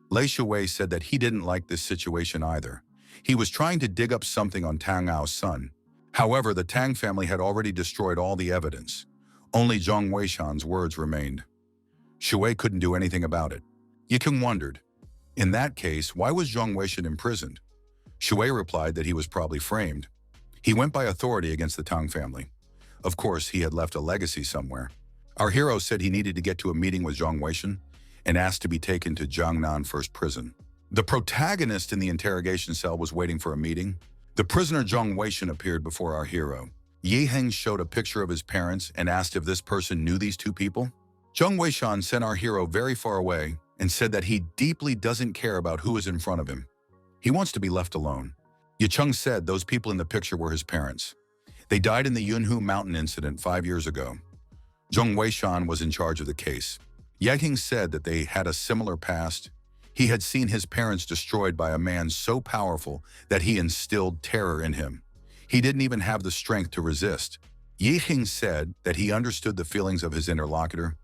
Lei Shui said that he didn't like this situation either. He was trying to dig up something on Tang Ao's son. However, the Tang family had already destroyed all the evidence. Only Zhang Weishan's words remained. Shui couldn't do anything about it. Yikeng wondered, in that case, why was Zhang Weishan imprisoned? Shui replied that he was probably framed. He went by authority against the Tang family. Of course, he had left a legacy somewhere. Our hero said he needed to get to a meeting with Zhang Weishan and asked to be taken to Jiangnan First Prison. The protagonist in the interrogation cell was waiting for a meeting. The prisoner Zhang Weishan appeared before our hero. Ye Heng showed a picture of his parents and asked if this person knew these two people. Zhang Weishan sent our hero very far away and said that he deeply doesn't care about who is in front of him. He wants to be left alone. Ye Cheng said those people in the picture were his parents. They died in the Yunhu Mountain incident 5 years ago. Zhang Weishan was in charge of the case. Yeheng said that they had a similar past. He had seen his parents destroyed by a man so powerful that he instilled terror in him. He didn't even have the strength to resist. Yeheng said that he understood the feelings of his interlocutor.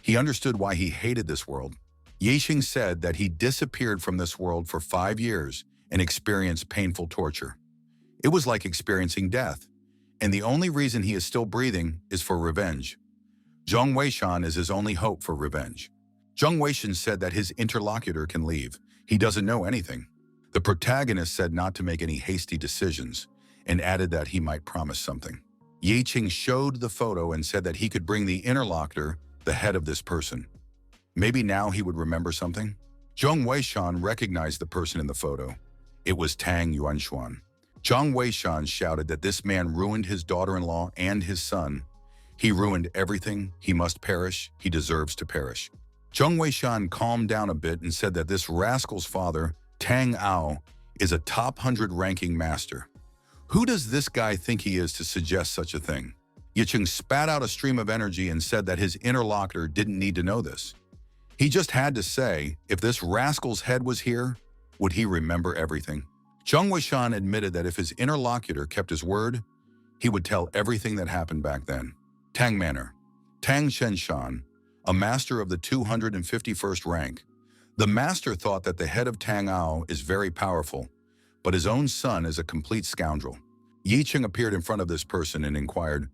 He understood why he hated this world. Yexing said that he disappeared from this world for 5 years and experienced painful torture. It was like experiencing death, and the only reason he is still breathing is for revenge. Zhang Weishan is his only hope for revenge. Zhang Weishan said that his interlocutor can leave. He doesn't know anything. The protagonist said not to make any hasty decisions and added that he might promise something. Ye Qing showed the photo and said that he could bring the interlocutor, the head of this person. Maybe now he would remember something? Zhang Weishan recognized the person in the photo. It was Tang Yuanshuan. Zhang Weishan shouted that this man ruined his daughter-in-law and his son. He ruined everything. He must perish. He deserves to perish. Zheng Weishan calmed down a bit and said that this rascal's father, Tang Ao, is a top 100 ranking master. Who does this guy think he is to suggest such a thing? Yicheng spat out a stream of energy and said that his interlocutor didn't need to know this. He just had to say, if this rascal's head was here, would he remember everything? Zheng Weishan admitted that if his interlocutor kept his word, he would tell everything that happened back then. Tang Manor. Tang Shenshan, a master of the 251st rank. The master thought that the head of Tang Ao is very powerful, but his own son is a complete scoundrel. Yicheng appeared in front of this person and inquired,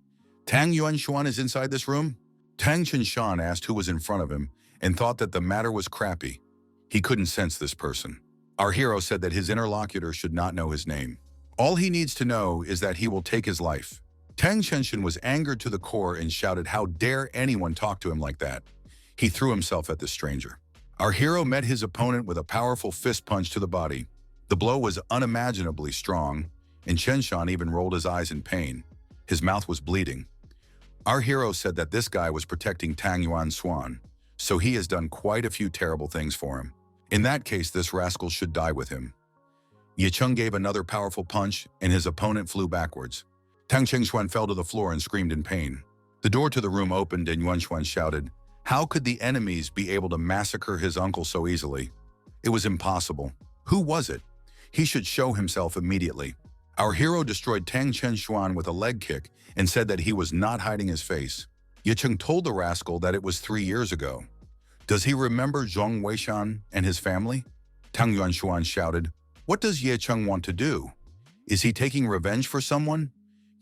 Tang Yuanshuan is inside this room? Tang Qinshan asked who was in front of him and thought that the matter was crappy. He couldn't sense this person. Our hero said that his interlocutor should not know his name. All he needs to know is that he will take his life. Tang Qinshan was angered to the core and shouted, how dare anyone talk to him like that? He threw himself at the stranger. Our hero met his opponent with a powerful fist punch to the body. The blow was unimaginably strong, and Qinshan even rolled his eyes in pain. His mouth was bleeding. Our hero said that this guy was protecting Tang Yuan Xuan, so he has done quite a few terrible things for him. In that case, this rascal should die with him. Yicheng gave another powerful punch, and his opponent flew backwards. Tang Qingshuan fell to the floor and screamed in pain. The door to the room opened and Yuanshuan shouted, how could the enemies be able to massacre his uncle so easily? It was impossible. Who was it? He should show himself immediately. Our hero destroyed Tang Qinshuan with a leg kick and said that he was not hiding his face. Yicheng told the rascal that it was 3 years ago. Does he remember Zheng Weishan and his family? Tang Yuanshuan shouted, what does Yicheng want to do? Is he taking revenge for someone?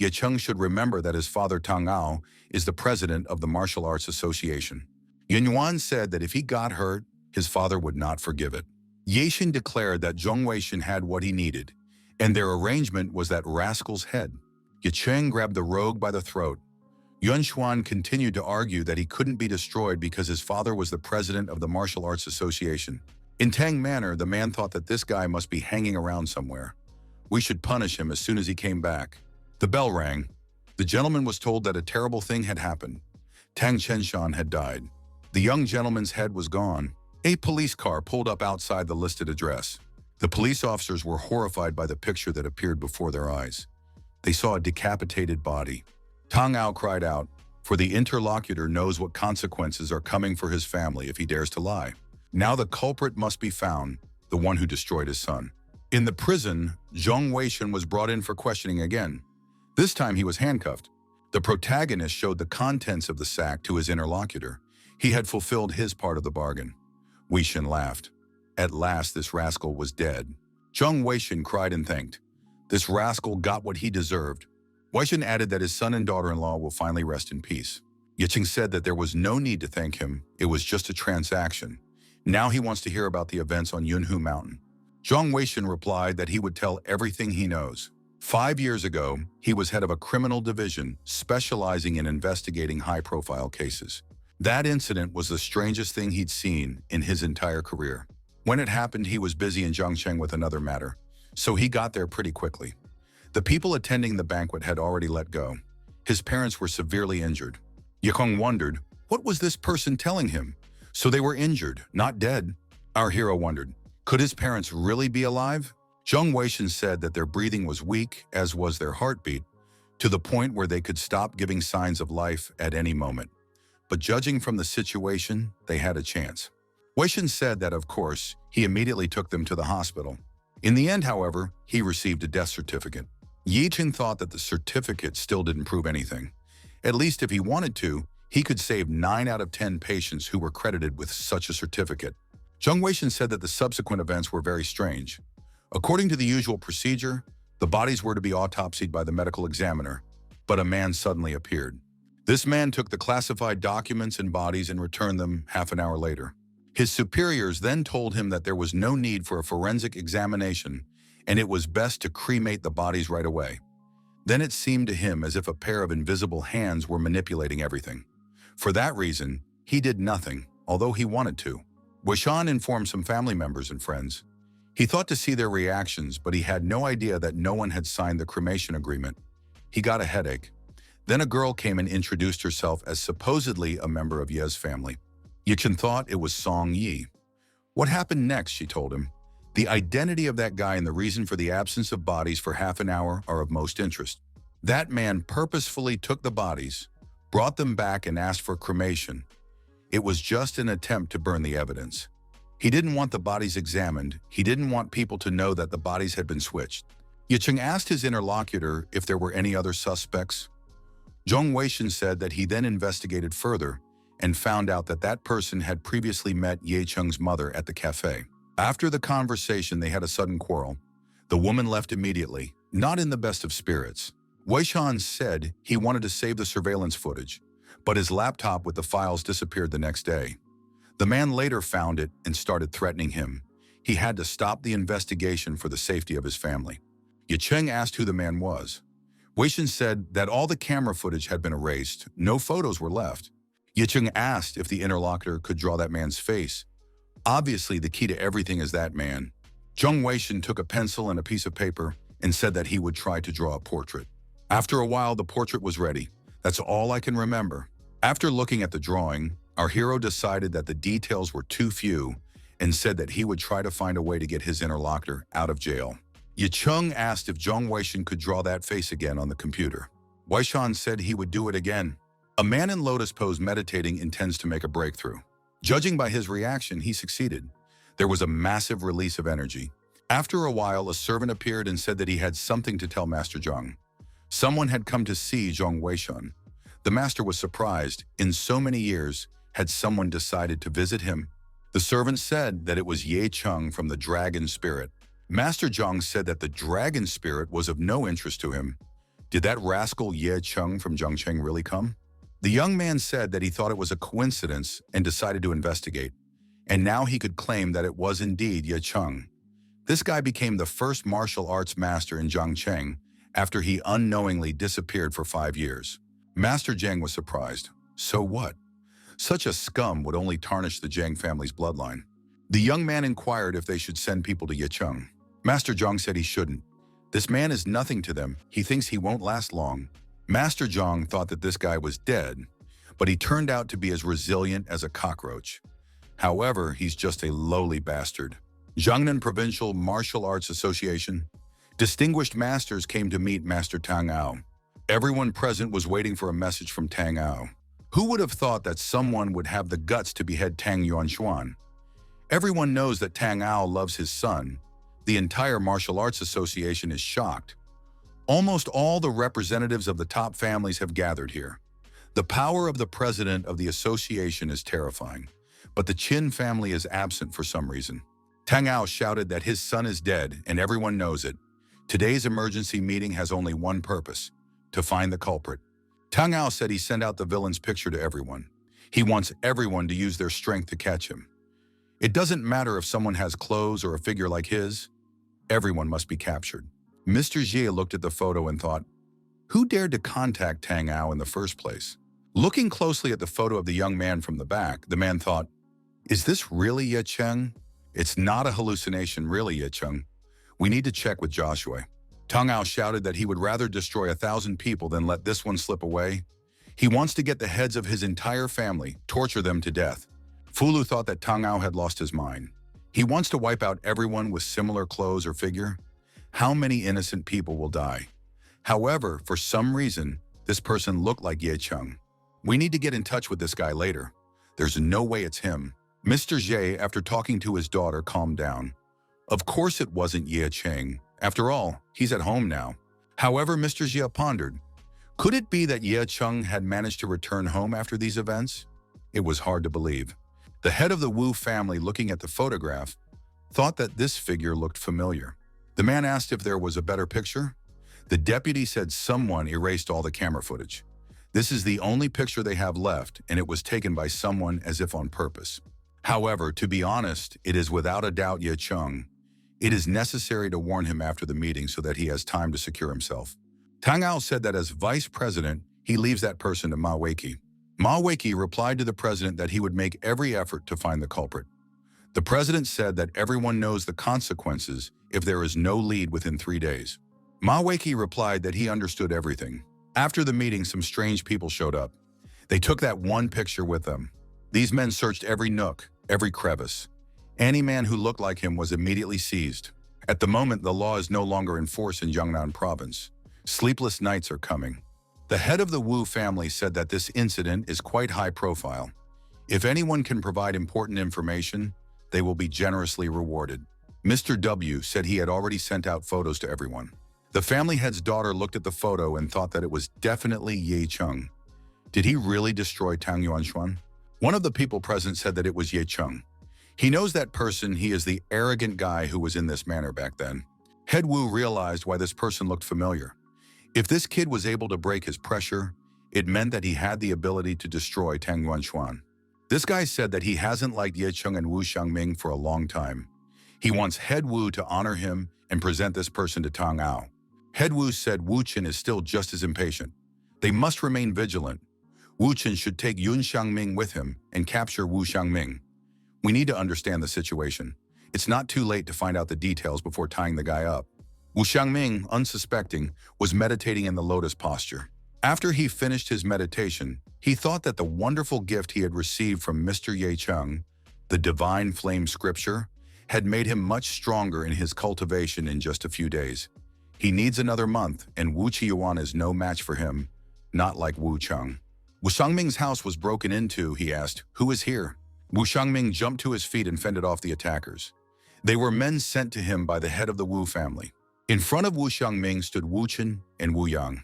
Yicheng should remember that his father Tang Ao is the president of the Martial Arts Association. Yunyuan said that if he got hurt, his father would not forgive it. Yexin declared that Zheng Weishan had what he needed, and their arrangement was that rascal's head. Yicheng grabbed the rogue by the throat. Yunshuan continued to argue that he couldn't be destroyed because his father was the president of the Martial Arts Association. In Tang Manor, the man thought that this guy must be hanging around somewhere. We should punish him as soon as he came back. The bell rang. The gentleman was told that a terrible thing had happened. Tang Chenshan had died. The young gentleman's head was gone. A police car pulled up outside the listed address. The police officers were horrified by the picture that appeared before their eyes. They saw a decapitated body. Tang Ao cried out, for the interlocutor knows what consequences are coming for his family if he dares to lie. Now the culprit must be found, the one who destroyed his son. In the prison, Zheng Weishan was brought in for questioning again. This time he was handcuffed. The protagonist showed the contents of the sack to his interlocutor. He had fulfilled his part of the bargain. Weishan laughed. At last this rascal was dead. Zheng Weishan cried and thanked. This rascal got what he deserved. Weishan added that his son and daughter-in-law will finally rest in peace. Yicheng said that there was no need to thank him. It was just a transaction. Now he wants to hear about the events on Yunhu Mountain. Zheng Weishan replied that he would tell everything he knows. 5 years ago, he was head of a criminal division specializing in investigating high-profile cases. That incident was the strangest thing he'd seen in his entire career. When it happened, he was busy in Zhangcheng with another matter, so he got there pretty quickly. The people attending the banquet had already let go. His parents were severely injured. Yikong wondered, what was this person telling him? So they were injured, not dead. Our hero wondered, could his parents really be alive? Zheng Weishan said that their breathing was weak, as was their heartbeat, to the point where they could stop giving signs of life at any moment. But judging from the situation, they had a chance. Weishan said that, of course, he immediately took them to the hospital. In the end, however, he received a death certificate. Yicheng thought that the certificate still didn't prove anything. At least if he wanted to, he could save 9 out of 10 patients who were credited with such a certificate. Zheng Weishan said that the subsequent events were very strange. According to the usual procedure, the bodies were to be autopsied by the medical examiner, but a man suddenly appeared. This man took the classified documents and bodies and returned them half an hour later. His superiors then told him that there was no need for a forensic examination and it was best to cremate the bodies right away. Then it seemed to him as if a pair of invisible hands were manipulating everything. For that reason, he did nothing, although he wanted to. Weishan informed some family members and friends. He thought to see their reactions, but he had no idea that no one had signed the cremation agreement. He got a headache. Then a girl came and introduced herself as supposedly a member of Ye's family. Yichen thought it was Song Yi. What happened next, she told him. The identity of that guy and the reason for the absence of bodies for half an hour are of most interest. That man purposefully took the bodies, brought them back and asked for cremation. It was just an attempt to burn the evidence. He didn't want the bodies examined. He didn't want people to know that the bodies had been switched. Yicheng asked his interlocutor if there were any other suspects. Zhong Weishan said that he then investigated further and found out that that person had previously met Ye Cheng's mother at the cafe. After the conversation, they had a sudden quarrel. The woman left immediately, not in the best of spirits. Weishan said he wanted to save the surveillance footage, but his laptop with the files disappeared the next day. The man later found it and started threatening him. He had to stop the investigation for the safety of his family. Ye Cheng asked who the man was. Weishan said that all the camera footage had been erased, no photos were left. Ye Cheng asked if the interlocutor could draw that man's face. Obviously, the key to everything is that man. Zhong Weishan took a pencil and a piece of paper and said that he would try to draw a portrait. After a while, the portrait was ready. That's all I can remember. After looking at the drawing, our hero decided that the details were too few and said that he would try to find a way to get his interlocutor out of jail. Ye Cheng asked if Zhong Weishan could draw that face again on the computer. Weishan said he would do it again. A man in lotus pose meditating intends to make a breakthrough. Judging by his reaction, he succeeded. There was a massive release of energy. After a while, a servant appeared and said that he had something to tell Master Zhang. Someone had come to see Zhong Weishan. The master was surprised. In so many years, had someone decided to visit him? The servant said that it was Ye Cheng from the Dragon Spirit. Master Zhang said that the Dragon Spirit was of no interest to him. Did that rascal Ye Cheng from Zhongcheng really come? The young man said that he thought it was a coincidence and decided to investigate. And now he could claim that it was indeed Ye Cheng. This guy became the first martial arts master in Zhongcheng after he unknowingly disappeared for 5 years. Master Zhang was surprised. So what? Such a scum would only tarnish the Zhang family's bloodline. The young man inquired if they should send people to Ye Cheng. Master Zhang said he shouldn't. This man is nothing to them. He thinks he won't last long. Master Zhang thought that this guy was dead, but he turned out to be as resilient as a cockroach. However, he's just a lowly bastard. Jiangnan Provincial Martial Arts Association. Distinguished masters came to meet Master Tang Ao. Everyone present was waiting for a message from Tang Ao. Who would have thought that someone would have the guts to behead Tang Yuanshuan? Everyone knows that Tang Ao loves his son. The entire Martial Arts Association is shocked. Almost all the representatives of the top families have gathered here. The power of the president of the association is terrifying, but the Qin family is absent for some reason. Tang Ao shouted that his son is dead, and everyone knows it. Today's emergency meeting has only one purpose: to find the culprit. Tang Ao said he sent out the villain's picture to everyone. He wants everyone to use their strength to catch him. It doesn't matter if someone has clothes or a figure like his. Everyone must be captured. Mr. Jie looked at the photo and thought, who dared to contact Tang Ao in the first place? Looking closely at the photo of the young man from the back, the man thought, is this really Ye Cheng? It's not a hallucination, really, Ye Cheng. We need to check with Joshua. Tang Ao shouted that he would rather destroy 1,000 people than let this one slip away. He wants to get the heads of his entire family, torture them to death. Fulu thought that Tang Ao had lost his mind. He wants to wipe out everyone with similar clothes or figure. How many innocent people will die? However, for some reason, this person looked like Ye Cheng. We need to get in touch with this guy later. There's no way it's him. Mr. Jie, after talking to his daughter, calmed down. Of course it wasn't Ye Cheng. After all, he's at home now. However, Mr. Jie pondered. Could it be that Ye Cheng had managed to return home after these events? It was hard to believe. The head of the Wu family, looking at the photograph, thought that this figure looked familiar. The man asked if there was a better picture. The deputy said someone erased all the camera footage. This is the only picture they have left, and it was taken by someone as if on purpose. However, to be honest, it is without a doubt Ye Cheng. It is necessary to warn him after the meeting so that he has time to secure himself. Tang Ao said that as vice president, he leaves that person to Ma Weiqi. Ma Weiqi replied to the president that he would make every effort to find the culprit. The president said that everyone knows the consequences if there is no lead within 3 days. Ma Weiqi replied that he understood everything. After the meeting, some strange people showed up. They took that one picture with them. These men searched every nook, every crevice. Any man who looked like him was immediately seized. At the moment, the law is no longer in force in Yunnan province. Sleepless nights are coming. The head of the Wu family said that this incident is quite high profile. If anyone can provide important information, they will be generously rewarded. Mr. W said he had already sent out photos to everyone. The family head's daughter looked at the photo and thought that it was definitely Ye Cheng. Did he really destroy Tang Yuanshuan? One of the people present said that it was Ye Cheng. He knows that person. He is the arrogant guy who was in this manner back then. Head Wu realized why this person looked familiar. If this kid was able to break his pressure, it meant that he had the ability to destroy Tang Yuanshuan. This guy said that he hasn't liked Ye Cheng and Wu Xiangming for a long time. He wants Head Wu to honor him and present this person to Tang Ao. Head Wu said Wu Chen is still just as impatient. They must remain vigilant. Wu Chen should take Yun Xiangming with him and capture Wu Xiangming. We need to understand the situation. It's not too late to find out the details before tying the guy up. Wu Xiangming, unsuspecting, was meditating in the lotus posture. After he finished his meditation, he thought that the wonderful gift he had received from Mr. Ye Cheng, the divine flame scripture, had made him much stronger in his cultivation in just a few days. He needs another month, and Wu Qiyuan is no match for him, not like Wu Cheng. Wu Xiangming's house was broken into, he asked. Who is here? Wu Xiangming jumped to his feet and fended off the attackers. They were men sent to him by the head of the Wu family. In front of Wu Xiangming stood Wu Chen and Wu Yang.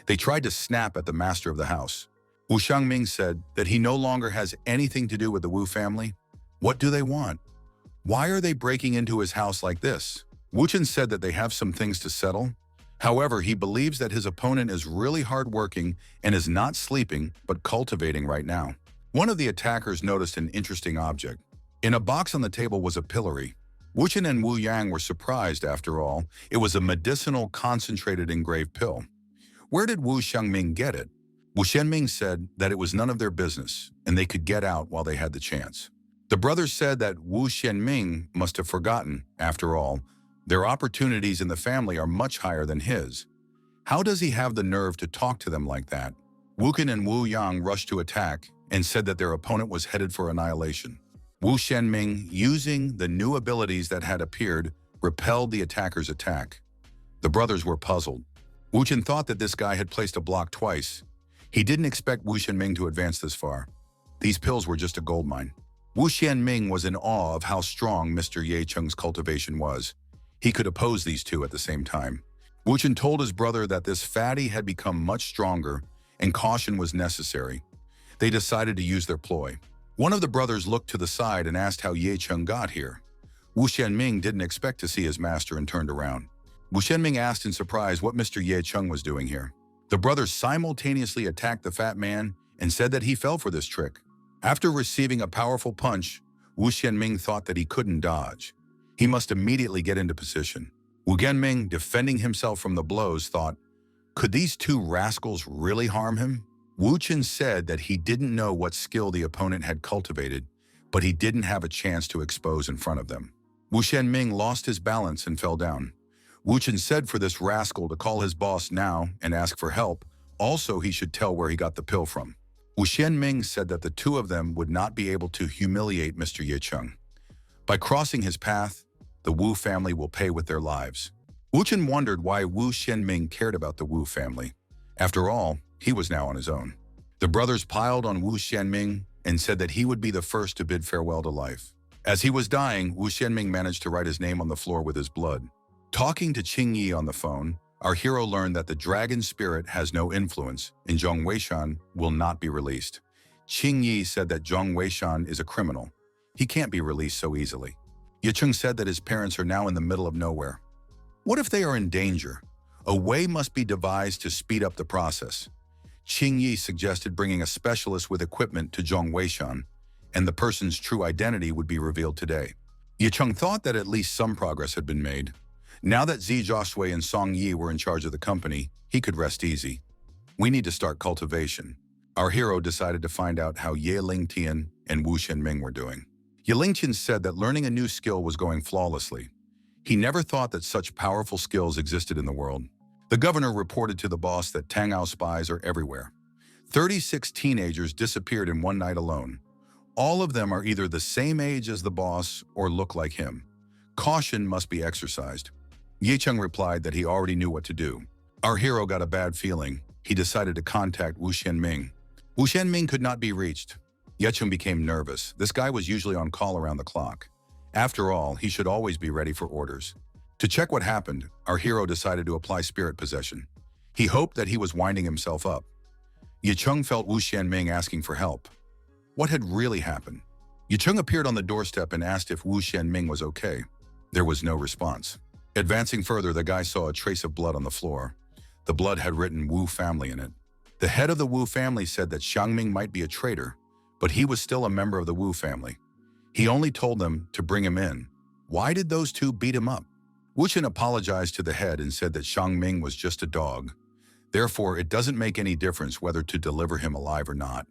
They tried to snap at the master of the house. Wu Xiangming said that he no longer has anything to do with the Wu family. What do they want? Why are they breaking into his house like this? Wu Chen said that they have some things to settle. However, he believes that his opponent is really hardworking and is not sleeping but cultivating right now. One of the attackers noticed an interesting object. In a box on the table was a pillory. Wu Chen and Wu Yang were surprised. After all, it was a medicinal concentrated engraved pill. Where did Wu Xiangming get it? Wu Xiangming said that it was none of their business and they could get out while they had the chance. The brothers said that Wu Xiangming must have forgotten. After all, their opportunities in the family are much higher than his. How does he have the nerve to talk to them like that? Wu Ken and Wu Yang rushed to attack and said that their opponent was headed for annihilation. Wu Xiangming, using the new abilities that had appeared, repelled the attacker's attack. The brothers were puzzled. Wu Chen thought that this guy had placed a block twice. He didn't expect Wu Xiangming to advance this far. These pills were just a goldmine. Wu Xiangming was in awe of how strong Mr. Ye Cheng's cultivation was. He could oppose these two at the same time. Wu Chen told his brother that this fatty had become much stronger and caution was necessary. They decided to use their ploy. One of the brothers looked to the side and asked how Ye Cheng got here. Wu Xiangming didn't expect to see his master and turned around. Wu Xiangming asked in surprise what Mr. Ye Cheng was doing here. The brothers simultaneously attacked the fat man and said that he fell for this trick. After receiving a powerful punch, Wu Xiangming thought that he couldn't dodge. He must immediately get into position. Wu Genming, defending himself from the blows, thought, could these two rascals really harm him? Wu Chen said that he didn't know what skill the opponent had cultivated, but he didn't have a chance to expose in front of them. Wu Xiangming lost his balance and fell down. Wu Chen said for this rascal to call his boss now and ask for help. Also, he should tell where he got the pill from. Wu Xiangming said that the two of them would not be able to humiliate Mr. Ye Cheng. By crossing his path, the Wu family will pay with their lives. Wu Chen wondered why Wu Xiangming cared about the Wu family. After all, he was now on his own. The brothers piled on Wu Xiangming and said that he would be the first to bid farewell to life. As he was dying, Wu Xiangming managed to write his name on the floor with his blood. Talking to Qing Yi on the phone, our hero learned that the dragon spirit has no influence and Zhong Weishan will not be released. Qing Yi said that Zhong Weishan is a criminal. He can't be released so easily. Ye Cheng said that his parents are now in the middle of nowhere. What if they are in danger? A way must be devised to speed up the process. Qing Yi suggested bringing a specialist with equipment to Zhong Weishan, and the person's true identity would be revealed today. Ye Cheng thought that at least some progress had been made. Now that Zi Jiaoshui and Song Yi were in charge of the company, he could rest easy. We need to start cultivation. Our hero decided to find out how Ye Lingtian and Wu Xiangming were doing. Ye Lingtian said that learning a new skill was going flawlessly. He never thought that such powerful skills existed in the world. The governor reported to the boss that Tangao spies are everywhere. 36 teenagers disappeared in one night alone. All of them are either the same age as the boss or look like him. Caution must be exercised. Ye Cheng replied that he already knew what to do. Our hero got a bad feeling. He decided to contact Wu Xianming. Wu Xianming could not be reached. Ye Cheng became nervous. This guy was usually on call around the clock. After all, he should always be ready for orders. To check what happened, our hero decided to apply spirit possession. He hoped that he was winding himself up. Ye Cheng felt Wu Xianming asking for help. What had really happened? Ye Cheng appeared on the doorstep and asked if Wu Xianming was okay. There was no response. Advancing further, the guy saw a trace of blood on the floor. The blood had written Wu family in it. The head of the Wu family said that Xiangming might be a traitor, but he was still a member of the Wu family. He only told them to bring him in. Why did those two beat him up? Wu Chen apologized to the head and said that Xiangming was just a dog. Therefore, it doesn't make any difference whether to deliver him alive or not.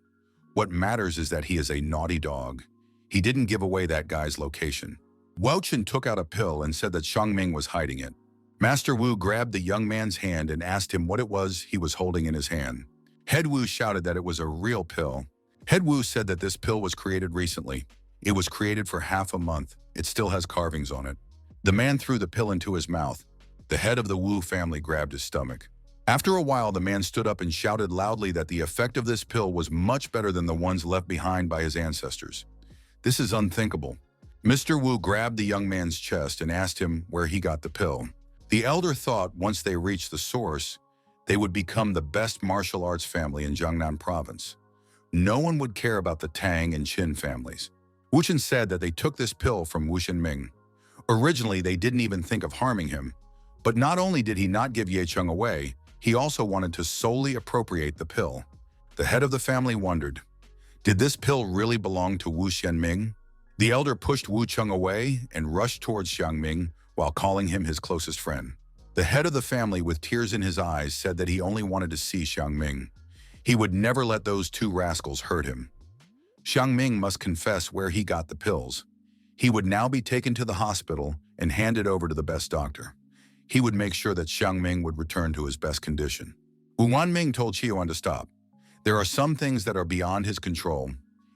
What matters is that he is a naughty dog. He didn't give away that guy's location. Wu Chen took out a pill and said that Xiangming was hiding it. Master Wu grabbed the young man's hand and asked him what it was he was holding in his hand. Head Wu shouted that it was a real pill. Head Wu said that this pill was created recently. It was created for half a month. It still has carvings on it. The man threw the pill into his mouth. The head of the Wu family grabbed his stomach. After a while, the man stood up and shouted loudly that the effect of this pill was much better than the ones left behind by his ancestors. This is unthinkable. Mr. Wu grabbed the young man's chest and asked him where he got the pill. The elder thought once they reached the source, they would become the best martial arts family in Jiangnan province. No one would care about the Tang and Qin families. Wu Chen said that they took this pill from Wu Xianming. Originally, they didn't even think of harming him. But not only did he not give Ye Cheng away, he also wanted to solely appropriate the pill. The head of the family wondered, did this pill really belong to Wu Xianming? The elder pushed Wu Cheng away and rushed towards Xiangming while calling him his closest friend. The head of the family, with tears in his eyes, said that he only wanted to see Xiangming. He would never let those two rascals hurt him. Xiangming must confess where he got the pills. He would now be taken to the hospital and handed over to the best doctor. He would make sure that Xiangming would return to his best condition. Wu Wanming told Qiuan to stop. There are some things that are beyond his control.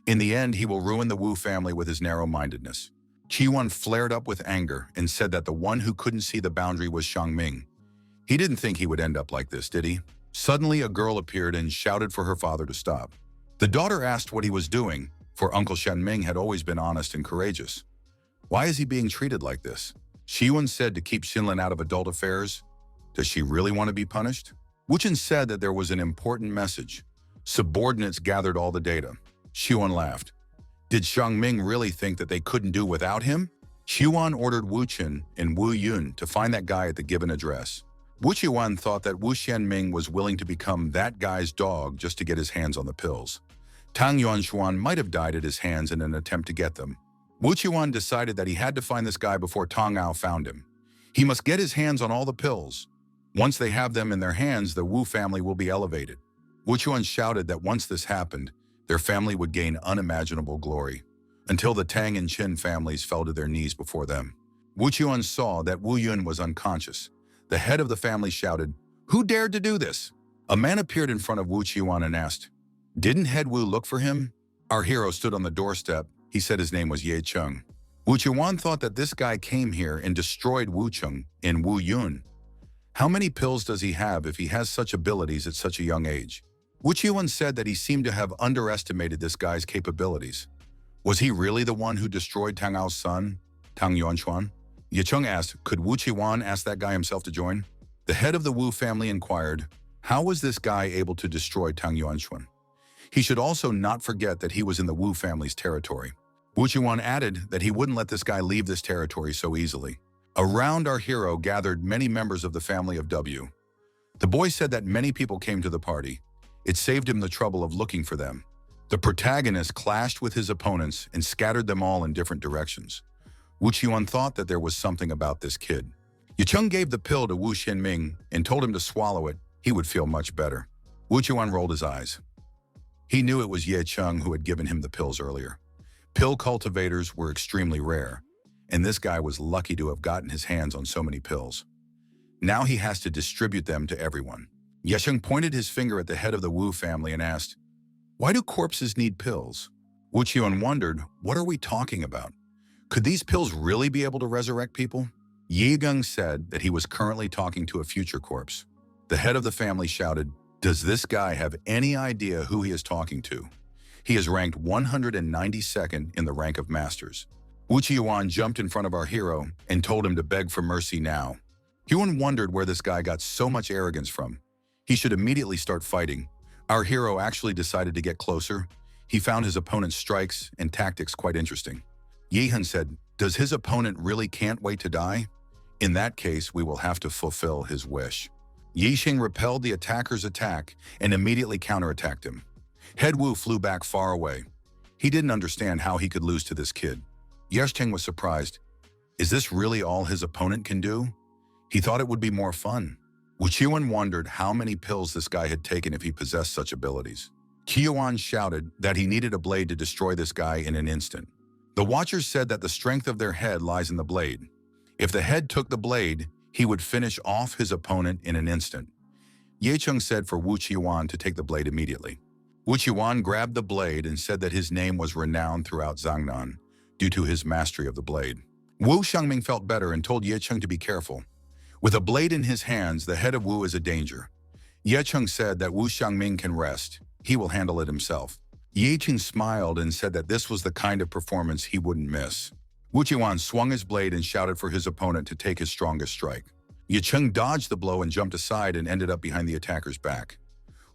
In the end, he will ruin the Wu family with his narrow-mindedness. Qiuan flared up with anger and said that the one who couldn't see the boundary was Xiangming. He didn't think he would end up like this, did he? Suddenly, a girl appeared and shouted for her father to stop. The daughter asked what he was doing, for Uncle Xianming had always been honest and courageous. Why is he being treated like this? Qiuan said to keep Xinlin out of adult affairs. Does she really want to be punished? Wu Chen said that there was an important message. Subordinates gathered all the data. Qiuan laughed. Did Xiangming really think that they couldn't do without him? Qiuan ordered Wu Chen and Wu Yun to find that guy at the given address. Wu Qiuan thought that Wu Xianming was willing to become that guy's dog just to get his hands on the pills. Tang Yuanshuan might have died at his hands in an attempt to get them. Wu Qiuan decided that he had to find this guy before Tang Ao found him. He must get his hands on all the pills. Once they have them in their hands, the Wu family will be elevated. Wu Qiuan shouted that once this happened, their family would gain unimaginable glory, until the Tang and Qin families fell to their knees before them. Wu Qiuan saw that Wu Yun was unconscious. The head of the family shouted, "Who dared to do this?" A man appeared in front of Wu Qiuan and asked, "Didn't Head Wu look for him?" Our hero stood on the doorstep. He said his name was Ye Cheng. Wu Qiuan thought that this guy came here and destroyed Wu Cheng and Wu Yun. How many pills does he have if he has such abilities at such a young age? Wu Qiuan said that he seemed to have underestimated this guy's capabilities. Was he really the one who destroyed Tang Ao's son, Tang Yuanchuan? Ye Cheng asked, could Wu Qiuan ask that guy himself to join? The head of the Wu family inquired, how was this guy able to destroy Tang Yuanchuan? He should also not forget that he was in the Wu family's territory. Wu Qiuan added that he wouldn't let this guy leave this territory so easily. Around our hero gathered many members of the family of W. The boy said that many people came to the party. It saved him the trouble of looking for them. The protagonist clashed with his opponents and scattered them all in different directions. Wu Qiuan thought that there was something about this kid. Ye Cheng gave the pill to Wu Xianming and told him to swallow it. He would feel much better. Wu Qiuan rolled his eyes. He knew it was Ye Cheng who had given him the pills earlier. Pill cultivators were extremely rare, and this guy was lucky to have gotten his hands on so many pills. Now he has to distribute them to everyone. Ye Cheng pointed his finger at the head of the Wu family and asked, why do corpses need pills? Wu Qiuan wondered, what are we talking about? Could these pills really be able to resurrect people? Yi Geng said that he was currently talking to a future corpse. The head of the family shouted, does this guy have any idea who he is talking to? He is ranked 192nd in the rank of masters. Wu Qiuan jumped in front of our hero and told him to beg for mercy now. Huan wondered where this guy got so much arrogance from. He should immediately start fighting. Our hero actually decided to get closer. He found his opponent's strikes and tactics quite interesting. Yehan said, does his opponent really can't wait to die? In that case, we will have to fulfill his wish. Yixing repelled the attacker's attack and immediately counterattacked him. Head Wu flew back far away. He didn't understand how he could lose to this kid. Yesheng was surprised. Is this really all his opponent can do? He thought it would be more fun. Wu Qiuan wondered how many pills this guy had taken if he possessed such abilities. Qiuan shouted that he needed a blade to destroy this guy in an instant. The Watchers said that the strength of their head lies in the blade. If the head took the blade, he would finish off his opponent in an instant. Ye Cheng said for Wu Qiuan to take the blade immediately. Wu Qiuan grabbed the blade and said that his name was renowned throughout Zhangnan due to his mastery of the blade. Wu Xiangming felt better and told Ye Cheng to be careful. With a blade in his hands, the head of Wu is a danger. Ye Cheng said that Wu Xiangming can rest. He will handle it himself. Ye Cheng smiled and said that this was the kind of performance he wouldn't miss. Wu Qiuan swung his blade and shouted for his opponent to take his strongest strike. Ye Cheng dodged the blow and jumped aside and ended up behind the attacker's back.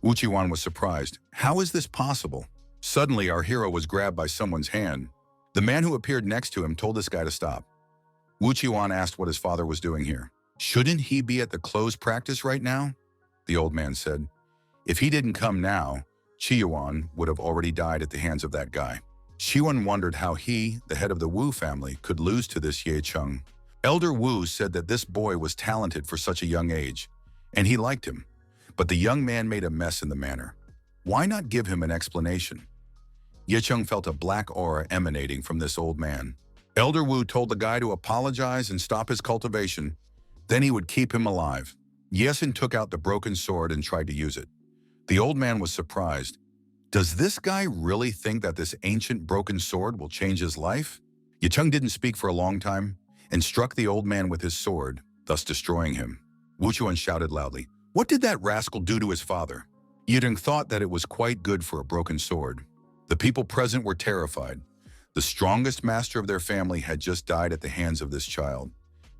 Wu Qiuan was surprised. How is this possible? Suddenly, our hero was grabbed by someone's hand. The man who appeared next to him told this guy to stop. Wu Qiuan asked what his father was doing here. Shouldn't he be at the clothes practice right now? The old man said. If he didn't come now, Qiuan would have already died at the hands of that guy. Qiuan wondered how he, the head of the Wu family, could lose to this Ye Cheng. Elder Wu said that this boy was talented for such a young age, and he liked him. But the young man made a mess in the manor. Why not give him an explanation? Ye Cheng felt a black aura emanating from this old man. Elder Wu told the guy to apologize and stop his cultivation. Then he would keep him alive. Yesen took out the broken sword and tried to use it. The old man was surprised. Does this guy really think that this ancient broken sword will change his life? Ye Cheng didn't speak for a long time and struck the old man with his sword, thus destroying him. Wu Qiuan shouted loudly, what did that rascal do to his father? Ye Cheng thought that it was quite good for a broken sword. The people present were terrified. The strongest master of their family had just died at the hands of this child.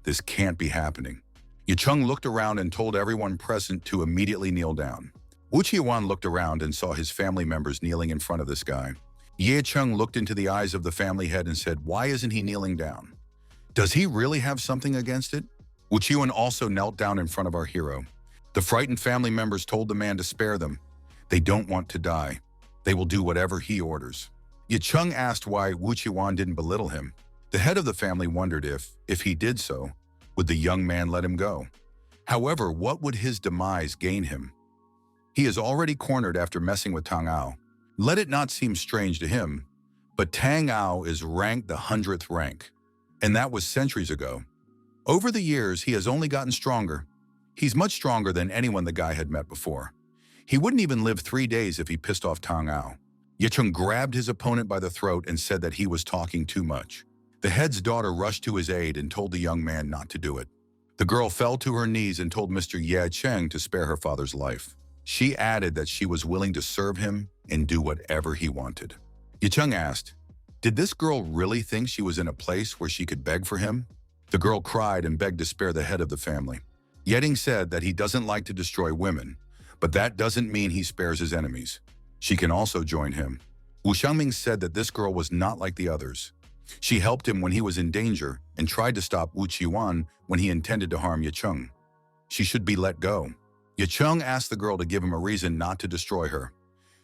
This can't be happening. Ye Cheng looked around and told everyone present to immediately kneel down. Wu Qiuan looked around and saw his family members kneeling in front of this guy. Ye Cheng looked into the eyes of the family head and said, why isn't he kneeling down? Does he really have something against it? Wu Qiuan also knelt down in front of our hero. The frightened family members told the man to spare them. They don't want to die. They will do whatever he orders. Ye Cheng asked why Wu Qiuan didn't belittle him. The head of the family wondered if he did so, would the young man let him go? However, what would his demise gain him? He is already cornered after messing with Tang Ao. Let it not seem strange to him, but Tang Ao is ranked the 100th rank, and that was centuries ago. Over the years, he has only gotten stronger. He's much stronger than anyone the guy had met before. He wouldn't even live 3 days if he pissed off Tang Ao. Ye Cheng grabbed his opponent by the throat and said that he was talking too much. The head's daughter rushed to his aid and told the young man not to do it. The girl fell to her knees and told Mr. Ye Cheng to spare her father's life. She added that she was willing to serve him and do whatever he wanted. Ye Cheng asked, did this girl really think she was in a place where she could beg for him? The girl cried and begged to spare the head of the family. Yeding said that he doesn't like to destroy women, but that doesn't mean he spares his enemies. She can also join him. Wu Xiangming said that this girl was not like the others. She helped him when he was in danger and tried to stop Wu Qiuan when he intended to harm Ye Cheng. She should be let go. Ye Cheng asked the girl to give him a reason not to destroy her.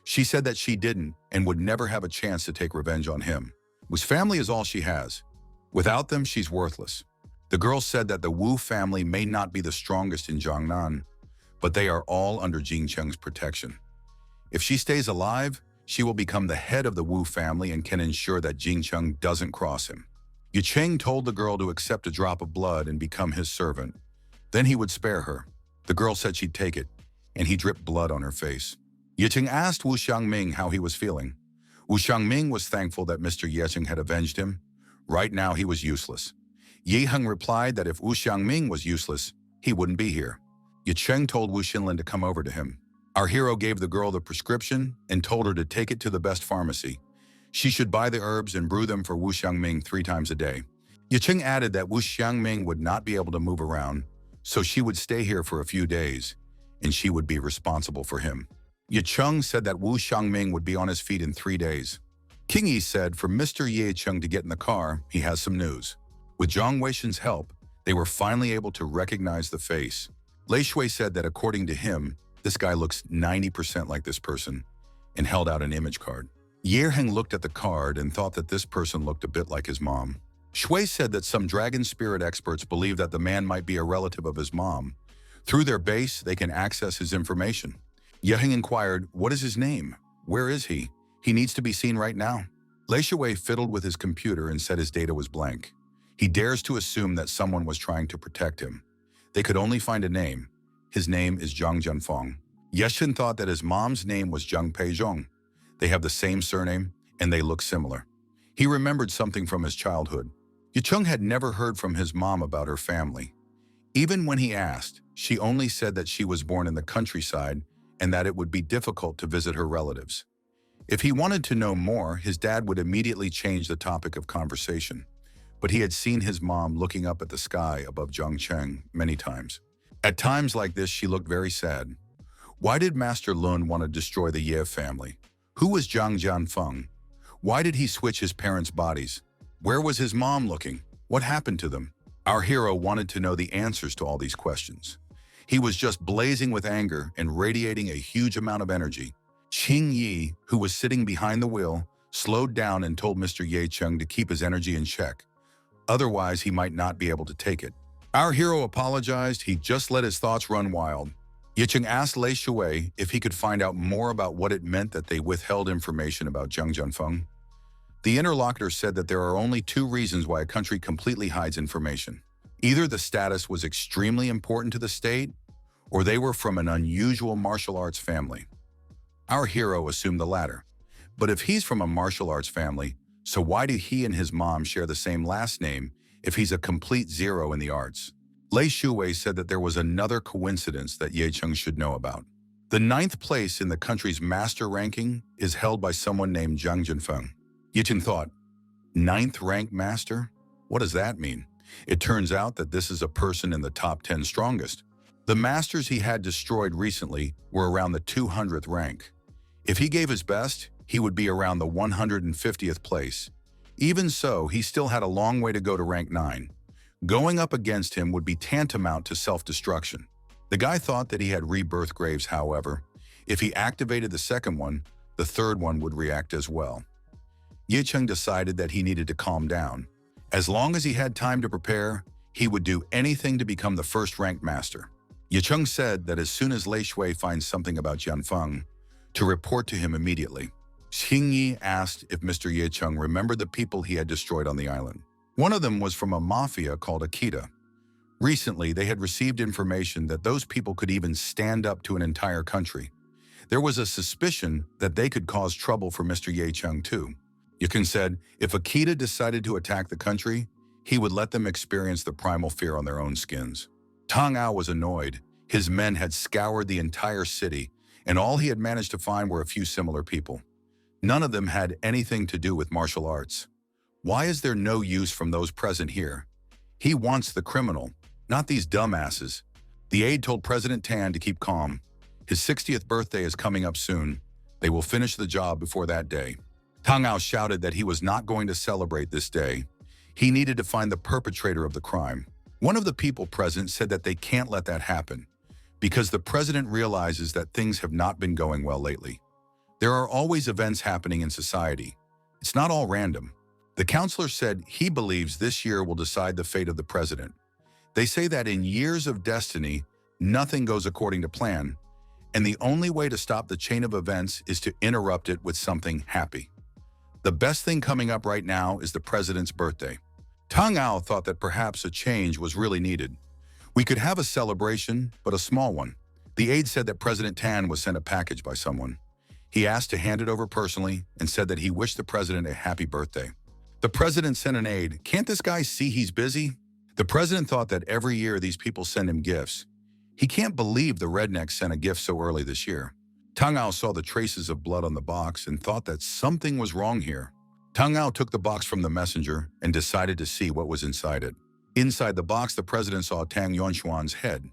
She said that she didn't and would never have a chance to take revenge on him. Wu's family is all she has. Without them, she's worthless. The girl said that the Wu family may not be the strongest in Jiangnan, but they are all under Jing Cheng's protection. If she stays alive, she will become the head of the Wu family and can ensure that Jing Cheng doesn't cross him. Ye Cheng told the girl to accept a drop of blood and become his servant. Then he would spare her. The girl said she'd take it, and he dripped blood on her face. Ye Cheng asked Wu Xiangming how he was feeling. Wu Xiangming was thankful that Mr. Yecheng had avenged him. Right now he was useless. Ye Heng replied that if Wu Xiangming was useless, he wouldn't be here. Yecheng told Wu Xinlin to come over to him. Our hero gave the girl the prescription and told her to take it to the best pharmacy. She should buy the herbs and brew them for Wu Xiangming 3 times a day. Yecheng added that Wu Xiangming would not be able to move around, so she would stay here for a few days, and she would be responsible for him. Yecheng said that Wu Xiangming would be on his feet in 3 days. King Yi said for Mr. Yecheng to get in the car, he has some news. With Zhang Weishen's help, they were finally able to recognize the face. Lei Shui said that according to him, this guy looks 90% like this person, and held out an image card. Yerheng looked at the card and thought that this person looked a bit like his mom. Shui said that some dragon spirit experts believe that the man might be a relative of his mom. Through their base, they can access his information. Yeheng inquired, what is his name? Where is he? He needs to be seen right now. Lei Shui fiddled with his computer and said his data was blank. He dares to assume that someone was trying to protect him. They could only find a name. His name is Zhang Jianfeng. Yeshin thought that his mom's name was Zhang Peizhong. They have the same surname, and they look similar. He remembered something from his childhood. Yicheng had never heard from his mom about her family. Even when he asked, she only said that she was born in the countryside and that it would be difficult to visit her relatives. If he wanted to know more, his dad would immediately change the topic of conversation. But he had seen his mom looking up at the sky above Zhangcheng many times. At times like this, she looked very sad. Why did Master Lun want to destroy the Ye family? Who was Zhang Jianfeng? Why did he switch his parents' bodies? Where was his mom looking? What happened to them? Our hero wanted to know the answers to all these questions. He was just blazing with anger and radiating a huge amount of energy. Qing Yi, who was sitting behind the wheel, slowed down and told Mr. Ye Cheng to keep his energy in check. Otherwise, he might not be able to take it. Our hero apologized. He just let his thoughts run wild. Ye Cheng asked Lei Shui if he could find out more about what it meant that they withheld information about Zhang Jianfeng. The interlocutor said that there are only 2 reasons why a country completely hides information. Either the status was extremely important to the state, or they were from an unusual martial arts family. Our hero assumed the latter. But if he's from a martial arts family, so why do he and his mom share the same last name if he's a complete zero in the arts? Lei Shui said that there was another coincidence that Ye Cheng should know about. The 9th place in the country's master ranking is held by someone named Zhang Jianfeng. Ye Cheng thought, 9th rank master? What does that mean? It turns out that this is a person in the top 10 strongest. The masters he had destroyed recently were around the 200th rank. If he gave his best, he would be around the 150th place. Even so, he still had a long way to go to rank 9. Going up against him would be tantamount to self-destruction. The guy thought that he had rebirth graves, however. If he activated the second one, the third one would react as well. Ye Cheng decided that he needed to calm down. As long as he had time to prepare, he would do anything to become the first-ranked master. Ye Cheng said that as soon as Lei Shui finds something about Jianfeng, to report to him immediately. Xing Yi asked if Mr. Ye Cheng remembered the people he had destroyed on the island. One of them was from a mafia called Akita. Recently, they had received information that those people could even stand up to an entire country. There was a suspicion that they could cause trouble for Mr. Ye Cheng too. Ye Cheng said if Akita decided to attack the country, he would let them experience the primal fear on their own skins. Tang Ao was annoyed. His men had scoured the entire city, and all he had managed to find were a few similar people. None of them had anything to do with martial arts. Why is there no use from those present here? He wants the criminal, not these dumbasses. The aide told President Tan to keep calm. His 60th birthday is coming up soon. They will finish the job before that day. Tang Ao shouted that he was not going to celebrate this day. He needed to find the perpetrator of the crime. One of the people present said that they can't let that happen, because the president realizes that things have not been going well lately. There are always events happening in society. It's not all random. The counselor said he believes this year will decide the fate of the president. They say that in years of destiny, nothing goes according to plan, and the only way to stop the chain of events is to interrupt it with something happy. The best thing coming up right now is the president's birthday. Tang Ao thought that perhaps a change was really needed. We could have a celebration, but a small one. The aide said that President Tan was sent a package by someone. He asked to hand it over personally and said that he wished the president a happy birthday. The president sent an aide. Can't this guy see he's busy? The president thought that every year these people send him gifts. He can't believe the redneck sent a gift so early this year. Tang Ao saw the traces of blood on the box and thought that something was wrong here. Tang Ao took the box from the messenger and decided to see what was inside it. Inside the box, the president saw Tang Yuanxuan's head.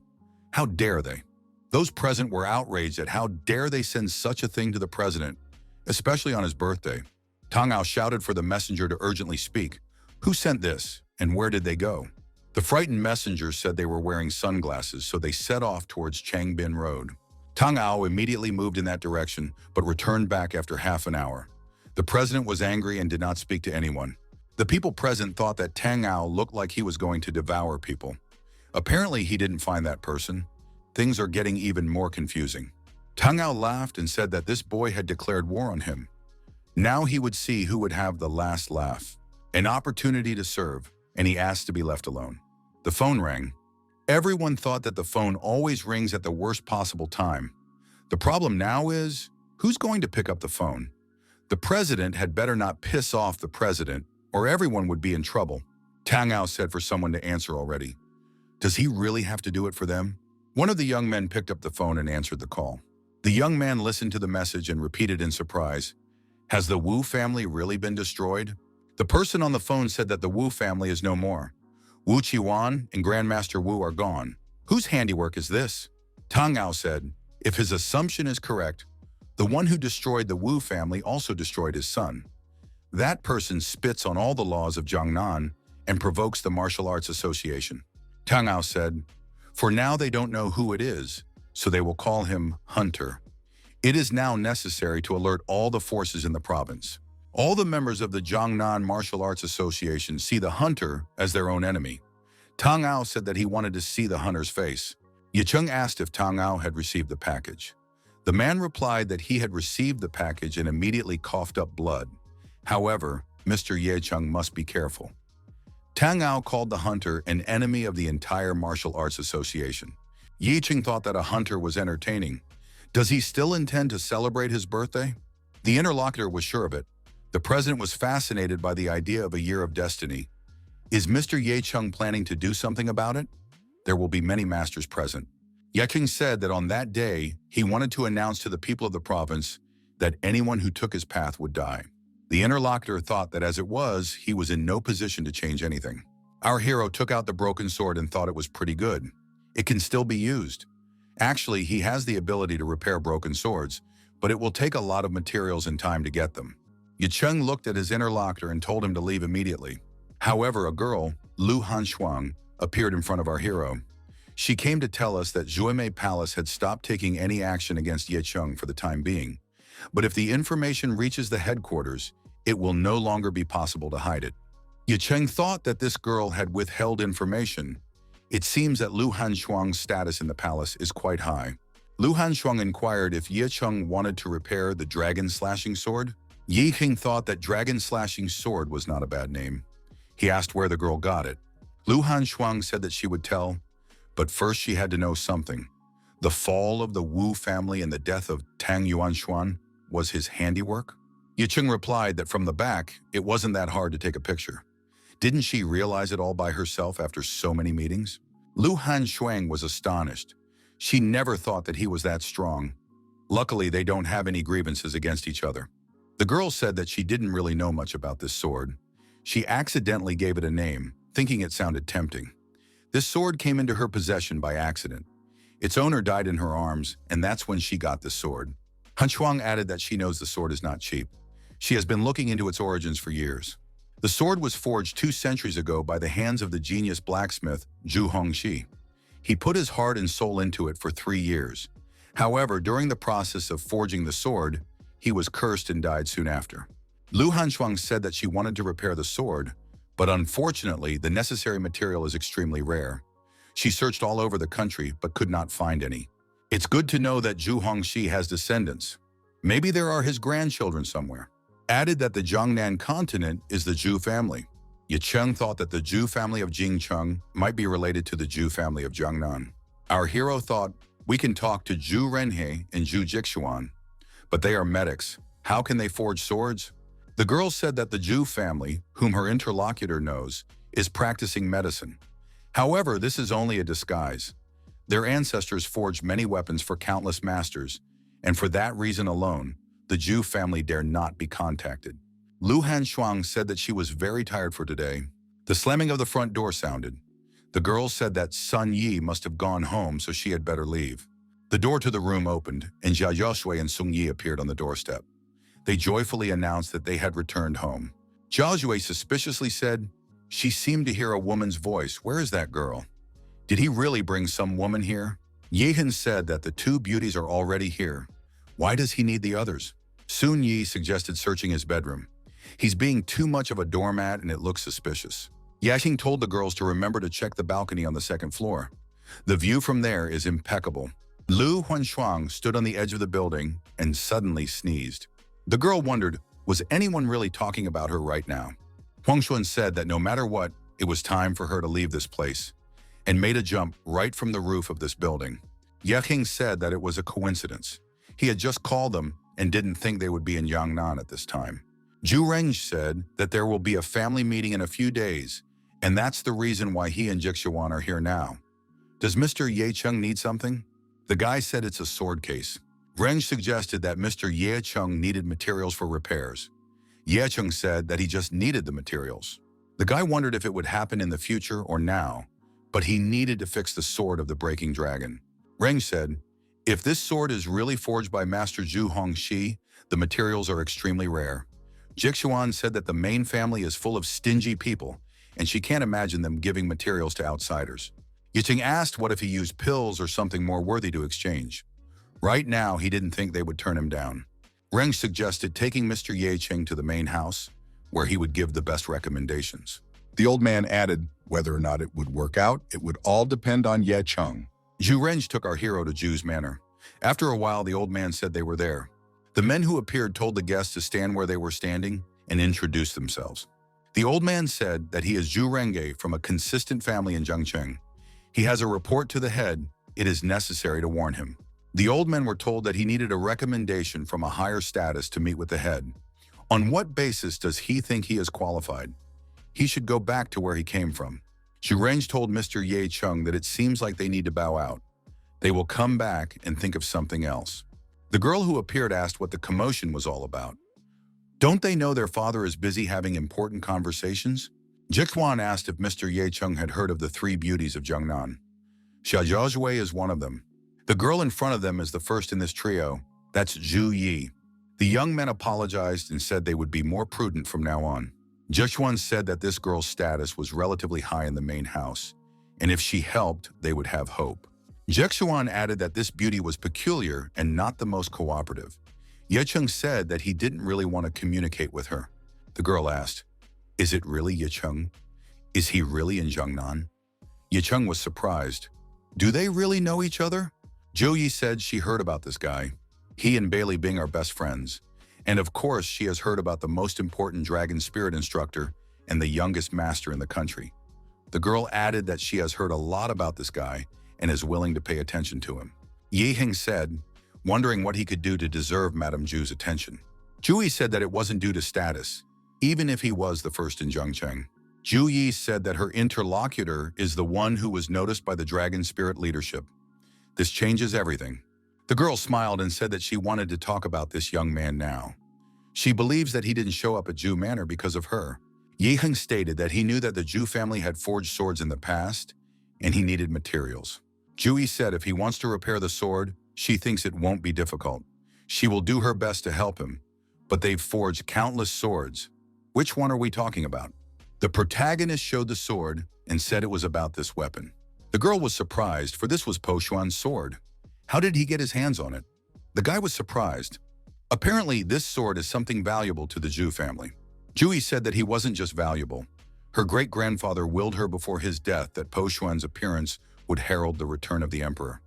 How dare they? Those present were outraged at how dare they send such a thing to the president, especially on his birthday. Tang Ao shouted for the messenger to urgently speak. Who sent this, and where did they go? The frightened messenger said they were wearing sunglasses, so they set off towards Changbin Road. Tang Ao immediately moved in that direction, but returned back after half an hour. The president was angry and did not speak to anyone. The people present thought that Tang Ao looked like he was going to devour people. Apparently, he didn't find that person. Things are getting even more confusing. Tang Ao laughed and said that this boy had declared war on him. Now he would see who would have the last laugh. An opportunity to serve, and he asked to be left alone. The phone rang. Everyone thought that the phone always rings at the worst possible time. The problem now is, who's going to pick up the phone? The president had better not piss off the president, or everyone would be in trouble. Tang Ao said for someone to answer already. Does he really have to do it for them? One of the young men picked up the phone and answered the call. The young man listened to the message and repeated in surprise, Has the Wu family really been destroyed? The person on the phone said that the Wu family is no more. Wu Qiwan and Grandmaster Wu are gone. Whose handiwork is this? Tang Ao said, if his assumption is correct, the one who destroyed the Wu family also destroyed his son. That person spits on all the laws of Jiangnan and provokes the Martial Arts Association. Tang Ao said, for now they don't know who it is, so they will call him Hunter. It is now necessary to alert all the forces in the province. All the members of the Jiangnan Martial Arts Association see the Hunter as their own enemy. Tang Ao said that he wanted to see the Hunter's face. Yicheng asked if Tang Ao had received the package. The man replied that he had received the package and immediately coughed up blood. However, Mr. Yicheng must be careful. Tang Ao called the Hunter an enemy of the entire Martial Arts Association. Yicheng thought that a Hunter was entertaining. Does he still intend to celebrate his birthday? The interlocutor was sure of it. The president was fascinated by the idea of a year of destiny. Is Mr. Yicheng planning to do something about it? There will be many masters present. Yicheng said that on that day, he wanted to announce to the people of the province that anyone who took his path would die. The interlocutor thought that as it was, he was in no position to change anything. Our hero took out the broken sword and thought it was pretty good. It can still be used. Actually, he has the ability to repair broken swords, but it will take a lot of materials and time to get them. Yicheng looked at his interlocutor and told him to leave immediately. However, a girl, Lu Hanshuang, appeared in front of our hero. She came to tell us that Zhuimei Palace had stopped taking any action against Yicheng for the time being. But if the information reaches the headquarters, it will no longer be possible to hide it. Yicheng thought that this girl had withheld information. It seems that Lu Hanshuang's status in the palace is quite high. Lu Hanshuang inquired if Yicheng wanted to repair the dragon-slashing sword. Yicheng thought that dragon-slashing sword was not a bad name. He asked where the girl got it. Lu Hanshuang said that she would tell, but first she had to know something. The fall of the Wu family and the death of Tang Yuanshuan was his handiwork? Yicheng replied that from the back, it wasn't that hard to take a picture. Didn't she realize it all by herself after so many meetings? Lu Hanshuang was astonished. She never thought that he was that strong. Luckily, they don't have any grievances against each other. The girl said that she didn't really know much about this sword. She accidentally gave it a name, thinking it sounded tempting. This sword came into her possession by accident. Its owner died in her arms, and that's when she got this sword. Hanshuang added that she knows the sword is not cheap. She has been looking into its origins for years. The sword was forged 2 centuries ago by the hands of the genius blacksmith Zhu Hongxi. He put his heart and soul into it for 3 years. However, during the process of forging the sword, he was cursed and died soon after. Lu Hanshuang said that she wanted to repair the sword, but unfortunately, the necessary material is extremely rare. She searched all over the country but could not find any. It's good to know that Zhu Hongxi has descendants. Maybe there are his grandchildren somewhere. Added that the Jiangnan continent is the Zhu family. Yicheng thought that the Zhu family of Jingcheng might be related to the Zhu family of Jiangnan. Our hero thought, we can talk to Zhu Renhe and Zhu Jixuan. But they are medics. How can they forge swords? The girl said that the Zhu family, whom her interlocutor knows, is practicing medicine. However, this is only a disguise. Their ancestors forged many weapons for countless masters, and for that reason alone, the Zhu family dare not be contacted. Lu Hanshuang said that she was very tired for today. The slamming of the front door sounded. The girl said that Sun Yi must have gone home, so she had better leave. The door to the room opened, and Jia Yuoshui and Sung Yi appeared on the doorstep. They joyfully announced that they had returned home. Jia Yuoshui suspiciously said, "She seemed to hear a woman's voice. Where is that girl? Did he really bring some woman here?" Yehan said that the two beauties are already here. Why does he need the others? Sun Yi suggested searching his bedroom. He's being too much of a doormat and it looks suspicious. Yaxing told the girls to remember to check the balcony on the second floor. The view from there is impeccable. Lu Huanshuang stood on the edge of the building and suddenly sneezed. The girl wondered, was anyone really talking about her right now? Huangshuan said that no matter what, it was time for her to leave this place, and made a jump right from the roof of this building. Yaxing said that it was a coincidence. He had just called them and didn't think they would be in Yangnan at this time. Zhu Reng said that there will be a family meeting in a few days, and that's the reason why he and Jixuan are here now. Does Mr. Ye Cheng need something? The guy said it's a sword case. Reng suggested that Mr. Ye Cheng needed materials for repairs. Ye Cheng said that he just needed the materials. The guy wondered if it would happen in the future or now, but he needed to fix the sword of the breaking dragon. Reng said, if this sword is really forged by Master Zhu Hongxi, the materials are extremely rare. Jixuan said that the main family is full of stingy people, and she can't imagine them giving materials to outsiders. Yicheng asked what if he used pills or something more worthy to exchange. Right now, he didn't think they would turn him down. Reng suggested taking Mr. Ye Cheng to the main house, where he would give the best recommendations. The old man added, whether or not it would work out, it would all depend on Ye Cheng. Zhu Renj took our hero to Zhu's manor. After a while, the old man said they were there. The men who appeared told the guests to stand where they were standing and introduce themselves. The old man said that he is Zhu Renge from a consistent family in Zhengcheng. He has a report to the head. It is necessary to warn him. The old men were told that he needed a recommendation from a higher status to meet with the head. On what basis does he think he is qualified? He should go back to where he came from. Zhu Renj told Mr. Ye Cheng that it seems like they need to bow out. They will come back and think of something else. The girl who appeared asked what the commotion was all about. Don't they know their father is busy having important conversations? Jixuan asked if Mr. Ye Cheng had heard of the three beauties of Jiangnan. Xia Zhaozhui is one of them. The girl in front of them is the first in this trio. That's Zhu Yi. The young men apologized and said they would be more prudent from now on. Jixuan said that this girl's status was relatively high in the main house, and if she helped, they would have hope. Jixuan added that this beauty was peculiar and not the most cooperative. Ye Cheng said that he didn't really want to communicate with her. The girl asked, is it really Ye Cheng? Is he really in Jiangnan? Ye Cheng was surprised. Do they really know each other? Zhou Yi said she heard about this guy. He and Bailey Bing are best friends. And of course, she has heard about the most important dragon spirit instructor and the youngest master in the country. The girl added that she has heard a lot about this guy and is willing to pay attention to him. Yi Hing said, wondering what he could do to deserve Madame Zhu's attention. Zhu Yi said that it wasn't due to status, even if he was the first in Zhengcheng. Zhu Yi said that her interlocutor is the one who was noticed by the dragon spirit leadership. This changes everything. The girl smiled and said that she wanted to talk about this young man now. She believes that he didn't show up at Zhu Manor because of her. Yi Heng stated that he knew that the Zhu family had forged swords in the past, and he needed materials. Zhu Yi said if he wants to repair the sword, she thinks it won't be difficult. She will do her best to help him, but they've forged countless swords. Which one are we talking about? The protagonist showed the sword and said it was about this weapon. The girl was surprised, for this was Po Xuan's sword. How did he get his hands on it? The guy was surprised. Apparently, this sword is something valuable to the Zhu family. Zhu Yi said that he wasn't just valuable. Her great-grandfather willed her before his death that Po Xuan's appearance would herald the return of the emperor.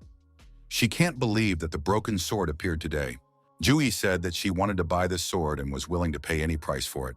She can't believe that the broken sword appeared today. Zhu Yi said that she wanted to buy this sword and was willing to pay any price for it.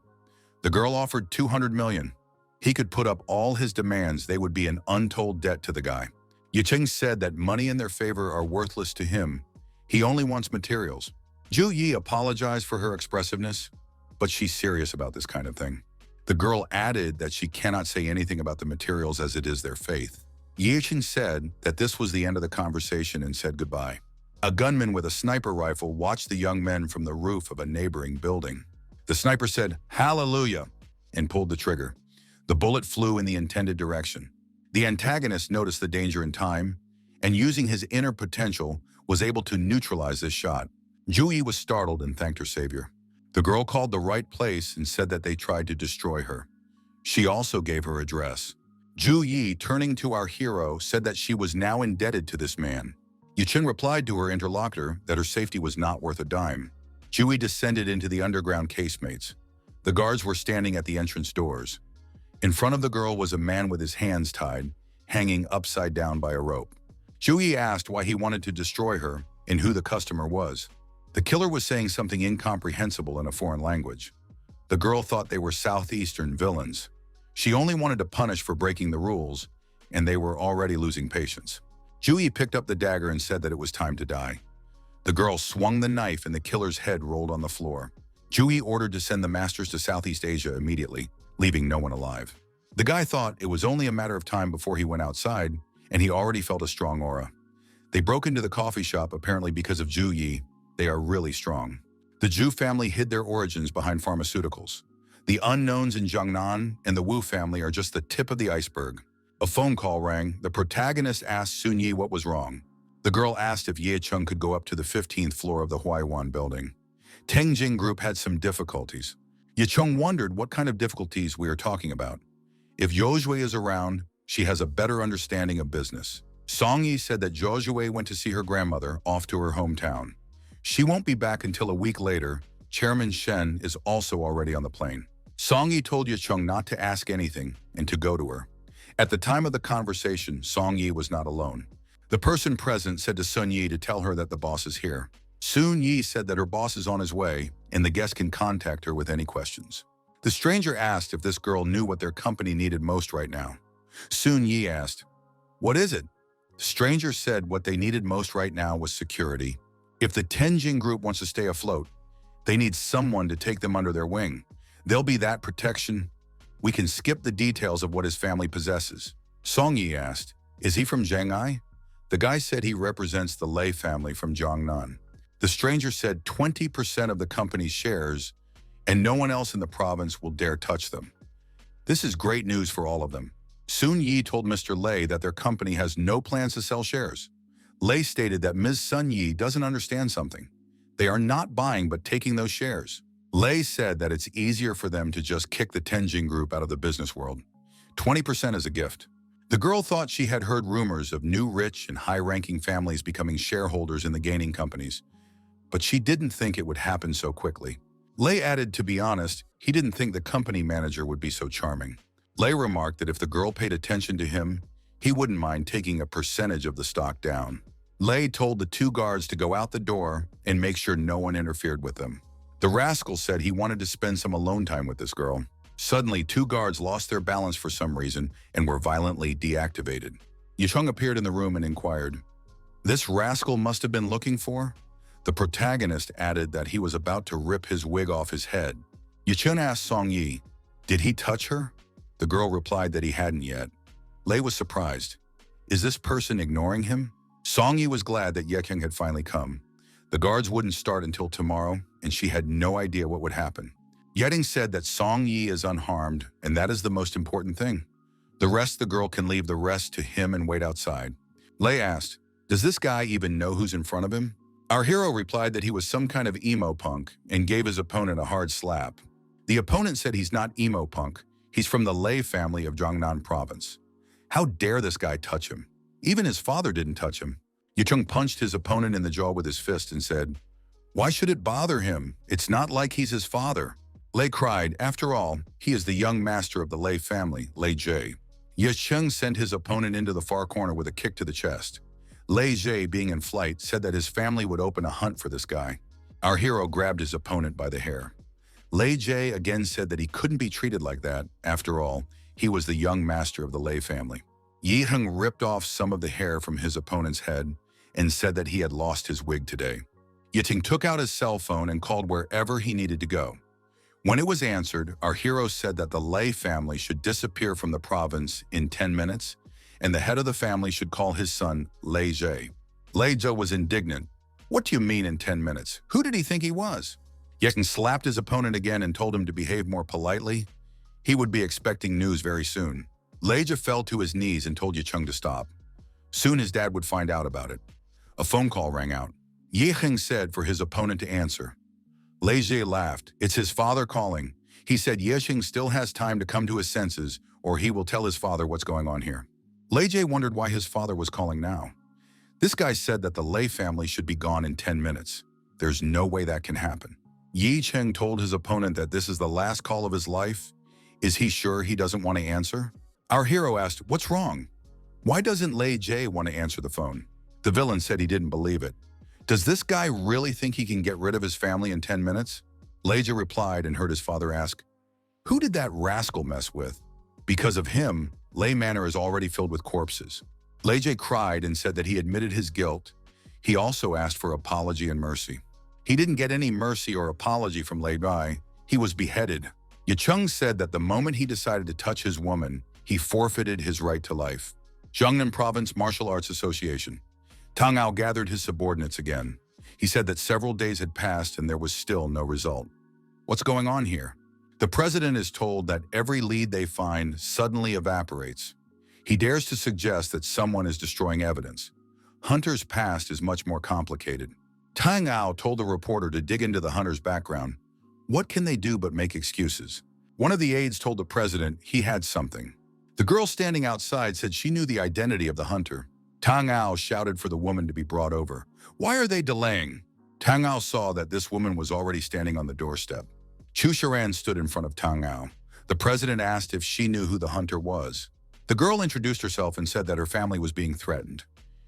The girl offered 200 million. He could put up all his demands, they would be an untold debt to the guy. Ye Cheng said that money in their favor are worthless to him. He only wants materials. Zhu Yi apologized for her expressiveness, but she's serious about this kind of thing. The girl added that she cannot say anything about the materials as it is their faith. Yiqing said that this was the end of the conversation and said goodbye. A gunman with a sniper rifle watched the young men from the roof of a neighboring building. The sniper said, "Hallelujah," and pulled the trigger. The bullet flew in the intended direction. The antagonist noticed the danger in time, and using his inner potential, was able to neutralize this shot. Zhu Yi was startled and thanked her savior. The girl called the right place and said that they tried to destroy her. She also gave her address. Zhu Yi, turning to our hero, said that she was now indebted to this man. Chen replied to her interlocutor that her safety was not worth a dime. Zhu Yi descended into the underground casemates. The guards were standing at the entrance doors. In front of the girl was a man with his hands tied, hanging upside down by a rope. Zhu Yi asked why he wanted to destroy her and who the customer was. The killer was saying something incomprehensible in a foreign language. The girl thought they were southeastern villains. She only wanted to punish for breaking the rules, and they were already losing patience. Zhu Yi picked up the dagger and said that it was time to die. The girl swung the knife and the killer's head rolled on the floor. Zhu Yi ordered to send the masters to Southeast Asia immediately, leaving no one alive. The guy thought it was only a matter of time before he went outside, and he already felt a strong aura. They broke into the coffee shop apparently because of Zhu Yi. They are really strong. The Zhu family hid their origins behind pharmaceuticals. The unknowns in Jiangnan and the Wu family are just the tip of the iceberg. A phone call rang. The protagonist asked Sun Yi what was wrong. The girl asked if Ye Cheng could go up to the 15th floor of the Huawei building. Tengjing Group had some difficulties. Ye Cheng wondered what kind of difficulties we are talking about. If Yozhui is around, she has a better understanding of business. Song Yi said that Zhozhui went to see her grandmother off to her hometown. She won't be back until a week later. Chairman Shen is also already on the plane. Song Yi told Ye Cheng not to ask anything and to go to her. At the time of the conversation, Song Yi was not alone. The person present said to Sun Yi to tell her that the boss is here. Sun Yi said that her boss is on his way and the guest can contact her with any questions. The stranger asked if this girl knew what their company needed most right now. Sun Yi asked, "What is it?" The stranger said what they needed most right now was security. If the Tenjing Group wants to stay afloat, they need someone to take them under their wing. They'll be that protection. We can skip the details of what his family possesses. Song Yi asked, "Is he from Shanghai?" The guy said he represents the Lei family from Jiangnan. The stranger said 20% of the company's shares, and no one else in the province will dare touch them. This is great news for all of them. Sun Yi told Mr. Lei that their company has no plans to sell shares. Lei stated that Ms. Sun Yi doesn't understand something. They are not buying but taking those shares. Lei said that it's easier for them to just kick the Tenjing Group out of the business world. 20% is a gift. The girl thought she had heard rumors of new rich and high-ranking families becoming shareholders in the gaining companies, but she didn't think it would happen so quickly. Lei added, to be honest, he didn't think the company manager would be so charming. Lei remarked that if the girl paid attention to him, he wouldn't mind taking a percentage of the stock down. Lei told the two guards to go out the door and make sure no one interfered with them. The rascal said he wanted to spend some alone time with this girl. Suddenly, two guards lost their balance for some reason and were violently deactivated. Yicheng appeared in the room and inquired, "This rascal must have been looking for?" The protagonist added that he was about to rip his wig off his head. Yicheng asked Song Yi, "Did he touch her?" The girl replied that he hadn't yet. Lei was surprised. Is this person ignoring him? Song Yi was glad that Yicheng had finally come. The guards wouldn't start until tomorrow, and she had no idea what would happen. Yetting said that Song Yi is unharmed, and that is the most important thing. The rest the girl can leave the rest to him and wait outside. Lei asked, "Does this guy even know who's in front of him?" Our hero replied that he was some kind of emo punk and gave his opponent a hard slap. The opponent said he's not emo punk, he's from the Lei family of Jiangnan province. How dare this guy touch him? Even his father didn't touch him. Yicheng punched his opponent in the jaw with his fist and said, "Why should it bother him? It's not like he's his father." Lei cried, "After all, he is the young master of the Lei family, Lei Jie." Yicheng sent his opponent into the far corner with a kick to the chest. Lei Jie, being in flight, said that his family would open a hunt for this guy. Our hero grabbed his opponent by the hair. Lei Jie again said that he couldn't be treated like that. After all, he was the young master of the Lei family. Yi Heng ripped off some of the hair from his opponent's head and said that he had lost his wig today. Yiting took out his cell phone and called wherever he needed to go. When it was answered, our hero said that the Lei family should disappear from the province in 10 minutes, and the head of the family should call his son Lei Zhe. Lei Zhe was indignant. What do you mean in 10 minutes? Who did he think he was? Yiting slapped his opponent again and told him to behave more politely. He would be expecting news very soon. Lei Zhe fell to his knees and told Yicheng to stop. Soon his dad would find out about it. A phone call rang out. Yicheng said for his opponent to answer. Lei Zhe laughed. It's his father calling. He said Yicheng still has time to come to his senses, or he will tell his father what's going on here. Lei Zhe wondered why his father was calling now. This guy said that the Lei family should be gone in 10 minutes. There's no way that can happen. Yicheng told his opponent that this is the last call of his life. Is he sure he doesn't want to answer? Our hero asked, what's wrong? Why doesn't Lei Zhe want to answer the phone? The villain said he didn't believe it. Does this guy really think he can get rid of his family in 10 minutes? Lei Zhe replied and heard his father ask, who did that rascal mess with? Because of him, Lei Manor is already filled with corpses. Lei Zhe cried and said that he admitted his guilt. He also asked for apology and mercy. He didn't get any mercy or apology from Lei Bai. He was beheaded. Yicheng said that the moment he decided to touch his woman, he forfeited his right to life. Jiangnan Province Martial Arts Association. Tang Ao gathered his subordinates again. He said that several days had passed and there was still no result. What's going on here? The president is told that every lead they find suddenly evaporates. He dares to suggest that someone is destroying evidence. Hunter's past is much more complicated. Tang Ao told the reporter to dig into the hunter's background. What can they do but make excuses? One of the aides told the president he had something. The girl standing outside said she knew the identity of the hunter. Tang Ao shouted for the woman to be brought over. Why are they delaying? Tang Ao saw that this woman was already standing on the doorstep. Chiran stood in front of Tang Ao. The president asked if she knew who the hunter was. The girl introduced herself and said that her family was being threatened.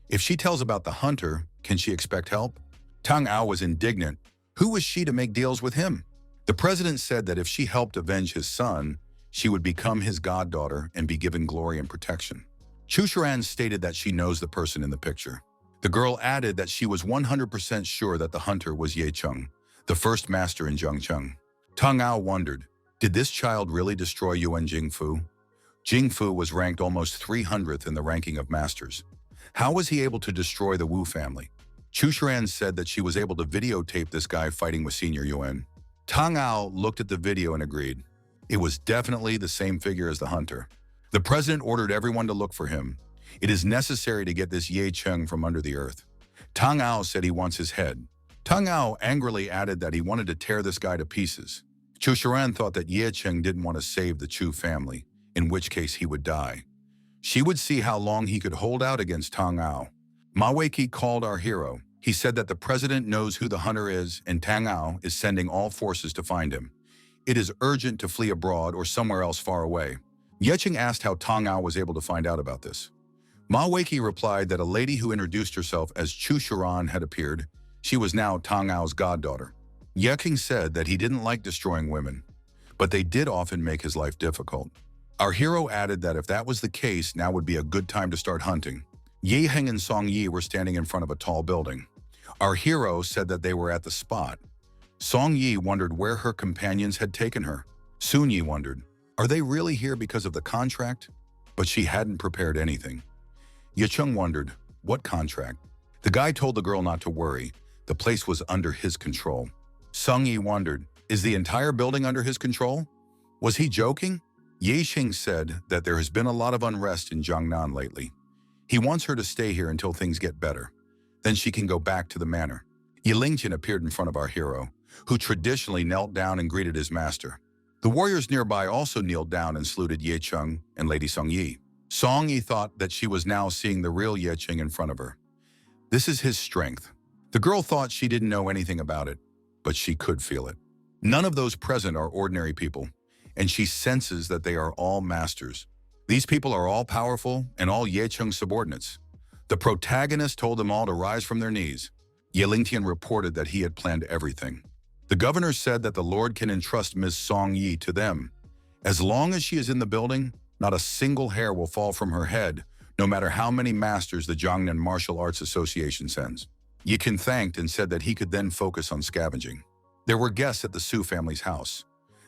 If she tells about the hunter, can she expect help? Tang Ao was indignant. Who was she to make deals with him? The president said that if she helped avenge his son, she would become his goddaughter and be given glory and protection. Chiran stated that she knows the person in the picture. The girl added that she was 100% sure that the hunter was Ye Cheng, the first master in Zhengcheng. Tang Ao wondered, did this child really destroy Yuan Jingfu? Jingfu was ranked almost 300th in the ranking of masters. How was he able to destroy the Wu family? Chiran said that she was able to videotape this guy fighting with Senior Yuan. Tang Ao looked at the video and agreed. It was definitely the same figure as the hunter. The president ordered everyone to look for him. It is necessary to get this Ye Cheng from under the earth. Tang Ao said he wants his head. Tang Ao angrily added that he wanted to tear this guy to pieces. Chiran thought that Ye Cheng didn't want to save the Chu family, in which case he would die. She would see how long he could hold out against Tang Ao. Ma Weiqi called our hero. He said that the president knows who the hunter is and Tang Ao is sending all forces to find him. It is urgent to flee abroad or somewhere else far away. Yicheng asked how Tang Ao was able to find out about this. Ma Weiqi replied that a lady who introduced herself as Chiran had appeared. She was now Tang Ao's goddaughter. Yicheng said that he didn't like destroying women, but they did often make his life difficult. Our hero added that if that was the case, now would be a good time to start hunting. Yiheng and Song Yi were standing in front of a tall building. Our hero said that they were at the spot. Song Yi wondered where her companions had taken her. Sun Yi wondered, are they really here because of the contract? But she hadn't prepared anything. Yicheng wondered, what contract? The guy told the girl not to worry. The place was under his control. Sung Yi wondered, is the entire building under his control? Was he joking? Ye Xing said that there has been a lot of unrest in Jiangnan lately. He wants her to stay here until things get better. Then she can go back to the manor. Yi Lingtian appeared in front of our hero, who traditionally knelt down and greeted his master. The warriors nearby also kneeled down and saluted Ye Cheng and Lady Song Yi. Song Yi thought that she was now seeing the real Ye Cheng in front of her. This is his strength. The girl thought she didn't know anything about it, but she could feel it. None of those present are ordinary people, and she senses that they are all masters. These people are all powerful and all Ye Cheng's subordinates. The protagonist told them all to rise from their knees. Ye Lingtian reported that he had planned everything. The governor said that the Lord can entrust Ms. Song Yi to them. As long as she is in the building, not a single hair will fall from her head, no matter how many masters the Jiangnan Martial Arts Association sends. Ye Chen thanked and said that he could then focus on scavenging. There were guests at the Su family's house.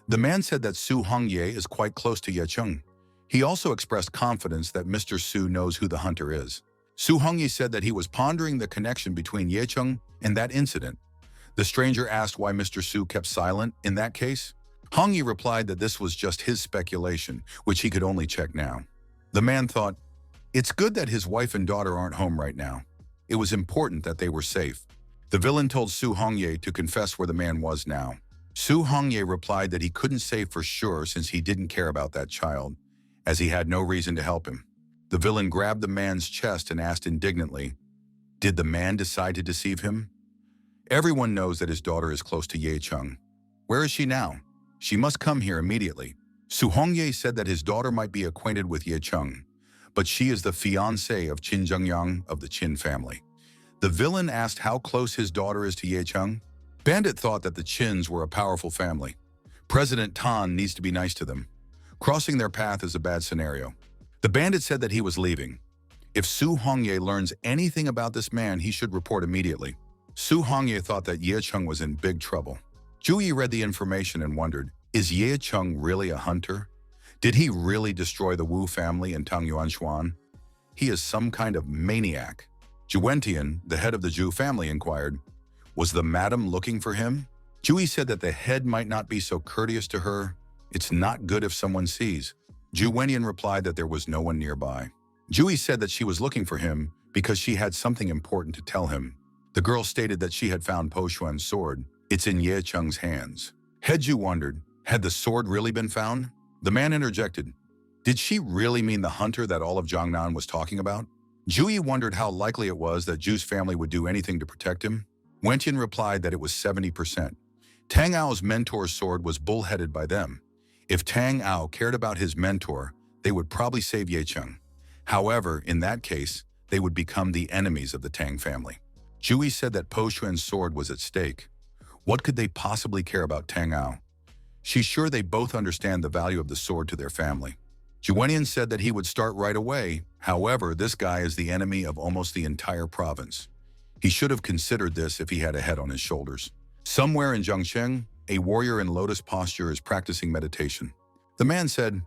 The man said that Su Hongye is quite close to Ye Cheng. He also expressed confidence that Mr. Su knows who the hunter is. Su Hongye said that he was pondering the connection between Ye Cheng and that incident. The stranger asked why Mr. Su kept silent in that case. Hongye replied that this was just his speculation, which he could only check now. The man thought, it's good that his wife and daughter aren't home right now. It was important that they were safe. The villain told Su Hongye to confess where the man was now. Su Hongye replied that he couldn't say for sure since he didn't care about that child, as he had no reason to help him. The villain grabbed the man's chest and asked indignantly, did the man decide to deceive him? Everyone knows that his daughter is close to Ye Cheng. Where is she now? She must come here immediately. Su Hongye said that his daughter might be acquainted with Ye Cheng, but she is the fiancée of Qin Zhengyang of the Chen family. The villain asked how close his daughter is to Ye Cheng. Bandit thought that the Chins were a powerful family. President Tan needs to be nice to them. Crossing their path is a bad scenario. The bandit said that he was leaving. If Su Hongye learns anything about this man, he should report immediately. Su Hongye thought that Ye Cheng was in big trouble. Zhu Yi read the information and wondered, is Ye Cheng really a hunter? Did he really destroy the Wu family in Tang Yuanshuan? He is some kind of maniac. Juwentian, the head of the Zhu family, inquired, was the madam looking for him? Zhu Yi said that the head might not be so courteous to her. It's not good if someone sees. Juwentian replied that there was no one nearby. Zhu Yi said that she was looking for him because she had something important to tell him. The girl stated that she had found Po Xuan's sword. It's in Ye Cheng's hands. Head Zhu wondered, had the sword really been found? The man interjected, did she really mean the hunter that all of Jiangnan was talking about? Zhu Yi wondered how likely it was that Zhu's family would do anything to protect him. Wentian replied that it was 70%. Tang Ao's mentor's sword was bullheaded by them. If Tang Ao cared about his mentor, they would probably save Ye Cheng. However, in that case, they would become the enemies of the Tang family. Zhu Yi said that Po Xuan's sword was at stake. What could they possibly care about Tang Ao? She's sure they both understand the value of the sword to their family. Juwenian said that he would start right away. However, this guy is the enemy of almost the entire province. He should have considered this if he had a head on his shoulders. Somewhere in Zhangsheng, a warrior in lotus posture is practicing meditation. The man said,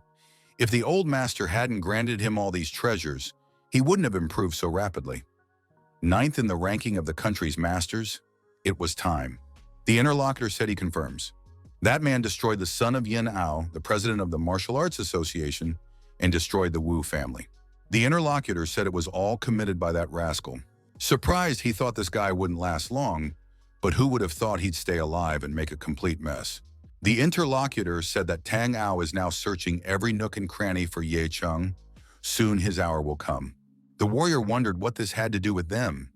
if the old master hadn't granted him all these treasures, he wouldn't have improved so rapidly. Ninth in the ranking of the country's masters, it was time. The interlocutor said he confirms. That man destroyed the son of Yin Ao, the president of the Martial Arts Association, and destroyed the Wu family. The interlocutor said it was all committed by that rascal. Surprised, he thought this guy wouldn't last long, but who would have thought he'd stay alive and make a complete mess? The interlocutor said that Tang Ao is now searching every nook and cranny for Ye Cheng. Soon his hour will come. The warrior wondered what this had to do with them.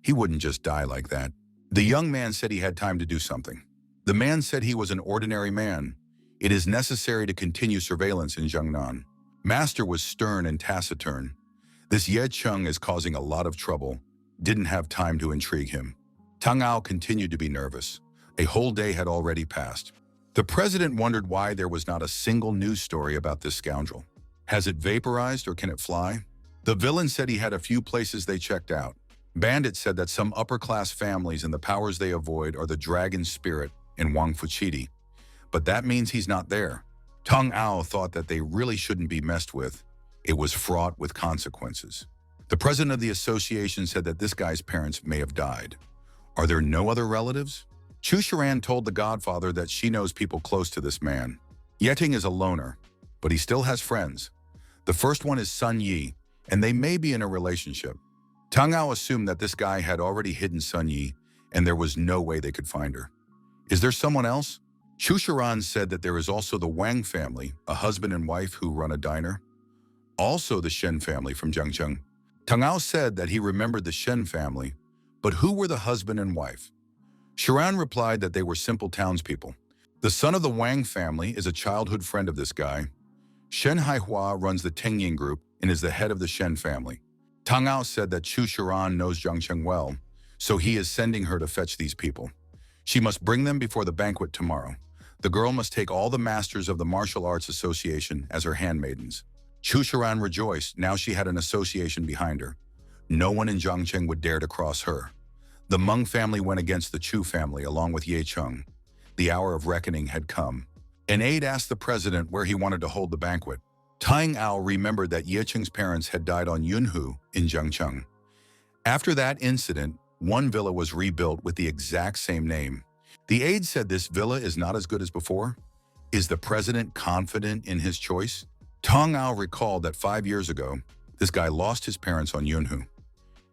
He wouldn't just die like that. The young man said he had time to do something. The man said he was an ordinary man. It is necessary to continue surveillance in Jiangnan. Master was stern and taciturn. This Ye Cheng is causing a lot of trouble. Didn't have time to intrigue him. Tang Ao continued to be nervous. A whole day had already passed. The president wondered why there was not a single news story about this scoundrel. Has it vaporized or can it fly? The villain said he had a few places they checked out. Bandit said that some upper-class families and the powers they avoid are the dragon spirit in Wang Fuchidi, but that means he's not there. Tang Ao thought that they really shouldn't be messed with. It was fraught with consequences. The president of the association said that this guy's parents may have died. Are there no other relatives? Chiran told the godfather that she knows people close to this man. Yeting is a loner, but he still has friends. The first one is Sun Yi, and they may be in a relationship. Tang Ao assumed that this guy had already hidden Sun Yi, and there was no way they could find her. Is there someone else? Chiran said that there is also the Wang family, a husband and wife who run a diner. Also the Shen family from Jiangcheng. Tang Ao said that he remembered the Shen family, but who were the husband and wife? Chiran replied that they were simple townspeople. The son of the Wang family is a childhood friend of this guy. Shen Hawa runs the Tengying group and is the head of the Shen family. Tang Ao said that Chiran knows Jiangcheng well, so he is sending her to fetch these people. She must bring them before the banquet tomorrow. The girl must take all the masters of the Martial Arts Association as her handmaidens. Chiran rejoiced. Now she had an association behind her. No one in Jiangcheng would dare to cross her. The Meng family went against the Chu family along with Ye Cheng. The hour of reckoning had come. An aide asked the president where he wanted to hold the banquet. Tang Ao remembered that Ye Cheng's parents had died on Yunhu in Zhengcheng. After that incident, one villa was rebuilt with the exact same name. The aide said this villa is not as good as before. Is the president confident in his choice? Tang Ao recalled that 5 years ago, this guy lost his parents on Yunhu.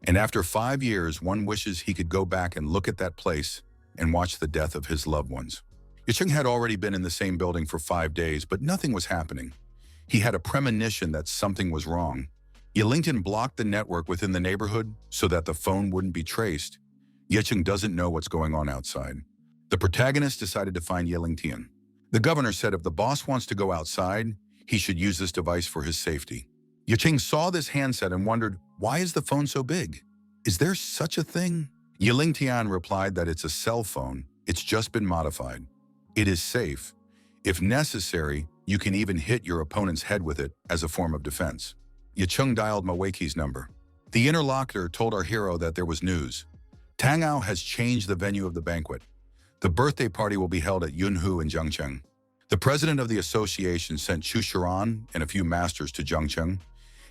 And after 5 years, one wishes he could go back and look at that place and watch the death of his loved ones. Yicheng had already been in the same building for 5 days, but nothing was happening. He had a premonition that something was wrong. Yelington blocked the network within the neighborhood so that the phone wouldn't be traced. Yicheng doesn't know what's going on outside. The protagonist decided to find Yelingtian. The governor said if the boss wants to go outside, he should use this device for his safety. Yicheng saw this handset and wondered, why is the phone so big? Is there such a thing? Yelingtian replied that it's a cell phone. It's just been modified. It is safe. If necessary, you can even hit your opponent's head with it as a form of defense. Yicheng dialed Maweki's number. The interlocutor told our hero that there was news. Tang Ao has changed the venue of the banquet. The birthday party will be held at Yunhu in Zhengcheng. The president of the association sent Chiran and a few masters to Zhengcheng.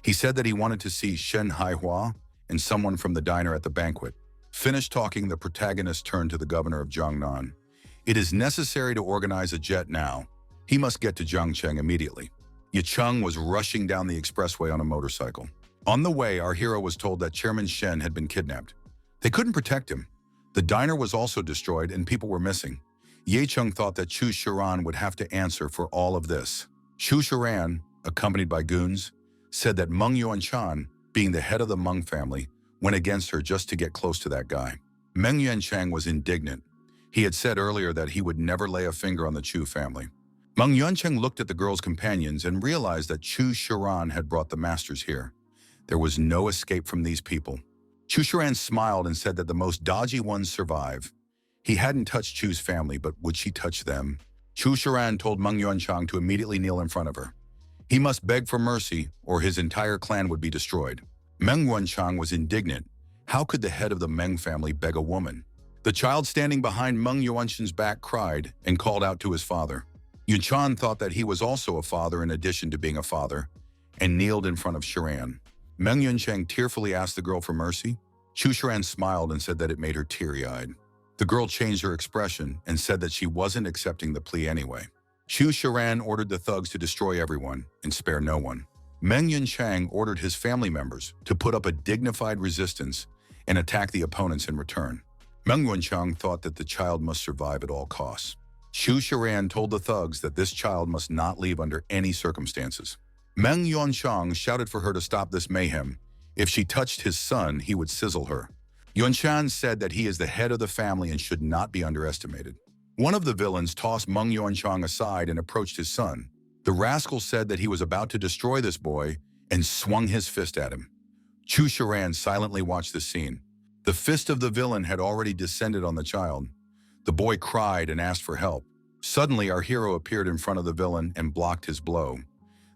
He said that he wanted to see Shen Hawa and someone from the diner at the banquet. Finished talking, the protagonist turned to the governor of Jiangnan. It is necessary to organize a jet now. He must get to Zhengcheng immediately. Yicheng was rushing down the expressway on a motorcycle. On the way, our hero was told that Chairman Shen had been kidnapped. They couldn't protect him. The diner was also destroyed and people were missing. Ye Cheng thought that Chu Chiran would have to answer for all of this. Chu Chiran, accompanied by goons, said that Meng Yuanchan, being the head of the Meng family, went against her just to get close to that guy. Meng Yuanchang was indignant. He had said earlier that he would never lay a finger on the Chu family. Meng Yuanchang looked at the girl's companions and realized that Chu Chiran had brought the masters here. There was no escape from these people. Chu Chiran smiled and said that the most dodgy ones survive. He hadn't touched Chu's family, but would she touch them? Chu Chiran told Meng Yuanchang to immediately kneel in front of her. He must beg for mercy, or his entire clan would be destroyed. Meng Yuanchang was indignant. How could the head of the Meng family beg a woman? The child standing behind Meng Yuanchan's back cried and called out to his father. Yunchan thought that he was also a father in addition to being a father, and kneeled in front of Chiran. Meng Yuanchang tearfully asked the girl for mercy. Chu Chiran smiled and said that it made her teary-eyed. The girl changed her expression and said that she wasn't accepting the plea anyway. Chu Chiran ordered the thugs to destroy everyone and spare no one. Meng Yuanchang ordered his family members to put up a dignified resistance and attack the opponents in return. Meng Yuanchang thought that the child must survive at all costs. Chu Chiran told the thugs that this child must not leave under any circumstances. Meng Yuanchang shouted for her to stop this mayhem. If she touched his son, he would sizzle her. Yuanchan said that he is the head of the family and should not be underestimated. One of the villains tossed Meng Yuanchang aside and approached his son. The rascal said that he was about to destroy this boy and swung his fist at him. Chu Chiran silently watched the scene. The fist of the villain had already descended on the child. The boy cried and asked for help. Suddenly, our hero appeared in front of the villain and blocked his blow.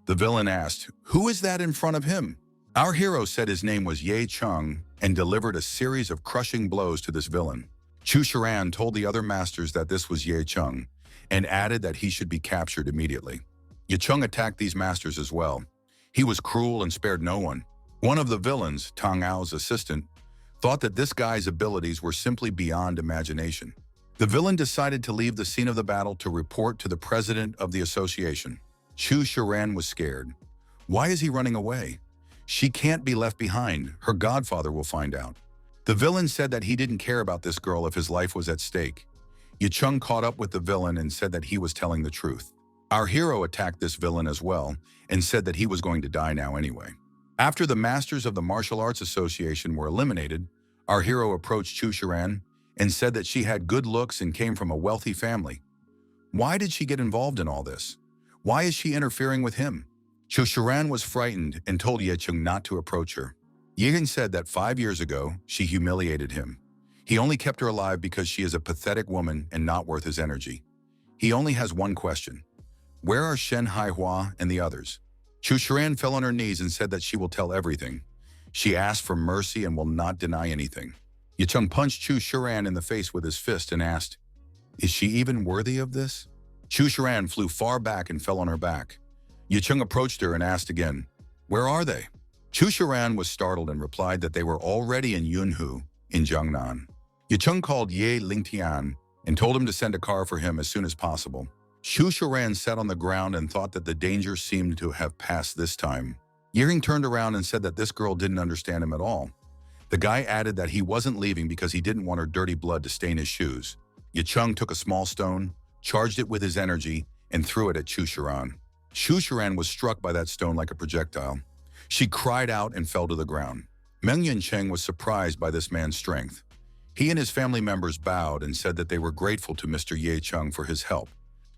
The villain asked, "Who is that in front of him?" Our hero said his name was Ye Cheng and delivered a series of crushing blows to this villain. Chu Chiran told the other masters that this was Ye Cheng and added that he should be captured immediately. Ye Cheng attacked these masters as well. He was cruel and spared no one. One of the villains, Tang Ao's assistant, thought that this guy's abilities were simply beyond imagination. The villain decided to leave the scene of the battle to report to the president of the association. Chu Chiran was scared. Why is he running away? She can't be left behind. Her godfather will find out. The villain said that he didn't care about this girl if his life was at stake. Ye Cheng caught up with the villain and said that he was telling the truth. Our hero attacked this villain as well and said that he was going to die now anyway. After the masters of the Martial Arts Association were eliminated, our hero approached Chu Chiran and said that she had good looks and came from a wealthy family. Why did she get involved in all this? Why is she interfering with him? Chu Chiran was frightened and told Ye Cheng not to approach her. Ye Cheng said that 5 years ago, she humiliated him. He only kept her alive because she is a pathetic woman and not worth his energy. He only has one question. Where are Shen Hawa and the others? Chu Chiran fell on her knees and said that she will tell everything. She asked for mercy and will not deny anything. Yicheng punched Chu Chiran in the face with his fist and asked, "Is she even worthy of this?" Chu Chiran flew far back and fell on her back. Yicheng approached her and asked again, "Where are they?" Chu Chiran was startled and replied that they were already in Yunhu, in Jiangnan. Yicheng called Ye Lingtian and told him to send a car for him as soon as possible. Chu Chiran sat on the ground and thought that the danger seemed to have passed this time. Yering turned around and said that this girl didn't understand him at all. The guy added that he wasn't leaving because he didn't want her dirty blood to stain his shoes. Yicheng took a small stone, charged it with his energy, and threw it at Chu Chiran. Chu Chiran was struck by that stone like a projectile. She cried out and fell to the ground. Meng Yancheng was surprised by this man's strength. He and his family members bowed and said that they were grateful to Mr. Ye Cheng for his help.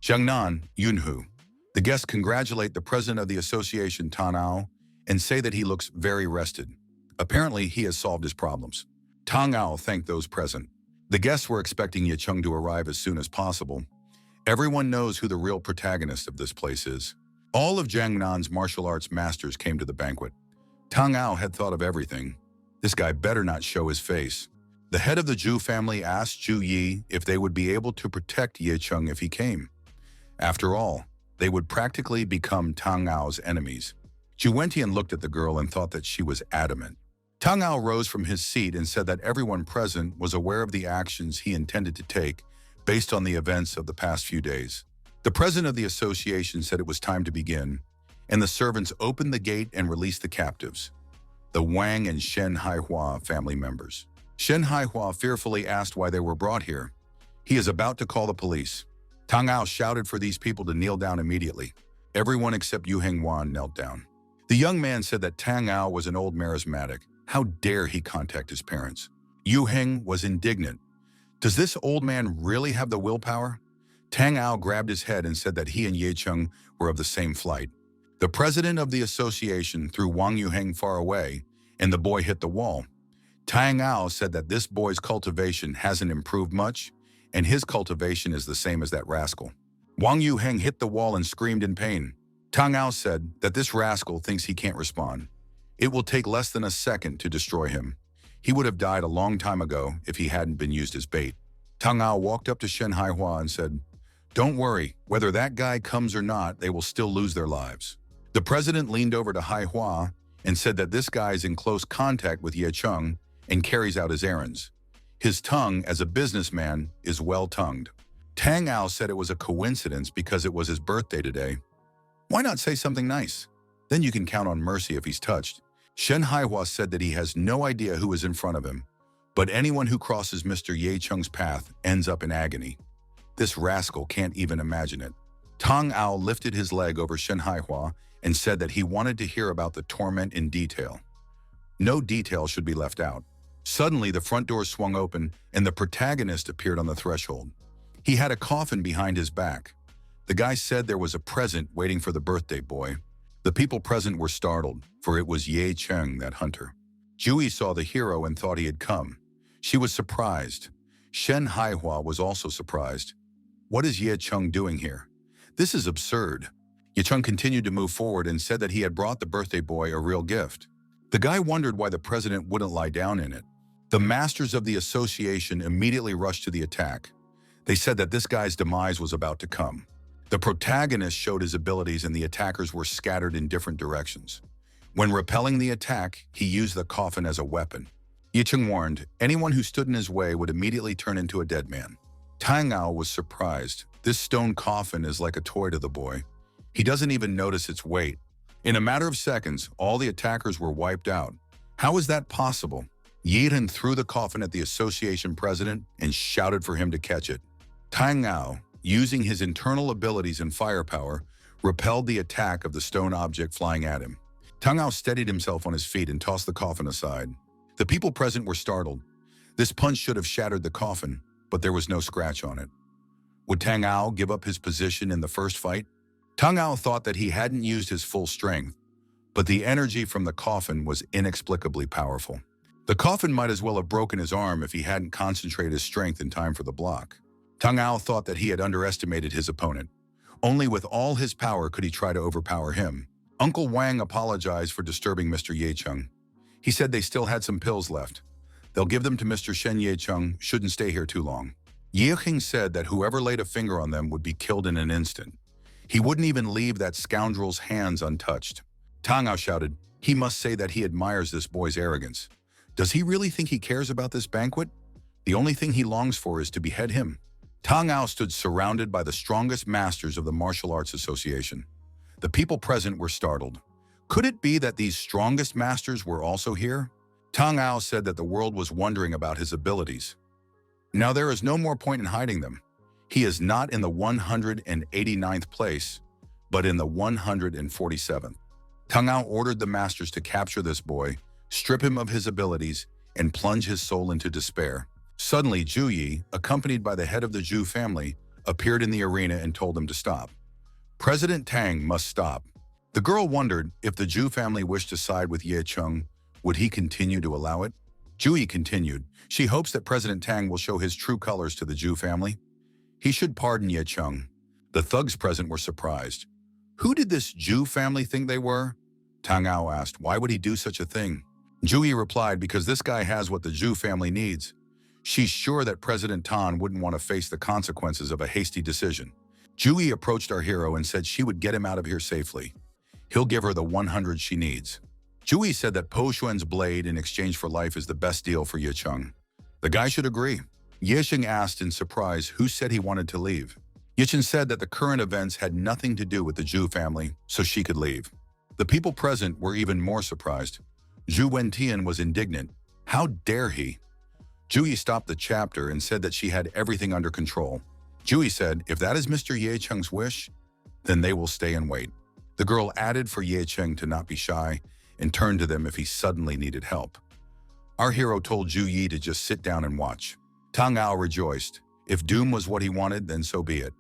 Jiangnan, Yunhu. The guests congratulate the president of the association, Tan Ao, and say that he looks very rested. Apparently, he has solved his problems. Tang Ao thanked those present. The guests were expecting Ye Cheng to arrive as soon as possible. Everyone knows who the real protagonist of this place is. All of Jiangnan's martial arts masters came to the banquet. Tang Ao had thought of everything. This guy better not show his face. The head of the Zhu family asked Zhu Yi if they would be able to protect Ye Cheng if he came. After all, they would practically become Tang Ao's enemies. Zhu Wentian looked at the girl and thought that she was adamant. Tang Ao rose from his seat and said that everyone present was aware of the actions he intended to take based on the events of the past few days. The president of the association said it was time to begin, and the servants opened the gate and released the captives, the Wang and Shen Hawa family members. Shen Hawa fearfully asked why they were brought here. He is about to call the police. Tang Ao shouted for these people to kneel down immediately. Everyone except Yu Hengwan knelt down. The young man said that Tang Ao was an old merismatic. How dare he contact his parents? Yu Heng was indignant. Does this old man really have the willpower? Tang Ao grabbed his head and said that he and Ye Cheng were of the same flight. The president of the association threw Wang Yuheng far away, and the boy hit the wall. Tang Ao said that this boy's cultivation hasn't improved much, and his cultivation is the same as that rascal. Wang Yuheng hit the wall and screamed in pain. Tang Ao said that this rascal thinks he can't respond. It will take less than a second to destroy him. He would have died a long time ago if he hadn't been used as bait. Tang Ao walked up to Shen Haihua and said, "Don't worry, whether that guy comes or not, they will still lose their lives." The president leaned over to Haihua and said that this guy is in close contact with Ye Cheng and carries out his errands. His tongue, as a businessman, is well-tongued. Tang Ao said it was a coincidence because it was his birthday today. Why not say something nice? Then you can count on mercy if he's touched. Shen Haihua said that he has no idea who is in front of him, but anyone who crosses Mr. Ye Cheng's path ends up in agony. This rascal can't even imagine it. Tang Ao lifted his leg over Shen Haihua and said that he wanted to hear about the torment in detail. No detail should be left out. Suddenly, the front door swung open and the protagonist appeared on the threshold. He had a coffin behind his back. The guy said there was a present waiting for the birthday boy. The people present were startled, for it was Ye Cheng, that hunter. Jui saw the hero and thought he had come. She was surprised. Shen Haihua was also surprised. What is Ye Cheng doing here? This is absurd. Ye Cheng continued to move forward and said that he had brought the birthday boy a real gift. The guy wondered why the president wouldn't lie down in it. The masters of the association immediately rushed to the attack. They said that this guy's demise was about to come. The protagonist showed his abilities and the attackers were scattered in different directions. When repelling the attack, he used the coffin as a weapon. Ye Cheng warned, anyone who stood in his way would immediately turn into a dead man. Tang Ao was surprised. This stone coffin is like a toy to the boy. He doesn't even notice its weight. In a matter of seconds, all the attackers were wiped out. How is that possible? Yiren threw the coffin at the association president and shouted for him to catch it. Tang Ao, using his internal abilities and firepower, repelled the attack of the stone object flying at him. Tang Ao steadied himself on his feet and tossed the coffin aside. The people present were startled. This punch should have shattered the coffin, but there was no scratch on it. Would Tang Ao give up his position in the first fight? Tang Ao thought that he hadn't used his full strength, but the energy from the coffin was inexplicably powerful. The coffin might as well have broken his arm if he hadn't concentrated his strength in time for the block. Tang Ao thought that he had underestimated his opponent. Only with all his power could he try to overpower him. Uncle Wang apologized for disturbing Mr. Ye Cheng. He said they still had some pills left. They'll give them to Mr. Shen Ye-chung, shouldn't stay here too long. Ye-king said that whoever laid a finger on them would be killed in an instant. He wouldn't even leave that scoundrel's hands untouched. Tang Ao shouted, he must say that he admires this boy's arrogance. Does he really think he cares about this banquet? The only thing he longs for is to behead him. Tang Ao stood surrounded by the strongest masters of the Martial Arts Association. The people present were startled. Could it be that these strongest masters were also here? Tang Ao said that the world was wondering about his abilities. Now there is no more point in hiding them. He is not in the 189th place, but in the 147th. Tang Ao ordered the masters to capture this boy, strip him of his abilities, and plunge his soul into despair. Suddenly, Zhu Yi, accompanied by the head of the Zhu family, appeared in the arena and told them to stop. President Tang must stop. The girl wondered if the Zhu family wished to side with Ye Chung, would he continue to allow it? Zhu Yi continued. She hopes that President Tang will show his true colors to the Zhu family. He should pardon Ye Chung. The thugs present were surprised. Who did this Zhu family think they were? Tang Ao asked, why would he do such a thing? Zhu Yi replied, because this guy has what the Zhu family needs. She's sure that President Tan wouldn't want to face the consequences of a hasty decision. Zhu Yi approached our hero and said she would get him out of here safely. He'll give her the 100 she needs. Zhu Yi said that Po Xuan's blade in exchange for life is the best deal for Ye Chung. The guy should agree. Ye Xing asked in surprise who said he wanted to leave. Ye Chen said that the current events had nothing to do with the Zhu family, so she could leave. The people present were even more surprised. Zhu Wentian was indignant. How dare he? Zhu Yi stopped the chapter and said that she had everything under control. Zhu Yi said, if that is Mr. Ye Cheng's wish, then they will stay and wait. The girl added for Ye Cheng to not be shy and turned to them if he suddenly needed help. Our hero told Zhu Yi to just sit down and watch. Tang Ao rejoiced. If doom was what he wanted, then so be it.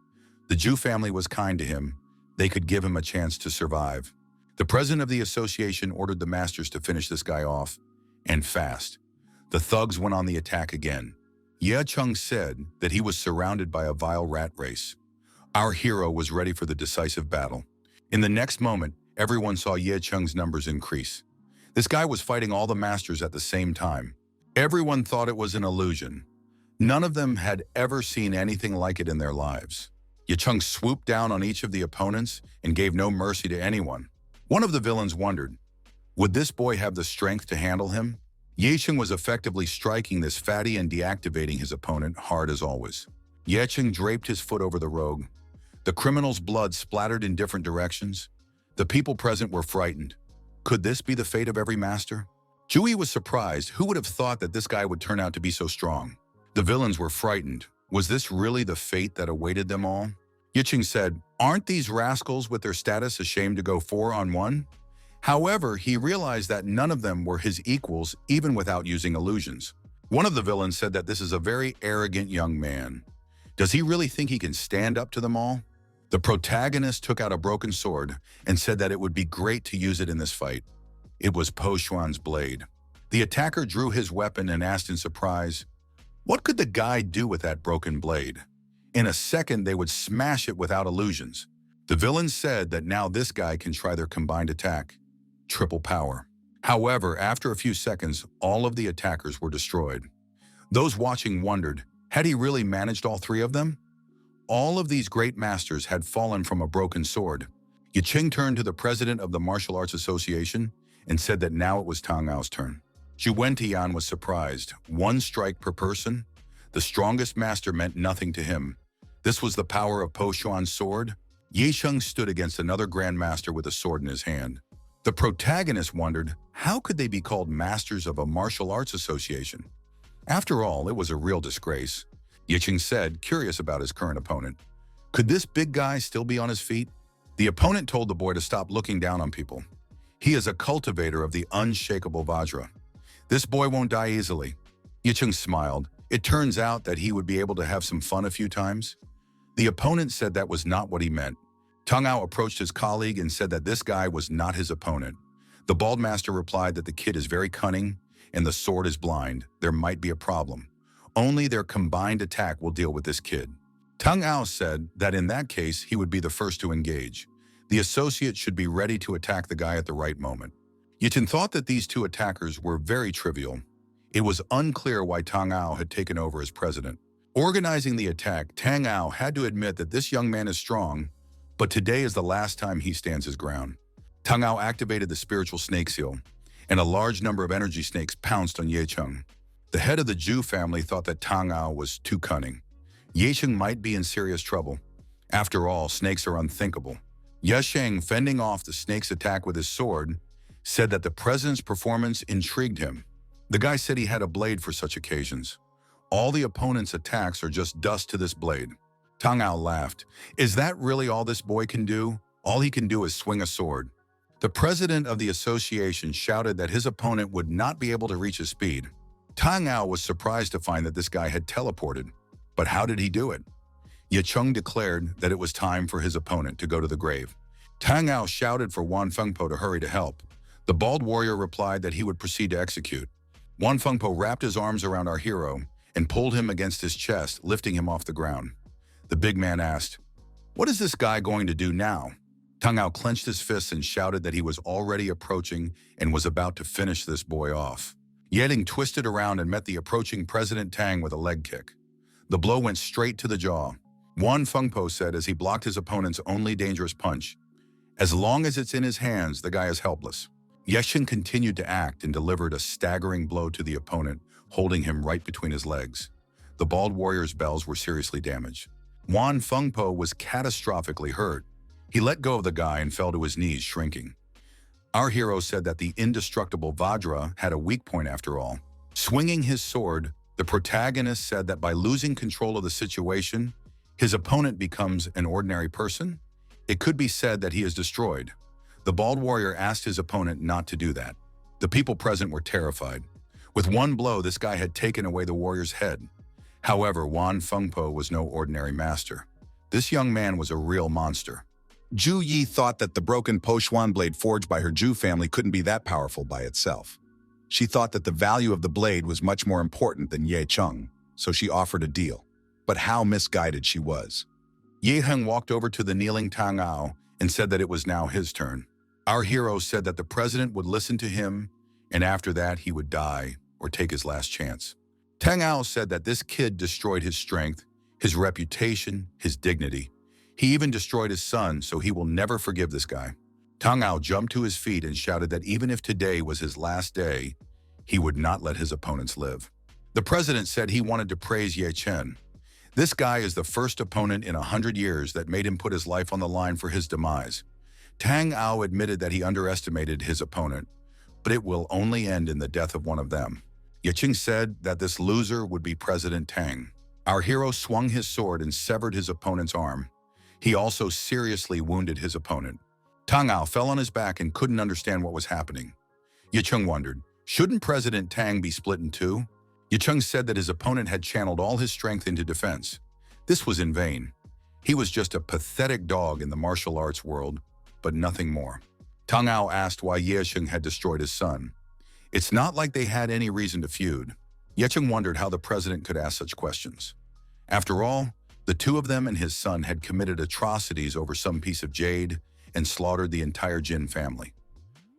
The Zhu family was kind to him. They could give him a chance to survive. The president of the association ordered the masters to finish this guy off, and fast. The thugs went on the attack again. Ye Chung said that he was surrounded by a vile rat race. Our hero was ready for the decisive battle. In the next moment, everyone saw Ye Chung's numbers increase. This guy was fighting all the masters at the same time. Everyone thought it was an illusion. None of them had ever seen anything like it in their lives. Ye Chung swooped down on each of the opponents and gave no mercy to anyone. One of the villains wondered, would this boy have the strength to handle him? Ye Chung was effectively striking this fatty and deactivating his opponent hard as always. Ye Chung draped his foot over the rogue. The criminal's blood splattered in different directions. The people present were frightened. Could this be the fate of every master? Zhu Yi was surprised. Who would have thought that this guy would turn out to be so strong? The villains were frightened. Was this really the fate that awaited them all? Ye Chung said, aren't these rascals with their status ashamed to go 4-on-1? However, he realized that none of them were his equals even without using illusions. One of the villains said that this is a very arrogant young man. Does he really think he can stand up to them all? The protagonist took out a broken sword and said that it would be great to use it in this fight. It was Po Xuan's blade. The attacker drew his weapon and asked in surprise, what could the guy do with that broken blade? In a second, they would smash it without illusions. The villains said that now this guy can try their combined attack. Triple power. However, after a few seconds, all of the attackers were destroyed. Those watching wondered, had he really managed all three of them? All of these great masters had fallen from a broken sword. Ye Cheng turned to the president of the Martial Arts Association and said that now it was Tang Ao's turn. Zhu Wentian was surprised. 1 strike per person? The strongest master meant nothing to him. This was the power of Po Xuan's sword? Ye Cheng stood against another grandmaster with a sword in his hand. The protagonist wondered, how could they be called masters of a martial arts association? After all, it was a real disgrace. Ye Cheng said, curious about his current opponent. Could this big guy still be on his feet? The opponent told the boy to stop looking down on people. He is a cultivator of the unshakable Vajra. This boy won't die easily. Ye Cheng smiled. It turns out that he would be able to have some fun a few times. The opponent said that was not what he meant. Tang Ao approached his colleague and said that this guy was not his opponent. The bald master replied that the kid is very cunning and the sword is blind. There might be a problem. Only their combined attack will deal with this kid. Tang Ao said that in that case, he would be the first to engage. The associate should be ready to attack the guy at the right moment. Ye Chen thought that these two attackers were very trivial. It was unclear why Tang Ao had taken over as president. Organizing the attack, Tang Ao had to admit that this young man is strong, but today is the last time he stands his ground. Tang Ao activated the spiritual snake seal, and a large number of energy snakes pounced on Ye Cheng. The head of the Zhu family thought that Tang Ao was too cunning. Ye Cheng might be in serious trouble. After all, snakes are unthinkable. Ye Sheng, fending off the snake's attack with his sword, said that the president's performance intrigued him. The guy said he had a blade for such occasions. All the opponent's attacks are just dust to this blade. Tang Ao laughed. Is that really all this boy can do? All he can do is swing a sword. The president of the association shouted that his opponent would not be able to reach his speed. Tang Ao was surprised to find that this guy had teleported. But how did he do it? Ye Cheng declared that it was time for his opponent to go to the grave. Tang Ao shouted for Wan Fengpo to hurry to help. The bald warrior replied that he would proceed to execute. Wan Fengpo wrapped his arms around our hero and pulled him against his chest, lifting him off the ground. The big man asked, "What is this guy going to do now?" Tang Ao clenched his fists and shouted that he was already approaching and was about to finish this boy off. Yeting twisted around and met the approaching President Tang with a leg kick. The blow went straight to the jaw. Wan Fengpo said as he blocked his opponent's only dangerous punch, "As long as it's in his hands, the guy is helpless." Yeshin continued to act and delivered a staggering blow to the opponent, holding him right between his legs. The bald warrior's bells were seriously damaged. Wan Fengpo was catastrophically hurt. He let go of the guy and fell to his knees, shrinking. Our hero said that the indestructible Vajra had a weak point after all. Swinging his sword, the protagonist said that by losing control of the situation, his opponent becomes an ordinary person. It could be said that he is destroyed. The bald warrior asked his opponent not to do that. The people present were terrified. With one blow, this guy had taken away the warrior's head. However, Wan Fengpo was no ordinary master. This young man was a real monster. Zhu Yi thought that the broken Po Xuan blade forged by her Zhu family couldn't be that powerful by itself. She thought that the value of the blade was much more important than Ye Cheng, so she offered a deal. But how misguided she was. Ye Heng walked over to the kneeling Tang Ao and said that it was now his turn. Our hero said that the president would listen to him, and after that he would die or take his last chance. Tang Ao said that this kid destroyed his strength, his reputation, his dignity. He even destroyed his son, so he will never forgive this guy. Tang Ao jumped to his feet and shouted that even if today was his last day, he would not let his opponents live. The president said he wanted to praise Ye Chen. This guy is the first opponent in 100 years that made him put his life on the line for his demise. Tang Ao admitted that he underestimated his opponent, but it will only end in the death of one of them. Ye Cheng said that this loser would be President Tang. Our hero swung his sword and severed his opponent's arm. He also seriously wounded his opponent. Tang Ao fell on his back and couldn't understand what was happening. Ye Cheng wondered, shouldn't President Tang be split in two? Ye Cheng said that his opponent had channeled all his strength into defense. This was in vain. He was just a pathetic dog in the martial arts world, but nothing more. Tang Ao asked why Ye Cheng had destroyed his son. It's not like they had any reason to feud. Ye Cheng wondered how the president could ask such questions. After all, the two of them and his son had committed atrocities over some piece of jade and slaughtered the entire Jin family.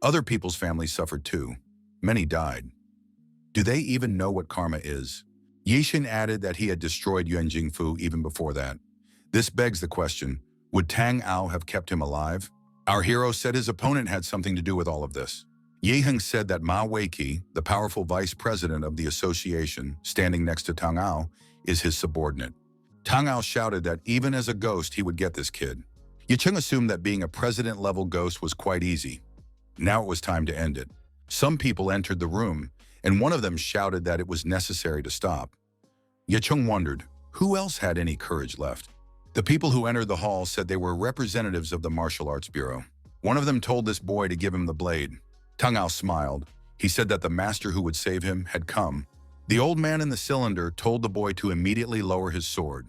Other people's families suffered too. Many died. Do they even know what karma is? Yishin added that he had destroyed Yuan Jingfu even before that. This begs the question, would Tang Ao have kept him alive? Our hero said his opponent had something to do with all of this. Ye Heng said that Ma Weiqi, the powerful vice president of the association, standing next to Tang Ao, is his subordinate. Tang Ao shouted that even as a ghost he would get this kid. Ye Cheng assumed that being a president-level ghost was quite easy. Now it was time to end it. Some people entered the room, and one of them shouted that it was necessary to stop. Ye Cheng wondered, who else had any courage left? The people who entered the hall said they were representatives of the Martial Arts Bureau. One of them told this boy to give him the blade. Tang Ao smiled. He said that the master who would save him had come. The old man in the cylinder told the boy to immediately lower his sword.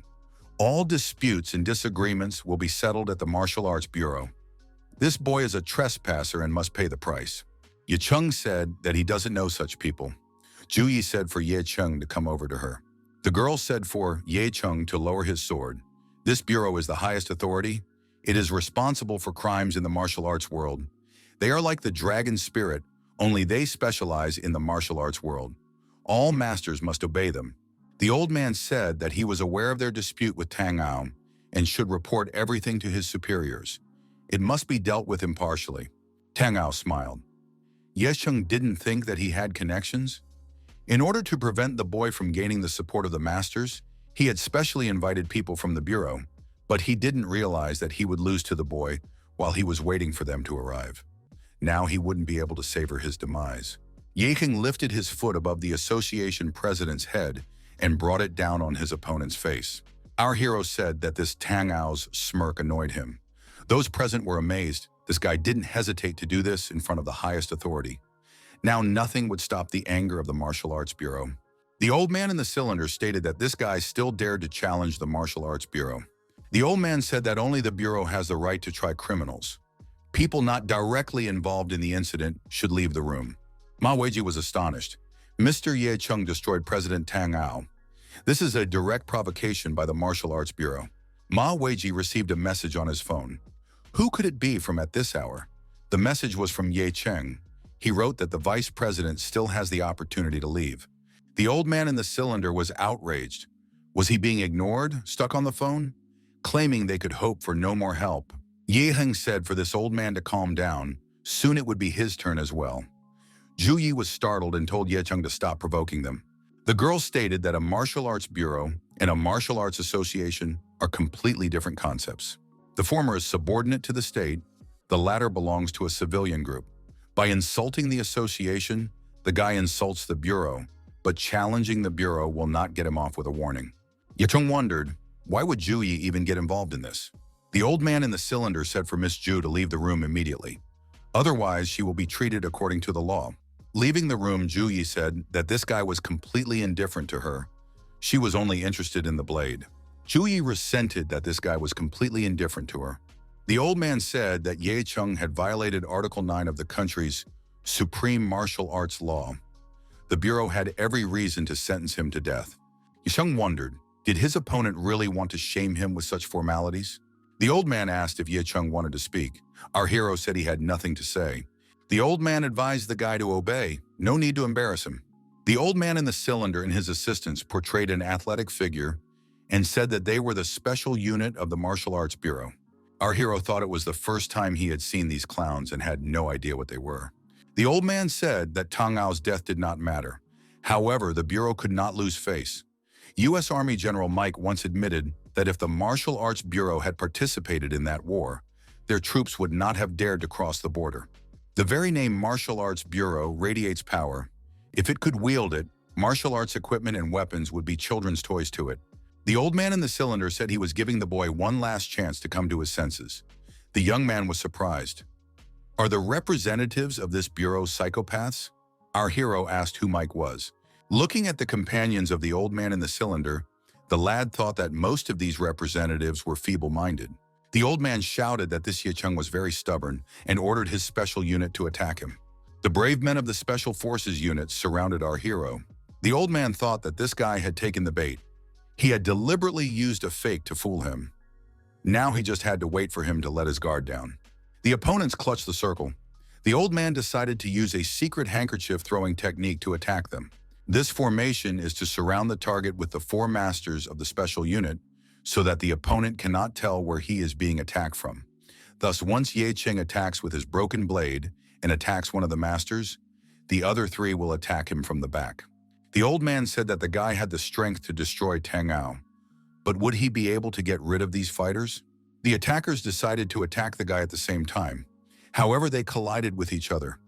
All disputes and disagreements will be settled at the Martial Arts Bureau. This boy is a trespasser and must pay the price. Ye Cheng said that he doesn't know such people. Zhu Yi said for Ye Cheng to come over to her. The girl said for Ye Cheng to lower his sword. This bureau is the highest authority. It is responsible for crimes in the martial arts world. They are like the dragon spirit, only they specialize in the martial arts world. All masters must obey them. The old man said that he was aware of their dispute with Tang Ao and should report everything to his superiors. It must be dealt with impartially. Tang Ao smiled. Ye Cheng didn't think that he had connections. In order to prevent the boy from gaining the support of the masters, he had specially invited people from the bureau, but he didn't realize that he would lose to the boy while he was waiting for them to arrive. Now he wouldn't be able to savor his demise. Ye Cheng lifted his foot above the association president's head and brought it down on his opponent's face. Our hero said that this Tang Ao's smirk annoyed him. Those present were amazed. This guy didn't hesitate to do this in front of the highest authority. Now nothing would stop the anger of the Martial Arts Bureau. The old man in the cylinder stated that this guy still dared to challenge the Martial Arts Bureau. The old man said that only the Bureau has the right to try criminals. People not directly involved in the incident should leave the room. Ma Weiji was astonished. Mr. Ye Cheng destroyed President Tang Ao. This is a direct provocation by the Martial Arts Bureau. Ma Weiji received a message on his phone. Who could it be from at this hour? The message was from Ye Cheng. He wrote that the vice president still has the opportunity to leave. The old man in the cylinder was outraged. Was he being ignored, stuck on the phone? Claiming they could hope for no more help. Ye Heng said for this old man to calm down. Soon it would be his turn as well. Zhu Yi was startled and told Ye Cheng to stop provoking them. The girl stated that a martial arts bureau and a martial arts association are completely different concepts. The former is subordinate to the state, the latter belongs to a civilian group. By insulting the association, the guy insults the bureau, but challenging the bureau will not get him off with a warning. Ye Cheng wondered, why would Zhu Yi even get involved in this? The old man in the cylinder said for Miss Zhu to leave the room immediately. Otherwise, she will be treated according to the law. Leaving the room, Zhu Yi said that this guy was completely indifferent to her. She was only interested in the blade. Zhu Yi resented that this guy was completely indifferent to her. The old man said that Ye Cheng had violated Article 9 of the country's supreme martial arts law. The Bureau had every reason to sentence him to death. Ye Cheng wondered, did his opponent really want to shame him with such formalities? The old man asked if Ye Cheng wanted to speak. Our hero said he had nothing to say. The old man advised the guy to obey, no need to embarrass him. The old man in the cylinder and his assistants portrayed an athletic figure and said that they were the special unit of the Martial Arts Bureau. Our hero thought it was the first time he had seen these clowns and had no idea what they were. The old man said that Tang Ao's death did not matter. However, the Bureau could not lose face. U.S. Army General Mike once admitted that if the Martial Arts Bureau had participated in that war, their troops would not have dared to cross the border. The very name Martial Arts Bureau radiates power. If it could wield it, martial arts equipment and weapons would be children's toys to it. The old man in the cylinder said he was giving the boy one last chance to come to his senses. The young man was surprised. Are the representatives of this bureau psychopaths? Our hero asked who Mike was. Looking at the companions of the old man in the cylinder, the lad thought that most of these representatives were feeble-minded. The old man shouted that this Ye Cheng was very stubborn and ordered his special unit to attack him. The brave men of the Special Forces unit surrounded our hero. The old man thought that this guy had taken the bait. He had deliberately used a fake to fool him. Now he just had to wait for him to let his guard down. The opponents clutched the circle. The old man decided to use a secret handkerchief throwing technique to attack them. This formation is to surround the target with the 4 masters of the special unit so that the opponent cannot tell where he is being attacked from. Thus, once Ye Cheng attacks with his broken blade and attacks one of the masters, the other 3 will attack him from the back. The old man said that the guy had the strength to destroy Tang Ao. But would he be able to get rid of these fighters? The attackers decided to attack the guy at the same time. However, they collided with each other.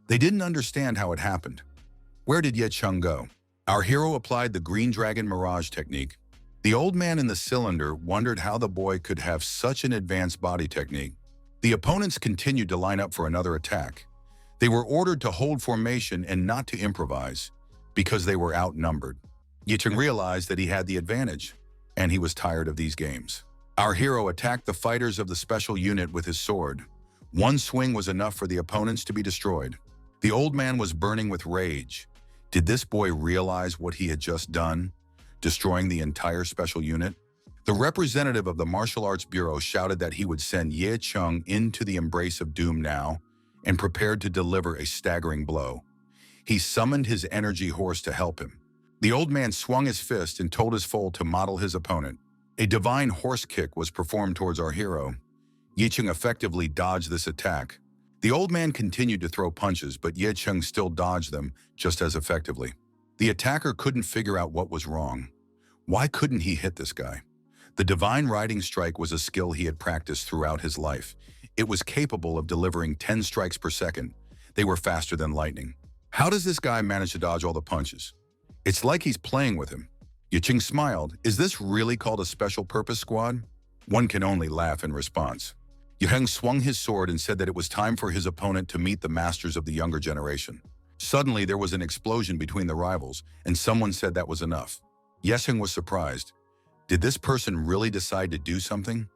They didn't understand how it happened. Where did Ye Cheng go? Our hero applied the Green Dragon Mirage technique. The old man in the cylinder wondered how the boy could have such an advanced body technique. The opponents continued to line up for another attack. They were ordered to hold formation and not to improvise, because they were outnumbered. Ye Cheng realized that he had the advantage, and he was tired of these games. Our hero attacked the fighters of the special unit with his sword. One swing was enough for the opponents to be destroyed. The old man was burning with rage. Did this boy realize what he had just done, destroying the entire special unit? The representative of the Martial Arts Bureau shouted that he would send Ye Cheng into the embrace of doom now and prepared to deliver a staggering blow. He summoned his energy horse to help him. The old man swung his fist and told his foal to model his opponent. A divine horse kick was performed towards our hero. Yicheng effectively dodged this attack. The old man continued to throw punches, but Yicheng still dodged them just as effectively. The attacker couldn't figure out what was wrong. Why couldn't he hit this guy? The divine riding strike was a skill he had practiced throughout his life. It was capable of delivering 10 strikes per second. They were faster than lightning. How does this guy manage to dodge all the punches? It's like he's playing with him. Yicheng smiled. Is this really called a special purpose squad? One can only laugh in response. Yicheng swung his sword and said that it was time for his opponent to meet the masters of the younger generation. Suddenly, there was an explosion between the rivals, and someone said that was enough. Yicheng was surprised. Did this person really decide to do something?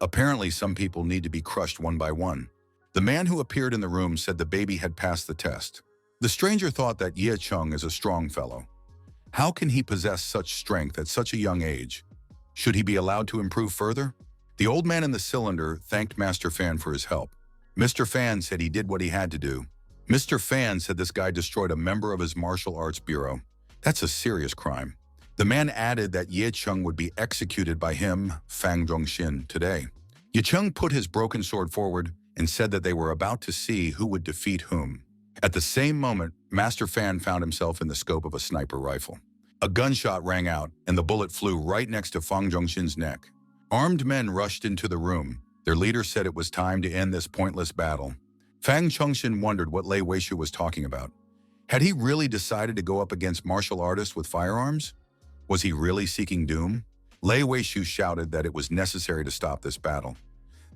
Apparently, some people need to be crushed one by one. The man who appeared in the room said the baby had passed the test. The stranger thought that Yicheng is a strong fellow. How can he possess such strength at such a young age? Should he be allowed to improve further? The old man in the cylinder thanked Master Fan for his help. Mr. Fan said he did what he had to do. Mr. Fan said this guy destroyed a member of his martial arts bureau. That's a serious crime. The man added that Yicheng would be executed by him, Fang Zhongxin, today. Yicheng put his broken sword forward and said that they were about to see who would defeat whom. At the same moment, Master Fan found himself in the scope of a sniper rifle. A gunshot rang out, and the bullet flew right next to Fang Zhongxin's neck. Armed men rushed into the room. Their leader said it was time to end this pointless battle. Fang Zhongxin wondered what Lei Weishu was talking about. Had he really decided to go up against martial artists with firearms? Was he really seeking doom? Lei Weishu shouted that it was necessary to stop this battle.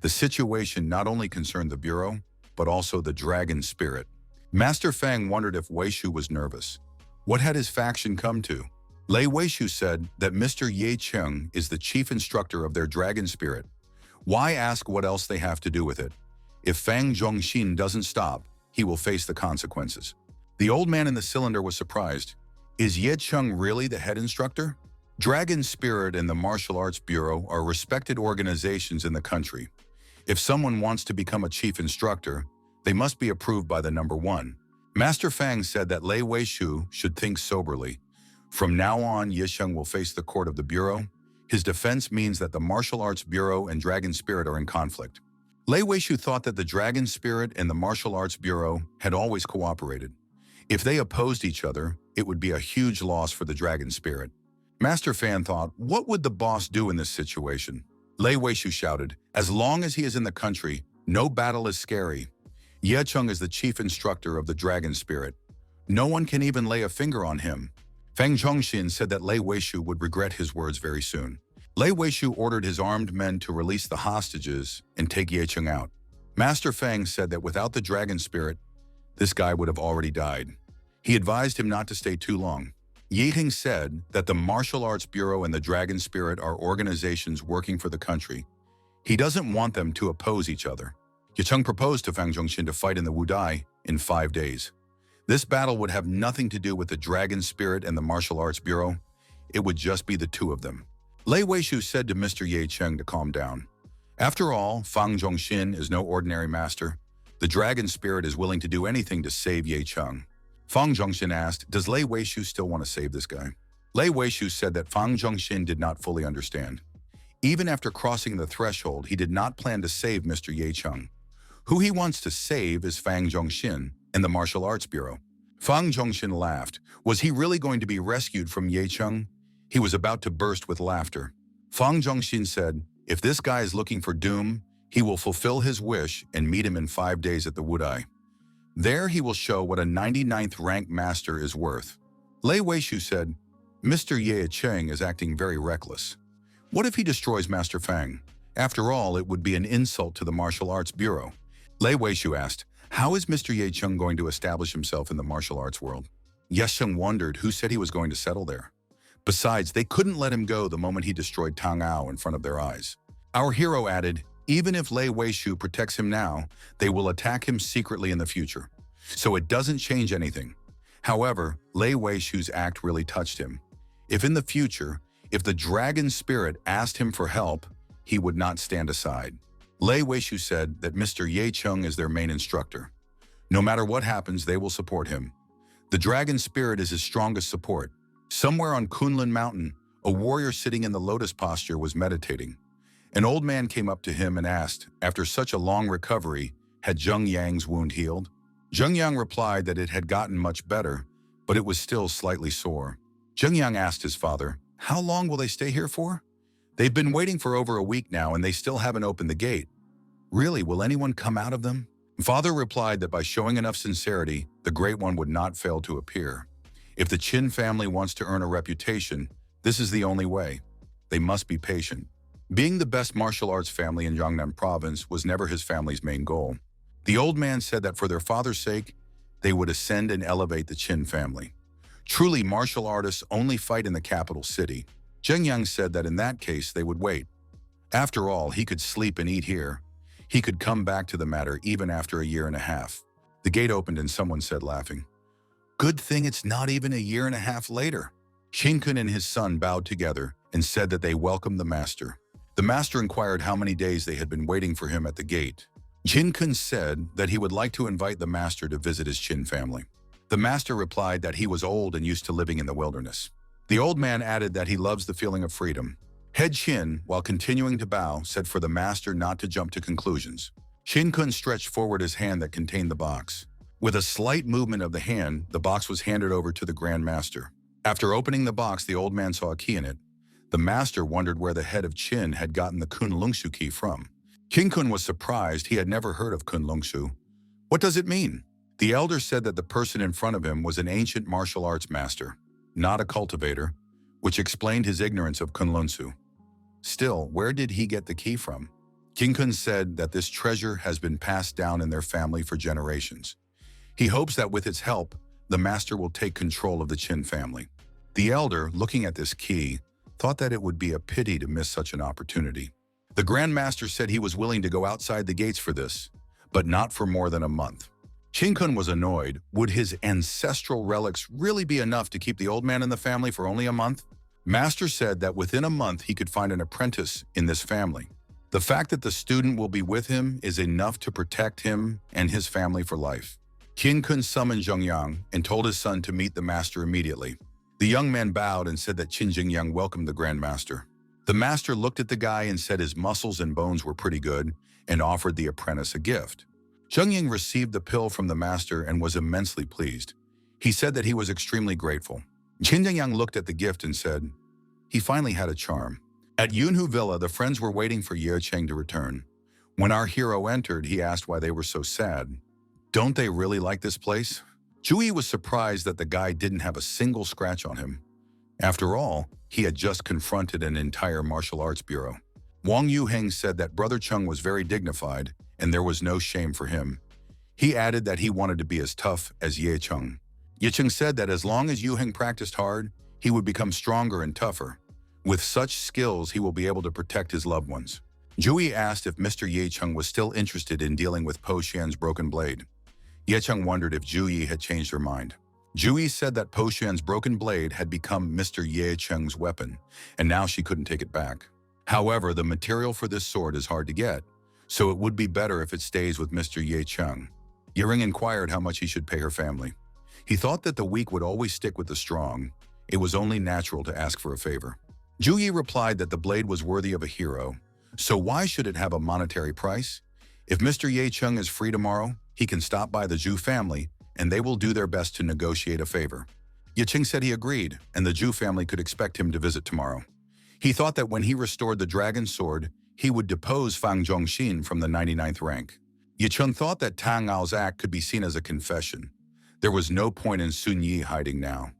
The situation not only concerned the bureau, but also the dragon spirit. Master Fang wondered if Weishu was nervous. What had his faction come to? Lei Weishu said that Mr. Yicheng is the chief instructor of their dragon spirit. Why ask what else they have to do with it? If Fang Zhongxin doesn't stop, he will face the consequences. The old man in the cylinder was surprised. Is Yicheng really the head instructor? Dragon Spirit and the Martial Arts Bureau are respected organizations in the country. If someone wants to become a chief instructor, they must be approved by the number one. Master Fang said that Lei Weishu should think soberly. From now on, Yicheng will face the court of the Bureau. His defense means that the Martial Arts Bureau and Dragon Spirit are in conflict. Lei Weishu thought that the Dragon Spirit and the Martial Arts Bureau had always cooperated. If they opposed each other, it would be a huge loss for the Dragon Spirit. Master Fan thought, what would the boss do in this situation? Lei Weishu shouted, as long as he is in the country, no battle is scary. Yicheng is the chief instructor of the Dragon Spirit. No one can even lay a finger on him. Fang Zhongxin said that Lei Weishu would regret his words very soon. Lei Weishu ordered his armed men to release the hostages and take Yicheng out. Master Fang said that without the Dragon Spirit, this guy would have already died. He advised him not to stay too long. Yicheng said that the Martial Arts Bureau and the Dragon Spirit are organizations working for the country. He doesn't want them to oppose each other. Yicheng proposed to Fang Zhongxin to fight in the Wudai in 5 days. This battle would have nothing to do with the Dragon Spirit and the Martial Arts Bureau. It would just be the two of them. Lei Weishu said to Mr. Yicheng to calm down. After all, Fang Zhongxin is no ordinary master. The Dragon Spirit is willing to do anything to save Yicheng. Fang Zhongxin asked, does Lei Weishu still want to save this guy? Lei Weishu said that Fang Zhongxin did not fully understand. Even after crossing the threshold, he did not plan to save Mr. Yicheng. Who he wants to save is Fang Zhongxin and the Martial Arts Bureau. Fang Zhongxin laughed. Was he really going to be rescued from Yicheng? He was about to burst with laughter. Fang Zhongxin said, if this guy is looking for doom, he will fulfill his wish and meet him in 5 days at the Wudai. There he will show what a 99th rank master is worth. Lei Weishu said, Mr. Yicheng is acting very reckless. What if he destroys Master Fang? After all, it would be an insult to the Martial Arts Bureau. Lei Weishu asked, how is Mr. Yicheng going to establish himself in the martial arts world? Yicheng wondered who said he was going to settle there. Besides, they couldn't let him go the moment he destroyed Tang Ao in front of their eyes. Our hero added, even if Lei Weishu protects him now, they will attack him secretly in the future. So it doesn't change anything. However, Lei Weishu's act really touched him. If in the future, if the Dragon Spirit asked him for help, he would not stand aside. Lei Weishu said that Mr. Yicheng is their main instructor. No matter what happens, they will support him. The dragon spirit is his strongest support. Somewhere on Kunlun Mountain, a warrior sitting in the lotus posture was meditating. An old man came up to him and asked, after such a long recovery, had Zheng Yang's wound healed? Zheng Yang replied that it had gotten much better, but it was still slightly sore. Zheng Yang asked his father, "How long will they stay here for?" "They've been waiting for over a week now and they still haven't opened the gate." "Really, will anyone come out of them?" Father replied that by showing enough sincerity, the Great One would not fail to appear. If the Chen family wants to earn a reputation, this is the only way. They must be patient. Being the best martial arts family in Jiangnan province was never his family's main goal. The old man said that for their father's sake, they would ascend and elevate the Chen family. Truly, martial artists only fight in the capital city. Zheng Yang said that in that case, they would wait. After all, he could sleep and eat here. He could come back to the matter even after a year and a half. The gate opened and someone said, laughing, "Good thing it's not even a year and a half later." Shen Kun and his son bowed together and said that they welcomed the master. The master inquired how many days they had been waiting for him at the gate. Shen Kun said that he would like to invite the master to visit his Chen family. The master replied that he was old and used to living in the wilderness. The old man added that he loves the feeling of freedom. Head Shin, while continuing to bow, said for the master not to jump to conclusions. Shen Kun stretched forward his hand that contained the box. With a slight movement of the hand, the box was handed over to the Grand Master. After opening the box, the old man saw a key in it. The master wondered where the head of Qin had gotten the Kun Lungshu key from. King Kun was surprised. He had never heard of Kun Lungshu. "What does it mean?" The elder said that the person in front of him was an ancient martial arts master, not a cultivator, which explained his ignorance of Kun Lungshu. Still, where did he get the key from? King Kun said that this treasure has been passed down in their family for generations. He hopes that with its help, the master will take control of the Qin family. The elder, looking at this key, thought that it would be a pity to miss such an opportunity. The Grand Master said he was willing to go outside the gates for this, but not for more than a month. King Kun was annoyed. Would his ancestral relics really be enough to keep the old man in the family for only a month? Master said that within a month he could find an apprentice in this family. The fact that the student will be with him is enough to protect him and his family for life. King Kun summoned Zheng Yang and told his son to meet the master immediately. The young man bowed and said that Qin Jingyang welcomed the Grand Master. The master looked at the guy and said his muscles and bones were pretty good and offered the apprentice a gift. Zheng Yang received the pill from the master and was immensely pleased. He said that he was extremely grateful. Qin Jingyang looked at the gift and said, he finally had a charm. At Yunhu Villa, the friends were waiting for Ye Cheng to return. When our hero entered, he asked why they were so sad. Don't they really like this place? Zhu was surprised that the guy didn't have a single scratch on him. After all, he had just confronted an entire martial arts bureau. Wang Yuheng said that Brother Cheng was very dignified and there was no shame for him. He added that he wanted to be as tough as Ye Cheng. Ye Cheng said that as long as Yuheng practiced hard, he would become stronger and tougher. With such skills, he will be able to protect his loved ones. Zhu asked if Mr. Ye Cheng was still interested in dealing with Po Xian's broken blade. Ye Cheng wondered if Zhu Yi had changed her mind. Zhu Yi said that Po Xian's broken blade had become Mr. Ye Cheng's weapon, and now she couldn't take it back. However, the material for this sword is hard to get, so it would be better if it stays with Mr. Ye Cheng. Yering inquired how much he should pay her family. He thought that the weak would always stick with the strong. It was only natural to ask for a favor. Zhu Yi replied that the blade was worthy of a hero, so why should it have a monetary price? If Mr. Ye Cheng is free tomorrow, he can stop by the Zhu family, and they will do their best to negotiate a favor. Ye Cheng said he agreed, and the Zhu family could expect him to visit tomorrow. He thought that when he restored the dragon sword, he would depose Fang Zhongxin from the 99th rank. Ye Cheng thought that Tang Ao's act could be seen as a confession. There was no point in Sun Yi hiding now.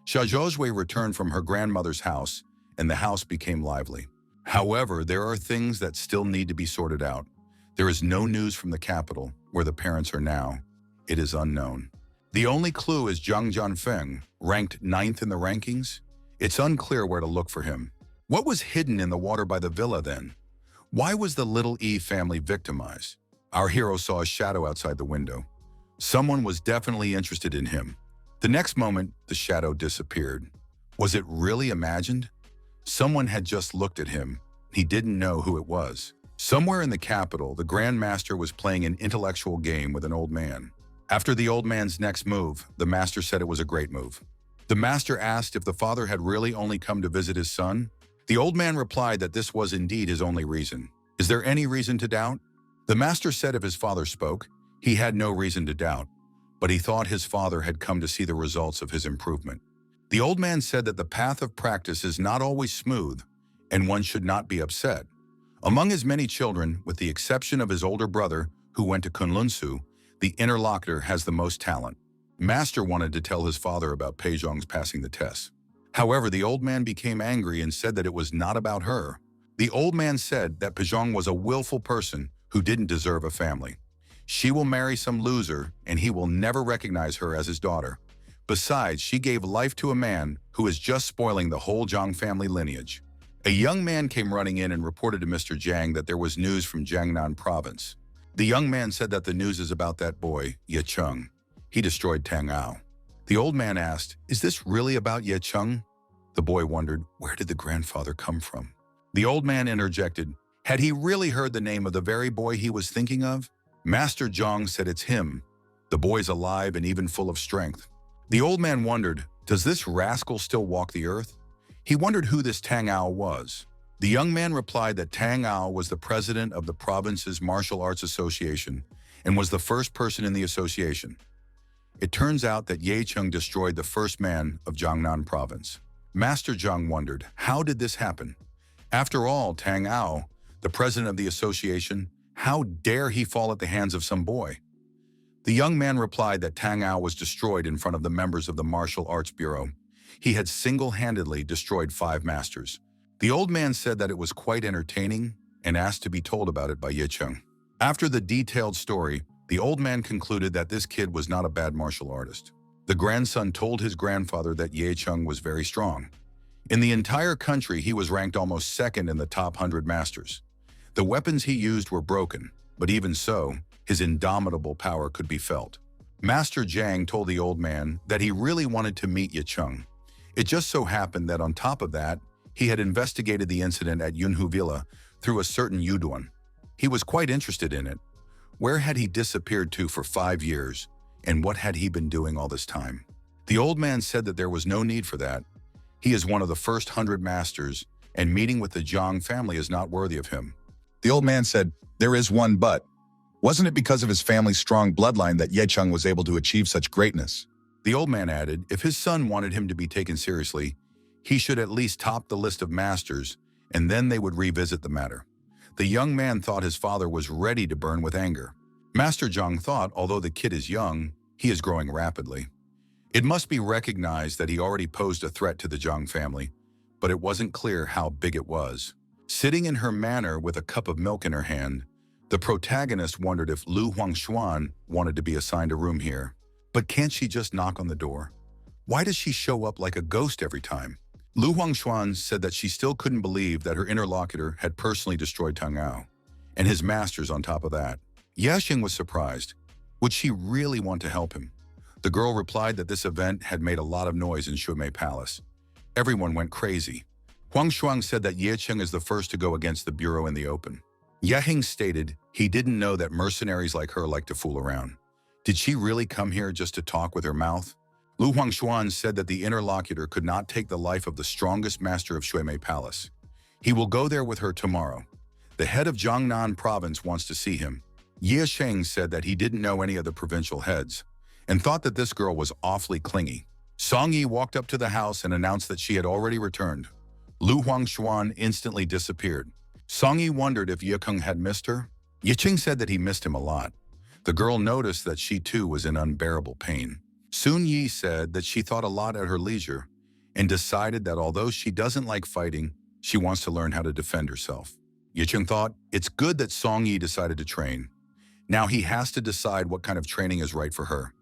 Xia Zhozhui returned from her grandmother's house, and the house became lively. However, there are things that still need to be sorted out. There is no news from the capital, where the parents are now. It is unknown. The only clue is Zhang Jianfeng, ranked 9th in the rankings. It's unclear where to look for him. What was hidden in the water by the villa then? Why was the little E family victimized? Our hero saw a shadow outside the window. Someone was definitely interested in him. The next moment, the shadow disappeared. Was it really imagined? Someone had just looked at him. He didn't know who it was. Somewhere in the capital, the Grand Master was playing an intellectual game with an old man. After the old man's next move, the master said it was a great move. The master asked if the father had really only come to visit his son. The old man replied that this was indeed his only reason. Is there any reason to doubt? The master said if his father spoke, he had no reason to doubt, but he thought his father had come to see the results of his improvement. The old man said that the path of practice is not always smooth, and one should not be upset. Among his many children, with the exception of his older brother, who went to Kunlunsu, the interlocutor has the most talent. Master wanted to tell his father about Peizhong's passing the test. However, the old man became angry and said that it was not about her. The old man said that Peizhong was a willful person who didn't deserve a family. She will marry some loser, and he will never recognize her as his daughter. Besides, she gave life to a man who is just spoiling the whole Zhang family lineage. A young man came running in and reported to Mr. Jiang that there was news from Jiangnan province. The young man said that the news is about that boy, Ye Cheng. He destroyed Tang Ao. The old man asked, "Is this really about Ye Cheng?" The boy wondered, where did the grandfather come from? The old man interjected, had he really heard the name of the very boy he was thinking of? Master Zhang said it's him. The boy's alive and even full of strength. The old man wondered, does this rascal still walk the earth? He wondered who this Tang Ao was. The young man replied that Tang Ao was the president of the province's martial arts association and was the first person in the association. It turns out that Ye Cheng destroyed the first man of Jiangnan province. Master Zhang wondered, how did this happen? After all, Tang Ao, the president of the association, how dare he fall at the hands of some boy? The young man replied that Tang Ao was destroyed in front of the members of the Martial Arts Bureau. He had single-handedly destroyed 5 masters. The old man said that it was quite entertaining and asked to be told about it by Ye Cheng. After the detailed story, the old man concluded that this kid was not a bad martial artist. The grandson told his grandfather that Ye Cheng was very strong. In the entire country, he was ranked almost second in the top 100 masters. The weapons he used were broken, but even so, his indomitable power could be felt. Master Jiang told the old man that he really wanted to meet Ye Cheng. It just so happened that on top of that, he had investigated the incident at Yunhu Villa through a certain Yuduan. He was quite interested in it. Where had he disappeared to for 5 years, and what had he been doing all this time? The old man said that there was no need for that. He is one of the first 100 masters, and meeting with the Zhang family is not worthy of him. The old man said, there is one but. Wasn't it because of his family's strong bloodline that Ye Cheng was able to achieve such greatness? The old man added, if his son wanted him to be taken seriously, he should at least top the list of masters, and then they would revisit the matter. The young man thought his father was ready to burn with anger. Master Zhang thought, although the kid is young, he is growing rapidly. It must be recognized that he already posed a threat to the Zhang family, but it wasn't clear how big it was. Sitting in her manor with a cup of milk in her hand, the protagonist wondered if Lu Huangshuan wanted to be assigned a room here. But can't she just knock on the door? Why does she show up like a ghost every time? Lu Huangshuan said that she still couldn't believe that her interlocutor had personally destroyed Tang Ao, and his masters on top of that. Yashing was surprised. Would she really want to help him? The girl replied that this event had made a lot of noise in Shuimei Palace. Everyone went crazy. Huang Shuang said that Ye Cheng is the first to go against the bureau in the open. Yahing stated he didn't know that mercenaries like her like to fool around. Did she really come here just to talk with her mouth? Lu Huangshuan said that the interlocutor could not take the life of the strongest master of Shuimei Palace. He will go there with her tomorrow. The head of Jiangnan province wants to see him. Ye Sheng said that he didn't know any of the provincial heads and thought that this girl was awfully clingy. Song Yi walked up to the house and announced that she had already returned. Lu Huangshuan instantly disappeared. Song Yi wondered if Ye Keng had missed her. Ye Qing said that he missed him a lot. The girl noticed that she too was in unbearable pain. Sun Yi said that she thought a lot at her leisure and decided that although she doesn't like fighting, she wants to learn how to defend herself. Ye Qing thought, it's good that Song Yi decided to train. Now he has to decide what kind of training is right for her.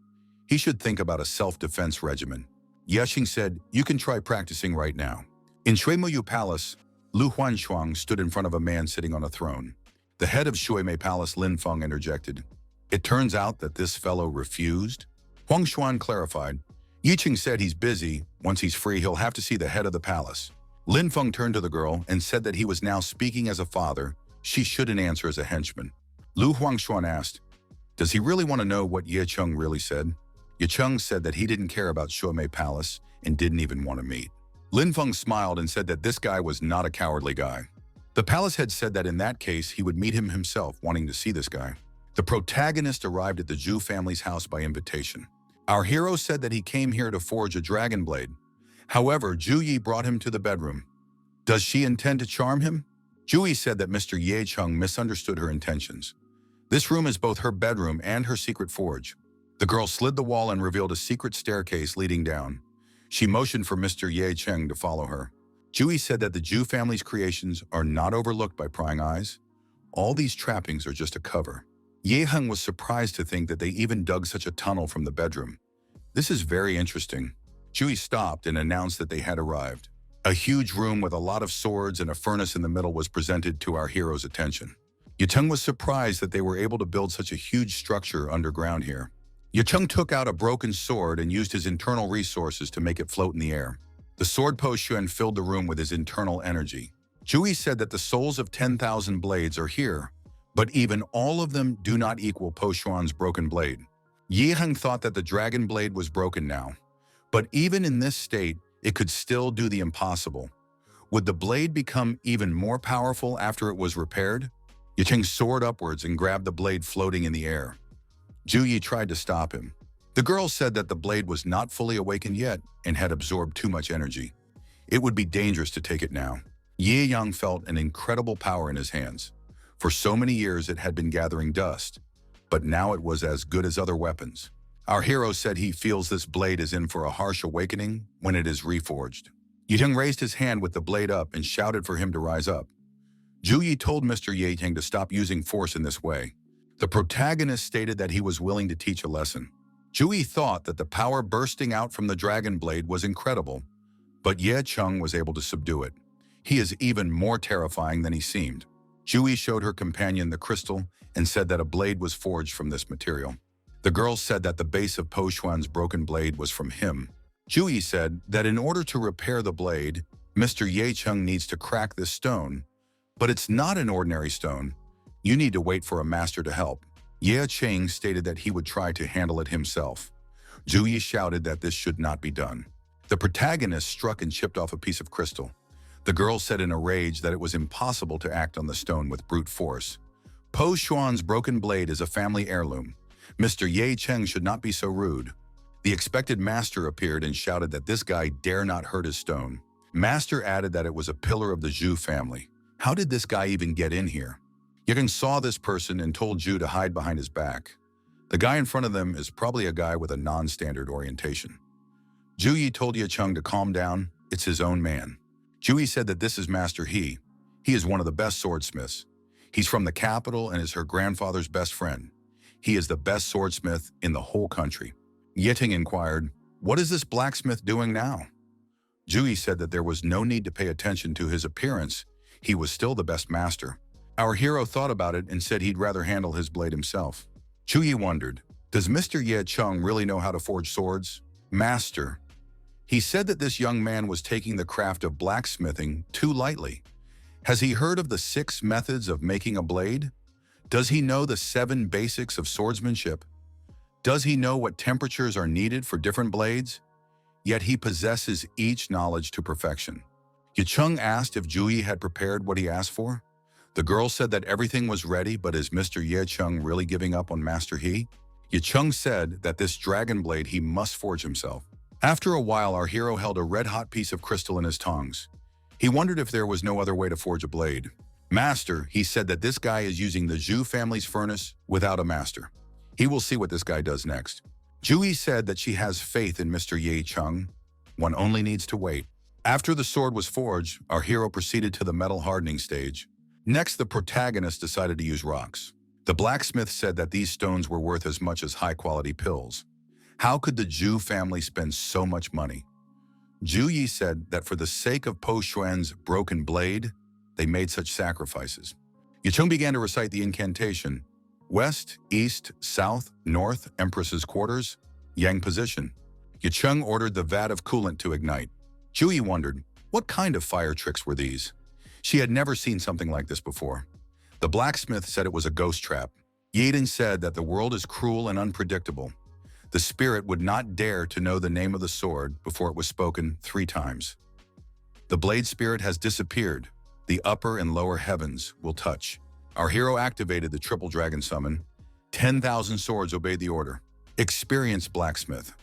He should think about a self-defense regimen. Yexing said, you can try practicing right now. In Shuimuyu Palace, Lu Huanshuang stood in front of a man sitting on a throne. The head of Shuimei Palace, Lin Feng, interjected. It turns out that this fellow refused? Huang Xuan clarified. Yiqing said he's busy. Once he's free, he'll have to see the head of the palace. Lin Feng turned to the girl and said that he was now speaking as a father. She shouldn't answer as a henchman. Lu Huangshuan asked, Does he really want to know what Ye Chung really said? Ye Chung said that he didn't care about Shuamei Palace and didn't even want to meet. Lin Feng smiled and said that this guy was not a cowardly guy. The palace head said that in that case, he would meet him himself, wanting to see this guy. The protagonist arrived at the Zhu family's house by invitation. Our hero said that he came here to forge a dragon blade. However, Zhu Yi brought him to the bedroom. Does she intend to charm him? Zhu Yi said that Mr. Ye Chung misunderstood her intentions. This room is both her bedroom and her secret forge. The girl slid the wall and revealed a secret staircase leading down. She motioned for Mr. Ye Cheng to follow her. Zhu Yi said that the Zhu family's creations are not overlooked by prying eyes. All these trappings are just a cover. Ye Heng was surprised to think that they even dug such a tunnel from the bedroom. This is very interesting. Zhu Yi stopped and announced that they had arrived. A huge room with a lot of swords and a furnace in the middle was presented to our hero's attention. Yecheng was surprised that they were able to build such a huge structure underground here. Yecheng took out a broken sword and used his internal resources to make it float in the air. The sword Po Xuan filled the room with his internal energy. Zhu Yi said that the souls of 10,000 blades are here, but even all of them do not equal Po Xuan's broken blade. Yi Heng thought that the dragon blade was broken now, but even in this state, it could still do the impossible. Would the blade become even more powerful after it was repaired? Yecheng soared upwards and grabbed the blade floating in the air. Zhu Yi tried to stop him. The girl said that the blade was not fully awakened yet and had absorbed too much energy. It would be dangerous to take it now. Ye Yang felt an incredible power in his hands. For so many years it had been gathering dust, but now it was as good as other weapons. Our hero said he feels this blade is in for a harsh awakening when it is reforged. Yiteng raised his hand with the blade up and shouted for him to rise up. Zhu Yi told Mr. Yiteng to stop using force in this way. The protagonist stated that he was willing to teach a lesson. Zhu Yi thought that the power bursting out from the dragon blade was incredible, but Ye Chung was able to subdue it. He is even more terrifying than he seemed. Zhu Yi showed her companion the crystal and said that a blade was forged from this material. The girl said that the base of Po Xuan's broken blade was from him. Zhu Yi said that in order to repair the blade, Mr. Ye Chung needs to crack this stone, but it's not an ordinary stone. You need to wait for a master to help. Ye Cheng stated that he would try to handle it himself. Zhu Yi shouted that this should not be done. The protagonist struck and chipped off a piece of crystal. The girl said in a rage that it was impossible to act on the stone with brute force. Po Xuan's broken blade is a family heirloom. Mr. Ye Cheng should not be so rude. The expected master appeared and shouted that this guy dare not hurt his stone. Master added that it was a pillar of the Zhu family. How did this guy even get in here? Yegen saw this person and told Zhu to hide behind his back. The guy in front of them is probably a guy with a non-standard orientation. Zhu Yi told Ye Chung to calm down. It's his own man. Zhu Yi said that this is Master He. He is one of the best swordsmiths. He's from the capital and is her grandfather's best friend. He is the best swordsmith in the whole country. Yeting inquired, "What is this blacksmith doing now?" Zhu Yi said that there was no need to pay attention to his appearance. He was still the best master. Our hero thought about it and said he'd rather handle his blade himself. Zhu Yi wondered, does Mr. Ye Chung really know how to forge swords? Master. He said that this young man was taking the craft of blacksmithing too lightly. Has he heard of the 6 methods of making a blade? Does he know the 7 basics of swordsmanship? Does he know what temperatures are needed for different blades? Yet he possesses each knowledge to perfection. Ye Chung asked if Zhu Yi had prepared what he asked for. The girl said that everything was ready, but is Mr. Ye Chung really giving up on Master He? Ye Chung said that this dragon blade he must forge himself. After a while, our hero held a red-hot piece of crystal in his tongs. He wondered if there was no other way to forge a blade. Master, he said that this guy is using the Zhu family's furnace without a master. He will see what this guy does next. Zhu Yi said that she has faith in Mr. Ye Chung. One only needs to wait. After the sword was forged, our hero proceeded to the metal hardening stage. Next, the protagonist decided to use rocks. The blacksmith said that these stones were worth as much as high-quality pills. How could the Zhu family spend so much money? Zhu Yi said that for the sake of Po Xuan's broken blade, they made such sacrifices. Ye Chung began to recite the incantation. West, east, south, north, Empress's quarters, Yang position. Ye Chung ordered the vat of coolant to ignite. Zhu Yi wondered, what kind of fire tricks were these? She had never seen something like this before. The blacksmith said it was a ghost trap. Yeding said that the world is cruel and unpredictable. The spirit would not dare to know the name of the sword before it was spoken 3 times. The blade spirit has disappeared. The upper and lower heavens will touch. Our hero activated the triple dragon summon. 10,000 swords obeyed the order. Experienced blacksmith.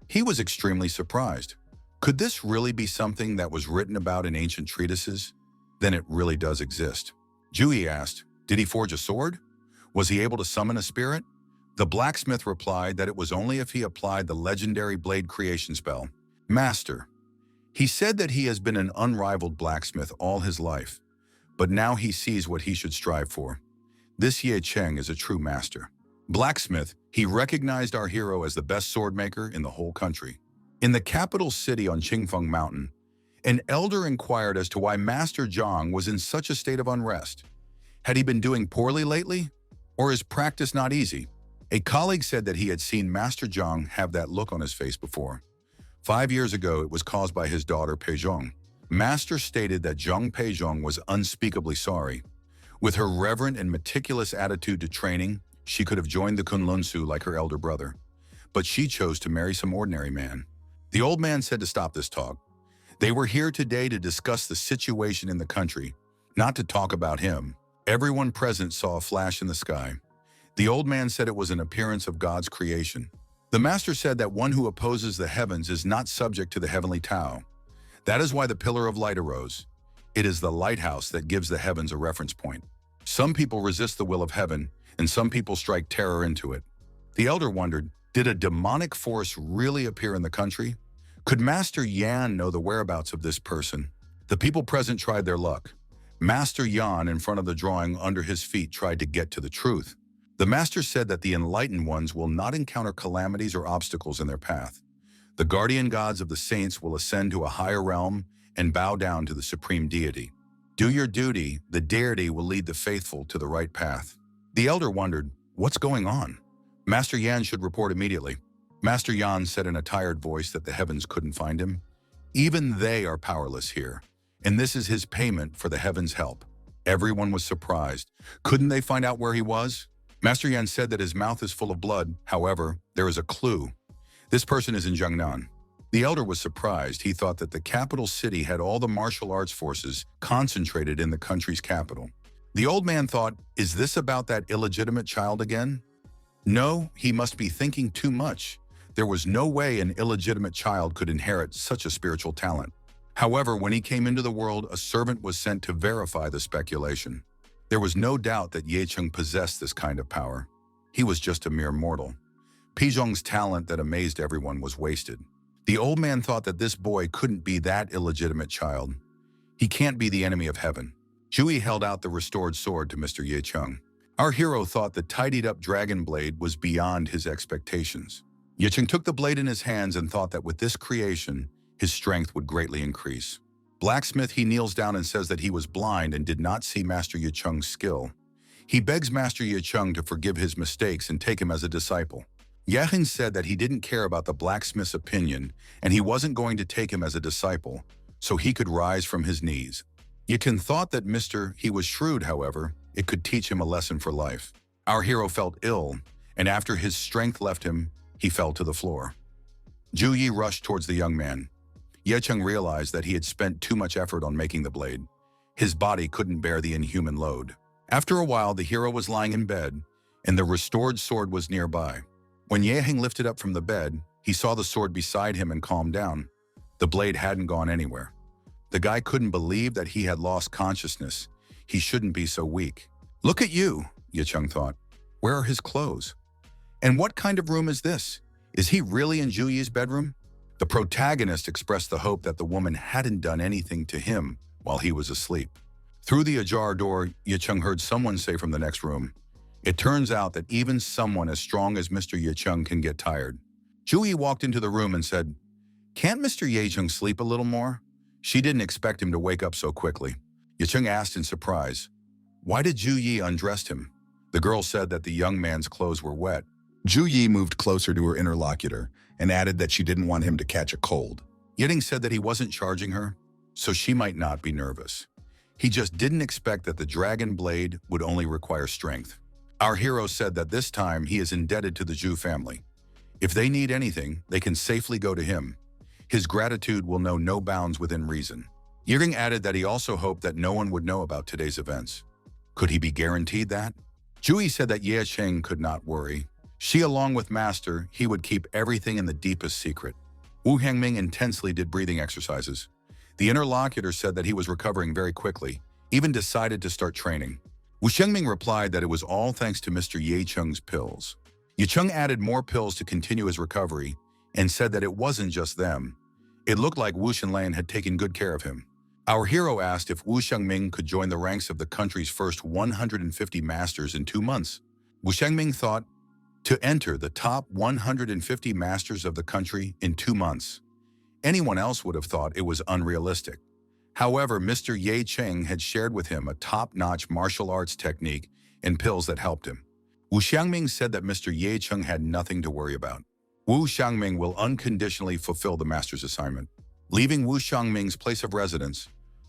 He was extremely surprised. Could this really be something that was written about in ancient treatises? Then it really does exist. Jui asked, did he forge a sword? Was he able to summon a spirit? The blacksmith replied that it was only if he applied the legendary blade creation spell. Master. He said that he has been an unrivaled blacksmith all his life, but now he sees what he should strive for. This Ye Cheng is a true master. Blacksmith, he recognized our hero as the best swordmaker in the whole country. In the capital city on Chen Fung Mountain, an elder inquired as to why Master Zhang was in such a state of unrest. Had he been doing poorly lately? Or is practice not easy? A colleague said that he had seen Master Zhang have that look on his face before. 5 years ago, it was caused by his daughter Peizhong. Master stated that Zhang Peizhong was unspeakably sorry. With her reverent and meticulous attitude to training, she could have joined the Kunlunsu like her elder brother. But she chose to marry some ordinary man. The old man said to stop this talk. They were here today to discuss the situation in the country, not to talk about him. Everyone present saw a flash in the sky. The old man said it was an appearance of God's creation. The master said that one who opposes the heavens is not subject to the heavenly Tao. That is why the pillar of light arose. It is the lighthouse that gives the heavens a reference point. Some people resist the will of heaven, and some people strike terror into it. The elder wondered, did a demonic force really appear in the country? Could Master Yan know the whereabouts of this person? The people present tried their luck. Master Yan, in front of the drawing under his feet, tried to get to the truth. The master said that the enlightened ones will not encounter calamities or obstacles in their path. The guardian gods of the saints will ascend to a higher realm and bow down to the supreme deity. Do your duty, the deity will lead the faithful to the right path. The elder wondered, what's going on? Master Yan should report immediately. Master Yan said in a tired voice that the heavens couldn't find him. Even they are powerless here, and this is his payment for the heavens' help. Everyone was surprised. Couldn't they find out where he was? Master Yan said that his mouth is full of blood. However, there is a clue. This person is in Jiangnan. The elder was surprised. He thought that the capital city had all the martial arts forces concentrated in the country's capital. The old man thought, is this about that illegitimate child again? No, he must be thinking too much. There was no way an illegitimate child could inherit such a spiritual talent. However, when he came into the world, a servant was sent to verify the speculation. There was no doubt that Ye Cheng possessed this kind of power. He was just a mere mortal. Peizhong's talent that amazed everyone was wasted. The old man thought that this boy couldn't be that illegitimate child. He can't be the enemy of heaven. Jui held out the restored sword to Mr. Ye Cheng. Our hero thought the tidied-up dragon blade was beyond his expectations. Ye Cheng took the blade in his hands and thought that with this creation, his strength would greatly increase. Blacksmith, he kneels down and says that he was blind and did not see Master Ye Cheng's skill. He begs Master Ye Cheng to forgive his mistakes and take him as a disciple. Yahin said that he didn't care about the blacksmith's opinion and he wasn't going to take him as a disciple, so he could rise from his knees. Yakin thought that he was shrewd, however, it could teach him a lesson for life. Our hero felt ill, and after his strength left him, he fell to the floor. Ju Yi rushed towards the young man. Ye Cheng realized that he had spent too much effort on making the blade. His body couldn't bear the inhuman load. After a while, the hero was lying in bed, and the restored sword was nearby. When Ye Heng lifted up from the bed, he saw the sword beside him and calmed down. The blade hadn't gone anywhere. The guy couldn't believe that he had lost consciousness. He shouldn't be so weak. Look at you, Ye Cheng thought. Where are his clothes? And what kind of room is this? Is he really in Ju Yi's bedroom? The protagonist expressed the hope that the woman hadn't done anything to him while he was asleep. Through the ajar door, Ye Cheng heard someone say from the next room, "It turns out that even someone as strong as Mr. Ye Cheng can get tired." Ju Yi walked into the room and said, "Can't Mr. Ye Cheng sleep a little more?" She didn't expect him to wake up so quickly. Ye Cheng asked in surprise, "Why did Ju Yi undress him?" The girl said that the young man's clothes were wet. Ju Yi moved closer to her interlocutor and added that she didn't want him to catch a cold. Yeding said that he wasn't charging her, so she might not be nervous. He just didn't expect that the dragon blade would only require strength. Our hero said that this time he is indebted to the Zhu family. If they need anything, they can safely go to him. His gratitude will know no bounds within reason. Yiring added that he also hoped that no one would know about today's events. Could he be guaranteed that? Jui said that Ye Cheng could not worry. She, along with Master, he would keep everything in the deepest secret. Wu Hangming intensely did breathing exercises. The interlocutor said that he was recovering very quickly, even decided to start training. Wu Shengming replied that it was all thanks to Mr. Ye Cheng's pills. Ye Cheng added more pills to continue his recovery and said that it wasn't just them. It looked like Wu Shenlan had taken good care of him. Our hero asked if Wu Shengming could join the ranks of the country's first 150 masters in 2 months. Wu Shengming thought to enter the top 150 masters of the country in 2 months. Anyone else would have thought it was unrealistic. However, Mr. Ye Cheng had shared with him a top-notch martial arts technique and pills that helped him. Wu Xiangming said that Mr. Ye Cheng had nothing to worry about. Wu Xiangming will unconditionally fulfill the master's assignment. Leaving Wu Xiangming's place of residence,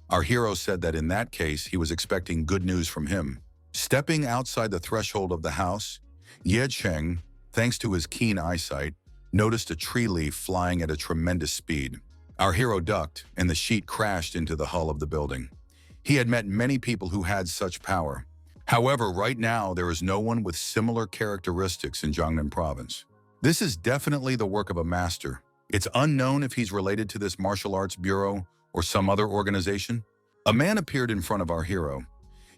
our hero said that in that case he was expecting good news from him. Stepping outside the threshold of the house, Ye Cheng, thanks to his keen eyesight, noticed a tree leaf flying at a tremendous speed. Our hero ducked, and the sheet crashed into the hull of the building. He had met many people who had such power. However, right now there is no one with similar characteristics in Jiangnan province. This is definitely the work of a master. It's unknown if he's related to this martial arts bureau or some other organization. A man appeared in front of our hero.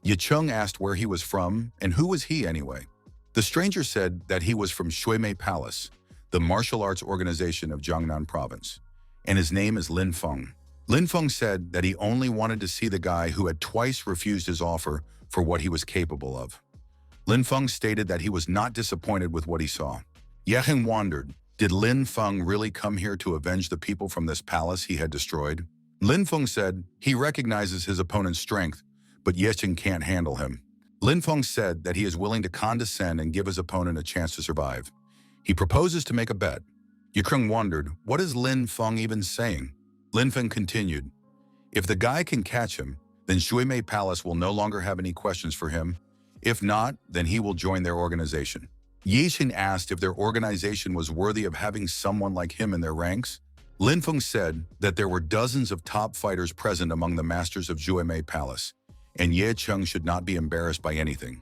Ye Cheng asked where he was from and who was he anyway. The stranger said that he was from Huawei Palace, the martial arts organization of Jiangnan province, and his name is Lin Feng. Lin Feng said that he only wanted to see the guy who had twice refused his offer for what he was capable of. Lin Feng stated that he was not disappointed with what he saw. Ye Cheng wondered, did Lin Feng really come here to avenge the people from this palace he had destroyed? Lin Feng said he recognizes his opponent's strength, but Ye Cheng can't handle him. Lin Feng said that he is willing to condescend and give his opponent a chance to survive. He proposes to make a bet. Ye Cheng wondered, what is Lin Feng even saying? Lin Feng continued, if the guy can catch him, then Huawei Palace will no longer have any questions for him. If not, then he will join their organization. Ye Xin asked if their organization was worthy of having someone like him in their ranks. Lin Feng said that there were dozens of top fighters present among the masters of Huawei Palace, and Ye Cheng should not be embarrassed by anything.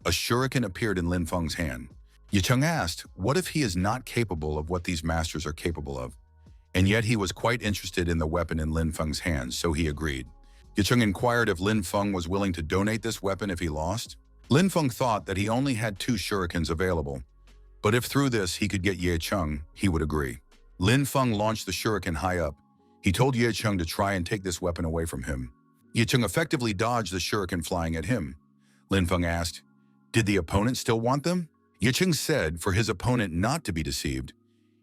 A shuriken appeared in Lin Feng's hand. Ye Cheng asked, what if he is not capable of what these masters are capable of? And yet he was quite interested in the weapon in Lin Feng's hands, so he agreed. Ye Cheng inquired if Lin Feng was willing to donate this weapon if he lost. Lin Feng thought that he only had 2 shurikens available, but if through this he could get Ye Cheng, he would agree. Lin Feng launched the shuriken high up. He told Ye Cheng to try and take this weapon away from him. Ye Cheng effectively dodged the shuriken flying at him. Lin Feng asked, did the opponent still want them? Ye Cheng said for his opponent not to be deceived,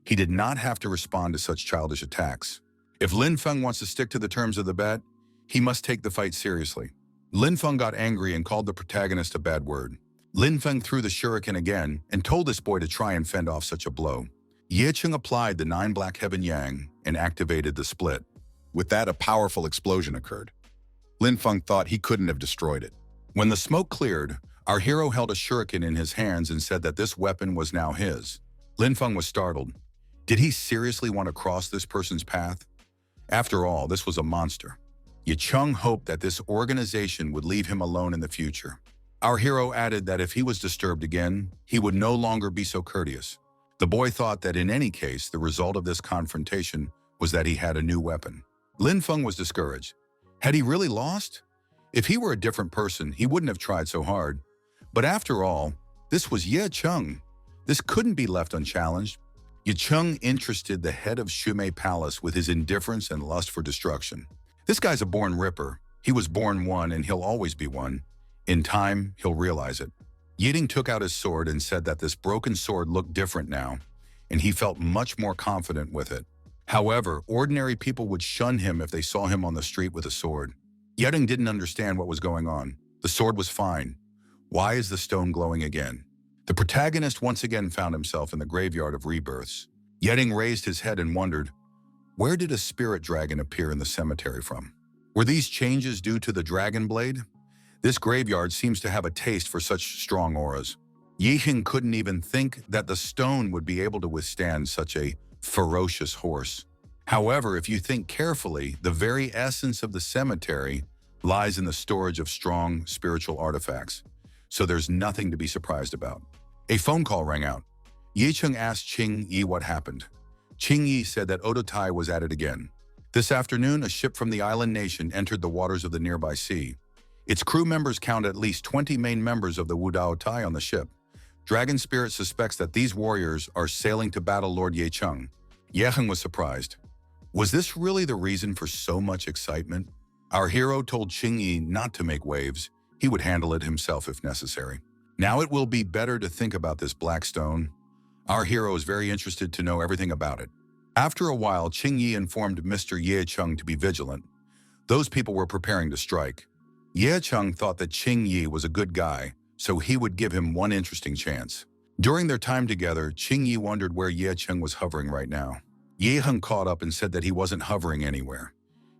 he did not have to respond to such childish attacks. If Lin Feng wants to stick to the terms of the bet, he must take the fight seriously. Lin Feng got angry and called the protagonist a bad word. Lin Feng threw the shuriken again and told this boy to try and fend off such a blow. Ye Cheng applied the 9 black heaven yang and activated the split. With that, a powerful explosion occurred. Lin Feng thought he couldn't have destroyed it. When the smoke cleared, our hero held a shuriken in his hands and said that this weapon was now his. Lin Feng was startled. Did he seriously want to cross this person's path? After all, this was a monster. Ye Cheng hoped that this organization would leave him alone in the future. Our hero added that if he was disturbed again, he would no longer be so courteous. The boy thought that in any case, the result of this confrontation was that he had a new weapon. Lin Feng was discouraged. Had he really lost? If he were a different person, he wouldn't have tried so hard. But after all, this was Ye Cheng. This couldn't be left unchallenged. Ye Cheng interested the head of Shumei Palace with his indifference and lust for destruction. This guy's a born ripper. He was born one and he'll always be one. In time, he'll realize it. Yiding took out his sword and said that this broken sword looked different now, and he felt much more confident with it. However, ordinary people would shun him if they saw him on the street with a sword. Yeding didn't understand what was going on. The sword was fine. Why is the stone glowing again? The protagonist once again found himself in the graveyard of rebirths. Yeding raised his head and wondered, where did a spirit dragon appear in the cemetery from? Were these changes due to the dragon blade? This graveyard seems to have a taste for such strong auras. Yiheng couldn't even think that the stone would be able to withstand such a ferocious horse. However, if you think carefully, the very essence of the cemetery lies in the storage of strong spiritual artifacts, so there's nothing to be surprised about. A phone call rang out. Ye Cheng asked Qing Yi what happened. Qing Yi said that Odotai was at it again. This afternoon, a ship from the island nation entered the waters of the nearby sea. Its crew members count at least 20 main members of the Wudao Tai on the ship. Dragon Spirit suspects that these warriors are sailing to battle Lord Ye Cheng. Ye Heng was surprised. Was this really the reason for so much excitement? Our hero told Qing Yi not to make waves. He would handle it himself if necessary. Now it will be better to think about this black stone. Our hero is very interested to know everything about it. After a while, Qing Yi informed Mr. Ye Cheng to be vigilant. Those people were preparing to strike. Ye Cheng thought that Qing Yi was a good guy, so he would give him one interesting chance. During their time together, Qing Yi wondered where Ye Cheng was hovering right now. Ye Heng caught up and said that he wasn't hovering anywhere.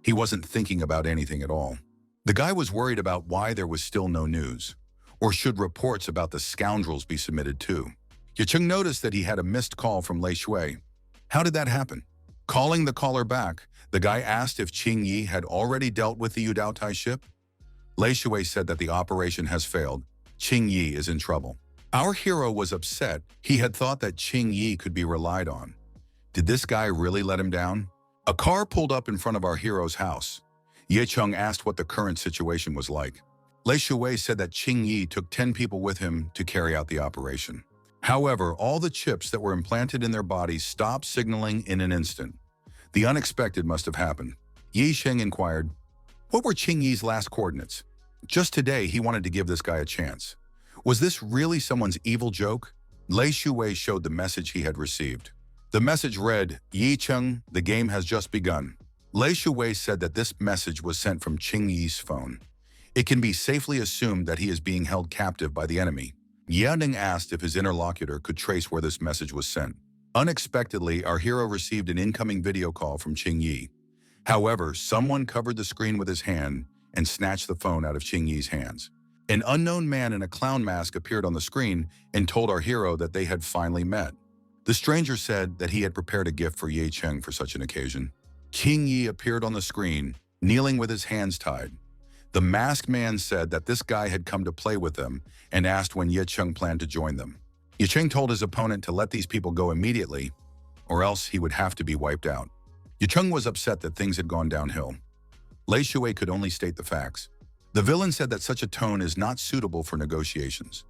He wasn't thinking about anything at all. The guy was worried about why there was still no news. Or should reports about the scoundrels be submitted too? Ye Cheng noticed that he had a missed call from Lei Shui. How did that happen? Calling the caller back, the guy asked if Qing Yi had already dealt with the Yudao Tai ship. Lei Shui said that the operation has failed. Qing Yi is in trouble. Our hero was upset. He had thought that Qing Yi could be relied on. Did this guy really let him down? A car pulled up in front of our hero's house. Ye Cheng asked what the current situation was like. Lei Shui said that Qing Yi took 10 people with him to carry out the operation. However, all the chips that were implanted in their bodies stopped signaling in an instant. The unexpected must have happened. Yi Sheng inquired, what were Qing Yi's last coordinates? Just today, he wanted to give this guy a chance. Was this really someone's evil joke? Lei Shui showed the message he had received. The message read, Yi Cheng, the game has just begun. Lei Shui said that this message was sent from Qing Yi's phone. It can be safely assumed that he is being held captive by the enemy. Yaning asked if his interlocutor could trace where this message was sent. Unexpectedly, our hero received an incoming video call from Qing Yi. However, someone covered the screen with his hand and snatched the phone out of Qing Yi's hands. An unknown man in a clown mask appeared on the screen and told our hero that they had finally met. The stranger said that he had prepared a gift for Ye Cheng for such an occasion. Qing Yi appeared on the screen, kneeling with his hands tied. The masked man said that this guy had come to play with them and asked when Ye Cheng planned to join them. Ye Cheng told his opponent to let these people go immediately, or else he would have to be wiped out. Ye Cheng was upset that things had gone downhill. Lei Shui could only state the facts. The villain said that such a tone is not suitable for negotiations.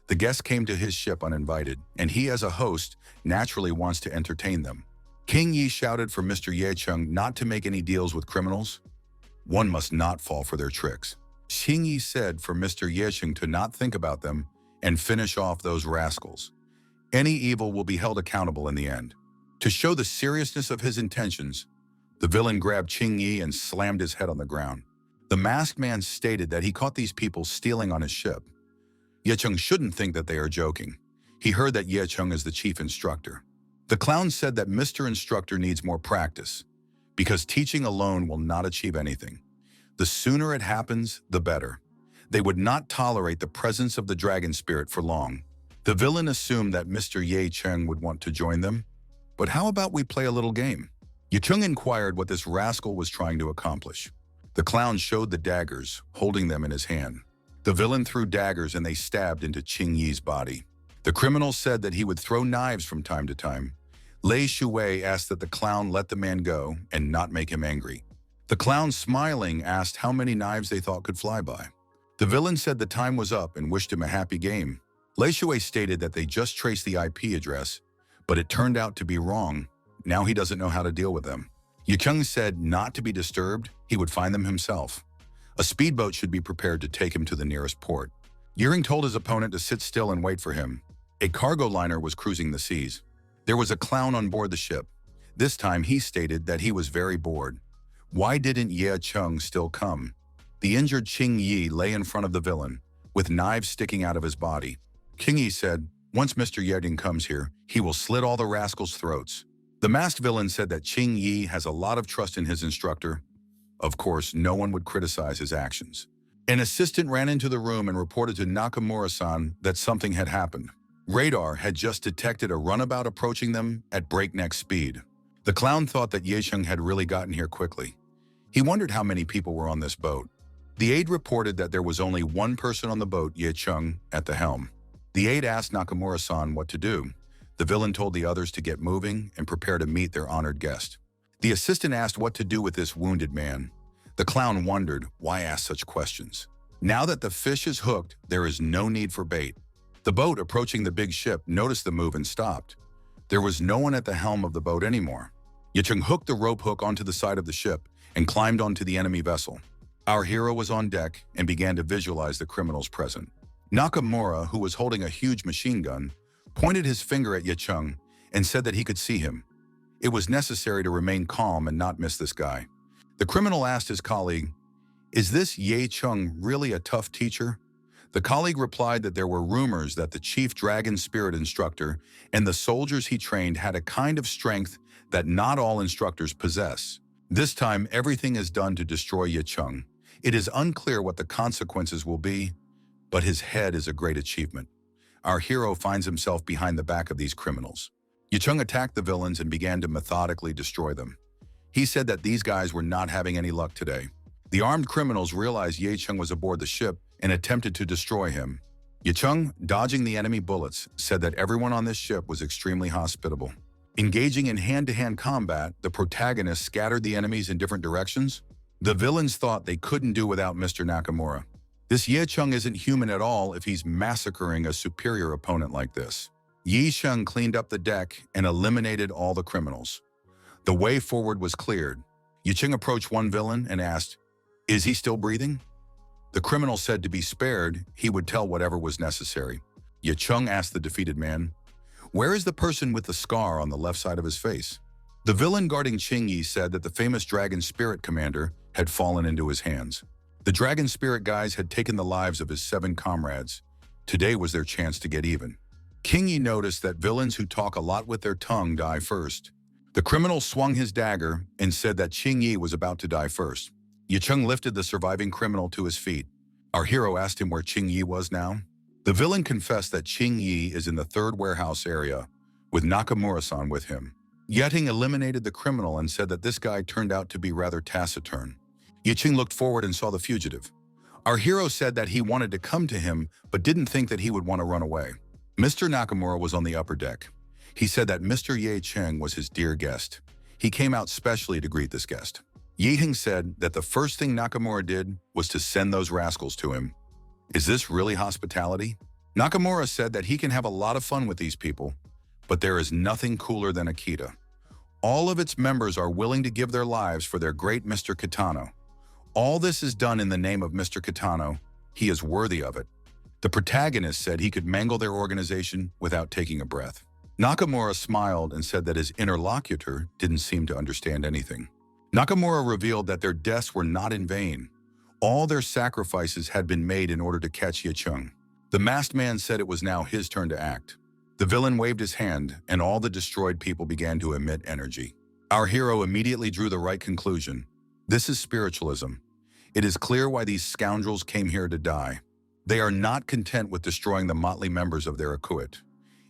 The guests came to his ship uninvited, and he as a host naturally wants to entertain them. Qing Yi shouted for Mr. Ye Cheng not to make any deals with criminals. One must not fall for their tricks. Qing Yi said for Mr. Ye Cheng to not think about them and finish off those rascals. Any evil will be held accountable in the end. To show the seriousness of his intentions, the villain grabbed Qing Yi and slammed his head on the ground. The masked man stated that he caught these people stealing on his ship. Ye Cheng shouldn't think that they are joking. He heard that Ye Cheng is the chief instructor. The clown said that Mr. Instructor needs more practice, because teaching alone will not achieve anything. The sooner it happens, the better. They would not tolerate the presence of the dragon spirit for long. The villain assumed that Mr. Ye Cheng would want to join them. But how about we play a little game? Ye Cheng inquired what this rascal was trying to accomplish. The clown showed the daggers, holding them in his hand. The villain threw daggers and they stabbed into Qing Yi's body. The criminal said that he would throw knives from time to time. Lei Shui asked that the clown let the man go and not make him angry. The clown, smiling, asked how many knives they thought could fly by. The villain said the time was up and wished him a happy game. Lei Shui stated that they just traced the IP address, but it turned out to be wrong. Now he doesn't know how to deal with them. Ye Cheng said not to be disturbed, he would find them himself. A speedboat should be prepared to take him to the nearest port. Yering told his opponent to sit still and wait for him. A cargo liner was cruising the seas. There was a clown on board the ship. This time he stated that he was very bored. Why didn't Ye Cheng still come? The injured Qing Yi lay in front of the villain, with knives sticking out of his body. Qing Yi said, once Mr. Yeding comes here, he will slit all the rascals' throats. The masked villain said that Qing Yi has a lot of trust in his instructor. Of course, no one would criticize his actions. An assistant ran into the room and reported to Nakamura-san that something had happened. Radar had just detected a runabout approaching them at breakneck speed. The clown thought that Ye Cheng had really gotten here quickly. He wondered how many people were on this boat. The aide reported that there was only one person on the boat, Ye Cheng, at the helm. The aide asked Nakamura-san what to do. The villain told the others to get moving and prepare to meet their honored guest. The assistant asked what to do with this wounded man. The clown wondered why ask such questions. Now that the fish is hooked, there is no need for bait. The boat approaching the big ship noticed the move and stopped. There was no one at the helm of the boat anymore. Ye Cheng hooked the rope hook onto the side of the ship and climbed onto the enemy vessel. Our hero was on deck and began to visualize the criminals present. Nakamura, who was holding a huge machine gun, pointed his finger at Ye Cheng and said that he could see him. It was necessary to remain calm and not miss this guy. The criminal asked his colleague, "Is this Ye Cheng really a tough teacher?" The colleague replied that there were rumors that the chief dragon spirit instructor and the soldiers he trained had a kind of strength that not all instructors possess. This time, everything is done to destroy Ye Cheng. It is unclear what the consequences will be, but his head is a great achievement. Our hero finds himself behind the back of these criminals. Ye Cheng attacked the villains and began to methodically destroy them. He said that these guys were not having any luck today. The armed criminals realized Ye Cheng was aboard the ship and attempted to destroy him. Ye Cheng, dodging the enemy bullets, said that everyone on this ship was extremely hospitable. Engaging in hand-to-hand combat, the protagonist scattered the enemies in different directions. The villains thought they couldn't do without Mr. Nakamura. This Ye Cheng isn't human at all if he's massacring a superior opponent like this. Ye Cheng cleaned up the deck and eliminated all the criminals. The way forward was cleared. Ye Cheng approached one villain and asked, "Is he still breathing?" The criminal said to be spared, he would tell whatever was necessary. Ye Cheng asked the defeated man, "Where is the person with the scar on the left side of his face?" The villain guarding Ching Yi said that the famous dragon spirit commander had fallen into his hands. The dragon spirit guys had taken the lives of his 7 comrades. Today was their chance to get even. King Yi noticed that villains who talk a lot with their tongue die first. The criminal swung his dagger and said that Ching Yi was about to die first. Ye Cheng lifted the surviving criminal to his feet. Our hero asked him where Ching Yi was now. The villain confessed that Ching Yi is in the 3rd warehouse area, with Nakamura-san with him. Yeting eliminated the criminal and said that this guy turned out to be rather taciturn. Ye Cheng looked forward and saw the fugitive. Our hero said that he wanted to come to him, but didn't think that he would want to run away. Mr. Nakamura was on the upper deck. He said that Mr. Ye Cheng was his dear guest. He came out specially to greet this guest. Ye Hing said that the first thing Nakamura did was to send those rascals to him. Is this really hospitality? Nakamura said that he can have a lot of fun with these people, but there is nothing cooler than Akita. All of its members are willing to give their lives for their great Mr. Kitano. All this is done in the name of Mr. Kitano. He is worthy of it. The protagonist said he could mangle their organization without taking a breath. Nakamura smiled and said that his interlocutor didn't seem to understand anything. Nakamura revealed that their deaths were not in vain. All their sacrifices had been made in order to catch Ye Cheng. The masked man said it was now his turn to act. The villain waved his hand, and all the destroyed people began to emit energy. Our hero immediately drew the right conclusion. This is spiritualism. It is clear why these scoundrels came here to die. They are not content with destroying the motley members of their Akuit.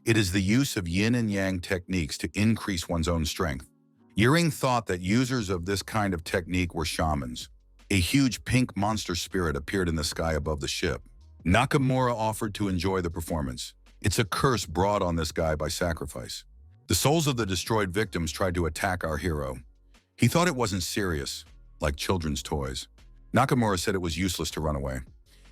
It is the use of yin and yang techniques to increase one's own strength. Yiring thought that users of this kind of technique were shamans. A huge pink monster spirit appeared in the sky above the ship. Nakamura offered to enjoy the performance. It's a curse brought on this guy by sacrifice. The souls of the destroyed victims tried to attack our hero. He thought it wasn't serious, like children's toys. Nakamura said it was useless to run away.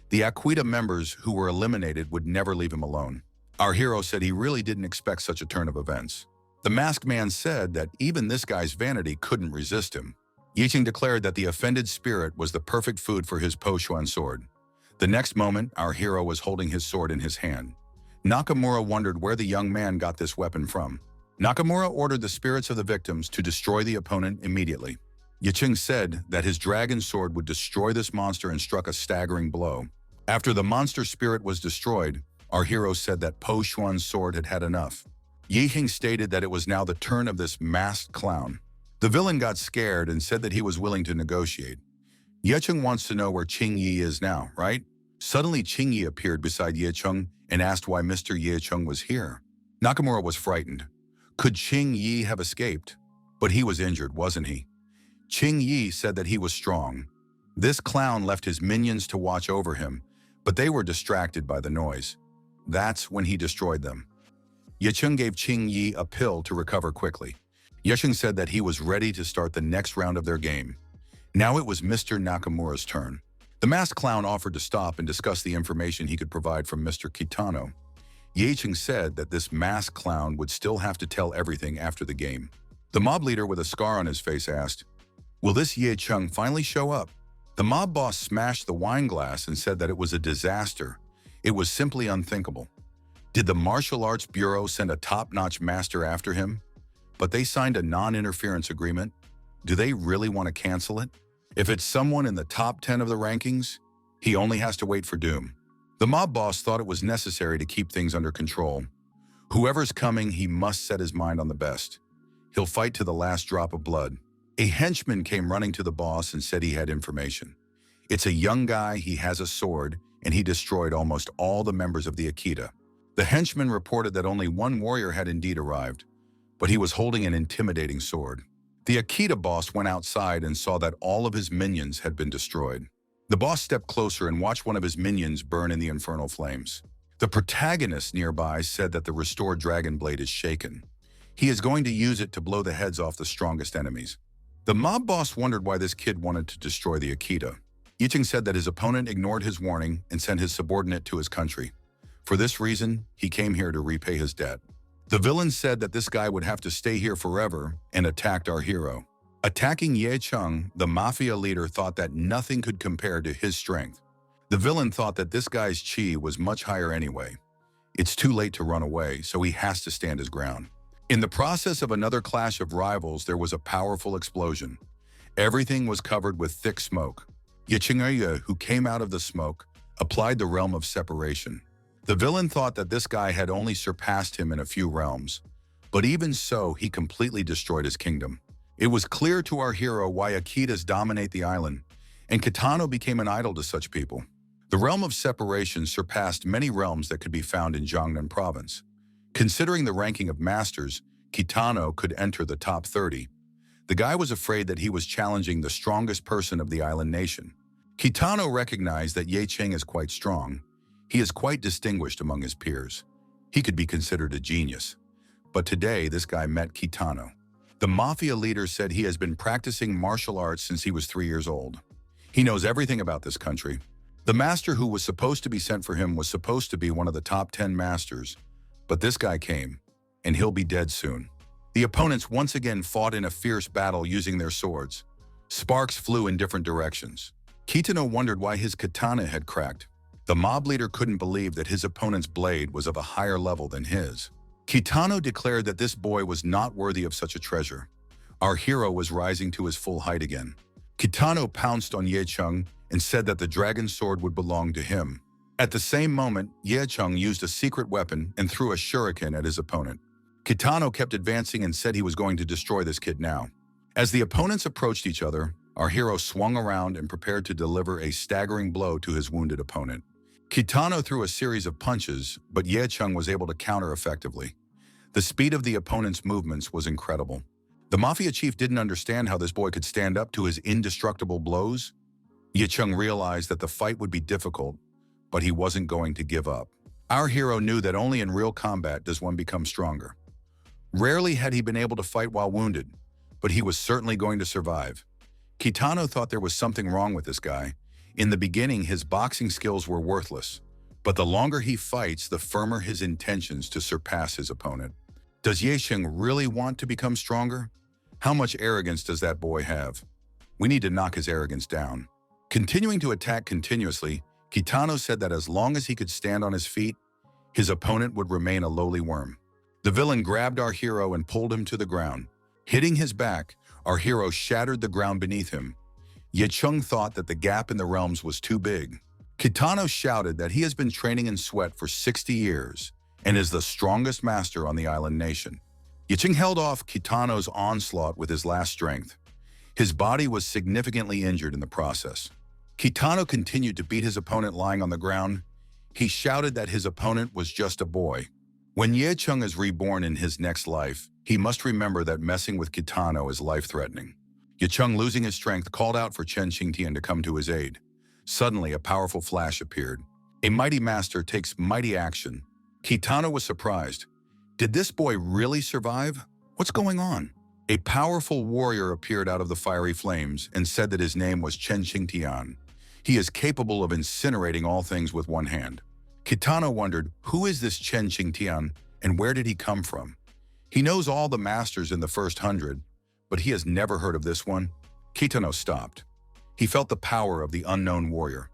The Aquita members who were eliminated would never leave him alone. Our hero said he really didn't expect such a turn of events. The masked man said that even this guy's vanity couldn't resist him. Yiqing declared that the offended spirit was the perfect food for his Po Xuan sword. The next moment, our hero was holding his sword in his hand. Nakamura wondered where the young man got this weapon from. Nakamura ordered the spirits of the victims to destroy the opponent immediately. Yiqing said that his dragon sword would destroy this monster and struck a staggering blow. After the monster spirit was destroyed, our hero said that Po Xuan's sword had had enough. Yihing stated that it was now the turn of this masked clown. The villain got scared and said that he was willing to negotiate. Yecheng wants to know where Ching Yi is now, right? Suddenly, Qing Yi appeared beside Ye Cheng and asked why Mr. Ye Cheng was here. Nakamura was frightened. Could Qing Yi have escaped? But he was injured, wasn't he? Qing Yi said that he was strong. This clown left his minions to watch over him, but they were distracted by the noise. That's when he destroyed them. Ye Cheng gave Qing Yi a pill to recover quickly. Ye Cheng said that he was ready to start the next round of their game. Now it was Mr. Nakamura's turn. The masked clown offered to stop and discuss the information he could provide from Mr. Kitano. Ye Cheng said that this masked clown would still have to tell everything after the game. The mob leader with a scar on his face asked, "Will this Ye Cheng finally show up?" The mob boss smashed the wine glass and said that it was a disaster. It was simply unthinkable. Did the Martial Arts Bureau send a top-notch master after him? But they signed a non-interference agreement. Do they really want to cancel it? If it's someone in the top 10 of the rankings, he only has to wait for doom. The mob boss thought it was necessary to keep things under control. Whoever's coming, he must set his mind on the best. He'll fight to the last drop of blood. A henchman came running to the boss and said he had information. It's a young guy, he has a sword, and he destroyed almost all the members of the Akita. The henchman reported that only one warrior had indeed arrived, but he was holding an intimidating sword. The Akita boss went outside and saw that all of his minions had been destroyed. The boss stepped closer and watched one of his minions burn in the infernal flames. The protagonist nearby said that the restored dragon blade is shaken. He is going to use it to blow the heads off the strongest enemies. The mob boss wondered why this kid wanted to destroy the Akita. Yicheng said that his opponent ignored his warning and sent his subordinate to his country. For this reason, he came here to repay his debt. The villain said that this guy would have to stay here forever and attacked our hero. Attacking Ye Cheng, the mafia leader thought that nothing could compare to his strength. The villain thought that this guy's chi was much higher anyway. It's too late to run away, so he has to stand his ground. In the process of another clash of rivals, there was a powerful explosion. Everything was covered with thick smoke. Ye Cheng, who came out of the smoke, applied the realm of separation. The villain thought that this guy had only surpassed him in a few realms, but even so, he completely destroyed his kingdom. It was clear to our hero why Akitas dominate the island, and Kitano became an idol to such people. The realm of separation surpassed many realms that could be found in Jiangnan province. Considering the ranking of masters, Kitano could enter the top 30. The guy was afraid that he was challenging the strongest person of the island nation. Kitano recognized that Ye Cheng is quite strong. He is quite distinguished among his peers. He could be considered a genius. But today, this guy met Kitano. The mafia leader said he has been practicing martial arts since he was 3 years old. He knows everything about this country. The master who was supposed to be sent for him was supposed to be one of the top 10 masters. But this guy came, and he'll be dead soon. The opponents once again fought in a fierce battle using their swords. Sparks flew in different directions. Kitano wondered why his katana had cracked. The mob leader couldn't believe that his opponent's blade was of a higher level than his. Kitano declared that this boy was not worthy of such a treasure. Our hero was rising to his full height again. Kitano pounced on Ye Cheng and said that the dragon sword would belong to him. At the same moment, Ye Cheng used a secret weapon and threw a shuriken at his opponent. Kitano kept advancing and said he was going to destroy this kid now. As the opponents approached each other, our hero swung around and prepared to deliver a staggering blow to his wounded opponent. Kitano threw a series of punches, but Ye Cheng was able to counter effectively. The speed of the opponent's movements was incredible. The mafia chief didn't understand how this boy could stand up to his indestructible blows. Ye Cheng realized that the fight would be difficult, but he wasn't going to give up. Our hero knew that only in real combat does one become stronger. Rarely had he been able to fight while wounded, but he was certainly going to survive. Kitano thought there was something wrong with this guy. In the beginning, his boxing skills were worthless, but the longer he fights, the firmer his intentions to surpass his opponent. Does Ye Cheng really want to become stronger? How much arrogance does that boy have? We need to knock his arrogance down. Continuing to attack continuously, Kitano said that as long as he could stand on his feet, his opponent would remain a lowly worm. The villain grabbed our hero and pulled him to the ground. Hitting his back, our hero shattered the ground beneath him. Ye Cheng thought that the gap in the realms was too big. Kitano shouted that he has been training in sweat for 60 years and is the strongest master on the island nation. Ye Cheng held off Kitano's onslaught with his last strength. His body was significantly injured in the process. Kitano continued to beat his opponent lying on the ground. He shouted that his opponent was just a boy. When Ye Chung is reborn in his next life, he must remember that messing with Kitano is life-threatening. Ye Chung, losing his strength, called out for Chen Xingtian to come to his aid. Suddenly, a powerful flash appeared. A mighty master takes mighty action. Kitano was surprised. Did this boy really survive? What's going on? A powerful warrior appeared out of the fiery flames and said that his name was Chen Xingtian. He is capable of incinerating all things with one hand. Kitano wondered, who is this Chen Xingtian and where did he come from? He knows all the masters in the first 100, but he has never heard of this one. Kitano stopped. He felt the power of the unknown warrior.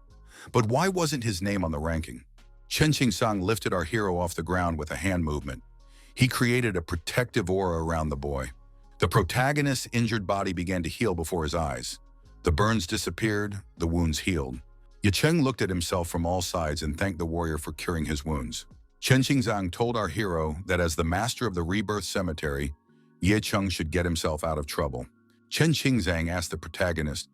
But why wasn't his name on the ranking? Chen Xingsang lifted our hero off the ground with a hand movement. He created a protective aura around the boy. The protagonist's injured body began to heal before his eyes. The burns disappeared, the wounds healed. Ye Cheng looked at himself from all sides and thanked the warrior for curing his wounds. Chen Xingzang told our hero that as the master of the rebirth cemetery, Ye Cheng should get himself out of trouble. Chen Xingzang asked the protagonist,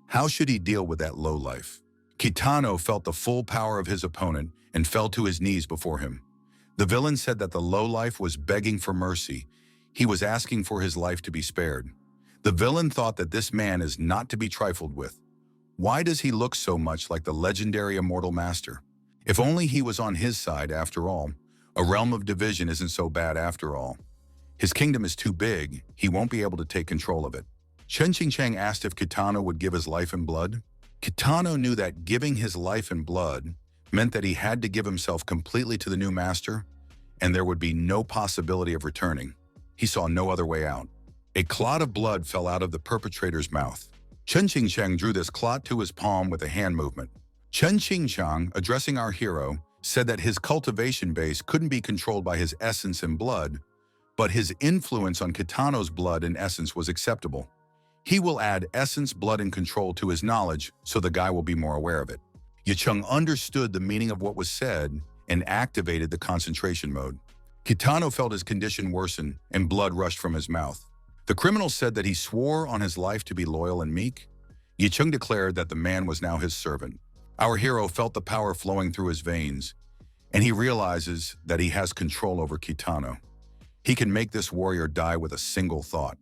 how should he deal with that lowlife? Kitano felt the full power of his opponent and fell to his knees before him. The villain said that the lowlife was begging for mercy. He was asking for his life to be spared. The villain thought that this man is not to be trifled with. Why does he look so much like the legendary immortal master? If only he was on his side after all. A realm of division isn't so bad after all. His kingdom is too big, he won't be able to take control of it. Chen Qingchang asked if Kitano would give his life and blood. Kitano knew that giving his life and blood meant that he had to give himself completely to the new master, and there would be no possibility of returning. He saw no other way out. A clot of blood fell out of the perpetrator's mouth. Chen Qingchang drew this clot to his palm with a hand movement. Chen Qingchang, addressing our hero, said that his cultivation base couldn't be controlled by his essence and blood, but his influence on Kitano's blood and essence was acceptable. He will add essence, blood, and control to his knowledge so the guy will be more aware of it. Ye Chung understood the meaning of what was said and activated the concentration mode. Kitano felt his condition worsen and blood rushed from his mouth. The criminal said that he swore on his life to be loyal and meek. Ye Chung declared that the man was now his servant. Our hero felt the power flowing through his veins, and he realizes that he has control over Kitano. He can make this warrior die with a single thought.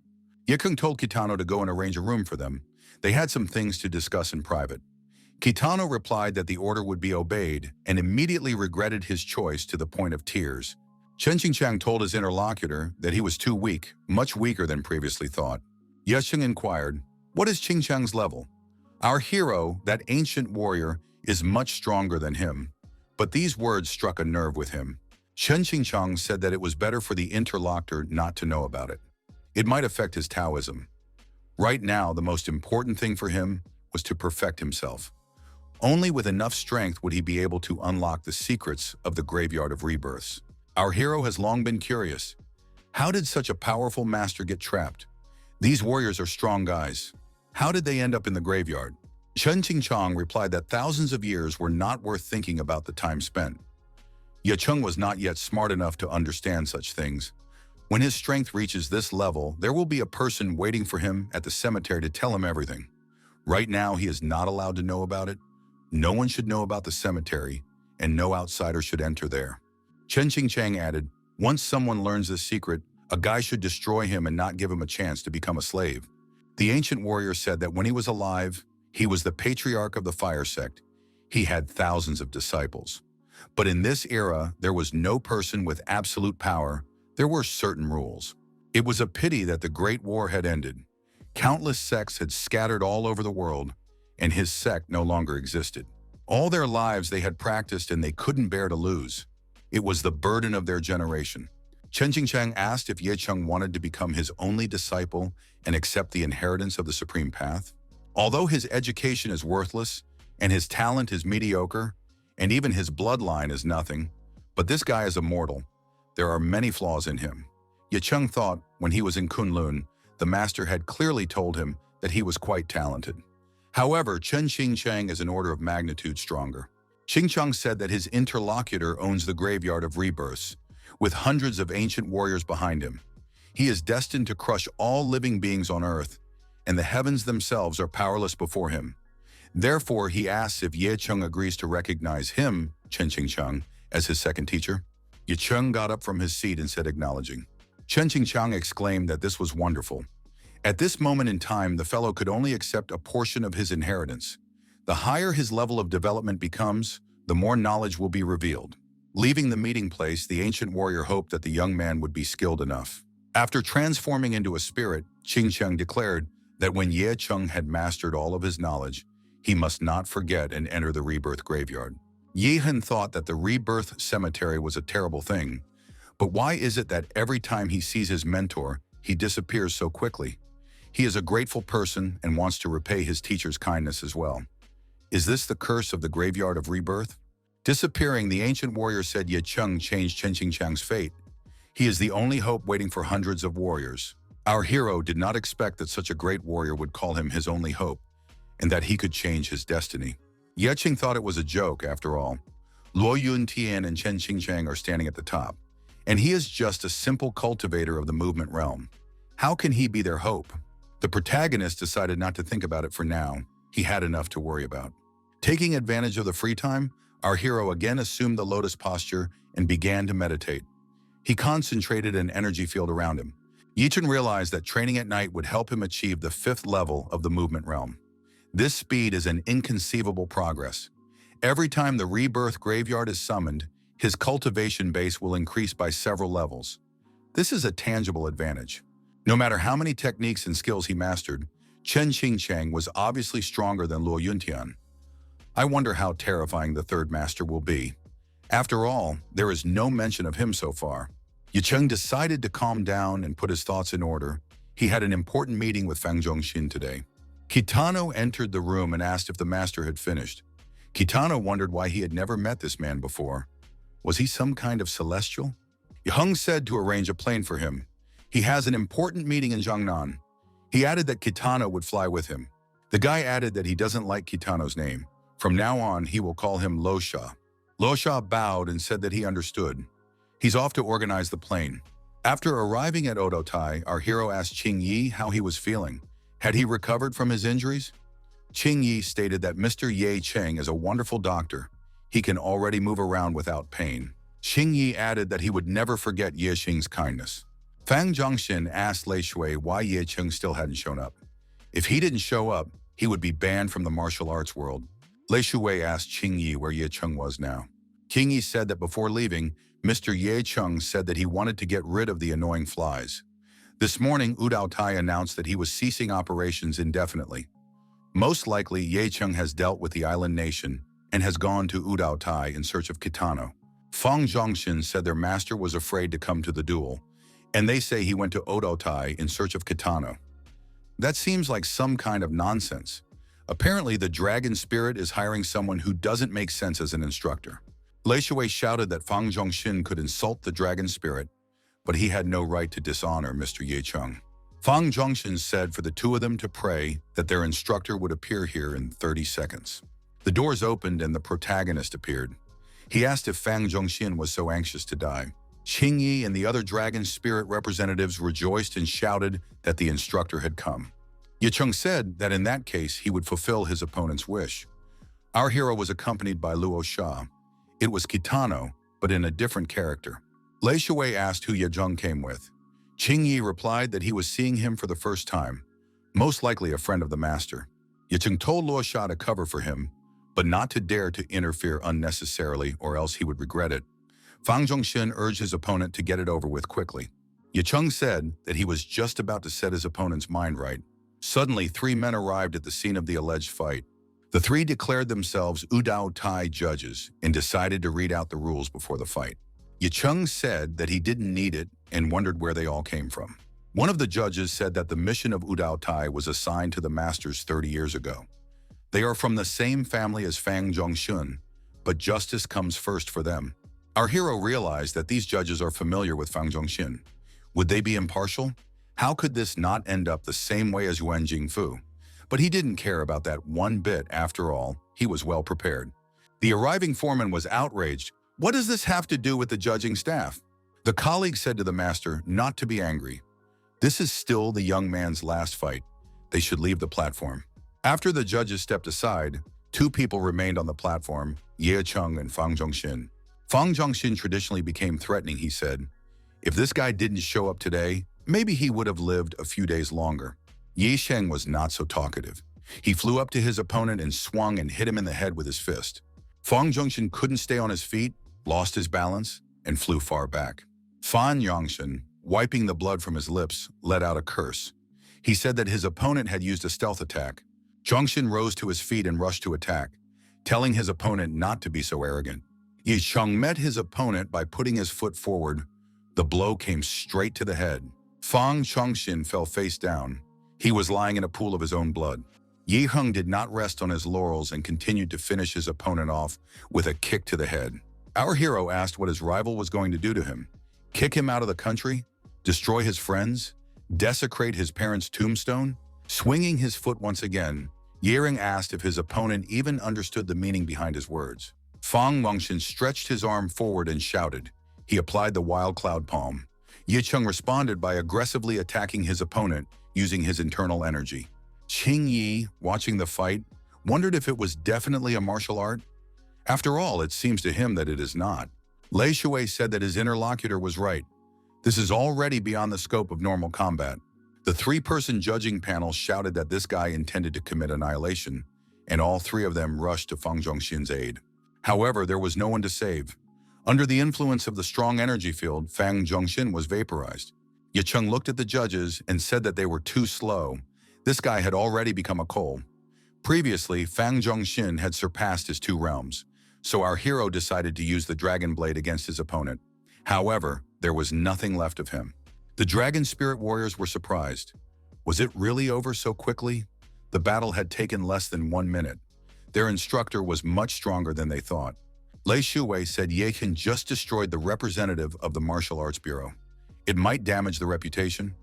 Ye Chung told Kitano to go and arrange a room for them. They had some things to discuss in private. Kitano replied that the order would be obeyed and immediately regretted his choice to the point of tears. Chen Qingchang told his interlocutor that he was too weak, much weaker than previously thought. Ye Chung inquired, what is Qingchang's level? Our hero, that ancient warrior, is much stronger than him. But these words struck a nerve with him. Chen Qingchang said that it was better for the interlocutor not to know about it. It might affect his Taoism. Right now, the most important thing for him was to perfect himself. Only with enough strength would he be able to unlock the secrets of the graveyard of rebirths. Our hero has long been curious. How did such a powerful master get trapped? These warriors are strong guys. How did they end up in the graveyard? Chen Qingchang replied that thousands of years were not worth thinking about the time spent. Ye Chung was not yet smart enough to understand such things. When his strength reaches this level, there will be a person waiting for him at the cemetery to tell him everything. Right now, he is not allowed to know about it. No one should know about the cemetery, and no outsider should enter there. Chen Qingchang added, once someone learns this secret, a guy should destroy him and not give him a chance to become a slave. The ancient warrior said that when he was alive, he was the patriarch of the fire sect. He had thousands of disciples. But in this era, there was no person with absolute power. There were certain rules. It was a pity that the Great War had ended. Countless sects had scattered all over the world, and his sect no longer existed. All their lives they had practiced and they couldn't bear to lose. It was the burden of their generation. Chen Qingchang asked if Ye Chung wanted to become his only disciple and accept the inheritance of the Supreme Path. Although his education is worthless, and his talent is mediocre, and even his bloodline is nothing, but this guy is immortal. There are many flaws in him. Ye Chung thought, when he was in Kunlun, the master had clearly told him that he was quite talented. However, Chen Qingchang is an order of magnitude stronger. Qingchang said that his interlocutor owns the graveyard of rebirths, with hundreds of ancient warriors behind him. He is destined to crush all living beings on earth, and the heavens themselves are powerless before him. Therefore, he asks if Ye Cheng agrees to recognize him, Chen Qingchang, as his second teacher. Ye Cheng got up from his seat and said acknowledging. Chen Qingchang exclaimed that this was wonderful. At this moment in time, the fellow could only accept a portion of his inheritance. The higher his level of development becomes, the more knowledge will be revealed. Leaving the meeting place, the ancient warrior hoped that the young man would be skilled enough. After transforming into a spirit, Qingchang declared that when Ye Cheng had mastered all of his knowledge, he must not forget and enter the rebirth graveyard. Ye Hen thought that the rebirth cemetery was a terrible thing, but why is it that every time he sees his mentor, he disappears so quickly? He is a grateful person and wants to repay his teacher's kindness as well. Is this the curse of the graveyard of rebirth? Disappearing, the ancient warrior said Ye Cheng changed Chen Qingchang's fate. He is the only hope waiting for hundreds of warriors. Our hero did not expect that such a great warrior would call him his only hope, and that he could change his destiny. Ye Cheng thought it was a joke, after all. Luo Yuntian and Chen Qingchang are standing at the top, and he is just a simple cultivator of the movement realm. How can he be their hope? The protagonist decided not to think about it for now. He had enough to worry about. Taking advantage of the free time, our hero again assumed the lotus posture and began to meditate. He concentrated an energy field around him. Ye Cheng realized that training at night would help him achieve the 5th level of the movement realm. This speed is an inconceivable progress. Every time the rebirth graveyard is summoned, his cultivation base will increase by several levels. This is a tangible advantage. No matter how many techniques and skills he mastered, Chen Qingchang was obviously stronger than Luo Yuntian. I wonder how terrifying the third master will be. After all, there is no mention of him so far. Ye Cheng decided to calm down and put his thoughts in order. He had an important meeting with Fang Zhongxin today. Kitano entered the room and asked if the master had finished. Kitano wondered why he had never met this man before. Was he some kind of celestial? Ye Heng said to arrange a plane for him. He has an important meeting in Jiangnan. He added that Kitano would fly with him. The guy added that he doesn't like Kitano's name. From now on, he will call him Lo Sha. Lo Sha bowed and said that he understood. He's off to organize the plane. After arriving at Odotai, our hero asked Qing Yi how he was feeling. Had he recovered from his injuries? Qing Yi stated that Mr. Ye Cheng is a wonderful doctor. He can already move around without pain. Qing Yi added that he would never forget Ye Xing's kindness. Fang Zhongxin asked Lei Shui why Ye Cheng still hadn't shown up. If he didn't show up, he would be banned from the martial arts world. Lei Shui asked Qing Yi where Ye Cheng was now. Qing Yi said that before leaving, Mr. Ye Cheng said that he wanted to get rid of the annoying flies. This morning, Udao Tai announced that he was ceasing operations indefinitely. Most likely, Ye Cheng has dealt with the island nation and has gone to Udao Tai in search of Kitano. Fang Zhongxin said their master was afraid to come to the duel, and they say he went to Udao Tai in search of Kitano. That seems like some kind of nonsense. Apparently, the dragon spirit is hiring someone who doesn't make sense as an instructor. Lei Shui shouted that Fang Zhongxin could insult the dragon spirit, but he had no right to dishonor Mr. Ye Cheng. Fang Zhongxin said for the two of them to pray that their instructor would appear here in 30 seconds. The doors opened and the protagonist appeared. He asked if Fang Zhongxin was so anxious to die. Qing Yi and the other dragon spirit representatives rejoiced and shouted that the instructor had come. Ye Cheng said that in that case he would fulfill his opponent's wish. Our hero was accompanied by Luo Sha. It was Kitano, but in a different character. Lei Shui asked who Ye Zheng came with. Qing Yi replied that he was seeing him for the first time, most likely a friend of the master. Ye Cheng told Luo Sha to cover for him, but not to dare to interfere unnecessarily or else he would regret it. Fang Zhongxin urged his opponent to get it over with quickly. Ye Cheng said that he was just about to set his opponent's mind right. Suddenly, 3 men arrived at the scene of the alleged fight. The 3 declared themselves Udao Tai judges and decided to read out the rules before the fight. Ye Cheng said that he didn't need it and wondered where they all came from. One of the judges said that the mission of Udao Tai was assigned to the masters 30 years ago. They are from the same family as Fang Zhongxun, but justice comes first for them. Our hero realized that these judges are familiar with Fang Zhongxin. Would they be impartial? How could this not end up the same way as Yuan Jingfu? But he didn't care about that one bit. After all, he was well prepared. The arriving foreman was outraged. What does this have to do with the judging staff? The colleague said to the master not to be angry. This is still the young man's last fight. They should leave the platform. After the judges stepped aside, two people remained on the platform, Ye Chung and Fang Zhongxin. Fang Zhongxin traditionally became threatening, he said. If this guy didn't show up today, maybe he would have lived a few days longer. Ye Sheng was not so talkative. He flew up to his opponent and swung and hit him in the head with his fist. Fang Zhongxin couldn't stay on his feet, lost his balance, and flew far back. Fan Yongxin, wiping the blood from his lips, let out a curse. He said that his opponent had used a stealth attack. Zhongxin rose to his feet and rushed to attack, telling his opponent not to be so arrogant. Yi Cheng met his opponent by putting his foot forward. The blow came straight to the head. Fang Zhongxin fell face down. He was lying in a pool of his own blood. Yi Heng did not rest on his laurels and continued to finish his opponent off with a kick to the head. Our hero asked what his rival was going to do to him. Kick him out of the country? Destroy his friends? Desecrate his parents' tombstone? Swinging his foot once again, Yering asked if his opponent even understood the meaning behind his words. Fang Wangxin stretched his arm forward and shouted. He applied the wild cloud palm. Yi Cheng responded by aggressively attacking his opponent using his internal energy. Qing Yi, watching the fight, wondered if it was definitely a martial art. After all, it seems to him that it is not. Lei Shui said that his interlocutor was right. This is already beyond the scope of normal combat. The three-person judging panel shouted that this guy intended to commit annihilation, and all three of them rushed to Fang Zhongxin's aid. However, there was no one to save. Under the influence of the strong energy field, Fang Zhongxin was vaporized. Ye Cheng looked at the judges and said that they were too slow. This guy had already become a coal. Previously, Fang Zhongxin had surpassed his two realms, so our hero decided to use the dragon blade against his opponent. However, there was nothing left of him. The dragon spirit warriors were surprised. Was it really over so quickly? The battle had taken less than 1 minute. Their instructor was much stronger than they thought. Lei Shuwei said Ye Qin just destroyed the representative of the Martial Arts Bureau. It might damage the reputation.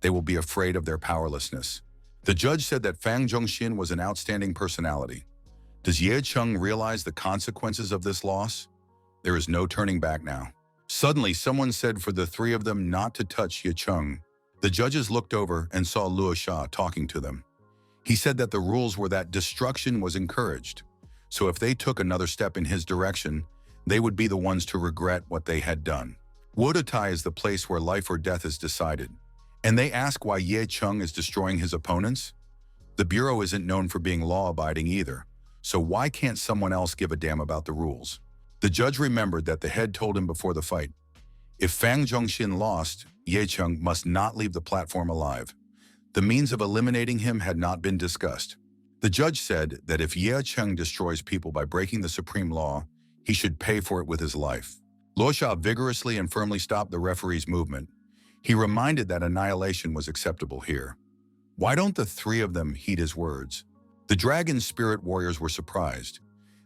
They will be afraid of their powerlessness. The judge said that Fang Zhongxin was an outstanding personality. Does Ye Cheng realize the consequences of this loss? There is no turning back now. Suddenly, someone said for the three of them not to touch Ye Cheng. The judges looked over and saw Luo Sha talking to them. He said that the rules were that destruction was encouraged. So if they took another step in his direction, they would be the ones to regret what they had done. Wodotai is the place where life or death is decided. And they ask why Ye Cheng is destroying his opponents? The Bureau isn't known for being law-abiding either, so why can't someone else give a damn about the rules? The judge remembered that the head told him before the fight, if Fang Zhongxin lost, Ye Cheng must not leave the platform alive. The means of eliminating him had not been discussed. The judge said that if Ye Cheng destroys people by breaking the supreme law, he should pay for it with his life. Luo Sha vigorously and firmly stopped the referee's movement. He reminded that annihilation was acceptable here. Why don't the three of them heed his words? The dragon spirit warriors were surprised.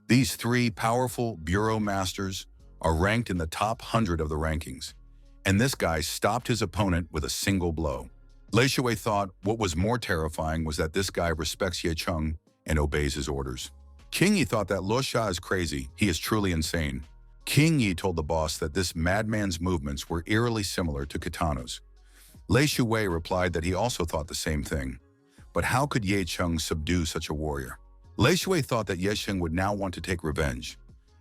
These three powerful bureau masters are ranked in the top 100 of the rankings, and this guy stopped his opponent with a single blow. Lei Shui thought what was more terrifying was that this guy respects Ye Cheng and obeys his orders. King Yi thought that Luo Sha is crazy. He is truly insane. King Yi told the boss that this madman's movements were eerily similar to Kitano's. Lei Shui replied that he also thought the same thing. But how could Ye Cheng subdue such a warrior? Lei Shui thought that Ye Cheng would now want to take revenge.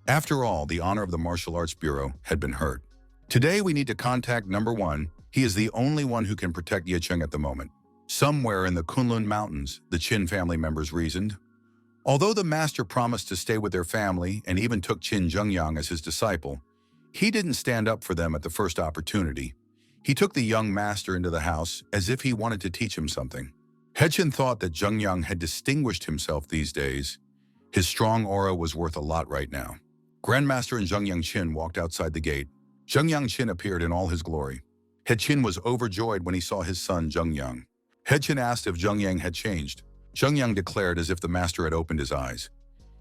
After all, the honor of the Martial Arts Bureau had been hurt. Today we need to contact number 1. He is the only one who can protect Ye Cheng at the moment. Somewhere in the Kunlun Mountains, the Qin family members reasoned. Although the master promised to stay with their family and even took Qin Zhengyang as his disciple, he didn't stand up for them at the first opportunity. He took the young master into the house as if he wanted to teach him something. Hechen thought that Zhengyang had distinguished himself these days. His strong aura was worth a lot right now. Grandmaster and Zhengyang Qin walked outside the gate. Zhengyang Qin appeared in all his glory. Hechen was overjoyed when he saw his son Zhengyang. Hechen asked if Zhengyang had changed. Zhengyang declared as if the master had opened his eyes.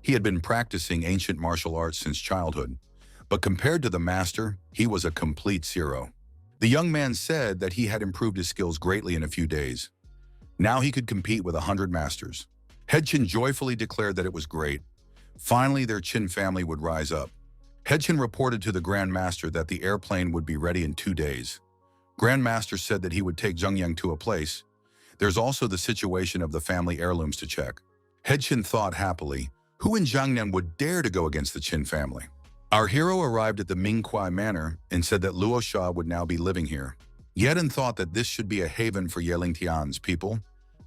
He had been practicing ancient martial arts since childhood, but compared to the master, he was a complete zero. The young man said that he had improved his skills greatly in a few days. Now he could compete with 100 masters. Hechen joyfully declared that it was great. Finally, their Qin family would rise up. Hechen reported to the Grand Master that the airplane would be ready in 2 days. Grand Master said that he would take Zhengyang to a place. There's also the situation of the family heirlooms to check. Chen thought happily, who in Jiangnan would dare to go against the Chen family? Our hero arrived at the Mingquai Manor and said that Luo Sha would now be living here. Yeden thought that this should be a haven for Yelingtian's people,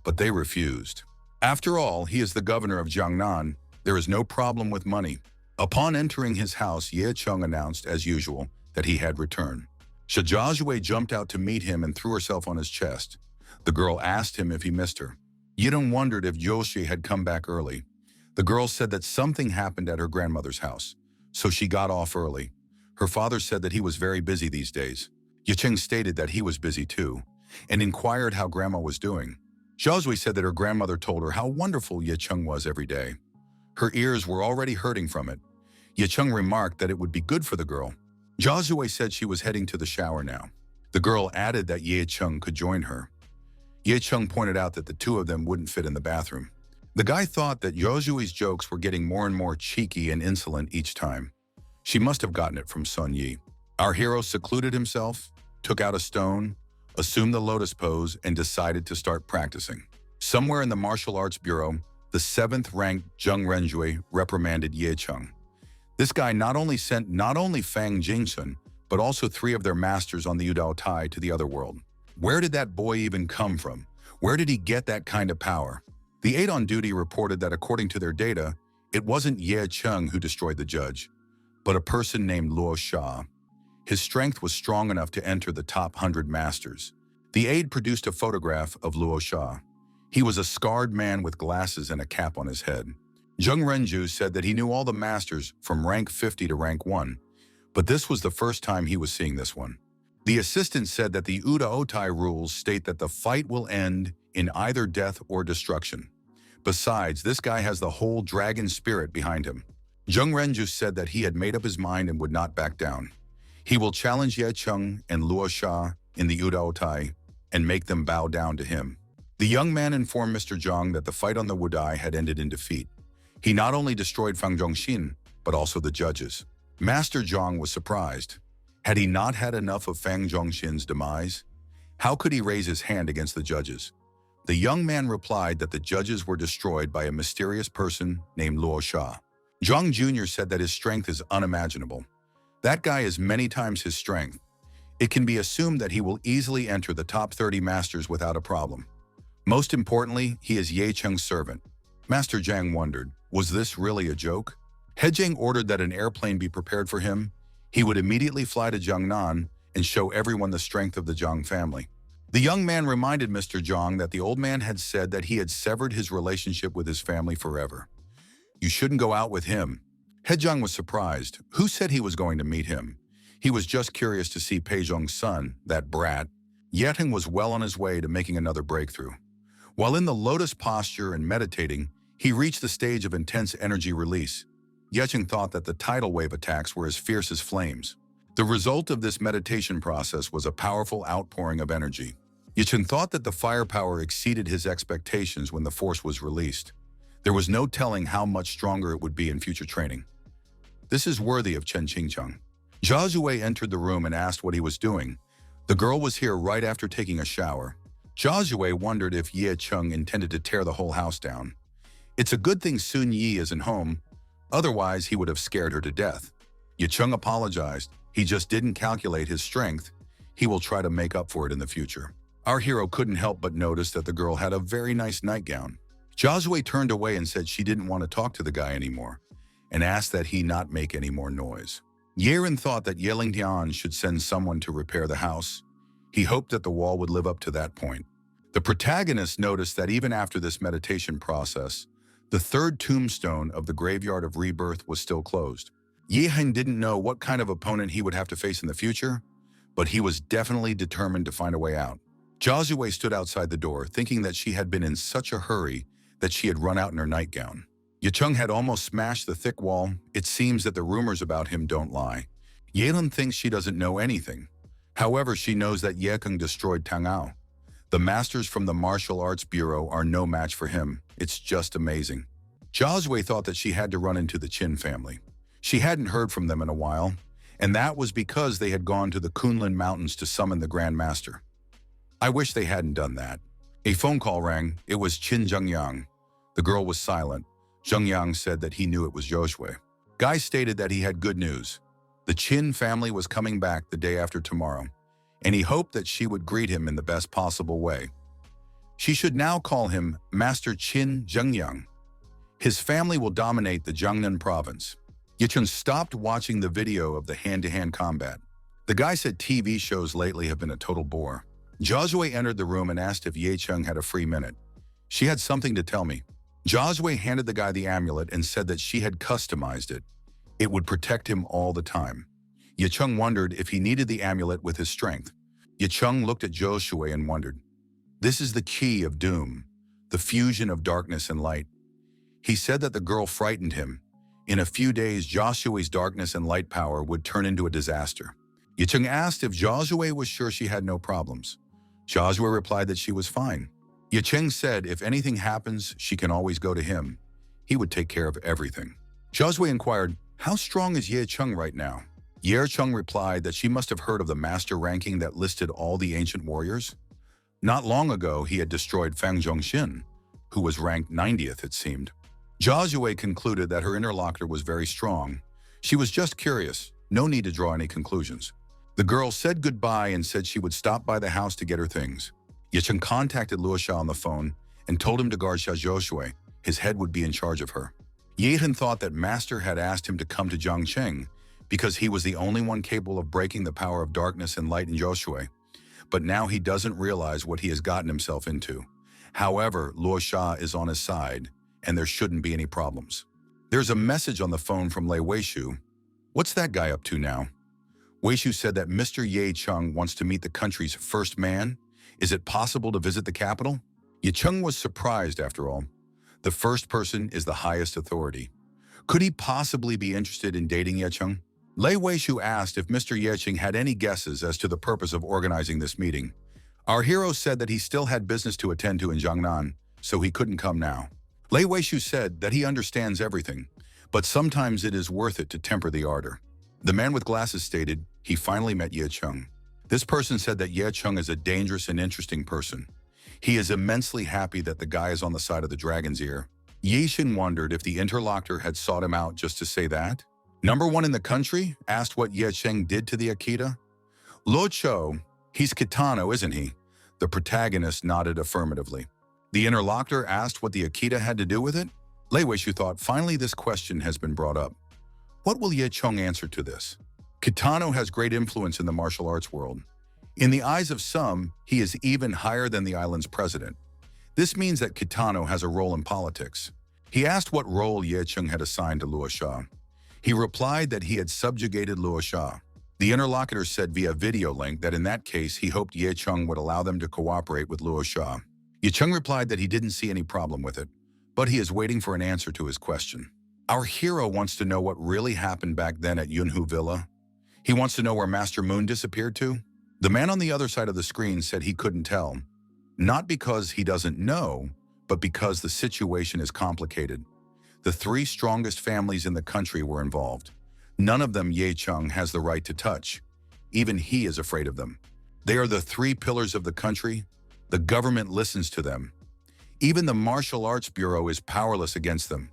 but they refused. After all, he is the governor of Jiangnan. There is no problem with money. Upon entering his house, Ye Cheng announced, as usual, that he had returned. Shijazue jumped out to meet him and threw herself on his chest. The girl asked him if he missed her. Yidong wondered if Yoshi had come back early. The girl said that something happened at her grandmother's house, so she got off early. Her father said that he was very busy these days. Yicheng stated that he was busy too, and inquired how grandma was doing. Zhazui said that her grandmother told her how wonderful Yicheng was every day. Her ears were already hurting from it. Yicheng remarked that it would be good for the girl. Zhazui said she was heading to the shower now. The girl added that Yicheng could join her. Yicheng pointed out that the two of them wouldn't fit in the bathroom. The guy thought that Zhazui's jokes were getting more and more cheeky and insolent each time. She must have gotten it from Sun Yi. Our hero secluded himself, took out a stone, assumed the lotus pose, and decided to start practicing. Somewhere in the martial arts bureau, the 7th-ranked Zheng Renjue reprimanded Ye Cheng. This guy not only sent Fang Jingsun, but also 3 of their masters on the Yudao Tai to the other world. Where did that boy even come from? Where did he get that kind of power? The 8 on duty reported that according to their data, it wasn't Ye Cheng who destroyed the judge, but a person named Luo Sha. His strength was strong enough to enter the top 100 masters. The aide produced a photograph of Luo Sha. He was a scarred man with glasses and a cap on his head. Zheng Renju said that he knew all the masters from rank 50 to rank 1, but this was the first time he was seeing this one. The assistant said that the Uda Otai rules state that the fight will end in either death or destruction. Besides, this guy has the whole dragon spirit behind him. Zheng Renju said that he had made up his mind and would not back down. He will challenge Ye Cheng and Luo Sha in the Uda Otai and make them bow down to him. The young man informed Mr. Zhang that the fight on the Wudai had ended in defeat. He not only destroyed Fang Zhongxin, but also the judges. Master Zhang was surprised. Had he not had enough of Fang Zhongxin's demise? How could he raise his hand against the judges? The young man replied that the judges were destroyed by a mysterious person named Luo Sha. Zhang Jr. said that his strength is unimaginable. That guy is many times his strength. It can be assumed that he will easily enter the top 30 masters without a problem. Most importantly, he is Ye Cheng's servant. Master Zhang wondered, was this really a joke? He Zhang ordered that an airplane be prepared for him. He would immediately fly to Jiangnan and show everyone the strength of the Zhang family. The young man reminded Mr. Zhang that the old man had said that he had severed his relationship with his family forever. You shouldn't go out with him. He Zhang was surprised. Who said he was going to meet him? He was just curious to see Pei Zhong's son, that brat. Yeteng was well on his way to making another breakthrough. While in the lotus posture and meditating, he reached the stage of intense energy release. Yeteng thought that the tidal wave attacks were as fierce as flames. The result of this meditation process was a powerful outpouring of energy. Yeteng thought that the firepower exceeded his expectations when the force was released. There was no telling how much stronger it would be in future training. This is worthy of Chen Qingcheng. Jia Zue entered the room and asked what he was doing. The girl was here right after taking a shower. Jia Zue wondered if Ye Cheng intended to tear the whole house down. It's a good thing Sun Yi isn't home, otherwise he would have scared her to death. Ye Cheng apologized. He just didn't calculate his strength. He will try to make up for it in the future. Our hero couldn't help but notice that the girl had a very nice nightgown. Jia Zue turned away and said she didn't want to talk to the guy anymore, and asked that he not make any more noise. Yerin thought that Yelingtian should send someone to repair the house. He hoped that the wall would live up to that point. The protagonist noticed that even after this meditation process, the 3rd tombstone of the graveyard of rebirth was still closed. Ye Heng didn't know what kind of opponent he would have to face in the future, but he was definitely determined to find a way out. Jia Zue stood outside the door, thinking that she had been in such a hurry that she had run out in her nightgown. Ye Cheng had almost smashed the thick wall. It seems that the rumors about him don't lie. Yelin thinks she doesn't know anything. However, she knows that Ye Keng destroyed Tangao. The masters from the Martial Arts Bureau are no match for him. It's just amazing. Jia Zue thought that she had to run into the Qin family. She hadn't heard from them in a while, and that was because they had gone to the Kunlun Mountains to summon the Grand Master. I wish they hadn't done that. A phone call rang. It was Qin Zhengyang. The girl was silent. Zheng Yang said that he knew it was Joshua. Guy stated that he had good news. The Chen family was coming back the day after tomorrow, and he hoped that she would greet him in the best possible way. She should now call him Master Qin Zhengyang. His family will dominate the Jiangnan province. Yichun stopped watching the video of the hand-to-hand combat. The guy said TV shows lately have been a total bore. Josue entered the room and asked if Yichun had a free minute. She had something to tell me. Josue handed the guy the amulet and said that she had customized it. It would protect him all the time. Yichun wondered if he needed the amulet with his strength. Yichun looked at Josue and wondered. This is the key of doom, the fusion of darkness and light. He said that the girl frightened him. In a few days, Josue's darkness and light power would turn into a disaster. Yichun asked if Josue was sure she had no problems. Josue replied that she was fine. Yicheng said if anything happens, she can always go to him. He would take care of everything. Josue inquired, how strong is Yicheng right now? Yicheng replied that she must have heard of the master ranking that listed all the ancient warriors. Not long ago, he had destroyed Fang Zhongxin, who was ranked 90th, it seemed. Josue concluded that her interlocutor was very strong. She was just curious, no need to draw any conclusions. The girl said goodbye and said she would stop by the house to get her things. Yicheng contacted Luosha on the phone and told him to guard Xia Josue. His head would be in charge of her. Yihen thought that Master had asked him to come to Jiangcheng because he was the only one capable of breaking the power of darkness and light in Josue. But now he doesn't realize what he has gotten himself into. However, Luosha is on his side, and there shouldn't be any problems. There's a message on the phone from Lei Weishu. What's that guy up to now? Weishu said that Mr. Ye Chung wants to meet the country's first man. Is it possible to visit the capital? Ye Chung was surprised after all. The first person is the highest authority. Could he possibly be interested in dating Ye Chung? Lei Weishu asked if Mr. Ye Chung had any guesses as to the purpose of organizing this meeting. Our hero said that he still had business to attend to in Jiangnan, so he couldn't come now. Lei Weishu said that he understands everything, but sometimes it is worth it to temper the ardor. The man with glasses stated he finally met Ye Chung. This person said that Ye Chung is a dangerous and interesting person. He is immensely happy that the guy is on the side of the dragon's ear. Ye Xin wondered if the interlocutor had sought him out just to say that. Number one in the country asked what Ye Cheng did to the Akita. Lo Cho, he's Kitano, isn't he? The protagonist nodded affirmatively. The interlocutor asked what the Akita had to do with it. Lei Weishu thought, finally this question has been brought up. What will Ye Chung answer to this? Kitano has great influence in the martial arts world. In the eyes of some, he is even higher than the island's president. This means that Kitano has a role in politics. He asked what role Ye Chung had assigned to Luosha. He replied that he had subjugated Luosha. The interlocutor said via video link that in that case he hoped Ye Chung would allow them to cooperate with Luosha. Ye Chung replied that he didn't see any problem with it, but he is waiting for an answer to his question. Our hero wants to know what really happened back then at Yunhu Villa. He wants to know where Master Moon disappeared to. The man on the other side of the screen said he couldn't tell. Not because he doesn't know, but because the situation is complicated. The three strongest families in the country were involved. None of them Ye Chung has the right to touch. Even he is afraid of them. They are the three pillars of the country. The government listens to them. Even the Martial Arts Bureau is powerless against them.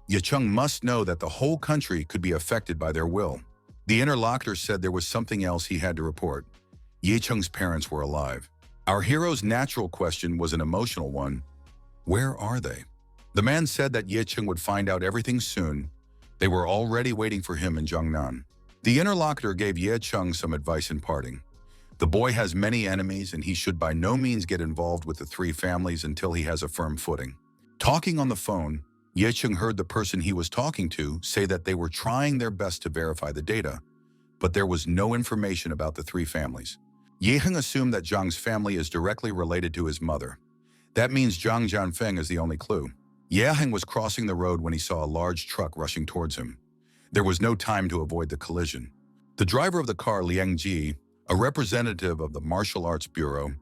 Ye Chung must know that the whole country could be affected by their will. The interlocutor said there was something else he had to report. Ye Chung's parents were alive. Our hero's natural question was an emotional one. Where are they? The man said that Ye Chung would find out everything soon. They were already waiting for him in Jiangnan. The interlocutor gave Ye Chung some advice in parting. The boy has many enemies and he should by no means get involved with the three families until he has a firm footing. Talking on the phone, Ye Chung heard the person he was talking to say that they were trying their best to verify the data, but there was no information about the three families. Ye Heng assumed that Zhang's family is directly related to his mother. That means Zhang Jianfeng is the only clue. Ye Heng was crossing the road when he saw a large truck rushing towards him. There was no time to avoid the collision. The driver of the car, Liang Ji, a representative of the Martial Arts Bureau,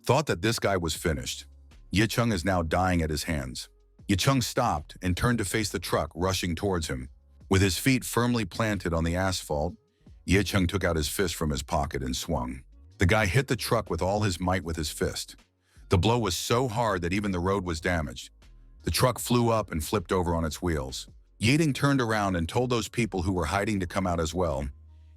thought that this guy was finished. Ye Chung is now dying at his hands. Ye Chung stopped and turned to face the truck rushing towards him. With his feet firmly planted on the asphalt, Ye Chung took out his fist from his pocket and swung. The guy hit the truck with all his might with his fist. The blow was so hard that even the road was damaged. The truck flew up and flipped over on its wheels. Yeding turned around and told those people who were hiding to come out as well.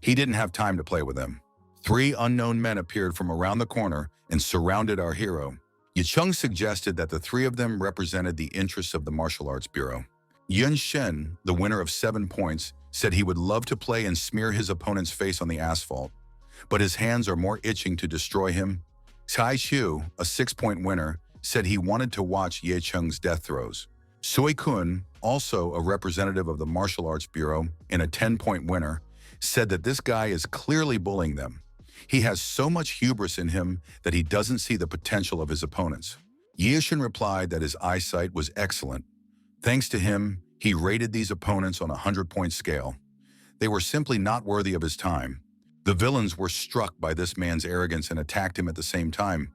He didn't have time to play with them. 3 unknown men appeared from around the corner and surrounded our hero. Yicheng suggested that the 3 of them represented the interests of the Martial Arts Bureau. Yun Shen, the winner of 7 points, said he would love to play and smear his opponent's face on the asphalt, but his hands are more itching to destroy him. Tai Xiu, a 6-point winner, said he wanted to watch Ye Cheng's death throes. Sui Kun, also a representative of the Martial Arts Bureau and a 10-point winner, said that this guy is clearly bullying them. He has so much hubris in him that he doesn't see the potential of his opponents. Ye Shen replied that his eyesight was excellent. Thanks to him, he rated these opponents on a 100-point scale. They were simply not worthy of his time. The villains were struck by this man's arrogance and attacked him at the same time,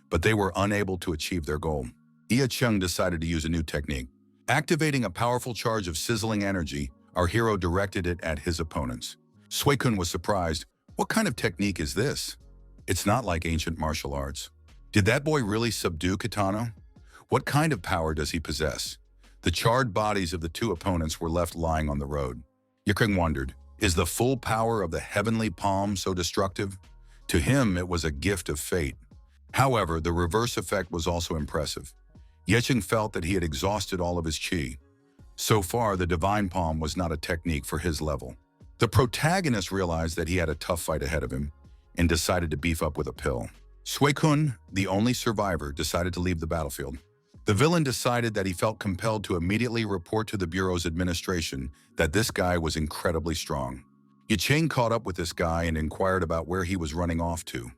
but they were unable to achieve their goal. Ye Cheng decided to use a new technique. Activating a powerful charge of sizzling energy, our hero directed it at his opponents. Sui Kun was surprised. What kind of technique is this? It's not like ancient martial arts. Did that boy really subdue Kitano? What kind of power does he possess? The charred bodies of the 2 opponents were left lying on the road. Yikeng wondered, is the full power of the heavenly palm so destructive? To him, it was a gift of fate. However, the reverse effect was also impressive. Yecheng felt that he had exhausted all of his qi. So far, the divine palm was not a technique for his level. The protagonist realized that he had a tough fight ahead of him and decided to beef up with a pill. Sui Kun, the only survivor, decided to leave the battlefield. The villain decided that he felt compelled to immediately report to the Bureau's administration that this guy was incredibly strong. Yicheng caught up with this guy and inquired about where he was running off to.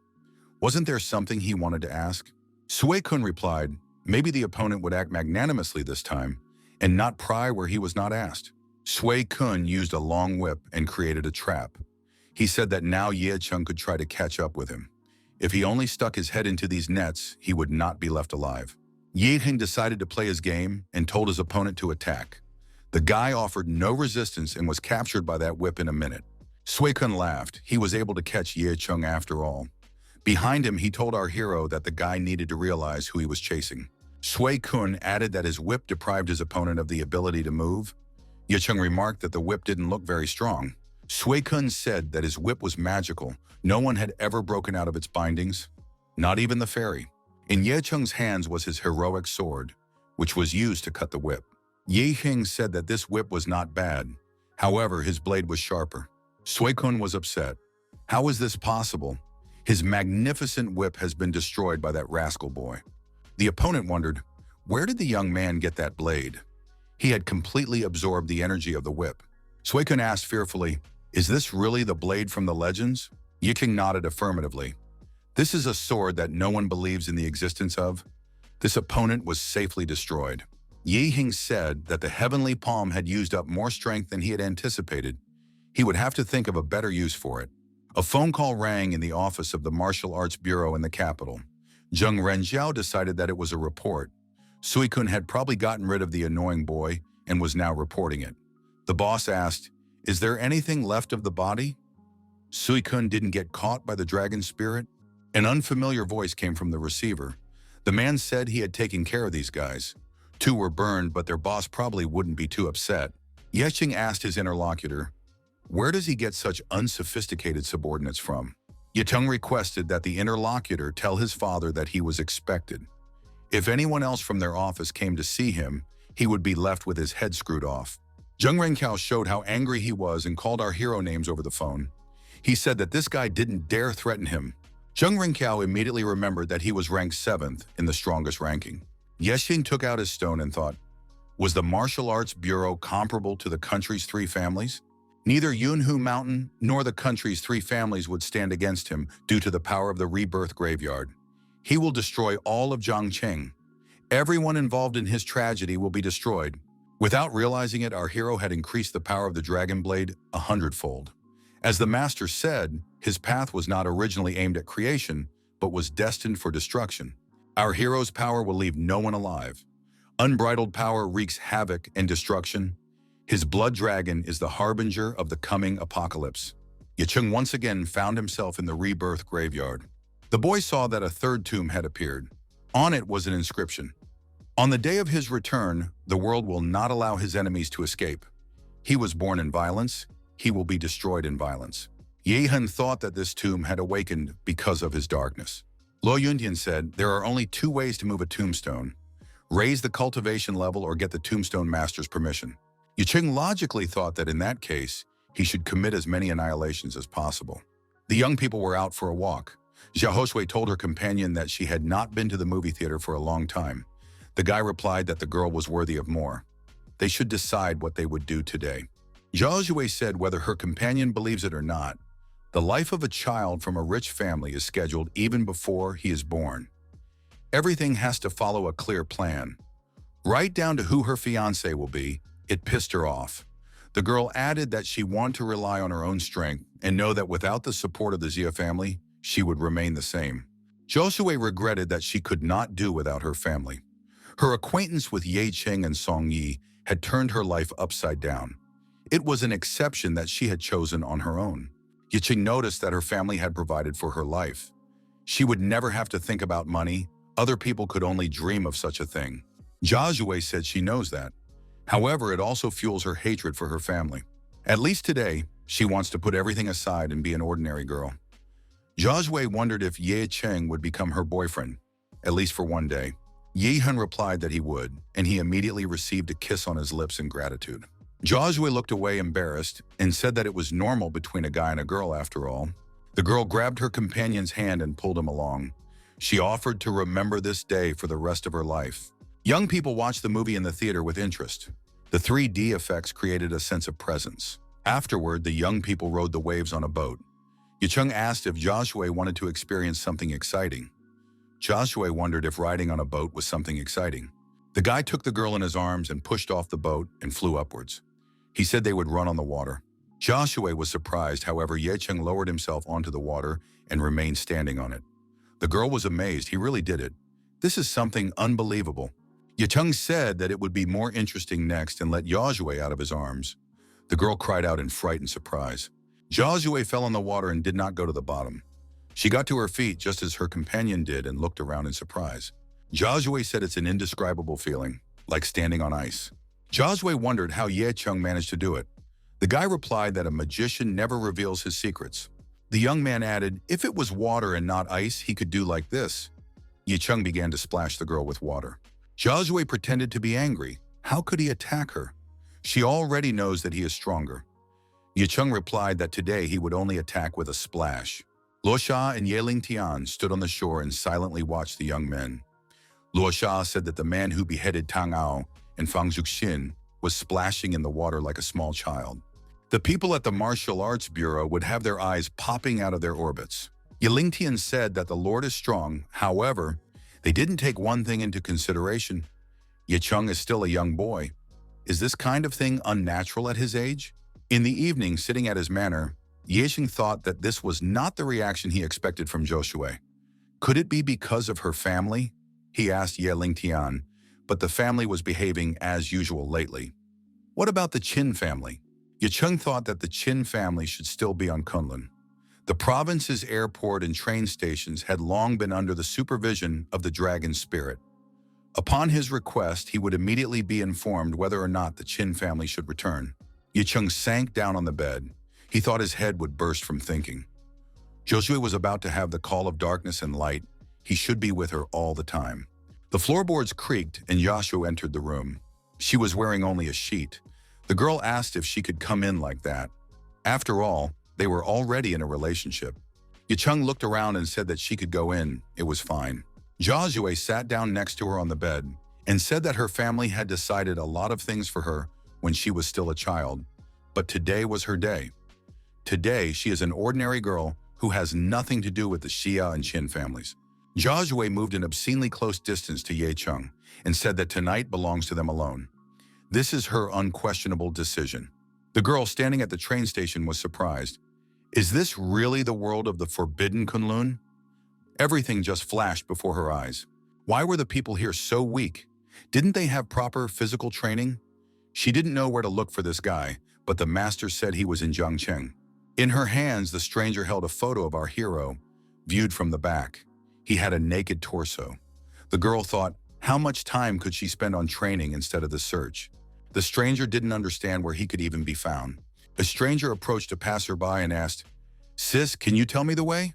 Wasn't there something he wanted to ask? Sui Kun replied, maybe the opponent would act magnanimously this time and not pry where he was not asked. Sui Kun used a long whip and created a trap. He said that now Ye Cheng could try to catch up with him. If he only stuck his head into these nets, he would not be left alive. Ye Cheng decided to play his game and told his opponent to attack. The guy offered no resistance and was captured by that whip in a minute. Sui Kun laughed. He was able to catch Ye Cheng after all. Behind him, he told our hero that the guy needed to realize who he was chasing. Sui Kun added that his whip deprived his opponent of the ability to move. Ye Cheng remarked that the whip didn't look very strong. Sui Kun said that his whip was magical. No one had ever broken out of its bindings, not even the fairy. In Ye Cheng's hands was his heroic sword, which was used to cut the whip. Ye Cheng said that this whip was not bad. However, his blade was sharper. Sui Kun was upset. How is this possible? His magnificent whip has been destroyed by that rascal boy. The opponent wondered, where did the young man get that blade? He had completely absorbed the energy of the whip. Sui Kun asked fearfully, is this really the blade from the legends? Ye Cheng nodded affirmatively. This is a sword that no one believes in the existence of. This opponent was safely destroyed. Ye Cheng said that the heavenly palm had used up more strength than he had anticipated. He would have to think of a better use for it. A phone call rang in the office of the Martial Arts Bureau in the capital. Zheng Renjiao decided that it was a report. Sui Kun had probably gotten rid of the annoying boy and was now reporting it. The boss asked, is there anything left of the body? Sui Kun didn't get caught by the dragon spirit? An unfamiliar voice came from the receiver. The man said he had taken care of these guys. 2 were burned, but their boss probably wouldn't be too upset. Yecheng asked his interlocutor, where does he get such unsophisticated subordinates from? Yecheng requested that the interlocutor tell his father that he was expected. If anyone else from their office came to see him, he would be left with his head screwed off. Zheng Renqiao showed how angry he was and called our hero names over the phone. He said that this guy didn't dare threaten him. Zheng Renqiao immediately remembered that he was ranked 7th in the strongest ranking. Yexing took out his stone and thought, was the Martial Arts Bureau comparable to the country's 3 families? Neither Yunhu Mountain nor the country's 3 families would stand against him due to the power of the rebirth graveyard. He will destroy all of Zhangqing. Everyone involved in his tragedy will be destroyed. Without realizing it, our hero had increased the power of the dragon blade 100-fold. As the master said, his path was not originally aimed at creation, but was destined for destruction. Our hero's power will leave no one alive. Unbridled power wreaks havoc and destruction. His blood dragon is the harbinger of the coming apocalypse. Yecheng once again found himself in the rebirth graveyard. The boy saw that a 3rd tomb had appeared. On it was an inscription. On the day of his return, the world will not allow his enemies to escape. He was born in violence. He will be destroyed in violence. Yehan thought that this tomb had awakened because of his darkness. Lo Yuntian said, there are only two ways to move a tombstone: raise the cultivation level or get the tombstone master's permission. Yicheng logically thought that in that case, he should commit as many annihilations as possible. The young people were out for a walk. Jia Hoshui told her companion that she had not been to the movie theater for a long time. The guy replied that the girl was worthy of more. They should decide what they would do today. Jia Hoshui said whether her companion believes it or not, the life of a child from a rich family is scheduled even before he is born. Everything has to follow a clear plan. Right down to who her fiancé will be. It pissed her off. The girl added that she wanted to rely on her own strength and know that without the support of the Xia family, she would remain the same. Joshua regretted that she could not do without her family. Her acquaintance with Ye Cheng and Song Yi had turned her life upside down. It was an exception that she had chosen on her own. Ye Cheng noticed that her family had provided for her life. She would never have to think about money. Other people could only dream of such a thing. Joshua said she knows that. However, it also fuels her hatred for her family. At least today, she wants to put everything aside and be an ordinary girl. Jiaxue wondered if Ye Cheng would become her boyfriend, at least for one day. Ye Hun replied that he would, and he immediately received a kiss on his lips in gratitude. Jiaxue looked away embarrassed and said that it was normal between a guy and a girl after all. The girl grabbed her companion's hand and pulled him along. She offered to remember this day for the rest of her life. Young people watched the movie in the theater with interest. The 3D effects created a sense of presence. Afterward, the young people rode the waves on a boat. Yicheng asked if Joshua wanted to experience something exciting. Joshua wondered if riding on a boat was something exciting. The guy took the girl in his arms and pushed off the boat and flew upwards. He said they would run on the water. Joshua was surprised, however, Yicheng lowered himself onto the water and remained standing on it. The girl was amazed. He really did it. This is something unbelievable. Yicheng said that it would be more interesting next and let Joshua out of his arms. The girl cried out in fright and surprise. Joshua fell in the water and did not go to the bottom. She got to her feet just as her companion did and looked around in surprise. Joshua said it's an indescribable feeling, like standing on ice. Joshua wondered how Ye Cheng managed to do it. The guy replied that a magician never reveals his secrets. The young man added, if it was water and not ice, he could do like this. Ye Cheng began to splash the girl with water. Joshua pretended to be angry. How could he attack her? She already knows that he is stronger. Ye Cheng replied that today he would only attack with a splash. Luo Sha and Ye Ling Tian stood on the shore and silently watched the young men. Luo Sha said that the man who beheaded Tang Ao and Fang Zhuxin was splashing in the water like a small child. The people at the Martial Arts Bureau would have their eyes popping out of their orbits. Ye Ling Tian said that the Lord is strong. However, they didn't take one thing into consideration. Ye Cheng is still a young boy. Is this kind of thing unnatural at his age? In the evening, sitting at his manor, Ye Cheng thought that this was not the reaction he expected from Joshua. Could it be because of her family? He asked Ye Ling Tian, but the family was behaving as usual lately. What about the Qin family? Ye Cheng thought that the Qin family should still be on Kunlun. The province's airport and train stations had long been under the supervision of the dragon spirit. Upon his request, he would immediately be informed whether or not the Qin family should return. Ye Cheng sank down on the bed. He thought his head would burst from thinking. Joshua was about to have the call of darkness and light. He should be with her all the time. The floorboards creaked and Joshua entered the room. She was wearing only a sheet. The girl asked if she could come in like that. After all, they were already in a relationship. Ye Cheng looked around and said that she could go in. It was fine. Joshua sat down next to her on the bed and said that her family had decided a lot of things for her when she was still a child. But today was her day. Today, she is an ordinary girl who has nothing to do with the Xia and Qin families. Joshua moved an obscenely close distance to Ye Cheng and said that tonight belongs to them alone. This is her unquestionable decision. The girl standing at the train station was surprised. Is this really the world of the forbidden Kunlun? Everything just flashed before her eyes. Why were the people here so weak? Didn't they have proper physical training? She didn't know where to look for this guy, but the master said he was in Jiangcheng. In her hands, the stranger held a photo of our hero, viewed from the back. He had a naked torso. The girl thought, How much time could she spend on training instead of the search? The stranger didn't understand where he could even be found. A stranger approached a passerby and asked, "Sis, can you tell me the way?"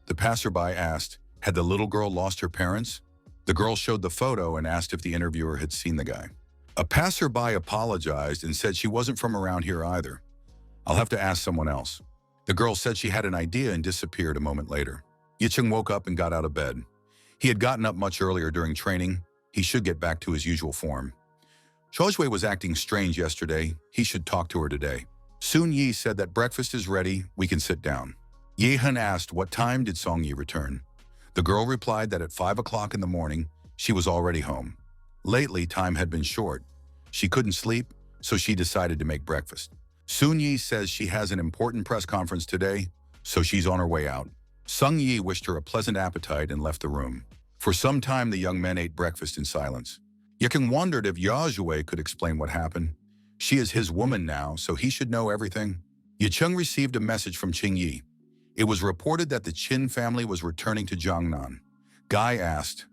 The passerby asked, had the little girl lost her parents? The girl showed the photo and asked if the interviewer had seen the guy. A passerby apologized and said she wasn't from around here either. "I'll have to ask someone else." The girl said she had an idea and disappeared a moment later. Yicheng woke up and got out of bed. He had gotten up much earlier during training. He should get back to his usual form. Zhao was acting strange yesterday. He should talk to her today. Sun Yi said that breakfast is ready, we can sit down. Ye Hun asked what time did Song Yi return. The girl replied that at 5 o'clock in the morning, she was already home. Lately, time had been short. She couldn't sleep, so she decided to make breakfast. Sun Yi says she has an important press conference today, so she's on her way out. Sung Yi wished her a pleasant appetite and left the room. For some time, the young men ate breakfast in silence. Yicheng wondered if Yao could explain what happened. She is his woman now, so he should know everything. Yicheng received a message from Qing Yi. It was reported that the Qin family was returning to Jiangnan. Guy asked,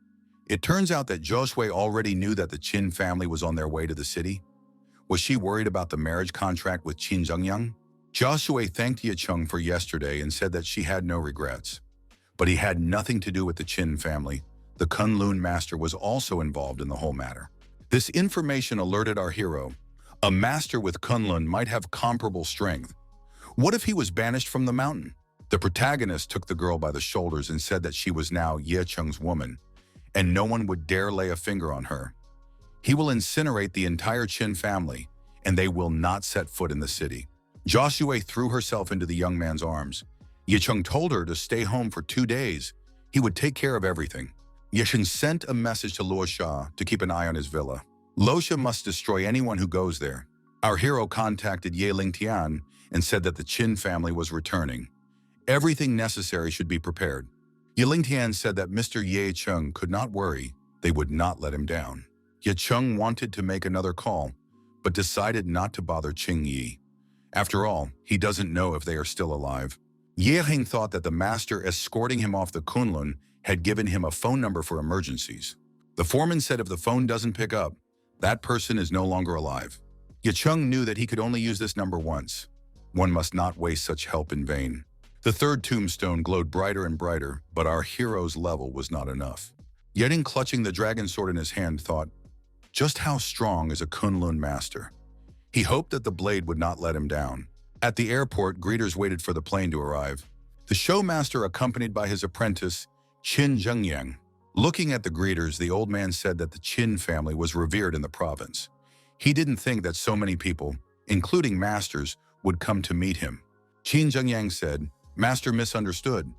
"It turns out that Zhao already knew that the Qin family was on their way to the city. Was she worried about the marriage contract with Qin Zhengyang?" Zhao thanked Yicheng for yesterday and said that she had no regrets. But he had nothing to do with the Qin family. The Kunlun master was also involved in the whole matter. This information alerted our hero. A master with Kunlun might have comparable strength. What if he was banished from the mountain? The protagonist took the girl by the shoulders and said that she was now Yicheng's woman, and no one would dare lay a finger on her. He will incinerate the entire Qin family, and they will not set foot in the city. Zhao threw herself into the young man's arms. Yicheng told her to stay home for 2 days. He would take care of everything. Yicheng sent a message to Luo Sha to keep an eye on his villa. Luo Sha must destroy anyone who goes there. Our hero contacted Ye Lingtian and said that the Qin family was returning. Everything necessary should be prepared. Ye Lingtian said that Mr. Ye Cheng could not worry. They would not let him down. Ye Cheng wanted to make another call, but decided not to bother Qing Yi. After all, he doesn't know if they are still alive. Ye Hing thought that the master escorting him off the Kunlun had given him a phone number for emergencies. The foreman said if the phone doesn't pick up, that person is no longer alive. Ye Cheng knew that he could only use this number once. One must not waste such help in vain. The third tombstone glowed brighter and brighter, but our hero's level was not enough. Yeding, clutching the dragon sword in his hand, thought, just how strong is a Kunlun master? He hoped that the blade would not let him down. At the airport, greeters waited for the plane to arrive. The showmaster accompanied by his apprentice, Qin Zhengyang. Looking at the greeters, the old man said that the Qin family was revered in the province. He didn't think that so many people, including masters, would come to meet him. Qin Zhengyang said, "Master misunderstood.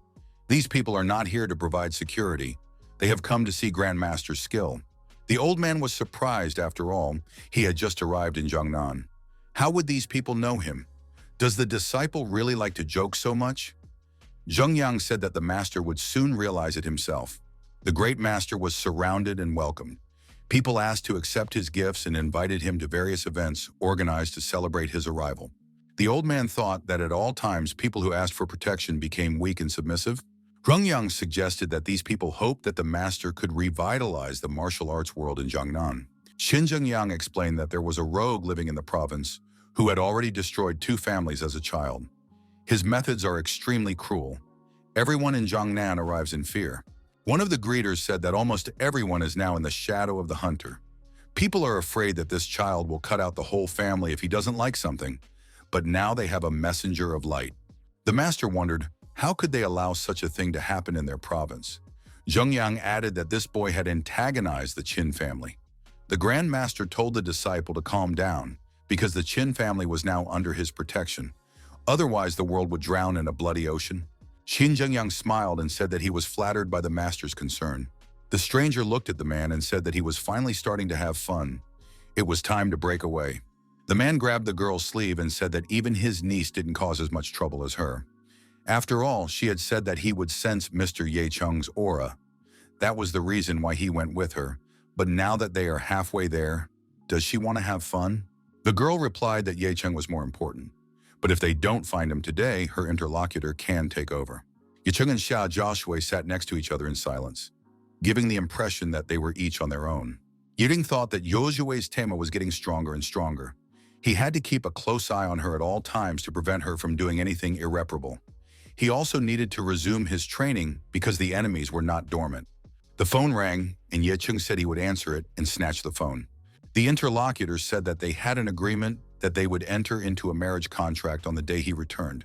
These people are not here to provide security. They have come to see Grandmaster's skill." The old man was surprised. After all, he had just arrived in Jiangnan. How would these people know him? Does the disciple really like to joke so much? Zhengyang said that the master would soon realize it himself. The great master was surrounded and welcomed. People asked to accept his gifts and invited him to various events organized to celebrate his arrival. The old man thought that at all times people who asked for protection became weak and submissive. Zhengyang suggested that these people hoped that the master could revitalize the martial arts world in Jiangnan. Qin Zhengyang explained that there was a rogue living in the province who had already destroyed 2 families as a child. His methods are extremely cruel. Everyone in Jiangnan arrives in fear. One of the greeters said that almost everyone is now in the shadow of the hunter. People are afraid that this child will cut out the whole family if he doesn't like something, but now they have a messenger of light. The master wondered, how could they allow such a thing to happen in their province? Zhengyang added that this boy had antagonized the Qin family. The Grand Master told the disciple to calm down because the Qin family was now under his protection. Otherwise, the world would drown in a bloody ocean. Qin Zhengyang smiled and said that he was flattered by the master's concern. The stranger looked at the man and said that he was finally starting to have fun. It was time to break away. The man grabbed the girl's sleeve and said that even his niece didn't cause as much trouble as her. After all, she had said that he would sense Mr. Ye Cheng's aura. That was the reason why he went with her. But now that they are halfway there, does she want to have fun? The girl replied that Ye Cheng was more important. But if they don't find him today, her interlocutor can take over. Ye Cheng and Xia Joshua sat next to each other in silence. giving the impression that they were each on their own. Ying thought that Yojue's tema was getting stronger and stronger. He had to keep a close eye on her at all times to prevent her from doing anything irreparable. He also needed to resume his training because the enemies were not dormant. The phone rang, and Ye Chung said he would answer it and snatch the phone. The interlocutors said that they had an agreement that they would enter into a marriage contract on the day he returned.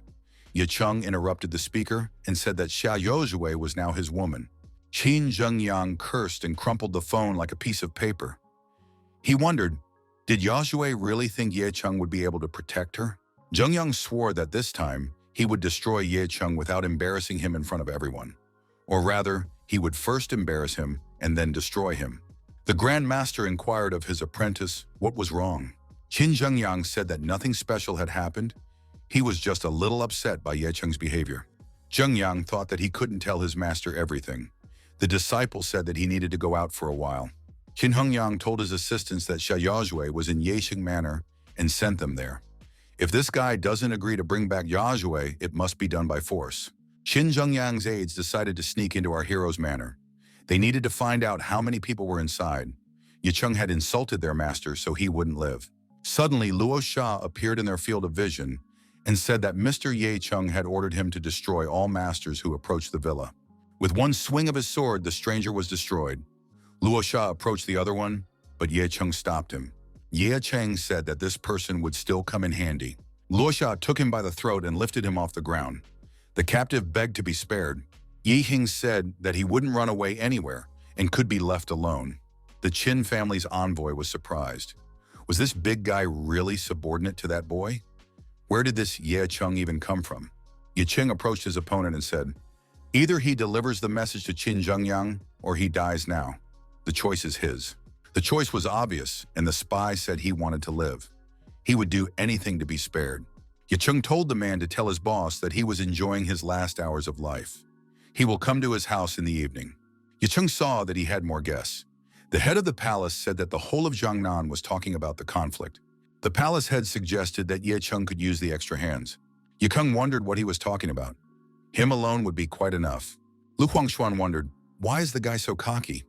Ye Chung interrupted the speaker and said that Xia Yozue was now his woman. Qin Zhengyang cursed and crumpled the phone like a piece of paper. He wondered, did Yozue really think Ye Chung would be able to protect her? Zhengyang swore that this time he would destroy Ye Chung without embarrassing him in front of everyone. Or rather, he would first embarrass him and then destroy him. The Grand Master inquired of his apprentice what was wrong. Qin Zhengyang said that nothing special had happened. He was just a little upset by Ye Cheng's behavior. Zhengyang thought that he couldn't tell his master everything. The disciple said that he needed to go out for a while. Qin Hengyang told his assistants that Xia Yozue was in Yexing Manor and sent them there. If this guy doesn't agree to bring back Yozue, it must be done by force. Qin Zhengyang's aides decided to sneak into our hero's manor. They needed to find out how many people were inside. Ye Chung had insulted their master, so he wouldn't live. Suddenly, Luo Sha appeared in their field of vision and said that Mr. Ye Chung had ordered him to destroy all masters who approached the villa. With one swing of his sword, the stranger was destroyed. Luo Sha approached the other one, but Ye Chung stopped him. Ye Cheng said that this person would still come in handy. Luo Sha took him by the throat and lifted him off the ground. The captive begged to be spared. Yi Hing said that he wouldn't run away anywhere and could be left alone. The Qin family's envoy was surprised. Was this big guy really subordinate to that boy? Where did this Ye Chung even come from? Ye Cheng approached his opponent and said, either he delivers the message to Qin Zhengyang or he dies now. The choice is his. The choice was obvious, and the spy said he wanted to live. He would do anything to be spared. Ye Chung told the man to tell his boss that he was enjoying his last hours of life. He will come to his house in the evening. Ye Chung saw that he had more guests. The head of the palace said that the whole of Jiangnan was talking about the conflict. The palace head suggested that Ye Chung could use the extra hands. Ye Chung wondered what he was talking about. Him alone would be quite enough. Lu Huangshuan wondered, why is the guy so cocky?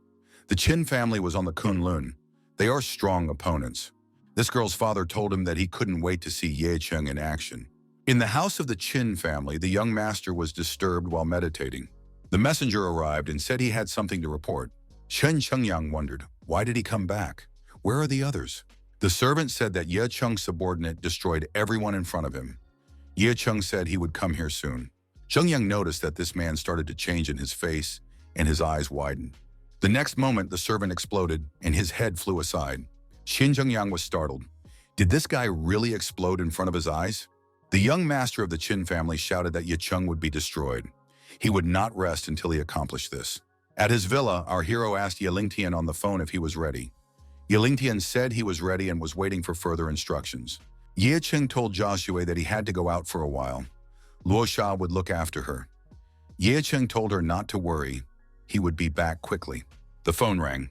The Qin family was on the Kunlun. They are strong opponents. This girl's father told him that he couldn't wait to see Ye Chung in action. In the house of the Qin family, the young master was disturbed while meditating. The messenger arrived and said he had something to report. Shen Chengyang wondered, why did he come back? Where are the others? The servant said that Ye Chung's subordinate destroyed everyone in front of him. Ye Chung said he would come here soon. Zhengyang noticed that this man started to change in his face, and his eyes widened. The next moment, the servant exploded, and his head flew aside. Qin Zhengyang was startled. Did this guy really explode in front of his eyes? The young master of the Qin family shouted that Ye Chung would be destroyed. He would not rest until he accomplished this. At his villa, our hero asked Ye Lingtian on the phone if he was ready. Ye Lingtian said he was ready and was waiting for further instructions. Ye Cheng told Joshua that he had to go out for a while. Luo Sha would look after her. Ye Cheng told her not to worry. He would be back quickly. The phone rang.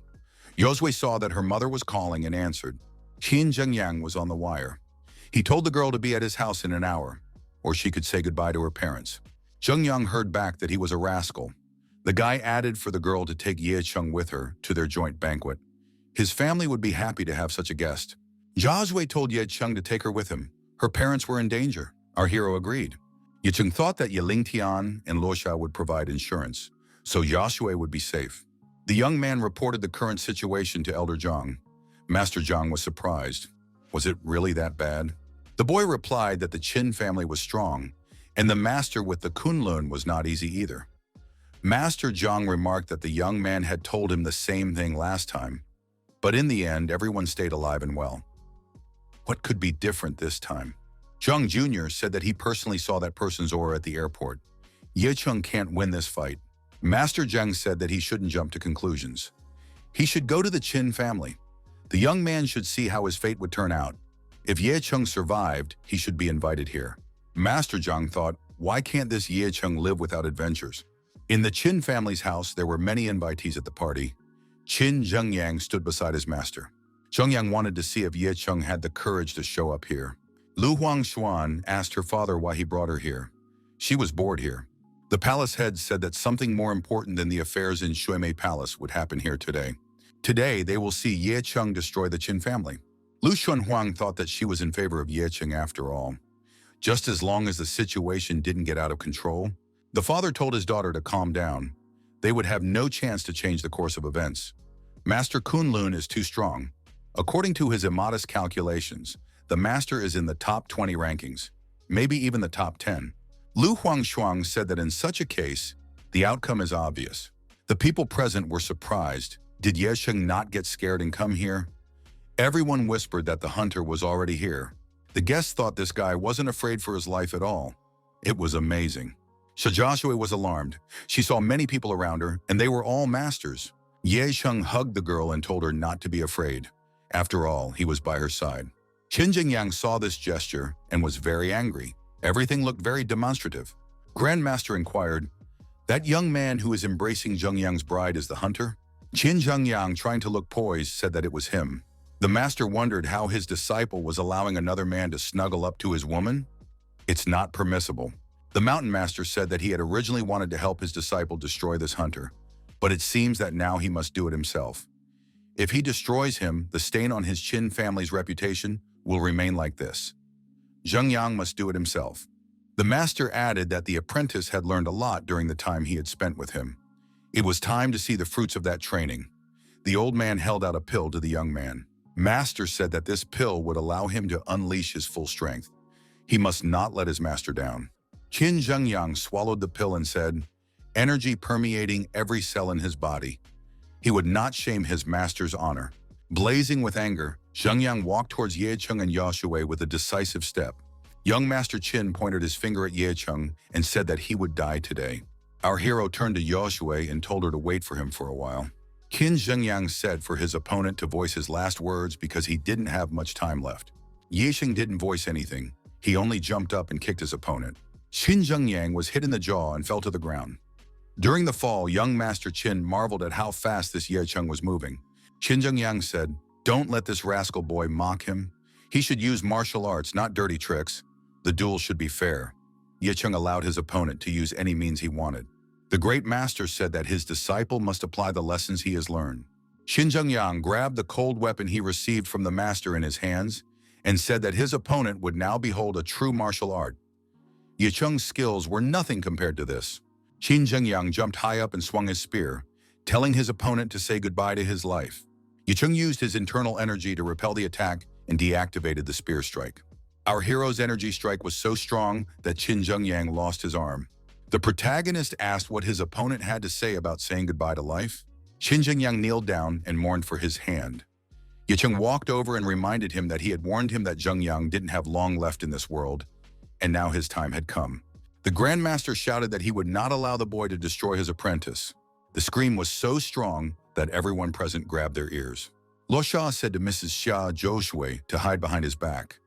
Yozue saw that her mother was calling and answered. Qin Zhengyang was on the wire. He told the girl to be at his house in an hour, or she could say goodbye to her parents. Zhengyang heard back that he was a rascal. The guy added for the girl to take Ye Chung with her to their joint banquet. His family would be happy to have such a guest. Jozue told Ye Chung to take her with him. Her parents were in danger. Our hero agreed. Ye Chung thought that Ye Lingtian and Luo Sha would provide insurance, so Joshua would be safe. The young man reported the current situation to Elder Zhang. Master Zhang was surprised. Was it really that bad? The boy replied that the Qin family was strong, and the master with the Kunlun was not easy either. Master Zhang remarked that the young man had told him the same thing last time, but in the end, everyone stayed alive and well. What could be different this time? Zhang Jr. said that he personally saw that person's aura at the airport. Ye Chung can't win this fight. Master Zhang said that he shouldn't jump to conclusions. He should go to the Qin family. The young man should see how his fate would turn out. If Ye Chung survived, he should be invited here. Master Zhang thought, why can't this Ye Chung live without adventures? In the Qin family's house, there were many invitees at the party. Qin Zhengyang stood beside his master. Zhengyang wanted to see if Ye Chung had the courage to show up here. Lu Huangshuan asked her father why he brought her here. She was bored here. The palace head said that something more important than the affairs in Shuimei Palace would happen here today. Today, they will see Ye Cheng destroy the Qin family. Lu Shunhuang thought that she was in favor of Ye Cheng after all. Just as long as the situation didn't get out of control, the father told his daughter to calm down. They would have no chance to change the course of events. Master Kunlun is too strong. According to his immodest calculations, the master is in the top 20 rankings, maybe even the top 10. Lu Huangshuang said that in such a case, the outcome is obvious. The people present were surprised. Did Ye Cheng not get scared and come here? Everyone whispered that the hunter was already here. The guests thought this guy wasn't afraid for his life at all. It was amazing. Shajashue was alarmed. She saw many people around her, and they were all masters. Ye Cheng hugged the girl and told her not to be afraid. After all, he was by her side. Qin Jingyang saw this gesture and was very angry. Everything looked very demonstrative. Grandmaster inquired, "That young man who is embracing Zhengyang's bride is the hunter?" Qin Zhengyang, trying to look poised, said that it was him. The master wondered how his disciple was allowing another man to snuggle up to his woman. It's not permissible. The mountain master said that he had originally wanted to help his disciple destroy this hunter, but it seems that now he must do it himself. If he destroys him, the stain on his Qin family's reputation will remain like this. Zhengyang must do it himself. The master added that the apprentice had learned a lot during the time he had spent with him. It was time to see the fruits of that training. The old man held out a pill to the young man. Master said that this pill would allow him to unleash his full strength. He must not let his master down. Qin Zhengyang swallowed the pill and said, energy permeating every cell in his body. He would not shame his master's honor. Blazing with anger, Zhengyang walked towards Ye Cheng and Yashue with a decisive step. Young Master Qin pointed his finger at Ye Cheng and said that he would die today. Our hero turned to Yashue and told her to wait for him for a while. Qin Zhengyang said for his opponent to voice his last words because he didn't have much time left. Ye Cheng didn't voice anything. He only jumped up and kicked his opponent. Qin Zhengyang was hit in the jaw and fell to the ground. During the fall, young Master Qin marveled at how fast this Ye Cheng was moving. Qin Zhengyang said, "Don't let this rascal boy mock him. He should use martial arts, not dirty tricks. The duel should be fair." Ye Cheng allowed his opponent to use any means he wanted. The great master said that his disciple must apply the lessons he has learned. Qin Zhengyang grabbed the cold weapon he received from the master in his hands and said that his opponent would now behold a true martial art. Ye Cheng's skills were nothing compared to this. Qin Zhengyang jumped high up and swung his spear, telling his opponent to say goodbye to his life. Ye Cheng used his internal energy to repel the attack and deactivated the spear strike. Our hero's energy strike was so strong that Qin Zhengyang lost his arm. The protagonist asked what his opponent had to say about saying goodbye to life. Qin Zhengyang kneeled down and mourned for his hand. Ye Cheng walked over and reminded him that he had warned him that Zhengyang didn't have long left in this world, and now his time had come. The Grandmaster shouted that he would not allow the boy to destroy his apprentice. The scream was so strong that everyone present grabbed their ears. Lo Sha said to Mrs. Xia Zhoushui to hide behind his back.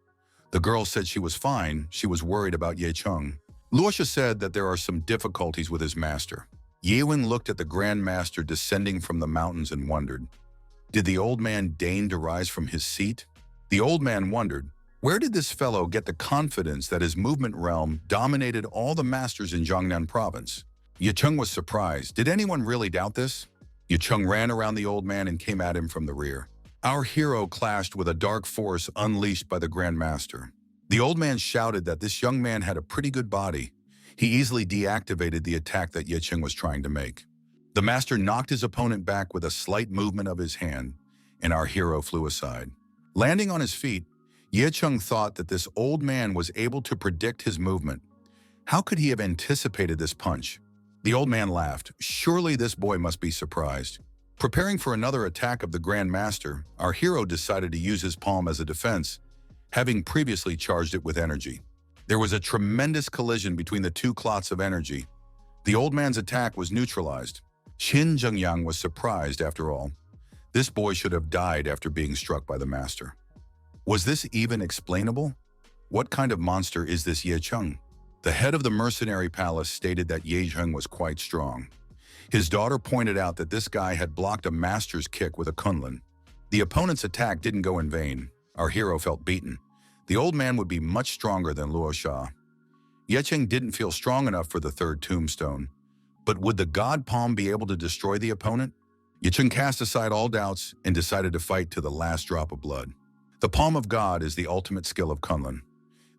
The girl said she was fine, she was worried about Ye Cheng. Luosha said that there are some difficulties with his master. Ye Wing looked at the Grand Master descending from the mountains and wondered, did the old man deign to rise from his seat? The old man wondered, where did this fellow get the confidence that his movement realm dominated all the masters in Jiangnan province? Ye Cheng was surprised. Did anyone really doubt this? Ye Cheng ran around the old man and came at him from the rear. Our hero clashed with a dark force unleashed by the Grand Master. The old man shouted that this young man had a pretty good body. He easily deactivated the attack that Ye Cheng was trying to make. The master knocked his opponent back with a slight movement of his hand, and our hero flew aside. Landing on his feet, Ye Cheng thought that this old man was able to predict his movement. How could he have anticipated this punch? The old man laughed. Surely this boy must be surprised. Preparing for another attack of the Grand Master, our hero decided to use his palm as a defense, having previously charged it with energy. There was a tremendous collision between the two clots of energy. The old man's attack was neutralized. Qin Zhengyang was surprised after all. This boy should have died after being struck by the master. Was this even explainable? What kind of monster is this Ye Cheng? The head of the mercenary palace stated that Ye Cheng was quite strong. His daughter pointed out that this guy had blocked a master's kick with a kunlun. The opponent's attack didn't go in vain. Our hero felt beaten. The old man would be much stronger than Luo Sha. Yecheng didn't feel strong enough for the third tombstone, but would the god palm be able to destroy the opponent? Yecheng cast aside all doubts and decided to fight to the last drop of blood. The palm of God is the ultimate skill of Kunlun.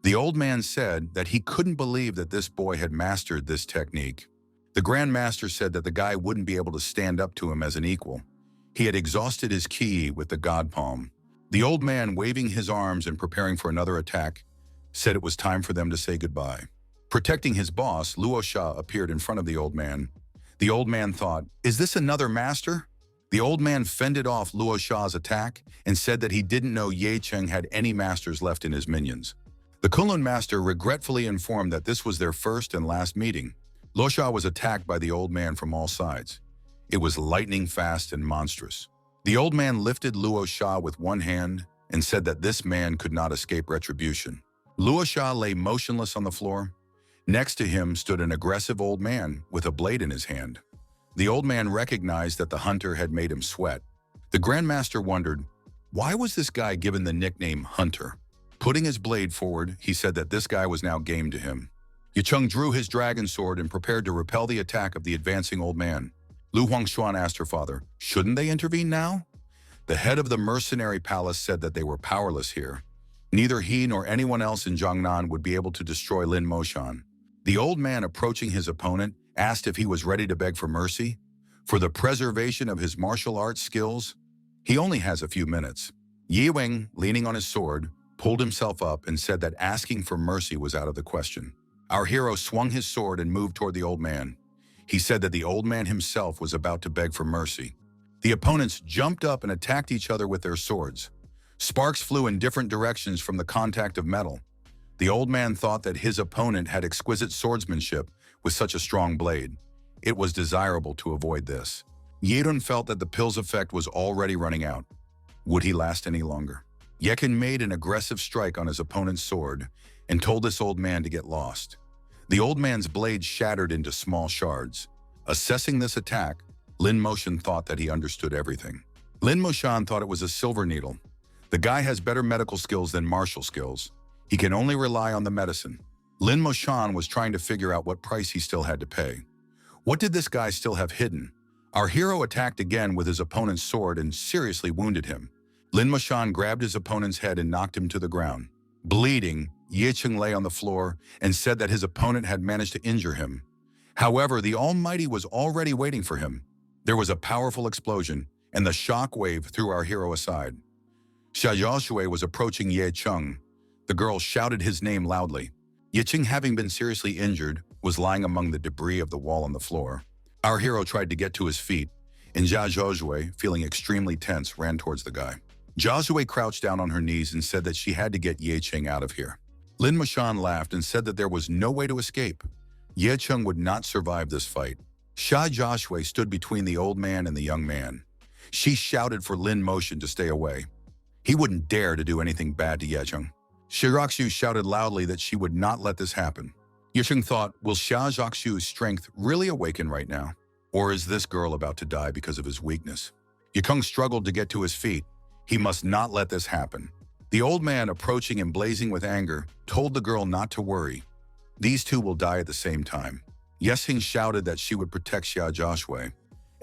The old man said that he couldn't believe that this boy had mastered this technique. The Grand Master said that the guy wouldn't be able to stand up to him as an equal. He had exhausted his ki with the god palm. The old man, waving his arms and preparing for another attack, said it was time for them to say goodbye. Protecting his boss, Luo Sha appeared in front of the old man. The old man thought, "Is this another master?" The old man fended off Luo Sha's attack and said that he didn't know Ye Cheng had any masters left in his minions. The Kunlun master regretfully informed that this was their first and last meeting. Luo Sha was attacked by the old man from all sides. It was lightning fast and monstrous. The old man lifted Luo Sha with one hand and said that this man could not escape retribution. Luo Sha lay motionless on the floor. Next to him stood an aggressive old man with a blade in his hand. The old man recognized that the hunter had made him sweat. The Grand Master wondered, why was this guy given the nickname Hunter? Putting his blade forward, he said that this guy was now game to him. Yicheng drew his dragon sword and prepared to repel the attack of the advancing old man. Lu Huangshuan asked her father, shouldn't they intervene now? The head of the mercenary palace said that they were powerless here. Neither he nor anyone else in Jiangnan would be able to destroy Lin Moshan. The old man, approaching his opponent, asked if he was ready to beg for mercy. For the preservation of his martial arts skills, he only has a few minutes. Yi Wing, leaning on his sword, pulled himself up and said that asking for mercy was out of the question. Our hero swung his sword and moved toward the old man. He said that the old man himself was about to beg for mercy. The opponents jumped up and attacked each other with their swords. Sparks flew in different directions from the contact of metal. The old man thought that his opponent had exquisite swordsmanship with such a strong blade. It was desirable to avoid this. Yedun felt that the pill's effect was already running out. Would he last any longer? Yekin made an aggressive strike on his opponent's sword and told this old man to get lost. The old man's blade shattered into small shards. Assessing this attack, Lin Moshan thought that he understood everything. Lin Moshan thought it was a silver needle. The guy has better medical skills than martial skills. He can only rely on the medicine. Lin Moshan was trying to figure out what price he still had to pay. What did this guy still have hidden? Our hero attacked again with his opponent's sword and seriously wounded him. Lin Moshan grabbed his opponent's head and knocked him to the ground. Bleeding, Ye Cheng lay on the floor and said that his opponent had managed to injure him. However, the Almighty was already waiting for him. There was a powerful explosion, and the shock wave threw our hero aside. Xia Yaoshui was approaching Ye Cheng. The girl shouted his name loudly. Ye Cheng, having been seriously injured, was lying among the debris of the wall on the floor. Our hero tried to get to his feet, and Xia Zhozhui, feeling extremely tense, ran towards the guy. Zhozhui crouched down on her knees and said that she had to get Ye Cheng out of here. Lin Moshan laughed and said that there was no way to escape. Ye Cheng would not survive this fight. Xia Zhozhui stood between the old man and the young man. She shouted for Lin Moshan to stay away. He wouldn't dare to do anything bad to Ye Cheng. Shirakshu shouted loudly that she would not let this happen. Ye Cheng thought, will Xia Zhakshu's strength really awaken right now? Or is this girl about to die because of his weakness? Ye Cheng struggled to get to his feet. He must not let this happen. The old man, approaching and blazing with anger, told the girl not to worry. These two will die at the same time. Yesing shouted that she would protect Xia Zhoshui.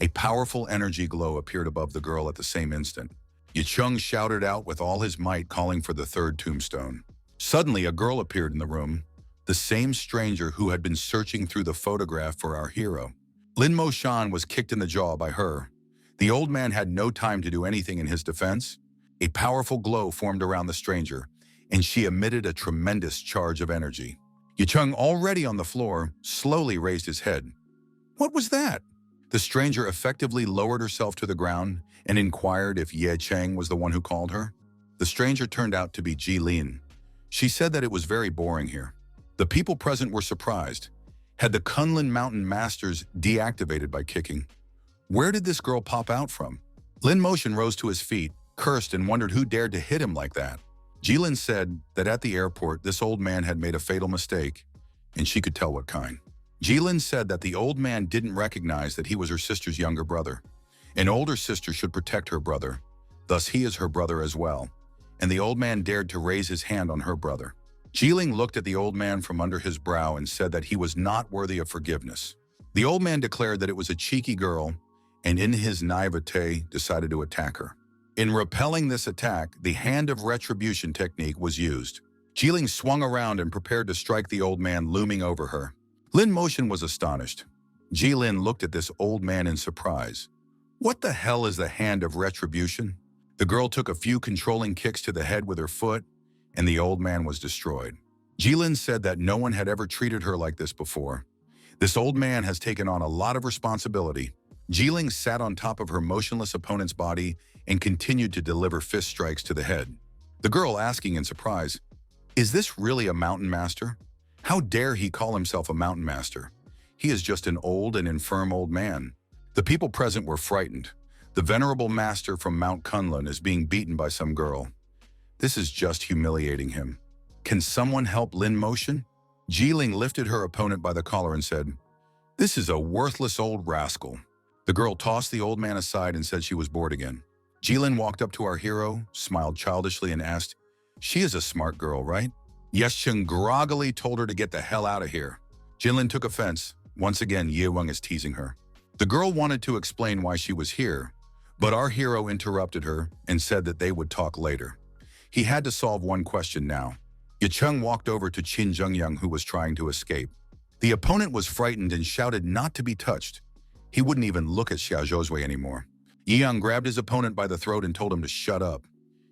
A powerful energy glow appeared above the girl at the same instant. Ye Cheng shouted out with all his might, calling for the third tombstone. Suddenly, a girl appeared in the room, the same stranger who had been searching through the photograph for our hero. Lin Moshan was kicked in the jaw by her. The old man had no time to do anything in his defense. A powerful glow formed around the stranger, and she emitted a tremendous charge of energy. Ye Cheng, already on the floor, slowly raised his head. What was that? The stranger effectively lowered herself to the ground and inquired if Ye Cheng was the one who called her. The stranger turned out to be Ji Lin. She said that it was very boring here. The people present were surprised. Had the Kunlun Mountain Masters deactivated by kicking? Where did this girl pop out from? Lin Moshan rose to his feet, cursed, and wondered who dared to hit him like that. Jilin said that at the airport, this old man had made a fatal mistake, and she could tell what kind. Jilin said that the old man didn't recognize that he was her sister's younger brother. An older sister should protect her brother, thus he is her brother as well, and the old man dared to raise his hand on her brother. Jiling looked at the old man from under his brow and said that he was not worthy of forgiveness. The old man declared that it was a cheeky girl, and in his naivete decided to attack her. In repelling this attack, the hand of retribution technique was used. Jiling swung around and prepared to strike the old man looming over her. Lin Motion was astonished. Jilin looked at this old man in surprise. What the hell is the hand of retribution? The girl took a few controlling kicks to the head with her foot, and the old man was destroyed. Jilin said that no one had ever treated her like this before. This old man has taken on a lot of responsibility. Jiling sat on top of her motionless opponent's body and continued to deliver fist strikes to the head. The girl asking in surprise, "Is this really a mountain master? How dare he call himself a mountain master? He is just an old and infirm old man." The people present were frightened. The venerable master from Mount Kunlun is being beaten by some girl. This is just humiliating him. Can someone help Lin Motion? Jiling lifted her opponent by the collar and said, "This is a worthless old rascal." The girl tossed the old man aside and said she was bored again. Jilin walked up to our hero, smiled childishly and asked, "She is a smart girl, right?" Yescheng groggily told her to get the hell out of here. Jilin took offense. Once again, Ye Weng is teasing her. The girl wanted to explain why she was here, but our hero interrupted her and said that they would talk later. He had to solve one question now. Ye Cheng walked over to Qin Zhengyang, who was trying to escape. The opponent was frightened and shouted not to be touched. He wouldn't even look at Xia Zhozhui anymore. Yi Yang grabbed his opponent by the throat and told him to shut up.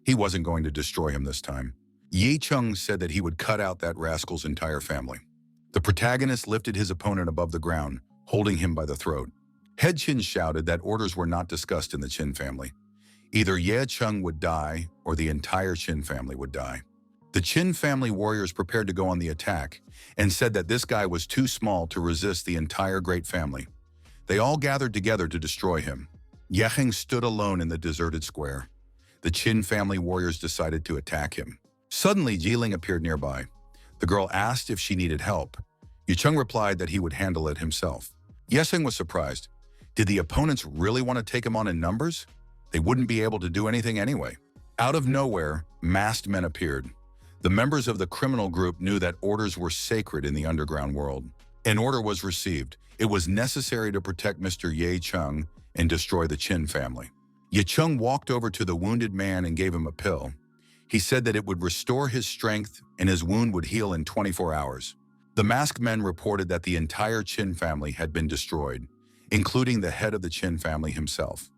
He wasn't going to destroy him this time. Yi Cheng said that he would cut out that rascal's entire family. The protagonist lifted his opponent above the ground, holding him by the throat. Head Qin shouted that orders were not discussed in the Qin family. Either Ye Cheng would die or the entire Qin family would die. The Qin family warriors prepared to go on the attack and said that this guy was too small to resist the entire great family. They all gathered together to destroy him. Yecheng stood alone in the deserted square. The Qin family warriors decided to attack him. Suddenly, Jiling appeared nearby. The girl asked if she needed help. Yucheng replied that he would handle it himself. Yecheng was surprised. Did the opponents really want to take him on in numbers? They wouldn't be able to do anything anyway. Out of nowhere, masked men appeared. The members of the criminal group knew that orders were sacred in the underground world. An order was received. It was necessary to protect Mr. Ye Cheng and destroy the Qin family. Ye Cheng walked over to the wounded man and gave him a pill. He said that it would restore his strength and his wound would heal in 24 hours. The masked men reported that the entire Qin family had been destroyed, including the head of the Qin family himself.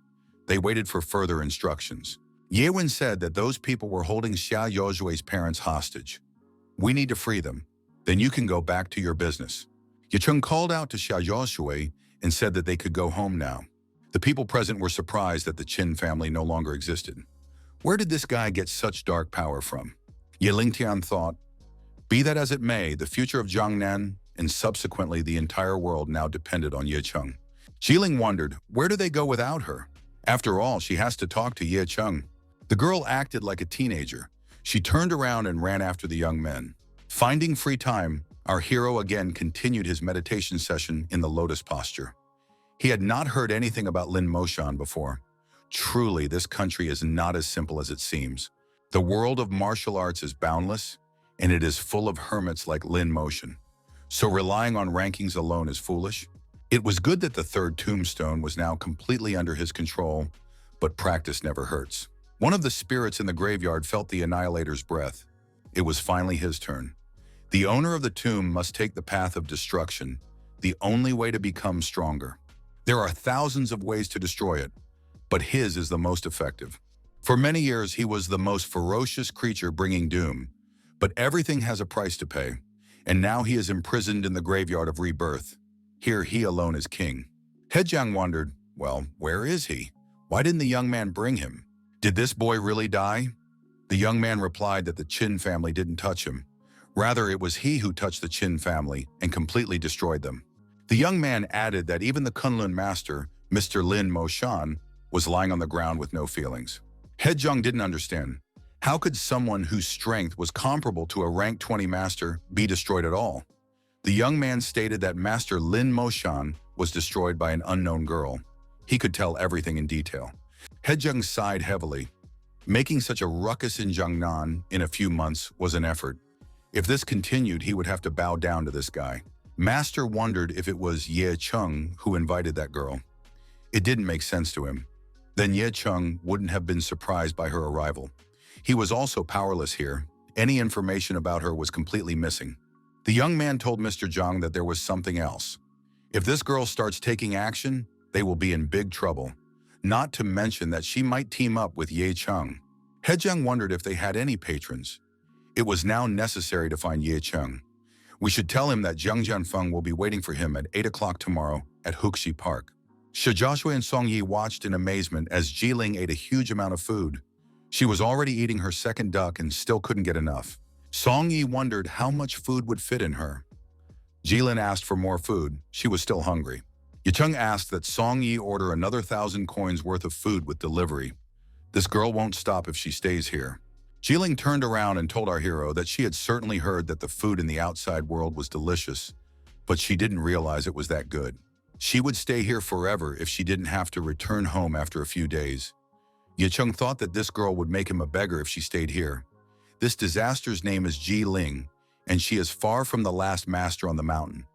They waited for further instructions. Ye Wen said that those people were holding Xia Yozhui's parents hostage. "We need to free them. Then you can go back to your business." Ye Cheng called out to Xia Yozhui and said that they could go home now. The people present were surprised that the Qin family no longer existed. Where did this guy get such dark power from? Ye Lingtian thought, be that as it may, the future of Jiangnan and subsequently the entire world now depended on Ye Cheng. Jiling wondered, where do they go without her? After all, she has to talk to Ye Cheng. The girl acted like a teenager. She turned around and ran after the young men. Finding free time, our hero again continued his meditation session in the lotus posture. He had not heard anything about Lin Moshan before. Truly, this country is not as simple as it seems. The world of martial arts is boundless, and it is full of hermits like Lin Motion. So relying on rankings alone is foolish. It was good that the third tombstone was now completely under his control, but practice never hurts. One of the spirits in the graveyard felt the annihilator's breath. It was finally his turn. The owner of the tomb must take the path of destruction, the only way to become stronger. There are thousands of ways to destroy it, but his is the most effective. For many years, he was the most ferocious creature bringing doom, but everything has a price to pay, and now he is imprisoned in the graveyard of rebirth. Here he alone is king. Hejiang wondered, well, where is he? Why didn't the young man bring him? Did this boy really die? The young man replied that the Qin family didn't touch him. Rather, it was he who touched the Qin family and completely destroyed them. The young man added that even the Kunlun master, Mr. Lin Moshan, was lying on the ground with no feelings. Hejiang didn't understand. How could someone whose strength was comparable to a rank 20 master be destroyed at all? The young man stated that Master Lin Moshan was destroyed by an unknown girl. He could tell everything in detail. Hejiang sighed heavily. Making such a ruckus in Jiangnan in a few months was an effort. If this continued, he would have to bow down to this guy. Master wondered if it was Ye Chung who invited that girl. It didn't make sense to him. Then Ye Chung wouldn't have been surprised by her arrival. He was also powerless here. Any information about her was completely missing. The young man told Mr. Zhang that there was something else. If this girl starts taking action, they will be in big trouble. Not to mention that she might team up with Ye Chung. He Zhang wondered if they had any patrons. It was now necessary to find Ye Chung. We should tell him that Chen Fung will be waiting for him at 8 o'clock tomorrow at Huxi Park. Shi Jiaxue and Song Yi watched in amazement as Jiling ate a huge amount of food. She was already eating her second duck and still couldn't get enough. Song Yi wondered how much food would fit in her. Jilin asked for more food. She was still hungry. Yicheng asked that Song Yi order another 1,000 coins worth of food with delivery. This girl won't stop if she stays here. Jiling turned around and told our hero that she had certainly heard that the food in the outside world was delicious, but she didn't realize it was that good. She would stay here forever if she didn't have to return home after a few days. Yicheng thought that this girl would make him a beggar if she stayed here. This disaster's name is Ji Ling, and she is far from the last master on the mountain.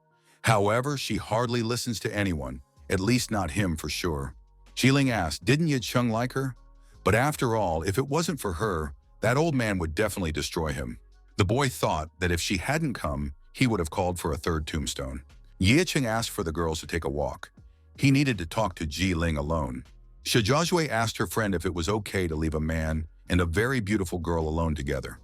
However, she hardly listens to anyone, at least not him for sure. Jiling asked, didn't Yicheng like her? But after all, if it wasn't for her, that old man would definitely destroy him. The boy thought that if she hadn't come, he would have called for a third tombstone. Yicheng asked for the girls to take a walk. He needed to talk to Ji Ling alone. Shi Jiaxue asked her friend if it was okay to leave a man and a very beautiful girl alone together.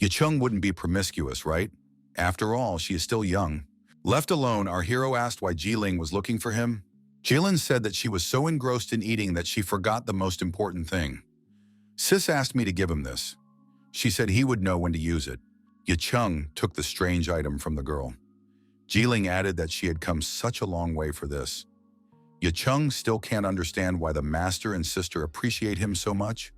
Yicheng wouldn't be promiscuous, right? After all, she is still young. Left alone, our hero asked why Jiling was looking for him. Jilin said that she was so engrossed in eating that she forgot the most important thing. Sis asked me to give him this. She said he would know when to use it. Yicheng took the strange item from the girl. Jiling added that she had come such a long way for this. Yicheng still can't understand why the master and sister appreciate him so much,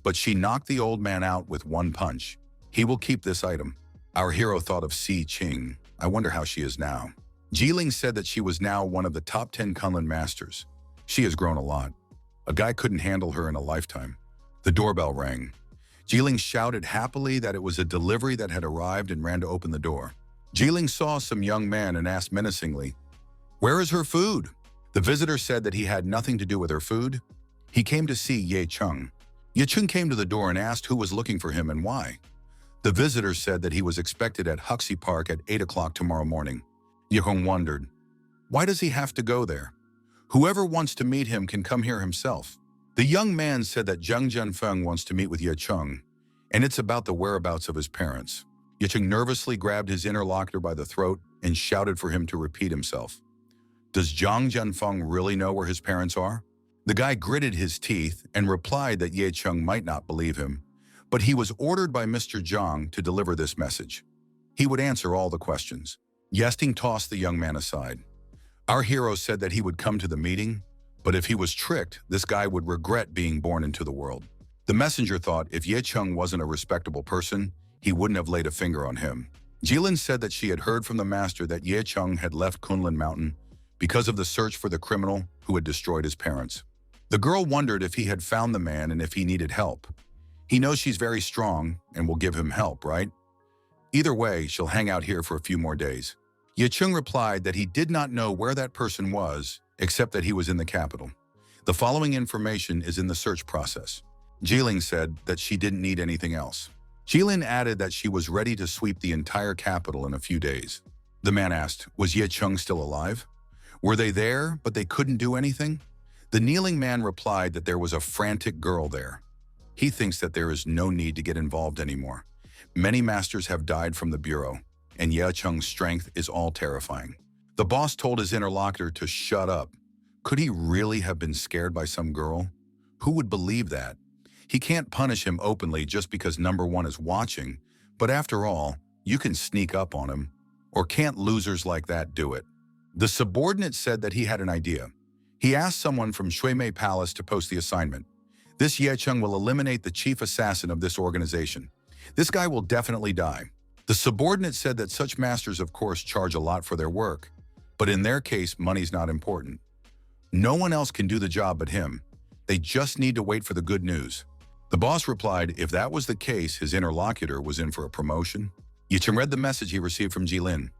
but she knocked the old man out with one punch. He will keep this item. Our hero thought of Si Qing. I wonder how she is now. Jiling said that she was now one of the top 10 Kunlun masters. She has grown a lot. A guy couldn't handle her in a lifetime. The doorbell rang. Jiling shouted happily that it was a delivery that had arrived and ran to open the door. Jiling saw some young man and asked menacingly, "Where is her food?" The visitor said that he had nothing to do with her food. He came to see Ye Chung. Ye Chung came to the door and asked who was looking for him and why. The visitor said that he was expected at Huxi Park at 8 o'clock tomorrow morning. Ye Chung wondered, why does he have to go there? Whoever wants to meet him can come here himself. The young man said that Chen Fung wants to meet with Ye Chung, and it's about the whereabouts of his parents. Ye Chung nervously grabbed his interlocutor by the throat and shouted for him to repeat himself. Does Chen Fung really know where his parents are? The guy gritted his teeth and replied that Ye Chung might not believe him, but he was ordered by Mr. Zhang to deliver this message. He would answer all the questions. Yesting tossed the young man aside. Our hero said that he would come to the meeting, but if he was tricked, this guy would regret being born into the world. The messenger thought if Ye Chung wasn't a respectable person, he wouldn't have laid a finger on him. Jilin said that she had heard from the master that Ye Chung had left Kunlun Mountain because of the search for the criminal who had destroyed his parents. The girl wondered if he had found the man and if he needed help. He knows she's very strong and will give him help, right? Either way, she'll hang out here for a few more days. Ye Chung replied that he did not know where that person was, except that he was in the capital. The following information is in the search process. Jiling said that she didn't need anything else. Jilin added that she was ready to sweep the entire capital in a few days. The man asked, was Ye Chung still alive? Were they there, but they couldn't do anything? The kneeling man replied that there was a frantic girl there. He thinks that there is no need to get involved anymore. Many masters have died from the bureau, and Ye Chung's strength is all terrifying. The boss told his interlocutor to shut up. Could he really have been scared by some girl? Who would believe that? He can't punish him openly just because number one is watching, but after all, you can sneak up on him. Or can't losers like that do it? The subordinate said that he had an idea. He asked someone from Shuimei Palace to post the assignment. This Ye Chung will eliminate the chief assassin of this organization. This guy will definitely die. The subordinate said that such masters of course charge a lot for their work, but in their case, money's not important. No one else can do the job but him. They just need to wait for the good news. The boss replied if that was the case, his interlocutor was in for a promotion. Yicheng read the message he received from Jilin.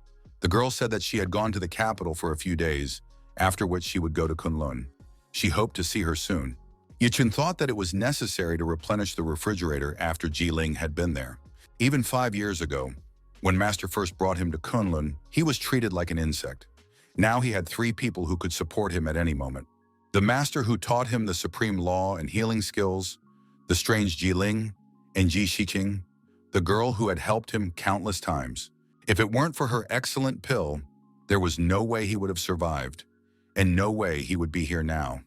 The girl said that she had gone to the capital for a few days, after which she would go to Kunlun. She hoped to see her soon. Yicheng thought that it was necessary to replenish the refrigerator after Jiling had been there. Even 5 years ago, when Master first brought him to Kunlun, he was treated like an insect. Now he had 3 people who could support him at any moment. The master who taught him the supreme law and healing skills, the strange Jiling, and Ji Shiqing, the girl who had helped him countless times. If it weren't for her excellent pill, there was no way he would have survived, and no way he would be here now.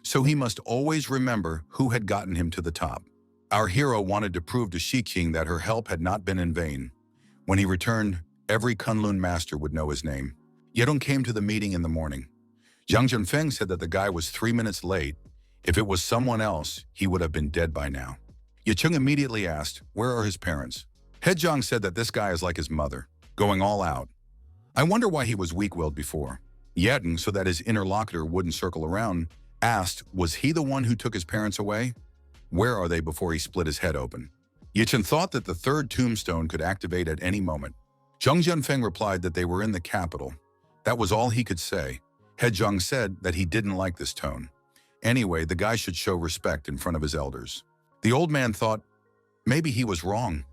So he must always remember who had gotten him to the top. Our hero wanted to prove to Shiqing that her help had not been in vain. When he returned, every Kunlun master would know his name. Yedong came to the meeting in the morning. Zhang Junfeng said that the guy was 3 minutes late. If it was someone else, he would have been dead by now. Yicheng immediately asked, where are his parents? Head Zhang said that this guy is like his mother, going all out. I wonder why he was weak-willed before. Yedong, so that his interlocutor wouldn't circle around, asked, was he the one who took his parents away? Where are they before he split his head open? Yicheng thought that the 3rd tombstone could activate at any moment. Zhang Junfeng replied that they were in the capital. That was all he could say. Head Zhang said that he didn't like this tone. Anyway, the guy should show respect in front of his elders. The old man thought, maybe he was wrong.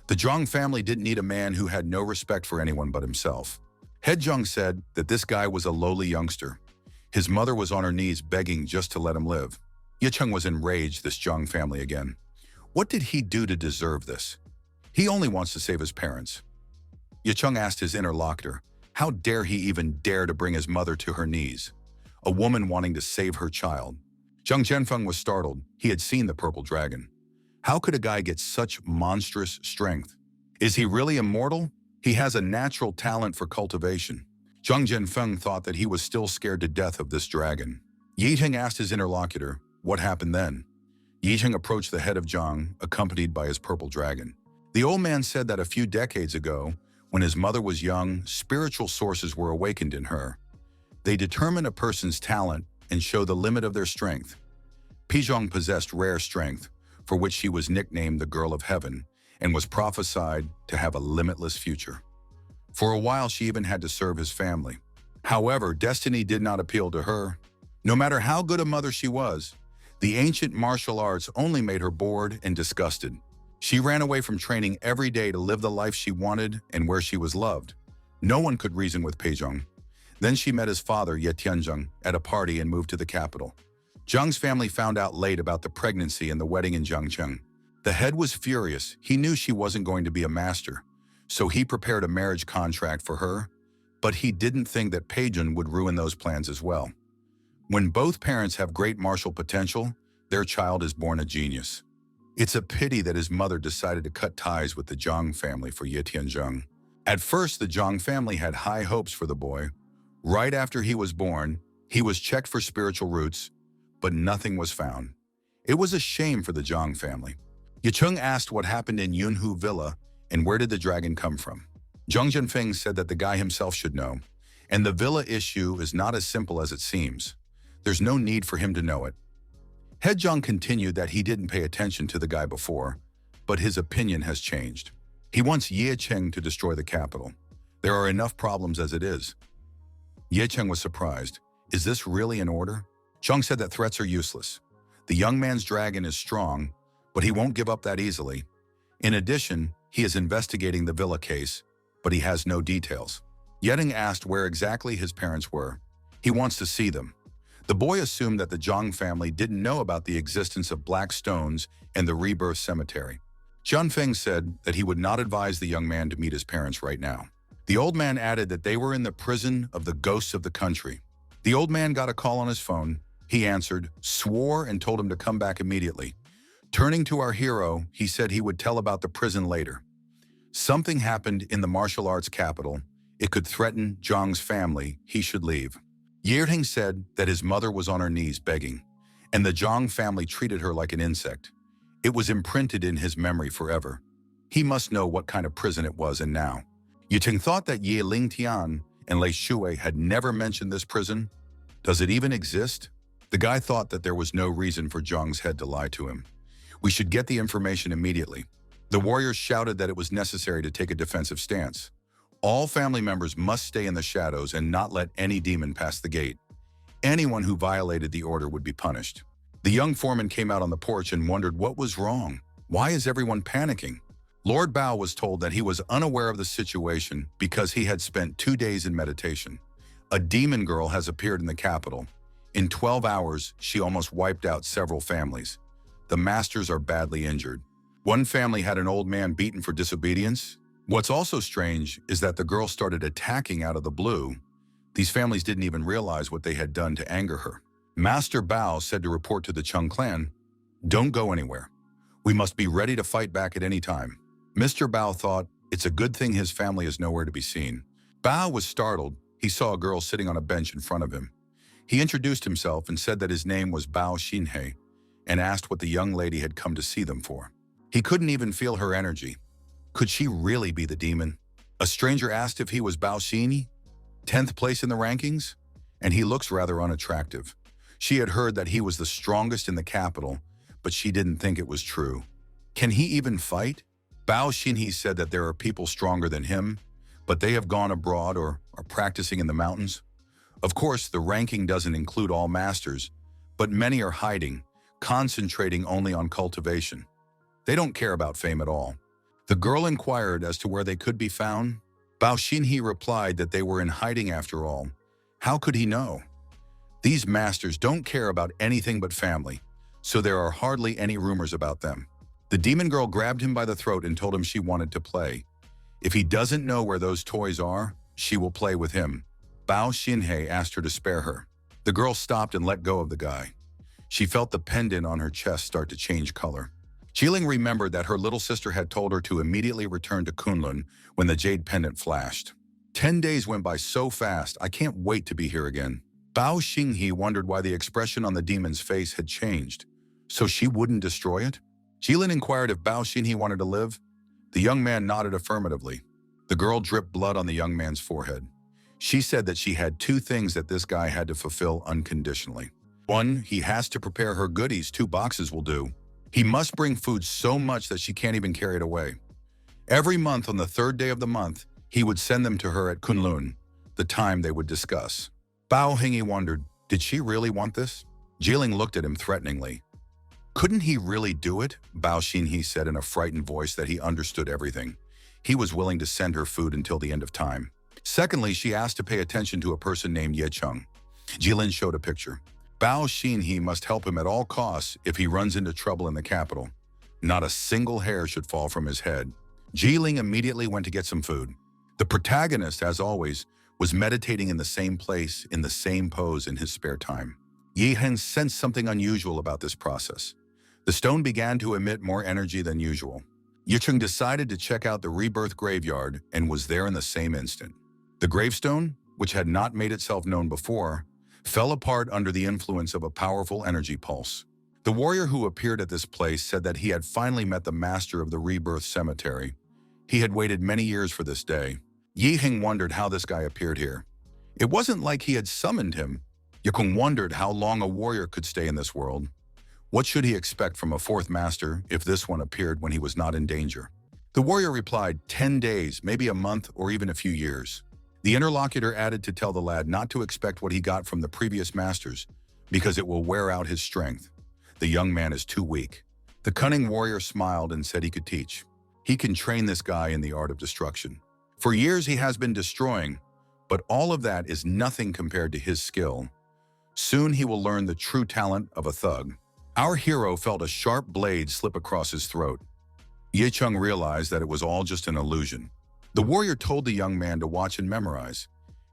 The Zhang family didn't need a man who had no respect for anyone but himself. Head Zhang said that this guy was a lowly youngster. His mother was on her knees begging just to let him live. Yicheng was enraged, this Zhang family again. What did he do to deserve this? He only wants to save his parents. Yicheng asked his interlocutor, how dare he even dare to bring his mother to her knees? A woman wanting to save her child. Zhang Zhenfeng was startled. He had seen the purple dragon. How could a guy get such monstrous strength? Is he really immortal? He has a natural talent for cultivation. Zhang Zhenfeng thought that he was still scared to death of this dragon. Yicheng asked his interlocutor, what happened then? Yicheng approached the head of Zhang, accompanied by his purple dragon. The old man said that a few decades ago, when his mother was young, spiritual sources were awakened in her. They determine a person's talent and show the limit of their strength. Pizhong possessed rare strength, for which she was nicknamed the Girl of Heaven, and was prophesied to have a limitless future. For a while, she even had to serve his family. However, destiny did not appeal to her. No matter how good a mother she was, the ancient martial arts only made her bored and disgusted. She ran away from training every day to live the life she wanted and where she was loved. No one could reason with Pizhong. Then she met his father, Ye Tianzheng, at a party and moved to the capital. Zhang's family found out late about the pregnancy and the wedding in Jiangcheng. The head was furious. He knew she wasn't going to be a master, so he prepared a marriage contract for her, but he didn't think that Peijun would ruin those plans as well. When both parents have great martial potential, their child is born a genius. It's a pity that his mother decided to cut ties with the Zhang family for Ye Tianzheng. At first, the Zhang family had high hopes for the boy. Right after he was born, he was checked for spiritual roots, but nothing was found. It was a shame for the Zhang family. Yicheng asked what happened in Yunhu Villa and where did the dragon come from. Zhang Zhenfeng said that the guy himself should know, and the villa issue is not as simple as it seems. There's no need for him to know it. Head Zhang continued that he didn't pay attention to the guy before, but his opinion has changed. He wants Ye Cheng to destroy the capital. There are enough problems as it is. Ye Cheng was surprised. Is this really in order? Zhang said that threats are useless. The young man's dragon is strong, but he won't give up that easily. In addition, he is investigating the villa case, but he has no details. Yeding asked where exactly his parents were. He wants to see them. The boy assumed that the Zhang family didn't know about the existence of black stones and the rebirth cemetery. Jianfeng said that he would not advise the young man to meet his parents right now. The old man added that they were in the prison of the ghosts of the country. The old man got a call on his phone. He answered, swore, and told him to come back immediately. Turning to our hero, he said he would tell about the prison later. Something happened in the martial arts capital. It could threaten Zhang's family. He should leave. Yirting said that his mother was on her knees begging, and the Zhang family treated her like an insect. It was imprinted in his memory forever. He must know what kind of prison it was, and now. Yiting thought that Ye Lingtian and Lei Shui had never mentioned this prison. Does it even exist? The guy thought that there was no reason for Zhang's head to lie to him. We should get the information immediately. The warriors shouted that it was necessary to take a defensive stance. All family members must stay in the shadows and not let any demon pass the gate. Anyone who violated the order would be punished. The young foreman came out on the porch and wondered what was wrong. Why is everyone panicking? Lord Bao was told that he was unaware of the situation because he had spent 2 days in meditation. A demon girl has appeared in the capital. In 12 hours, she almost wiped out several families. The masters are badly injured. One family had an old man beaten for disobedience. What's also strange is that the girl started attacking out of the blue. These families didn't even realize what they had done to anger her. Master Bao said to report to the Chung clan, "Don't go anywhere. We must be ready to fight back at any time." Mr. Bao thought, it's a good thing his family is nowhere to be seen. Bao was startled. He saw a girl sitting on a bench in front of him. He introduced himself and said that his name was Bao Xinhe and asked what the young lady had come to see them for. He couldn't even feel her energy. Could she really be the demon? A stranger asked if he was Bao Xinhe, 10th place in the rankings, and he looks rather unattractive. She had heard that he was the strongest in the capital, but she didn't think it was true. Can he even fight? Bao Xinhe said that there are people stronger than him, but they have gone abroad or are practicing in the mountains. Of course, the ranking doesn't include all masters, but many are hiding, concentrating only on cultivation. They don't care about fame at all. The girl inquired as to where they could be found. Bao Xinhe replied that they were in hiding after all. How could he know? These masters don't care about anything but family, so there are hardly any rumors about them. The demon girl grabbed him by the throat and told him she wanted to play. If he doesn't know where those toys are, she will play with him. Bao Xinhe asked her to spare her. The girl stopped and let go of the guy. She felt the pendant on her chest start to change color. Chiling remembered that her little sister had told her to immediately return to Kunlun when the jade pendant flashed. 10 days went by so fast, I can't wait to be here again. Bao Xinhe wondered why the expression on the demon's face had changed. So she wouldn't destroy it? Jilin inquired if Bao Xinhe wanted to live. The young man nodded affirmatively. The girl dripped blood on the young man's forehead. She said that she had 2 things that this guy had to fulfill unconditionally. 1, he has to prepare her goodies. 2 boxes will do. He must bring food so much that she can't even carry it away. Every month on the 3rd day of the month, he would send them to her at Kunlun, the time they would discuss. Bao Xinhe wondered, did she really want this? Jiling looked at him threateningly. Couldn't he really do it? Bao Xinhe said in a frightened voice that he understood everything. He was willing to send her food until the end of time. Secondly, she asked to pay attention to a person named Ye Chung. Jilin showed a picture. Bao Xinhe must help him at all costs if he runs into trouble in the capital. Not a single hair should fall from his head. Jiling immediately went to get some food. The protagonist, as always, was meditating in the same place, in the same pose in his spare time. Ye Hen sensed something unusual about this process. The stone began to emit more energy than usual. Ye Chung decided to check out the rebirth graveyard and was there in the same instant. The gravestone, which had not made itself known before, fell apart under the influence of a powerful energy pulse. The warrior who appeared at this place said that he had finally met the master of the rebirth cemetery. He had waited many years for this day. Yi Heng wondered how this guy appeared here. It wasn't like he had summoned him. Ye Kung wondered how long a warrior could stay in this world. What should he expect from a 4th master if this one appeared when he was not in danger? The warrior replied, 10 days, maybe a month, or even a few years. The interlocutor added to tell the lad not to expect what he got from the previous masters, because it will wear out his strength. The young man is too weak. The cunning warrior smiled and said he could teach. He can train this guy in the art of destruction. For years he has been destroying, but all of that is nothing compared to his skill. Soon he will learn the true talent of a thug. Our hero felt a sharp blade slip across his throat. Ye Chung realized that it was all just an illusion. The warrior told the young man to watch and memorize.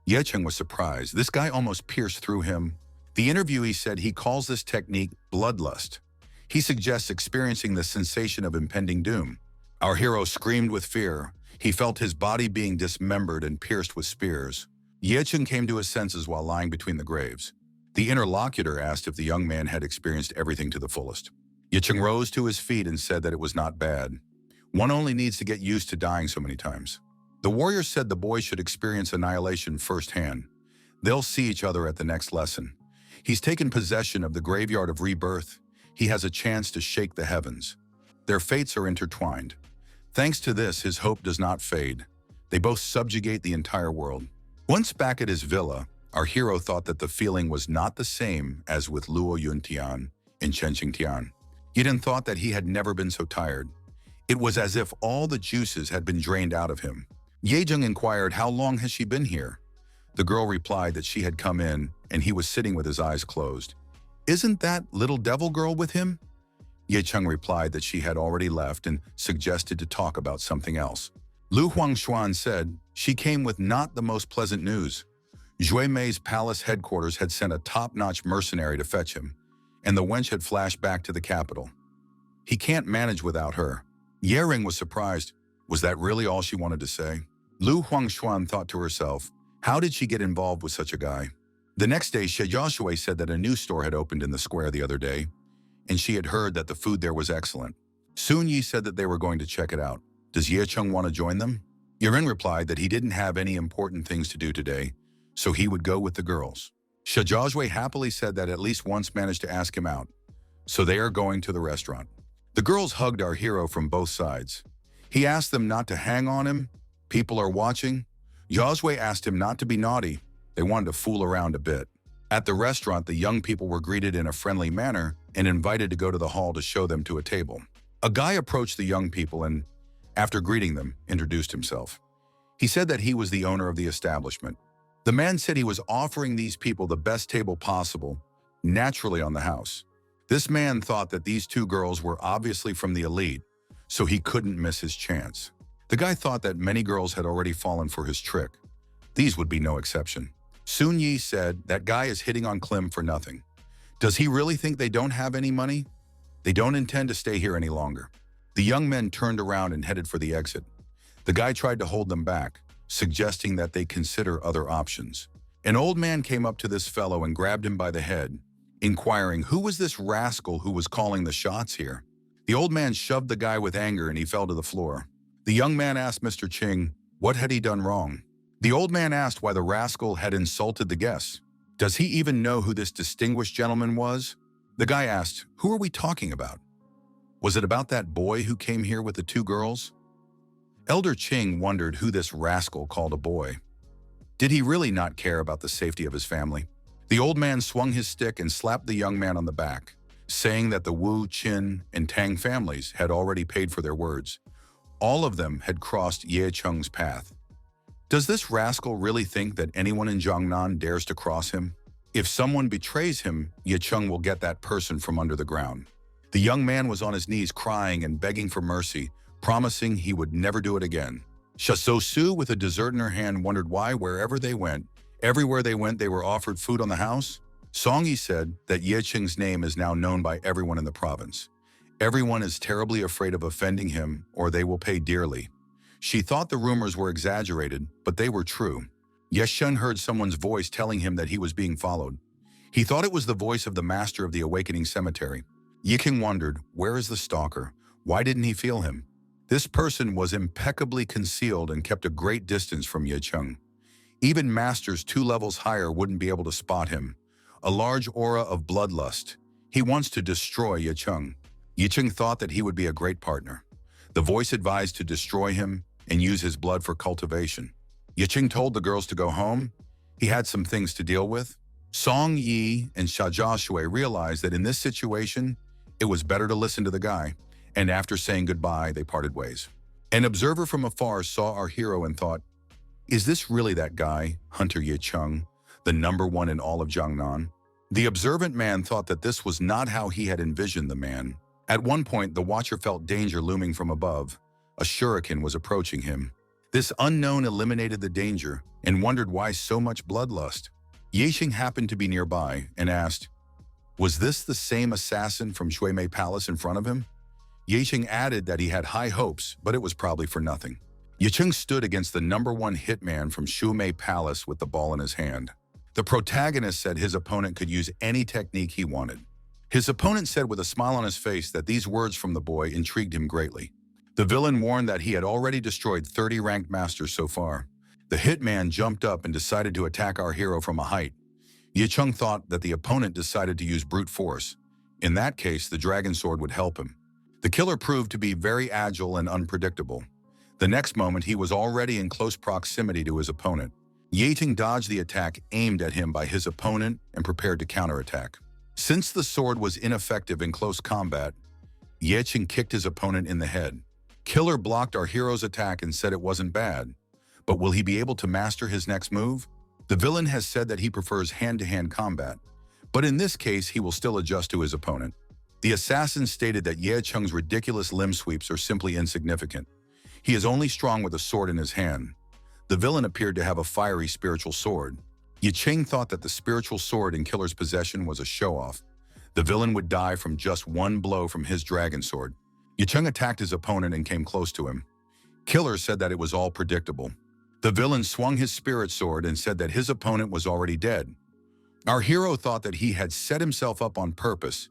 Ye Chung was surprised. This guy almost pierced through him. The interviewee said he calls this technique bloodlust. He suggests experiencing the sensation of impending doom. Our hero screamed with fear. He felt his body being dismembered and pierced with spears. Ye Chung came to his senses while lying between the graves. The interlocutor asked if the young man had experienced everything to the fullest. Ye Chung rose to his feet and said that it was not bad. One only needs to get used to dying so many times. The warrior said the boy should experience annihilation firsthand. They'll see each other at the next lesson. He's taken possession of the graveyard of rebirth. He has a chance to shake the heavens. Their fates are intertwined. Thanks to this, his hope does not fade. They both subjugate the entire world. Once back at his villa, our hero thought that the feeling was not the same as with Luo Yuntian and Chen Xingtian. He then thought that he had never been so tired. It was as if all the juices had been drained out of him. Ye Zheng inquired, "How long has she been here?" The girl replied that she had come in and he was sitting with his eyes closed. "Isn't that little devil girl with him?" Ye Cheng replied that she had already left and suggested to talk about something else. Lu Huangshuan said she came with not the most pleasant news. Zhui Mei's palace headquarters had sent a top-notch mercenary to fetch him, and the wench had flashed back to the capital. He can't manage without her. Yering was surprised. Was that really all she wanted to say? Lu Huangshuan thought to herself, how did she get involved with such a guy? The next day, She Jiaxue said that a new store had opened in the square the other day, and she had heard that the food there was excellent. Sun Yi said that they were going to check it out. Does Ye Cheng want to join them? Yiren replied that he didn't have any important things to do today, so he would go with the girls. She Jiaxue happily said that at least once managed to ask him out, so they are going to the restaurant. The girls hugged our hero from both sides. He asked them not to hang on him. People are watching. Jiaxue asked him not to be naughty. They wanted to fool around a bit. At the restaurant, the young people were greeted in a friendly manner and invited to go to the hall to show them to a table. A guy approached the young people and, after greeting them, introduced himself. He said that he was the owner of the establishment. The man said he was offering these people the best table possible, naturally on the house. This man thought that these two girls were obviously from the elite, so he couldn't miss his chance. The guy thought that many girls had already fallen for his trick. These would be no exception. Sun Yi said, that guy is hitting on Klim for nothing. Does he really think they don't have any money? They don't intend to stay here any longer. The young men turned around and headed for the exit. The guy tried to hold them back, suggesting that they consider other options. An old man came up to this fellow and grabbed him by the head, inquiring who was this rascal who was calling the shots here. The old man shoved the guy with anger and he fell to the floor. The young man asked Mr. Ching, what had he done wrong? The old man asked why the rascal had insulted the guests. Does he even know who this distinguished gentleman was? The guy asked, who are we talking about? Was it about that boy who came here with the two girls? Elder Ching wondered who this rascal called a boy. Did he really not care about the safety of his family? The old man swung his stick and slapped the young man on the back, saying that the Wu, Qin, and Tang families had already paid for their words. All of them had crossed Ye Cheng's path. Does this rascal really think that anyone in Jiangnan dares to cross him? If someone betrays him, Ye Cheng will get that person from under the ground. The young man was on his knees crying and begging for mercy, promising he would never do it again. Shao Su, with a dessert in her hand, wondered why everywhere they went, they were offered food on the house. Song Yi said that Ye Cheng's name is now known by everyone in the province. Everyone is terribly afraid of offending him, or they will pay dearly. She thought the rumors were exaggerated, but they were true. Ye Shen heard someone's voice telling him that he was being followed. He thought it was the voice of the master of the awakening cemetery. Ye King wondered, where is the stalker? Why didn't he feel him? This person was impeccably concealed and kept a great distance from Ye Cheng. Even masters 2 levels higher wouldn't be able to spot him. A large aura of bloodlust. He wants to destroy Ye Cheng. Ye Cheng thought that he would be a great partner. The voice advised to destroy him and use his blood for cultivation. Ye Cheng told the girls to go home. He had some things to deal with. Song Yi and Xia Jiaxue realized that in this situation, it was better to listen to the guy, and after saying goodbye, they parted ways. An observer from afar saw our hero and thought, is this really that guy, Hunter Ye Cheng, the #1 in all of Jiangnan? The observant man thought that this was not how he had envisioned the man. At one point, the watcher felt danger looming from above. A shuriken was approaching him. This unknown eliminated the danger and wondered why so much bloodlust. Ye Xing happened to be nearby and asked, was this the same assassin from Huawei Palace in front of him? Ye Xing added that he had high hopes, but it was probably for nothing. Ye Cheng stood against the #1 hitman from Huawei Palace with the ball in his hand. The protagonist said his opponent could use any technique he wanted. His opponent said with a smile on his face that these words from the boy intrigued him greatly. The villain warned that he had already destroyed 30 ranked masters so far. The hitman jumped up and decided to attack our hero from a height. Ye Cheng thought that the opponent decided to use brute force. In that case, the dragon sword would help him. The killer proved to be very agile and unpredictable. The next moment, he was already in close proximity to his opponent. Yeting dodged the attack aimed at him by his opponent and prepared to counterattack. Since the sword was ineffective in close combat, Yeting kicked his opponent in the head. Killer blocked our hero's attack and said it wasn't bad. But will he be able to master his next move? The villain has said that he prefers hand-to-hand combat, but in this case, he will still adjust to his opponent. The assassin stated that Ye Cheng's ridiculous limb sweeps are simply insignificant. He is only strong with a sword in his hand. The villain appeared to have a fiery spiritual sword. Ye Cheng thought that the spiritual sword in Killer's possession was a show-off. The villain would die from just one blow from his dragon sword. Ye Cheng attacked his opponent and came close to him. Killer said that it was all predictable. The villain swung his spirit sword and said that his opponent was already dead. Our hero thought that he had set himself up on purpose.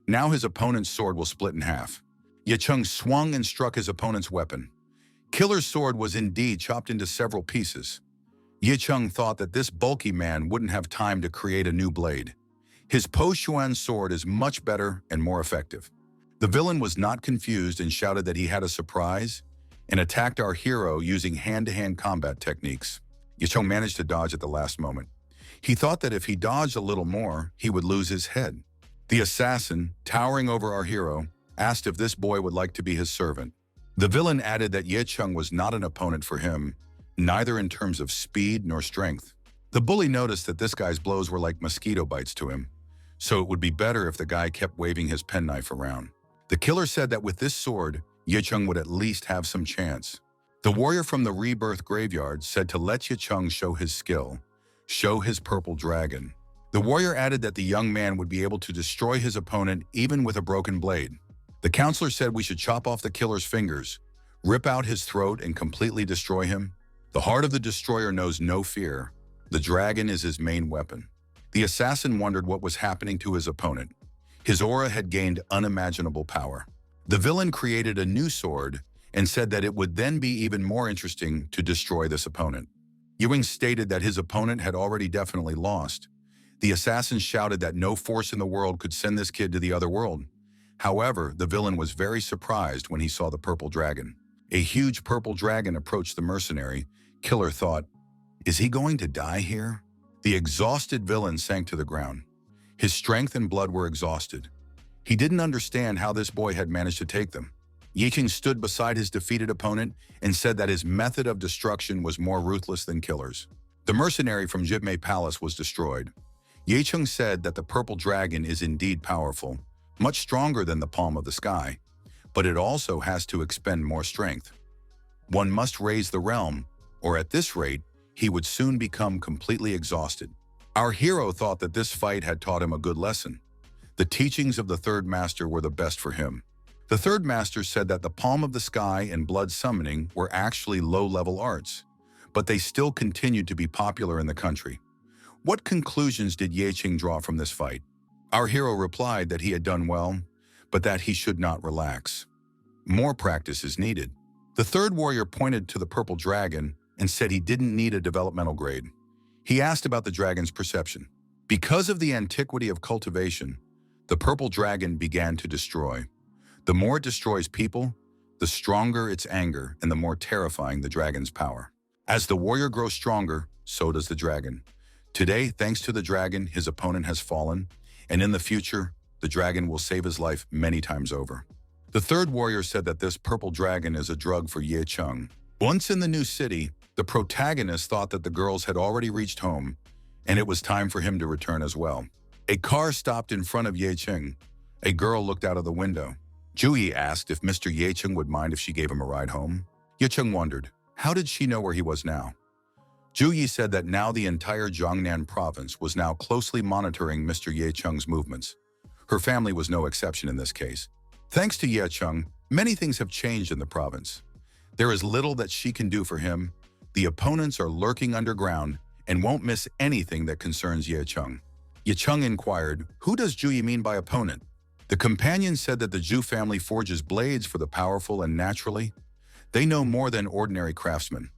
Now his opponent's sword will split in half. Ye Cheng swung and struck his opponent's weapon. Killer's sword was indeed chopped into several pieces. Ye Cheng thought that this bulky man wouldn't have time to create a new blade. His Po Xuan sword is much better and more effective. The villain was not confused and shouted that he had a surprise and attacked our hero using hand-to-hand combat techniques. Ye Cheng managed to dodge at the last moment. He thought that if he dodged a little more, he would lose his head. The assassin, towering over our hero, asked if this boy would like to be his servant. The villain added that Ye Cheng was not an opponent for him, neither in terms of speed nor strength. The bully noticed that this guy's blows were like mosquito bites to him, so it would be better if the guy kept waving his penknife around. The killer said that with this sword, Ye Cheng would at least have some chance. The warrior from the rebirth graveyard said to let Ye Cheng show his skill, show his purple dragon. The warrior added that the young man would be able to destroy his opponent even with a broken blade. The counselor said we should chop off the killer's fingers, rip out his throat and completely destroy him. The heart of the destroyer knows no fear. The dragon is his main weapon. The assassin wondered what was happening to his opponent. His aura had gained unimaginable power. The villain created a new sword and said that it would then be even more interesting to destroy this opponent. Ewing stated that his opponent had already definitely lost. The assassin shouted that no force in the world could send this kid to the other world. However, the villain was very surprised when he saw the purple dragon. A huge purple dragon approached the mercenary. Killer thought, is he going to die here? The exhausted villain sank to the ground. His strength and blood were exhausted. He didn't understand how this boy had managed to take them. Ye Cheng stood beside his defeated opponent and said that his method of destruction was more ruthless than Killer's. The mercenary from Jibmei Palace was destroyed. Ye Cheng said that the purple dragon is indeed powerful, much stronger than the palm of the sky, but it also has to expend more strength. One must raise the realm, or at this rate, he would soon become completely exhausted. Our hero thought that this fight had taught him a good lesson. The teachings of the third master were the best for him. The third master said that the palm of the sky and blood summoning were actually low-level arts, but they still continued to be popular in the country. What conclusions did Ye Cheng draw from this fight? Our hero replied that he had done well, but that he should not relax. More practice is needed. The third warrior pointed to the purple dragon and said he didn't need a developmental grade. He asked about the dragon's perception. Because of the antiquity of cultivation, the purple dragon began to destroy. The more it destroys people, the stronger its anger and the more terrifying the dragon's power. As the warrior grows stronger, so does the dragon. Today, thanks to the dragon, his opponent has fallen, and in the future, the dragon will save his life many times over. The third warrior said that this purple dragon is a drug for Ye Cheng. Once in the new city, the protagonist thought that the girls had already reached home, and it was time for him to return as well. A car stopped in front of Ye Cheng. A girl looked out of the window. Juyi asked if Mr. Ye Cheng would mind if she gave him a ride home. Ye Cheng wondered, how did she know where he was now? Juyi said that now the entire Jiangnan province was now closely monitoring Mr. Ye Cheng's movements. Her family was no exception in this case. Thanks to Ye Cheng, many things have changed in the province. There is little that she can do for him. The opponents are lurking underground and won't miss anything that concerns Ye Cheng. Ye Cheng inquired, who does Juyi mean by opponent? The companion said that the Zhu family forges blades for the powerful and naturally. They know more than ordinary craftsmen.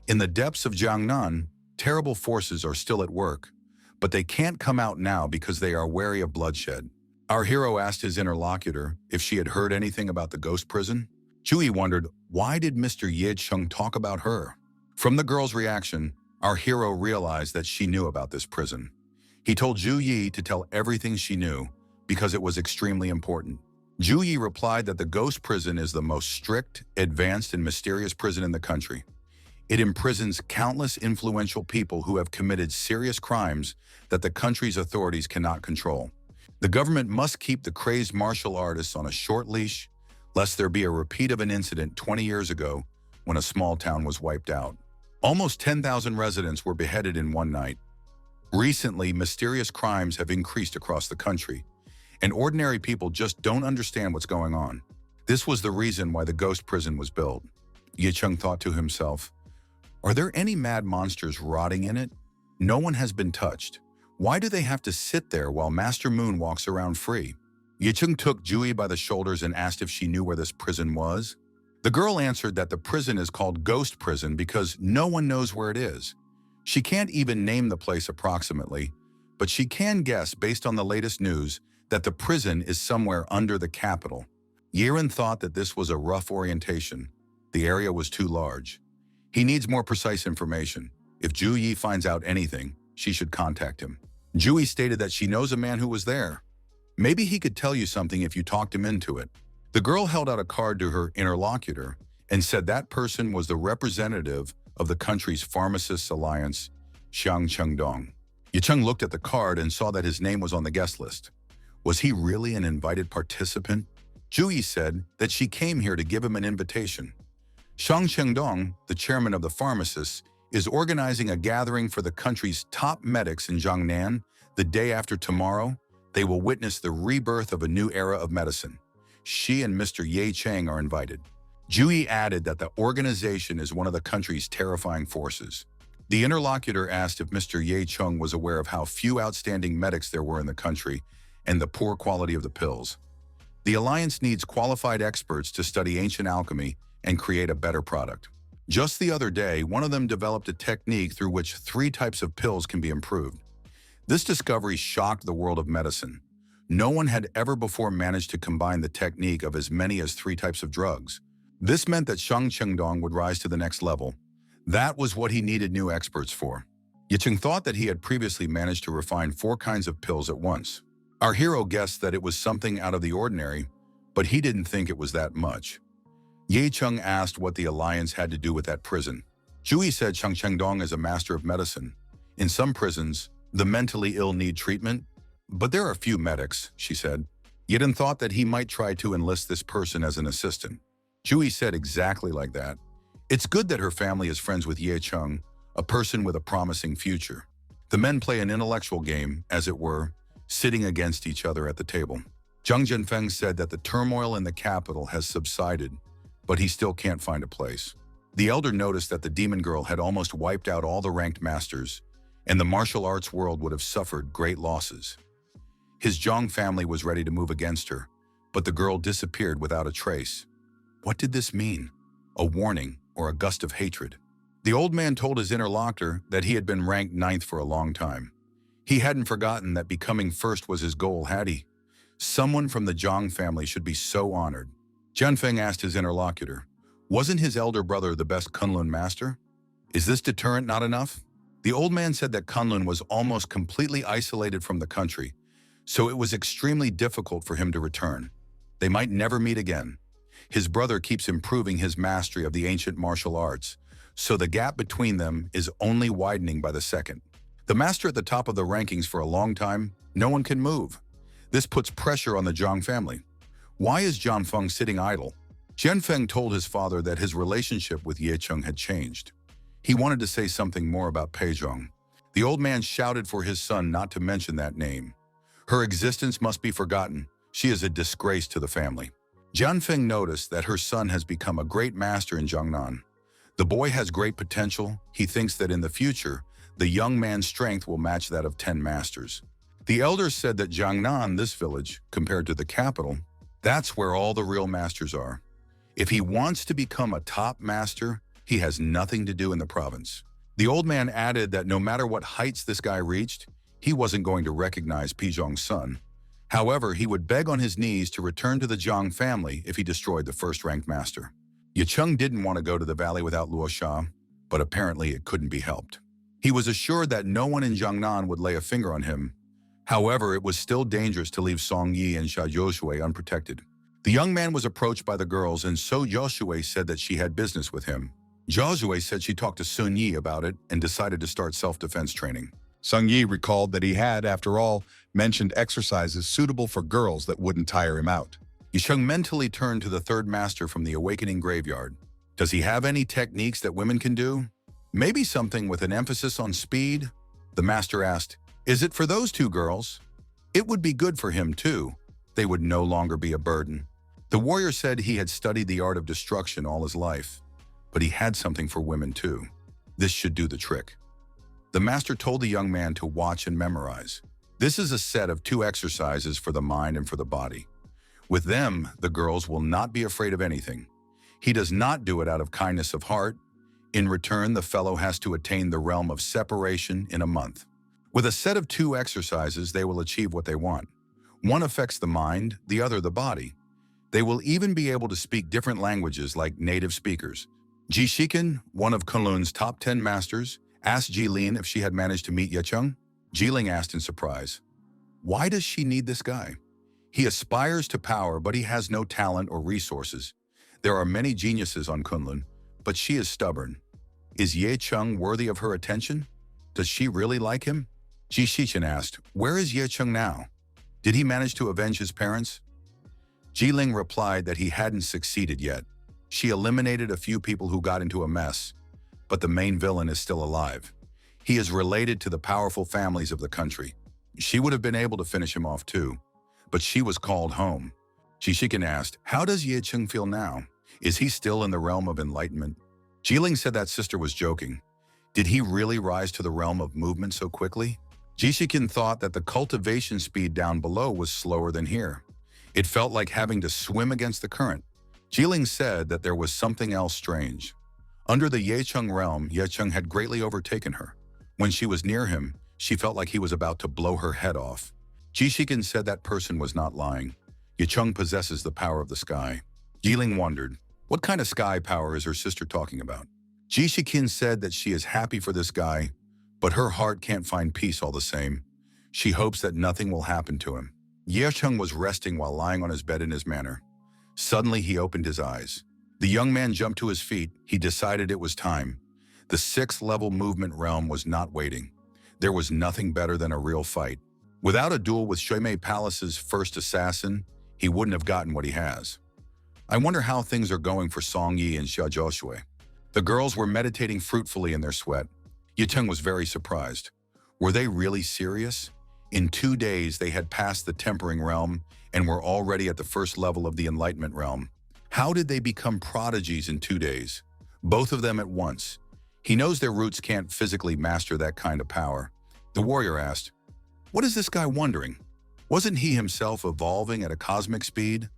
In the depths of Jiangnan, terrible forces are still at work, but they can't come out now because they are wary of bloodshed. Our hero asked his interlocutor if she had heard anything about the ghost prison. Ju wondered, why did Mr. Ye Chung talk about her? From the girl's reaction, our hero realized that she knew about this prison. He told Ju Yi to tell everything she knew because it was extremely important. Ju Yi replied that the ghost prison is the most strict, advanced, and mysterious prison in the country. It imprisons countless influential people who have committed serious crimes that the country's authorities cannot control. The government must keep the crazed martial artists on a short leash, lest there be a repeat of an incident 20 years ago when a small town was wiped out. Almost 10,000 residents were beheaded in one night. Recently, mysterious crimes have increased across the country, and ordinary people just don't understand what's going on. This was the reason why the ghost prison was built. Ye Chung thought to himself, are there any mad monsters rotting in it? No one has been touched. Why do they have to sit there while Master Moon walks around free? Ye Chung took Jui by the shoulders and asked if she knew where this prison was. The girl answered that the prison is called Ghost Prison because no one knows where it is. She can't even name the place approximately, but she can guess based on the latest news that the prison is somewhere under the capital. Yiren thought that this was a rough orientation. The area was too large. He needs more precise information. If Ju Yi finds out anything, she should contact him. Ju Yi stated that she knows a man who was there. Maybe he could tell you something if you talked him into it. The girl held out a card to her interlocutor and said that person was the representative of the country's Pharmacists Alliance, Xiang Chengdong. Ye Chung looked at the card and saw that his name was on the guest list. Was he really an invited participant? Ju Yi said that she came here to give him an invitation. Xiang Chengdong, the chairman of the pharmacists, is organizing a gathering for the country's top medics in Jiangnan. The day after tomorrow, they will witness the rebirth of a new era of medicine. She and Mr. Ye Chang are invited. Ju Yi added that the organization is one of the country's terrifying forces. The interlocutor asked if Mr. Ye Chung was aware of how few outstanding medics there were in the country and the poor quality of the pills. The Alliance needs qualified experts to study ancient alchemy and create a better product. Just the other day, one of them developed a technique through which 3 types of pills can be improved. This discovery shocked the world of medicine. No one had ever before managed to combine the technique of as many as 3 types of drugs. This meant that Xiang Chengdong would rise to the next level. That was what he needed new experts for. Ye Chung thought that he had previously managed to refine 4 kinds of pills at once. Our hero guessed that it was something out of the ordinary, but he didn't think it was that much. Ye Chung asked what the Alliance had to do with that prison. Jui said Xiang Chengdong is a master of medicine. In some prisons, the mentally ill need treatment, but there are few medics, she said. Yidin thought that he might try to enlist this person as an assistant. Jui said exactly like that. It's good that her family is friends with Ye Chung, a person with a promising future. The men play an intellectual game, as it were, sitting against each other at the table. Zhang Jianfeng said that the turmoil in the capital has subsided, but he still can't find a place. The elder noticed that the demon girl had almost wiped out all the ranked masters, and the martial arts world would have suffered great losses. His Zhang family was ready to move against her, but the girl disappeared without a trace. What did this mean? A warning or a gust of hatred? The old man told his interlocutor that he had been ranked 9th for a long time. He hadn't forgotten that becoming first was his goal, had he? Someone from the Zhang family should be so honored. Jianfeng asked his interlocutor, wasn't his elder brother the best Kunlun master? Is this deterrent not enough? The old man said that Kunlun was almost completely isolated from the country, so it was extremely difficult for him to return. They might never meet again. His brother keeps improving his mastery of the ancient martial arts, so the gap between them is only widening by the second. The master at the top of the rankings for a long time, no one can move. This puts pressure on the Zhang family. Why is Chen Fung sitting idle? Jianfeng told his father that his relationship with Ye Chung had changed. He wanted to say something more about Pei Zhong. The old man shouted for his son not to mention that name. Her existence must be forgotten. She is a disgrace to the family. Jianfeng noticed that her son has become a great master in Jiangnan. The boy has great potential. He thinks that in the future, the young man's strength will match that of 10 masters. The elders said that Jiangnan, this village, compared to the capital, that's where all the real masters are. If he wants to become a top master, he has nothing to do in the province. The old man added that no matter what heights this guy reached, he wasn't going to recognize Pizhong's son. However, he would beg on his knees to return to the Zhang family if he destroyed the first-ranked master. Yicheng didn't want to go to the valley without Luo Sha, but apparently it couldn't be helped. He was assured that no one in Jiangnan would lay a finger on him. However, it was still dangerous to leave Song Yi and Xia Joshua unprotected. The young man was approached by the girls, and So Joshua said that she had business with him. Joshua said she talked to Sun Yi about it and decided to start self-defense training. Sung Yi recalled that he had, after all, mentioned exercises suitable for girls that wouldn't tire him out. Yicheng mentally turned to the third master from the awakening graveyard. Does he have any techniques that women can do? Maybe something with an emphasis on speed? The master asked, is it for those two girls? It would be good for him too. They would no longer be a burden. The warrior said he had studied the art of destruction all his life, but he had something for women too. This should do the trick. The master told the young man to watch and memorize. This is a set of 2 exercises for the mind and for the body. With them, the girls will not be afraid of anything. He does not do it out of kindness of heart. In return, the fellow has to attain the realm of separation in a month. With a set of 2 exercises, they will achieve what they want. One affects the mind, the other the body. They will even be able to speak different languages like native speakers. Ji Shiken, one of Kunlun's top 10 masters, asked Jilin if she had managed to meet Yicheng. Jiling asked in surprise, why does she need this guy? He aspires to power, but he has no talent or resources. There are many geniuses on Kunlun, but she is stubborn. Is Yicheng worthy of her attention? Does she really like him? Ji Shichen asked, where is Yicheng now? Did he manage to avenge his parents? Jiling replied that he hadn't succeeded yet. She eliminated a few people who got into a mess, but the main villain is still alive. He is related to the powerful families of the country. She would have been able to finish him off too, but she was called home. Jishikin asked, how does Yicheng feel now? Is he still in the realm of enlightenment? Jiling said that sister was joking. Did he really rise to the realm of movement so quickly? Jishikin thought that the cultivation speed down below was slower than here. It felt like having to swim against the current. Jiling said that there was something else strange. Under the Yicheng realm, Yicheng had greatly overtaken her. When she was near him, she felt like he was about to blow her head off. Jishikin said that person was not lying. Yicheng possesses the power of the sky. Jiling wondered, what kind of sky power is her sister talking about? Jishikin said that she is happy for this guy, but her heart can't find peace all the same. She hopes that nothing will happen to him. Yicheng was resting while lying on his bed in his manor. Suddenly, he opened his eyes. The young man jumped to his feet. He decided it was time. The 6th-level movement realm was not waiting. There was nothing better than a real fight. Without a duel with Shuimei Palace's first assassin, he wouldn't have gotten what he has. I wonder how things are going for Song Yi and Xia Joshua. The girls were meditating fruitfully in their sweat. Yicheng was very surprised. Were they really serious? In 2 days, they had passed the tempering realm and were already at the first level of the enlightenment realm. How did they become prodigies in 2 days? Both of them at once. He knows their roots can't physically master that kind of power. The warrior asked, what is this guy wondering? Wasn't he himself evolving at a cosmic speed?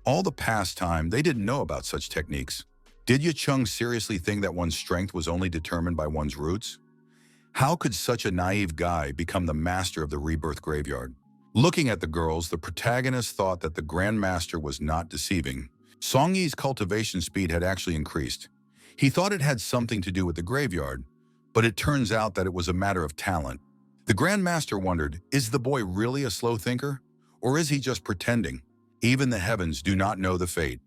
All the past time, they didn't know about such techniques. Did Yicheng seriously think that one's strength was only determined by one's roots? How could such a naive guy become the master of the rebirth graveyard? Looking at the girls, the protagonist thought that the Grand Master was not deceiving. Song Yi's cultivation speed had actually increased. He thought it had something to do with the graveyard, but it turns out that it was a matter of talent. The Grand Master wondered, is the boy really a slow thinker? Or is he just pretending? Even the heavens do not know the fate.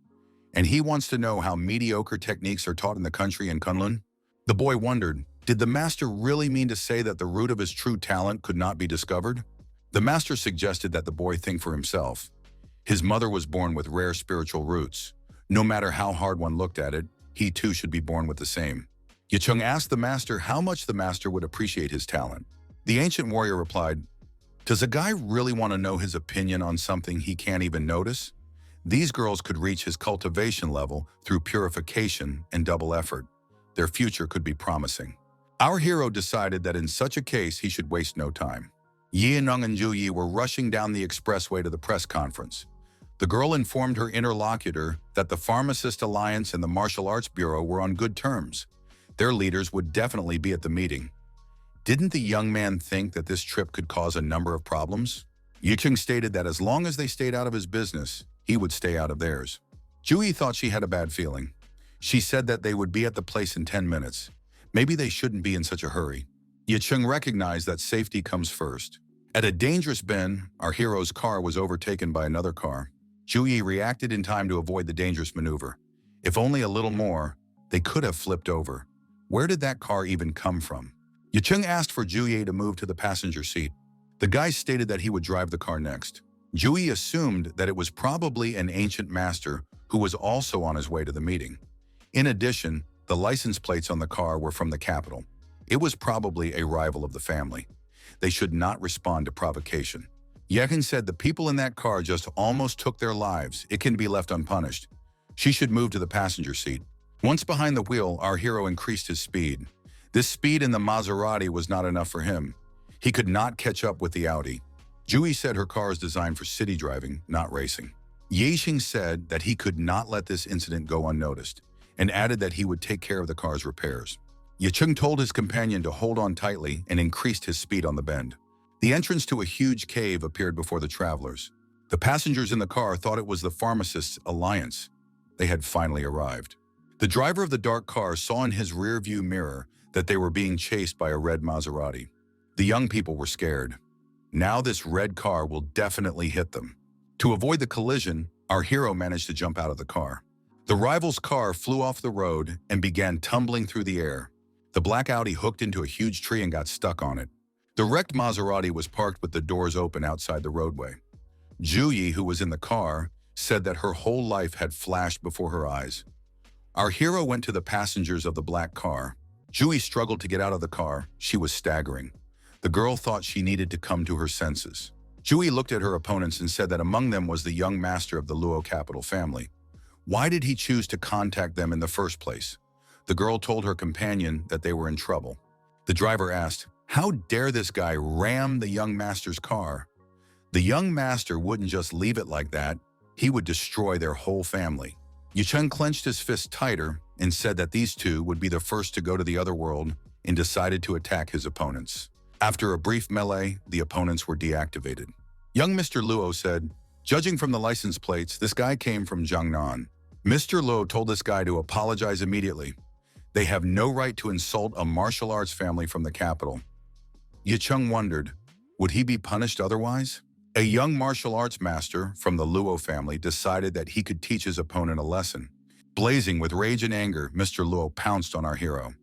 And he wants to know how mediocre techniques are taught in the country in Kunlun. The boy wondered, did the master really mean to say that the root of his true talent could not be discovered? The master suggested that the boy think for himself. His mother was born with rare spiritual roots. No matter how hard one looked at it, he too should be born with the same. Yicheng asked the master how much the master would appreciate his talent. The ancient warrior replied, does a guy really want to know his opinion on something he can't even notice? These girls could reach his cultivation level through purification and double effort. Their future could be promising. Our hero decided that in such a case he should waste no time. Yi Nung and Ju Yi were rushing down the expressway to the press conference. The girl informed her interlocutor that the Pharmacist Alliance and the Martial Arts Bureau were on good terms. Their leaders would definitely be at the meeting. Didn't the young man think that this trip could cause a number of problems? Yicheng stated that as long as they stayed out of his business, he would stay out of theirs. Jui thought she had a bad feeling. She said that they would be at the place in 10 minutes. Maybe they shouldn't be in such a hurry. Yicheng recognized that safety comes first. At a dangerous bend, our hero's car was overtaken by another car. Jui reacted in time to avoid the dangerous maneuver. If only a little more, they could have flipped over. Where did that car even come from? Yicheng asked for Jui to move to the passenger seat. The guy stated that he would drive the car next. Jui assumed that it was probably an ancient master who was also on his way to the meeting. In addition, the license plates on the car were from the capital. It was probably a rival of the family. They should not respond to provocation. Yekin said the people in that car just almost took their lives. It can be left unpunished. She should move to the passenger seat. Once behind the wheel, our hero increased his speed. This speed in the Maserati was not enough for him. He could not catch up with the Audi. Jui said her car is designed for city driving, not racing. Yexing said that he could not let this incident go unnoticed, and added that he would take care of the car's repairs. Yicheng told his companion to hold on tightly and increased his speed on the bend. The entrance to a huge cave appeared before the travelers. The passengers in the car thought it was the pharmacist's alliance. They had finally arrived. The driver of the dark car saw in his rearview mirror that they were being chased by a red Maserati. The young people were scared. Now this red car will definitely hit them. To avoid the collision, our hero managed to jump out of the car. The rival's car flew off the road and began tumbling through the air. The black Audi hooked into a huge tree and got stuck on it. The wrecked Maserati was parked with the doors open outside the roadway. Juyi, who was in the car, said that her whole life had flashed before her eyes. Our hero went to the passengers of the black car. Juyi struggled to get out of the car. She was staggering. The girl thought she needed to come to her senses. Juyi looked at her opponents and said that among them was the young master of the Luo capital family. Why did he choose to contact them in the first place? The girl told her companion that they were in trouble. The driver asked, "How dare this guy ram the young master's car?" The young master wouldn't just leave it like that. He would destroy their whole family. Yicheng clenched his fist tighter and said that these two would be the first to go to the other world and decided to attack his opponents. After a brief melee, the opponents were deactivated. Young Mr. Luo said, "Judging from the license plates, this guy came from Jiangnan." Mr. Luo told this guy to apologize immediately. They have no right to insult a martial arts family from the capital. Yicheng wondered, would he be punished otherwise? A young martial arts master from the Luo family decided that he could teach his opponent a lesson. Blazing with rage and anger, Mr. Luo pounced on our hero.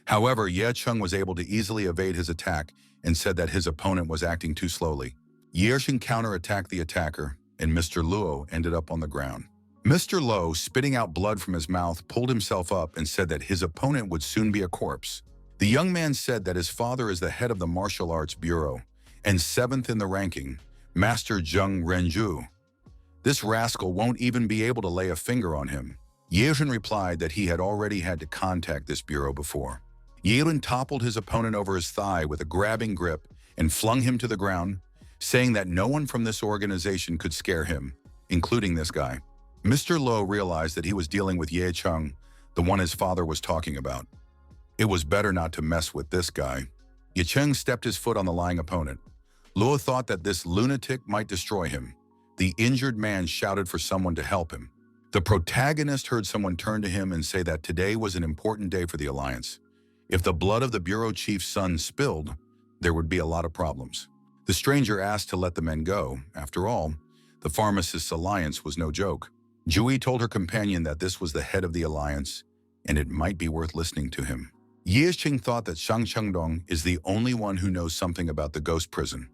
However, Ye Cheng was able to easily evade his attack and said that his opponent was acting too slowly. Ye Cheng counterattacked the attacker, and Mr. Luo ended up on the ground. Mr. Luo, spitting out blood from his mouth, pulled himself up and said that his opponent would soon be a corpse. The young man said that his father is the head of the Martial Arts Bureau, and seventh in the ranking, Master Zheng Renju. This rascal won't even be able to lay a finger on him. Yerin replied that he had already had to contact this bureau before. Yerin toppled his opponent over his thigh with a grabbing grip and flung him to the ground, saying that no one from this organization could scare him, including this guy. Mr. Luo realized that he was dealing with Ye Cheng, the one his father was talking about. It was better not to mess with this guy. Ye Cheng stepped his foot on the lying opponent. Luo thought that this lunatic might destroy him. The injured man shouted for someone to help him. The protagonist heard someone turn to him and say that today was an important day for the Alliance. If the blood of the bureau chief's son spilled, there would be a lot of problems. The stranger asked to let the men go. After all, the pharmacist's alliance was no joke. Jui told her companion that this was the head of the alliance, and it might be worth listening to him. Yexing thought that Shang Chengdong is the only one who knows something about the ghost prison.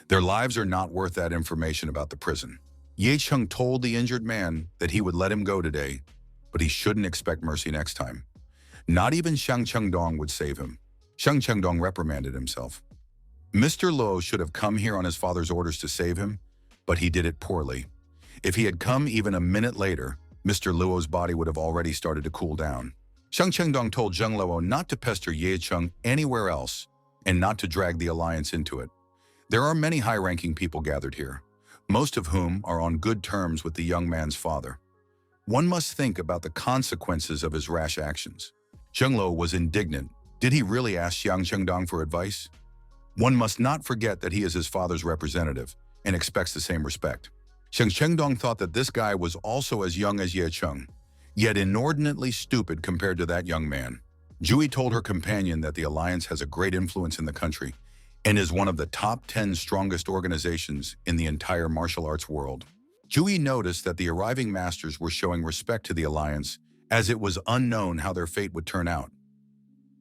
Their lives are not worth that information about the prison. Ye Cheng told the injured man that he would let him go today, but he shouldn't expect mercy next time. Not even Shang Chengdong would save him. Shang Chengdong reprimanded himself. Mr. Luo should have come here on his father's orders to save him, but he did it poorly. If he had come even a minute later, Mr. Luo's body would have already started to cool down. Shang Chengdong told Zheng Luo not to pester Ye Cheng anywhere else and not to drag the alliance into it. There are many high-ranking people gathered here, most of whom are on good terms with the young man's father. One must think about the consequences of his rash actions. Zheng Luo was indignant. Did he really ask Shang Chengdong for advice? One must not forget that he is his father's representative, and expects the same respect. Sheng Chengdong thought that this guy was also as young as Ye Cheng, yet inordinately stupid compared to that young man. Jui told her companion that the alliance has a great influence in the country and is one of the top 10 strongest organizations in the entire martial arts world. Jui noticed that the arriving masters were showing respect to the alliance, as it was unknown how their fate would turn out.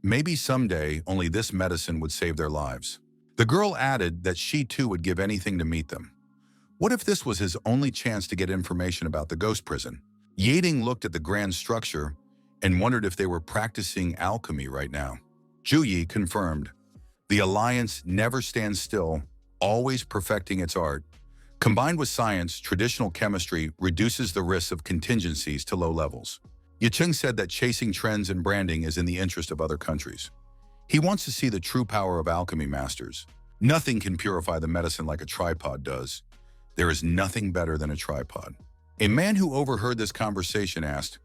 Maybe someday only this medicine would save their lives. The girl added that she too would give anything to meet them. What if this was his only chance to get information about the ghost prison? Yading looked at the grand structure and wondered if they were practicing alchemy right now. Juyi confirmed, the alliance never stands still, always perfecting its art. Combined with science, traditional chemistry reduces the risk of contingencies to low levels. Yicheng said that chasing trends and branding is in the interest of other countries. He wants to see the true power of alchemy masters. Nothing can purify the medicine like a tripod does. There is nothing better than a tripod. A man who overheard this conversation asked,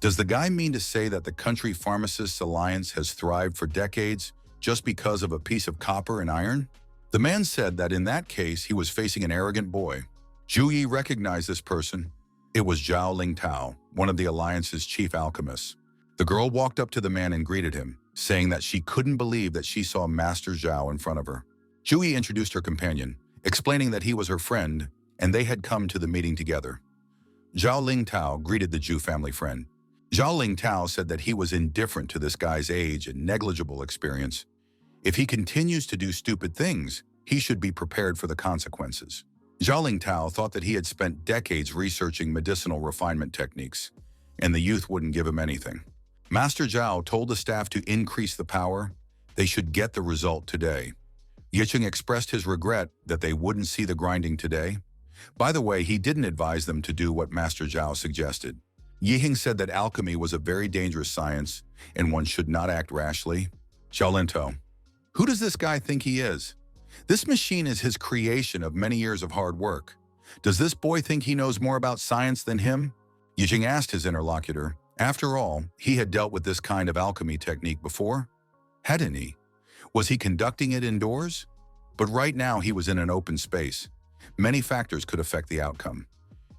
does the guy mean to say that the Country Pharmacists Alliance has thrived for decades just because of a piece of copper and iron? The man said that in that case he was facing an arrogant boy. Zhu Yi recognized this person. It was Zhao Lingtao, one of the Alliance's chief alchemists. The girl walked up to the man and greeted him, saying that she couldn't believe that she saw Master Zhao in front of her. Zhu Yi introduced her companion, explaining that he was her friend and they had come to the meeting together. Zhao Lingtao greeted the Zhu family friend. Zhao Lingtao said that he was indifferent to this guy's age and negligible experience. If he continues to do stupid things, he should be prepared for the consequences. Zhao Lingtao thought that he had spent decades researching medicinal refinement techniques, and the youth wouldn't give him anything. Master Zhao told the staff to increase the power. They should get the result today. Yicheng expressed his regret that they wouldn't see the grinding today. By the way, he didn't advise them to do what Master Zhao suggested. Yihing said that alchemy was a very dangerous science and one should not act rashly. Xiaolento, who does this guy think he is? This machine is his creation of many years of hard work. Does this boy think he knows more about science than him? Yijing asked his interlocutor. After all, he had dealt with this kind of alchemy technique before. Hadn't he? Was he conducting it indoors? But right now he was in an open space. Many factors could affect the outcome.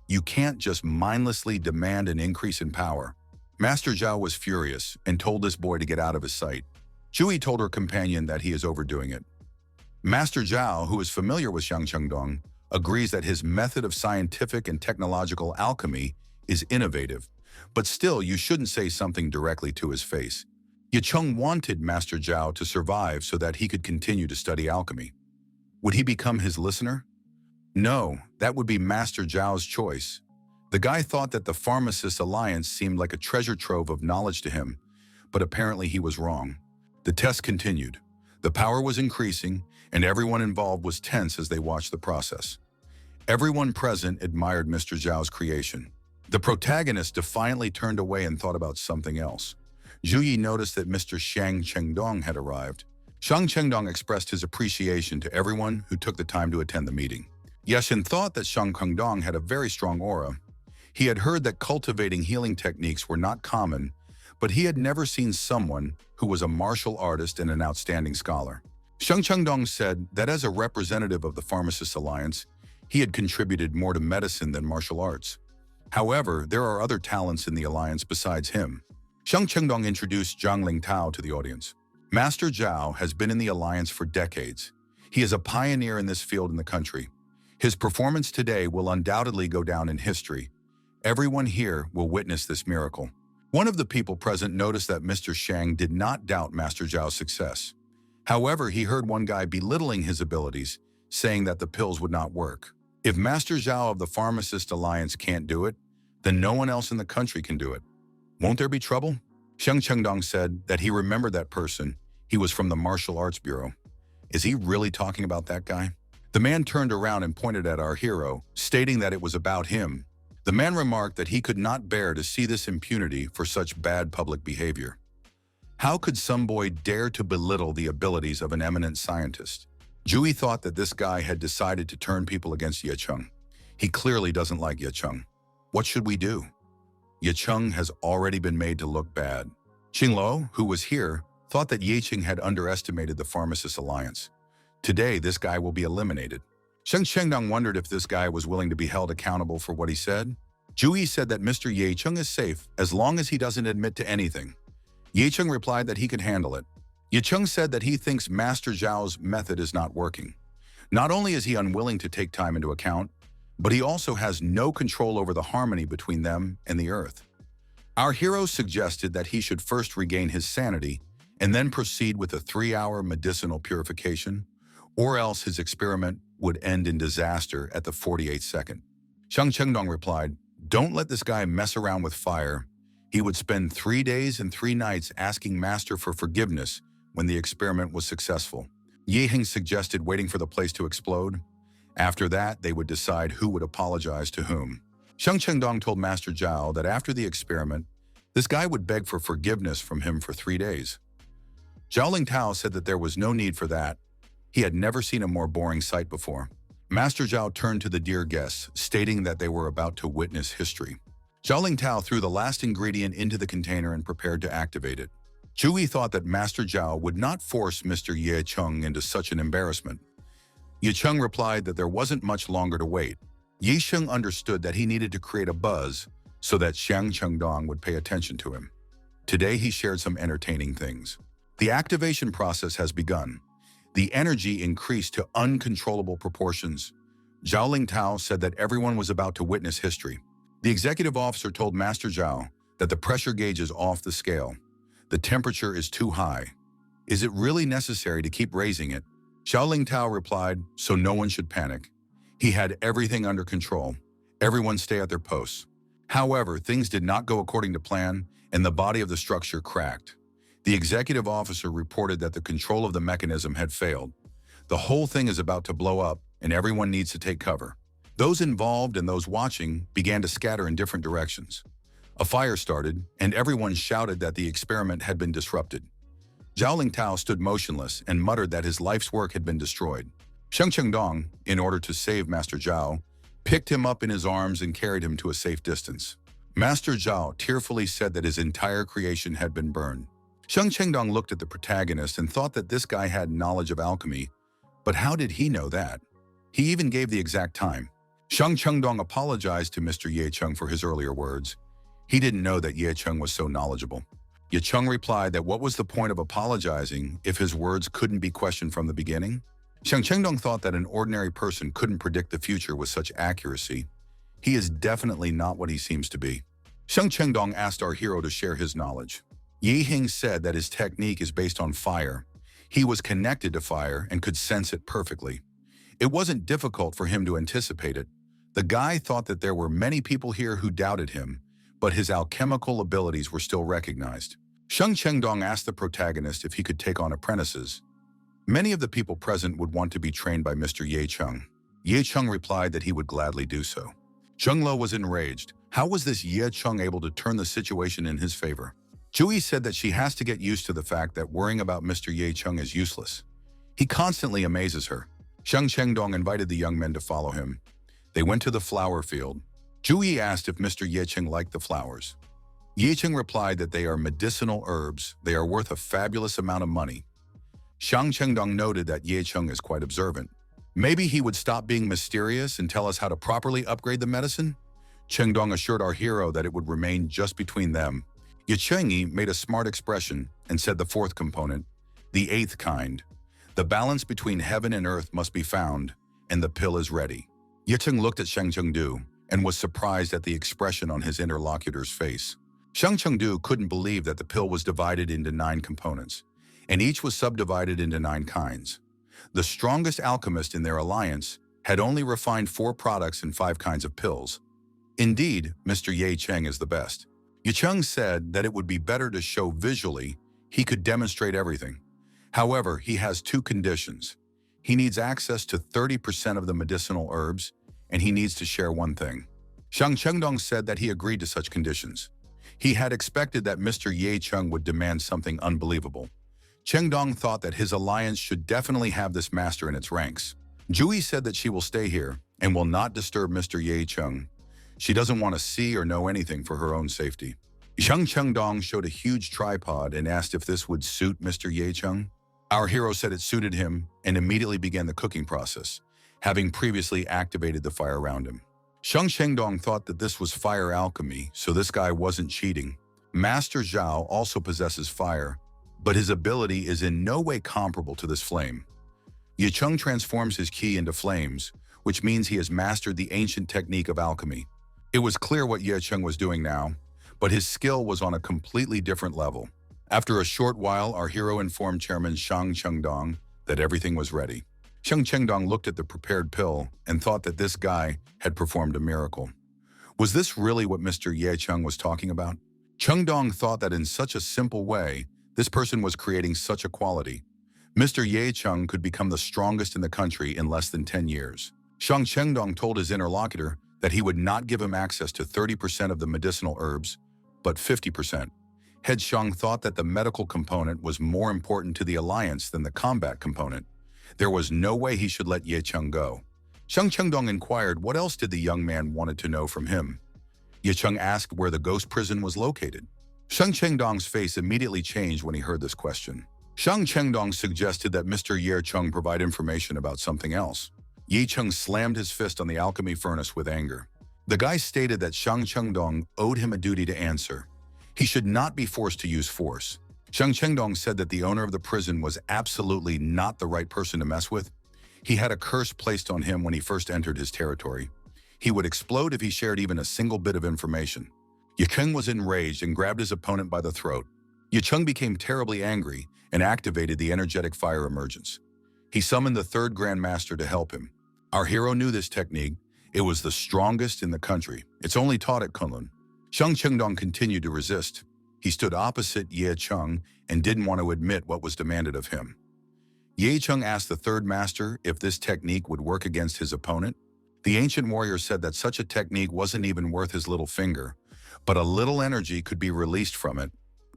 You can't just mindlessly demand an increase in power. Master Zhao was furious and told this boy to get out of his sight. Zhui told her companion that he is overdoing it. Master Zhao, who is familiar with Shang Chengdong, agrees that his method of scientific and technological alchemy is innovative, but still you shouldn't say something directly to his face. Yicheng wanted Master Zhao to survive so that he could continue to study alchemy. Would he become his listener? No, that would be Master Zhao's choice. The guy thought that the Pharmacists Alliance seemed like a treasure trove of knowledge to him, but apparently he was wrong. The test continued. The power was increasing, and everyone involved was tense as they watched the process. Everyone present admired Mr. Zhao's creation. The protagonist defiantly turned away and thought about something else. Zhu Yi noticed that Mr. Shang Chengdong had arrived. Shang Chengdong expressed his appreciation to everyone who took the time to attend the meeting. Yeshin thought that Shang Chengdong had a very strong aura. He had heard that cultivating healing techniques were not common, but he had never seen someone who was a martial artist and an outstanding scholar. Shang Chengdong said that as a representative of the Pharmacists Alliance, he had contributed more to medicine than martial arts. However, there are other talents in the alliance besides him. Shang Chengdong introduced Zhang Lingtao to the audience. Master Zhao has been in the alliance for decades. He is a pioneer in this field in the country. His performance today will undoubtedly go down in history. Everyone here will witness this miracle. One of the people present noticed that Mr. Shang did not doubt Master Zhao's success. However, he heard one guy belittling his abilities, saying that the pills would not work. If Master Zhao of the Pharmacist Alliance can't do it, then no one else in the country can do it. Won't there be trouble? Shang Chengdong said that he remembered that person. He was from the Martial Arts Bureau. Is he really talking about that guy? The man turned around and pointed at our hero, stating that it was about him. The man remarked that he could not bear to see this impunity for such bad public behavior. How could some boy dare to belittle the abilities of an eminent scientist? Jui thought that this guy had decided to turn people against Yicheng. He clearly doesn't like Yicheng. What should we do? Yicheng has already been made to look bad. Qingluo, who was here, thought that Yicheng had underestimated the Pharmacist Alliance. Today, this guy will be eliminated. Sheng Chengdong wondered if this guy was willing to be held accountable for what he said. Zhu said that Mr. Ye Chung is safe as long as he doesn't admit to anything. Ye Chung replied that he could handle it. Ye Chung said that he thinks Master Zhao's method is not working. Not only is he unwilling to take time into account, but he also has no control over the harmony between them and the earth. Our hero suggested that he should first regain his sanity and then proceed with a 3-hour medicinal purification, or else his experiment would end in disaster at the 48th second. Shang Chengdong replied, "Don't let this guy mess around with fire. He would spend 3 days and 3 nights asking Master for forgiveness when the experiment was successful." Ye Hing suggested waiting for the place to explode. After that, they would decide who would apologize to whom. Shang Chengdong told Master Zhao that after the experiment, this guy would beg for forgiveness from him for 3 days. Zhao Lingtao said that there was no need for that. He had never seen a more boring sight before. Master Zhao turned to the dear guests, stating that they were about to witness history. Zhao Lingtao threw the last ingredient into the container and prepared to activate it. Zhu thought that Master Zhao would not force Mr. Ye Chung into such an embarrassment. Ye Chung replied that there wasn't much longer to wait. Ye Sheng understood that he needed to create a buzz so that Shang Chengdong would pay attention to him. Today he shared some entertaining things. The activation process has begun. The energy increased to uncontrollable proportions. Zhao Lingtao said that everyone was about to witness history. The executive officer told Master Zhao that the pressure gauge is off the scale. The temperature is too high. Is it really necessary to keep raising it? Zhao Lingtao replied, so no one should panic. He had everything under control. Everyone stay at their posts. However, things did not go according to plan, and the body of the structure cracked. The executive officer reported that the control of the mechanism had failed. The whole thing is about to blow up, and everyone needs to take cover. Those involved and those watching began to scatter in different directions. A fire started, and everyone shouted that the experiment had been disrupted. Zhao Lingtao stood motionless and muttered that his life's work had been destroyed. Sheng Chengdong, in order to save Master Zhao, picked him up in his arms and carried him to a safe distance. Master Zhao tearfully said that his entire creation had been burned. Sheng Chengdong looked at the protagonist and thought that this guy had knowledge of alchemy, but how did he know that? He even gave the exact time. Sheng Chengdong apologized to Mr. Ye Chung for his earlier words. He didn't know that Ye Chung was so knowledgeable. Ye Chung replied that what was the point of apologizing if his words couldn't be questioned from the beginning? Sheng Chengdong thought that an ordinary person couldn't predict the future with such accuracy. He is definitely not what he seems to be. Sheng Chengdong asked our hero to share his knowledge. Ye Hing said that his technique is based on fire. He was connected to fire and could sense it perfectly. It wasn't difficult for him to anticipate it. The guy thought that there were many people here who doubted him, but his alchemical abilities were still recognized. Sheng Chengdong asked the protagonist if he could take on apprentices. Many of the people present would want to be trained by Mr. Ye Chung. Ye Chung replied that he would gladly do so. Zheng Lo was enraged. How was this Ye Chung able to turn the situation in his favor? Zhu said that she has to get used to the fact that worrying about Mr. Ye Chung is useless. He constantly amazes her. Sheng Chengdong invited the young men to follow him. They went to the flower field. Zhu asked if Mr. Ye Chung liked the flowers. Ye Chung replied that they are medicinal herbs. They are worth a fabulous amount of money. Shang Chengdong noted that Ye Chung is quite observant. Maybe he would stop being mysterious and tell us how to properly upgrade the medicine? Chengdong assured our hero that it would remain just between them. Ye Chengi made a smart expression and said the fourth component, the eighth kind. The balance between heaven and earth must be found, and the pill is ready. Ye Cheng looked at Shang Chengdu and was surprised at the expression on his interlocutor's face. Shang Chengdu couldn't believe that the pill was divided into 9 components, and each was subdivided into 9 kinds. The strongest alchemist in their alliance had only refined 4 products and 5 kinds of pills. Indeed, Mr. Ye Cheng is the best. Ye Chung said that it would be better to show visually. He could demonstrate everything. However, he has 2 conditions. He needs access to 30% of the medicinal herbs, and he needs to share one thing. Shang Chengdong said that he agreed to such conditions. He had expected that Mr. Ye Chung would demand something unbelievable. Chengdong thought that his alliance should definitely have this master in its ranks. Zhu said that she will stay here and will not disturb Mr. Ye Chung. She doesn't want to see or know anything for her own safety. Shang Chengdong showed a huge tripod and asked if this would suit Mr. Ye Chung. Our hero said it suited him and immediately began the cooking process. having previously activated the fire around him. Sheng Shengdong thought that this was fire alchemy, so this guy wasn't cheating. Master Zhao also possesses fire, but his ability is in no way comparable to this flame. Ye Cheng transforms his ki into flames, which means he has mastered the ancient technique of alchemy. It was clear what Ye Cheng was doing now, but his skill was on a completely different level. After a short while, our hero informed Chairman Shang Chengdong that everything was ready. Shang Chengdong looked at the prepared pill and thought that this guy had performed a miracle. Was this really what Mr. Ye Cheng was talking about? Chengdong thought that in such a simple way, this person was creating such a quality. Mr. Ye Cheng could become the strongest in the country in less than 10 years. Shang Chengdong told his interlocutor that he would not give him access to 30% of the medicinal herbs, but 50%. Head Shang thought that the medical component was more important to the alliance than the combat component. There was no way he should let Ye Cheng go. Shang Chengdong inquired what else did the young man wanted to know from him. Ye Cheng asked where the ghost prison was located. Shang Chengdong's face immediately changed when he heard this question. Shang Chengdong suggested that Mr. Ye Cheng provide information about something else. Ye Cheng slammed his fist on the alchemy furnace with anger. The guy stated that Shang Chengdong owed him a duty to answer. He should not be forced to use force. Shang Chengdong said that the owner of the prison was absolutely not the right person to mess with. He had a curse placed on him when he first entered his territory. He would explode if he shared even a single bit of information. Ye Cheng was enraged and grabbed his opponent by the throat. Ye Cheng became terribly angry and activated the energetic fire emergence. He summoned the third Grand Master to help him. Our hero knew this technique. It was the strongest in the country. It's only taught at Kunlun. Shang Chengdong continued to resist. He stood opposite Ye Cheng and didn't want to admit what was demanded of him. Ye Cheng asked the third master if this technique would work against his opponent. The ancient warrior said that such a technique wasn't even worth his little finger, but a little energy could be released from it,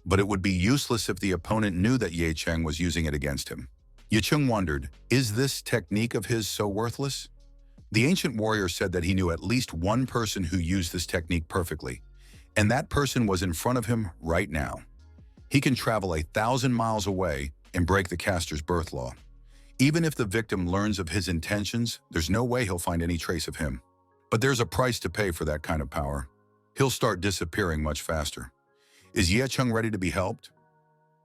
but it would be useless if the opponent knew that Ye Cheng was using it against him. Ye Cheng wondered, is this technique of his so worthless? The ancient warrior said that he knew at least one person who used this technique perfectly, and that person was in front of him right now. He can travel 1,000 miles away and break the caster's birth law. Even if the victim learns of his intentions, there's no way he'll find any trace of him. But there's a price to pay for that kind of power. He'll start disappearing much faster. Is Ye Cheng ready to be helped?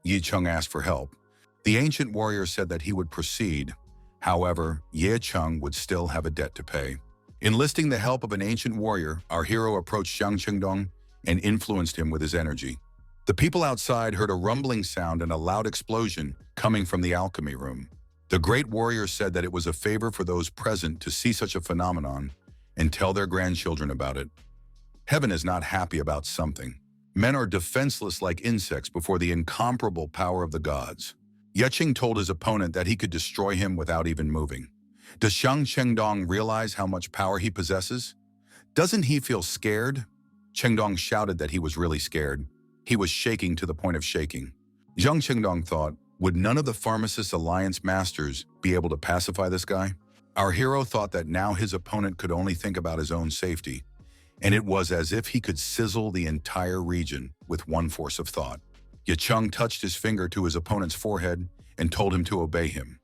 Ye Cheng asked for help. The ancient warrior said that he would proceed. However, Ye Cheng would still have a debt to pay. Enlisting the help of an ancient warrior, our hero approached Shang Chengdong and influenced him with his energy. The people outside heard a rumbling sound and a loud explosion coming from the alchemy room. The great warrior said that it was a favor for those present to see such a phenomenon and tell their grandchildren about it. Heaven is not happy about something. Men are defenseless like insects before the incomparable power of the gods. Ye Cheng told his opponent that he could destroy him without even moving. Does Shang Chengdong realize how much power he possesses? Doesn't he feel scared? Chengdong shouted that he was really scared. He was shaking to the point of shaking. Zhang Chengdong thought, would none of the Pharmacist Alliance masters be able to pacify this guy? Our hero thought that now his opponent could only think about his own safety, and it was as if he could sizzle the entire region with one force of thought. Ye Cheng touched his finger to his opponent's forehead and told him to obey him.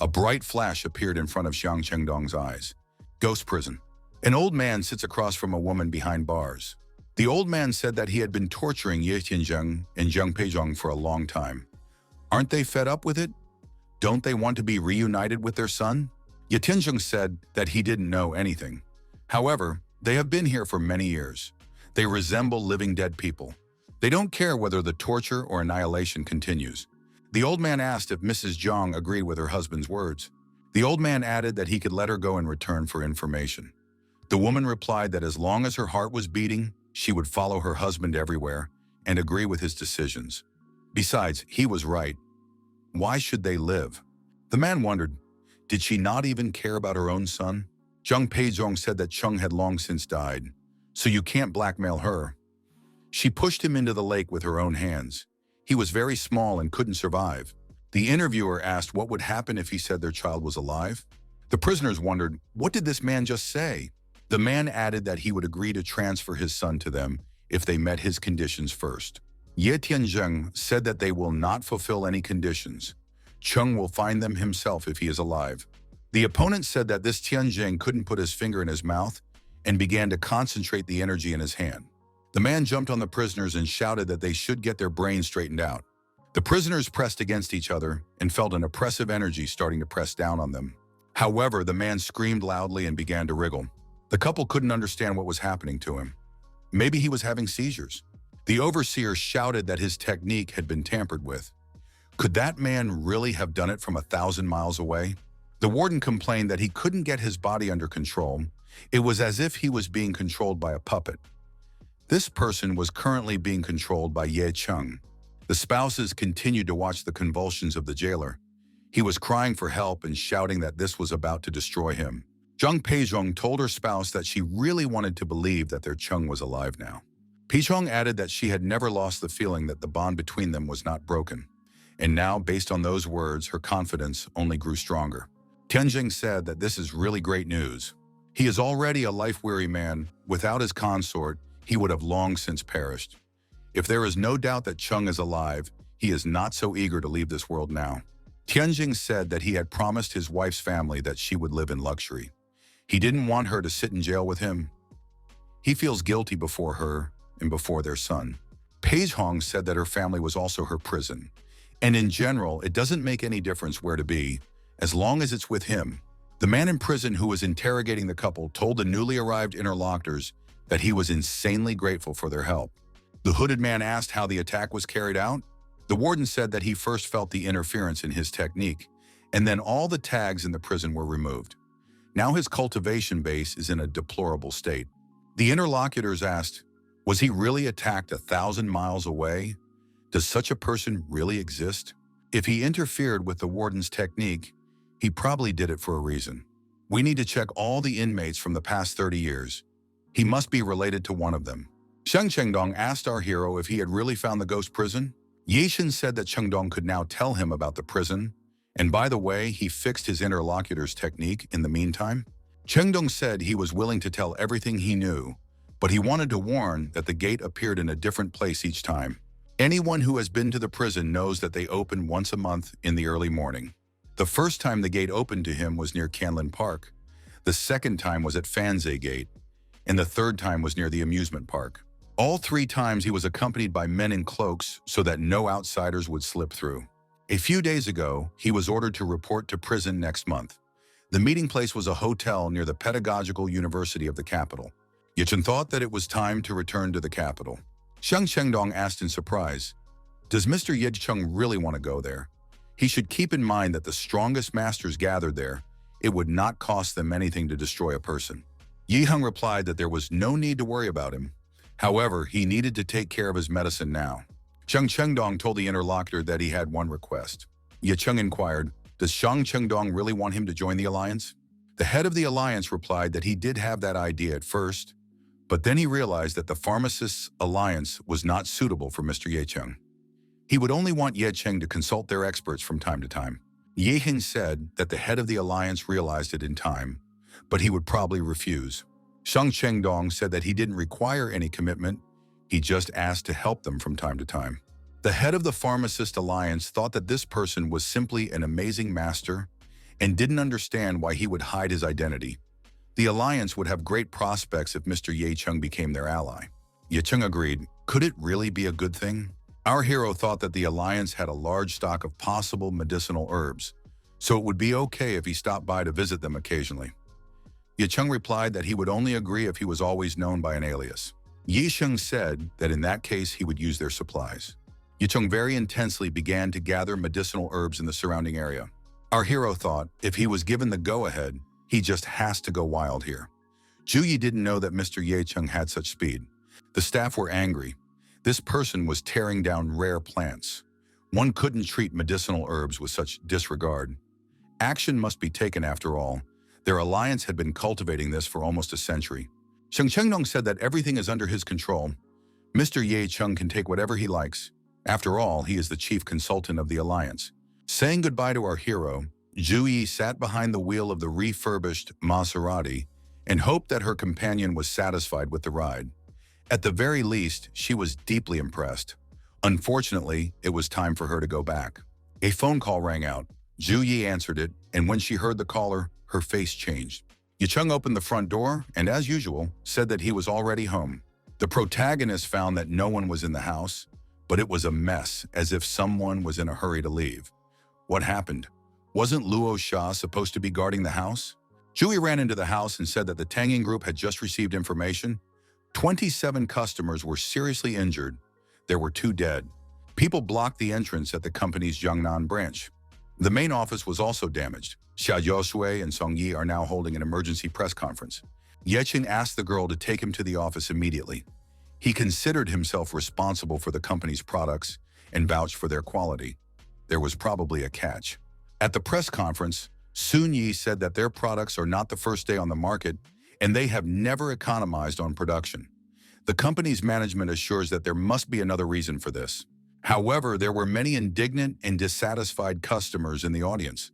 A bright flash appeared in front of Shang Chengdong's eyes. Ghost prison. An old man sits across from a woman behind bars. The old man said that he had been torturing Ye Tianzheng and Zheng Peizhong for a long time. Aren't they fed up with it? Don't they want to be reunited with their son? Ye Tianzheng said that he didn't know anything. However, they have been here for many years. They resemble living dead people. They don't care whether the torture or annihilation continues. The old man asked if Mrs. Zhang agreed with her husband's words. The old man added that he could let her go in return for information. The woman replied that as long as her heart was beating, she would follow her husband everywhere and agree with his decisions. Besides, he was right. Why should they live? The man wondered, did she not even care about her own son? Zheng Peizhong said that Cheng had long since died, so you can't blackmail her. She pushed him into the lake with her own hands. He was very small and couldn't survive. The interviewer asked what would happen if he said their child was alive. The prisoners wondered, what did this man just say? The man added that he would agree to transfer his son to them if they met his conditions first. Ye Tianzheng said that they will not fulfill any conditions. Cheng will find them himself if he is alive. The opponent said that this Tianjing couldn't put his finger in his mouth and began to concentrate the energy in his hand. The man jumped on the prisoners and shouted that they should get their brains straightened out. The prisoners pressed against each other and felt an oppressive energy starting to press down on them. However, the man screamed loudly and began to wriggle. The couple couldn't understand what was happening to him. Maybe he was having seizures. The overseer shouted that his technique had been tampered with. Could that man really have done it from 1,000 miles away? The warden complained that he couldn't get his body under control. It was as if he was being controlled by a puppet. This person was currently being controlled by Ye Cheng. The spouses continued to watch the convulsions of the jailer. He was crying for help and shouting that this was about to destroy him. Zhang Peizhong told her spouse that she really wanted to believe that their Cheng was alive now. Peizhong added that she had never lost the feeling that the bond between them was not broken. And now, based on those words, her confidence only grew stronger. Tianjing said that this is really great news. He is already a life-weary man. Without his consort, he would have long since perished. If there is no doubt that Cheng is alive, he is not so eager to leave this world now. Tianjing said that he had promised his wife's family that she would live in luxury. He didn't want her to sit in jail with him. He feels guilty before her and before their son. Peizhong said that her family was also her prison. And in general, it doesn't make any difference where to be, as long as it's with him. The man in prison who was interrogating the couple told the newly arrived interlocutors that he was insanely grateful for their help. The hooded man asked how the attack was carried out. The warden said that he first felt the interference in his technique, and then all the tags in the prison were removed. Now his cultivation base is in a deplorable state. The interlocutors asked, was he really attacked 1,000 miles away? Does such a person really exist? If he interfered with the warden's technique, he probably did it for a reason. We need to check all the inmates from the past 30 years. He must be related to one of them. Sheng Chengdong asked our hero if he had really found the ghost prison. Yishin said that Chengdong could now tell him about the prison, and by the way, he fixed his interlocutor's technique in the meantime. Chengdong said he was willing to tell everything he knew, but he wanted to warn that the gate appeared in a different place each time. Anyone who has been to the prison knows that they open once a month in the early morning. The first time the gate opened to him was near Canlin Park. The second time was at Fanzai Gate, and the third time was near the amusement park. All 3 times he was accompanied by men in cloaks so that no outsiders would slip through. A few days ago, he was ordered to report to prison next month. The meeting place was a hotel near the Pedagogical University of the capital. Yichen thought that it was time to return to the capital. Sheng Chengdong asked in surprise, does Mr. Yicheng really want to go there? He should keep in mind that the strongest masters gathered there. It would not cost them anything to destroy a person. Yiheng replied that there was no need to worry about him. However, he needed to take care of his medicine now. Sheng Chengdong told the interlocutor that he had one request. Yicheng inquired, does Sheng Chengdong really want him to join the alliance? The head of the alliance replied that he did have that idea at first, but then he realized that the pharmacists' alliance was not suitable for Mr. Yicheng. He would only want Yicheng to consult their experts from time to time. Yiheng said that the head of the alliance realized it in time, but he would probably refuse. Sheng Chengdong said that he didn't require any commitment, he just asked to help them from time to time. The head of the pharmacist alliance thought that this person was simply an amazing master and didn't understand why he would hide his identity. The alliance would have great prospects if Mr. Yicheng became their ally. Yicheng agreed. Could it really be a good thing? Our hero thought that the alliance had a large stock of possible medicinal herbs, so it would be okay if he stopped by to visit them occasionally. Yicheng replied that he would only agree if he was always known by an alias. Yisheng said that in that case he would use their supplies. Yicheng very intensely began to gather medicinal herbs in the surrounding area. Our hero thought if he was given the go-ahead, he just has to go wild here. Juyi didn't know that Mr. Yicheng had such speed. The staff were angry. This person was tearing down rare plants. One couldn't treat medicinal herbs with such disregard. Action must be taken after all. Their alliance had been cultivating this for almost a century. Sheng Chengnong said that everything is under his control. Mr. Yicheng can take whatever he likes. After all, he is the chief consultant of the alliance. Saying goodbye to our hero, Juyi sat behind the wheel of the refurbished Maserati and hoped that her companion was satisfied with the ride. At the very least, she was deeply impressed. Unfortunately, it was time for her to go back. A phone call rang out. Juyi answered it, and when she heard the caller, her face changed. Yicheng opened the front door and, as usual, said that he was already home. The protagonist found that no one was in the house, but it was a mess, as if someone was in a hurry to leave. What happened? Wasn't Luo Sha supposed to be guarding the house? Jui ran into the house and said that the Tanging group had just received information. 27 customers were seriously injured. There were 2 dead. People blocked the entrance at the company's Jiangnan branch. The main office was also damaged. Xia Yoshui and Song Yi are now holding an emergency press conference. Yeqing asked the girl to take him to the office immediately. He considered himself responsible for the company's products and vouched for their quality. There was probably a catch. At the press conference, Sun Yi said that their products are not the first day on the market and they have never economized on production. The company's management assures that there must be another reason for this. However, there were many indignant and dissatisfied customers in the audience.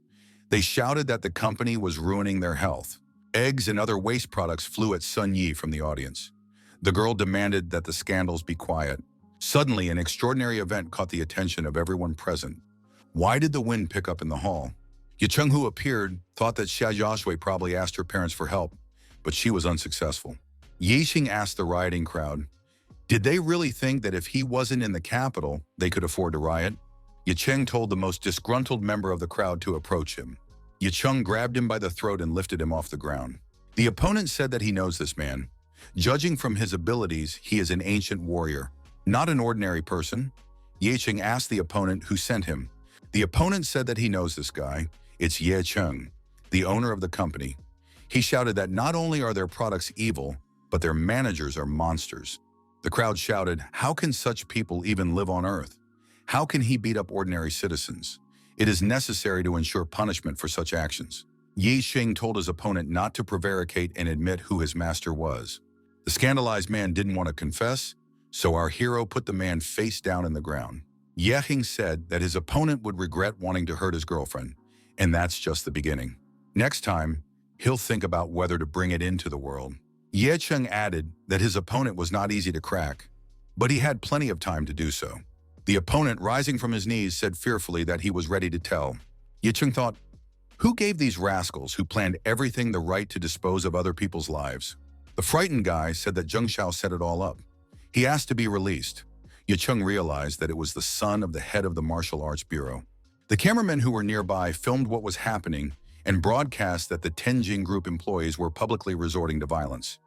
They shouted that the company was ruining their health. Eggs and other waste products flew at Sun Yi from the audience. The girl demanded that the scandals be quiet. Suddenly, an extraordinary event caught the attention of everyone present. Why did the wind pick up in the hall? Yicheng, who appeared, thought that Xia Yoshui probably asked her parents for help, but she was unsuccessful. Yixing asked the rioting crowd, did they really think that if he wasn't in the capital, they could afford to riot? Yicheng told the most disgruntled member of the crowd to approach him. Yicheng grabbed him by the throat and lifted him off the ground. The opponent said that he knows this man. Judging from his abilities, he is an ancient warrior, not an ordinary person. Yicheng asked the opponent who sent him. The opponent said that he knows this guy. It's Ye Cheng, the owner of the company. He shouted that not only are their products evil, but their managers are monsters. The crowd shouted, how can such people even live on Earth? How can he beat up ordinary citizens? It is necessary to ensure punishment for such actions. Yi Xing told his opponent not to prevaricate and admit who his master was. The scandalized man didn't want to confess, so our hero put the man face down in the ground. Ye Hing said that his opponent would regret wanting to hurt his girlfriend, and that's just the beginning. Next time, he'll think about whether to bring it into the world. Ye Cheng added that his opponent was not easy to crack, but he had plenty of time to do so. The opponent, rising from his knees, said fearfully that he was ready to tell. Ye Cheng thought, who gave these rascals who planned everything the right to dispose of other people's lives? The frightened guy said that Zheng Xiao set it all up. He asked to be released. Ye Cheng realized that it was the son of the head of the Martial Arts Bureau. The cameramen who were nearby filmed what was happening and broadcast that the Tenjing Group employees were publicly resorting to violence.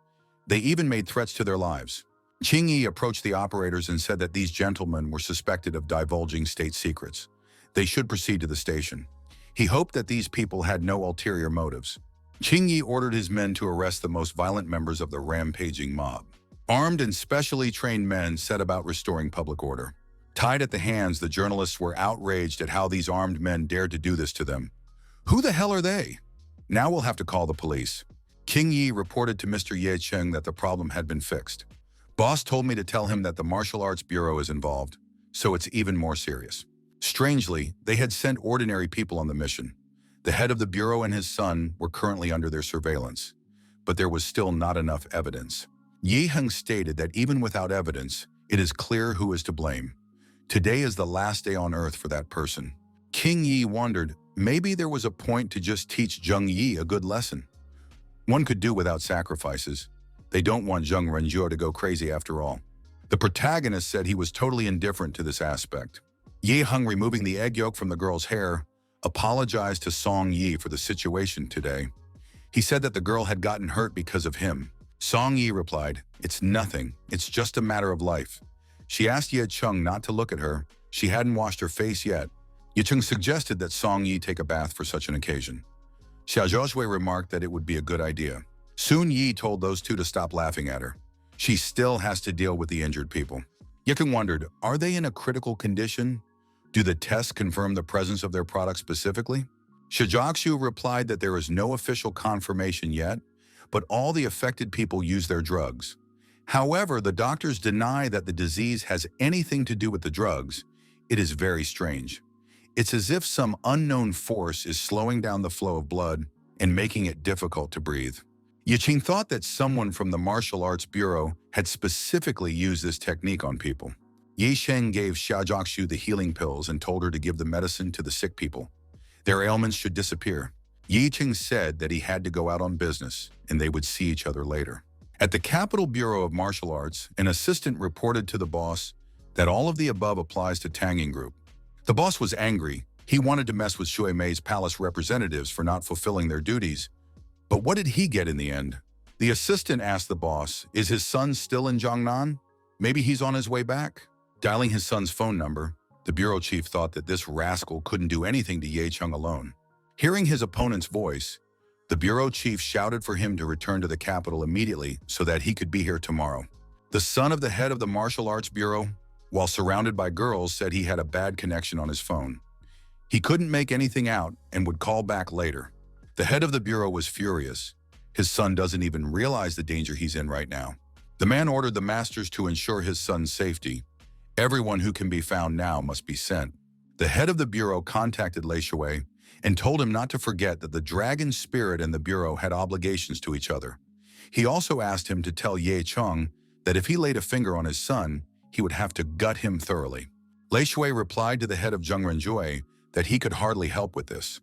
They even made threats to their lives. Qing Yi approached the operators and said that these gentlemen were suspected of divulging state secrets. They should proceed to the station. He hoped that these people had no ulterior motives. Qing Yi ordered his men to arrest the most violent members of the rampaging mob. Armed and specially trained men set about restoring public order. Tied at the hands, the journalists were outraged at how these armed men dared to do this to them. Who the hell are they? Now we'll have to call the police. Qing Yi reported to Mr. Ye Cheng that the problem had been fixed. Boss told me to tell him that the Martial Arts Bureau is involved, so it's even more serious. Strangely, they had sent ordinary people on the mission. The head of the Bureau and his son were currently under their surveillance, but there was still not enough evidence. Yi Heng stated that even without evidence, it is clear who is to blame. Today is the last day on Earth for that person. Qing Yi wondered, maybe there was a point to just teach Zheng Yi a good lesson. One could do without sacrifices. They don't want Zheng Renjuo to go crazy after all. The protagonist said he was totally indifferent to this aspect. Ye Heng, removing the egg yolk from the girl's hair, apologized to Song Yi for the situation today. He said that the girl had gotten hurt because of him. Song Yi replied, it's nothing, it's just a matter of life. She asked Ye Cheng not to look at her. She hadn't washed her face yet. Ye Cheng suggested that Song Yi take a bath for such an occasion. Xia Zhoshui remarked that it would be a good idea. Sun Yi told those two to stop laughing at her. She still has to deal with the injured people. Yiken wondered, are they in a critical condition? Do the tests confirm the presence of their product specifically? Shijiaxu replied that there is no official confirmation yet, but all the affected people use their drugs. However, the doctors deny that the disease has anything to do with the drugs. It is very strange. It's as if some unknown force is slowing down the flow of blood and making it difficult to breathe. Yiqing thought that someone from the Martial Arts Bureau had specifically used this technique on people. Yi Sheng gave Xiaojiaxu the healing pills and told her to give the medicine to the sick people. Their ailments should disappear. Yi Ching said that he had to go out on business and they would see each other later. At the Capital Bureau of Martial Arts, an assistant reported to the boss that all of the above applies to Tanging Group. The boss was angry. He wanted to mess with Shui Mei's palace representatives for not fulfilling their duties. But what did he get in the end? The assistant asked the boss, is his son still in Jiangnan? Maybe he's on his way back? Dialing his son's phone number, the bureau chief thought that this rascal couldn't do anything to Ye Chung alone. Hearing his opponent's voice, the bureau chief shouted for him to return to the capital immediately so that he could be here tomorrow. The son of the head of the martial arts bureau, while surrounded by girls, said he had a bad connection on his phone. He couldn't make anything out and would call back later. The head of the bureau was furious. His son doesn't even realize the danger he's in right now. The man ordered the masters to ensure his son's safety. Everyone who can be found now must be sent. The head of the bureau contacted Lei Shui and told him not to forget that the dragon spirit and the bureau had obligations to each other. He also asked him to tell Ye Chung that if he laid a finger on his son, he would have to gut him thoroughly. Lei Shui replied to the head of Zheng Renjue that he could hardly help with this.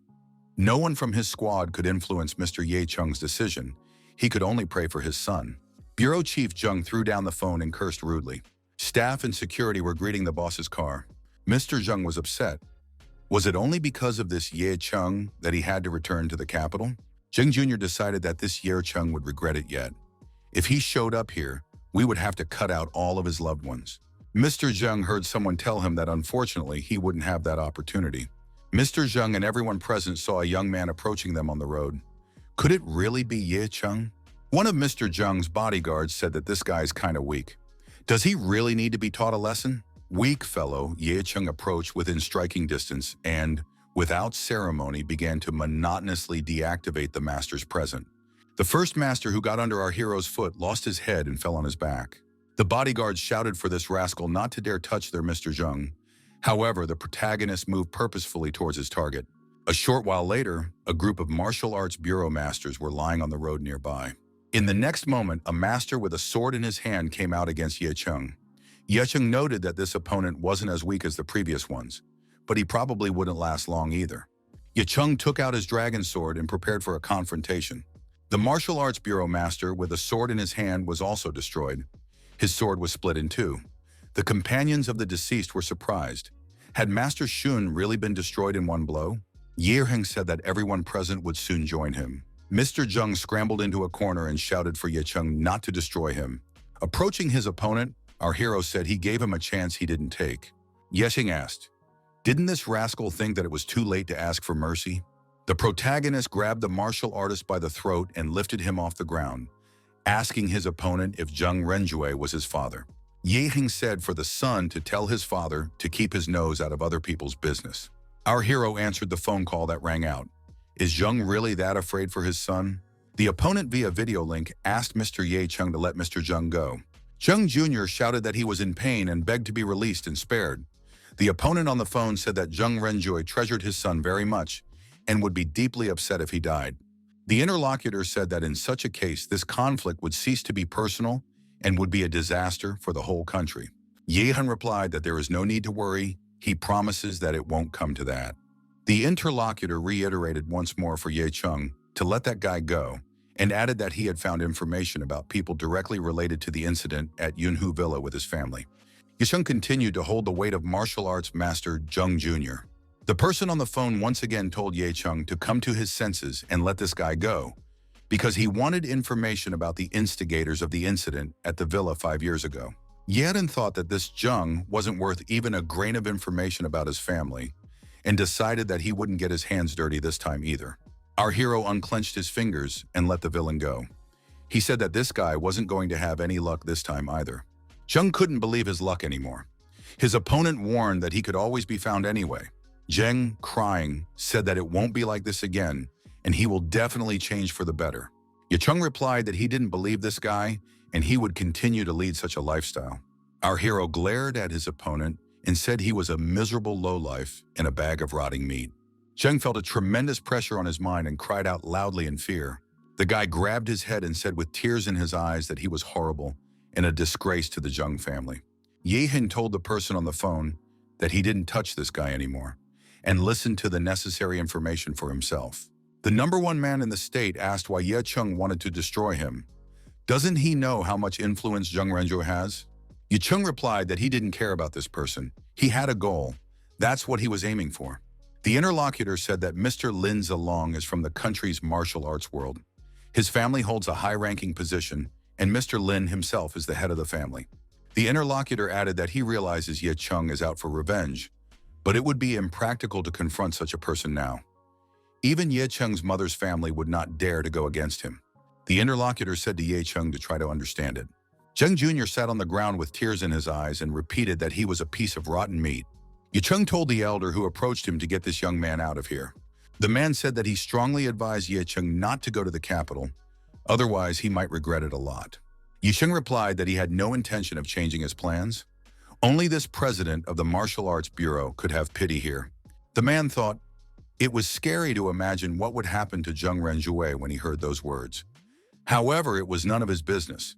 No one from his squad could influence Mr. Ye Chung's decision. He could only pray for his son. Bureau Chief Zheng threw down the phone and cursed rudely. Staff and security were greeting the boss's car. Mr. Zheng was upset. Was it only because of this Ye Chung that he had to return to the capital? Zheng Jr. decided that this Ye Chung would regret it yet. If he showed up here, we would have to cut out all of his loved ones. Mr. Zheng heard someone tell him that unfortunately he wouldn't have that opportunity. Mr. Zheng and everyone present saw a young man approaching them on the road. Could it really be Ye Chung? One of Mr. Zheng's bodyguards said that this guy's kind of weak. Does he really need to be taught a lesson? Weak fellow, Ye Chung approached within striking distance and, without ceremony, began to monotonously deactivate the masters present. The first master who got under our hero's foot lost his head and fell on his back. The bodyguards shouted for this rascal not to dare touch their Mr. Zheng. However, the protagonist moved purposefully towards his target. A short while later, a group of martial arts bureau masters were lying on the road nearby. In the next moment, a master with a sword in his hand came out against Ye Chung. Ye Chung noted that this opponent wasn't as weak as the previous ones, but he probably wouldn't last long either. Ye Chung took out his dragon sword and prepared for a confrontation. The martial arts bureau master with a sword in his hand was also destroyed. His sword was split in two. The companions of the deceased were surprised. Had Master Shun really been destroyed in one blow? Ye Heng said that everyone present would soon join him. Mr. Zheng scrambled into a corner and shouted for Ye Chung not to destroy him. Approaching his opponent, our hero said he gave him a chance he didn't take. Ye Heng asked, "Didn't this rascal think that it was too late to ask for mercy?" The protagonist grabbed the martial artist by the throat and lifted him off the ground, asking his opponent if Zheng Renjue was his father. Ye Heng said for the son to tell his father to keep his nose out of other people's business. Our hero answered the phone call that rang out. Is Zheng really that afraid for his son? The opponent via video link asked Mr. Ye Chung to let Mr. Zheng go. Zheng Jr. shouted that he was in pain and begged to be released and spared. The opponent on the phone said that Zheng Renjue treasured his son very much and would be deeply upset if he died. The interlocutor said that in such a case, this conflict would cease to be personal and would be a disaster for the whole country. Ye Hun replied that there is no need to worry. He promises that it won't come to that. The interlocutor reiterated once more for Ye Chung to let that guy go and added that he had found information about people directly related to the incident at Yunhu Villa with his family. Ye Chung continued to hold the weight of martial arts master Zheng Jr. The person on the phone once again told Ye Chung to come to his senses and let this guy go, because he wanted information about the instigators of the incident at the villa 5 years ago. Yadin thought that this Zheng wasn't worth even a grain of information about his family and decided that he wouldn't get his hands dirty this time either. Our hero unclenched his fingers and let the villain go. He said that this guy wasn't going to have any luck this time either. Zheng couldn't believe his luck anymore. His opponent warned that he could always be found anyway. Zheng, crying, said that it won't be like this again and he will definitely change for the better. Ye Chung replied that he didn't believe this guy and he would continue to lead such a lifestyle. Our hero glared at his opponent and said he was a miserable lowlife and a bag of rotting meat. Zheng felt a tremendous pressure on his mind and cried out loudly in fear. The guy grabbed his head and said with tears in his eyes that he was horrible and a disgrace to the Zheng family. Ye Hin told the person on the phone that he didn't touch this guy anymore and listened to the necessary information for himself. The #1 man in the state asked why Ye Cheng wanted to destroy him. Doesn't he know how much influence Zheng Renzhou has? Ye Cheng replied that he didn't care about this person. He had a goal. That's what he was aiming for. The interlocutor said that Mr. Lin Zilong is from the country's martial arts world. His family holds a high-ranking position, and Mr. Lin himself is the head of the family. The interlocutor added that he realizes Ye Cheng is out for revenge, but it would be impractical to confront such a person now. Even Ye Cheng's mother's family would not dare to go against him. The interlocutor said to Ye Cheng to try to understand it. Zheng Jr. sat on the ground with tears in his eyes and repeated that he was a piece of rotten meat. Ye Cheng told the elder who approached him to get this young man out of here. The man said that he strongly advised Ye Cheng not to go to the capital, otherwise he might regret it a lot. Ye Cheng replied that he had no intention of changing his plans. Only this president of the Martial Arts Bureau could have pity here. The man thought it was scary to imagine what would happen to Zheng Renzhou when he heard those words. However, it was none of his business.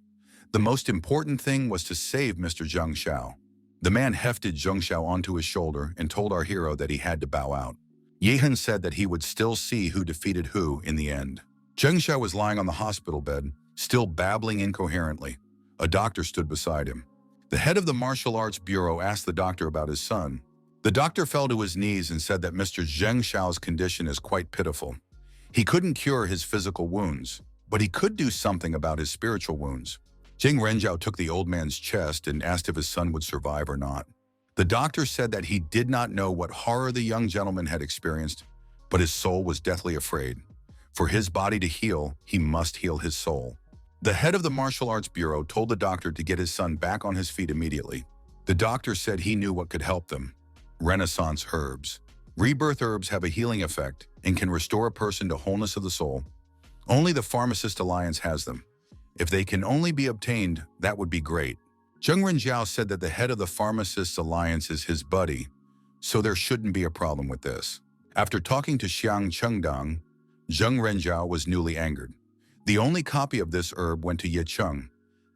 The most important thing was to save Mr. Zheng Xiao. The man hefted Zheng Xiao onto his shoulder and told our hero that he had to bow out. Ye Hen said that he would still see who defeated who in the end. Zheng Xiao was lying on the hospital bed, still babbling incoherently. A doctor stood beside him. The head of the Martial Arts Bureau asked the doctor about his son. The doctor fell to his knees and said that Mr. Zheng Xiao's condition is quite pitiful. He couldn't cure his physical wounds, but he could do something about his spiritual wounds. Zheng Renzhou took the old man's chest and asked if his son would survive or not. The doctor said that he did not know what horror the young gentleman had experienced, but his soul was deathly afraid. For his body to heal, he must heal his soul. The head of the Martial Arts Bureau told the doctor to get his son back on his feet immediately. The doctor said he knew what could help them. Renaissance herbs. Rebirth herbs have a healing effect and can restore a person to wholeness of the soul. Only the Pharmacist Alliance has them. If they can only be obtained, that would be great. Zheng Renjiao said that the head of the Pharmacists Alliance is his buddy, so there shouldn't be a problem with this. After talking to Xiang Chengdang, Zheng Renjiao was newly angered. The only copy of this herb went to Ye Cheng.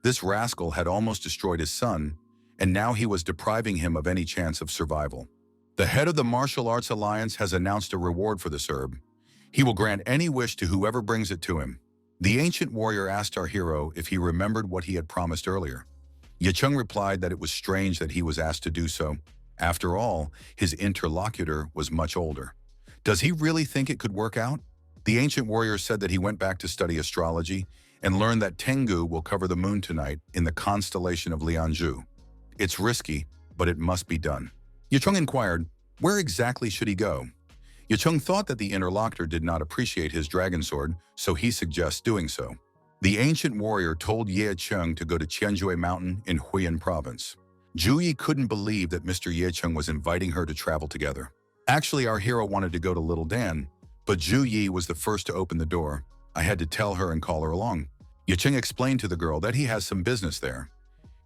This rascal had almost destroyed his son, and now he was depriving him of any chance of survival. The head of the Martial Arts Alliance has announced a reward for this herb. He will grant any wish to whoever brings it to him. The ancient warrior asked our hero if he remembered what he had promised earlier. Ye Cheng replied that it was strange that he was asked to do so. After all, his interlocutor was much older. Does he really think it could work out? The ancient warrior said that he went back to study astrology and learned that Tengu will cover the moon tonight in the constellation of Lianzhu. It's risky, but it must be done. Ye Cheng inquired, where exactly should he go? Ye Cheng thought that the interlocutor did not appreciate his dragon sword, so he suggests doing so. The ancient warrior told Ye Cheng to go to Qianjue Mountain in Huiyan Province. Zhu Yi couldn't believe that Mr. Ye Cheng was inviting her to travel together. Actually, our hero wanted to go to Little Dan, but Zhu Yi was the first to open the door. I had to tell her and call her along. Ye Cheng explained to the girl that he has some business there.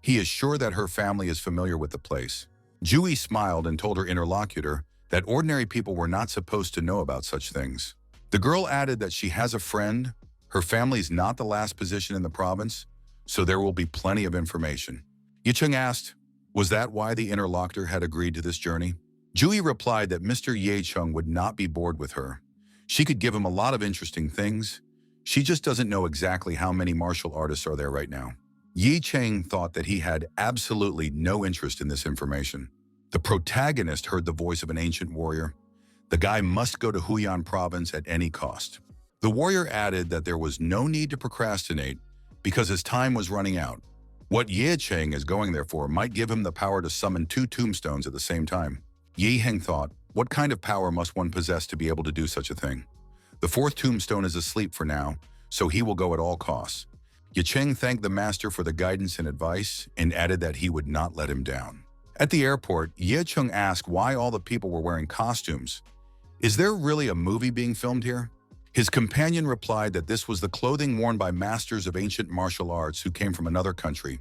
He is sure that her family is familiar with the place. Zhu Yi smiled and told her interlocutor that ordinary people were not supposed to know about such things. The girl added that she has a friend, her family's not the last position in the province, so there will be plenty of information. Ye Cheng asked, was that why the interlocutor had agreed to this journey? Zhu Yi replied that Mr. Ye Cheng would not be bored with her. She could give him a lot of interesting things. She just doesn't know exactly how many martial artists are there right now. Ye Cheng thought that he had absolutely no interest in this information. The protagonist heard the voice of an ancient warrior. The guy must go to Huiyan Province at any cost. The warrior added that there was no need to procrastinate because his time was running out. What Ye Cheng is going there for might give him the power to summon 2 tombstones at the same time. Ye Heng thought, what kind of power must one possess to be able to do such a thing? The 4th tombstone is asleep for now, so he will go at all costs. Ye Cheng thanked the master for the guidance and advice and added that he would not let him down. At the airport, Ye Cheng asked why all the people were wearing costumes. Is there really a movie being filmed here? His companion replied that this was the clothing worn by masters of ancient martial arts who came from another country.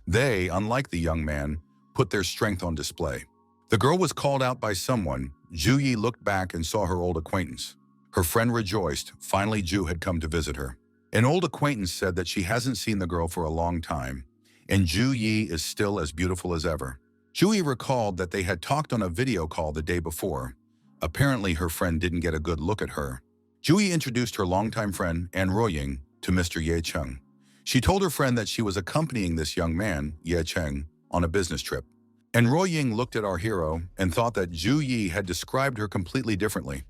They, unlike the young man, put their strength on display. The girl was called out by someone. Zhu Yi looked back and saw her old acquaintance. Her friend rejoiced. Finally, Zhu had come to visit her. An old acquaintance said that she hasn't seen the girl for a long time, and Zhu Yi is still as beautiful as ever. Zhu Yi recalled that they had talked on a video call the day before. Apparently, her friend didn't get a good look at her. Jui introduced her longtime friend, enrollment, to Mr. Ye Cheng. She told her friend that she was accompanying this young man, Ye Cheng, on a business trip. Enrollment looked at our hero and thought that Zhu Yi had described her completely differently.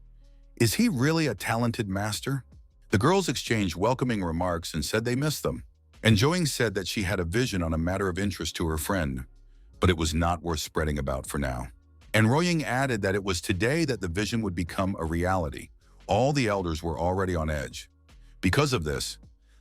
Is he really a talented master? The girls exchanged welcoming remarks and said they missed them. Enjoying said that she had a vision on a matter of interest to her friend, but it was not worth spreading about for now. Enroying added that it was today that the vision would become a reality. All the elders were already on edge. Because of this,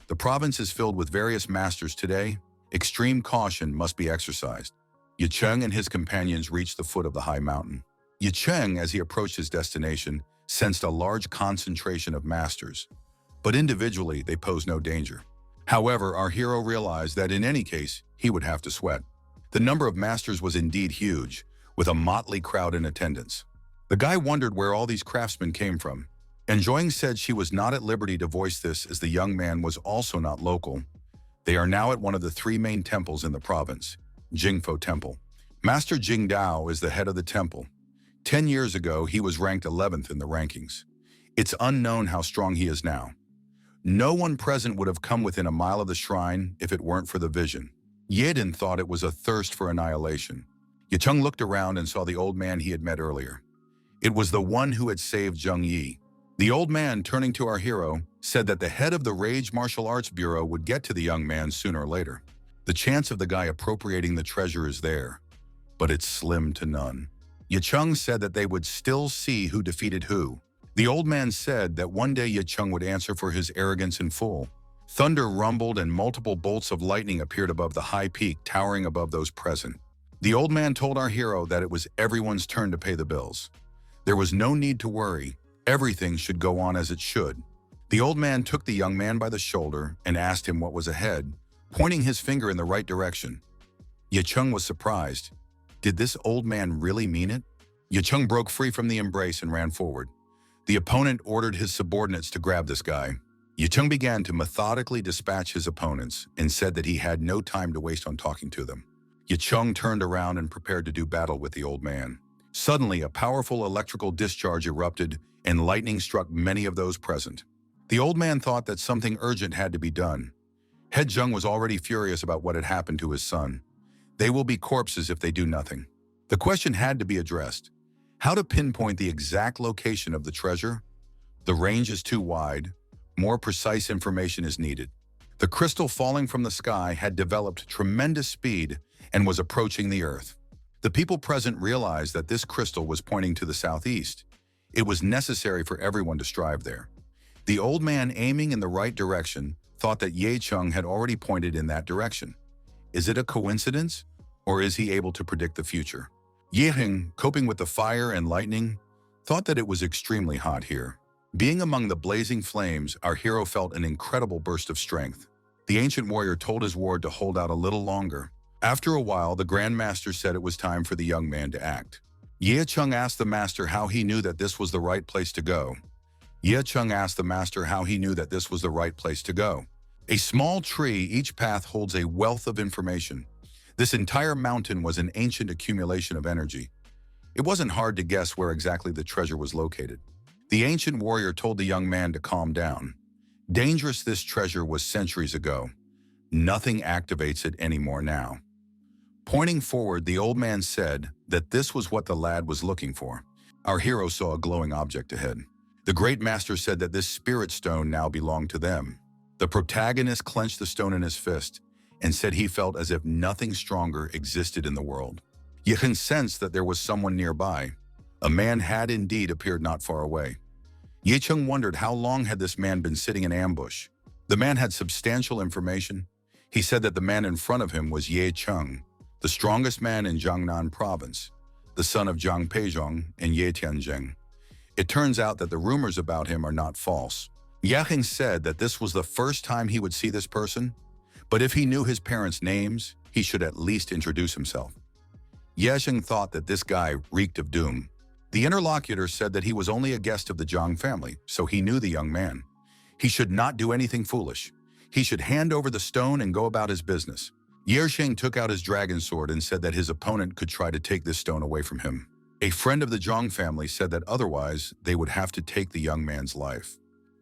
the province is filled with various masters today. Extreme caution must be exercised. Ye Cheng and his companions reached the foot of the high mountain. Ye Cheng, as he approached his destination, sensed a large concentration of masters, but individually they posed no danger. However, our hero realized that in any case, he would have to sweat. The number of masters was indeed huge, with a motley crowd in attendance. The guy wondered where all these craftsmen came from. Enjoying said she was not at liberty to voice this as the young man was also not local. They are now at one of the 3 main temples in the province, Jingfo Temple. Master Jingdao is the head of the temple. 10 years ago, he was ranked 11th in the rankings. It's unknown how strong he is now. No one present would have come within a mile of the shrine if it weren't for the vision. Yedin thought it was a thirst for annihilation. Ye Cheng looked around and saw the old man he had met earlier. It was the one who had saved Zheng Yi. The old man, turning to our hero, said that the head of the Rage Martial Arts Bureau would get to the young man sooner or later. The chance of the guy appropriating the treasure is there, but it's slim to none. Ye Cheng said that they would still see who defeated who. The old man said that one day Ye Cheng would answer for his arrogance in full. Thunder rumbled and multiple bolts of lightning appeared above the high peak, towering above those present. The old man told our hero that it was everyone's turn to pay the bills. There was no need to worry. Everything should go on as it should. The old man took the young man by the shoulder and asked him what was ahead, pointing his finger in the right direction. Ye Cheng was surprised. Did this old man really mean it? Ye Cheng broke free from the embrace and ran forward. The opponent ordered his subordinates to grab this guy. Ye Cheng began to methodically dispatch his opponents and said that he had no time to waste on talking to them. Ye Cheng turned around and prepared to do battle with the old man. Suddenly, a powerful electrical discharge erupted and lightning struck many of those present. The old man thought that something urgent had to be done. Head Zheng was already furious about what had happened to his son. They will be corpses if they do nothing. The question had to be addressed. How to pinpoint the exact location of the treasure? The range is too wide. More precise information is needed. The crystal falling from the sky had developed tremendous speed and was approaching the earth. The people present realized that this crystal was pointing to the southeast. It was necessary for everyone to strive there. The old man, aiming in the right direction, thought that Ye Cheng had already pointed in that direction. Is it a coincidence, or is he able to predict the future? Ye Heng, coping with the fire and lightning, thought that it was extremely hot here. Being among the blazing flames, our hero felt an incredible burst of strength. The ancient warrior told his ward to hold out a little longer. After a while, the Grand Master said it was time for the young man to act. Ye Cheng asked the master how he knew that this was the right place to go. Ye Cheng asked the master how he knew that this was the right place to go. A small tree, each path holds a wealth of information. This entire mountain was an ancient accumulation of energy. It wasn't hard to guess where exactly the treasure was located. The ancient warrior told the young man to calm down. Dangerous this treasure was centuries ago. Nothing activates it anymore now. Pointing forward, the old man said that this was what the lad was looking for. Our hero saw a glowing object ahead. The great master said that this spirit stone now belonged to them. The protagonist clenched the stone in his fist and said he felt as if nothing stronger existed in the world. Ye Cheng sensed that there was someone nearby. A man had indeed appeared not far away. Ye Cheng wondered how long had this man been sitting in ambush. The man had substantial information. He said that the man in front of him was Ye Cheng, the strongest man in Jiangnan province, the son of Jiang Peizhong and Ye Tianzheng. It turns out that the rumors about him are not false. Ye Cheng said that this was the first time he would see this person, but if he knew his parents' names, he should at least introduce himself. Ye Cheng thought that this guy reeked of doom. The interlocutor said that he was only a guest of the Zhang family, so he knew the young man. He should not do anything foolish. He should hand over the stone and go about his business. Ye Cheng took out his dragon sword and said that his opponent could try to take this stone away from him. A friend of the Zhang family said that otherwise they would have to take the young man's life.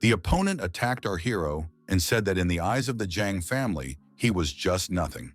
The opponent attacked our hero and said that in the eyes of the Zhang family, he was just nothing.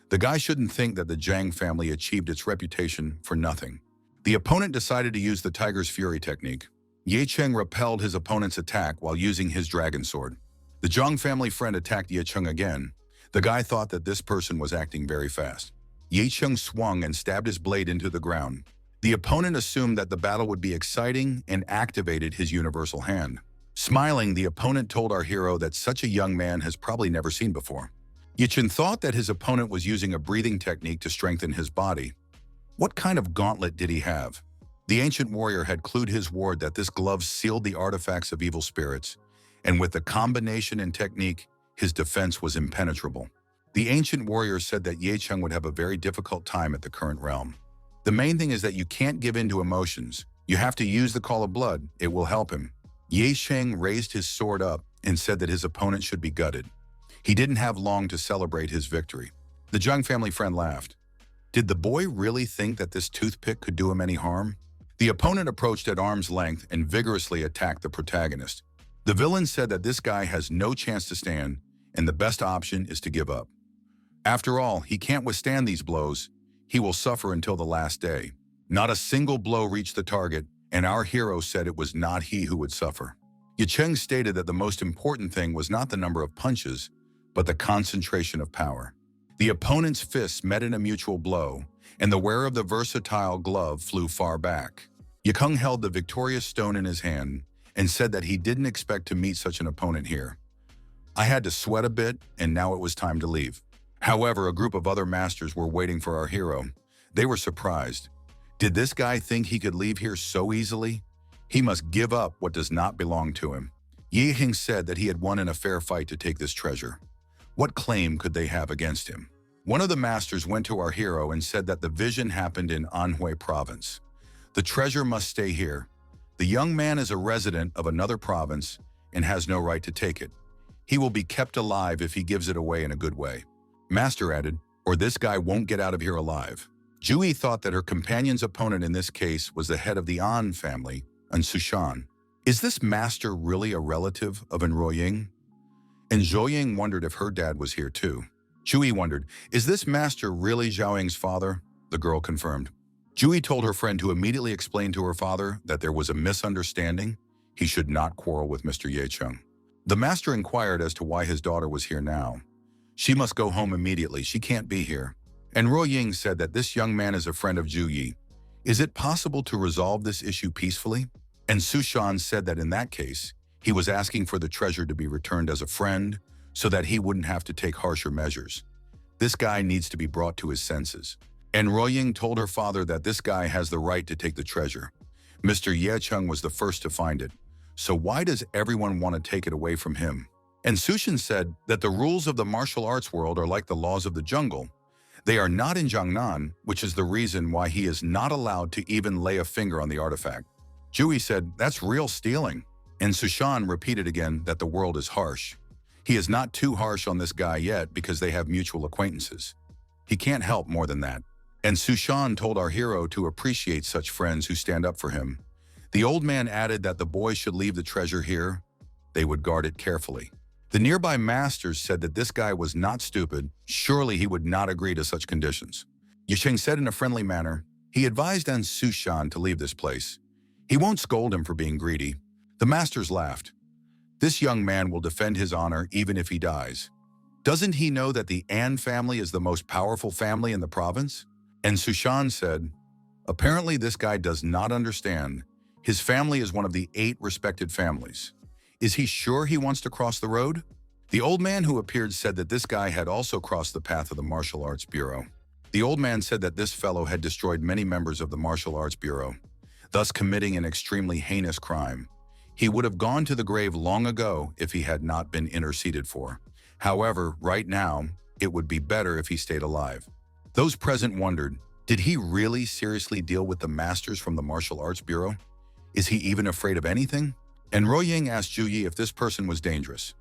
The guy shouldn't think that the Zhang family achieved its reputation for nothing. The opponent decided to use the Tiger's Fury technique. Ye Cheng repelled his opponent's attack while using his dragon sword. The Zhang family friend attacked Ye Cheng again. The guy thought that this person was acting very fast. Ye Cheng swung and stabbed his blade into the ground. The opponent assumed that the battle would be exciting and activated his universal hand. Smiling, the opponent told our hero that such a young man has probably never seen before. Ye Cheng thought that his opponent was using a breathing technique to strengthen his body. What kind of gauntlet did he have? The ancient warrior had clued his ward that this glove sealed the artifacts of evil spirits, and with the combination and technique, his defense was impenetrable. The ancient warrior said that Ye Cheng would have a very difficult time at the current realm. The main thing is that you can't give in to emotions. You have to use the call of blood. It will help him. Ye Cheng raised his sword up and said that his opponent should be gutted. He didn't have long to celebrate his victory. The Zhang family friend laughed. Did the boy really think that this toothpick could do him any harm? The opponent approached at arm's length and vigorously attacked the protagonist. The villain said that this guy has no chance to stand, and the best option is to give up. After all, he can't withstand these blows. He will suffer until the last day. Not a single blow reached the target, and our hero said it was not he who would suffer. Ye Cheng stated that the most important thing was not the number of punches, but the concentration of power. The opponent's fists met in a mutual blow, and the wearer of the versatile glove flew far back. Ye Cheng held the victorious stone in his hand and said that he didn't expect to meet such an opponent here. I had to sweat a bit, and now it was time to leave. However, a group of other masters were waiting for our hero. They were surprised. Did this guy think he could leave here so easily? He must give up what does not belong to him. Ye Cheng said that he had won in a fair fight to take this treasure. What claim could they have against him? One of the masters went to our hero and said that the vision happened in Anhui province. The treasure must stay here. The young man is a resident of another province and has no right to take it. He will be kept alive if he gives it away in a good way. Master added, or this guy won't get out of here alive. Jui thought that her companion's opponent in this case was the head of the An family, and Sushan. Is this master really a relative of Enroying? And Zhouying wondered if her dad was here too. Jui wondered, is this master really Zhaoying's father? The girl confirmed. Jui told her friend to immediately explain to her father that there was a misunderstanding. He should not quarrel with Mr. Ye Cheng. The master inquired as to why his daughter was here now. She must go home immediately. She can't be here. And Ruoying said that this young man is a friend of Zhu Yi. Is it possible to resolve this issue peacefully? And Sushan said that in that case, he was asking for the treasure to be returned as a friend so that he wouldn't have to take harsher measures. This guy needs to be brought to his senses. And Ruoying told her father that this guy has the right to take the treasure. Mr. Ye Cheng was the first to find it. So why does everyone want to take it away from him? And Sushan said that the rules of the martial arts world are like the laws of the jungle. They are not in Jiangnan, which is the reason why he is not allowed to even lay a finger on the artifact. Jui said, that's real stealing. And Sushan repeated again that the world is harsh. He is not too harsh on this guy yet because they have mutual acquaintances. He can't help more than that. And Sushan told our hero to appreciate such friends who stand up for him. The old man added that the boys should leave the treasure here. They would guard it carefully. The nearby masters said that this guy was not stupid. Surely he would not agree to such conditions. Yisheng said in a friendly manner, he advised An Sushan to leave this place. He won't scold him for being greedy. The masters laughed. This young man will defend his honor even if he dies. Doesn't he know that the An family is the most powerful family in the province? And Sushan said, apparently this guy does not understand. His family is one of the 8 respected families. Is he sure he wants to cross the road? The old man who appeared said that this guy had also crossed the path of the Martial Arts Bureau. The old man said that this fellow had destroyed many members of the Martial Arts Bureau, thus committing an extremely heinous crime. He would have gone to the grave long ago if he had not been interceded for. However, right now, it would be better if he stayed alive. Those present wondered, did he really seriously deal with the masters from the Martial Arts Bureau? Is he even afraid of anything? And Ruoying asked Zhu Yi if this person was dangerous.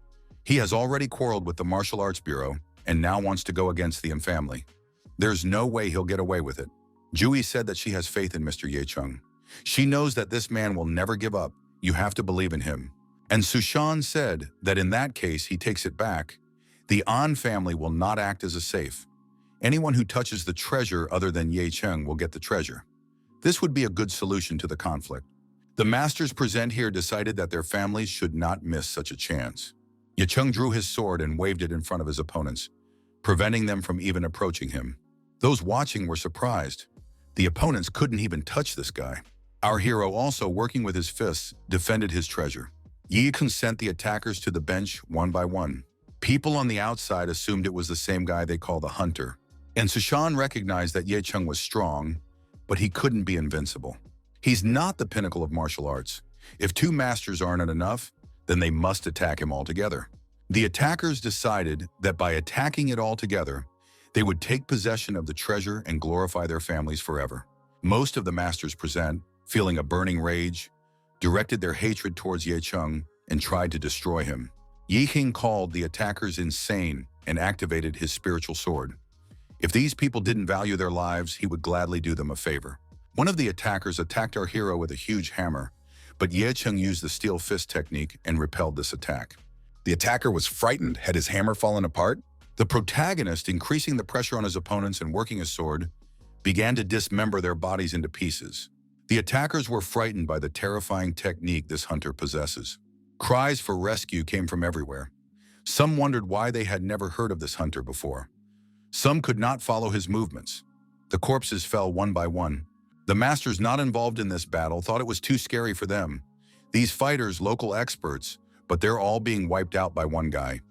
He has already quarreled with the Martial Arts Bureau and now wants to go against the An family. There's no way he'll get away with it. Zhu Yi said that she has faith in Mr. Ye Cheng. She knows that this man will never give up. You have to believe in him. And Sushan said that in that case he takes it back. The An family will not act as a safe. Anyone who touches the treasure other than Ye Cheng will get the treasure. This would be a good solution to the conflict. The masters present here decided that their families should not miss such a chance. Ye Cheng drew his sword and waved it in front of his opponents, preventing them from even approaching him. Those watching were surprised. The opponents couldn't even touch this guy. Our hero, also working with his fists, defended his treasure. Yi Cheng sent the attackers to the bench one by one. People on the outside assumed it was the same guy they call the Hunter. And Sushan recognized that Ye Cheng was strong, but he couldn't be invincible. He's not the pinnacle of martial arts. If two masters aren't enough, then they must attack him altogether. The attackers decided that by attacking it all together, they would take possession of the treasure and glorify their families forever. Most of the masters present, feeling a burning rage, directed their hatred towards Ye Cheng and tried to destroy him. Yi Cheng called the attackers insane and activated his spiritual sword. If these people didn't value their lives, he would gladly do them a favor. One of the attackers attacked our hero with a huge hammer, but Ye Cheng used the steel fist technique and repelled this attack. The attacker was frightened. Had his hammer fallen apart? The protagonist, increasing the pressure on his opponents and working his sword, began to dismember their bodies into pieces. The attackers were frightened by the terrifying technique this hunter possesses. Cries for rescue came from everywhere. Some wondered why they had never heard of this hunter before. Some could not follow his movements. The corpses fell one by one. The masters not involved in this battle thought it was too scary for them. These fighters, local experts, but they're all being wiped out by one guy.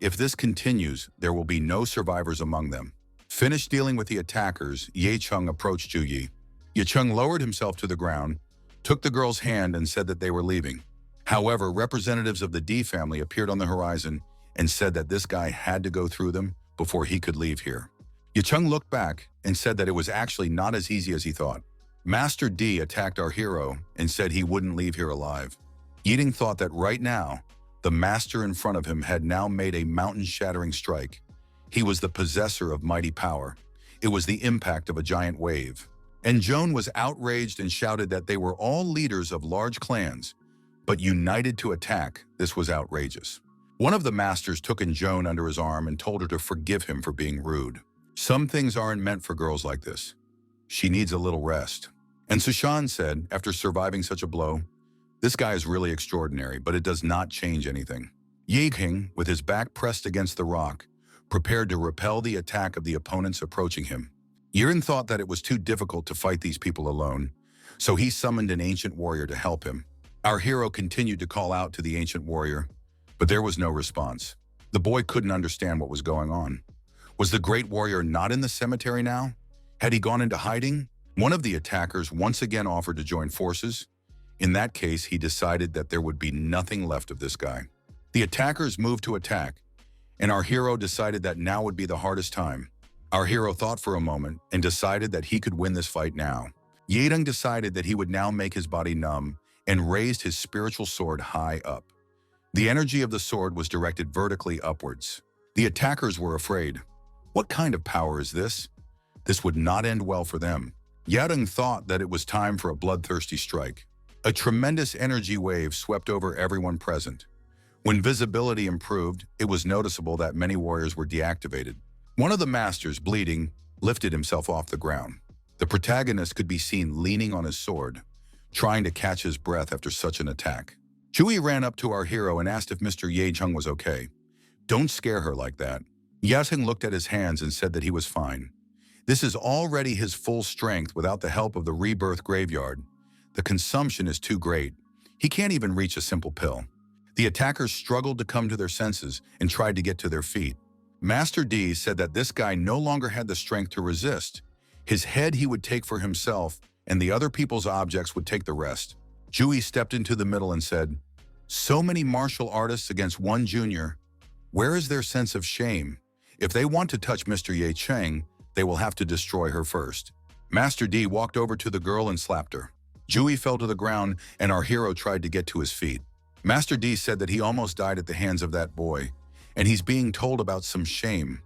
If this continues, there will be no survivors among them. Finished dealing with the attackers, Ye Cheng approached Ju Yi. Ye Cheng lowered himself to the ground, took the girl's hand and said that they were leaving. However, representatives of the D family appeared on the horizon and said that this guy had to go through them before he could leave here. Ye Cheng looked back and said that it was actually not as easy as he thought. Master D attacked our hero and said he wouldn't leave here alive. Yiding thought that right now, the master in front of him had now made a mountain-shattering strike. He was the possessor of mighty power. It was the impact of a giant wave. And Joan was outraged and shouted that they were all leaders of large clans, but united to attack. This was outrageous. One of the masters took Joan under his arm and told her to forgive him for being rude. Some things aren't meant for girls like this. She needs a little rest. And Sushan said, after surviving such a blow, this guy is really extraordinary, but it does not change anything. Ye Cheng, with his back pressed against the rock, prepared to repel the attack of the opponents approaching him. Yiren thought that it was too difficult to fight these people alone, so he summoned an ancient warrior to help him. Our hero continued to call out to the ancient warrior, but there was no response. The boy couldn't understand what was going on. Was the great warrior not in the cemetery now? Had he gone into hiding? One of the attackers once again offered to join forces. In that case, he decided that there would be nothing left of this guy. The attackers moved to attack, and our hero decided that now would be the hardest time. Our hero thought for a moment and decided that he could win this fight now. Yedong decided that he would now make his body numb and raised his spiritual sword high up. The energy of the sword was directed vertically upwards. The attackers were afraid. What kind of power is this? This would not end well for them. Yedong thought that it was time for a bloodthirsty strike. A tremendous energy wave swept over everyone present. When visibility improved, it was noticeable that many warriors were deactivated. One of the masters, bleeding, lifted himself off the ground. The protagonist could be seen leaning on his sword, trying to catch his breath after such an attack. Chui ran up to our hero and asked if Mr. Ye Cheng was okay. Don't scare her like that. Yasing looked at his hands and said that he was fine. This is already his full strength without the help of the rebirth graveyard. The consumption is too great. He can't even reach a simple pill. The attackers struggled to come to their senses and tried to get to their feet. Master D said that this guy no longer had the strength to resist. His head he would take for himself, and the other people's objects would take the rest. Jui stepped into the middle and said, "So many martial artists against one junior. Where is their sense of shame? If they want to touch Mr. Ye Cheng, they will have to destroy her first." Master D walked over to the girl and slapped her. Jui fell to the ground, and our hero tried to get to his feet. Master D said that he almost died at the hands of that boy, and he's being told about some shame.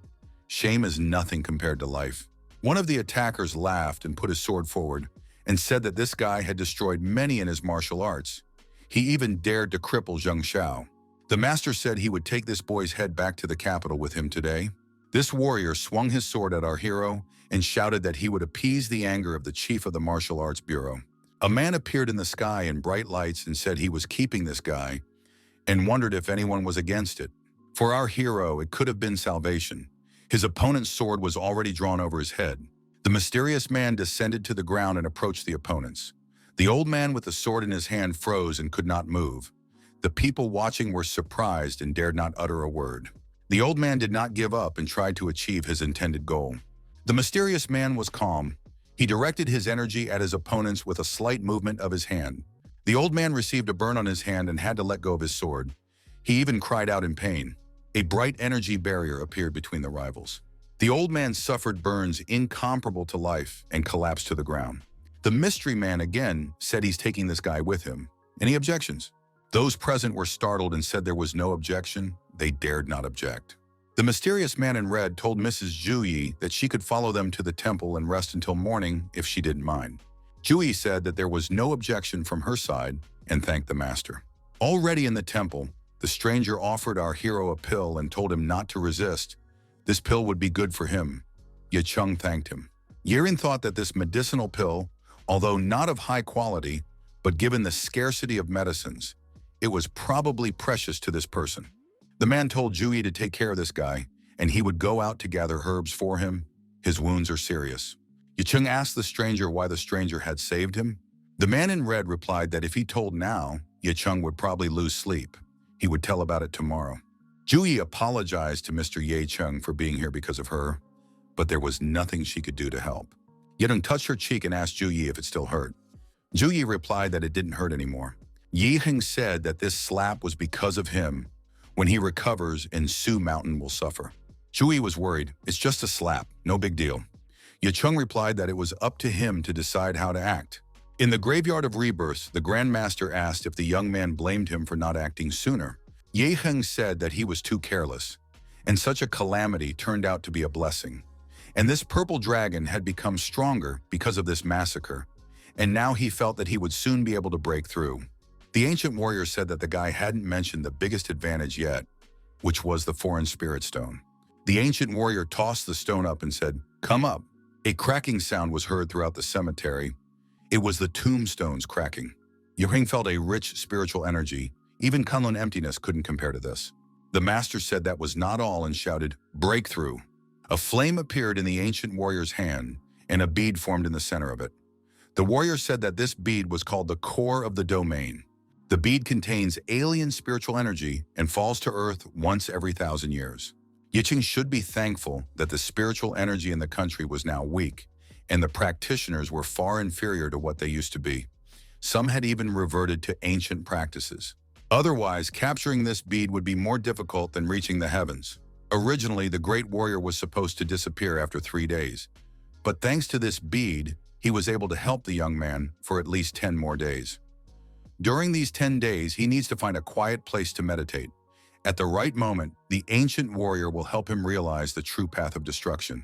Shame is nothing compared to life. One of the attackers laughed and put his sword forward and said that this guy had destroyed many in his martial arts. He even dared to cripple Zheng Xiao. The master said he would take this boy's head back to the capital with him today. This warrior swung his sword at our hero and shouted that he would appease the anger of the chief of the martial arts bureau. A man appeared in the sky in bright lights and said he was keeping this guy and wondered if anyone was against it. For our hero, it could have been salvation. His opponent's sword was already drawn over his head. The mysterious man descended to the ground and approached the opponents. The old man with the sword in his hand froze and could not move. The people watching were surprised and dared not utter a word. The old man did not give up and tried to achieve his intended goal. The mysterious man was calm. He directed his energy at his opponents with a slight movement of his hand. The old man received a burn on his hand and had to let go of his sword. He even cried out in pain. A bright energy barrier appeared between the rivals. The old man suffered burns incomparable to life and collapsed to the ground. The mystery man again said he's taking this guy with him. Any objections? Those present were startled and said there was no objection. They dared not object. The mysterious man in red told Mrs. Juyi that she could follow them to the temple and rest until morning if she didn't mind. Juyi said that there was no objection from her side and thanked the master. Already in the temple, the stranger offered our hero a pill and told him not to resist. This pill would be good for him. Ye Chung thanked him. Yirin thought that this medicinal pill, although not of high quality, but given the scarcity of medicines, it was probably precious to this person. The man told Juyi to take care of this guy, and he would go out to gather herbs for him. His wounds are serious. Ye Chung asked the stranger why the stranger had saved him. The man in red replied that if he told now, Ye Chung would probably lose sleep. He would tell about it tomorrow. Juyi apologized to Mr. Ye Chung for being here because of her, but there was nothing she could do to help. Ye Chung touched her cheek and asked Juyi if it still hurt. Juyi replied that it didn't hurt anymore. Ye Heng said that this slap was because of him. When he recovers, and Su Mountain will suffer. Juyi was worried. It's just a slap, no big deal. Ye Chung replied that it was up to him to decide how to act. In the graveyard of rebirth, the Grand Master asked if the young man blamed him for not acting sooner. Ye Heng said that he was too careless, and such a calamity turned out to be a blessing. And this purple dragon had become stronger because of this massacre, and now he felt that he would soon be able to break through. The ancient warrior said that the guy hadn't mentioned the biggest advantage yet, which was the foreign spirit stone. The ancient warrior tossed the stone up and said, "Come up." A cracking sound was heard throughout the cemetery. It was the tombstones cracking. Ye felt a rich spiritual energy. Even Kunlun emptiness couldn't compare to this. The master said that was not all and shouted, "Breakthrough." A flame appeared in the ancient warrior's hand, and a bead formed in the center of it. The warrior said that this bead was called the core of the domain. The bead contains alien spiritual energy and falls to earth once every 1,000 years. Yicheng should be thankful that the spiritual energy in the country was now weak, and the practitioners were far inferior to what they used to be. Some had even reverted to ancient practices. Otherwise, capturing this bead would be more difficult than reaching the heavens. Originally, the great warrior was supposed to disappear after 3 days, but thanks to this bead, he was able to help the young man for at least 10 more days. During these 10 days, he needs to find a quiet place to meditate. At the right moment, the ancient warrior will help him realize the true path of destruction.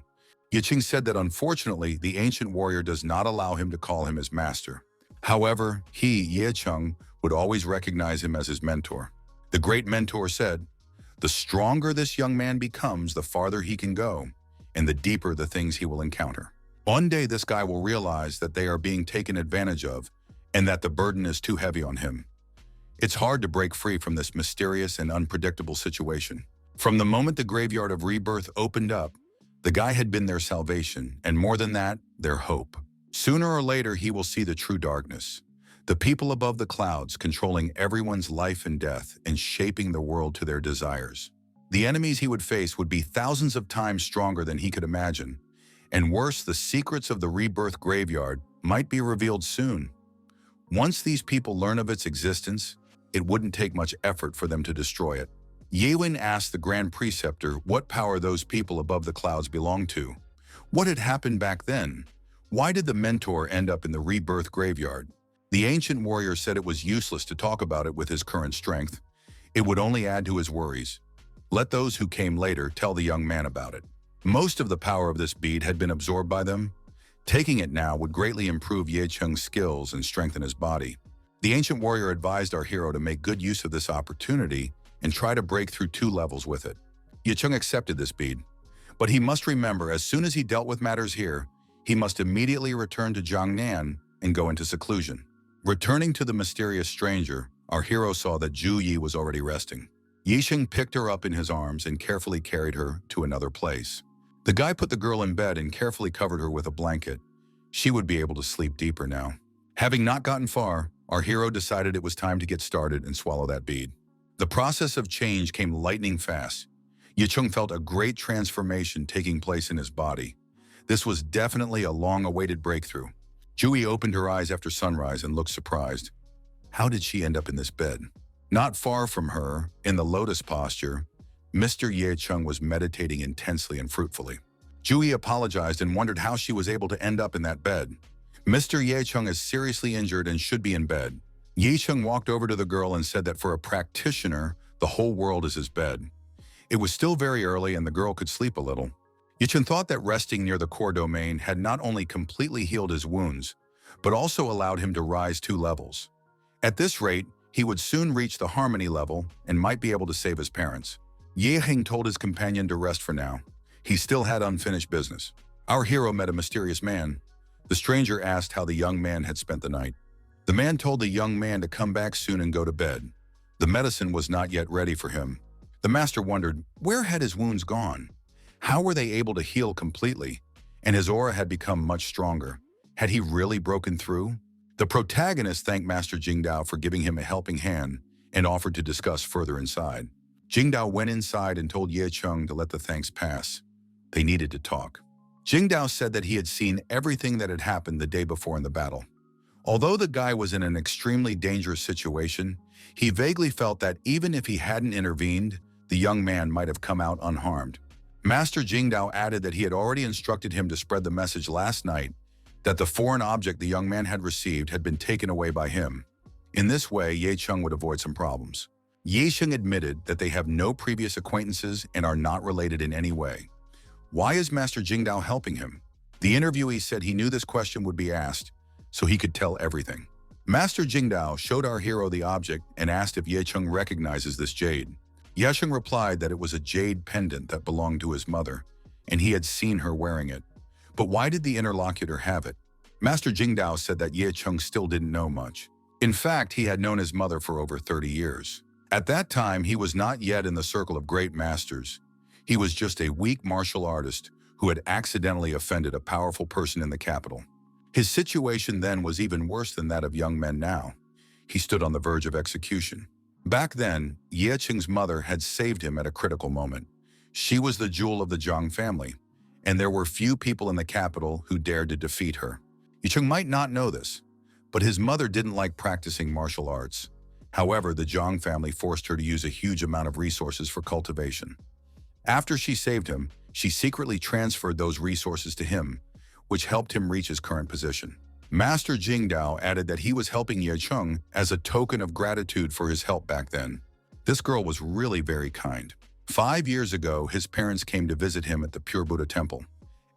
Yicheng said that unfortunately, the ancient warrior does not allow him to call him his master. However, he, Yicheng, would always recognize him as his mentor. The great mentor said, "The stronger this young man becomes, the farther he can go, and the deeper the things he will encounter. One day this guy will realize that they are being taken advantage of, and that the burden is too heavy on him." It's hard to break free from this mysterious and unpredictable situation. From the moment the graveyard of rebirth opened up, the guy had been their salvation, and more than that, their hope. Sooner or later, he will see the true darkness. The people above the clouds controlling everyone's life and death and shaping the world to their desires. The enemies he would face would be thousands of times stronger than he could imagine. And worse, the secrets of the rebirth graveyard might be revealed soon. Once these people learn of its existence, it wouldn't take much effort for them to destroy it. Yewin asked the Grand Preceptor what power those people above the clouds belonged to. What had happened back then? Why did the mentor end up in the rebirth graveyard? The ancient warrior said it was useless to talk about it with his current strength. It would only add to his worries. Let those who came later tell the young man about it. Most of the power of this bead had been absorbed by them. Taking it now would greatly improve Ye Cheng's skills and strengthen his body. The ancient warrior advised our hero to make good use of this opportunity and try to break through 2 levels with it. Yicheng accepted this bead, but he must remember as soon as he dealt with matters here, he must immediately return to Jiangnan and go into seclusion. Returning to the mysterious stranger, our hero saw that Zhu Yi was already resting. Yisheng picked her up in his arms and carefully carried her to another place. The guy put the girl in bed and carefully covered her with a blanket. She would be able to sleep deeper now. Having not gotten far, our hero decided it was time to get started and swallow that bead. The process of change came lightning fast. Yicheng felt a great transformation taking place in his body. This was definitely a long-awaited breakthrough. Jui opened her eyes after sunrise and looked surprised. How did she end up in this bed? Not far from her, in the lotus posture, Mr. Yicheng was meditating intensely and fruitfully. Jui apologized and wondered how she was able to end up in that bed. Mr. Yicheng is seriously injured and should be in bed. Yicheng walked over to the girl and said that for a practitioner, the whole world is his bed. It was still very early and the girl could sleep a little. Yicheng thought that resting near the core domain had not only completely healed his wounds, but also allowed him to rise 2 levels. At this rate, he would soon reach the harmony level and might be able to save his parents. Ye Heng told his companion to rest for now. He still had unfinished business. Our hero met a mysterious man. The stranger asked how the young man had spent the night. The man told the young man to come back soon and go to bed. The medicine was not yet ready for him. The master wondered, where had his wounds gone? How were they able to heal completely? And his aura had become much stronger. Had he really broken through? The protagonist thanked Master Jingdao for giving him a helping hand and offered to discuss further inside. Jingdao went inside and told Ye Cheng to let the thanks pass. They needed to talk. Jingdao said that he had seen everything that had happened the day before in the battle. Although the guy was in an extremely dangerous situation, he vaguely felt that even if he hadn't intervened, the young man might have come out unharmed. Master Jingdao added that he had already instructed him to spread the message last night that the foreign object the young man had received had been taken away by him. In this way, Ye Cheng would avoid some problems. Ye Cheng admitted that they have no previous acquaintances and are not related in any way. Why is Master Jingdao helping him? The interviewee said he knew this question would be asked, so he could tell everything. Master Jingdao showed our hero the object and asked if Ye Cheng recognizes this jade. Ye Cheng replied that it was a jade pendant that belonged to his mother, and he had seen her wearing it. But why did the interlocutor have it? Master Jingdao said that Ye Cheng still didn't know much. In fact, he had known his mother for over 30 years. At that time, he was not yet in the circle of great masters. He was just a weak martial artist who had accidentally offended a powerful person in the capital. His situation then was even worse than that of young men now. He stood on the verge of execution. Back then, Ye Cheng's mother had saved him at a critical moment. She was the jewel of the Zhang family, and there were few people in the capital who dared to defeat her. Ye Cheng might not know this, but his mother didn't like practicing martial arts. However, the Zhang family forced her to use a huge amount of resources for cultivation. After she saved him, she secretly transferred those resources to him, which helped him reach his current position. Master Jingdao added that he was helping Ye Cheng as a token of gratitude for his help back then. This girl was really very kind. 5 years ago, his parents came to visit him at the Pure Buddha Temple.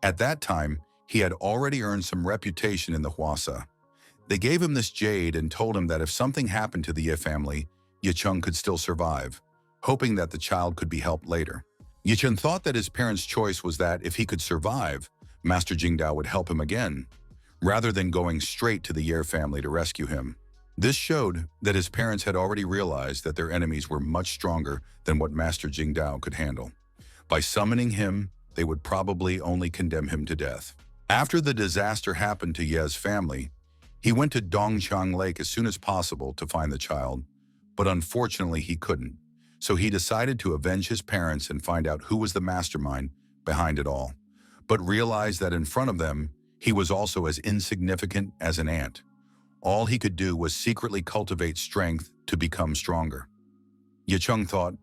At that time, he had already earned some reputation in the Huasa. They gave him this jade and told him that if something happened to the Ye family, Ye Cheng could still survive, hoping that the child could be helped later. Ye Cheng thought that his parents' choice was that if he could survive, Master Jingdao would help him again, rather than going straight to the Ye family to rescue him. This showed that his parents had already realized that their enemies were much stronger than what Master Jingdao could handle. By summoning him, they would probably only condemn him to death. After the disaster happened to Ye's family, he went to Dongqiang Lake as soon as possible to find the child, but unfortunately he couldn't. So he decided to avenge his parents and find out who was the mastermind behind it all, but realized that in front of them, he was also as insignificant as an ant. All he could do was secretly cultivate strength to become stronger. Ye Cheng thought,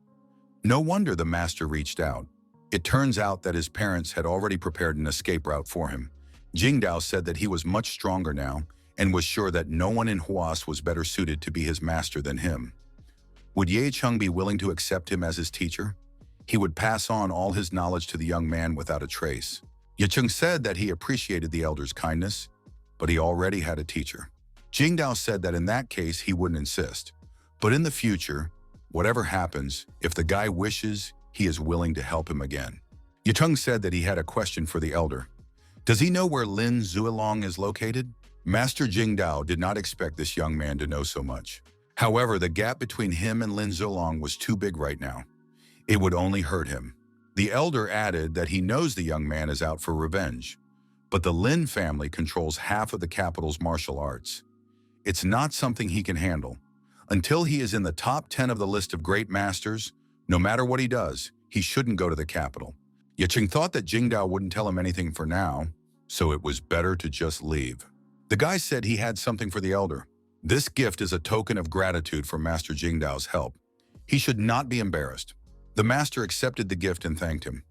no wonder the master reached out. It turns out that his parents had already prepared an escape route for him. Jingdao said that he was much stronger now and was sure that no one in Huas was better suited to be his master than him. Would Ye Cheng be willing to accept him as his teacher? He would pass on all his knowledge to the young man without a trace. Ye Cheng said that he appreciated the elder's kindness, but he already had a teacher. Jingdao said that in that case he wouldn't insist. But in the future, whatever happens, if the guy wishes, he is willing to help him again. Yicheng said that he had a question for the elder. Does he know where Lin Zuilong is located? Master Jingdao did not expect this young man to know so much. However, the gap between him and Lin Zuilong was too big right now. It would only hurt him. The elder added that he knows the young man is out for revenge, but the Lin family controls half of the capital's martial arts. It's not something he can handle. Until he is in the top 10 of the list of great masters, no matter what he does, he shouldn't go to the capital. Yicheng thought that Jingdao wouldn't tell him anything for now, so it was better to just leave. The guy said he had something for the elder. This gift is a token of gratitude for Master Jingdao's help. He should not be embarrassed. The master accepted the gift and thanked him.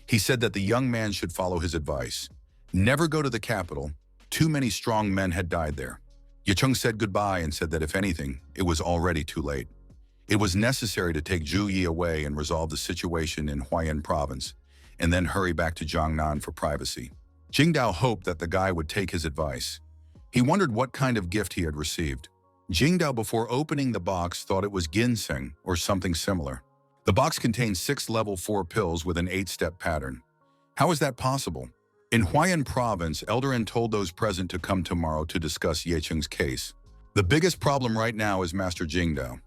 He said that the young man should follow his advice. Never go to the capital. Too many strong men had died there. Yicheng said goodbye and said that if anything, it was already too late. It was necessary to take Zhu Yi away and resolve the situation in Huayan province, and then hurry back to Jiangnan for privacy. Jingdao hoped that the guy would take his advice. He wondered what kind of gift he had received. Jingdao, before opening the box, thought it was ginseng or something similar. The box contained 6 level 4 pills with an 8-step pattern. How is that possible? In Huayan province, Elder An told those present to come tomorrow to discuss Yicheng's case. The biggest problem right now is Master Jingdao.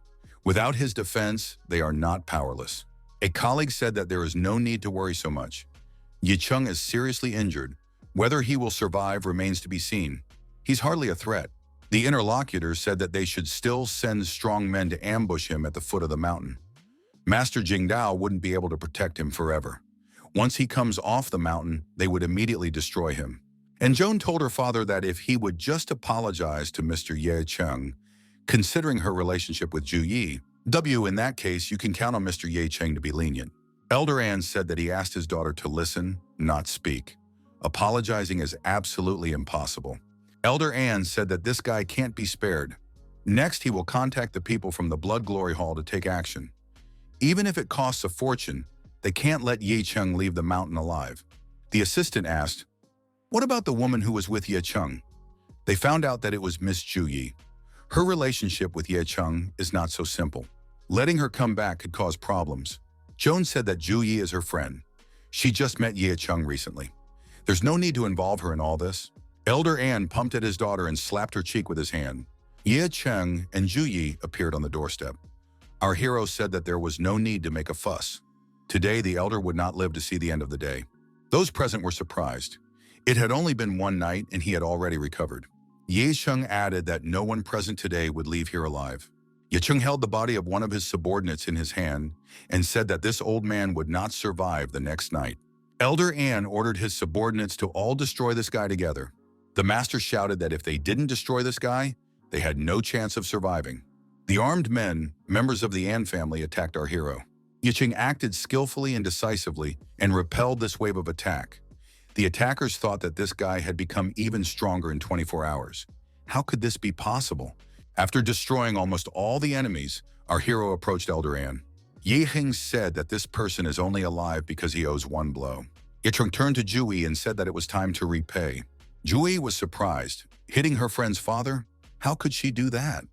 Without his defense, they are not powerless. A colleague said that there is no need to worry so much. Yicheng is seriously injured. Whether he will survive remains to be seen. He's hardly a threat. The interlocutor said that they should still send strong men to ambush him at the foot of the mountain. Master Jingdao wouldn't be able to protect him forever. Once he comes off the mountain, they would immediately destroy him. And Joan told her father that if he would just apologize to Mr. Ye Cheng, considering her relationship with Zhu Yi, in that case, you can count on Mr. Ye Cheng to be lenient. Elder An said that he asked his daughter to listen, not speak. Apologizing is absolutely impossible. Elder An said that this guy can't be spared. Next, he will contact the people from the Blood Glory Hall to take action. Even if it costs a fortune, they can't let Ye Cheng leave the mountain alive. The assistant asked, "What about the woman who was with Ye Cheng?" They found out that it was Miss Zhu Yi. Her relationship with Ye Cheng is not so simple. Letting her come back could cause problems. Joan said that Zhu Yi is her friend. She just met Ye Cheng recently. There's no need to involve her in all this. Elder An pumped at his daughter and slapped her cheek with his hand. Ye Cheng and Zhu Yi appeared on the doorstep. Our hero said that there was no need to make a fuss. Today, the elder would not live to see the end of the day. Those present were surprised. It had only been one night and he had already recovered. Ye Cheng added that no one present today would leave here alive. Ye Cheng held the body of one of his subordinates in his hand and said that this old man would not survive the next night. Elder An ordered his subordinates to all destroy this guy together. The master shouted that if they didn't destroy this guy, they had no chance of surviving. The armed men, members of the An family, attacked our hero. Yicheng acted skillfully and decisively and repelled this wave of attack. The attackers thought that this guy had become even stronger in 24 hours. How could this be possible? After destroying almost all the enemies, our hero approached Elder An. Yiheng said that this person is only alive because he owes one blow. Yicheng turned to Zhu Yi and said that it was time to repay. Zhu Yi was surprised. Hitting her friend's father? How could she do that?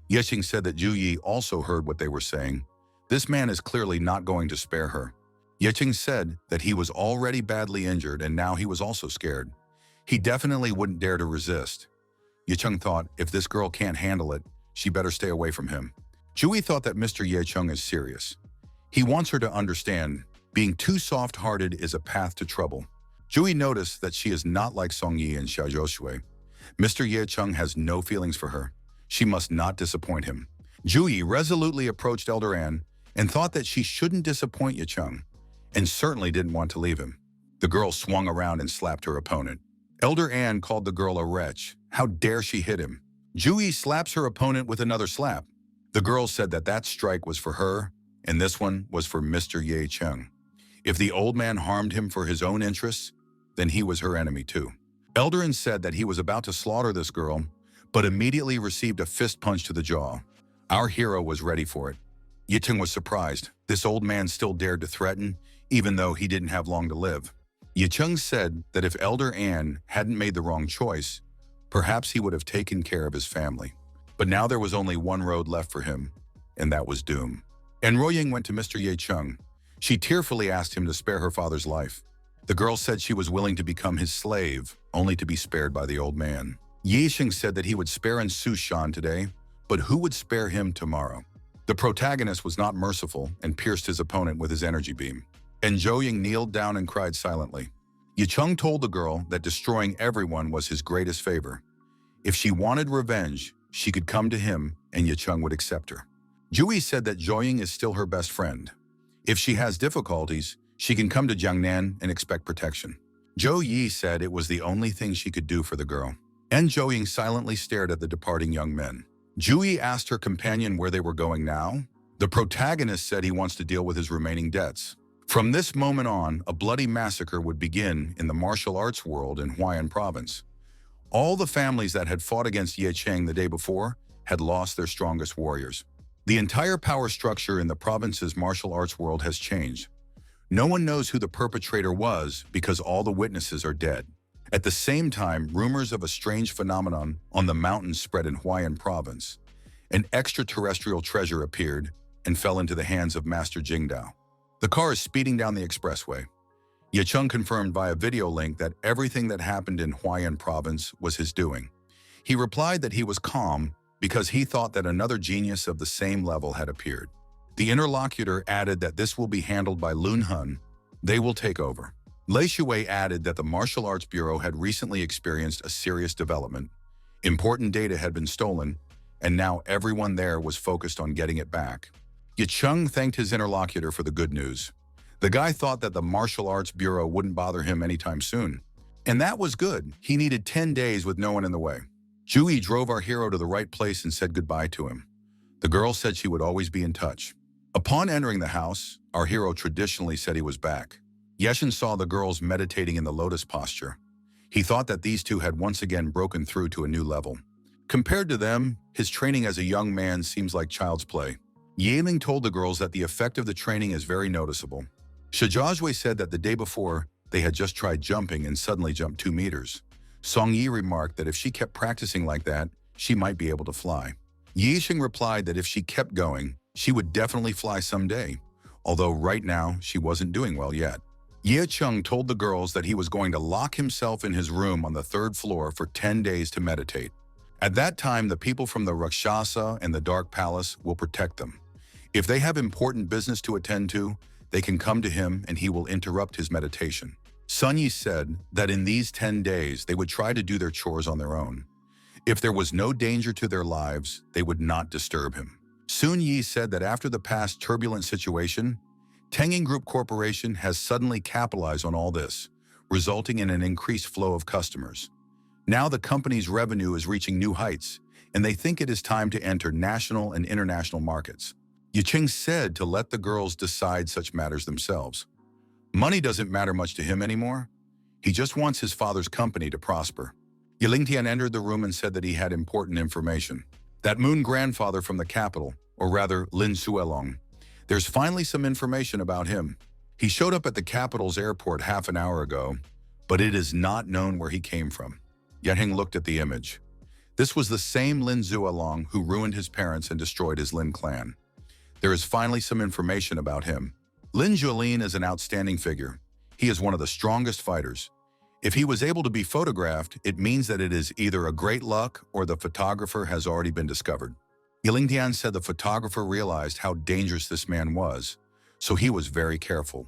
Yicheng said that Zhu Yi also heard what they were saying. This man is clearly not going to spare her. Yicheng said that he was already badly injured and now he was also scared. He definitely wouldn't dare to resist. Yicheng thought, if this girl can't handle it, she better stay away from him. Zhu Yi thought that Mr. Ye Cheng is serious. He wants her to understand, being too soft-hearted is a path to trouble. Zhu Yi noticed that she is not like Song Yi and Xiao Zhoushui. Mr. Ye Cheng has no feelings for her. She must not disappoint him. Zhu Yi resolutely approached Elder An and thought that she shouldn't disappoint Ye Cheng, and certainly didn't want to leave him. The girl swung around and slapped her opponent. Elder An called the girl a wretch. How dare she hit him? Zhu Yi slaps her opponent with another slap. The girl said that that strike was for her, and this one was for Mr. Ye Cheng. If the old man harmed him for his own interests, then he was her enemy too. Elder An said that he was about to slaughter this girl, but immediately received a fist punch to the jaw. Our hero was ready for it. Yicheng was surprised. This old man still dared to threaten, even though he didn't have long to live. Yicheng said that if Elder An hadn't made the wrong choice, Perhaps he would have taken care of his family. But now there was only one road left for him, and that was doom. Enrollment went to Mr. Ye Chung. She tearfully asked him to spare her father's life. The girl said she was willing to become his slave, only to be spared by the old man. Ye Chung said that he would spare and Su Shan today, but who would spare him tomorrow? The protagonist was not merciful and pierced his opponent with his energy beam. And Zhou Ying kneeled down and cried silently. Ye Chung told the girl that destroying everyone was his greatest favor. If she wanted revenge, she could come to him and Ye Chung would accept her. Jui said that Zhou Ying is still her best friend. If she has difficulties, she can come to Jiangnan and expect protection. Zhou Yi said it was the only thing she could do for the girl. And Zhou Ying silently stared at the departing young men. Jui asked her companion where they were going now. The protagonist said he wants to deal with his remaining debts. From this moment on, a bloody massacre would begin in the martial arts world in Huaiyan province. All the families that had fought against Ye Cheng the day before had lost their strongest warriors. The entire power structure in the province's martial arts world has changed. No one knows who the perpetrator was because all the witnesses are dead. At the same time, rumors of a strange phenomenon on the mountains spread in Huaiyan province. An extraterrestrial treasure appeared and fell into the hands of Master Jingdao. The car is speeding down the expressway. Ye Chung confirmed via video link that everything that happened in Huaiyan province was his doing. He replied that he was calm because he thought that another genius of the same level had appeared. The interlocutor added that this will be handled by Lun Hun. They will take over. Lei Shui added that the Martial Arts Bureau had recently experienced a serious development. Important data had been stolen, and now everyone there was focused on getting it back. Ye Chung thanked his interlocutor for the good news. The guy thought that the Martial Arts Bureau wouldn't bother him anytime soon. And that was good. He needed 10 days with no one in the way. Jui drove our hero to the right place and said goodbye to him. The girl said she would always be in touch. Upon entering the house, our hero traditionally said he was back. Yeshin saw the girls meditating in the lotus posture. He thought that these two had once again broken through to a new level. Compared to them, his training as a young man seems like child's play. Yeling told the girls that the effect of the training is very noticeable. Shijazhui said that the day before, they had just tried jumping and suddenly jumped 2 meters. Song Yi remarked that if she kept practicing like that, she might be able to fly. Yixing replied that if she kept going, she would definitely fly someday, although right now she wasn't doing well yet. Ye Chung told the girls that he was going to lock himself in his room on the 3rd floor for 10 days to meditate. At that time, the people from the Rakshasa and the Dark Palace will protect them. If they have important business to attend to, they can come to him and he will interrupt his meditation. Sun Yi said that in these 10 days, they would try to do their chores on their own. If there was no danger to their lives, they would not disturb him. Sun Yi said that after the past turbulent situation, Tenging Group Corporation has suddenly capitalized on all this, resulting in an increased flow of customers. Now the company's revenue is reaching new heights, and they think it is time to enter national and international markets. Yicheng said to let the girls decide such matters themselves. Money doesn't matter much to him anymore. He just wants his father's company to prosper. Yilingtian entered the room and said that he had important information. That Moon grandfather from the capital, or rather Lin Suelong, there's finally some information about him. He showed up at the capital's airport half an hour ago, but it is not known where he came from. Yeheng looked at the image. This was the same Lin Zuolong who ruined his parents and destroyed his Lin clan. There is finally some information about him. Lin Juolin is an outstanding figure. He is one of the strongest fighters. If he was able to be photographed, it means that it is either a great luck or the photographer has already been discovered. Yilingtian said the photographer realized how dangerous this man was, so he was very careful.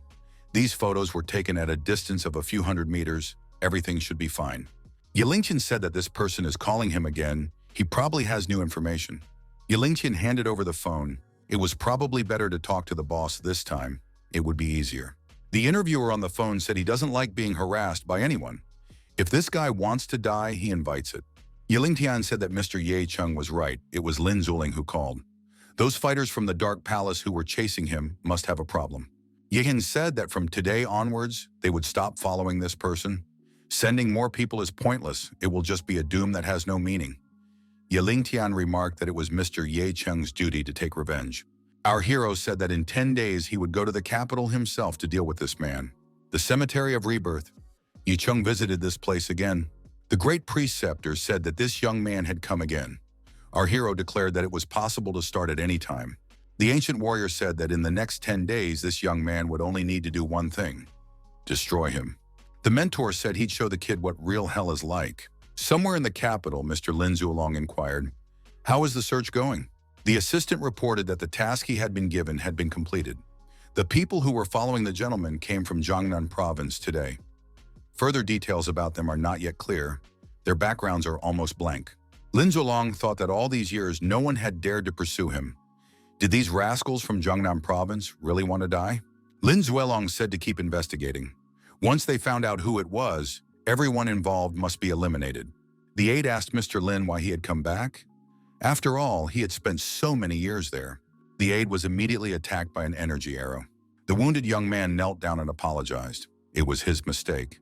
These photos were taken at a distance of a few hundred meters. Everything should be fine. Yilingtian said that this person is calling him again. He probably has new information. Yilingtian handed over the phone. It was probably better to talk to the boss this time. It would be easier. The interviewer on the phone said he doesn't like being harassed by anyone. If this guy wants to die, he invites it. Yilingtian said that Mr. Ye Chung was right. It was Lin Zuling who called. Those fighters from the Dark Palace who were chasing him must have a problem. Yehin said that from today onwards, they would stop following this person. Sending more people is pointless. It will just be a doom that has no meaning. Yilingtian remarked that it was Mr. Ye Chung's duty to take revenge. Our hero said that in 10 days he would go to the capital himself to deal with this man. The cemetery of rebirth. Yi Chung visited this place again. The great preceptor said that this young man had come again. Our hero declared that it was possible to start at any time. The ancient warrior said that in the next 10 days, this young man would only need to do one thing: destroy him. The mentor said he'd show the kid what real hell is like. Somewhere in the capital, Mr. Lin Zulong inquired, "How is the search going?" The assistant reported that the task he had been given had been completed. The people who were following the gentleman came from Jiangnan province today. Further details about them are not yet clear. Their backgrounds are almost blank. Lin Zulong thought that all these years no one had dared to pursue him. Did these rascals from Jiangnan province really want to die? Lin Zulong said to keep investigating. Once they found out who it was, everyone involved must be eliminated. The aide asked Mr. Lin why he had come back. After all, he had spent so many years there. The aide was immediately attacked by an energy arrow. The wounded young man knelt down and apologized. It was his mistake.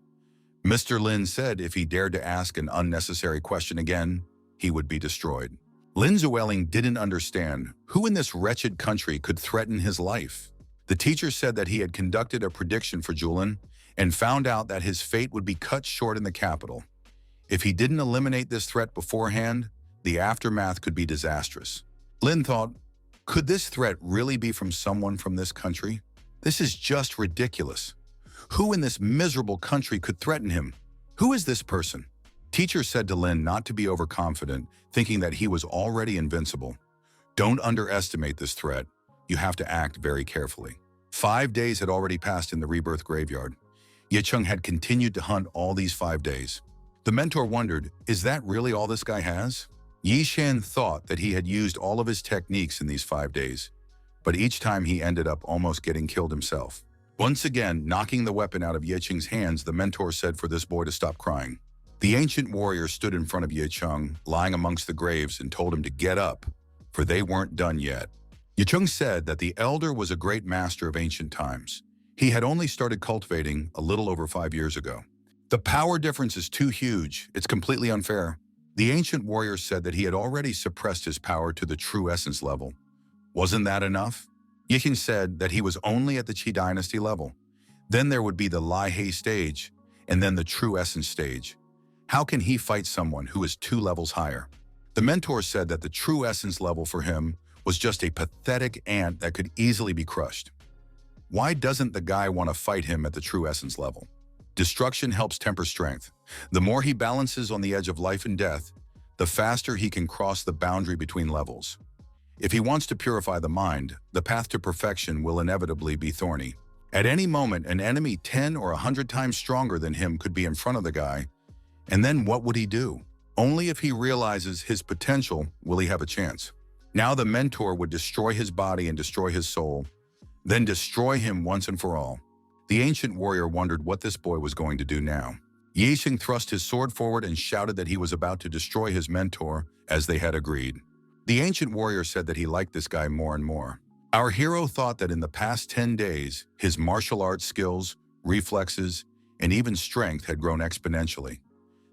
Mr. Lin said if he dared to ask an unnecessary question again, he would be destroyed. Lin Zueling didn't understand who in this wretched country could threaten his life. The teacher said that he had conducted a prediction for Julin and found out that his fate would be cut short in the capital. If he didn't eliminate this threat beforehand, the aftermath could be disastrous. Lin thought, could this threat really be from someone from this country? This is just ridiculous. Who in this miserable country could threaten him? Who is this person? Teacher said to Lin not to be overconfident, thinking that he was already invincible. Don't underestimate this threat. You have to act very carefully. 5 days had already passed in the rebirth graveyard. Ye Chung had continued to hunt all these 5 days. The mentor wondered, is that really all this guy has? Yi Shan thought that he had used all of his techniques in these 5 days, but each time he ended up almost getting killed himself. Once again, knocking the weapon out of Ye Cheng's hands, the mentor said for this boy to stop crying. The ancient warrior stood in front of Ye Cheng, lying amongst the graves, and told him to get up, for they weren't done yet. Ye Cheng said that the elder was a great master of ancient times. He had only started cultivating a little over 5 years ago. The power difference is too huge. It's completely unfair. The ancient warrior said that he had already suppressed his power to the true essence level. Wasn't that enough? Yikin said that he was only at the Qi dynasty level. Then there would be the Lai He stage, and then the true essence stage. How can he fight someone who is 2 levels higher? The mentor said that the true essence level for him was just a pathetic ant that could easily be crushed. Why doesn't the guy want to fight him at the true essence level? Destruction helps temper strength. The more he balances on the edge of life and death, the faster he can cross the boundary between levels. If he wants to purify the mind, the path to perfection will inevitably be thorny. At any moment, an enemy 10 or 100 times stronger than him could be in front of the guy, and then what would he do? Only if he realizes his potential will he have a chance. Now the mentor would destroy his body and destroy his soul, then destroy him once and for all. The ancient warrior wondered what this boy was going to do now. Ye Xing thrust his sword forward and shouted that he was about to destroy his mentor, as they had agreed. The ancient warrior said that he liked this guy more and more. Our hero thought that in the past 10 days, his martial arts skills, reflexes, and even strength had grown exponentially.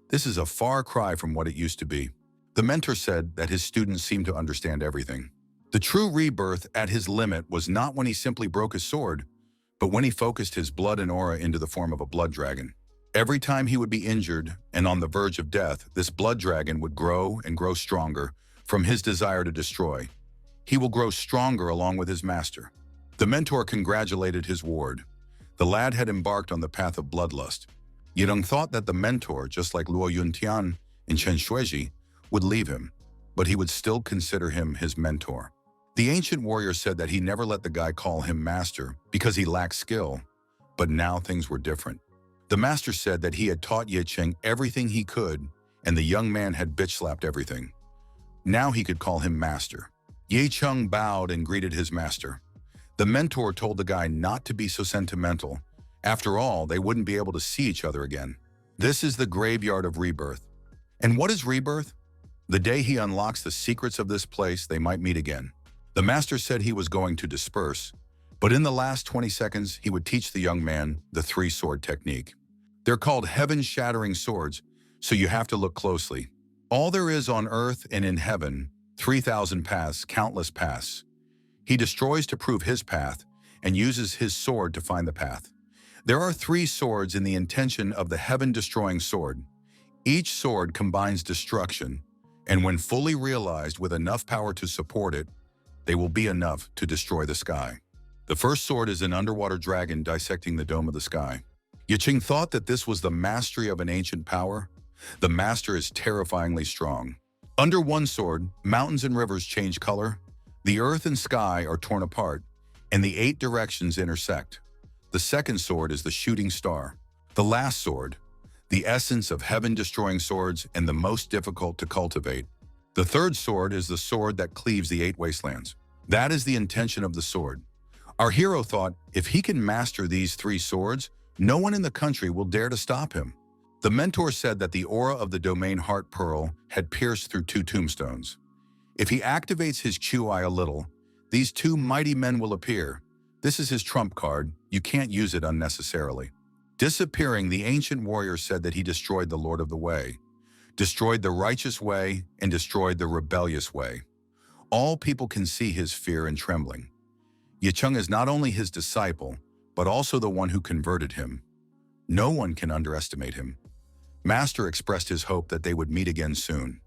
This is a far cry from what it used to be. The mentor said that his students seemed to understand everything. The true rebirth at his limit was not when he simply broke his sword, but when he focused his blood and aura into the form of a blood dragon. Every time he would be injured and on the verge of death, this blood dragon would grow and grow stronger from his desire to destroy. He will grow stronger along with his master. The mentor congratulated his ward. The lad had embarked on the path of bloodlust. Yidong thought that the mentor, just like Luo Yuntian and Chen Shuiji, would leave him, but he would still consider him his mentor. The ancient warrior said that he never let the guy call him master because he lacked skill, but now things were different. The master said that he had taught Ye Cheng everything he could, and the young man had bitch-slapped everything. Now he could call him master. Ye Cheng bowed and greeted his master. The mentor told the guy not to be so sentimental. After all, they wouldn't be able to see each other again. This is the graveyard of rebirth. And what is rebirth? The day he unlocks the secrets of this place, they might meet again. The master said he was going to disperse, but in the last 20 seconds, he would teach the young man the 3-sword technique. They're called heaven-shattering swords, so you have to look closely. All there is on earth and in heaven, 3,000 paths, countless paths. He destroys to prove his path and uses his sword to find the path. There are 3 swords in the intention of the heaven-destroying sword. Each sword combines destruction, and when fully realized with enough power to support it, they will be enough to destroy the sky. The first sword is an underwater dragon dissecting the dome of the sky. Yicheng thought that this was the mastery of an ancient power. The master is terrifyingly strong. Under one sword, mountains and rivers change color, the earth and sky are torn apart, and the 8 directions intersect. The second sword is the shooting star. The last sword, the essence of heaven-destroying swords and the most difficult to cultivate. The third sword is the sword that cleaves the 8 wastelands. That is the intention of the sword. Our hero thought, if he can master these 3 swords, no one in the country will dare to stop him. The mentor said that the aura of the domain heart pearl had pierced through 2 tombstones. If he activates his QI a little, these 2 mighty men will appear. This is his trump card. You can't use it unnecessarily. Disappearing, the ancient warrior said that he destroyed the Lord of the Way, destroyed the righteous way, and destroyed the rebellious way. All people can see his fear and trembling. Yicheng is not only his disciple, but also the one who converted him. No one can underestimate him. Master expressed his hope that they would meet again soon.